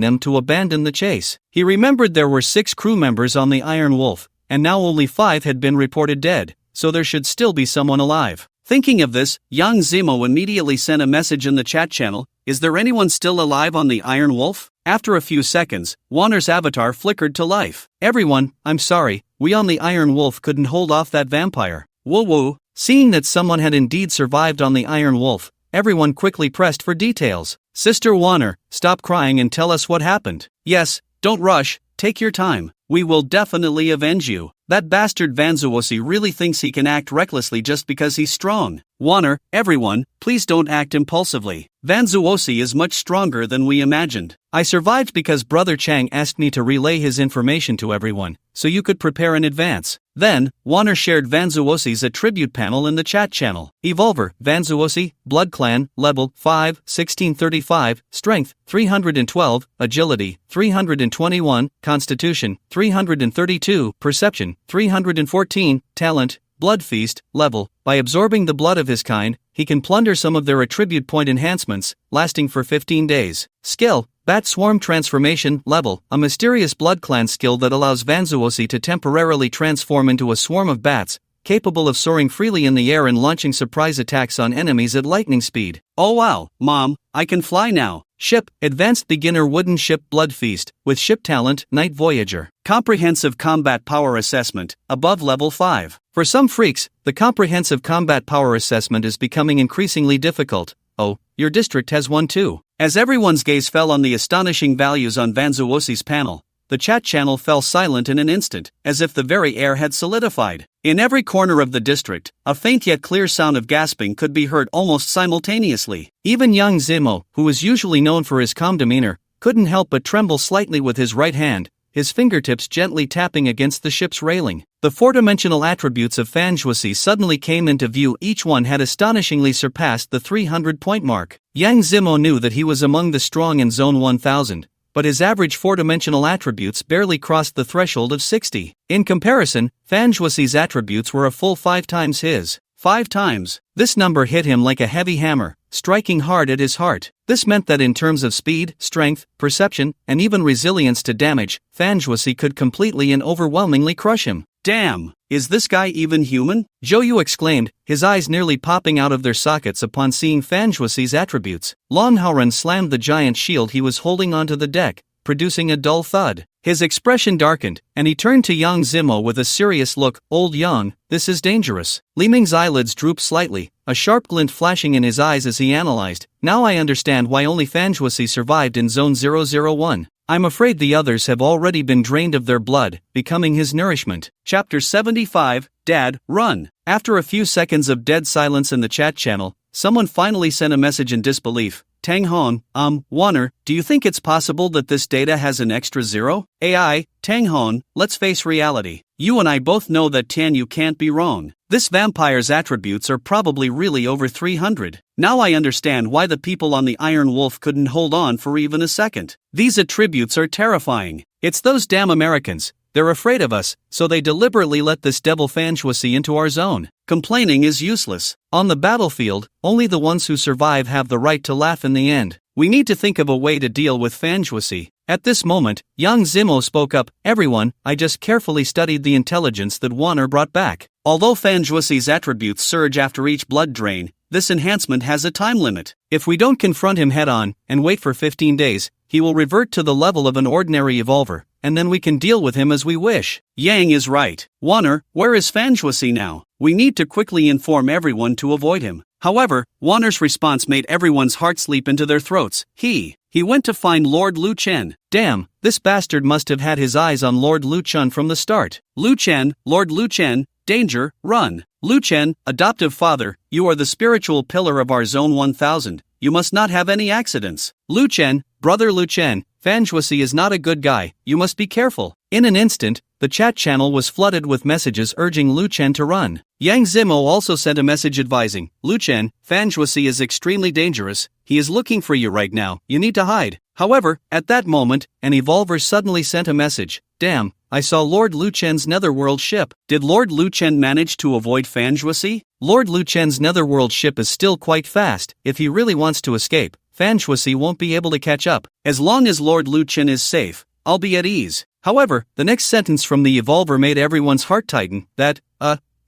them to abandon the chase. He remembered there were 6 crew members on the Iron Wolf, and now only 5 had been reported dead, so there should still be someone alive. Thinking of this, Yang Zimo immediately sent a message in the chat channel, "Is there anyone still alive on the Iron Wolf?" After a few seconds, Warner's avatar flickered to life. "Everyone, I'm sorry, we on the Iron Wolf couldn't hold off that vampire. Woo woo." Seeing that someone had indeed survived on the Iron Wolf, everyone quickly pressed for details. "Sister Warner, stop crying and tell us what happened." "Yes, don't rush, take your time. We will definitely avenge you. That bastard Vanzuosi really thinks he can act recklessly just because he's strong. Warner, everyone, please don't act impulsively. Vanzuosi is much stronger than we imagined. I survived because Brother Chang asked me to relay his information to everyone, so you could prepare in advance." Then, Warner shared Vanzuosi's attribute panel in the chat channel. Evolver, Vanzuosi, Blood Clan, Level 5, 1635, Strength, 312, Agility, 321, Constitution, 332, Perception, 314, Talent, Blood Feast, Level. By absorbing the blood of his kind, he can plunder some of their attribute point enhancements, lasting for 15 days. Skill, Bat Swarm Transformation, Level, a mysterious Blood Clan skill that allows Vanzuosi to temporarily transform into a swarm of bats, capable of soaring freely in the air and launching surprise attacks on enemies at lightning speed. "Oh wow, Mom, I can fly now." Ship, Advanced Beginner Wooden Ship Blood Feast, with Ship Talent, Night Voyager. Comprehensive Combat Power Assessment, above Level 5. For some freaks, the Comprehensive Combat Power Assessment is becoming increasingly difficult. Oh, your district has one too. As everyone's gaze fell on the astonishing values on Vanzuosi's panel, the chat channel fell silent in an instant, as if the very air had solidified. In every corner of the district, a faint yet clear sound of gasping could be heard almost simultaneously. Even Yang Zimo, who was usually known for his calm demeanor, couldn't help but tremble slightly with his right hand, his fingertips gently tapping against the ship's railing. The four-dimensional attributes of Vanzuosi suddenly came into view. Each one had astonishingly surpassed the 300-point mark. Yang Zimo knew that he was among the strong in Zone 1000, but his average four-dimensional attributes barely crossed the threshold of 60. In comparison, Vanzuosi's attributes were a full 5 times his. 5 times. This number hit him like a heavy hammer, striking hard at his heart. This meant that in terms of speed, strength, perception, and even resilience to damage, Vanzuosi could completely and overwhelmingly crush him. "Damn, is this guy even human?" Zhou exclaimed, his eyes nearly popping out of their sockets upon seeing Vanzuosi's attributes. Long Haoren slammed the giant shield he was holding onto the deck, producing a dull thud. His expression darkened, and he turned to Yang Zimo with a serious look. "Old Yang, this is dangerous." Li Ming's eyelids drooped slightly, a sharp glint flashing in his eyes as he analyzed. "Now I understand why only Vanzuosi survived in Zone 001. I'm afraid the others have already been drained of their blood, becoming his nourishment." Chapter 75, Dad, Run. After a few seconds of dead silence in the chat channel, someone finally sent a message in disbelief. "Tang Hon, Warner, do you think it's possible that this data has an extra 0? AI, Tang Hon, let's face reality. You and I both know that Tianyu can't be wrong. This vampire's attributes are probably really over 300. Now I understand why the people on the Iron Wolf couldn't hold on for even a second. These attributes are terrifying. It's those damn Americans. They're afraid of us, so they deliberately let this devil Vanzuosi into our zone. Complaining is useless. On the battlefield, only the ones who survive have the right to laugh in the end. We need to think of a way to deal with Vanzuosi." At this moment, Yang Zimo spoke up. "Everyone, I just carefully studied the intelligence that Warner brought back. Although Vanzuosi's attributes surge after each blood drain, this enhancement has a time limit. If we don't confront him head-on, and wait for 15 days, he will revert to the level of an ordinary evolver, and then we can deal with him as we wish." Yang is right. "Warner, where is Vanzuosi now? We need to quickly inform everyone to avoid him." However, Warner's response made everyone's hearts leap into their throats. He went to find Lord Lu Chen. Damn, this bastard must have had his eyes on Lord Lu Chen from the start. "Lu Chen, Lord Lu Chen, danger, run. Lu Chen, adoptive father, you are the spiritual pillar of our Zone 1000. You must not have any accidents. Lu Chen, brother Lu Chen, Vanzuosi is not a good guy, you must be careful." In an instant, the chat channel was flooded with messages urging Lu Chen to run. Yang Zimo also sent a message advising, "Lu Chen, Vanzuosi is extremely dangerous, he is looking for you right now, you need to hide." However, at that moment, an evolver suddenly sent a message. Damn, I saw Lord Lu Chen's netherworld ship. Did Lord Lu Chen manage to avoid Fanjuasi? Lord Lu Chen's netherworld ship is still quite fast. If he really wants to escape, Fanjuasi won't be able to catch up. As long as Lord Lu Chen is safe, I'll be at ease. However, the next sentence from the evolver made everyone's heart tighten.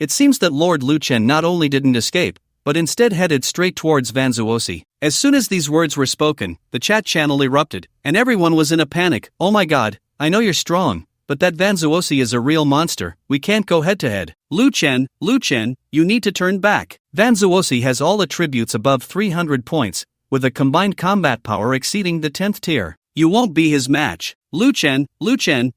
It seems that Lord Lu Chen not only didn't escape, but instead headed straight towards Vanzuosi. As soon as these words were spoken, the chat channel erupted, and everyone was in a panic. Oh my god, I know you're strong, but that Vanzuosi is a real monster. We can't go head to head. Lu Chen, you need to turn back. Vanzuosi has all attributes above 300 points, with a combined combat power exceeding the 10th tier. You won't be his match. Lu Chen,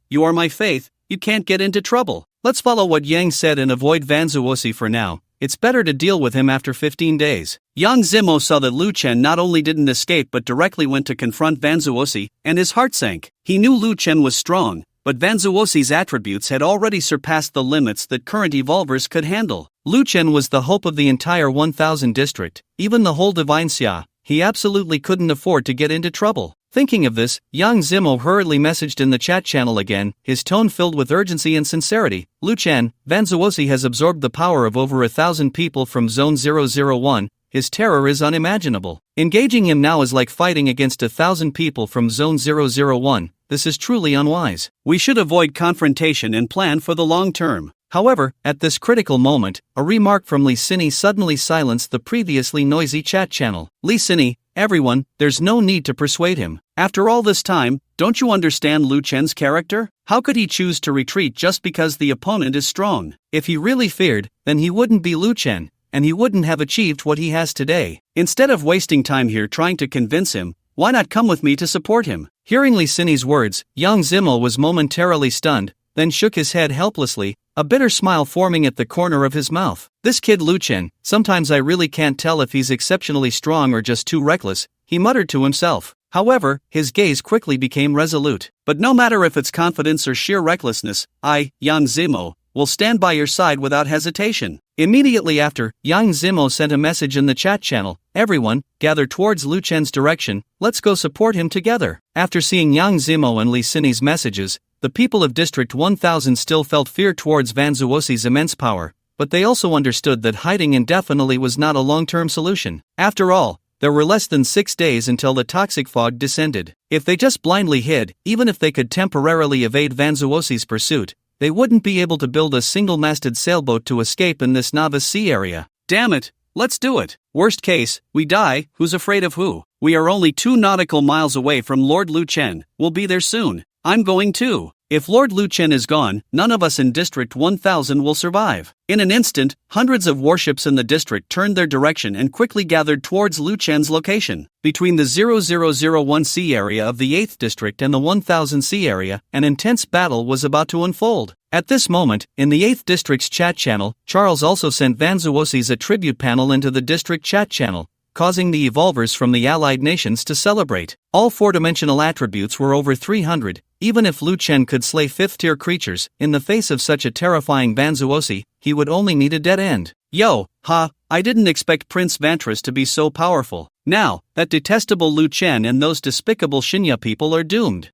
you are my faith, you can't get into trouble. Let's follow what Yang said and avoid Vanzuosi for now. It's better to deal with him after 15 days. Yang Zimo saw that Lu Chen not only didn't escape but directly went to confront Vanzuosi, and his heart sank. He knew Lu Chen was strong, but Vanzuosi's attributes had already surpassed the limits that current evolvers could handle. Lu Chen was the hope of the entire 1000 district, even the whole Divine Xia. He absolutely couldn't afford to get into trouble. Thinking of this, Yang Zimo hurriedly messaged in the chat channel again, his tone filled with urgency and sincerity. Lu Chen, Vanzuosi has absorbed the power of over 1,000 people from Zone 001. His terror is unimaginable. Engaging him now is like fighting against 1,000 people from Zone 001. This is truly unwise. We should avoid confrontation and plan for the long term. However, at this critical moment, a remark from Li Sini suddenly silenced the previously noisy chat channel. Li Sini, everyone, there's no need to persuade him. After all this time, don't you understand Lu Chen's character? How could he choose to retreat just because the opponent is strong? If he really feared, then he wouldn't be Lu Chen, and he wouldn't have achieved what he has today. Instead of wasting time here trying to convince him, why not come with me to support him? Hearing Li Sini's words, Yang Zimo was momentarily stunned, then shook his head helplessly, a bitter smile forming at the corner of his mouth. This kid Lu Chen, sometimes I really can't tell if he's exceptionally strong or just too reckless, he muttered to himself. However, his gaze quickly became resolute. But no matter if it's confidence or sheer recklessness, I, Yang Zimo, will stand by your side without hesitation. Immediately after, Yang Zimo sent a message in the chat channel. Everyone, gather towards Lu Chen's direction, let's go support him together. After seeing Yang Zimo and Li Sini's messages, the people of District 1000 still felt fear towards Vanzuosi's immense power, but they also understood that hiding indefinitely was not a long-term solution. After all, there were less than 6 days until the toxic fog descended. If they just blindly hid, even if they could temporarily evade Vanzuosi's pursuit, they wouldn't be able to build a single-masted sailboat to escape in this novice sea area. Damn it, let's do it. Worst case, we die, who's afraid of who? We are only 2 nautical miles away from Lord Lu Chen, we'll be there soon. I'm going too. If Lord Lu Chen is gone, none of us in District 1000 will survive. In an instant, hundreds of warships in the district turned their direction and quickly gathered towards Lu Chen's location. Between the 0001 sea area of the 8th district and the 1000 sea area, an intense battle was about to unfold. At this moment, in the 8th district's chat channel, Charles also sent Vanzuosi's attribute panel into the district chat channel, causing the evolvers from the allied nations to celebrate. All 4-dimensional attributes were over 300. Even if Lu Chen could slay 5th-tier creatures, in the face of such a terrifying Vanzuosi, he would only need a dead end. Yo, I didn't expect Prince Vantras to be so powerful. Now, that detestable Lu Chen and those despicable Shinya people are doomed.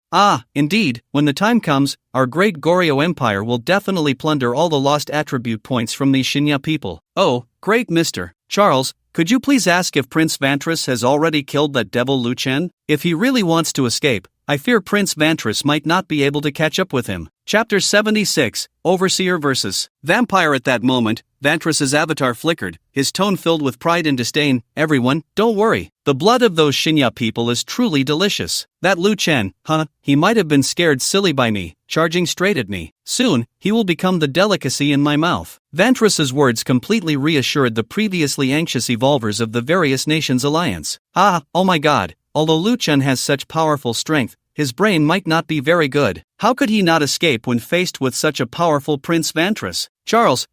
Indeed, when the time comes, our great Goryeo Empire will definitely plunder all the lost attribute points from these Shinya people. Oh, great Mr. Charles, could you please ask if Prince Vantras has already killed that devil Lu Chen? If he really wants to escape, I fear Prince Vantras might not be able to catch up with him. Chapter 76, Overseer vs. Vampire. At that moment, Vantras's avatar flickered, his tone filled with pride and disdain. Everyone, don't worry. The blood of those Shinya people is truly delicious. That Lu Chen, he might have been scared silly by me, charging straight at me. Soon, he will become the delicacy in my mouth. Vantras's words completely reassured the previously anxious evolvers of the various nations alliance. Oh my god. Although Lu Chen has such powerful strength, his brain might not be very good. How could he not escape when faced with such a powerful Prince Vantras? Charles,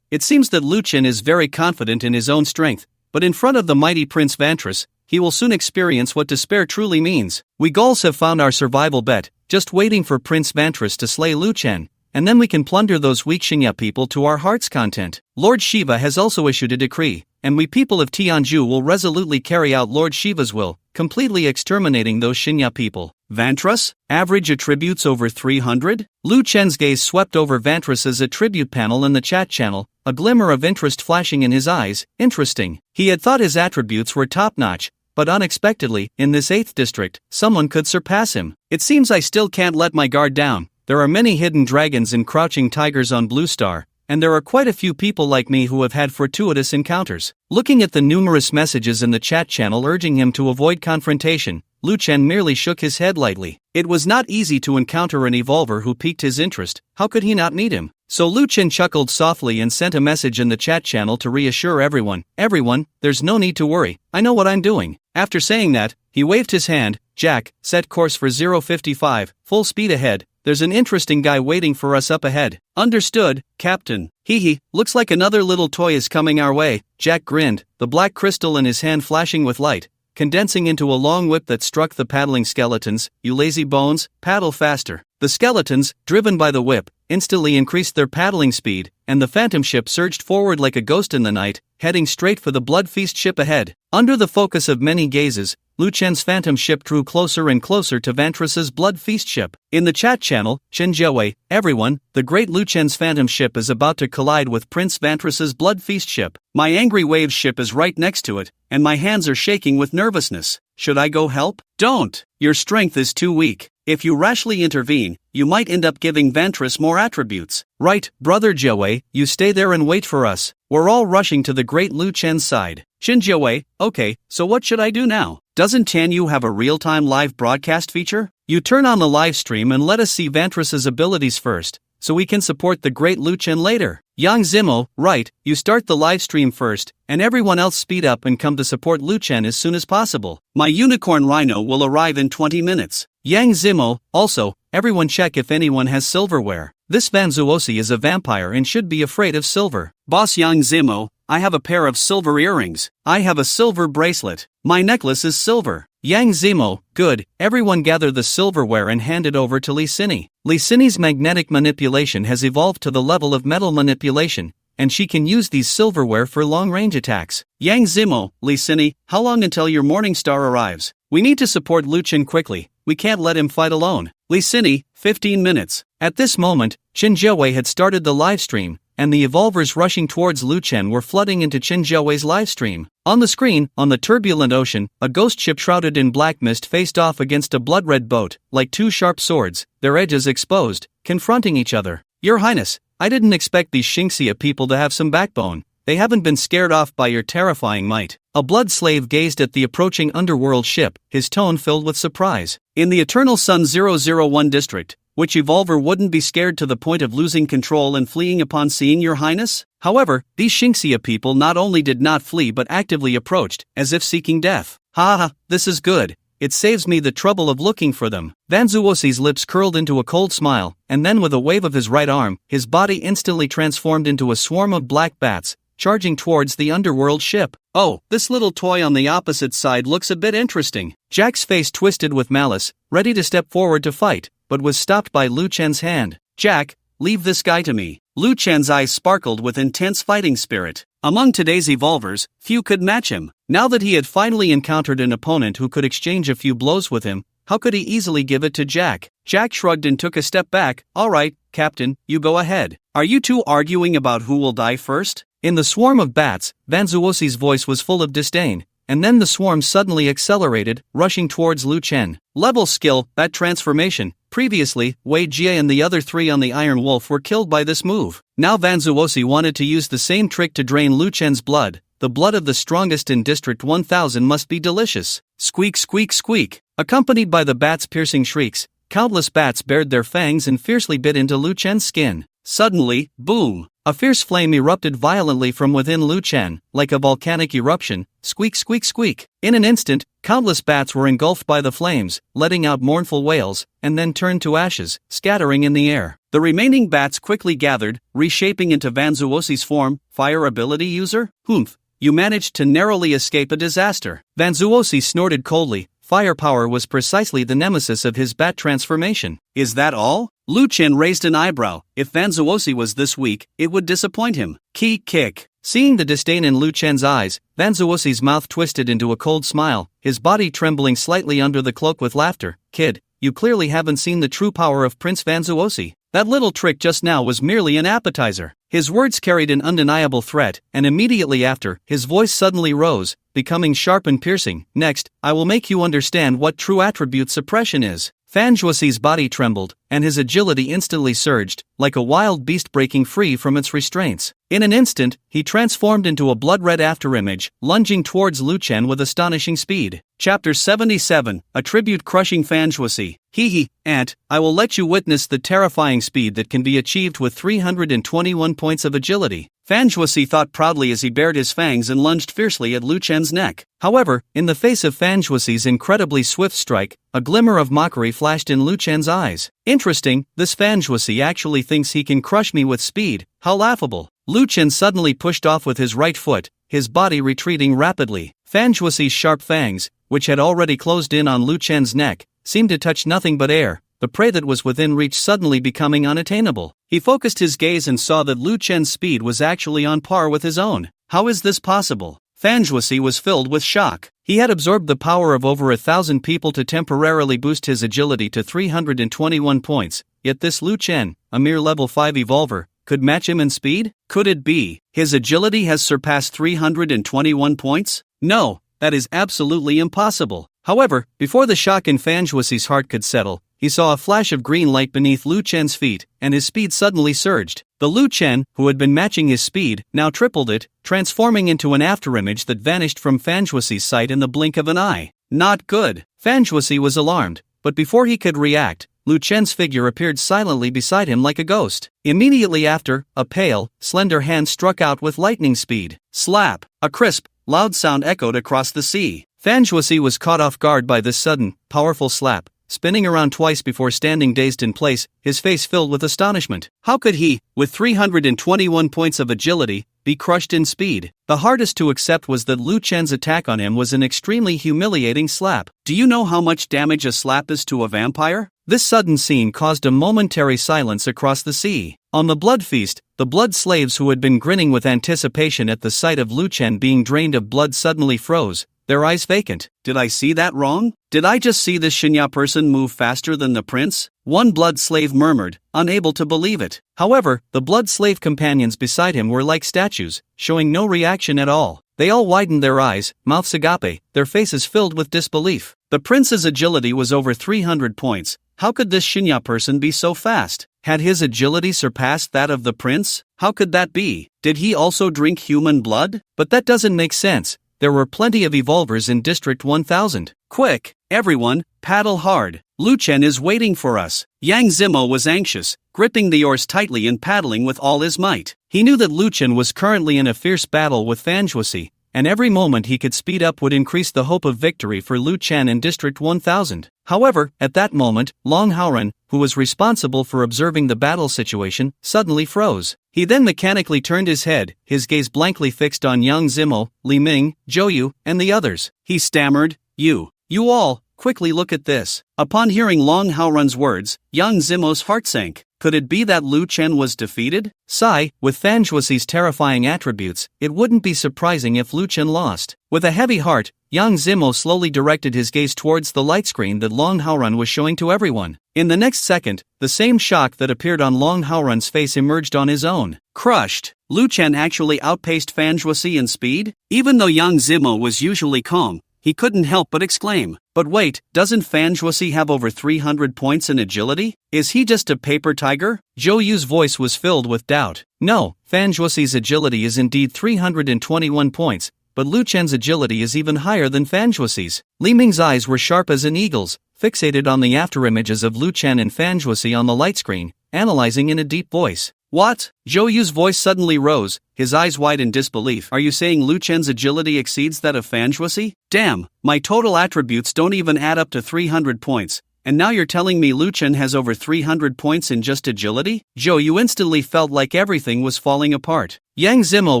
it seems that Lu Chen is very confident in his own strength, but in front of the mighty Prince Vantras, he will soon experience what despair truly means. We Gauls have found our survival bet, just waiting for Prince Vantras to slay Lu Chen, and then we can plunder those weak Shinya people to our heart's content. Lord Shiva has also issued a decree, and we people of Tianju will resolutely carry out Lord Shiva's will. completely exterminating those Shinya people. Vantras? Average attributes over 300? Lu Chen's gaze swept over Vantras's attribute panel in the chat channel, a glimmer of interest flashing in his eyes. Interesting. He had thought his attributes were top-notch, but unexpectedly, in this 8th district, someone could surpass him. It seems I still can't let my guard down. There are many hidden dragons and crouching tigers on Blue Star, and there are quite a few people like me who have had fortuitous encounters. Looking at the numerous messages in the chat channel urging him to avoid confrontation, Lu Chen merely shook his head lightly. It was not easy to encounter an evolver who piqued his interest. How could he not meet him? So Lu Chen chuckled softly and sent a message in the chat channel to reassure everyone. Everyone, there's no need to worry. I know what I'm doing. After saying that, he waved his hand. Jack, set course for 055, full speed ahead. There's an interesting guy waiting for us up ahead. Understood, Captain. Hee, looks like another little toy is coming our way. Jack grinned, the black crystal in his hand flashing with light, condensing into a long whip that struck the paddling skeletons. You lazy bones, paddle faster. The skeletons, driven by the whip, instantly increased their paddling speed, and the phantom ship surged forward like a ghost in the night, heading straight for the blood feast ship ahead. Under the focus of many gazes, Lu Chen's phantom ship drew closer and closer to Vantras's blood feast ship. In the chat channel, Chen Jiawei, everyone, the great Lu Chen's phantom ship is about to collide with Prince Vantras's blood feast ship. My angry waves ship is right next to it, and my hands are shaking with nervousness. Should I go help? Don't! Your strength is too weak. If you rashly intervene, you might end up giving Vantras more attributes. Right, Brother Jiawei, you stay there and wait for us. We're all rushing to the great Lu Chen's side. Shin Jiawei, okay, so what should I do now? Doesn't Tanyu have a real-time live broadcast feature? You turn on the live stream and let us see Vantras's abilities first, so we can support the great Lu Chen later. Yang Zimo, right, you start the live stream first, and everyone else speed up and come to support Lu Chen as soon as possible. My unicorn rhino will arrive in 20 minutes. Yang Zimo, also, everyone check if anyone has silverware. This Vanzuosi is a vampire and should be afraid of silver. Boss Yang Zimo, I have a pair of silver earrings. I have a silver bracelet. My necklace is silver. Yang Zimo, good, everyone gather the silverware and hand it over to Li Sini. Li Sini's magnetic manipulation has evolved to the level of metal manipulation, and she can use these silverware for long-range attacks. Yang Zimo, Li Sini, how long until your morning star arrives? We need to support Lu Chen quickly. We can't let him fight alone. Li Sini, 15 minutes. At this moment, Chen Jiawei had started the live stream, and the evolvers rushing towards Lu Chen were flooding into Chen Jiawei's live stream. On the screen, on the turbulent ocean, a ghost ship shrouded in black mist faced off against a blood-red boat, like two sharp swords, their edges exposed, confronting each other. Your Highness, I didn't expect these Xingxia people to have some backbone. They haven't been scared off by your terrifying might. A blood slave gazed at the approaching underworld ship, his tone filled with surprise. In the Eternal Sun 001 district, which evolver wouldn't be scared to the point of losing control and fleeing upon seeing your Highness? However, these Xingxia people not only did not flee but actively approached, as if seeking death. Ha, this is good. It saves me the trouble of looking for them. Vanzuosi's lips curled into a cold smile, and then with a wave of his right arm, his body instantly transformed into a swarm of black bats, charging towards the underworld ship. Oh, this little toy on the opposite side looks a bit interesting. Jack's face twisted with malice, ready to step forward to fight, but was stopped by Lu Chen's hand. Jack, leave this guy to me. Lu Chen's eyes sparkled with intense fighting spirit. Among today's evolvers, few could match him. Now that he had finally encountered an opponent who could exchange a few blows with him, how could he easily give it to Jack? Jack shrugged and took a step back. All right, Captain, you go ahead. Are you two arguing about who will die first? In the swarm of bats, Vanzuosi's voice was full of disdain, and then the swarm suddenly accelerated, rushing towards Lu Chen. Level skill, bat transformation. Previously, Wei Jie and the other three on the Iron Wolf were killed by this move. Now Vanzuosi wanted to use the same trick to drain Lu Chen's blood. The blood of the strongest in District 1000 must be delicious. Squeak, squeak, squeak. Accompanied by the bats' piercing shrieks, countless bats bared their fangs and fiercely bit into Lu Chen's skin. Suddenly, boom! A fierce flame erupted violently from within Lu Chen, like a volcanic eruption. Squeak, squeak, squeak. In an instant, countless bats were engulfed by the flames, letting out mournful wails, and then turned to ashes, scattering in the air. The remaining bats quickly gathered, reshaping into Vanzuosi's form. Fire ability user? Humph. You managed to narrowly escape a disaster. Vanzuosi snorted coldly. Firepower was precisely the nemesis of his bat transformation. Is that all? Lu Chen raised an eyebrow. If Vanzuosi was this weak, it would disappoint him. Key kick. Seeing the disdain in Lu Chen's eyes, Fan Zuosi's mouth twisted into a cold smile, his body trembling slightly under the cloak with laughter. Kid, you clearly haven't seen the true power of Prince Fan Zuosi. That little trick just now was merely an appetizer. His words carried an undeniable threat, and immediately after, his voice suddenly rose, becoming sharp and piercing. Next, I will make you understand what true attribute suppression is. Fan Zuosi's body trembled, and his agility instantly surged, like a wild beast breaking free from its restraints. In an instant, he transformed into a blood-red afterimage, lunging towards Lu Chen with astonishing speed. Chapter 77, A Tribute Crushing Fan Zuosi. Hee, Aunt, I will let you witness the terrifying speed that can be achieved with 321 points of agility. Fan Zuosi thought proudly as he bared his fangs and lunged fiercely at Lu Chen's neck. However, in the face of Fan Zuosi's incredibly swift strike, a glimmer of mockery flashed in Lu Chen's eyes. Interesting, this Fan Zuosi actually thinks he can crush me with speed. How laughable. Lu Chen suddenly pushed off with his right foot, his body retreating rapidly. Fan Zuosi's sharp fangs, which had already closed in on Lu Chen's neck, seemed to touch nothing but air, the prey that was within reach suddenly becoming unattainable. He focused his gaze and saw that Lu Chen's speed was actually on par with his own. How is this possible? Fan Zuosi was filled with shock. He had absorbed the power of over 1,000 people to temporarily boost his agility to 321 points, yet this Lu Chen, a mere level 5 evolver, could match him in speed? Could it be his agility has surpassed 321 points? No, that is absolutely impossible. However, before the shock in Fan Zuosi's heart could settle, he saw a flash of green light beneath Lu Chen's feet, and his speed suddenly surged. The Lu Chen, who had been matching his speed, now tripled it, transforming into an afterimage that vanished from Fan Zuosi's sight in the blink of an eye. Not good. Fan Zuosi was alarmed, but before he could react, Lu Chen's figure appeared silently beside him like a ghost. Immediately after, a pale, slender hand struck out with lightning speed. Slap! A crisp, loud sound echoed across the sea. Fan Zuosi was caught off guard by this sudden, powerful slap, spinning around twice before standing dazed in place, his face filled with astonishment. How could he, with 321 points of agility, be crushed in speed? The hardest to accept was that Lu Chen's attack on him was an extremely humiliating slap. Do you know how much damage a slap is to a vampire? This sudden scene caused a momentary silence across the sea. On the blood feast, the blood slaves who had been grinning with anticipation at the sight of Lu Chen being drained of blood suddenly froze, their eyes vacant. Did I see that wrong? Did I just see this Shinya person move faster than the prince? One blood slave murmured, unable to believe it. However, the blood slave companions beside him were like statues, showing no reaction at all. They all widened their eyes, mouths agape, their faces filled with disbelief. The prince's agility was over 300 points. How could this Shinya person be so fast? Had his agility surpassed that of the prince? How could that be? Did he also drink human blood? But that doesn't make sense. There were plenty of evolvers in District 1000. Quick, everyone, paddle hard. Lu Chen is waiting for us. Yang Zimo was anxious, gripping the oars tightly and paddling with all his might. He knew that Lu Chen was currently in a fierce battle with Fan Zuosi, and every moment he could speed up would increase the hope of victory for Lu Chen in District 1000. However, at that moment, Long Haoran, who was responsible for observing the battle situation, suddenly froze. He then mechanically turned his head, his gaze blankly fixed on Yang Zimo, Li Ming, Zhou Yu, and the others. He stammered, You all, quickly look at this. Upon hearing Long Haoran's words, Yang Zimo's heart sank. Could it be that Lu Chen was defeated? Sigh, with Fan Zuosi's terrifying attributes, it wouldn't be surprising if Lu Chen lost. With a heavy heart, Yang Zimo slowly directed his gaze towards the light screen that Long Haoran was showing to everyone. In the next second, the same shock that appeared on Long Haoran's face emerged on his own. Crushed! Lu Chen actually outpaced Fan Zuosi in speed? Even though Yang Zimo was usually calm, he couldn't help but exclaim, but wait, doesn't Fan Zuosi have over 300 points in agility? Is he just a paper tiger? Zhou Yu's voice was filled with doubt. No, Fan Zuosi's agility is indeed 321 points, but Lu Chen's agility is even higher than Fan Zuosi's. Li Ming's eyes were sharp as an eagle's, fixated on the afterimages of Lu Chen and Fan Zuosi on the light screen, analyzing in a deep voice. What? Zhou Yu's voice suddenly rose, his eyes wide in disbelief. Are you saying Lu Chen's agility exceeds that of Fan Zuosi? Damn, my total attributes don't even add up to 300 points, and now you're telling me Lu Chen has over 300 points in just agility? Zhou Yu instantly felt like everything was falling apart. Yang Zimo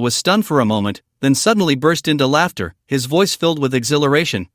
was stunned for a moment, then suddenly burst into laughter, his voice filled with exhilaration.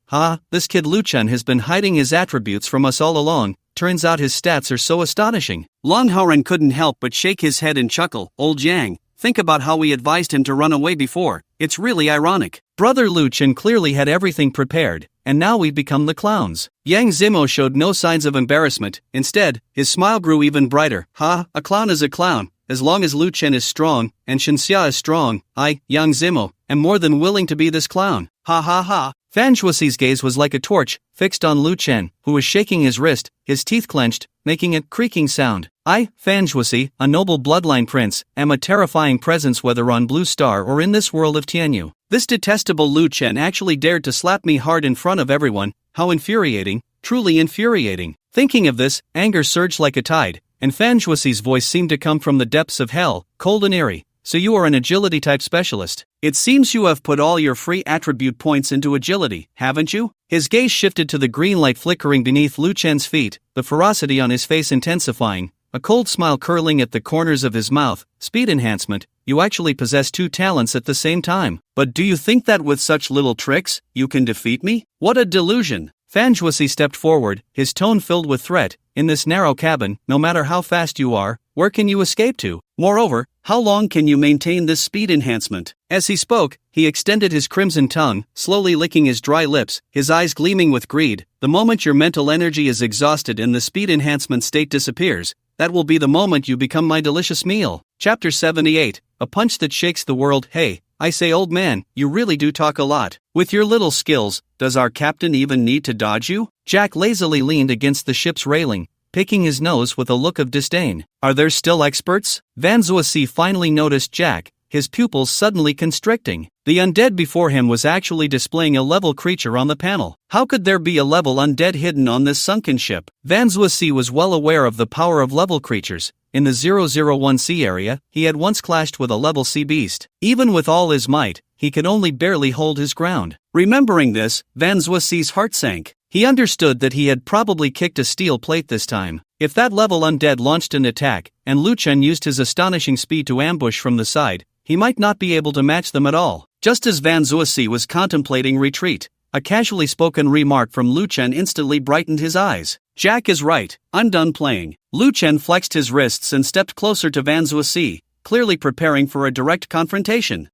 This kid Lu Chen has been hiding his attributes from us all along. Turns out his stats are so astonishing. Long Haoran couldn't help but shake his head and chuckle. Old Yang, think about how we advised him to run away before, it's really ironic. Brother Lu Chen clearly had everything prepared, and now we've become the clowns. Yang Zimo showed no signs of embarrassment, instead, his smile grew even brighter. A clown is a clown. As long as Lu Chen is strong, and Shenxia is strong, I, Yang Zimo, am more than willing to be this clown. Ha. Fan Shuxi's gaze was like a torch, fixed on Lu Chen, who was shaking his wrist, his teeth clenched, making a creaking sound. I, Fan Shuxi, a noble bloodline prince, am a terrifying presence whether on Blue Star or in this world of Tianyu. This detestable Lu Chen actually dared to slap me hard in front of everyone. How infuriating, truly infuriating. Thinking of this, anger surged like a tide, and Fan Shuxi's voice seemed to come from the depths of hell, cold and eerie. So you are an agility type specialist. It seems you have put all your free attribute points into agility, haven't you? His gaze shifted to the green light flickering beneath Lu Chen's feet, the ferocity on his face intensifying, a cold smile curling at the corners of his mouth. Speed enhancement, you actually possess two talents at the same time. But do you think that with such little tricks, you can defeat me? What a delusion! Fan Shuxi stepped forward, his tone filled with threat. In this narrow cabin, no matter how fast you are, where can you escape to? Moreover, how long can you maintain this speed enhancement? As he spoke, he extended his crimson tongue, slowly licking his dry lips, his eyes gleaming with greed. The moment your mental energy is exhausted and the speed enhancement state disappears, that will be the moment you become my delicious meal. Chapter 78, A Punch That Shakes the World. Hey, I say old man, you really do talk a lot. With your little skills, does our captain even need to dodge you? Jack lazily leaned against the ship's railing, picking his nose with a look of disdain. Are there still experts? Van Zuasi finally noticed Jack, his pupils suddenly constricting. The undead before him was actually displaying a level creature on the panel. How could there be a level undead hidden on this sunken ship? Van Zuasi was well aware of the power of level creatures. In the 001C area, he had once clashed with a level C beast. Even with all his might, he could only barely hold his ground. Remembering this, Van Zuasi's heart sank. He understood that he had probably kicked a steel plate this time. If that level undead launched an attack, and Lu Chen used his astonishing speed to ambush from the side, he might not be able to match them at all. Just as Van Zuasi was contemplating retreat, a casually spoken remark from Lu Chen instantly brightened his eyes. Jack is right, I'm done playing. Lu Chen flexed his wrists and stepped closer to Van Zuasi, clearly preparing for a direct confrontation.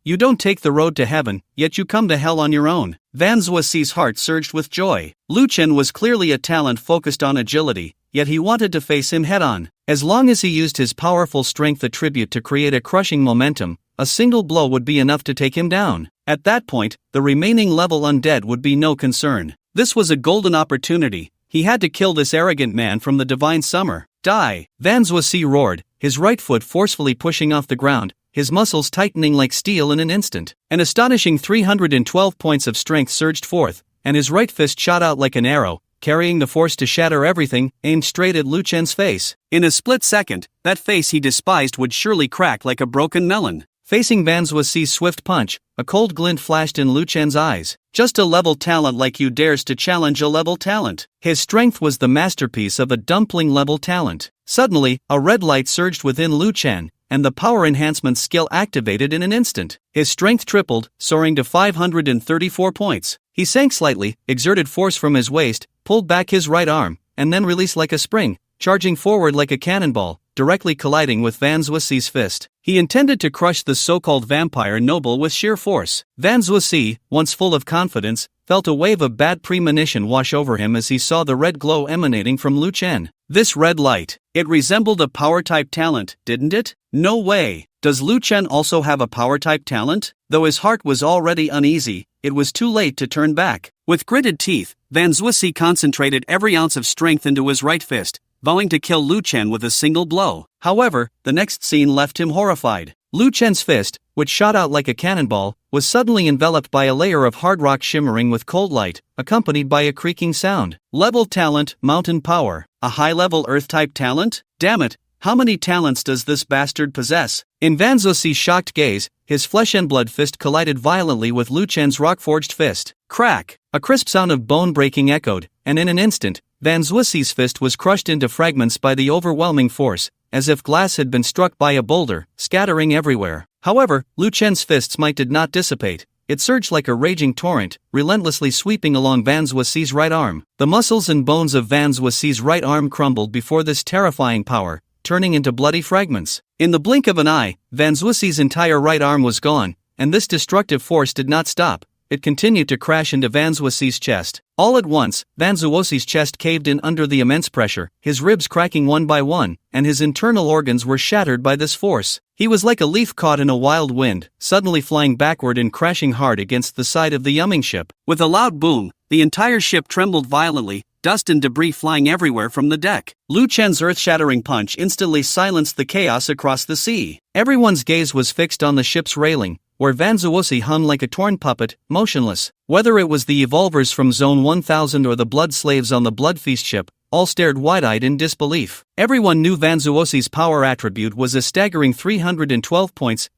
You don't take the road to heaven, yet you come to hell on your own. Van Zuasi's heart surged with joy. Lu Chen was clearly a talent focused on agility, yet he wanted to face him head-on. As long as he used his powerful strength attribute to create a crushing momentum, a single blow would be enough to take him down. At that point, the remaining level undead would be no concern. This was a golden opportunity. He had to kill this arrogant man from the divine summer. Die! Van Zuasi roared, his right foot forcefully pushing off the ground, his muscles tightening like steel in an instant. An astonishing 312 points of strength surged forth, and his right fist shot out like an arrow, carrying the force to shatter everything, aimed straight at Lu Chen's face. In a split second, that face he despised would surely crack like a broken melon. Facing Van Zuasi's swift punch, a cold glint flashed in Lu Chen's eyes. Just a level talent like you dares to challenge a level talent. His strength was the masterpiece of a dumpling level talent. Suddenly, a red light surged within Lu Chen, and the power enhancement skill activated in an instant. His strength tripled, soaring to 534 points. He sank slightly, exerted force from his waist, pulled back his right arm, and then released like a spring, charging forward like a cannonball, directly colliding with Van Zuasi's fist. He intended to crush the so-called vampire noble with sheer force. Van Zuasi, once full of confidence, felt a wave of bad premonition wash over him as he saw the red glow emanating from Lu Chen. This red light, it resembled a power-type talent, didn't it? No way! Does Lu Chen also have a power-type talent? Though his heart was already uneasy, it was too late to turn back. With gritted teeth, Van Zuasi concentrated every ounce of strength into his right fist, vowing to kill Lu Chen with a single blow. However, the next scene left him horrified. Lu Chen's fist, which shot out like a cannonball, was suddenly enveloped by a layer of hard rock shimmering with cold light, accompanied by a creaking sound. Level talent, mountain power. A high-level earth-type talent? Damn it, how many talents does this bastard possess? In Van Zuasi's shocked gaze, his flesh and blood fist collided violently with Lu Chen's rock-forged fist. Crack! A crisp sound of bone breaking echoed, and in an instant, Van Zuasi's fist was crushed into fragments by the overwhelming force, as if glass had been struck by a boulder, scattering everywhere. However, Lu Chen's fist's might did not dissipate. It surged like a raging torrent, relentlessly sweeping along Van Zuasi's right arm. The muscles and bones of Van Zuasi's right arm crumbled before this terrifying power, turning into bloody fragments. In the blink of an eye, Van Zwisse's entire right arm was gone, and this destructive force did not stop. It continued to crash into Van Zwisse's chest. All at once, Van Zwisse's chest caved in under the immense pressure, his ribs cracking one by one, and his internal organs were shattered by this force. He was like a leaf caught in a wild wind, suddenly flying backward and crashing hard against the side of the yumming ship. With a loud boom, the entire ship trembled violently, dust and debris flying everywhere from the deck. Lu Chen's earth-shattering punch instantly silenced the chaos across the sea. Everyone's gaze was fixed on the ship's railing, where Van Zwisse hung like a torn puppet, motionless. Whether it was the evolvers from Zone 1000 or the blood slaves on the Blood Feast ship, all stared wide-eyed in disbelief. Everyone knew Van Zwisse's power attribute was a staggering 312 points,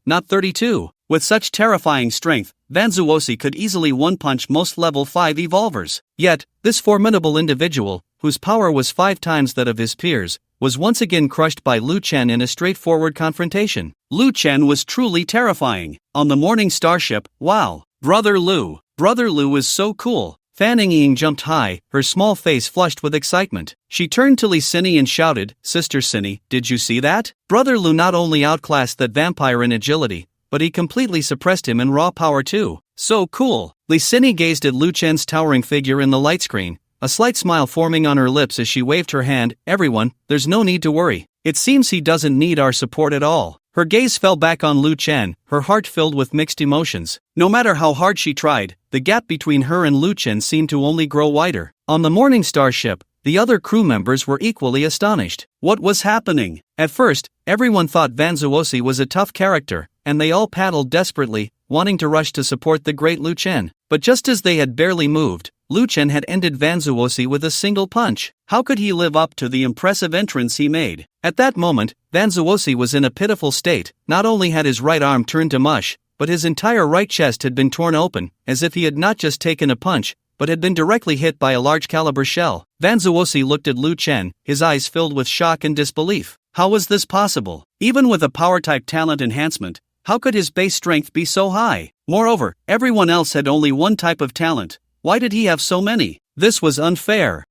not 32. With such terrifying strength, Van Zwisse could easily one-punch most level 5 evolvers. Yet, this formidable individual, whose power was 5 times that of his peers, was once again crushed by Lu Chen in a straightforward confrontation. Lu Chen was truly terrifying. On the Morning Star ship, wow! Brother Lu is so cool. Fan Ying jumped high, her small face flushed with excitement. She turned to Li Cini and shouted, "Sister Cini, did you see that? Brother Lu not only outclassed that vampire in agility, but he completely suppressed him in raw power too. So cool." Li Cini gazed at Lu Chen's towering figure in the light screen, a slight smile forming on her lips as she waved her hand. "Everyone, there's no need to worry. It seems he doesn't need our support at all." Her gaze fell back on Lu Chen, her heart filled with mixed emotions. No matter how hard she tried, the gap between her and Lu Chen seemed to only grow wider. On the Morning Star ship, the other crew members were equally astonished. What was happening? At first, everyone thought Van Zwisse was a tough character, and they all paddled desperately, wanting to rush to support the great Lu Chen. But just as they had barely moved, Lu Chen had ended Van Zwisse with a single punch. How could he live up to the impressive entrance he made? At that moment, Van Zwisse was in a pitiful state. Not only had his right arm turned to mush, but his entire right chest had been torn open, as if he had not just taken a punch, but had been directly hit by a large caliber shell. Van Zwisse looked at Lu Chen, his eyes filled with shock and disbelief. How was this possible? Even with a power-type talent enhancement, how could his base strength be so high? Moreover, everyone else had only one type of talent. Why did he have so many? This was unfair.